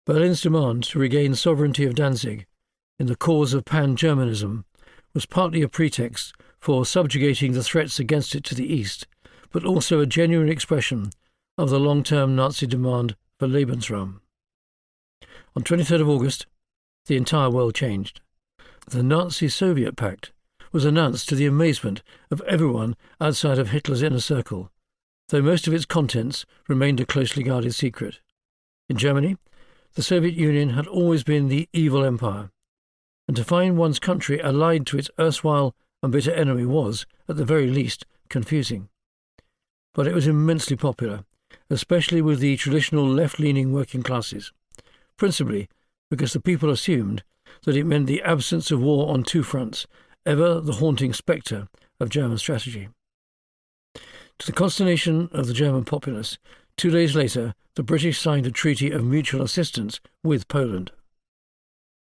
Berlin's demand to regain sovereignty of Danzig in the cause of pan-Germanism was partly a pretext for subjugating the threats against it to the east, but also a genuine expression of the long-term Nazi demand for Lebensraum. On 23rd of August, the entire world changed. The Nazi-Soviet Pact was announced to the amazement of everyone outside of Hitler's inner circle, though most of its contents remained a closely guarded secret. In Germany, the Soviet Union had always been the evil empire, and to find one's country allied to its erstwhile and bitter enemy was, at the very least, confusing. But it was immensely popular, especially with the traditional left-leaning working classes, principally because the people assumed that it meant the absence of war on two fronts, ever the haunting spectre of German strategy. To the consternation of the German populace, 2 days later the British signed a treaty of mutual assistance with Poland.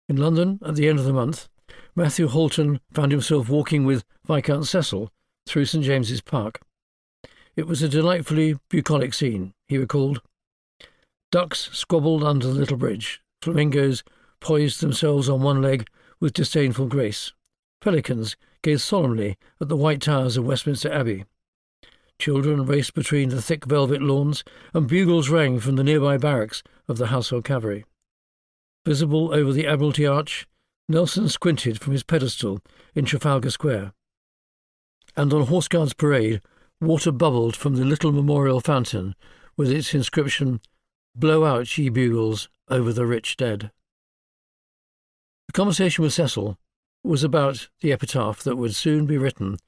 In London, at the end of the month, Matthew Holton found himself walking with Viscount Cecil through St. James's Park. It was a delightfully bucolic scene, he recalled. Ducks squabbled under the little bridge. Flamingos poised themselves on one leg with disdainful grace. Pelicans gazed solemnly at the white towers of Westminster Abbey. Children raced between the thick velvet lawns, and bugles rang from the nearby barracks of the Household Cavalry. Visible over the Admiralty Arch, Nelson squinted from his pedestal in Trafalgar Square. And on Horse Guards Parade, water bubbled from the little memorial fountain with its inscription, "Blow out, ye bugles, over the rich dead." The conversation with Cecil was about the epitaph that would soon be written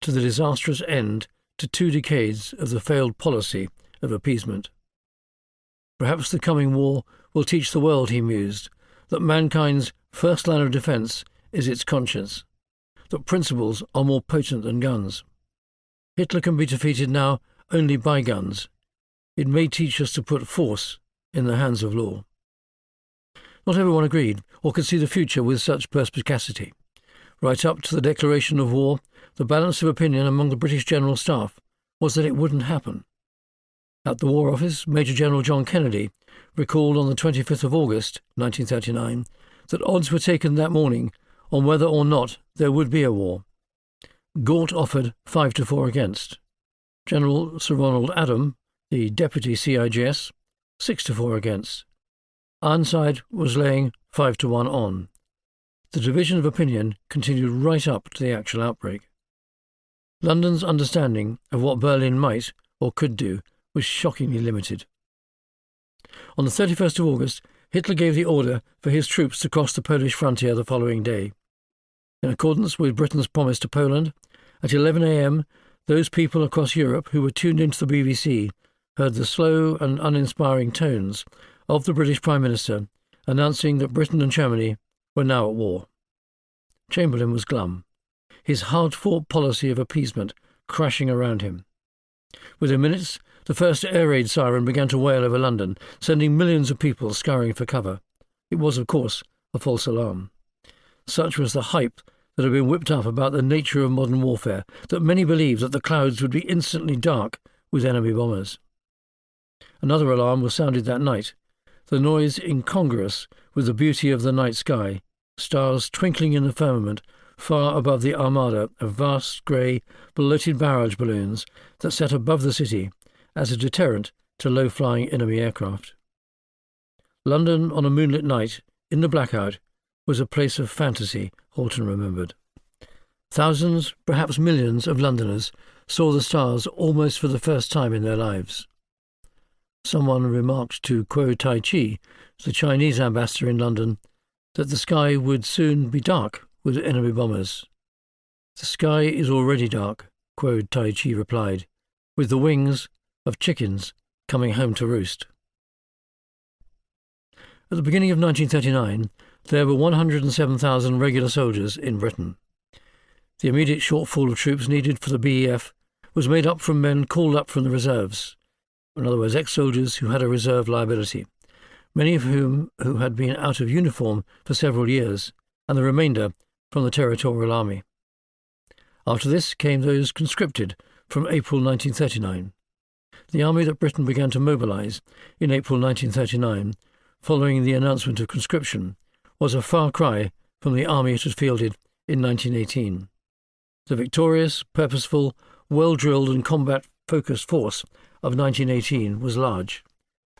to the disastrous end to 2 decades of the failed policy of appeasement. Perhaps the coming war will teach the world, he mused, that mankind's first line of defence is its conscience, that principles are more potent than guns. Hitler can be defeated now only by guns. It may teach us to put force in the hands of law. Not everyone agreed or could see the future with such perspicacity. Right up to the declaration of war, the balance of opinion among the British General Staff was that it wouldn't happen. At the War Office, Major General John Kennedy recalled on the 25th of August 1939 that odds were taken that morning on whether or not there would be a war. Gort offered 5-4 against. General Sir Ronald Adam, the Deputy CIGS, 6-4 against. Ironside was laying 5-1 on. The division of opinion continued right up to the actual outbreak. London's understanding of what Berlin might or could do was shockingly limited. On the 31st of August, Hitler gave the order for his troops to cross the Polish frontier the following day. In accordance with Britain's promise to Poland, at 11 a.m. those people across Europe who were tuned into the BBC heard the slow and uninspiring tones of the British Prime Minister announcing that Britain and Germany were now at war. Chamberlain was glum, his hard-fought policy of appeasement crashing around him. Within minutes, the first air raid siren began to wail over London, sending millions of people scurrying for cover. It was, of course, a false alarm. Such was the hype that had been whipped up about the nature of modern warfare that many believed that the clouds would be instantly dark with enemy bombers. Another alarm was sounded that night, the noise incongruous with the beauty of the night sky, stars twinkling in the firmament far above the armada of vast grey, bloated barrage balloons that sat above the city as a deterrent to low-flying enemy aircraft. London on a moonlit night, in the blackout, was a place of fantasy, Halton remembered. Thousands, perhaps millions, of Londoners saw the stars almost for the first time in their lives. Someone remarked to Kuo Tai-chi, the Chinese ambassador in London, that the sky would soon be dark with enemy bombers. "The sky is already dark," Kuo Tai-chi replied, "with the wings of chickens coming home to roost." At the beginning of 1939, there were 107,000 regular soldiers in Britain. The immediate shortfall of troops needed for the BEF was made up from men called up from the reserves, in other words, ex-soldiers who had a reserve liability, many of whom who had been out of uniform for several years, and the remainder from the Territorial Army. After this came those conscripted from April 1939. The army that Britain began to mobilise in April 1939, following the announcement of conscription, was a far cry from the army it had fielded in 1918. The victorious, purposeful, well-drilled and combat-focused force of 1918 was large,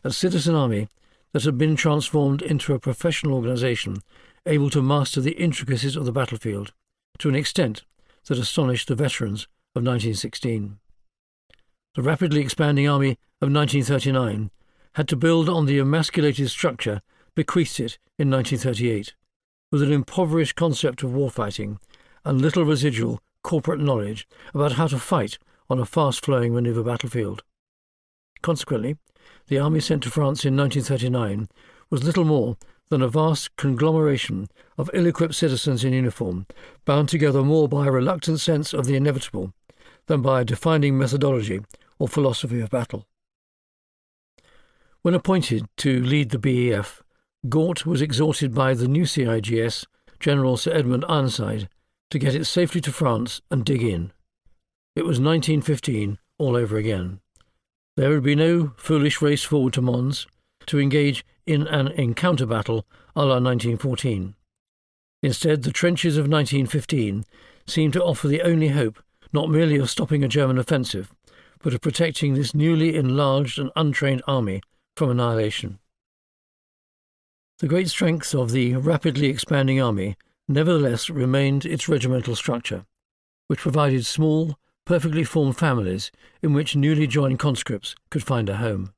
a citizen army that had been transformed into a professional organisation able to master the intricacies of the battlefield to an extent that astonished the veterans of 1916. The rapidly expanding army of 1939 had to build on the emasculated structure bequeathed it in 1938, with an impoverished concept of warfighting and little residual corporate knowledge about how to fight on a fast-flowing manoeuvre battlefield. Consequently, the army sent to France in 1939 was little more than a vast conglomeration of ill-equipped citizens in uniform, bound together more by a reluctant sense of the inevitable than by a defining methodology or philosophy of battle. When appointed to lead the BEF, Gort was exhorted by the new CIGS, General Sir Edmund Ironside, to get it safely to France and dig in. It was 1915 all over again. There would be no foolish race forward to Mons to engage in an encounter battle a la 1914. Instead, the trenches of 1915 seemed to offer the only hope not merely of stopping a German offensive, but of protecting this newly enlarged and untrained army from annihilation. The great strength of the rapidly expanding army nevertheless remained its regimental structure, which provided small, perfectly formed families in which newly joined conscripts could find a home.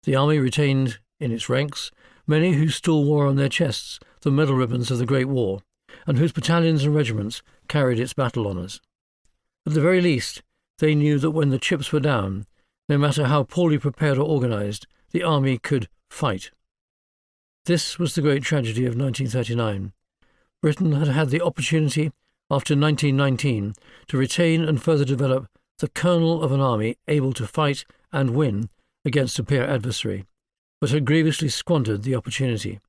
The army retained in its ranks many who still wore on their chests the medal ribbons of the Great War, and whose battalions and regiments carried its battle honours. At the very least, they knew that when the chips were down, no matter how poorly prepared or organised, the army could fight. This was the great tragedy of 1939. Britain had had the opportunity, after 1919, to retain and further develop the kernel of an army able to fight and win against a peer adversary, but had grievously squandered the opportunity.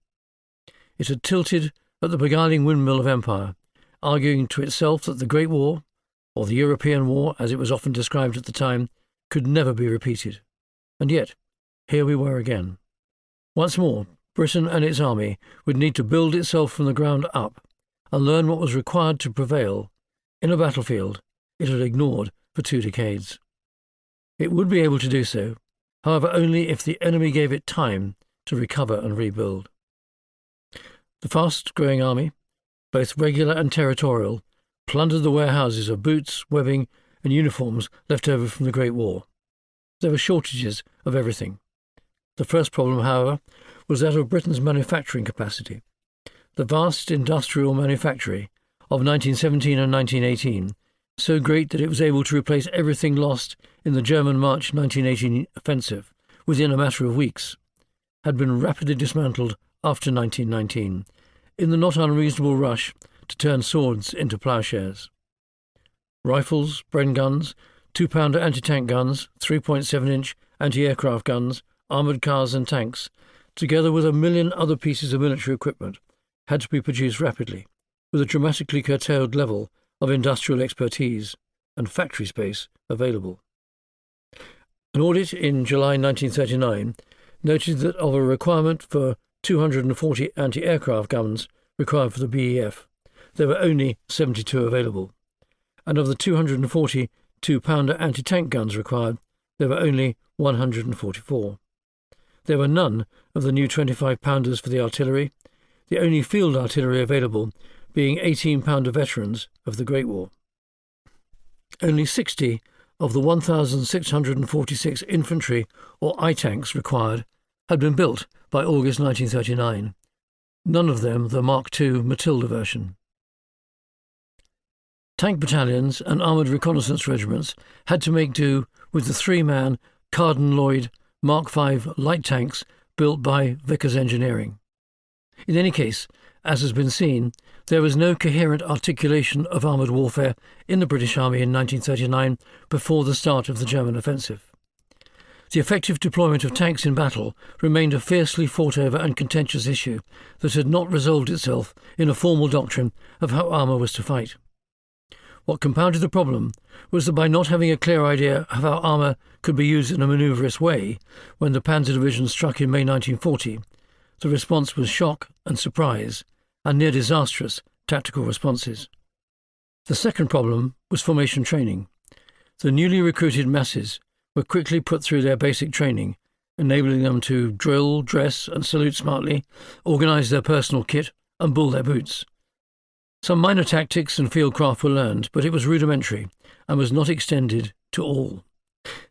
It had tilted at the beguiling windmill of empire, arguing to itself that the Great War, or the European War as it was often described at the time, could never be repeated. And yet, here we were again. Once more, Britain and its army would need to build itself from the ground up and learn what was required to prevail in a battlefield it had ignored for 2 decades. It would be able to do so, however, only if the enemy gave it time to recover and rebuild. The fast-growing army, both regular and territorial, plundered the warehouses of boots, webbing, and uniforms left over from the Great War. There were shortages of everything. The first problem, however, was that of Britain's manufacturing capacity. The vast industrial manufactory of 1917 and 1918, so great that it was able to replace everything lost in the German March 1918 offensive within a matter of weeks, had been rapidly dismantled after 1919, in the not unreasonable rush to turn swords into ploughshares. Rifles, Bren guns, 2-pounder anti-tank guns, 3.7-inch anti-aircraft guns, armoured cars and tanks, together with a million other pieces of military equipment, had to be produced rapidly, with a dramatically curtailed level of industrial expertise and factory space available. An audit in July 1939 noted that of a requirement for 240 anti-aircraft guns required for the BEF, there were only 72 available, and of the 240 2-pounder anti-tank guns required, there were only 144. There were none of the new 25-pounders for the artillery, the only field artillery available being 18-pounder veterans of the Great War. Only 60 of the 1,646 infantry or I-tanks required had been built by August 1939, none of them the Mark II Matilda version. Tank battalions and armoured reconnaissance regiments had to make do with the 3-man Carden-Lloyd Mark V light tanks built by Vickers Engineering. In any case, as has been seen, there was no coherent articulation of armoured warfare in the British Army in 1939 before the start of the German offensive. The effective deployment of tanks in battle remained a fiercely fought-over and contentious issue that had not resolved itself in a formal doctrine of how armour was to fight. What compounded the problem was that by not having a clear idea of how armour could be used in a manoeuvrous way when the Panzer Division struck in May 1940, the response was shock and surprise, and near disastrous tactical responses. The second problem was formation training. The newly recruited masses were quickly put through their basic training, enabling them to drill, dress and salute smartly, organise their personal kit and bull their boots. Some minor tactics and field craft were learned, but it was rudimentary and was not extended to all.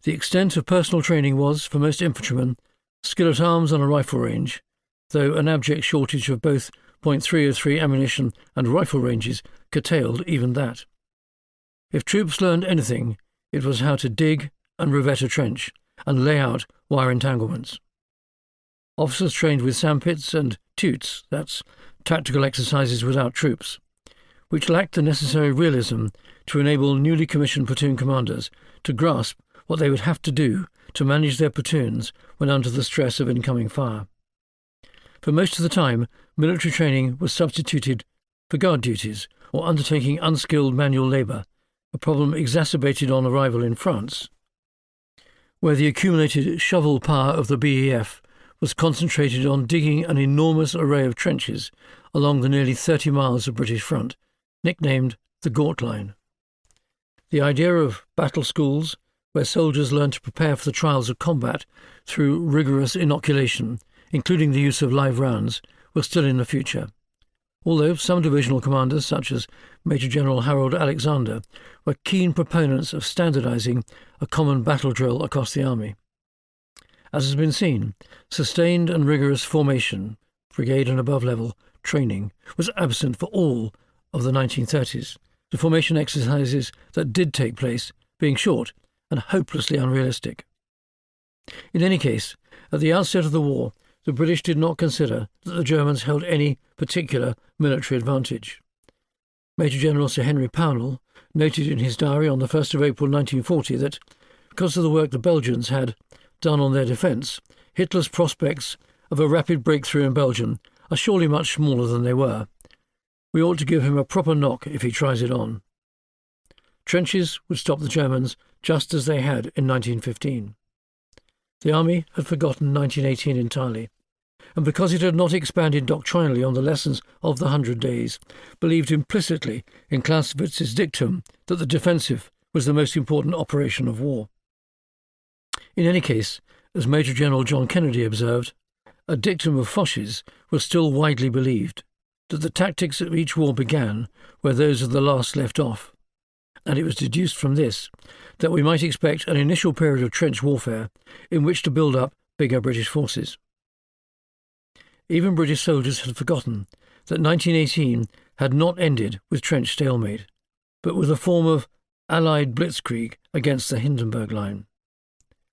The extent of personal training was, for most infantrymen, skill at arms on a rifle range, though an abject shortage of both .303 ammunition and rifle ranges curtailed even that. If troops learned anything, it was how to dig and revet a trench and lay out wire entanglements. Officers trained with sandpits and tutes, that's tactical exercises without troops, which lacked the necessary realism to enable newly commissioned platoon commanders to grasp what they would have to do to manage their platoons when under the stress of incoming fire. For most of the time, military training was substituted for guard duties or undertaking unskilled manual labour, a problem exacerbated on arrival in France, where the accumulated shovel power of the BEF was concentrated on digging an enormous array of trenches along the nearly 30 miles of British front, nicknamed the Gort Line. The idea of battle schools, where soldiers learned to prepare for the trials of combat through rigorous inoculation, including the use of live rounds, was still in the future, although some divisional commanders, such as Major General Harold Alexander, were keen proponents of standardising a common battle drill across the army. As has been seen, sustained and rigorous formation, brigade and above level, training was absent for all of the 1930s, the formation exercises that did take place being short and hopelessly unrealistic. In any case, at the outset of the war, the British did not consider that the Germans held any particular military advantage. Major General Sir Henry Pownall noted in his diary on the 1st of April 1940 that, because of the work the Belgians had done on their defence, Hitler's prospects of a rapid breakthrough in Belgium are surely much smaller than they were. We ought to give him a proper knock if he tries it on. Trenches would stop the Germans just as they had in 1915. The army had forgotten 1918 entirely, and because it had not expanded doctrinally on the lessons of the 100 Days, believed implicitly in Clausewitz's dictum that the defensive was the most important operation of war. In any case, as Major General John Kennedy observed, a dictum of Foch's was still widely believed, that the tactics of each war began where those of the last left off, and it was deduced from this that we might expect an initial period of trench warfare in which to build up bigger British forces. Even British soldiers had forgotten that 1918 had not ended with trench stalemate, but with a form of Allied blitzkrieg against the Hindenburg Line.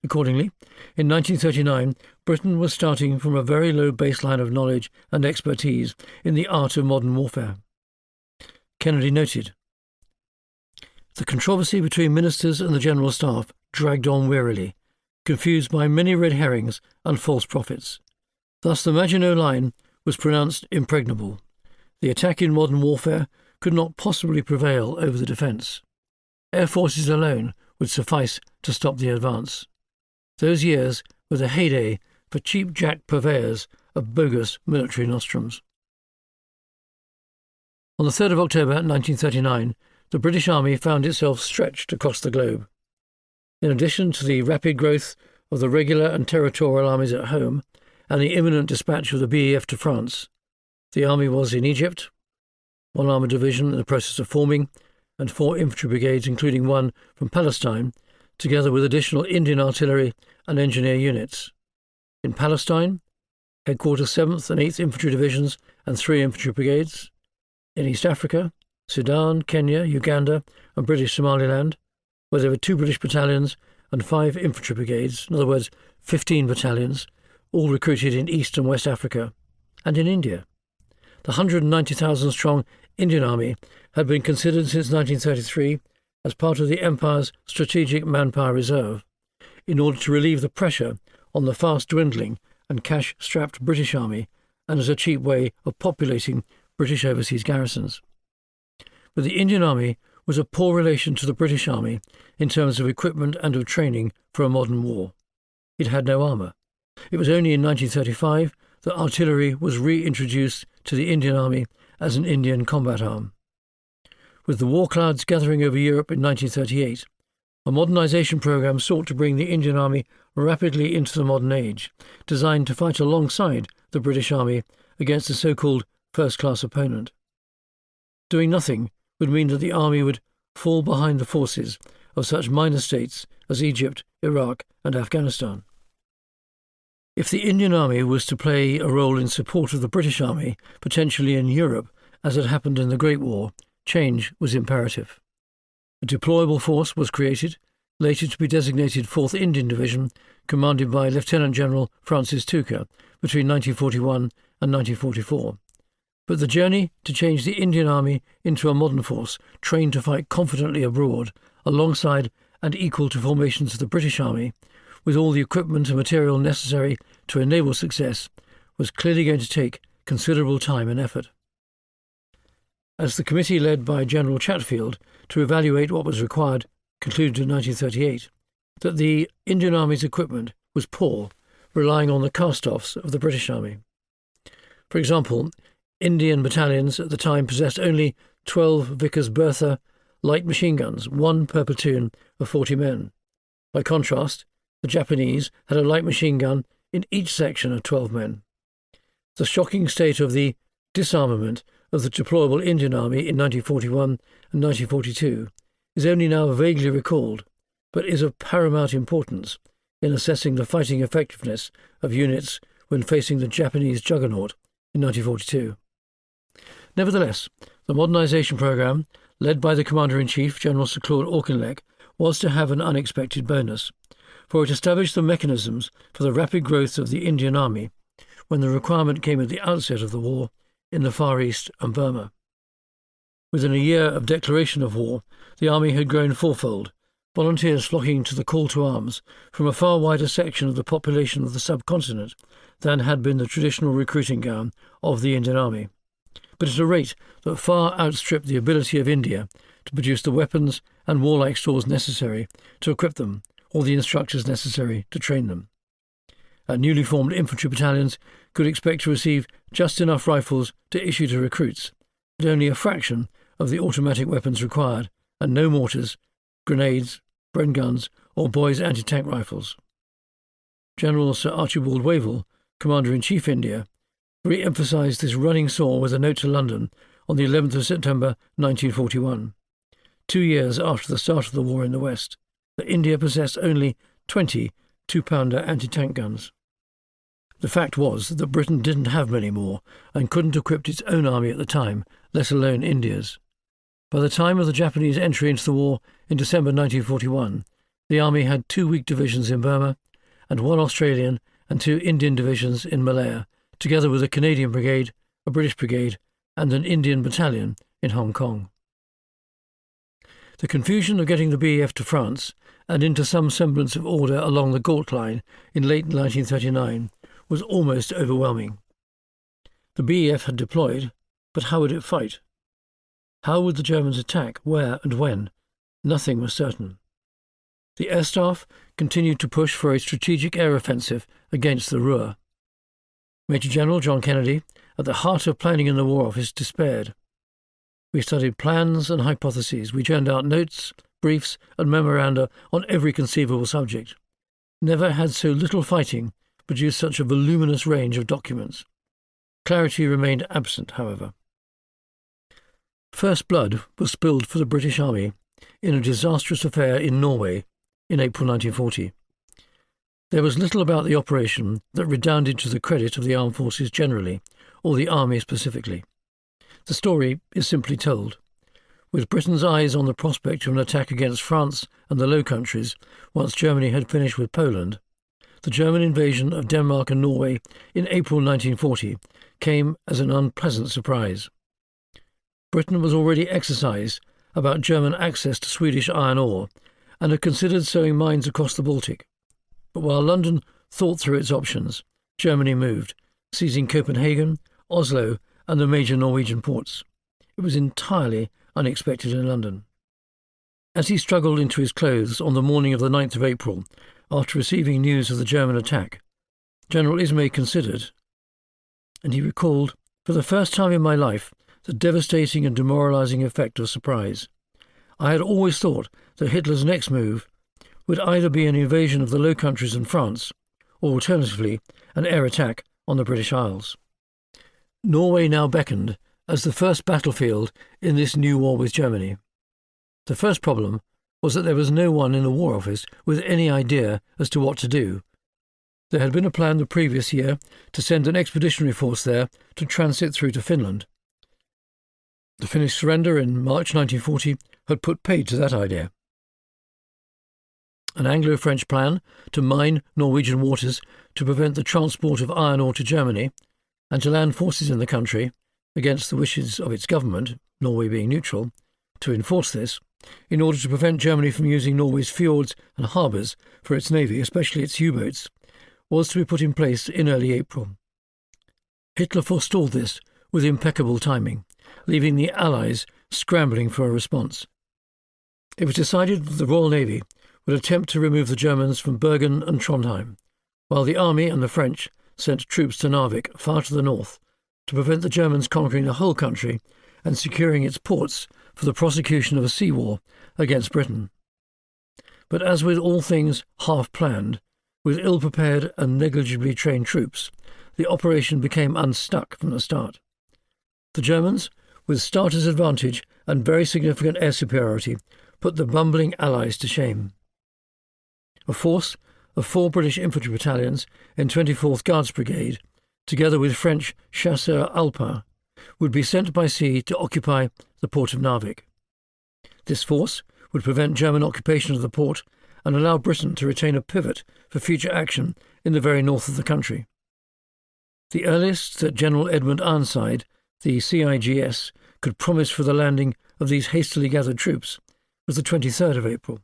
Accordingly, in 1939, Britain was starting from a very low baseline of knowledge and expertise in the art of modern warfare. Kennedy noted, "The controversy between ministers and the General Staff dragged on wearily, confused by many red herrings and false prophets. Thus the Maginot Line was pronounced impregnable. The attack in modern warfare could not possibly prevail over the defence. Air forces alone would suffice to stop the advance. Those years were the heyday for cheap jack purveyors of bogus military nostrums." On the 3rd of October 1939, the British Army found itself stretched across the globe. In addition to the rapid growth of the regular and territorial armies at home and the imminent dispatch of the BEF to France, the army was in Egypt, one armoured division in the process of forming, and 4 infantry brigades, including one from Palestine, together with additional Indian artillery and engineer units. In Palestine, headquarters 7th and 8th Infantry Divisions and 3 infantry brigades. In East Africa, Sudan, Kenya, Uganda and British Somaliland, where there were 2 British battalions and 5 infantry brigades, in other words 15 battalions, all recruited in East and West Africa. And in India. The 190,000-strong Indian Army had been considered since 1933 as part of the Empire's Strategic Manpower Reserve, in order to relieve the pressure on the fast-dwindling and cash-strapped British Army and as a cheap way of populating British overseas garrisons. But the Indian Army was a poor relation to the British Army in terms of equipment and of training for a modern war. It had no armour. It was only in 1935 that artillery was reintroduced to the Indian Army as an Indian combat arm. With the war clouds gathering over Europe in 1938, a modernisation programme sought to bring the Indian Army rapidly into the modern age, designed to fight alongside the British Army against a so-called first-class opponent. Doing nothing would mean that the army would fall behind the forces of such minor states as Egypt, Iraq and Afghanistan. If the Indian Army was to play a role in support of the British Army, potentially in Europe, as had happened in the Great War, change was imperative. A deployable force was created, later to be designated 4th Indian Division, commanded by Lieutenant General Francis Tucker between 1941 and 1944. But the journey to change the Indian Army into a modern force, trained to fight confidently abroad, alongside and equal to formations of the British Army, with all the equipment and material necessary to enable success, was clearly going to take considerable time and effort. As the committee led by General Chatfield to evaluate what was required concluded in 1938, that the Indian Army's equipment was poor, relying on the cast-offs of the British Army. For example, Indian battalions at the time possessed only 12 Vickers Bertha light machine guns, 1 per platoon of 40 men. By contrast, the Japanese had a light machine gun in each section of 12 men. The shocking state of the disarmament of the deployable Indian Army in 1941 and 1942 is only now vaguely recalled, but is of paramount importance in assessing the fighting effectiveness of units when facing the Japanese juggernaut in 1942. Nevertheless, the modernisation programme, led by the Commander-in-Chief, General Sir Claude Auchinleck, was to have an unexpected bonus, for it established the mechanisms for the rapid growth of the Indian Army when the requirement came at the outset of the war in the Far East and Burma. Within a year of declaration of war, the army had grown fourfold, volunteers flocking to the call to arms from a far wider section of the population of the subcontinent than had been the traditional recruiting ground of the Indian Army, but at a rate that far outstripped the ability of India to produce the weapons and warlike stores necessary to equip them, or the instructors necessary to train them. Newly formed infantry battalions could expect to receive just enough rifles to issue to recruits, but only a fraction of the automatic weapons required, and no mortars, grenades, Bren guns, or Boys anti-tank rifles. General Sir Archibald Wavell, Commander-in-Chief India, re-emphasised this running sore with a note to London on the 11th of September 1941, 2 years after the start of the war in the West, that India possessed only 20 2-pounder anti-tank guns. The fact was that Britain didn't have many more and couldn't equip its own army at the time, let alone India's. By the time of the Japanese entry into the war in December 1941, the army had 2 weak divisions in Burma and 1 Australian and 2 Indian divisions in Malaya, together with a Canadian brigade, a British brigade and an Indian battalion in Hong Kong. The confusion of getting the BEF to France and into some semblance of order along the Galt Line in late 1939 was almost overwhelming. The BEF had deployed, but how would it fight? How would the Germans attack, where and when? Nothing was certain. The Air Staff continued to push for a strategic air offensive against the Ruhr. Major General John Kennedy, at the heart of planning in the War Office, despaired. We studied plans and hypotheses. We churned out notes, briefs, and memoranda on every conceivable subject. Never had so little fighting produced such a voluminous range of documents. Clarity remained absent, however. First blood was spilled for the British Army in a disastrous affair in Norway in April 1940. There was little about the operation that redounded to the credit of the armed forces generally, or the army specifically. The story is simply told. With Britain's eyes on the prospect of an attack against France and the Low Countries once Germany had finished with Poland, the German invasion of Denmark and Norway in April 1940 came as an unpleasant surprise. Britain was already exercised about German access to Swedish iron ore and had considered sowing mines across the Baltic. But while London thought through its options, Germany moved, seizing Copenhagen, Oslo, and the major Norwegian ports. It was entirely unexpected in London. As he struggled into his clothes on the morning of the 9th of April, after receiving news of the German attack, General Ismay considered, and he recalled, for the first time in my life, the devastating and demoralizing effect of surprise. I had always thought that Hitler's next move would either be an invasion of the Low Countries and France, or alternatively, an air attack on the British Isles. Norway now beckoned as the first battlefield in this new war with Germany. The first problem was that there was no one in the War Office with any idea as to what to do. There had been a plan the previous year to send an expeditionary force there to transit through to Finland. The Finnish surrender in March 1940 had put paid to that idea. An Anglo-French plan to mine Norwegian waters to prevent the transport of iron ore to Germany and to land forces in the country, against the wishes of its government, Norway being neutral, to enforce this, in order to prevent Germany from using Norway's fjords and harbours for its navy, especially its U-boats, was to be put in place in early April. Hitler forestalled this with impeccable timing, leaving the Allies scrambling for a response. It was decided that the Royal Navy would attempt to remove the Germans from Bergen and Trondheim, while the Army and the French sent troops to Narvik, far to the north, to prevent the Germans conquering the whole country and securing its ports for the prosecution of a sea war against Britain. But as with all things half-planned, with ill-prepared and negligibly trained troops, the operation became unstuck from the start. The Germans, with starter's advantage and very significant air superiority, put the bumbling Allies to shame. A force of 4 British infantry battalions in 24th Guards Brigade, together with French chasseurs alpins, would be sent by sea to occupy the port of Narvik. This force would prevent German occupation of the port and allow Britain to retain a pivot for future action in the very north of the country. The earliest that General Edmund Ironside, the CIGS, could promise for the landing of these hastily gathered troops was the 23rd of April.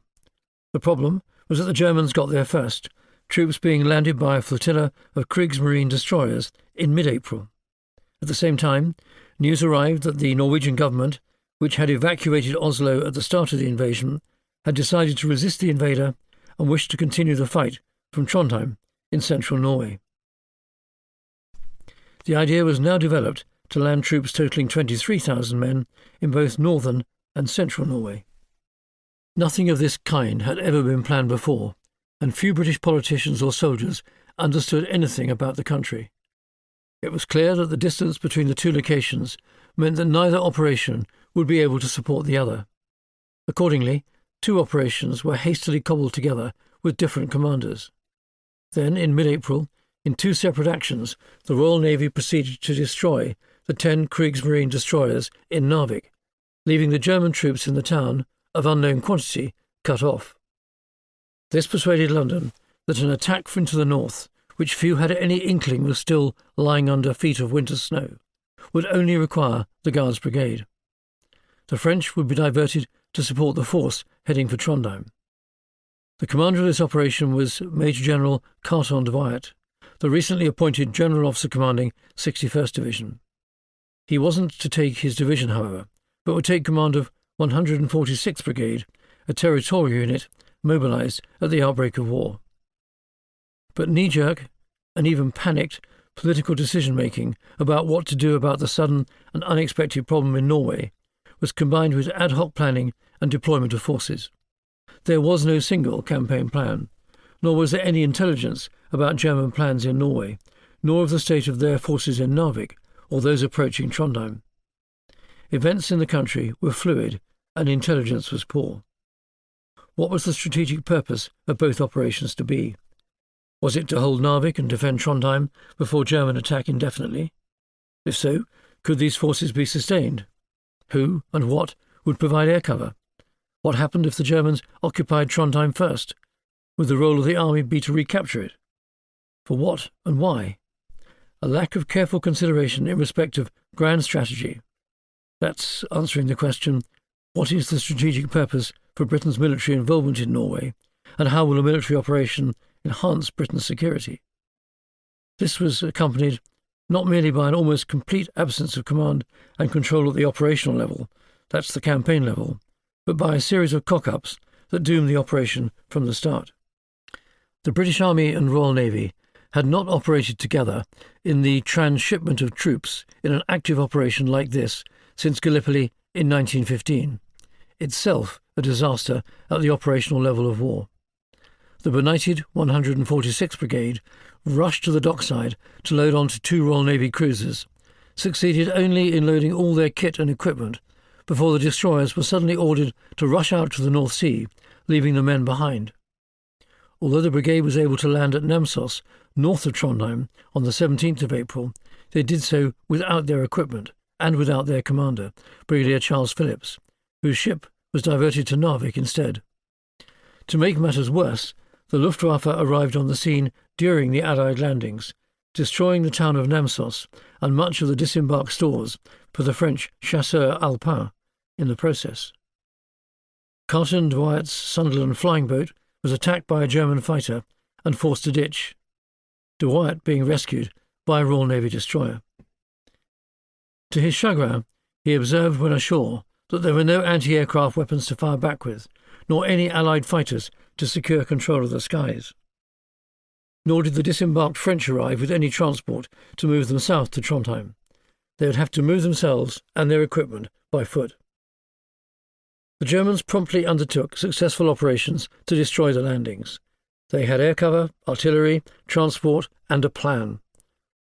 The problem was that the Germans got there first, troops being landed by a flotilla of Kriegsmarine destroyers in mid-April. At the same time, news arrived that the Norwegian government, which had evacuated Oslo at the start of the invasion, had decided to resist the invader and wished to continue the fight from Trondheim in central Norway. The idea was now developed to land troops totaling 23,000 men in both northern and central Norway. Nothing of this kind had ever been planned before, and few British politicians or soldiers understood anything about the country. It was clear that the distance between the two locations meant that neither operation would be able to support the other. Accordingly, 2 operations were hastily cobbled together with different commanders. Then, in mid-April, in 2 separate actions, the Royal Navy proceeded to destroy the 10 Kriegsmarine destroyers in Narvik, leaving the German troops in the town, of unknown quantity, cut off. This persuaded London that an attack from to the north, which few had any inkling was still lying under feet of winter snow, would only require the Guards Brigade. The French would be diverted to support the force heading for Trondheim. The commander of this operation was Major General Carton de Wyatt, the recently appointed General Officer commanding 61st Division. He wasn't to take his division, however, but would take command of 146th Brigade, a territorial unit mobilised at the outbreak of war. But knee-jerk and even panicked political decision-making about what to do about the sudden and unexpected problem in Norway was combined with ad hoc planning and deployment of forces. There was no single campaign plan, nor was there any intelligence about German plans in Norway, nor of the state of their forces in Narvik or those approaching Trondheim. Events in the country were fluid and intelligence was poor. What was the strategic purpose of both operations to be? Was it to hold Narvik and defend Trondheim before German attack indefinitely? If so, could these forces be sustained? Who and what would provide air cover? What happened if the Germans occupied Trondheim first? Would the role of the army be to recapture it? For what and why? A lack of careful consideration in respect of grand strategy. That's answering the question, what is the strategic purpose for Britain's military involvement in Norway, and how will a military operation enhance Britain's security? This was accompanied not merely by an almost complete absence of command and control at the operational level, that's the campaign level, but by a series of cock-ups that doomed the operation from the start. The British Army and Royal Navy had not operated together in the transshipment of troops in an active operation like this since Gallipoli in 1915, itself a disaster at the operational level of war. The benighted 146th Brigade rushed to the dockside to load onto 2 Royal Navy cruisers, succeeded only in loading all their kit and equipment before the destroyers were suddenly ordered to rush out to the North Sea, leaving the men behind. Although the brigade was able to land at Namsos, north of Trondheim, on the 17th of April, they did so without their equipment and without their commander, Brigadier Charles Phillips, whose ship was diverted to Narvik instead. To make matters worse, the Luftwaffe arrived on the scene during the Allied landings, destroying the town of Namsos and much of the disembarked stores for the French chasseurs alpins in the process. Carlton Dwyatt's Sunderland flying boat was attacked by a German fighter and forced to ditch, Dwyatt being rescued by a Royal Navy destroyer. To his chagrin, he observed when ashore that there were no anti-aircraft weapons to fire back with, nor any Allied fighters to secure control of the skies. Nor did the disembarked French arrive with any transport to move them south to Trondheim. They would have to move themselves and their equipment by foot. The Germans promptly undertook successful operations to destroy the landings. They had air cover, artillery, transport, and a plan.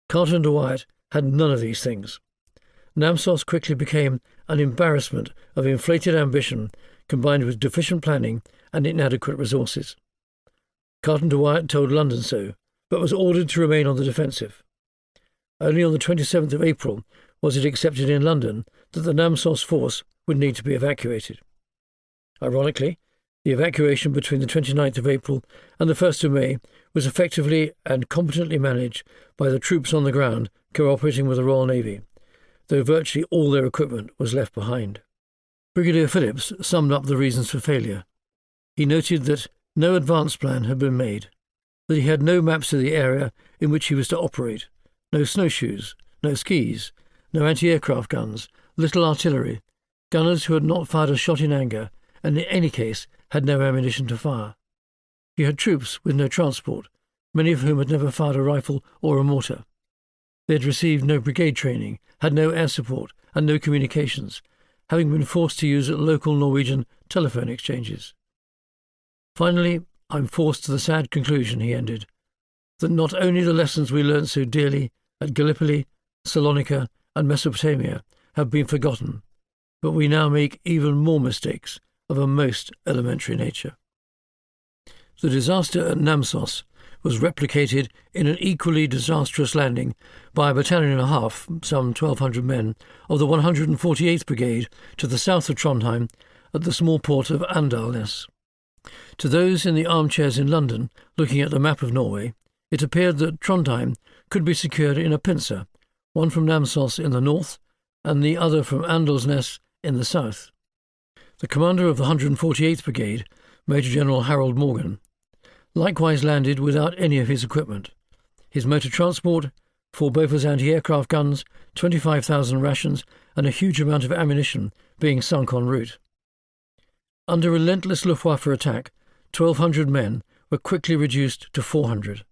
Carlton Dwyatt had none of these things. Namsos quickly became an embarrassment of inflated ambition combined with deficient planning and inadequate resources. Carlton Dwyatt told London so, but was ordered to remain on the defensive. Only on the 27th of April was it accepted in London that the Namsos force would need to be evacuated. Ironically, the evacuation between the 29th of April and the 1st of May was effectively and competently managed by the troops on the ground cooperating with the Royal Navy, though virtually all their equipment was left behind. Brigadier Phillips summed up the reasons for failure. He noted that no advance plan had been made, that he had no maps of the area in which he was to operate, no snowshoes, no skis, no anti-aircraft guns, little artillery, gunners who had not fired a shot in anger, and in any case had no ammunition to fire. He had troops with no transport, many of whom had never fired a rifle or a mortar. They had received no brigade training, had no air support, and no communications, having been forced to use local Norwegian telephone exchanges. Finally, I'm forced to the sad conclusion, he ended, that not only the lessons we learnt so dearly at Gallipoli, Salonika, and Mesopotamia have been forgotten, but we now make even more mistakes of a most elementary nature. The disaster at Namsos was replicated in an equally disastrous landing by a battalion and a half, some 1,200 men, of the 148th Brigade to the south of Trondheim at the small port of Andalnes. To those in the armchairs in London looking at the map of Norway, it appeared that Trondheim could be secured in a pincer, one from Namsos in the north and the other from Andalnes in the south. The commander of the 148th Brigade, Major General Harold Morgan, likewise landed without any of his equipment. His motor transport, 4 Bofors anti-aircraft guns, 25,000 rations, and a huge amount of ammunition being sunk en route. Under relentless Luftwaffe attack, 1,200 men were quickly reduced to 400.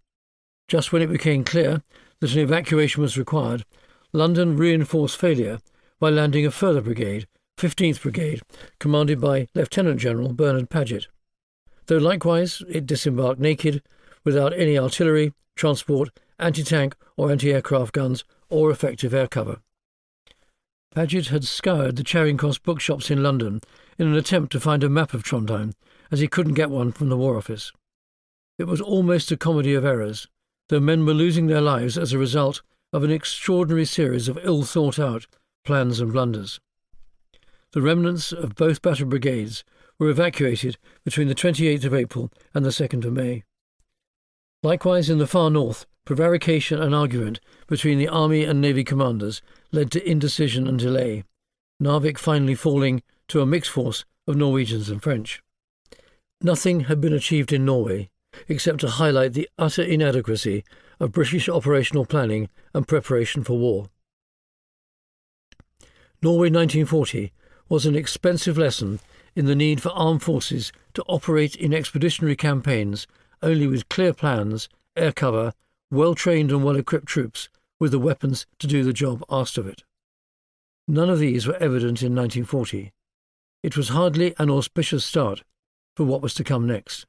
Just when it became clear that an evacuation was required, London reinforced failure by landing a further brigade, 15th Brigade, commanded by Lieutenant General Bernard Paget, though likewise it disembarked naked, without any artillery, transport, anti-tank or anti-aircraft guns, or effective air cover. Paget had scoured the Charing Cross bookshops in London in an attempt to find a map of Trondheim, as he couldn't get one from the War Office. It was almost a comedy of errors, though men were losing their lives as a result of an extraordinary series of ill-thought-out plans and blunders. The remnants of both battle brigades were evacuated between the 28th of April and the 2nd of May. Likewise in the far north, prevarication and argument between the army and navy commanders led to indecision and delay, Narvik finally falling to a mixed force of Norwegians and French. Nothing had been achieved in Norway except to highlight the utter inadequacy of British operational planning and preparation for war. Norway 1940 was an expensive lesson in the need for armed forces to operate in expeditionary campaigns only with clear plans, air cover, well-trained and well-equipped troops with the weapons to do the job asked of it. None of these were evident in 1940. It was hardly an auspicious start for what was to come next.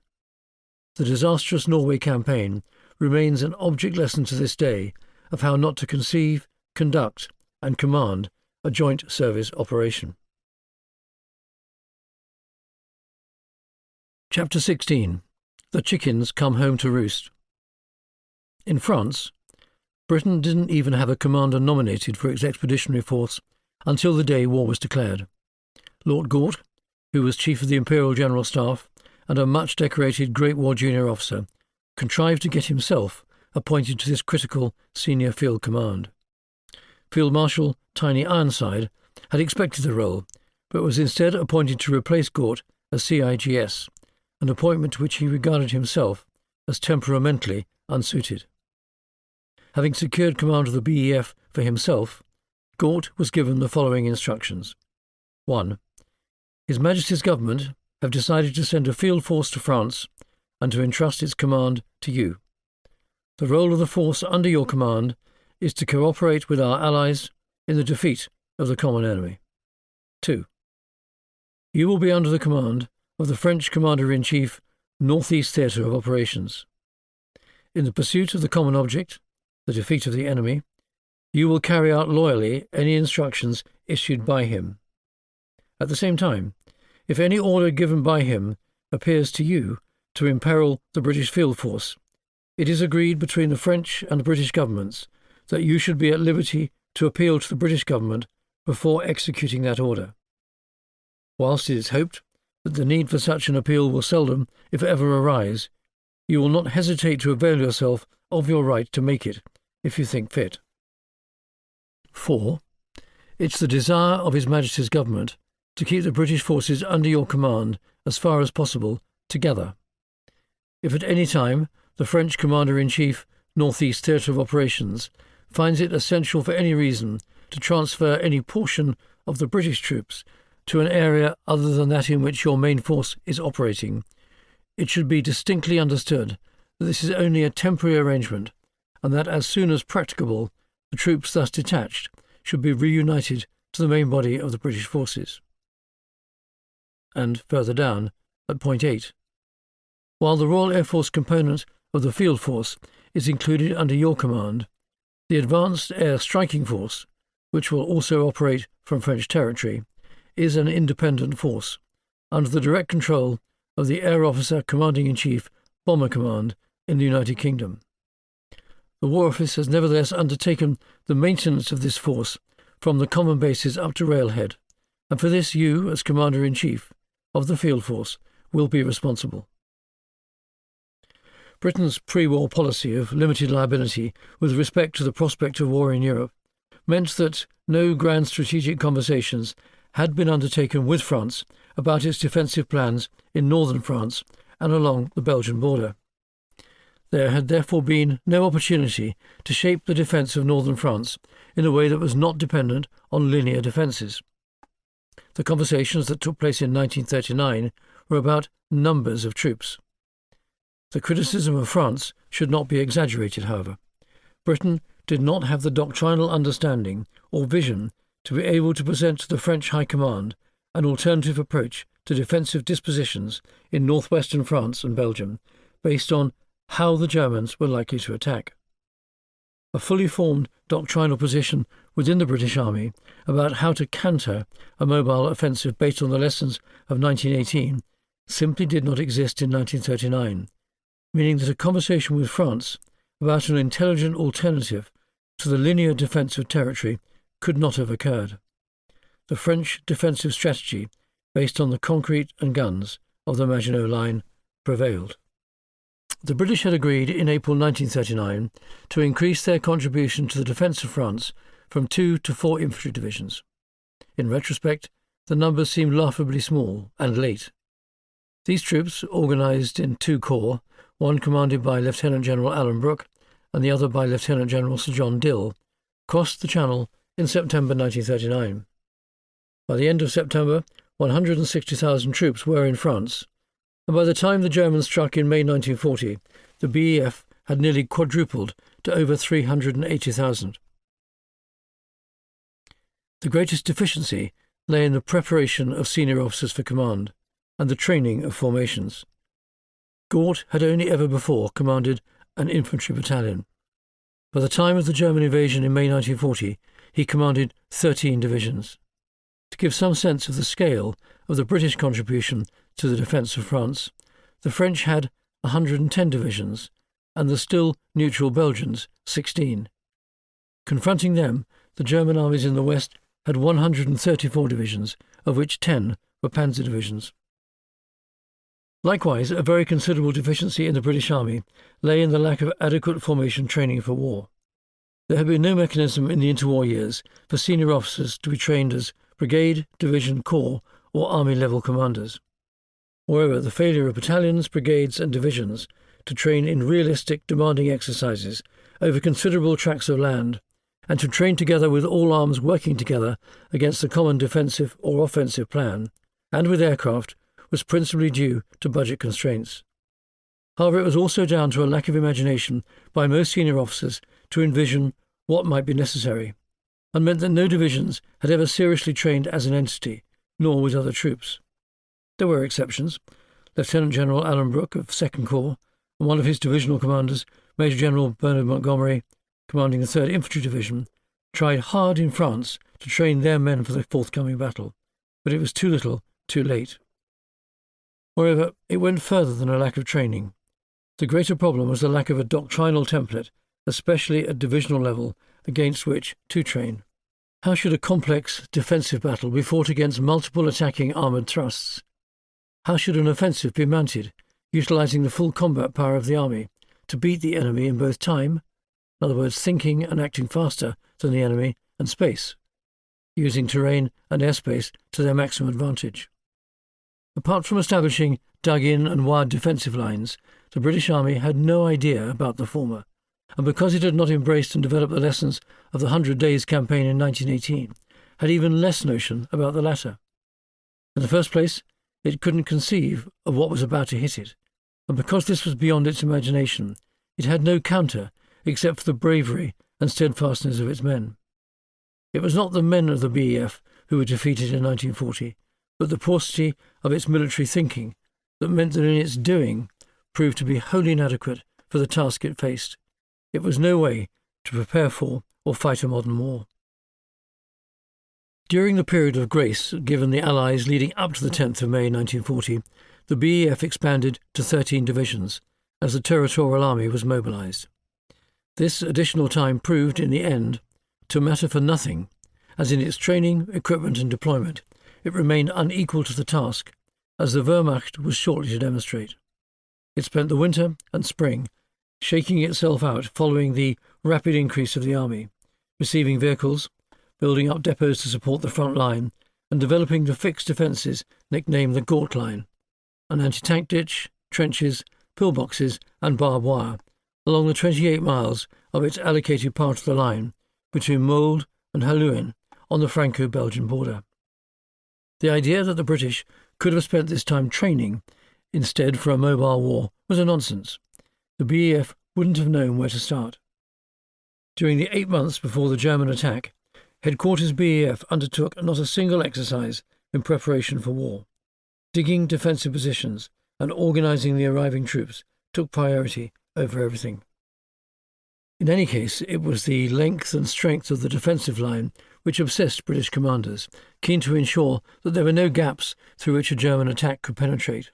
The disastrous Norway campaign remains an object lesson to this day of how not to conceive, conduct, and command a joint service operation. Chapter 16. The Chickens Come Home to Roost. In France, Britain didn't even have a commander nominated for its expeditionary force until the day war was declared. Lord Gort, who was Chief of the Imperial General Staff and a much-decorated Great War junior officer, contrived to get himself appointed to this critical senior field command. Field Marshal Tiny Ironside had expected the role, but was instead appointed to replace Gort as CIGS, an appointment to which he regarded himself as temperamentally unsuited. Having secured command of the BEF for himself, Gort was given the following instructions. 1. His Majesty's Government have decided to send a field force to France and to entrust its command to you. The role of the force under your command is to cooperate with our allies in the defeat of the common enemy. 2. You will be under the command of the French Commander-in-Chief, Northeast Theatre of Operations. In the pursuit of the common object, the defeat of the enemy, you will carry out loyally any instructions issued by him. At the same time, if any order given by him appears to you to imperil the British field force, it is agreed between the French and the British governments that you should be at liberty to appeal to the British government before executing that order. Whilst it is hoped that the need for such an appeal will seldom, if ever, arise, you will not hesitate to avail yourself of your right to make it, if you think fit. 4. It's the desire of His Majesty's Government to keep the British forces under your command as far as possible together. If at any time the French Commander-in-Chief, Northeast Theatre of Operations, finds it essential for any reason to transfer any portion of the British troops to an area other than that in which your main force is operating, it should be distinctly understood that this is only a temporary arrangement, and that as soon as practicable, the troops thus detached should be reunited to the main body of the British forces. And further down, at point 8, while the Royal Air Force component of the Field Force is included under your command, the Advanced Air Striking Force, which will also operate from French territory, is an independent force, under the direct control of the Air Officer Commanding-in-Chief, Bomber Command in the United Kingdom. The War Office has nevertheless undertaken the maintenance of this force from the common bases up to railhead, and for this you, as Commander-in-Chief of the Field Force, will be responsible. Britain's pre-war policy of limited liability with respect to the prospect of war in Europe meant that no grand strategic conversations had been undertaken with France about its defensive plans in northern France and along the Belgian border. There had therefore been no opportunity to shape the defence of northern France in a way that was not dependent on linear defences. The conversations that took place in 1939 were about numbers of troops. The criticism of France should not be exaggerated, however. Britain did not have the doctrinal understanding or vision to be able to present to the French High Command an alternative approach to defensive dispositions in northwestern France and Belgium, based on how the Germans were likely to attack. A fully formed doctrinal position within the British Army about how to counter a mobile offensive based on the lessons of 1918 simply did not exist in 1939, meaning that a conversation with France about an intelligent alternative to the linear defence of territory could not have occurred. The French defensive strategy, based on the concrete and guns of the Maginot Line, prevailed. The British had agreed in April 1939 to increase their contribution to the defence of France from 2 to 4 infantry divisions. In retrospect, the numbers seemed laughably small and late. These troops, organised in 2 corps, one commanded by Lieutenant General Alan Brooke and the other by Lieutenant General Sir John Dill, crossed the Channel in September 1939. By the end of September, 160,000 troops were in France, and by the time the Germans struck in May 1940, the BEF had nearly quadrupled to over 380,000. The greatest deficiency lay in the preparation of senior officers for command and the training of formations. Gort had only ever before commanded an infantry battalion. By the time of the German invasion in May 1940, he commanded 13 divisions. To give some sense of the scale of the British contribution to the defence of France, the French had 110 divisions, and the still neutral Belgians 16. Confronting them, the German armies in the west had 134 divisions, of which 10 were panzer divisions. Likewise, a very considerable deficiency in the British Army lay in the lack of adequate formation training for war. There had been no mechanism in the interwar years for senior officers to be trained as brigade, division, corps, or army-level commanders. Moreover, the failure of battalions, brigades, and divisions to train in realistic, demanding exercises over considerable tracts of land, and to train together with all arms working together against a common defensive or offensive plan, and with aircraft, was principally due to budget constraints. However, it was also down to a lack of imagination by most senior officers to envision what might be necessary, and meant that no divisions had ever seriously trained as an entity, nor with other troops. There were exceptions. Lieutenant General Alan Brooke of 2nd Corps, and one of his divisional commanders, Major General Bernard Montgomery, commanding the 3rd Infantry Division, tried hard in France to train their men for the forthcoming battle, but it was too little, too late. Moreover, it went further than a lack of training. The greater problem was the lack of a doctrinal template, especially at divisional level, against which to train. How should a complex defensive battle be fought against multiple attacking armoured thrusts? How should an offensive be mounted, utilising the full combat power of the army, to beat the enemy in both time, in other words thinking and acting faster than the enemy, and space, using terrain and airspace to their maximum advantage? Apart from establishing dug-in and wired defensive lines, the British Army had no idea about the former, and because it had not embraced and developed the lessons of the 100 Days campaign in 1918, had even less notion about the latter. In the first place, it couldn't conceive of what was about to hit it, and because this was beyond its imagination, it had no counter except for the bravery and steadfastness of its men. It was not the men of the BEF who were defeated in 1940, but the paucity of its military thinking that meant that in its doing proved to be wholly inadequate for the task it faced. It was no way to prepare for or fight a modern war. During the period of grace given the Allies leading up to the 10th of May 1940, the BEF expanded to 13 divisions as the Territorial Army was mobilised. This additional time proved, in the end, to matter for nothing, as in its training, equipment and deployment it remained unequal to the task, as the Wehrmacht was shortly to demonstrate. It spent the winter and spring shaking itself out following the rapid increase of the army, receiving vehicles, building up depots to support the front line, and developing the fixed defences nicknamed the Gort Line, an anti-tank ditch, trenches, pillboxes and barbed wire along the 28 miles of its allocated part of the line between Mouldes and Halluin on the Franco-Belgian border. The idea that the British could have spent this time training instead for a mobile war was a nonsense. The BEF wouldn't have known where to start. During the 8 months before the German attack, Headquarters BEF undertook not a single exercise in preparation for war. Digging defensive positions and organising the arriving troops took priority over everything. In any case, it was the length and strength of the defensive line which obsessed British commanders, keen to ensure that there were no gaps through which a German attack could penetrate.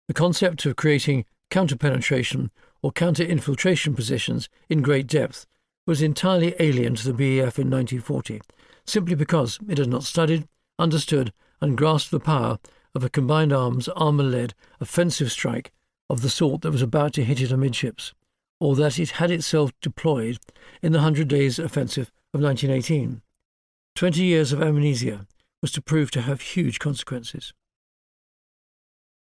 The concept of creating counter-penetration or counter-infiltration positions in great depth was entirely alien to the BEF in 1940, simply because it had not studied, understood and grasped the power of a combined arms, armour-led offensive strike of the sort that was about to hit it amidships, or that it had itself deployed in the 100 Days Offensive of 1918. 20 years of amnesia was to prove to have huge consequences.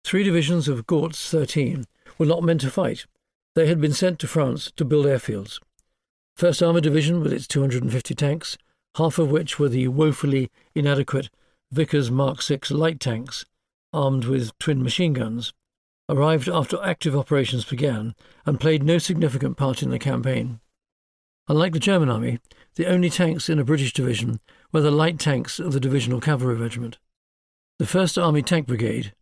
3 divisions of Gaut's 13 were not meant to fight. They had been sent to France to build airfields. 1st Armoured Division, with its 250 tanks, half of which were the woefully inadequate Vickers Mark VI light tanks, armed with twin machine guns, arrived after active operations began and played no significant part in the campaign. Unlike the German army, the only tanks in a British division were the light tanks of the Divisional Cavalry Regiment. The 1st Army Tank Brigade,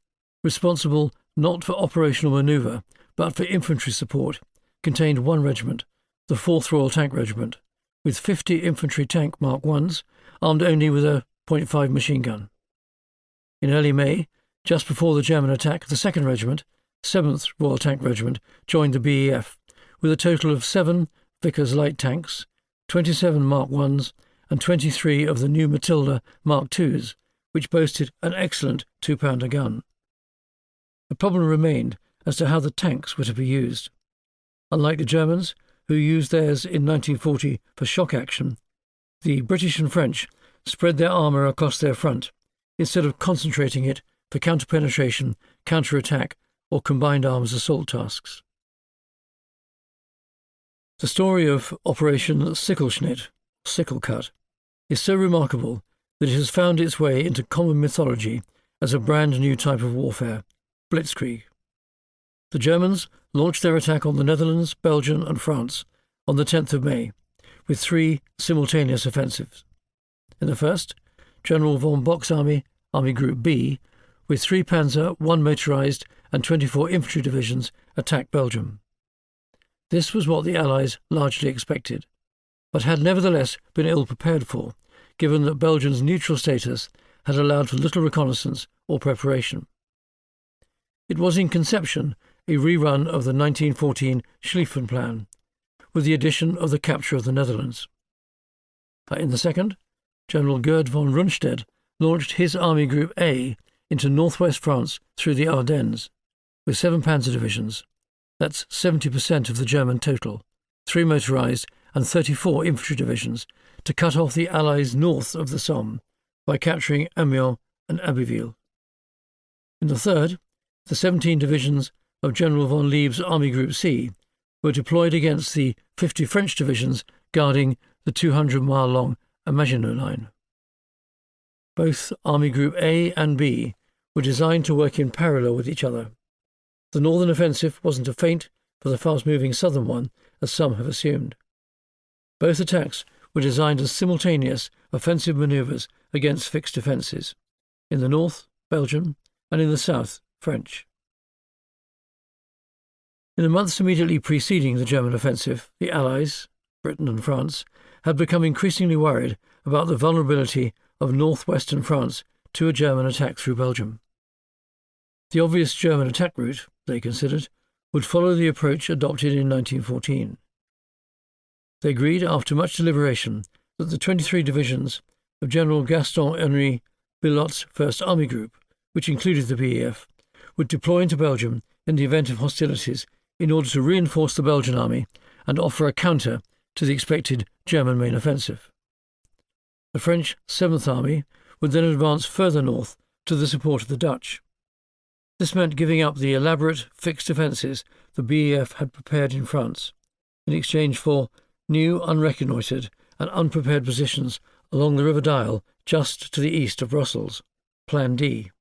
responsible not for operational manoeuvre but for infantry support, contained 1 regiment, the 4th Royal Tank Regiment, with 50 infantry tank Mark Is, armed only with a .5 machine gun. In early May, just before the German attack, the 2nd Regiment, 7th Royal Tank Regiment, joined the BEF, with a total of 7 Vickers light tanks, 27 Mark Is and 23 of the new Matilda Mark IIs, which boasted an excellent 2-pounder gun. The problem remained as to how the tanks were to be used. Unlike the Germans, who used theirs in 1940 for shock action, the British and French spread their armour across their front, instead of concentrating it for counter-penetration, counter-attack or combined arms assault tasks. The story of Operation Sichelschnitt, Sickle Cut, is so remarkable that it has found its way into common mythology as a brand new type of warfare, blitzkrieg. The Germans launched their attack on the Netherlands, Belgium and France on the 10th of May, with 3 simultaneous offensives. In the first, General von Bock's army, Army Group B, with 3 Panzer, 1 motorised and 24 infantry divisions, attacked Belgium. This was what the Allies largely expected, but had nevertheless been ill prepared for, given that Belgium's neutral status had allowed for little reconnaissance or preparation. It was in conception a rerun of the 1914 Schlieffen Plan, with the addition of the capture of the Netherlands. In the second, General Gerd von Rundstedt launched his Army Group A into northwest France through the Ardennes, with 7 panzer divisions. That's 70% of the German total, 3 motorised and 34 infantry divisions, to cut off the Allies north of the Somme by capturing Amiens and Abbeville. In the third, the 17 divisions of General von Leeb's Army Group C were deployed against the 50 French divisions guarding the 200-mile-long Maginot Line. Both Army Group A and B were designed to work in parallel with each other. The northern offensive wasn't a feint for the fast-moving southern one, as some have assumed. Both attacks were designed as simultaneous offensive manoeuvres against fixed defences, in the north, Belgium, and in the south, French. In the months immediately preceding the German offensive, the Allies, Britain and France, had become increasingly worried about the vulnerability of northwestern France to a German attack through Belgium. The obvious German attack route, they considered, would follow the approach adopted in 1914. They agreed, after much deliberation, that the 23 divisions of General Gaston-Henri Billot's First Army Group, which included the BEF, would deploy into Belgium in the event of hostilities in order to reinforce the Belgian army and offer a counter to the expected German main offensive. The French 7th Army would then advance further north to the support of the Dutch. This meant giving up the elaborate fixed defences the BEF had prepared in France, in exchange for new, unreconnoitred and unprepared positions along the River Dyle just to the east of Brussels, Plan D.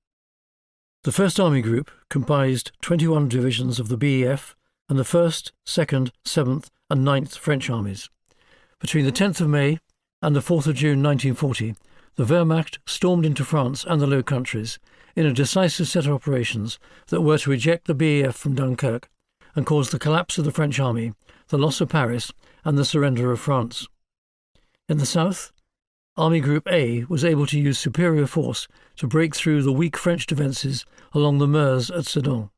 The First Army Group comprised 21 divisions of the BEF and the 1st, 2nd, 7th and 9th French armies. Between the 10th of May and the 4th of June 1940, the Wehrmacht stormed into France and the Low Countries in a decisive set of operations that were to eject the BEF from Dunkirk and cause the collapse of the French army, the loss of Paris, and the surrender of France. In the south, Army Group A was able to use superior force to break through the weak French defences along the Meuse at Sedan,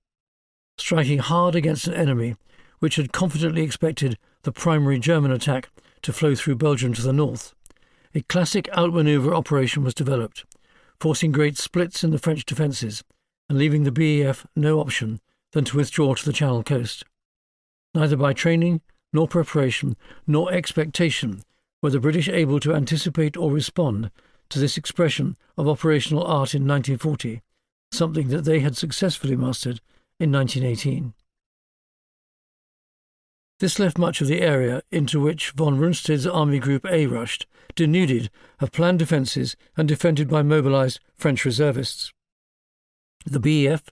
striking hard against an enemy which had confidently expected the primary German attack to flow through Belgium to the north. A classic outmanoeuvre operation was developed, forcing great splits in the French defences and leaving the BEF no option than to withdraw to the Channel coast. Neither by training, nor preparation, nor expectation were the British able to anticipate or respond to this expression of operational art in 1940, something that they had successfully mastered in 1918. This left much of the area into which von Rundstedt's Army Group A rushed, denuded of planned defences and defended by mobilised French reservists. The BEF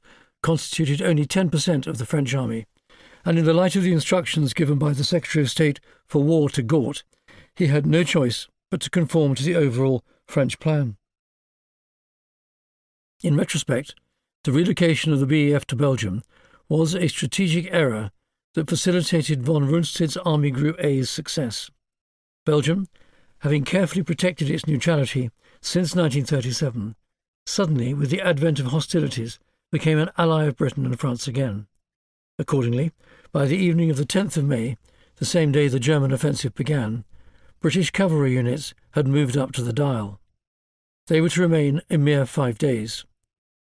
constituted only 10% of the French army, and in the light of the instructions given by the Secretary of State for War to Gort, he had no choice but to conform to the overall French plan. In retrospect, the relocation of the BEF to Belgium was a strategic error that facilitated von Rundstedt's Army Group A's success. Belgium, having carefully protected its neutrality since 1937, suddenly, with the advent of hostilities, became an ally of Britain and France again. Accordingly, by the evening of the 10th of May, the same day the German offensive began, British cavalry units had moved up to the Dial. They were to remain a mere 5 days.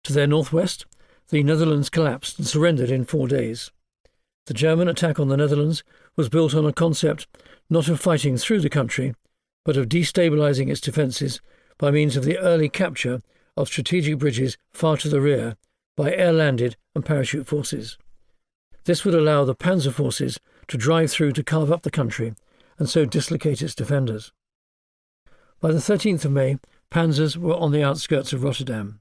To their northwest, the Netherlands collapsed and surrendered in 4 days. The German attack on the Netherlands was built on a concept not of fighting through the country, but of destabilising its defences by means of the early capture of strategic bridges far to the rear by air-landed and parachute forces. This would allow the panzer forces to drive through to carve up the country and so dislocate its defenders. By the 13th of May, panzers were on the outskirts of Rotterdam.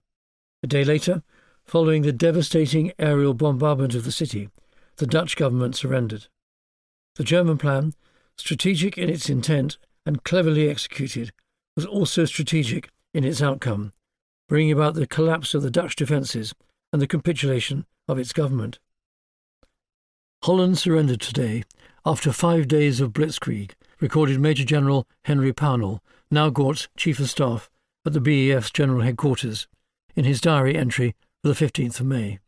A day later, following the devastating aerial bombardment of the city, the Dutch government surrendered. The German plan, strategic in its intent and cleverly executed, was also strategic in its outcome, bringing about the collapse of the Dutch defences and the capitulation of its government. Holland surrendered today after 5 days of blitzkrieg, recorded Major General Henry Pownall, now Gort's Chief of Staff at the BEF's General Headquarters, in his diary entry for the 15th of May.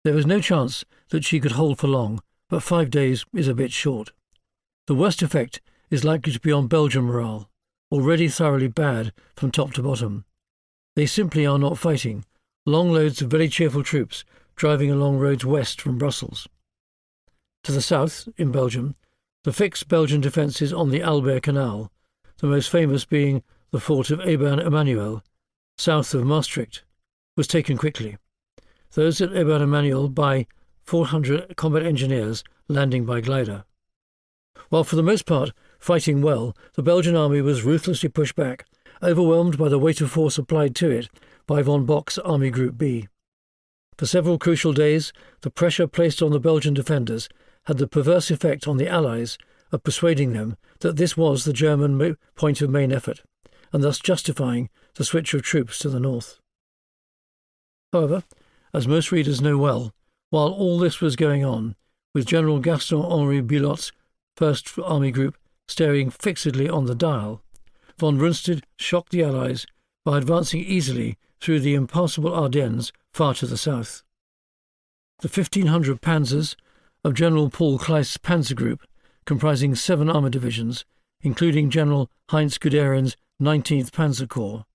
There was no chance that she could hold for long, but 5 days is a bit short. The worst effect is likely to be on Belgian morale, already thoroughly bad from top to bottom. They simply are not fighting, long loads of very cheerful troops driving along roads west from Brussels. To the south, in Belgium, the fixed Belgian defences on the Albert Canal, the most famous being the fort of Abysmal, south of Maastricht, was taken quickly. Those at Abysmal by 400 combat engineers landing by glider. While for the most part fighting well, the Belgian army was ruthlessly pushed back, overwhelmed by the weight of force applied to it by von Bock's Army Group B. For several crucial days, the pressure placed on the Belgian defenders had the perverse effect on the Allies of persuading them that this was the German point of main effort, and thus justifying the switch of troops to the north. However, as most readers know well, while all this was going on, with General Gaston-Henri Bulot's First Army Group staring fixedly on the Dial, von Rundstedt shocked the Allies by advancing easily through the impassable Ardennes far to the south. The 1,500 panzers of General Paul Kleist's Panzer Group, comprising 7 armoured divisions, including General Heinz Guderian's 19th Panzer Corps.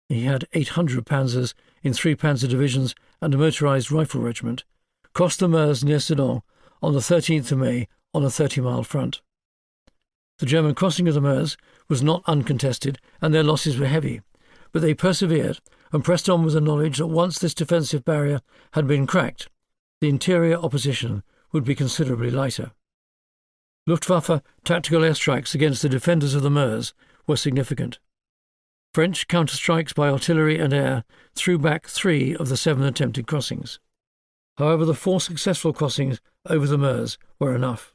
He had 800 panzers in 3 panzer divisions and a motorised rifle regiment, crossed the Meuse near Sedan on the 13th of May on a 30-mile front. The German crossing of the Meuse was not uncontested, and their losses were heavy, but they persevered and pressed on with the knowledge that once this defensive barrier had been cracked, the interior opposition would be considerably lighter. Luftwaffe tactical airstrikes against the defenders of the Meuse were significant. French counterstrikes by artillery and air threw back 3 of the 7 attempted crossings. However, the 4 successful crossings over the Meuse were enough.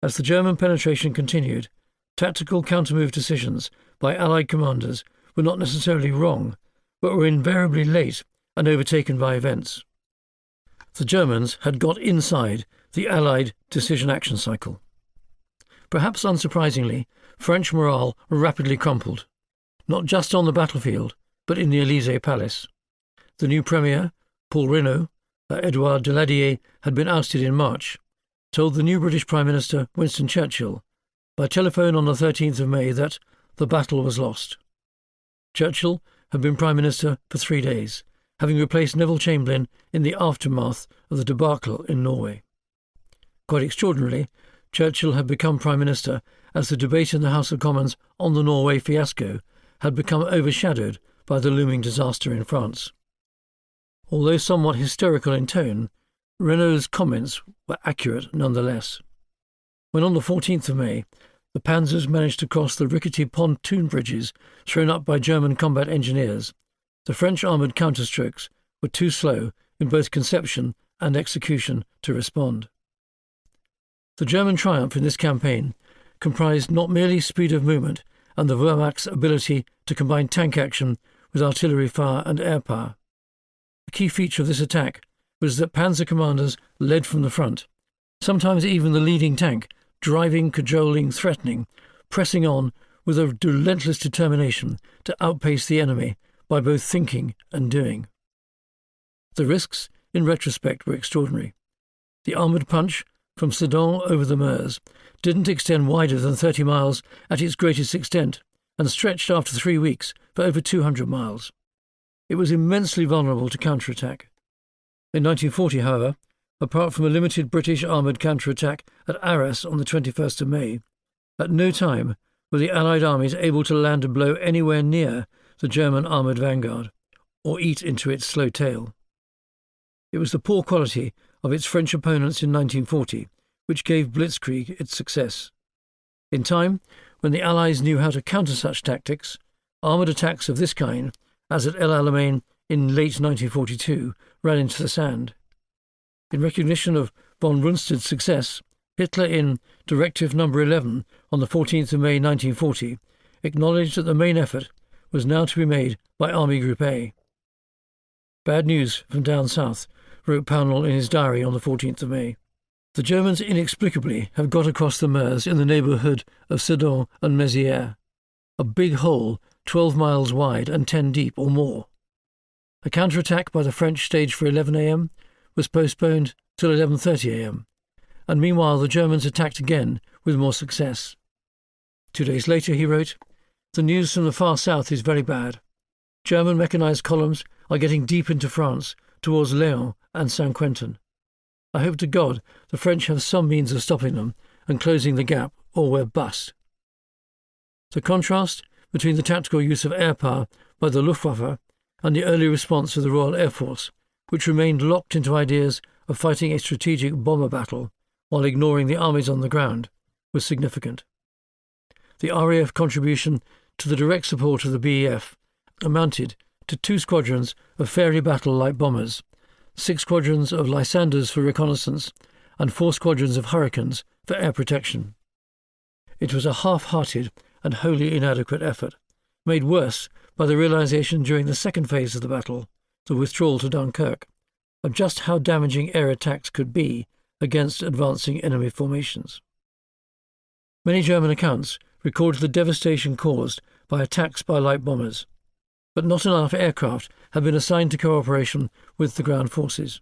As the German penetration continued, Tactical counter-move decisions by Allied commanders were not necessarily wrong, but were invariably late and overtaken by events. The Germans had got inside the Allied decision-action cycle. Perhaps unsurprisingly, French morale rapidly crumpled, not just on the battlefield, but in the Élysée Palace. The new Premier, Paul Reynaud, Edouard Daladier had been ousted in March, told the new British Prime Minister Winston Churchill by telephone on the 13th of May that the battle was lost. Churchill had been Prime Minister for 3 days, having replaced Neville Chamberlain in the aftermath of the debacle in Norway. Quite extraordinarily, Churchill had become Prime Minister as the debate in the House of Commons on the Norway fiasco had become overshadowed by the looming disaster in France. Although somewhat hysterical in tone, Reynaud's comments were accurate nonetheless. When on the 14th of May, the panzers managed to cross the rickety pontoon bridges thrown up by German combat engineers, the French armoured counterstrokes were too slow in both conception and execution to respond. The German triumph in this campaign comprised not merely speed of movement and the Wehrmacht's ability to combine tank action with artillery fire and air power. A key feature of this attack was that panzer commanders led from the front, sometimes even the leading tank, driving, cajoling, threatening, pressing on with a relentless determination to outpace the enemy by both thinking and doing. The risks, in retrospect, were extraordinary. The armoured punch from Sedan over the Meuse didn't extend wider than 30 miles at its greatest extent and stretched after 3 weeks for over 200 miles. It was immensely vulnerable to counterattack. In 1940, however, apart from a limited British armoured counterattack at Arras on the 21st of May, at no time were the Allied armies able to land a blow anywhere near the German armoured vanguard, or eat into its slow tail. It was the poor quality of its French opponents in 1940 which gave Blitzkrieg its success. In time, when the Allies knew how to counter such tactics, armoured attacks of this kind, as at El Alamein in late 1942, ran into the sand. In recognition of von Rundstedt's success, Hitler in Directive No. 11 on the 14th of May 1940 acknowledged that the main effort was now to be made by Army Group A. "Bad news from down south," wrote Pownall in his diary on the 14th of May. "The Germans inexplicably have got across the Meuse in the neighbourhood of Sedan and Mézières, a big hole 12 miles wide and 10 deep or more. A counterattack by the French staged for 11 a.m. was postponed till 11:30 a.m, and meanwhile the Germans attacked again with more success." 2 days later he wrote, "The news from the far south is very bad. German mechanised columns are getting deep into France, towards Léon and Saint-Quentin. I hope to God the French have some means of stopping them and closing the gap, or we're bust." The contrast between the tactical use of air power by the Luftwaffe and the early response of the Royal Air Force, which remained locked into ideas of fighting a strategic bomber battle while ignoring the armies on the ground, was significant. The RAF contribution to the direct support of the BEF amounted to 2 squadrons of fairly battle-like bombers, 6 squadrons of Lysanders for reconnaissance, and 4 squadrons of Hurricanes for air protection. It was a half-hearted and wholly inadequate effort, made worse by the realization during the second phase of the battle, the withdrawal to Dunkirk, of just how damaging air attacks could be against advancing enemy formations. Many German accounts recorded the devastation caused by attacks by light bombers, but not enough aircraft had been assigned to cooperation with the ground forces.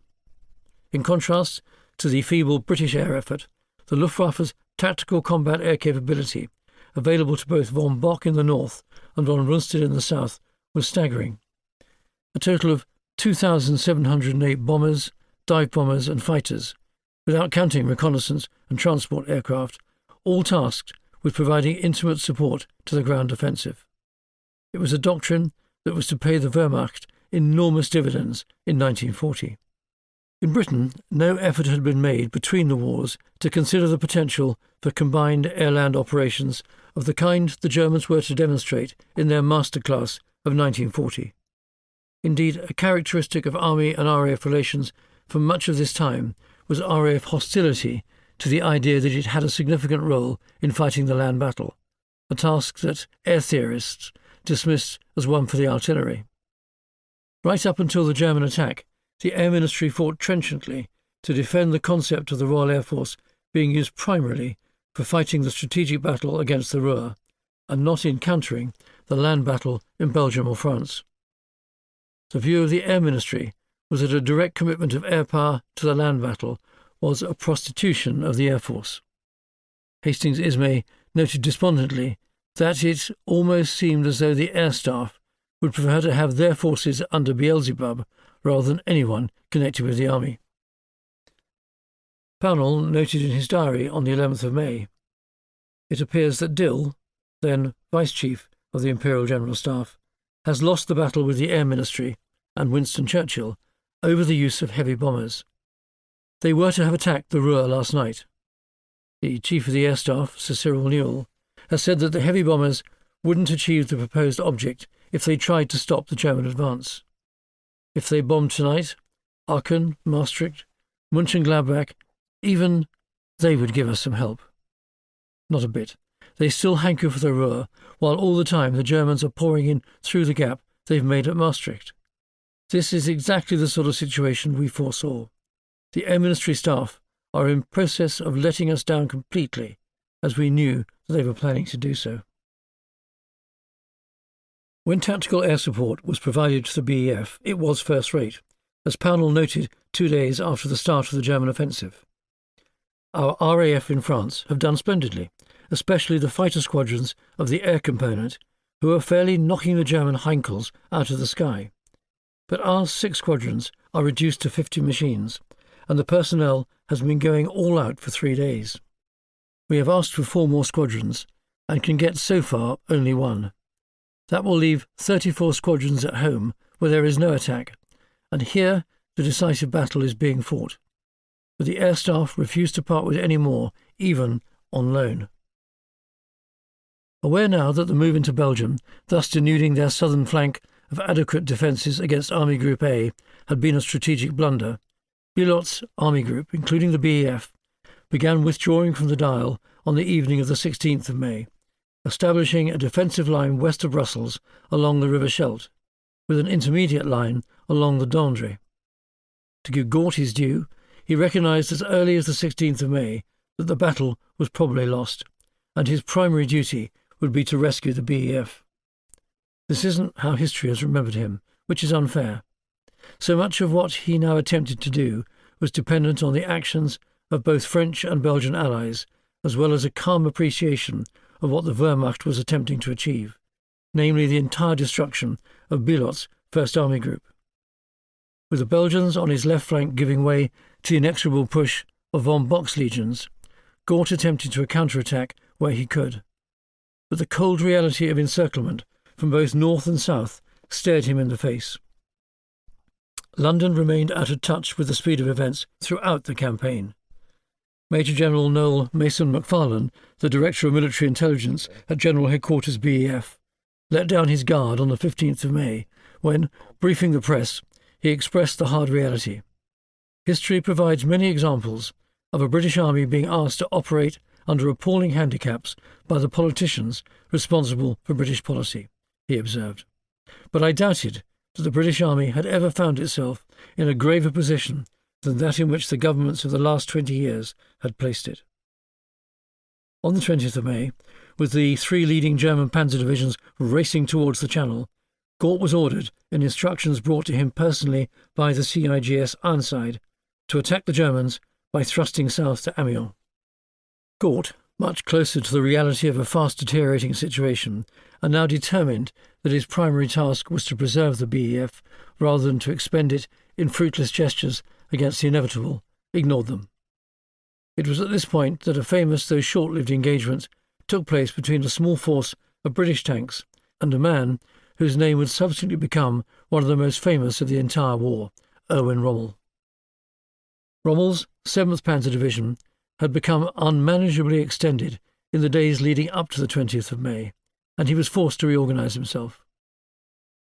In contrast to the feeble British air effort, the Luftwaffe's tactical combat air capability, available to both von Bock in the north and von Rundstedt in the south, was staggering. A total of 2,708 bombers, dive bombers and fighters, without counting reconnaissance and transport aircraft, all tasked with providing intimate support to the ground offensive. It was a doctrine that was to pay the Wehrmacht enormous dividends in 1940. In Britain, no effort had been made between the wars to consider the potential for combined air-land operations of the kind the Germans were to demonstrate in their masterclass of 1940. Indeed, a characteristic of Army and RAF relations for much of this time was RAF hostility to the idea that it had a significant role in fighting the land battle, a task that air theorists dismissed as one for the artillery. Right up until the German attack, the Air Ministry fought trenchantly to defend the concept of the Royal Air Force being used primarily for fighting the strategic battle against the Ruhr, and not in countering the land battle in Belgium or France. The view of the Air Ministry was that a direct commitment of air power to the land battle was a prostitution of the Air Force. Hastings-Ismay noted despondently that it almost seemed as though the air staff would prefer to have their forces under Beelzebub rather than anyone connected with the army. Pownall noted in his diary on the 11th of May, "It appears that Dill, then Vice-Chief of the Imperial General Staff, has lost the battle with the Air Ministry and Winston Churchill over the use of heavy bombers. They were to have attacked the Ruhr last night. The Chief of the Air Staff, Sir Cyril Newall, has said that the heavy bombers wouldn't achieve the proposed object if they tried to stop the German advance. If they bombed tonight, Aachen, Maastricht, Mönchengladbach, even they would give us some help. Not a bit. They still hanker for the Ruhr, while all the time the Germans are pouring in through the gap they've made at Maastricht. This is exactly the sort of situation we foresaw. The Air Ministry staff are in process of letting us down completely, as we knew that they were planning to do so." When tactical air support was provided to the BEF, it was first-rate, as Pownall noted 2 days after the start of the German offensive. "Our RAF in France have done splendidly, especially the fighter squadrons of the air component, who are fairly knocking the German Heinkels out of the sky. But our 6 squadrons are reduced to 50 machines, and the personnel has been going all out for 3 days. We have asked for 4 more squadrons, and can get so far only 1. That will leave 34 squadrons at home where there is no attack, and here the decisive battle is being fought. But the air staff refuse to part with any more, even on loan." Aware now that the move into Belgium, thus denuding their southern flank of adequate defences against Army Group A, had been a strategic blunder, Billott's Army Group, including the BEF, began withdrawing from the Dial on the evening of the 16th of May, establishing a defensive line west of Brussels along the River Scheldt, with an intermediate line along the Dondre. To give Gort his due, he recognised as early as the 16th of May that the battle was probably lost, and his primary duty would be to rescue the BEF. This isn't how history has remembered him, which is unfair. So much of what he now attempted to do was dependent on the actions of both French and Belgian allies, as well as a calm appreciation of what the Wehrmacht was attempting to achieve, namely the entire destruction of Billott's First Army Group. With the Belgians on his left flank giving way to the inexorable push of von Bock's legions, Gort attempted to counterattack where he could. But the cold reality of encirclement from both north and south stared him in the face. London remained out of touch with the speed of events throughout the campaign. Major General Noel Mason Macfarlane, the Director of Military Intelligence at General Headquarters BEF, let down his guard on the 15th of May when, briefing the press, he expressed the hard reality. History provides many examples of a British army being asked to operate under appalling handicaps by the politicians responsible for British policy, he observed. But I doubted that the British Army had ever found itself in a graver position than that in which the governments of the last 20 years had placed it. On the 20th of May, with the 3 leading German panzer divisions racing towards the Channel, Gort was ordered, in instructions brought to him personally by the CIGS Ironside, to attack the Germans by thrusting south to Amiens. Gort, much closer to the reality of a fast deteriorating situation, and now determined that his primary task was to preserve the BEF rather than to expend it in fruitless gestures against the inevitable, ignored them. It was at this point that a famous though short-lived engagement took place between a small force of British tanks and a man whose name would subsequently become one of the most famous of the entire war, Erwin Rommel. Rommel's 7th Panzer Division had become unmanageably extended in the days leading up to the 20th of May, and he was forced to reorganise himself.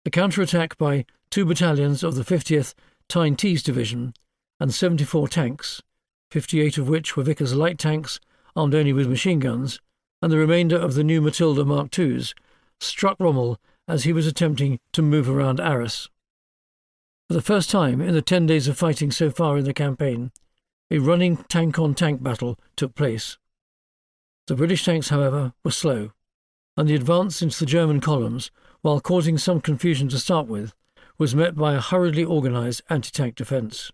A counterattack by 2 battalions of the 50th Tyne-Tees Division and 74 tanks, 58 of which were Vickers light tanks armed only with machine guns, and the remainder of the new Matilda Mark IIs struck Rommel as he was attempting to move around Arras. For the first time in the 10 days of fighting so far in the campaign, a running tank-on-tank battle took place. The British tanks, however, were slow, and the advance into the German columns, while causing some confusion to start with, was met by a hurriedly organised anti-tank defence.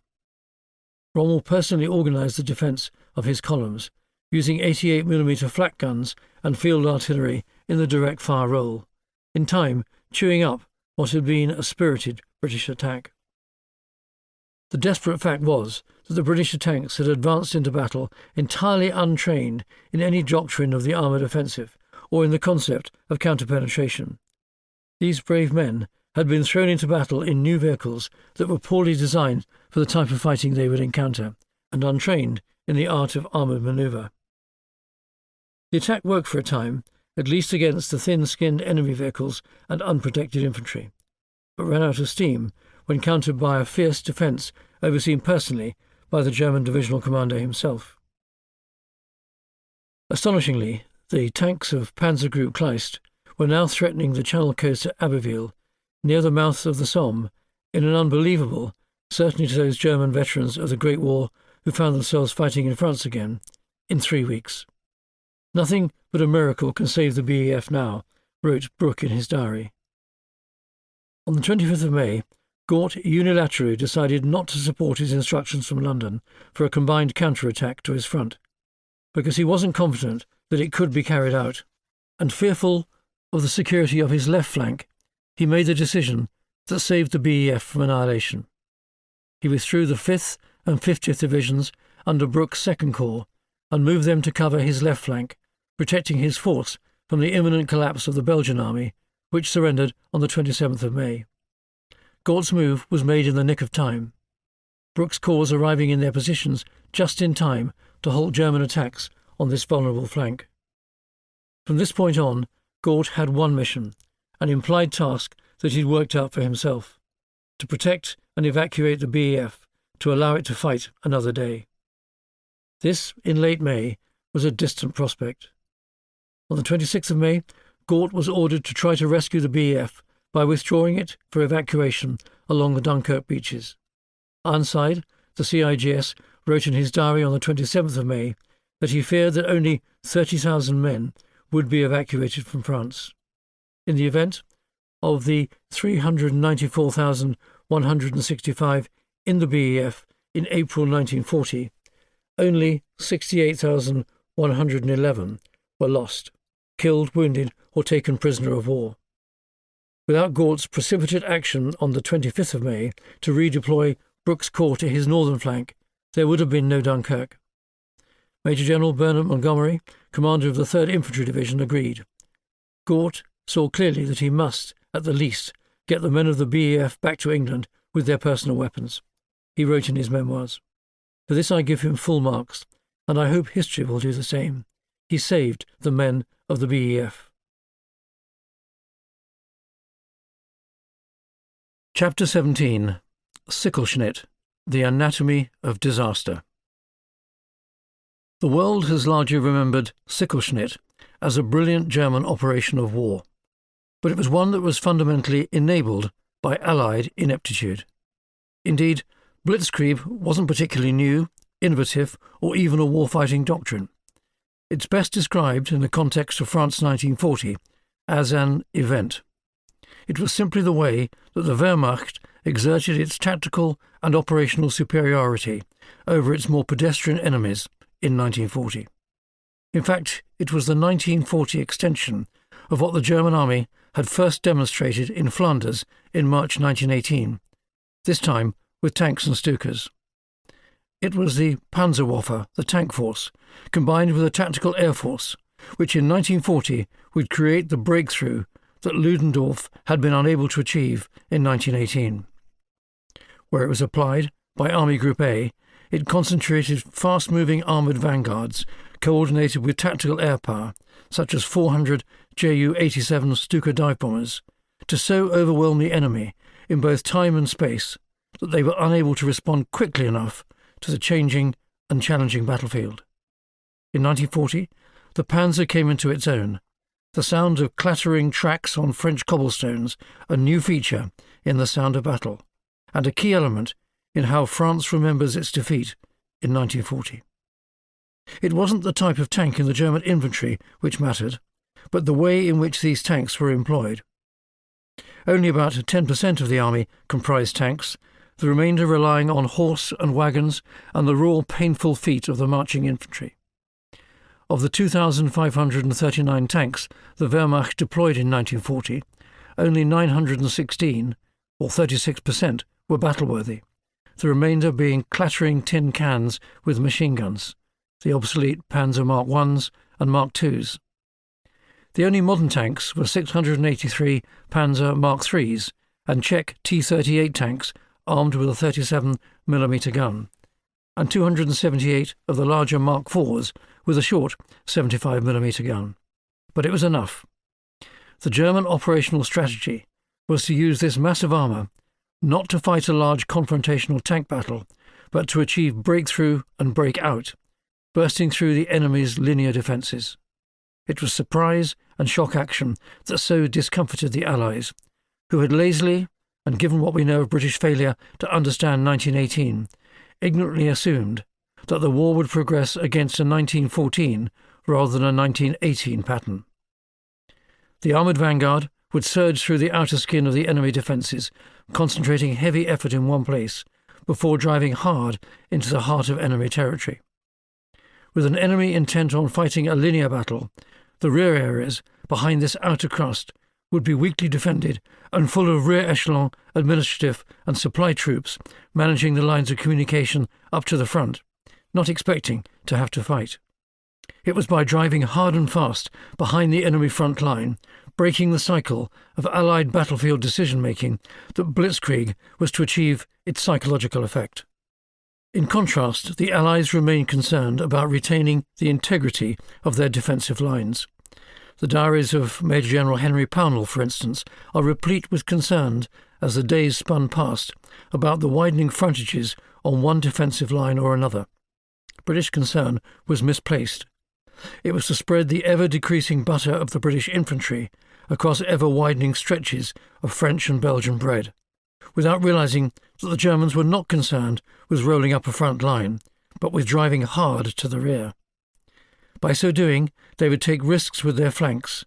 Rommel personally organised the defence of his columns, using 88mm flak guns and field artillery in the direct fire role, in time chewing up what had been a spirited British attack. The desperate fact was that the British tanks had advanced into battle entirely untrained in any doctrine of the armoured offensive or in the concept of counter-penetration. These brave men had been thrown into battle in new vehicles that were poorly designed for the type of fighting they would encounter, and untrained in the art of armoured manoeuvre. The attack worked for a time, at least against the thin-skinned enemy vehicles and unprotected infantry, but ran out of steam when countered by a fierce defence overseen personally by the German divisional commander himself. Astonishingly, the tanks of Panzer Group Kleist were now threatening the Channel coast at Abbeville, near the mouth of the Somme, in an unbelievable, certainly to those German veterans of the Great War who found themselves fighting in France again, in 3 weeks. Nothing but a miracle can save the BEF now, wrote Brooke in his diary. On the 25th of May, Gort unilaterally decided not to support his instructions from London for a combined counter-attack to his front, because he wasn't confident that it could be carried out, and fearful of the security of his left flank, he made the decision that saved the BEF from annihilation. He withdrew the 5th and 50th Divisions under Brooke's 2nd Corps and moved them to cover his left flank, protecting his force from the imminent collapse of the Belgian army, which surrendered on the 27th of May. Gort's move was made in the nick of time, Brooke's corps arriving in their positions just in time to halt German attacks on this vulnerable flank. From this point on, Gort had one mission, an implied task that he'd worked out for himself: to protect and evacuate the BEF, to allow it to fight another day. This, in late May, was a distant prospect. On the 26th of May, Gort was ordered to try to rescue the BEF by withdrawing it for evacuation along the Dunkirk beaches. Ironside, the CIGS, wrote in his diary on the 27th of May that he feared that only 30,000 men would be evacuated from France. In the event of the 394,165 in the BEF in April 1940, only 68,111 were lost, killed, wounded, or taken prisoner of war. Without Gort's precipitate action on the 25th of May to redeploy Brooke's corps to his northern flank, there would have been no Dunkirk. Major General Bernard Montgomery, commander of the 3rd Infantry Division, agreed. Gort saw clearly that he must, at the least, get the men of the BEF back to England with their personal weapons. He wrote in his memoirs, "For this I give him full marks, and I hope history will do the same. He saved the men of the BEF." Chapter 17. Sichelschnitt, the Anatomy of Disaster. The world has largely remembered Sichelschnitt as a brilliant German operation of war, but it was one that was fundamentally enabled by Allied ineptitude. Indeed, Blitzkrieg wasn't particularly new, innovative, or even a war-fighting doctrine. It's best described in the context of France 1940 as an event. It was simply the way that the Wehrmacht exerted its tactical and operational superiority over its more pedestrian enemies in 1940. In fact, it was the 1940 extension of what the German army had first demonstrated in Flanders in March 1918, this time with tanks and Stukas. It was the Panzerwaffe, the tank force, combined with a tactical air force, which in 1940 would create the breakthrough that Ludendorff had been unable to achieve in 1918. Where it was applied by Army Group A, it concentrated fast-moving armoured vanguards coordinated with tactical air power, such as 400 Ju-87 Stuka dive bombers, to so overwhelm the enemy in both time and space that they were unable to respond quickly enough to the changing and challenging battlefield. In 1940, the Panzer came into its own, the sound of clattering tracks on French cobblestones a new feature in the sound of battle, and a key element in how France remembers its defeat in 1940. It wasn't the type of tank in the German infantry which mattered, but the way in which these tanks were employed. Only about 10% of the army comprised tanks, the remainder relying on horse and wagons and the raw, painful feet of the marching infantry. Of the 2,539 tanks the Wehrmacht deployed in 1940, only 916, or 36%, were battle-worthy, the remainder being clattering tin cans with machine guns, the obsolete Panzer Mark Is and Mark IIs. The only modern tanks were 683 Panzer Mark IIIs and Czech T-38 tanks armed with a 37mm gun, and 278 of the larger Mark IVs with a short 75mm gun. But it was enough. The German operational strategy was to use this massive armour not to fight a large confrontational tank battle, but to achieve breakthrough and break out, bursting through the enemy's linear defences. It was surprise and shock action that so discomfited the Allies, who had lazily, and given what we know of British failure to understand 1918, ignorantly assumed that the war would progress against a 1914 rather than a 1918 pattern. The armoured vanguard would surge through the outer skin of the enemy defences, concentrating heavy effort in one place, before driving hard into the heart of enemy territory. With an enemy intent on fighting a linear battle, the rear areas behind this outer crust would be weakly defended and full of rear echelon administrative and supply troops managing the lines of communication up to the front, not expecting to have to fight. It was by driving hard and fast behind the enemy front line, breaking the cycle of Allied battlefield decision-making, that Blitzkrieg was to achieve its psychological effect. In contrast, the Allies remained concerned about retaining the integrity of their defensive lines. The diaries of Major General Henry Pownall, for instance, are replete with concern as the days spun past about the widening frontages on one defensive line or another. British concern was misplaced. It was to spread the ever-decreasing butter of the British infantry across ever-widening stretches of French and Belgian bread, without realising that the Germans were not concerned with rolling up a front line, but with driving hard to the rear. By so doing, they would take risks with their flanks,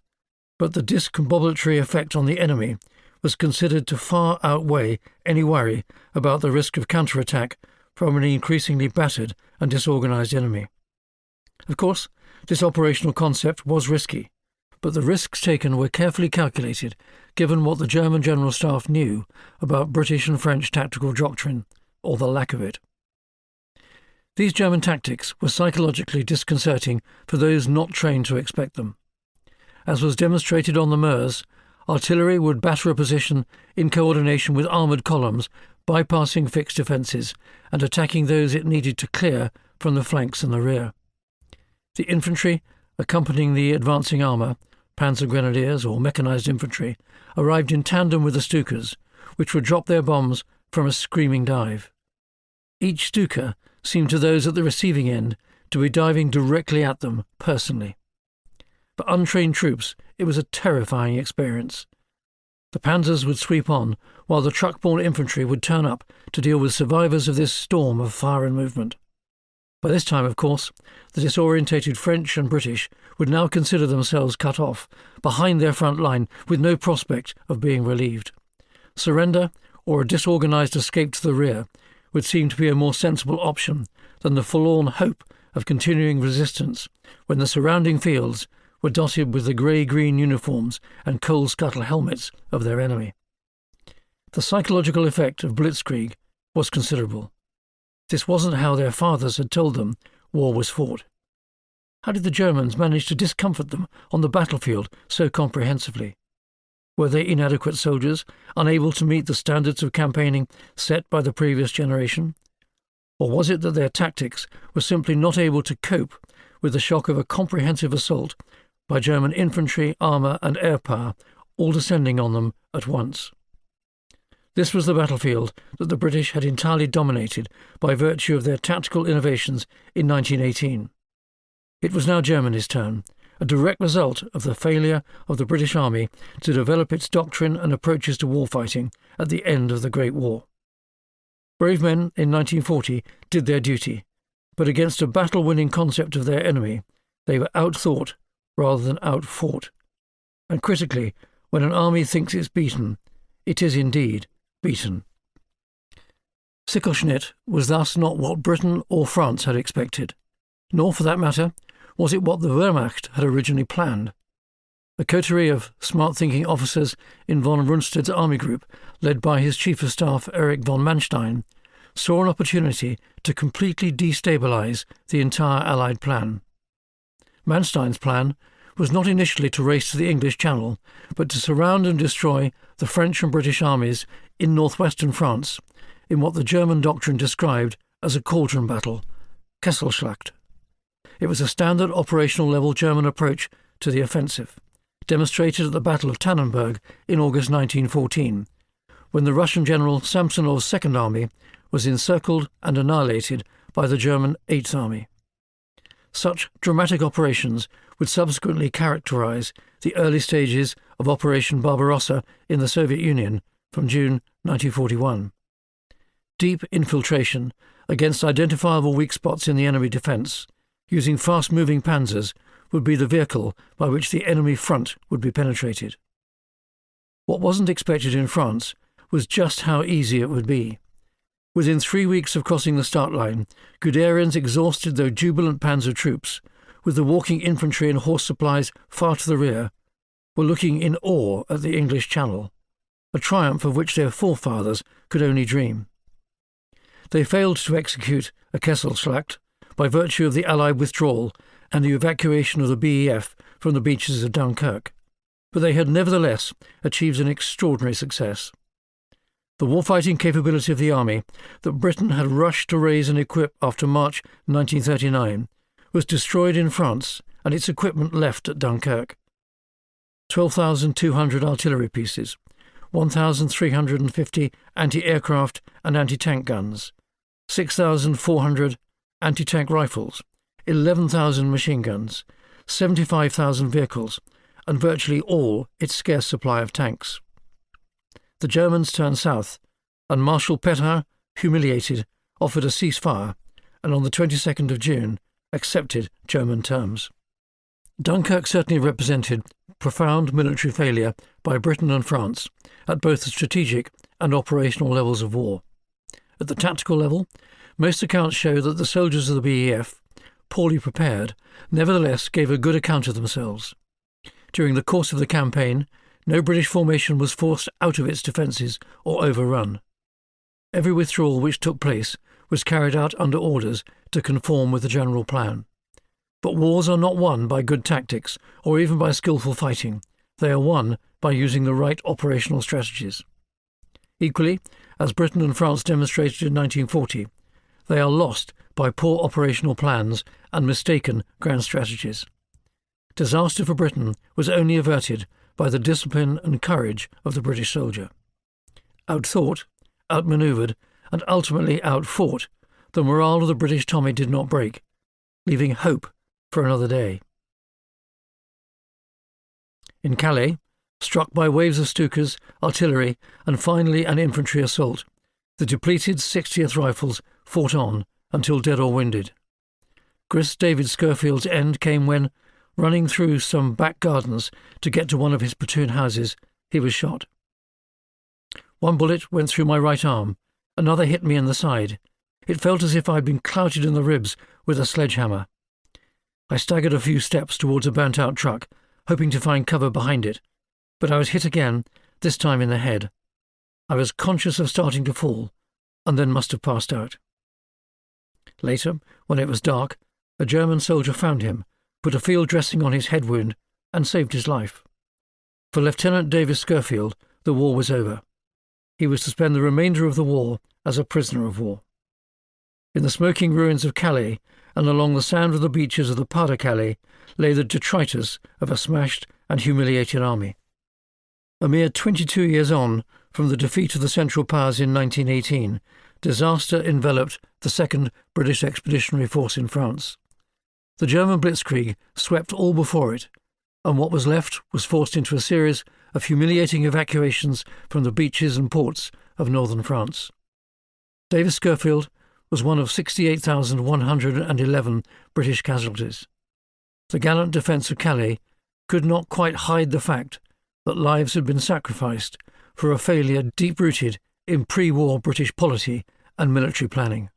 but the discombobulatory effect on the enemy was considered to far outweigh any worry about the risk of counterattack from an increasingly battered and disorganised enemy. Of course, this operational concept was risky, but the risks taken were carefully calculated given what the German General Staff knew about British and French tactical doctrine, or the lack of it. These German tactics were psychologically disconcerting for those not trained to expect them. As was demonstrated on the Meuse, artillery would batter a position in coordination with armoured columns, bypassing fixed defences and attacking those it needed to clear from the flanks and the rear. The infantry, accompanying the advancing armour, panzer grenadiers or mechanised infantry, arrived in tandem with the Stukas, which would drop their bombs from a screaming dive. Each Stuka seemed to those at the receiving end to be diving directly at them personally. For untrained troops, it was a terrifying experience. The panzers would sweep on, while the truck-borne infantry would turn up to deal with survivors of this storm of fire and movement. By this time, of course, the disorientated French and British would now consider themselves cut off, behind their front line with no prospect of being relieved. Surrender, or a disorganised escape to the rear, would seem to be a more sensible option than the forlorn hope of continuing resistance when the surrounding fields were dotted with the grey-green uniforms and coal-scuttle helmets of their enemy. The psychological effect of Blitzkrieg was considerable. This wasn't how their fathers had told them war was fought. How did the Germans manage to discomfort them on the battlefield so comprehensively? Were they inadequate soldiers, unable to meet the standards of campaigning set by the previous generation? Or was it that their tactics were simply not able to cope with the shock of a comprehensive assault by German infantry, armour and air power, all descending on them at once? This was the battlefield that the British had entirely dominated by virtue of their tactical innovations in 1918. It was now Germany's turn, a direct result of the failure of the British Army to develop its doctrine and approaches to warfighting at the end of the Great War. Brave men in 1940 did their duty, but against a battle-winning concept of their enemy, they were outthought rather than outfought. And critically, when an army thinks it's beaten, it is indeed beaten. Sichelschnitt was thus not what Britain or France had expected, nor, for that matter, was it what the Wehrmacht had originally planned. A coterie of smart-thinking officers in von Rundstedt's army group, led by his chief of staff Erich von Manstein, saw an opportunity to completely destabilise the entire Allied plan. Manstein's plan was not initially to race to the English Channel, but to surround and destroy the French and British armies in northwestern France, in what the German doctrine described as a cauldron battle, Kesselschlacht. It was a standard operational-level German approach to the offensive, demonstrated at the Battle of Tannenberg in August 1914, when the Russian general Samsonov's Second Army was encircled and annihilated by the German Eighth Army. Such dramatic operations would subsequently characterise the early stages of Operation Barbarossa in the Soviet Union from June 1941. Deep infiltration against identifiable weak spots in the enemy defence, using fast-moving panzers, would be the vehicle by which the enemy front would be penetrated. What wasn't expected in France was just how easy it would be. Within 3 weeks of crossing the start line, Guderian's exhausted though jubilant panzer troops, with the walking infantry and horse supplies far to the rear, were looking in awe at the English Channel, a triumph of which their forefathers could only dream. They failed to execute a Kesselschlacht by virtue of the Allied withdrawal and the evacuation of the BEF from the beaches of Dunkirk, but they had nevertheless achieved an extraordinary success. The warfighting capability of the army that Britain had rushed to raise and equip after March 1939 was destroyed in France and its equipment left at Dunkirk. 12,200 artillery pieces, 1,350 anti-aircraft and anti-tank guns, 6,400 anti-tank rifles, 11,000 machine guns, 75,000 vehicles, and virtually all its scarce supply of tanks. The Germans turned south, and Marshal Petain, humiliated, offered a ceasefire, and on the 22nd of June accepted German terms. Dunkirk certainly represented profound military failure by Britain and France at both the strategic and operational levels of war. At the tactical level, most accounts show that the soldiers of the BEF, poorly prepared, nevertheless gave a good account of themselves. During the course of the campaign, no British formation was forced out of its defences or overrun. Every withdrawal which took place was carried out under orders to conform with the general plan. But wars are not won by good tactics or even by skillful fighting. They are won by using the right operational strategies. Equally, as Britain and France demonstrated in 1940, they are lost by poor operational plans and mistaken grand strategies. Disaster for Britain was only averted by the discipline and courage of the British soldier. Outthought, outmanoeuvred, and ultimately outfought, the morale of the British Tommy did not break, leaving hope for another day. In Calais, struck by waves of Stukas, artillery, and finally an infantry assault, the depleted 60th Rifles fought on until dead or winded. Gris David Skerfield's end came when, running through some back gardens to get to one of his platoon houses, he was shot. One bullet went through my right arm, another hit me in the side. It felt as if I had been clouted in the ribs with a sledgehammer. I staggered a few steps towards a burnt-out truck, hoping to find cover behind it, but I was hit again, this time in the head. I was conscious of starting to fall, and then must have passed out. Later, when it was dark, a German soldier found him, put a field dressing on his head wound, and saved his life. For Lieutenant Davis Skerfield, the war was over. He was to spend the remainder of the war as a prisoner of war. In the smoking ruins of Calais, and along the sand of the beaches of the Pas-de-Calais, lay the detritus of a smashed and humiliated army. A mere 22 years on from the defeat of the Central Powers in 1918, disaster enveloped the Second British Expeditionary Force in France. The German blitzkrieg swept all before it, and what was left was forced into a series of humiliating evacuations from the beaches and ports of northern France. Davis Schofield was one of 68,111 British casualties. The gallant defence of Calais could not quite hide the fact that lives had been sacrificed for a failure deep-rooted in pre-war British polity and military planning.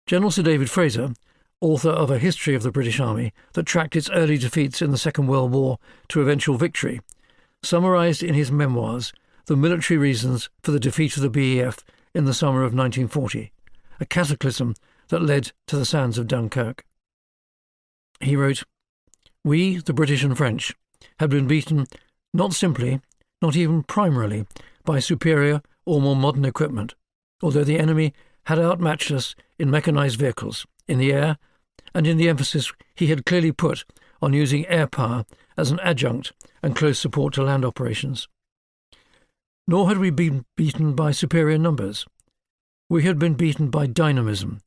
General Sir David Fraser, author of A History of the British Army that tracked its early defeats in the Second World War to eventual victory, summarised in his memoirs the military reasons for the defeat of the BEF in the summer of 1940, a cataclysm that led to the sands of Dunkirk. He wrote, "We, the British and French, had been beaten not simply, not even primarily, by superior or more modern equipment, although the enemy had outmatched us in mechanised vehicles, in the air, and in the emphasis he had clearly put on using air power as an adjunct and close support to land operations. Nor had we been beaten by superior numbers. We had been beaten by dynamism,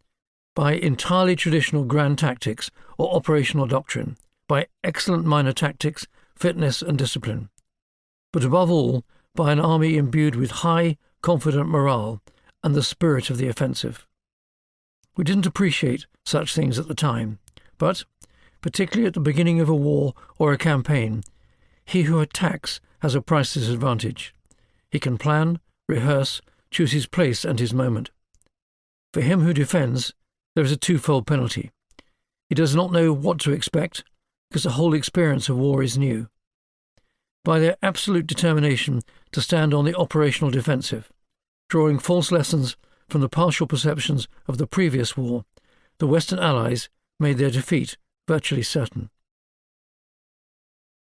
by entirely traditional grand tactics or operational doctrine, by excellent minor tactics, fitness and discipline, but above all by an army imbued with high, confident morale and the spirit of the offensive. We didn't appreciate such things at the time, but, particularly at the beginning of a war or a campaign, he who attacks has a priceless advantage. He can plan, rehearse, choose his place and his moment. For him who defends, there is a twofold penalty. He does not know what to expect, because the whole experience of war is new. By their absolute determination to stand on the operational defensive, drawing false lessons from the partial perceptions of the previous war, the Western Allies made their defeat virtually certain."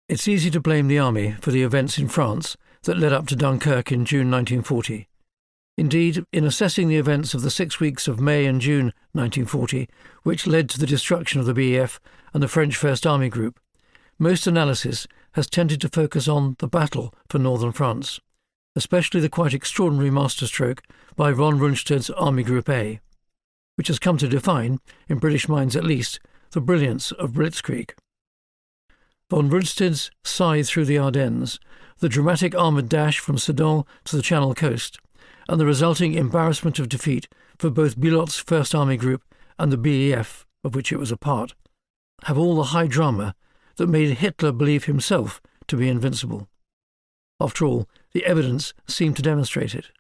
It's easy to blame the army for the events in France that led up to Dunkirk in June 1940. Indeed, in assessing the events of the 6 weeks of May and June 1940, which led to the destruction of the BEF and the French First Army Group, most analysis has tended to focus on the battle for northern France, especially the quite extraordinary masterstroke by von Rundstedt's Army Group A, which has come to define, in British minds at least, the brilliance of Blitzkrieg. Von Rundstedt's scythe through the Ardennes, the dramatic armoured dash from Sedan to the Channel coast, and the resulting embarrassment of defeat for both Bulot's First Army Group and the BEF, of which it was a part, have all the high drama that made Hitler believe himself to be invincible. After all, the evidence seemed to demonstrate it.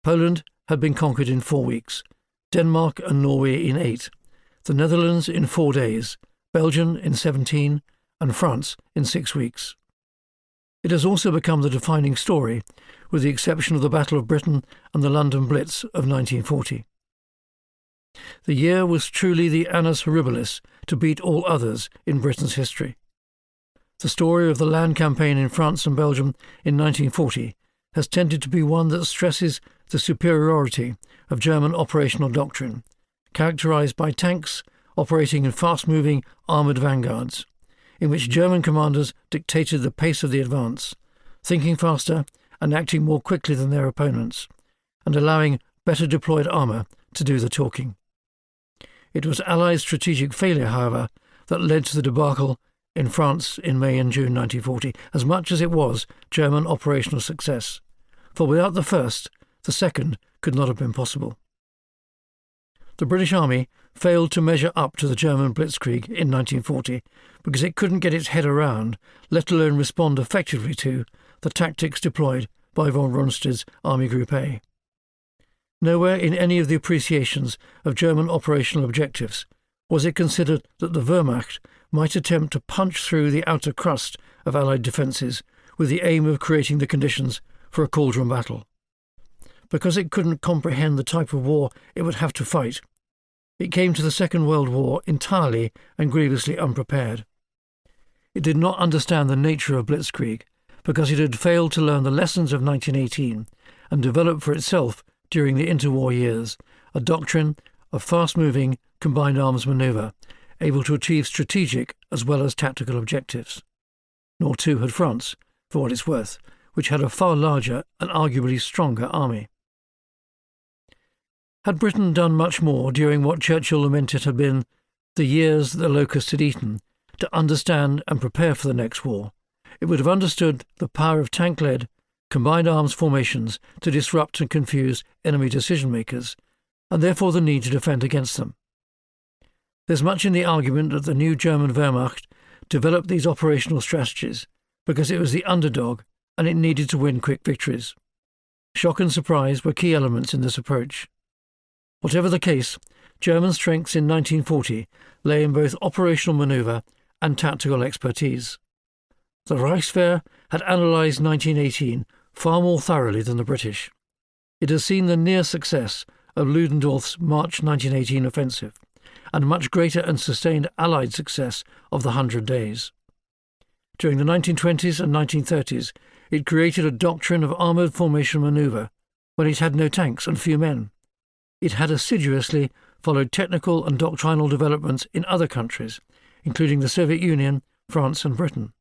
Poland had been conquered in 4 weeks, Denmark and Norway in 8, the Netherlands in 4 days, Belgium in 17, and France in 6 weeks. It has also become the defining story, with the exception of the Battle of Britain and the London Blitz of 1940. The year was truly the annus horribilis to beat all others in Britain's history. The story of the land campaign in France and Belgium in 1940 has tended to be one that stresses the superiority of German operational doctrine, characterised by tanks operating in fast-moving armoured vanguards, in which German commanders dictated the pace of the advance, thinking faster and acting more quickly than their opponents, and allowing better deployed armour to do the talking. It was Allied strategic failure, however, that led to the debacle in France in May and June 1940, as much as it was German operational success, for without the first, the second could not have been possible. The British Army failed to measure up to the German blitzkrieg in 1940 because it couldn't get its head around, let alone respond effectively to, the tactics deployed by von Rundstedt's Army Group A. Nowhere in any of the appreciations of German operational objectives was it considered that the Wehrmacht might attempt to punch through the outer crust of Allied defences with the aim of creating the conditions for a cauldron battle. Because it couldn't comprehend the type of war it would have to fight, it came to the Second World War entirely and grievously unprepared. It did not understand the nature of blitzkrieg because it had failed to learn the lessons of 1918 and develop for itself during the interwar years a doctrine of fast-moving combined arms manoeuvre able to achieve strategic as well as tactical objectives. Nor too had France, for what it's worth, which had a far larger and arguably stronger army. Had Britain done much more during what Churchill lamented had been the years that the locust had eaten to understand and prepare for the next war, it would have understood the power of tank-led, combined arms formations to disrupt and confuse enemy decision-makers, and therefore the need to defend against them. There's much in the argument that the new German Wehrmacht developed these operational strategies because it was the underdog and it needed to win quick victories. Shock and surprise were key elements in this approach. Whatever the case, German strengths in 1940 lay in both operational manoeuvre and tactical expertise. The Reichswehr had analysed 1918 far more thoroughly than the British. It has seen the near success of Ludendorff's March 1918 offensive, and much greater and sustained Allied success of the 100 Days. During the 1920s and 1930s, it created a doctrine of armoured formation manoeuvre when it had no tanks and few men. It had assiduously followed technical and doctrinal developments in other countries, including the Soviet Union, France and Britain.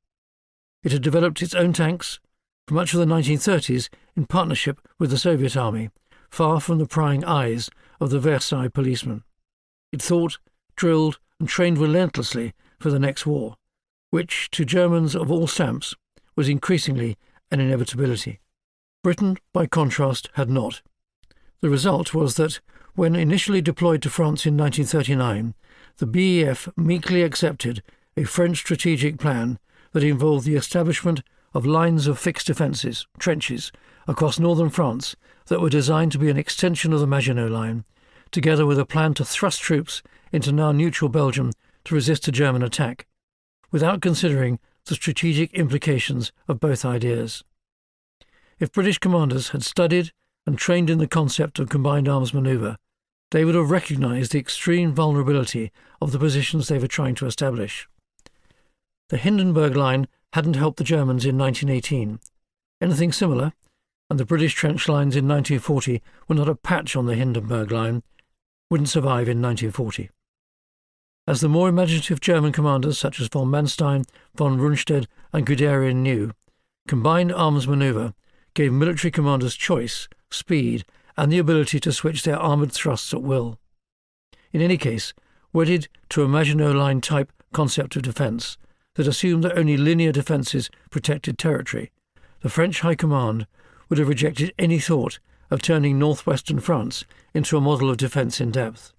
It had developed its own tanks for much of the 1930s in partnership with the Soviet Army, far from the prying eyes of the Versailles policemen. It thought, drilled and trained relentlessly for the next war, which, to Germans of all stamps, was increasingly an inevitability. Britain, by contrast, had not. The result was that, when initially deployed to France in 1939, the BEF meekly accepted a French strategic plan that involved the establishment of lines of fixed defences, trenches, across northern France that were designed to be an extension of the Maginot Line, together with a plan to thrust troops into now neutral Belgium to resist a German attack, without considering the strategic implications of both ideas. If British commanders had studied and trained in the concept of combined arms manoeuvre, they would have recognised the extreme vulnerability of the positions they were trying to establish. The Hindenburg Line hadn't helped the Germans in 1918. Anything similar, and the British trench lines in 1940 were not a patch on the Hindenburg Line, wouldn't survive in 1940. As the more imaginative German commanders such as von Manstein, von Rundstedt and Guderian knew, combined arms manoeuvre gave military commanders choice, speed and the ability to switch their armoured thrusts at will. In any case, wedded to a Maginot Line type concept of defence that assumed that only linear defences protected territory, the French High Command would have rejected any thought of turning northwestern France into a model of defence in depth.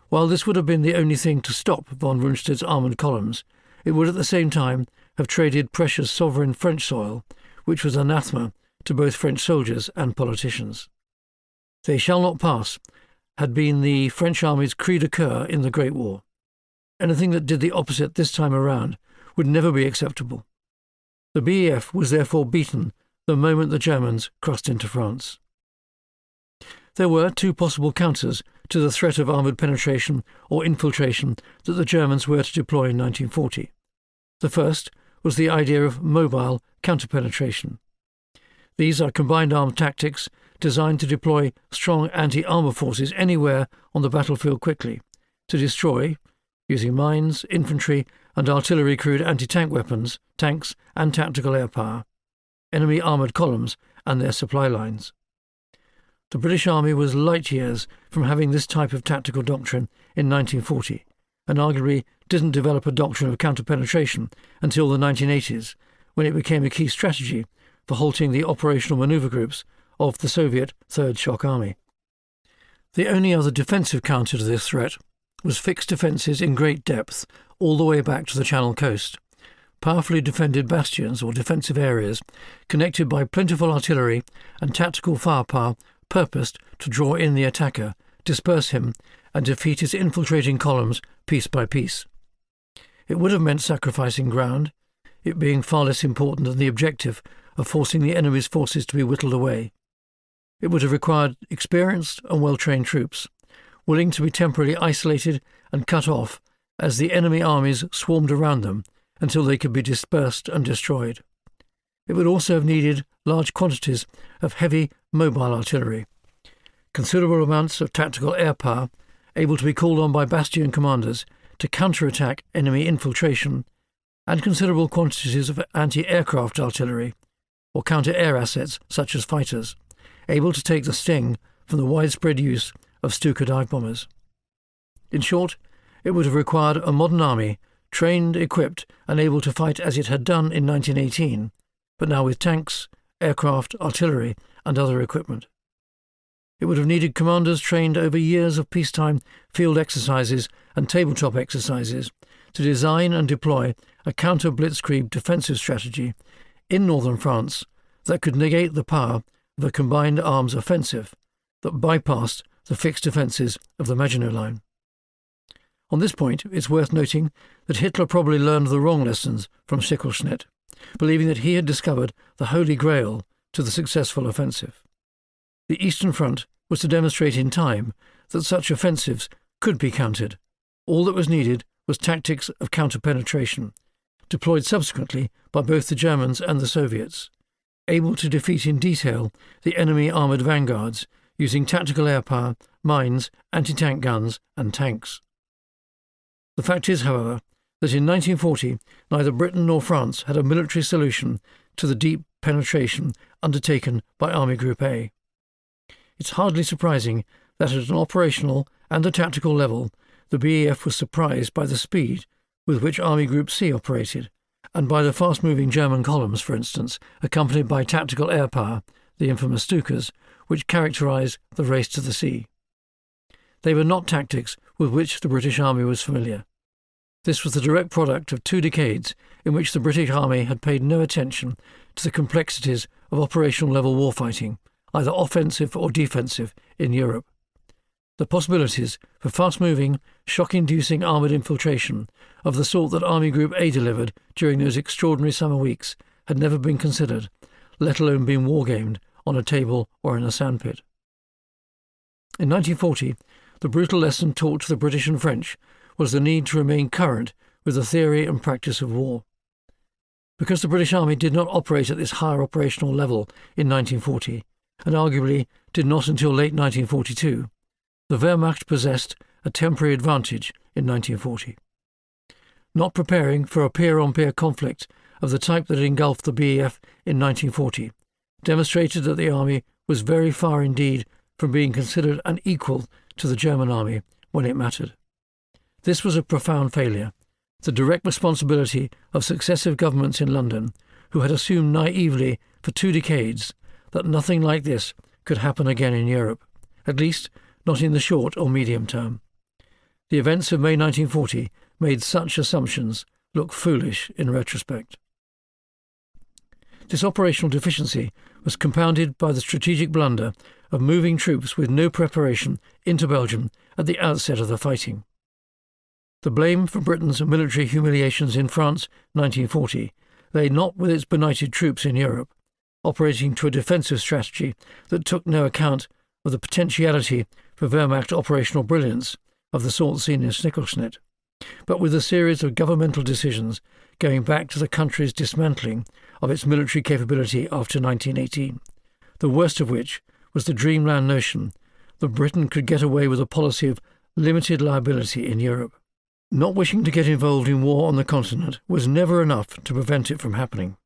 While this would have been the only thing to stop von Rundstedt's armoured columns, it would at the same time have traded precious sovereign French soil, which was anathema to both French soldiers and politicians. "They shall not pass" had been the French army's cri de coeur in the Great War. Anything that did the opposite this time around would never be acceptable. The BEF was therefore beaten the moment the Germans crossed into France. There were two possible counters to the threat of armoured penetration or infiltration that the Germans were to deploy in 1940. The first was the idea of mobile counter-penetration. These are combined armed tactics designed to deploy strong anti-armour forces anywhere on the battlefield quickly, to destroy, using mines, infantry and artillery-crewed anti-tank weapons, tanks and tactical air power, enemy armoured columns and their supply lines. The British Army was light years from having this type of tactical doctrine in 1940, and arguably didn't develop a doctrine of counter-penetration until the 1980s, when it became a key strategy for halting the operational manoeuvre groups of the Soviet Third Shock Army. The only other defensive counter to this threat was fixed defences in great depth all the way back to the Channel coast, powerfully defended bastions or defensive areas connected by plentiful artillery and tactical firepower purposed to draw in the attacker, disperse him and defeat his infiltrating columns piece by piece. It would have meant sacrificing ground, it being far less important than the objective of forcing the enemy's forces to be whittled away. It would have required experienced and well-trained troops, willing to be temporarily isolated and cut off as the enemy armies swarmed around them until they could be dispersed and destroyed. It would also have needed large quantities of heavy mobile artillery, considerable amounts of tactical air power able to be called on by bastion commanders to counter-attack enemy infiltration, and considerable quantities of anti-aircraft artillery or counter-air assets such as fighters, able to take the sting from the widespread use of Stuka dive bombers. In short, it would have required a modern army, trained, equipped, and able to fight as it had done in 1918, but now with tanks, aircraft, artillery, and other equipment. It would have needed commanders trained over years of peacetime field exercises and tabletop exercises to design and deploy a counter-blitzkrieg defensive strategy in northern France that could negate the power of a combined arms offensive that bypassed the fixed defences of the Maginot Line. On this point, it's worth noting that Hitler probably learned the wrong lessons from Sichelschnitt, believing that he had discovered the Holy Grail to the successful offensive. The Eastern Front was to demonstrate in time that such offensives could be countered. All that was needed was tactics of counter-penetration, deployed subsequently by both the Germans and the Soviets, able to defeat in detail the enemy armoured vanguards using tactical air power, mines, anti-tank guns and tanks. The fact is, however, that in 1940 neither Britain nor France had a military solution to the deep penetration undertaken by Army Group A. It's hardly surprising that at an operational and a tactical level the BEF was surprised by the speed with which Army Group C operated, and by the fast-moving German columns, for instance, accompanied by tactical air power, the infamous Stukas, which characterised the race to the sea. They were not tactics with which the British Army was familiar. This was the direct product of 2 decades in which the British Army had paid no attention to the complexities of operational-level warfighting, either offensive or defensive, in Europe. The possibilities for fast-moving, shock-inducing armoured infiltration of the sort that Army Group A delivered during those extraordinary summer weeks had never been considered, let alone been wargamed on a table or in a sandpit. In 1940, the brutal lesson taught to the British and French was the need to remain current with the theory and practice of war. Because the British Army did not operate at this higher operational level in 1940, and arguably did not until late 1942, the Wehrmacht possessed a temporary advantage in 1940. Not preparing for a peer-on-peer conflict of the type that engulfed the BEF in 1940 demonstrated that the army was very far indeed from being considered an equal to the German army when it mattered. This was a profound failure, the direct responsibility of successive governments in London, who had assumed naively for 2 decades that nothing like this could happen again in Europe, at least not in the short or medium term. The events of May 1940 made such assumptions look foolish in retrospect. This operational deficiency was compounded by the strategic blunder of moving troops with no preparation into Belgium at the outset of the fighting. The blame for Britain's military humiliations in France 1940 lay not with its benighted troops in Europe, operating to a defensive strategy that took no account of the potentiality for Wehrmacht operational brilliance of the sort seen in Sichelschnitt, but with a series of governmental decisions going back to the country's dismantling of its military capability after 1918, the worst of which was the dreamland notion that Britain could get away with a policy of limited liability in Europe. Not wishing to get involved in war on the continent was never enough to prevent it from happening.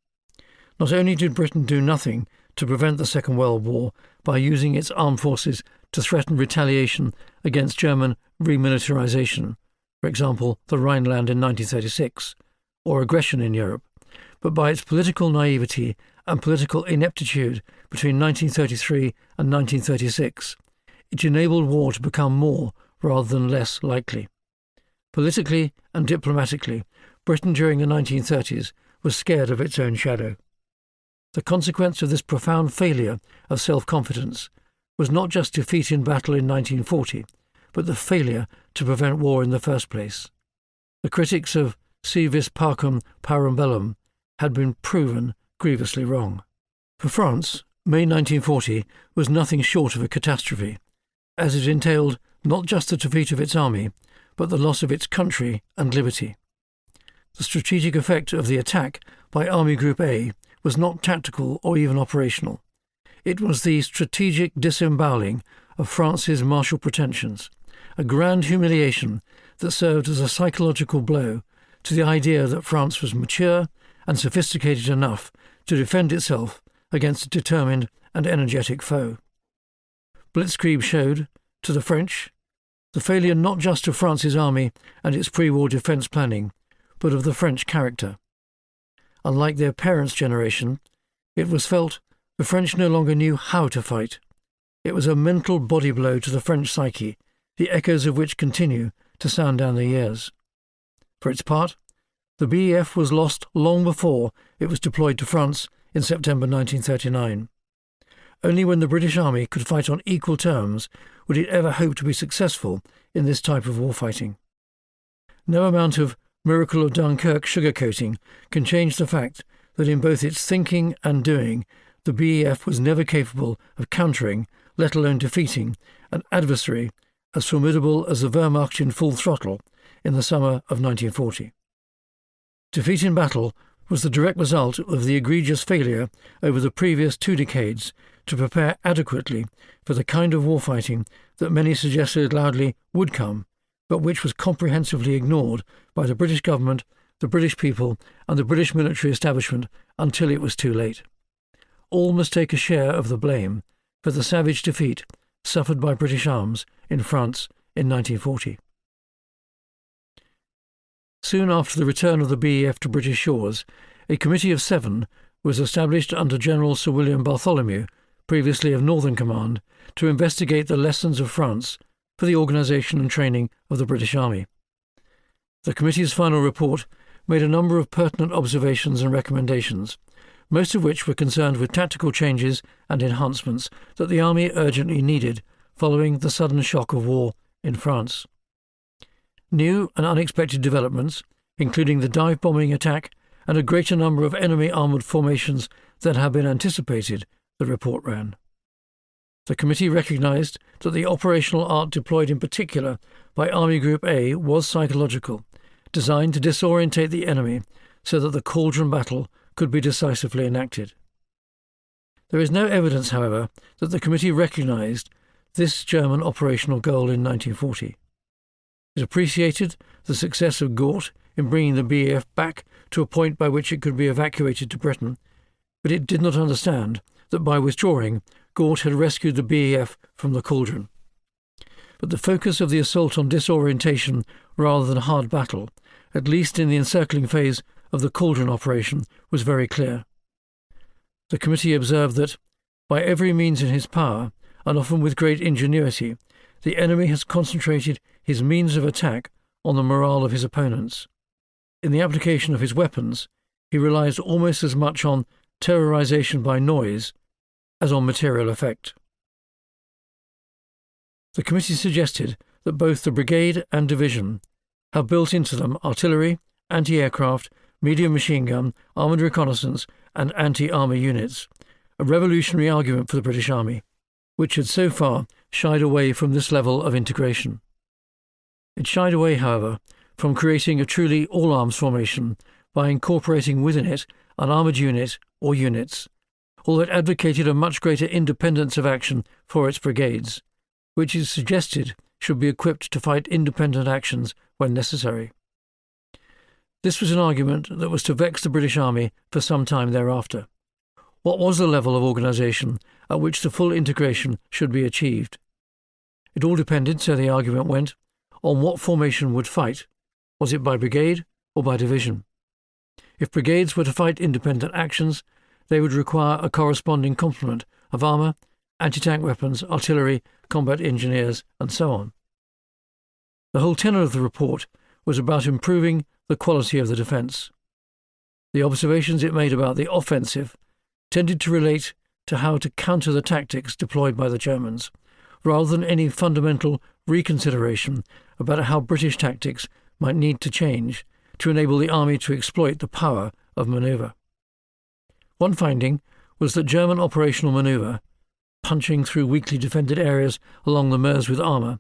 Not only did Britain do nothing to prevent the Second World War by using its armed forces to threaten retaliation against German remilitarization, for example, the Rhineland in 1936, or aggression in Europe, but by its political naivety and political ineptitude between 1933 and 1936, it enabled war to become more rather than less likely. Politically and diplomatically, Britain during the 1930s was scared of its own shadow. The consequence of this profound failure of self-confidence was not just defeat in battle in 1940, but the failure to prevent war in the first place. The critics of Si vis pacem parum bellum had been proven grievously wrong. For France, May 1940 was nothing short of a catastrophe, as it entailed not just the defeat of its army, but the loss of its country and liberty. The strategic effect of the attack by Army Group A was not tactical or even operational. It was the strategic disemboweling of France's martial pretensions, a grand humiliation that served as a psychological blow to the idea that France was mature and sophisticated enough to defend itself against a determined and energetic foe. Blitzkrieg showed, to the French, the failure not just of France's army and its pre-war defence planning, but of the French character. Unlike their parents' generation, it was felt the French no longer knew how to fight. It was a mental body blow to the French psyche, the echoes of which continue to sound down the years. For its part, the BEF was lost long before it was deployed to France in September 1939. Only when the British Army could fight on equal terms would it ever hope to be successful in this type of warfighting. No amount of Miracle of Dunkirk sugarcoating can change the fact that in both its thinking and doing, the BEF was never capable of countering, let alone defeating, an adversary as formidable as the Wehrmacht in full throttle in the summer of 1940. Defeat in battle was the direct result of the egregious failure over the previous 2 decades to prepare adequately for the kind of warfighting that many suggested loudly would come, but which was comprehensively ignored by the British government, the British people, and the British military establishment until it was too late. All must take a share of the blame for the savage defeat suffered by British arms in France in 1940. Soon after the return of the BEF to British shores, a committee of 7 was established under General Sir William Bartholomew, previously of Northern Command, to investigate the lessons of France for the organisation and training of the British Army. The committee's final report made a number of pertinent observations and recommendations, most of which were concerned with tactical changes and enhancements that the Army urgently needed following the sudden shock of war in France. New and unexpected developments, including the dive-bombing attack and a greater number of enemy armoured formations than had been anticipated, the report ran. The committee recognised that the operational art deployed in particular by Army Group A was psychological, designed to disorientate the enemy so that the cauldron battle could be decisively enacted. There is no evidence, however, that the committee recognised this German operational goal in 1940. It appreciated the success of Gort in bringing the BEF back to a point by which it could be evacuated to Britain, but it did not understand that by withdrawing, Gort had rescued the BEF from the cauldron. But the focus of the assault on disorientation rather than hard battle, at least in the encircling phase of the cauldron operation, was very clear. The committee observed that, by every means in his power, and often with great ingenuity, the enemy has concentrated his means of attack on the morale of his opponents. In the application of his weapons, he relies almost as much on terrorization by noise as on material effect. The committee suggested that both the brigade and division have built into them artillery, anti-aircraft, medium machine gun, armoured reconnaissance and anti-armour units, a revolutionary argument for the British Army, which had so far shied away from this level of integration. It shied away, however, from creating a truly all-arms formation by incorporating within it an armoured unit or units, although it advocated a much greater independence of action for its brigades, which it suggested should be equipped to fight independent actions when necessary. This was an argument that was to vex the British Army for some time thereafter. What was the level of organisation at which the full integration should be achieved? It all depended, so the argument went, on what formation would fight. Was it by brigade or by division? If brigades were to fight independent actions, they would require a corresponding complement of armour, anti-tank weapons, artillery, combat engineers, and so on. The whole tenor of the report was about improving the quality of the defence. The observations it made about the offensive tended to relate to how to counter the tactics deployed by the Germans, rather than any fundamental reconsideration about how British tactics might need to change to enable the army to exploit the power of manoeuvre. One finding was that German operational manoeuvre, punching through weakly defended areas along the Meuse with armour,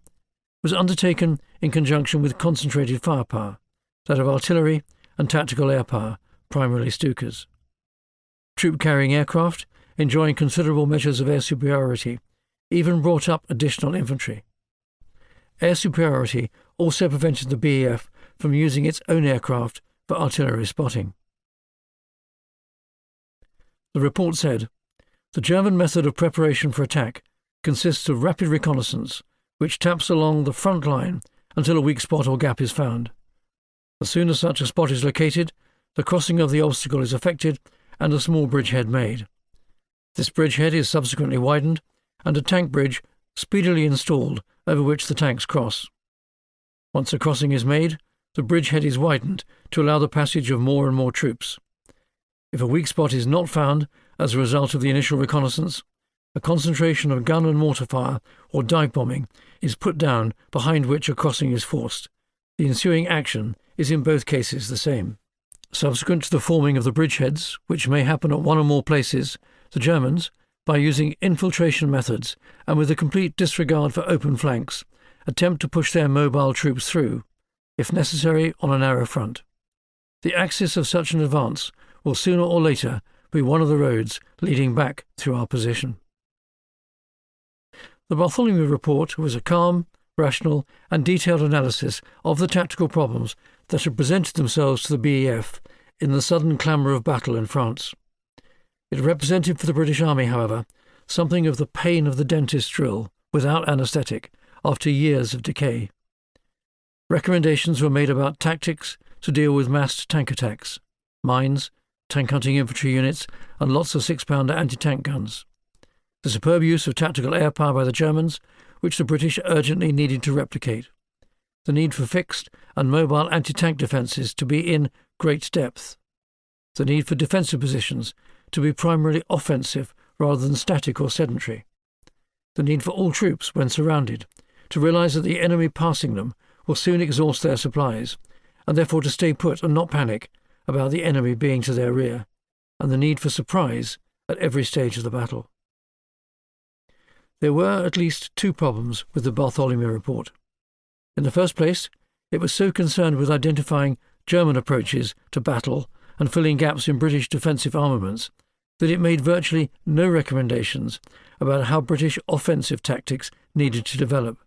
was undertaken in conjunction with concentrated firepower, that of artillery and tactical air power, primarily Stukas. Troop-carrying aircraft, enjoying considerable measures of air superiority, even brought up additional infantry. Air superiority also prevented the BEF from using its own aircraft for artillery spotting. The report said, the German method of preparation for attack consists of rapid reconnaissance, which taps along the front line until a weak spot or gap is found. As soon as such a spot is located, the crossing of the obstacle is effected and a small bridgehead made. This bridgehead is subsequently widened and a tank bridge speedily installed over which the tanks cross. Once a crossing is made, the bridgehead is widened to allow the passage of more and more troops. If a weak spot is not found as a result of the initial reconnaissance, a concentration of gun and mortar fire or dive bombing is put down behind which a crossing is forced. The ensuing action is in both cases the same. Subsequent to the forming of the bridgeheads, which may happen at one or more places, the Germans, by using infiltration methods and with a complete disregard for open flanks, attempt to push their mobile troops through, if necessary on a narrow front. The axis of such an advance will sooner or later be one of the roads leading back through our position. The Bartholomew Report was a calm, rational and detailed analysis of the tactical problems that had presented themselves to the BEF in the sudden clamour of battle in France. It represented for the British Army, however, something of the pain of the dentist drill without anaesthetic after years of decay. Recommendations were made about tactics to deal with massed tank attacks, mines, tank-hunting infantry units and lots of 6-pounder anti-tank guns. The superb use of tactical air power by the Germans, which the British urgently needed to replicate. The need for fixed and mobile anti-tank defences to be in great depth. The need for defensive positions to be primarily offensive rather than static or sedentary. The need for all troops, when surrounded, to realise that the enemy passing them will soon exhaust their supplies, and therefore to stay put and not panic about the enemy being to their rear, and the need for surprise at every stage of the battle. There were at least two problems with the Bartholomew Report. In the first place, it was so concerned with identifying German approaches to battle and filling gaps in British defensive armaments that it made virtually no recommendations about how British offensive tactics needed to develop,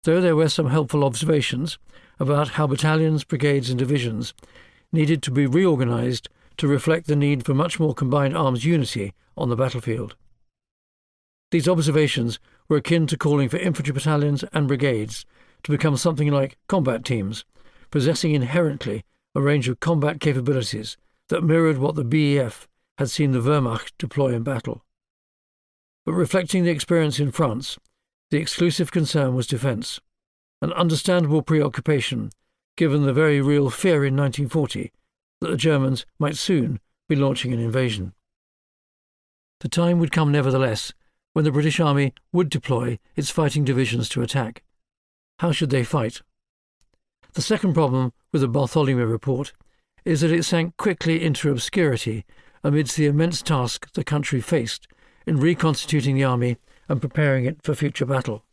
though there were some helpful observations about how battalions, brigades and divisions needed to be reorganised to reflect the need for much more combined arms unity on the battlefield. These observations were akin to calling for infantry battalions and brigades to become something like combat teams, possessing inherently a range of combat capabilities that mirrored what the BEF had seen the Wehrmacht deploy in battle. But reflecting the experience in France, the exclusive concern was defence, an understandable preoccupation given the very real fear in 1940 that the Germans might soon be launching an invasion. The time would come nevertheless when the British Army would deploy its fighting divisions to attack. How should they fight? The second problem with the Bartholomew Report is that it sank quickly into obscurity amidst the immense task the country faced in reconstituting the army and preparing it for future battle.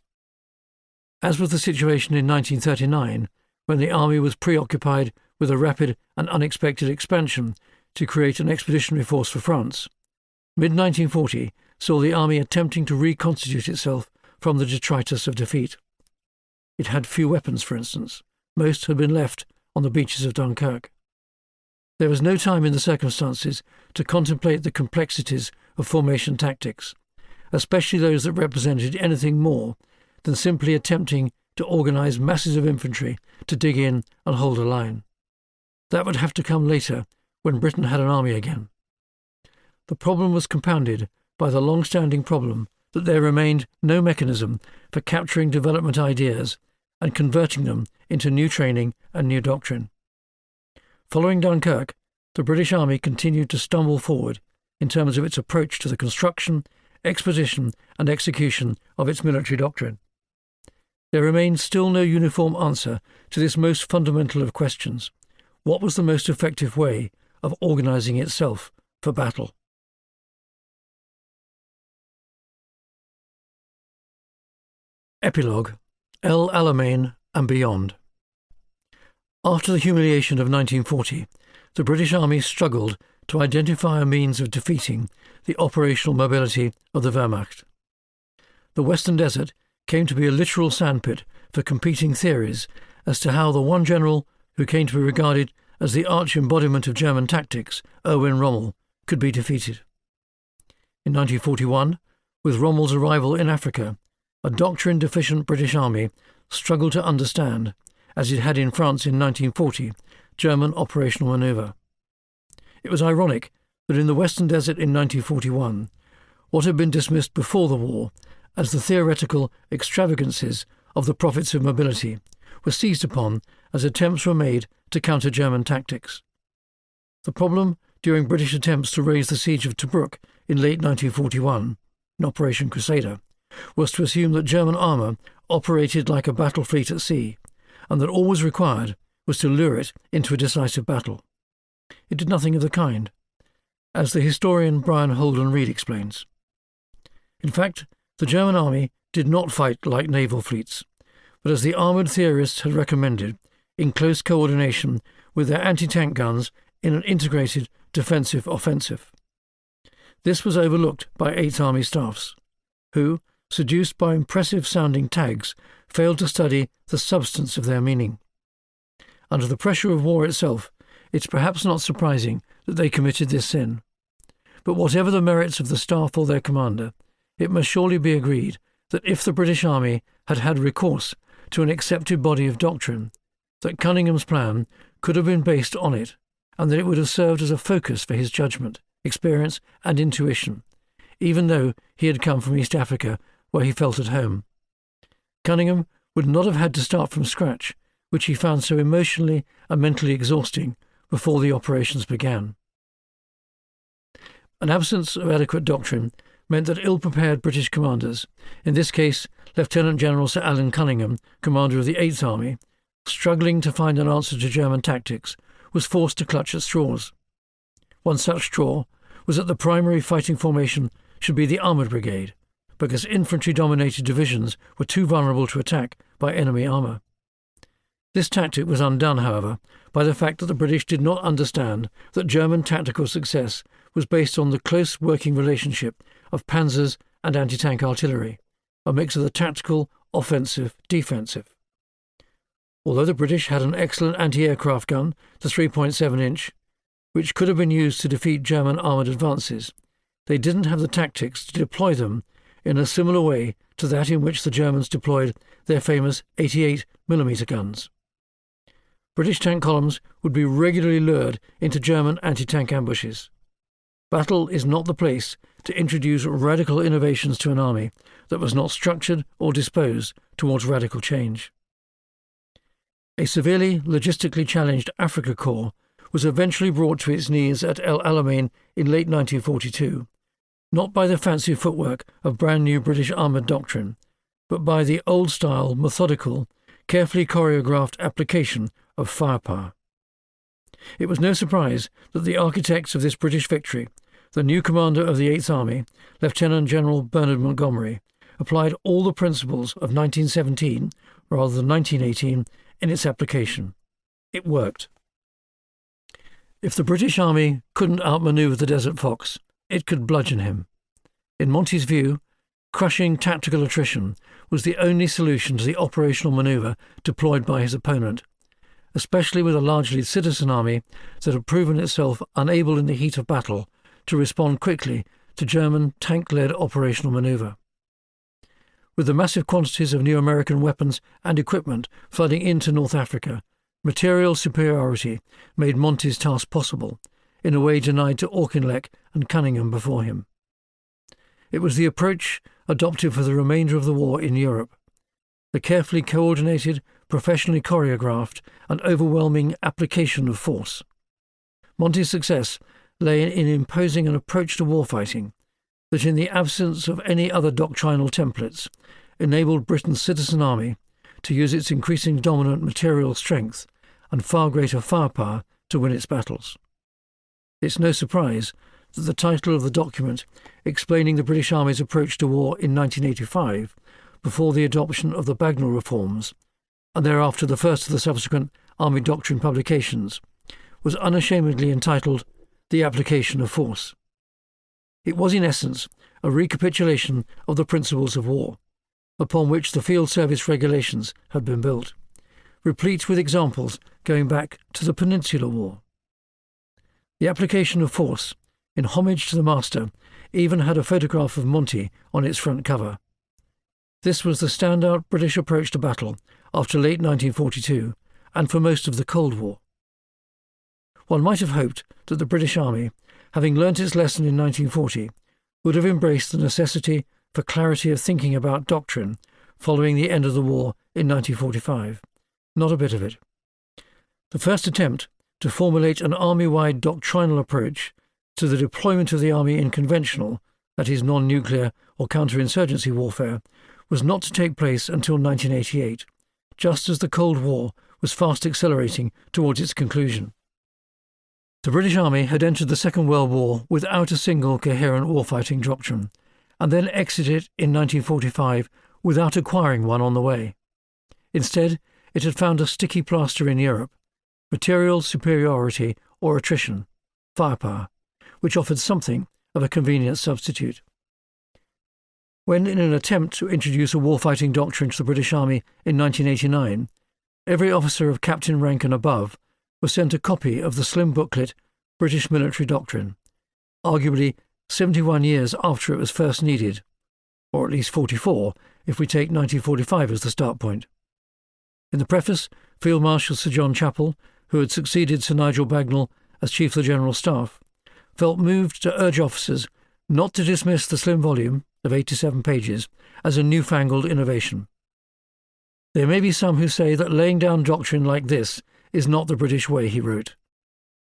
As was the situation in 1939, when the army was preoccupied with a rapid and unexpected expansion to create an expeditionary force for France, mid-1940 saw the army attempting to reconstitute itself from the detritus of defeat. It had few weapons, for instance. Most had been left on the beaches of Dunkirk. There was no time in the circumstances to contemplate the complexities of formation tactics, especially those that represented anything more than simply attempting to organise masses of infantry to dig in and hold a line. That would have to come later, when Britain had an army again. The problem was compounded by the long-standing problem that there remained no mechanism for capturing development ideas and converting them into new training and new doctrine. Following Dunkirk, the British Army continued to stumble forward in terms of its approach to the construction, exposition and execution of its military doctrine. There remained still no uniform answer to this most fundamental of questions. What was the most effective way of organising itself for battle? Epilogue: El Alamein and beyond. After the humiliation of 1940, the British Army struggled to identify a means of defeating the operational mobility of the Wehrmacht. The Western Desert came to be a literal sandpit for competing theories as to how the one general who came to be regarded as the arch-embodiment of German tactics, Erwin Rommel, could be defeated. In 1941, With Rommel's arrival in Africa, a doctrine-deficient British army struggled to understand, as it had in France in 1940, German operational manoeuvre. It was ironic that in the Western Desert in 1941, what had been dismissed before the war as the theoretical extravagances of the prophets of mobility were seized upon as attempts were made to counter German tactics. The problem during British attempts to raise the siege of Tobruk in late 1941, in Operation Crusader, was to assume that German armour operated like a battle fleet at sea, and that all was required was to lure it into a decisive battle. It did nothing of the kind, as the historian Brian Holden Reid explains. In fact, the German army did not fight like naval fleets, but as the armoured theorists had recommended, in close coordination with their anti-tank guns in an integrated defensive offensive. This was overlooked by Eighth Army staffs, who, seduced by impressive-sounding tags, failed to study the substance of their meaning. Under the pressure of war itself, it's perhaps not surprising that they committed this sin. But whatever the merits of the staff or their commander, it must surely be agreed that if the British Army had had recourse to an accepted body of doctrine, that Cunningham's plan could have been based on it, and that it would have served as a focus for his judgment, experience and intuition, even though he had come from East Africa where he felt at home. Cunningham would not have had to start from scratch, which he found so emotionally and mentally exhausting before the operations began. An absence of adequate doctrine meant that ill-prepared British commanders, in this case Lieutenant General Sir Alan Cunningham, commander of the Eighth Army, struggling to find an answer to German tactics, was forced to clutch at straws. One such straw was that the primary fighting formation should be the armoured brigade, because infantry-dominated divisions were too vulnerable to attack by enemy armour. This tactic was undone, however, by the fact that the British did not understand that German tactical success was based on the close working relationship of panzers and anti-tank artillery, a mix of the tactical, offensive, defensive. Although the British had an excellent anti-aircraft gun, the 3.7-inch, which could have been used to defeat German armoured advances, they didn't have the tactics to deploy them in a similar way to that in which the Germans deployed their famous 88mm guns. British tank columns would be regularly lured into German anti-tank ambushes. Battle is not the place to introduce radical innovations to an army that was not structured or disposed towards radical change. A severely logistically challenged Africa Corps was eventually brought to its knees at El Alamein in late 1942, not by the fancy footwork of brand-new British armoured doctrine, but by the old-style, methodical, carefully choreographed application of firepower. It was no surprise that the architects of this British victory, the new commander of the Eighth Army, Lieutenant General Bernard Montgomery, applied all the principles of 1917, rather than 1918, in its application. It worked. If the British Army couldn't outmaneuver the Desert Fox, it could bludgeon him. In Monty's view, crushing tactical attrition was the only solution to the operational manoeuvre deployed by his opponent, especially with a largely citizen army that had proven itself unable in the heat of battle to respond quickly to German tank-led operational manoeuvre. With the massive quantities of new American weapons and equipment flooding into North Africa, material superiority made Monty's task possible, in a way denied to Auchinleck and Cunningham before him. It was the approach adopted for the remainder of the war in Europe, the carefully coordinated, professionally choreographed and overwhelming application of force. Monty's success lay in imposing an approach to warfighting that, in the absence of any other doctrinal templates, enabled Britain's citizen army to use its increasing dominant material strength and far greater firepower to win its battles. It's no surprise that the title of the document explaining the British Army's approach to war in 1985, before the adoption of the Bagnall reforms, and thereafter the first of the subsequent Army Doctrine publications, was unashamedly entitled The Application of Force. It was in essence a recapitulation of the principles of war, upon which the Field Service regulations had been built, replete with examples going back to the Peninsular War. The application of force in homage to the master, even had a photograph of Monty on its front cover. This was the standout British approach to battle after late 1942 and for most of the Cold War. One might have hoped that the British Army, having learnt its lesson in 1940, would have embraced the necessity for clarity of thinking about doctrine following the end of the war in 1945. Not a bit of it. The first attempt to formulate an army-wide doctrinal approach to the deployment of the army in conventional, that is non-nuclear or counterinsurgency warfare, was not to take place until 1988, just as the Cold War was fast accelerating towards its conclusion. The British Army had entered the Second World War without a single coherent warfighting doctrine, and then exited in 1945 without acquiring one on the way. Instead, it had found a sticky plaster in Europe: material superiority or attrition, firepower, which offered something of a convenient substitute. When, in an attempt to introduce a warfighting doctrine to the British Army in 1989, every officer of captain rank and above was sent a copy of the slim booklet British Military Doctrine, arguably 71 years after it was first needed, or at least 44 if we take 1945 as the start point. In the preface, Field Marshal Sir John Chappell, who had succeeded Sir Nigel Bagnall as Chief of the General Staff, felt moved to urge officers not to dismiss the slim volume of 87 pages as a newfangled innovation. There may be some who say that laying down doctrine like this is not the British way, he wrote.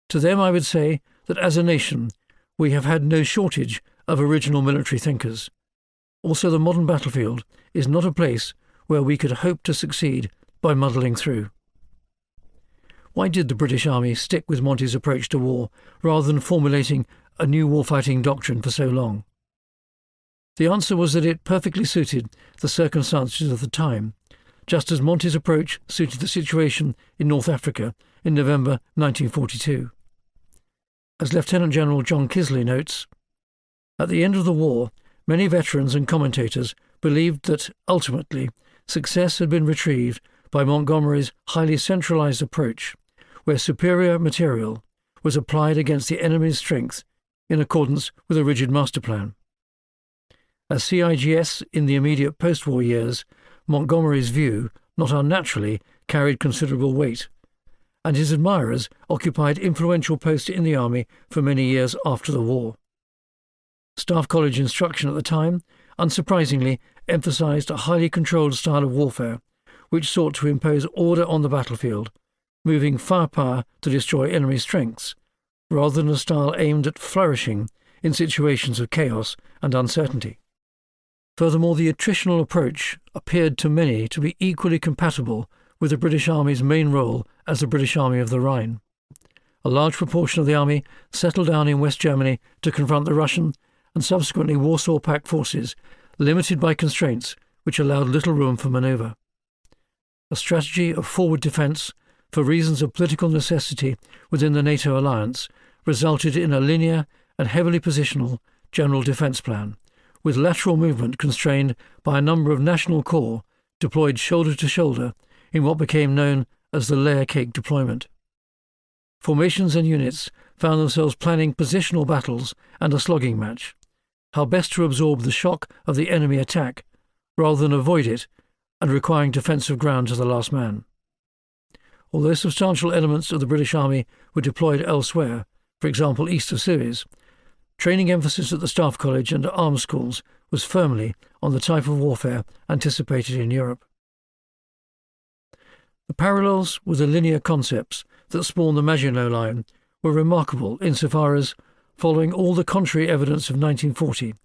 To them I would say that as a nation we have had no shortage of original military thinkers. Also, the modern battlefield is not a place where we could hope to succeed by muddling through. Why did the British Army stick with Monty's approach to war rather than formulating a new warfighting doctrine for so long? The answer was that it perfectly suited the circumstances of the time, just as Monty's approach suited the situation in North Africa in November 1942. As Lieutenant General John Kisley notes, at the end of the war, many veterans and commentators believed that, ultimately, success had been retrieved by Montgomery's highly centralized approach, where superior material was applied against the enemy's strength in accordance with a rigid master plan. As CIGS in the immediate post-war years, Montgomery's view, not unnaturally, carried considerable weight, and his admirers occupied influential posts in the army for many years after the war. Staff College instruction at the time, unsurprisingly, emphasized a highly controlled style of warfare, which sought to impose order on the battlefield, moving firepower to destroy enemy strengths, rather than a style aimed at flourishing in situations of chaos and uncertainty. Furthermore, the attritional approach appeared to many to be equally compatible with the British Army's main role as the British Army of the Rhine. A large proportion of the army settled down in West Germany to confront the Russian and subsequently Warsaw Pact forces, limited by constraints which allowed little room for manoeuvre. A strategy of forward defence, for reasons of political necessity within the NATO alliance, resulted in a linear and heavily positional general defence plan, with lateral movement constrained by a number of national corps deployed shoulder to shoulder in what became known as the layer cake deployment. Formations and units found themselves planning positional battles and a slogging match, how best to absorb the shock of the enemy attack rather than avoid it, and requiring defensive ground to the last man. Although substantial elements of the British Army were deployed elsewhere, for example east of Suez, training emphasis at the Staff College and arms schools was firmly on the type of warfare anticipated in Europe. The parallels with the linear concepts that spawned the Maginot Line were remarkable insofar as, following all the contrary evidence of 1940,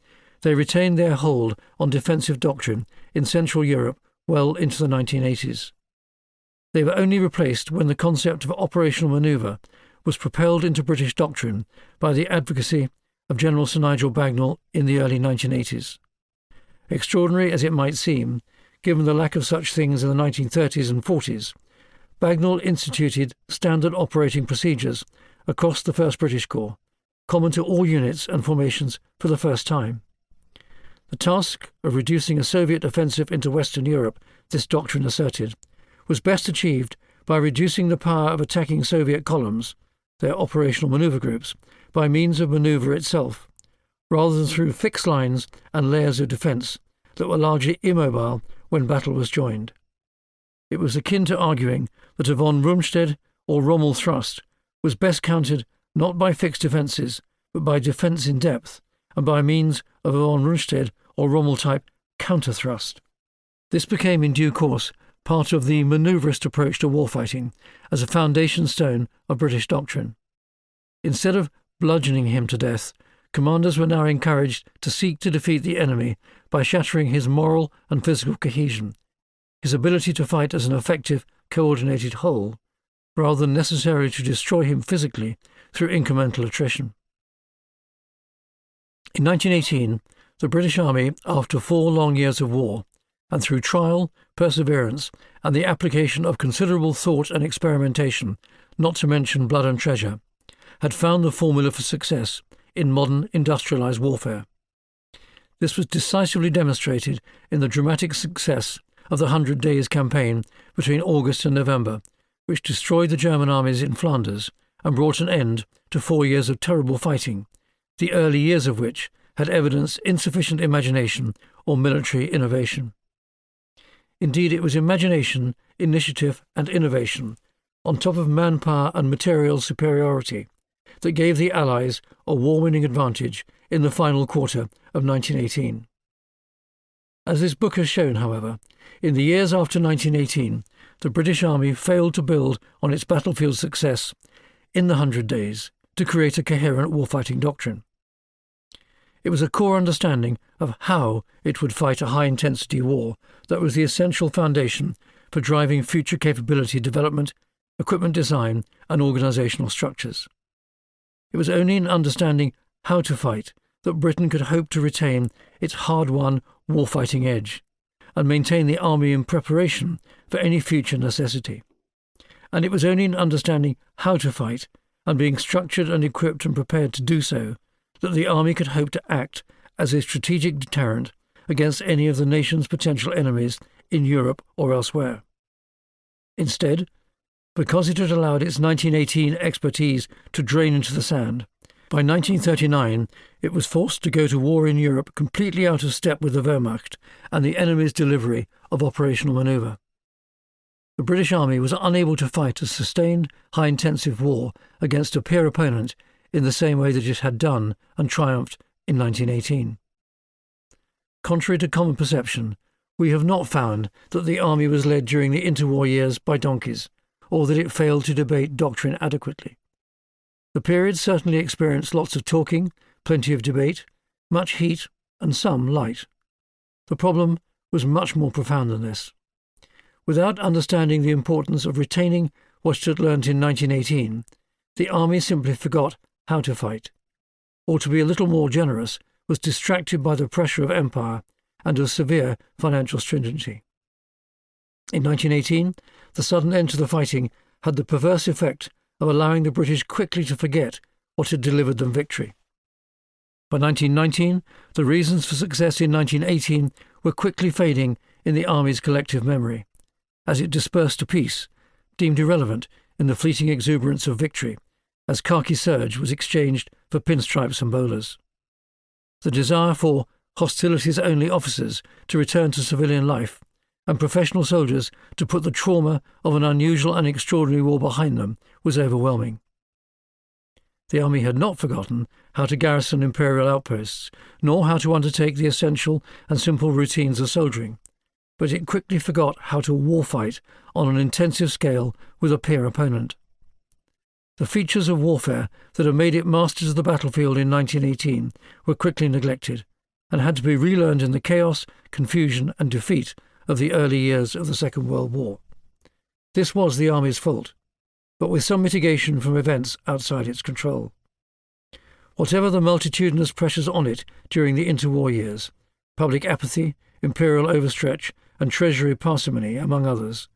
they retained their hold on defensive doctrine in Central Europe well into the 1980s. They were only replaced when the concept of operational manoeuvre was propelled into British doctrine by the advocacy of General Sir Nigel Bagnall in the early 1980s. Extraordinary as it might seem, given the lack of such things in the 1930s and 40s, Bagnall instituted standard operating procedures across the 1st British Corps, common to all units and formations for the first time. The task of reducing a Soviet offensive into Western Europe, this doctrine asserted, was best achieved by reducing the power of attacking Soviet columns, their operational manoeuvre groups, by means of manoeuvre itself, rather than through fixed lines and layers of defence that were largely immobile when battle was joined. It was akin to arguing that a von Rundstedt or Rommel thrust was best countered not by fixed defences, but by defence in depth, and by means of a von Rundstedt or Rommel-type counter-thrust. This became in due course part of the manoeuvrist approach to warfighting as a foundation stone of British doctrine. Instead of bludgeoning him to death, commanders were now encouraged to seek to defeat the enemy by shattering his moral and physical cohesion, his ability to fight as an effective, coordinated whole, rather than necessarily to destroy him physically through incremental attrition. In 1918, the British Army, after 4 long years of war, and through trial, perseverance, and the application of considerable thought and experimentation, not to mention blood and treasure, had found the formula for success in modern industrialized warfare. This was decisively demonstrated in the dramatic success of the 100 Days campaign between August and November, which destroyed the German armies in Flanders and brought an end to 4 years of terrible fighting, the early years of which had evidenced insufficient imagination or military innovation. Indeed, it was imagination, initiative, and innovation, on top of manpower and material superiority, that gave the Allies a war-winning advantage in the final quarter of 1918. As this book has shown, however, in the years after 1918, the British Army failed to build on its battlefield success in the 100 Days to create a coherent warfighting doctrine. It was a core understanding of how it would fight a high-intensity war that was the essential foundation for driving future capability development, equipment design, and organisational structures. It was only in understanding how to fight that Britain could hope to retain its hard-won warfighting edge and maintain the army in preparation for any future necessity. And it was only in understanding how to fight and being structured and equipped and prepared to do so that the army could hope to act as a strategic deterrent against any of the nation's potential enemies in Europe or elsewhere. Instead, because it had allowed its 1918 expertise to drain into the sand, by 1939 it was forced to go to war in Europe completely out of step with the Wehrmacht and the enemy's delivery of operational manoeuvre. The British Army was unable to fight a sustained, high-intensive war against a peer opponent in the same way that it had done and triumphed in 1918. Contrary to common perception, we have not found that the army was led during the interwar years by donkeys, or that it failed to debate doctrine adequately. The period certainly experienced lots of talking, plenty of debate, much heat, and some light. The problem was much more profound than this. Without understanding the importance of retaining what it had learnt in 1918, the army simply forgot how to fight, or to be a little more generous, was distracted by the pressure of empire and of severe financial stringency. In 1918, the sudden end to the fighting had the perverse effect of allowing the British quickly to forget what had delivered them victory. By 1919, the reasons for success in 1918 were quickly fading in the army's collective memory, as it dispersed to peace, deemed irrelevant in the fleeting exuberance of victory, as khaki serge was exchanged for pinstripes and bowlers. The desire for hostilities-only officers to return to civilian life and professional soldiers to put the trauma of an unusual and extraordinary war behind them was overwhelming. The army had not forgotten how to garrison imperial outposts, nor how to undertake the essential and simple routines of soldiering, but it quickly forgot how to warfight on an intensive scale with a peer opponent. The features of warfare that had made it masters of the battlefield in 1918 were quickly neglected, and had to be relearned in the chaos, confusion, and defeat of the early years of the Second World War. This was the army's fault, but with some mitigation from events outside its control. Whatever the multitudinous pressures on it during the interwar years, public apathy, imperial overstretch, and treasury parsimony, among others,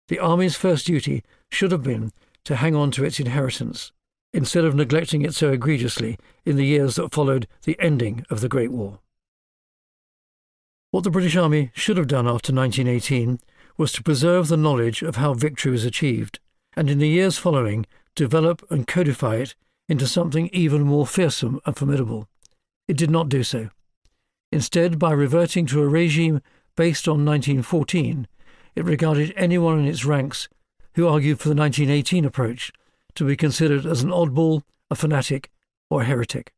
the army's first duty should have been to hang on to its inheritance, instead of neglecting it so egregiously in the years that followed the ending of the Great War. What the British Army should have done after 1918 was to preserve the knowledge of how victory was achieved, and in the years following develop and codify it into something even more fearsome and formidable. It did not do so. Instead, by reverting to a regime based on 1914, it regarded anyone in its ranks who argued for the 1918 approach to be considered as an oddball, a fanatic, or a heretic.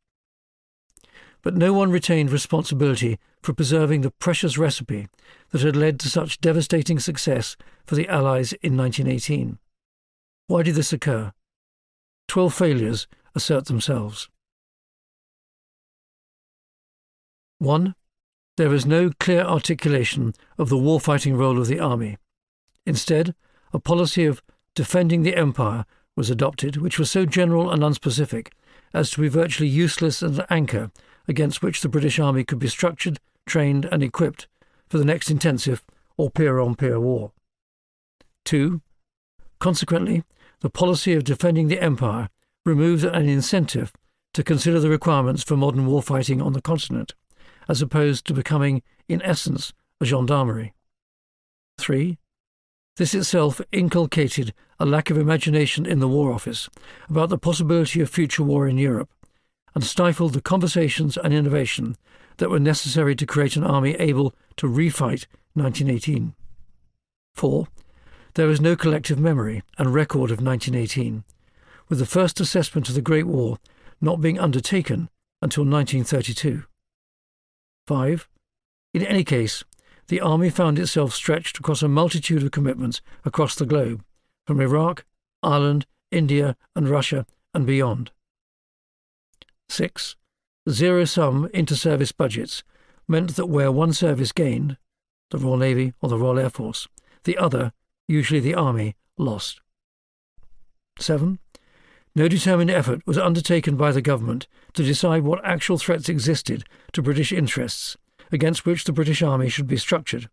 But no one retained responsibility for preserving the precious recipe that had led to such devastating success for the Allies in 1918. Why did this occur? 12 failures assert themselves. 1. There is no clear articulation of the warfighting role of the army. Instead, a policy of defending the empire was adopted, which was so general and unspecific as to be virtually useless as an anchor against which the British Army could be structured, trained and equipped for the next intensive or peer-on-peer war. 2. Consequently, the policy of defending the empire removed an incentive to consider the requirements for modern warfighting on the continent, as opposed to becoming, in essence, a gendarmerie. 3. This itself inculcated a lack of imagination in the War Office about the possibility of future war in Europe, and stifled the conversations and innovation that were necessary to create an army able to refight 1918. 4. There is no collective memory and record of 1918, with the first assessment of the Great War not being undertaken until 1932. 5. In any case, the army found itself stretched across a multitude of commitments across the globe, from Iraq, Ireland, India and Russia and beyond. 6. Zero-sum inter-service budgets meant that where one service gained, the Royal Navy or the Royal Air Force, the other, usually the Army, lost. 7. No determined effort was undertaken by the government to decide what actual threats existed to British interests, against which the British Army should be structured,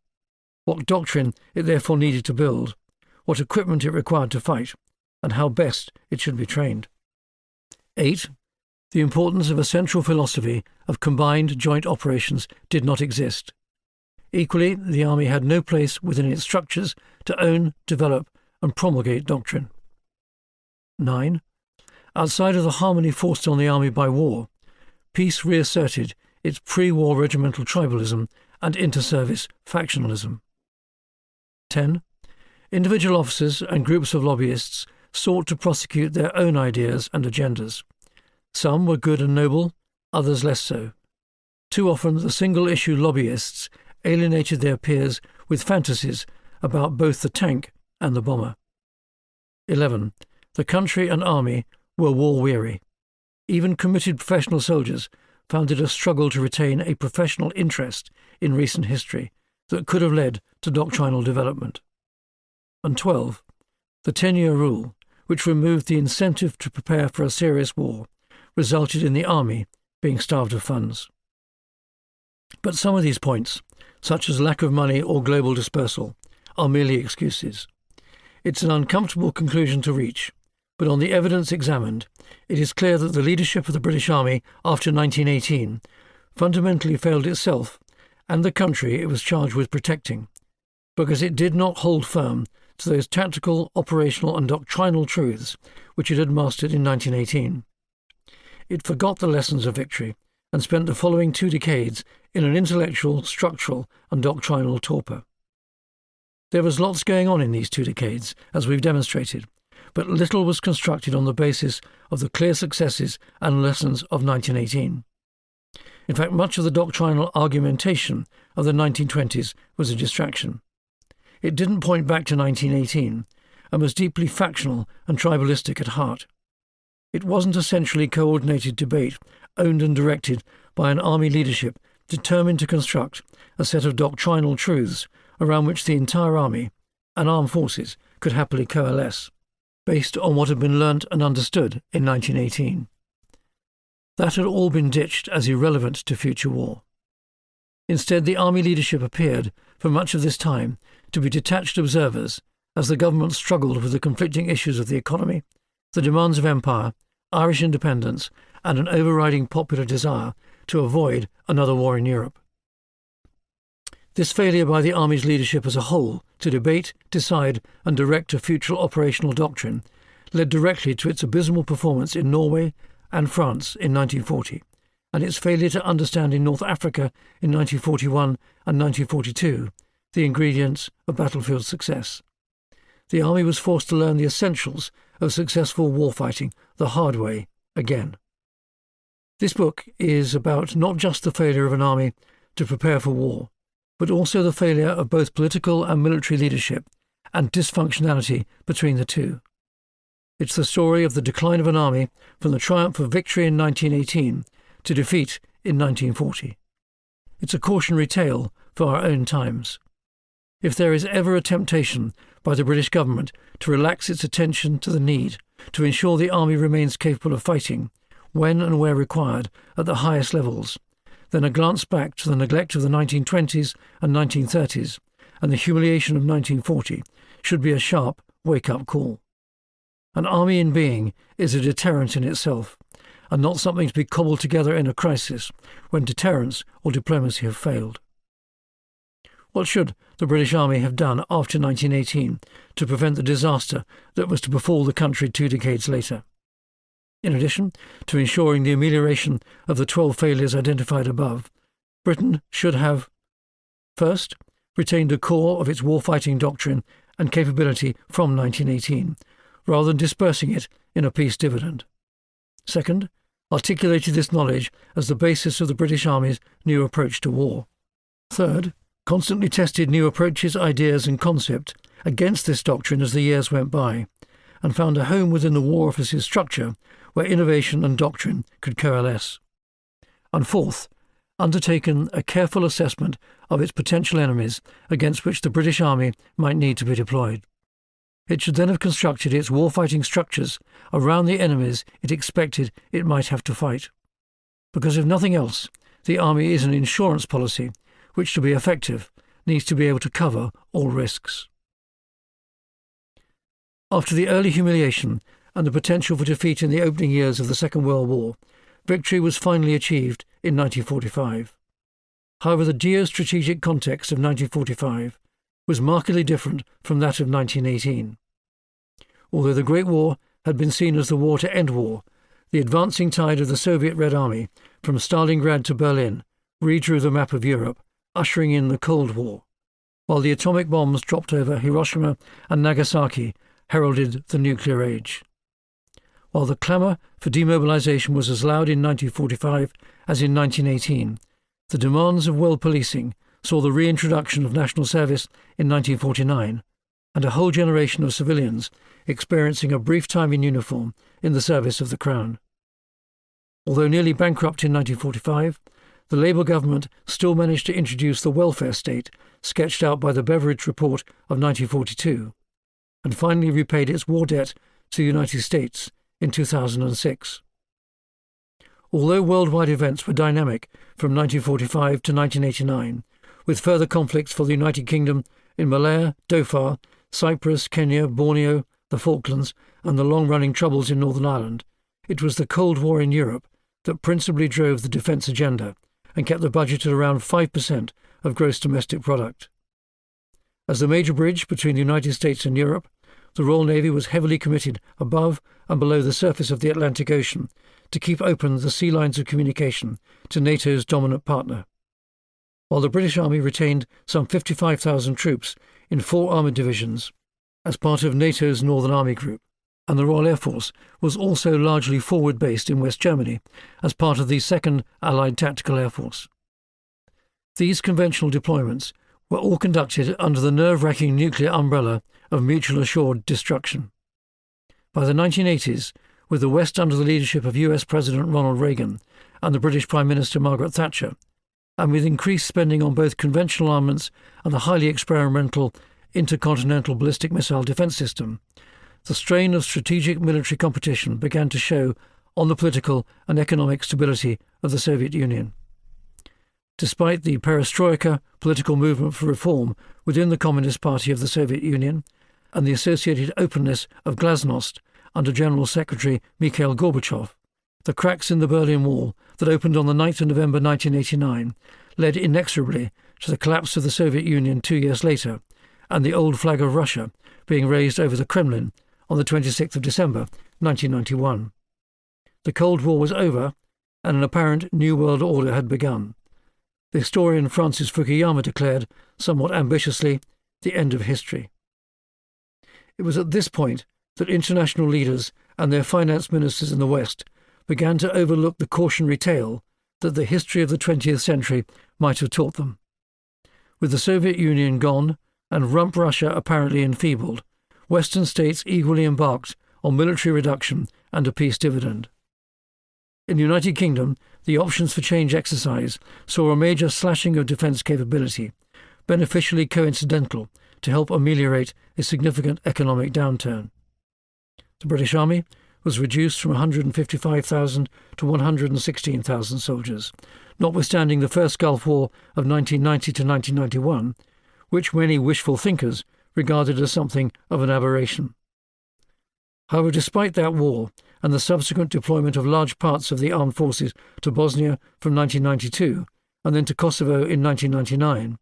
what doctrine it therefore needed to build, what equipment it required to fight, and how best it should be trained. 8. The importance of a central philosophy of combined joint operations did not exist. Equally, the Army had no place within its structures to own, develop, and promulgate doctrine. 9. Outside of the harmony forced on the Army by war, peace reasserted its pre-war regimental tribalism and inter-service factionalism. 10. Individual officers and groups of lobbyists sought to prosecute their own ideas and agendas. Some were good and noble, others less so. Too often the single-issue lobbyists alienated their peers with fantasies about both the tank and the bomber. 11. The country and army were war-weary. Even committed professional soldiers found it a struggle to retain a professional interest in recent history that could have led to doctrinal development. And 12. The 10-year rule, which removed the incentive to prepare for a serious war, resulted in the army being starved of funds. But some of these points, such as lack of money or global dispersal, are merely excuses. It's an uncomfortable conclusion to reach, but on the evidence examined, it is clear that the leadership of the British Army after 1918 fundamentally failed itself and the country it was charged with protecting, because it did not hold firm to those tactical, operational and doctrinal truths which it had mastered in 1918. It forgot the lessons of victory and spent the following 2 decades in an intellectual, structural and doctrinal torpor. There was lots going on in these 2 decades, as we've demonstrated, but little was constructed on the basis of the clear successes and lessons of 1918. In fact, much of the doctrinal argumentation of the 1920s was a distraction. It didn't point back to 1918 and was deeply factional and tribalistic at heart. It wasn't a centrally coordinated debate owned and directed by an army leadership determined to construct a set of doctrinal truths around which the entire army and armed forces could happily coalesce, based on what had been learnt and understood in 1918. That had all been ditched as irrelevant to future war. Instead, the army leadership appeared, for much of this time, to be detached observers as the government struggled with the conflicting issues of the economy, the demands of empire, Irish independence, and an overriding popular desire to avoid another war in Europe. This failure by the Army's leadership as a whole to debate, decide and direct a future operational doctrine led directly to its abysmal performance in Norway and France in 1940, and its failure to understand in North Africa in 1941 and 1942 the ingredients of battlefield success. The army was forced to learn the essentials of successful warfighting the hard way again. This book is about not just the failure of an army to prepare for war, but also the failure of both political and military leadership and dysfunctionality between the two. It's the story of the decline of an army from the triumph of victory in 1918 to defeat in 1940. It's a cautionary tale for our own times. If there is ever a temptation by the British government to relax its attention to the need to ensure the army remains capable of fighting, when and where required, at the highest levels, then a glance back to the neglect of the 1920s and 1930s and the humiliation of 1940 should be a sharp wake-up call. An army in being is a deterrent in itself, and not something to be cobbled together in a crisis when deterrence or diplomacy have failed. What should the British Army have done after 1918 to prevent the disaster that was to befall the country 2 decades later? In addition to ensuring the amelioration of the 12 failures identified above, Britain should have, first, retained a core of its warfighting doctrine and capability from 1918, rather than dispersing it in a peace dividend. Second, articulated this knowledge as the basis of the British Army's new approach to war. Third, constantly tested new approaches, ideas and concept against this doctrine as the years went by, and found a home within the War Office's structure where innovation and doctrine could coalesce. And fourth, undertaken a careful assessment of its potential enemies against which the British Army might need to be deployed. It should then have constructed its warfighting structures around the enemies it expected it might have to fight. Because if nothing else, the Army is an insurance policy which, to be effective, needs to be able to cover all risks. After the early humiliation and the potential for defeat in the opening years of the Second World War, victory was finally achieved in 1945. However, the geostrategic context of 1945 was markedly different from that of 1918. Although the Great War had been seen as the war to end war, the advancing tide of the Soviet Red Army from Stalingrad to Berlin redrew the map of Europe, ushering in the Cold War, while the atomic bombs dropped over Hiroshima and Nagasaki heralded the nuclear age. While the clamour for demobilisation was as loud in 1945 as in 1918, the demands of world policing saw the reintroduction of national service in 1949 and a whole generation of civilians experiencing a brief time in uniform in the service of the Crown. Although nearly bankrupt in 1945, the Labour government still managed to introduce the welfare state sketched out by the Beveridge Report of 1942, and finally repaid its war debt to the United States in 2006. Although worldwide events were dynamic from 1945 to 1989, with further conflicts for the United Kingdom in Malaya, Dhofar, Cyprus, Kenya, Borneo, the Falklands, and the long-running troubles in Northern Ireland, it was the Cold War in Europe that principally drove the defence agenda and kept the budget at around 5% of gross domestic product. As the major bridge between the United States and Europe, the Royal Navy was heavily committed above and below the surface of the Atlantic Ocean to keep open the sea lines of communication to NATO's dominant partner. While the British Army retained some 55,000 troops in 4 armoured divisions as part of NATO's Northern Army Group, and the Royal Air Force was also largely forward-based in West Germany as part of the 2nd Allied Tactical Air Force. These conventional deployments were all conducted under the nerve-wracking nuclear umbrella of mutual assured destruction. By the 1980s, with the West under the leadership of US President Ronald Reagan and the British Prime Minister Margaret Thatcher, and with increased spending on both conventional armaments and the highly experimental intercontinental ballistic missile defence system, the strain of strategic military competition began to show on the political and economic stability of the Soviet Union. Despite the perestroika political movement for reform within the Communist Party of the Soviet Union and the associated openness of glasnost under General Secretary Mikhail Gorbachev, the cracks in the Berlin Wall that opened on the 9th of November 1989 led inexorably to the collapse of the Soviet Union 2 years later and the old flag of Russia being raised over the Kremlin on the 26th of December 1991. The Cold War was over, and an apparent New World Order had begun. The historian Francis Fukuyama declared, somewhat ambitiously, the end of history. It was at this point that international leaders and their finance ministers in the West began to overlook the cautionary tale that the history of the 20th century might have taught them. With the Soviet Union gone and rump Russia apparently enfeebled, Western states eagerly embarked on military reduction and a peace dividend. In the United Kingdom, the options for change exercise saw a major slashing of defence capability, beneficially coincidental to help ameliorate a significant economic downturn. The British Army was reduced from 155,000 to 116,000 soldiers, notwithstanding the First Gulf War of 1990 to 1991, which many wishful thinkers regarded as something of an aberration. However, despite that war and the subsequent deployment of large parts of the armed forces to Bosnia from 1992 and then to Kosovo in 1999,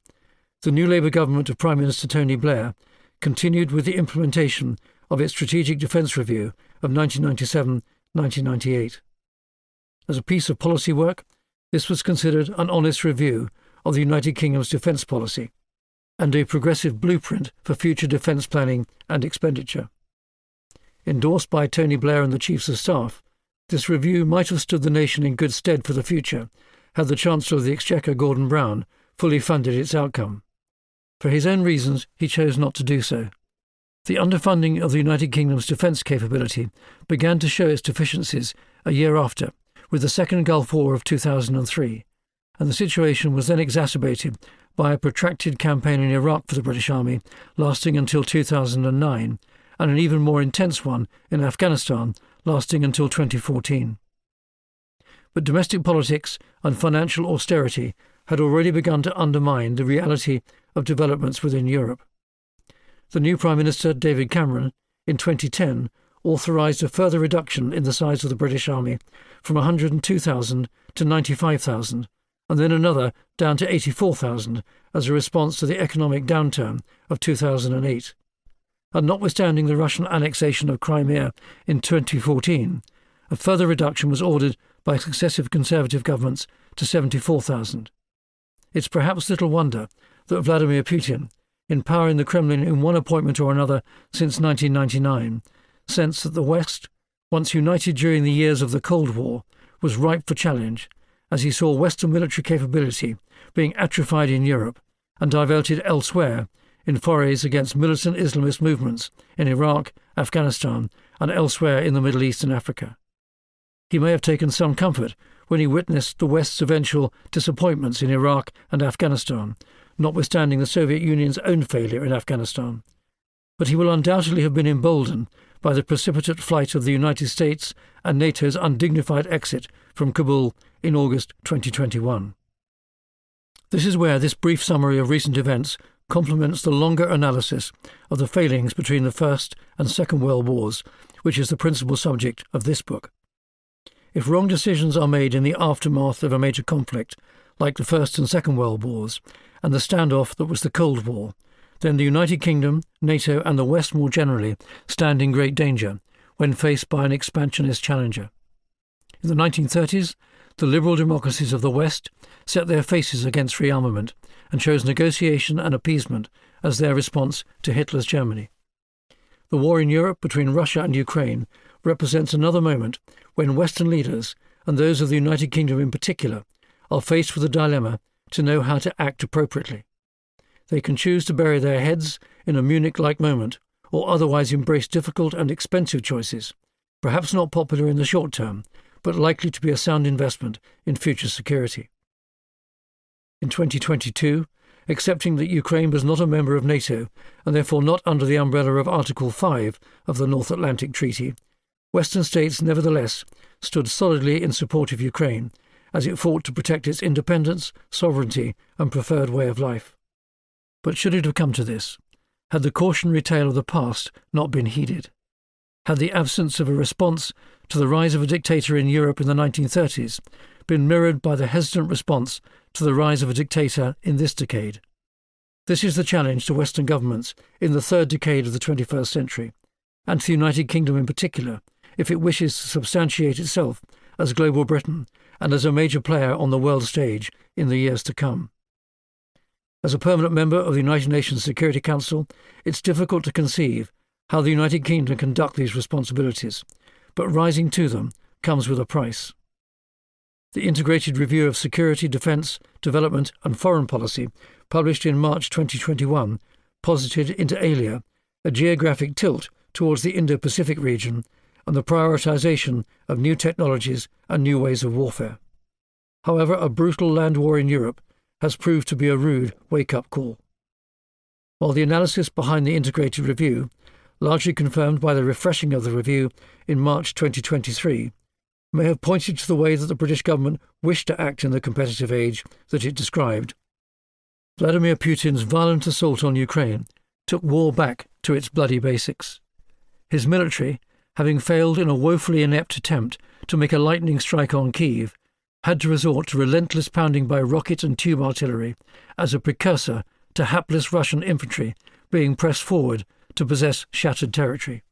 the new Labour government of Prime Minister Tony Blair continued with the implementation of its Strategic Defence Review of 1997-1998. As a piece of policy work, this was considered an honest review of the United Kingdom's defence policy and a progressive blueprint for future defence planning and expenditure. Endorsed by Tony Blair and the Chiefs of Staff, this review might have stood the nation in good stead for the future had the Chancellor of the Exchequer, Gordon Brown, fully funded its outcome. For his own reasons, he chose not to do so. The underfunding of the United Kingdom's defence capability began to show its deficiencies a year after, with the Second Gulf War of 2003, and the situation was then exacerbated by a protracted campaign in Iraq for the British Army lasting until 2009, and an even more intense one in Afghanistan lasting until 2014. But domestic politics and financial austerity had already begun to undermine the reality of developments within Europe. The new Prime Minister, David Cameron, in 2010 authorised a further reduction in the size of the British Army from 102,000 to 95,000, and then another down to 84,000 as a response to the economic downturn of 2008. And notwithstanding the Russian annexation of Crimea in 2014, a further reduction was ordered by successive Conservative governments to 74,000. It's perhaps little wonder that Vladimir Putin, in power in the Kremlin in one appointment or another since 1999, sensed that the West, once united during the years of the Cold War, was ripe for challenge, as he saw Western military capability being atrophied in Europe and diverted elsewhere in forays against militant Islamist movements in Iraq, Afghanistan, and elsewhere in the Middle East and Africa. He may have taken some comfort when he witnessed the West's eventual disappointments in Iraq and Afghanistan, notwithstanding the Soviet Union's own failure in Afghanistan. But he will undoubtedly have been emboldened by the precipitate flight of the United States and NATO's undignified exit from Kabul in August 2021. This is where this brief summary of recent events complements the longer analysis of the failings between the First and Second World Wars, which is the principal subject of this book. If wrong decisions are made in the aftermath of a major conflict, like the First and Second World Wars, and the standoff that was the Cold War, then the United Kingdom, NATO and the West more generally stand in great danger when faced by an expansionist challenger. In the 1930s, the liberal democracies of the West set their faces against rearmament and chose negotiation and appeasement as their response to Hitler's Germany. The war in Europe between Russia and Ukraine represents another moment when Western leaders, and those of the United Kingdom in particular, are faced with a dilemma to know how to act appropriately. They can choose to bury their heads in a Munich-like moment, or otherwise embrace difficult and expensive choices, perhaps not popular in the short term, but likely to be a sound investment in future security. In 2022, accepting that Ukraine was not a member of NATO and therefore not under the umbrella of Article 5 of the North Atlantic Treaty, Western states nevertheless stood solidly in support of Ukraine as it fought to protect its independence, sovereignty and preferred way of life. But should it have come to this, had the cautionary tale of the past not been heeded, had the absence of a response to the rise of a dictator in Europe in the 1930s been mirrored by the hesitant response to the rise of a dictator in this decade? This is the challenge to Western governments in the third decade of the 21st century, and to the United Kingdom in particular, if it wishes to substantiate itself as global Britain and as a major player on the world stage in the years to come. As a permanent member of the United Nations Security Council, it's difficult to conceive how the United Kingdom conduct these responsibilities, but rising to them comes with a price. The Integrated Review of Security, Defence, Development and Foreign Policy, published in March 2021, posited inter alia a geographic tilt towards the Indo-Pacific region and the prioritisation of new technologies and new ways of warfare. However, a brutal land war in Europe has proved to be a rude wake-up call. While the analysis behind the Integrated Review, largely confirmed by the refreshing of the review in March 2023, may have pointed to the way that the British government wished to act in the competitive age that it described, Vladimir Putin's violent assault on Ukraine took war back to its bloody basics. His military, having failed in a woefully inept attempt to make a lightning strike on Kyiv, had to resort to relentless pounding by rocket and tube artillery as a precursor to hapless Russian infantry being pressed forward to possess shattered territory.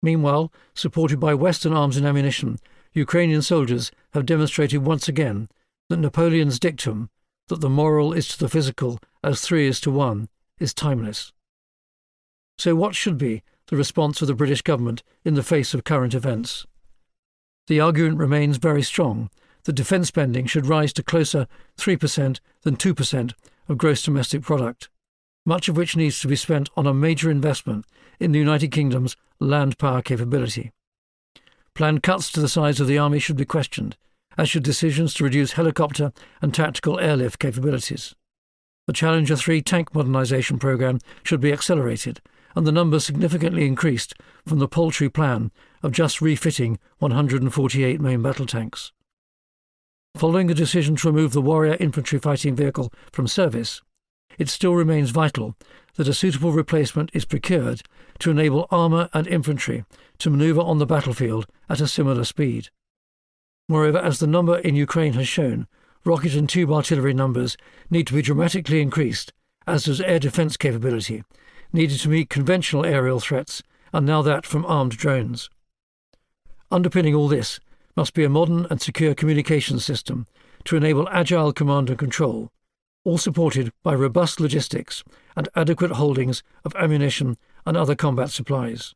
Meanwhile, supported by Western arms and ammunition, Ukrainian soldiers have demonstrated once again that Napoleon's dictum, that the moral is to the physical as 3 is to 1, is timeless. So what should be the response of the British government in the face of current events? The argument remains very strong that defence spending should rise to closer 3% than 2% of gross domestic product, much of which needs to be spent on a major investment in the United Kingdom's land power capability. Planned cuts to the size of the army should be questioned, as should decisions to reduce helicopter and tactical airlift capabilities. The Challenger 3 tank modernisation programme should be accelerated, and the number significantly increased from the paltry plan of just refitting 148 main battle tanks. Following the decision to remove the Warrior infantry fighting vehicle from service, it still remains vital that a suitable replacement is procured to enable armour and infantry to manoeuvre on the battlefield at a similar speed. Moreover, as the number in Ukraine has shown, rocket and tube artillery numbers need to be dramatically increased, as does air defence capability, needed to meet conventional aerial threats, and now that from armed drones. Underpinning all this must be a modern and secure communications system to enable agile command and control, all supported by robust logistics and adequate holdings of ammunition and other combat supplies.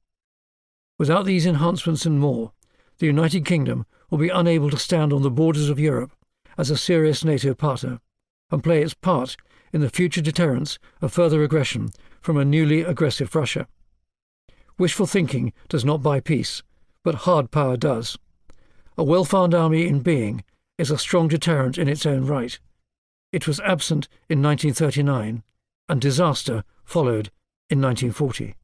Without these enhancements and more, the United Kingdom will be unable to stand on the borders of Europe as a serious NATO partner and play its part in the future deterrence of further aggression from a newly aggressive Russia. Wishful thinking does not buy peace, but hard power does. A well-found army in being is a strong deterrent in its own right. It was absent in 1939, and disaster followed in 1940.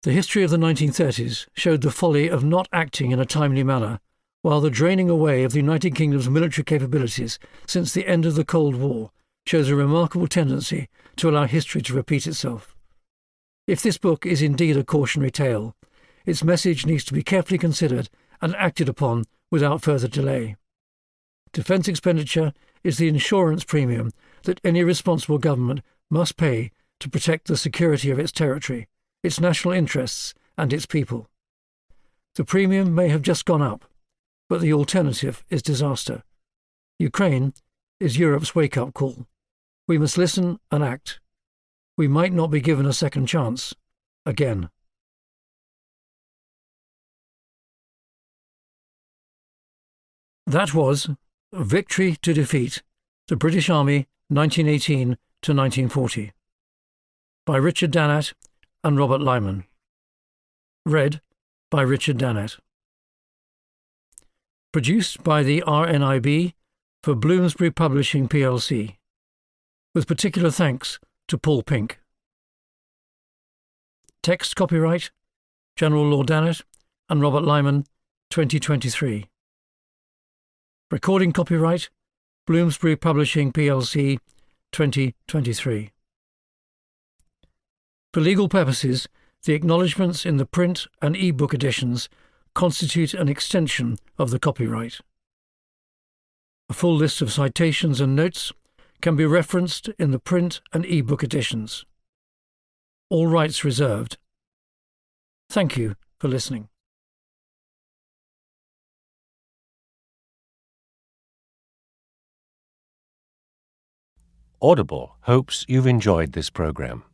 The history of the 1930s showed the folly of not acting in a timely manner, while the draining away of the United Kingdom's military capabilities since the end of the Cold War shows a remarkable tendency to allow history to repeat itself. If this book is indeed a cautionary tale, its message needs to be carefully considered and acted upon without further delay. Defence expenditure is the insurance premium that any responsible government must pay to protect the security of its territory, its national interests and its people. The premium may have just gone up, but the alternative is disaster. Ukraine is Europe's wake-up call. We must listen and act. We might not be given a second chance again. That was Victory to Defeat, the British Army 1918 to 1940 by Richard Dannatt and Robert Lyman. Read by Richard Dannatt. Produced by the RNIB for Bloomsbury Publishing plc, with particular thanks to Paul Pink. Text copyright General Lord Dannatt and Robert Lyman, 2023. Recording copyright Bloomsbury Publishing plc, 2023. For legal purposes, the acknowledgements in the print and e-book editions constitute an extension of the copyright. A full list of citations and notes can be referenced in the print and e-book editions. All rights reserved. Thank you for listening. Audible hopes you've enjoyed this program.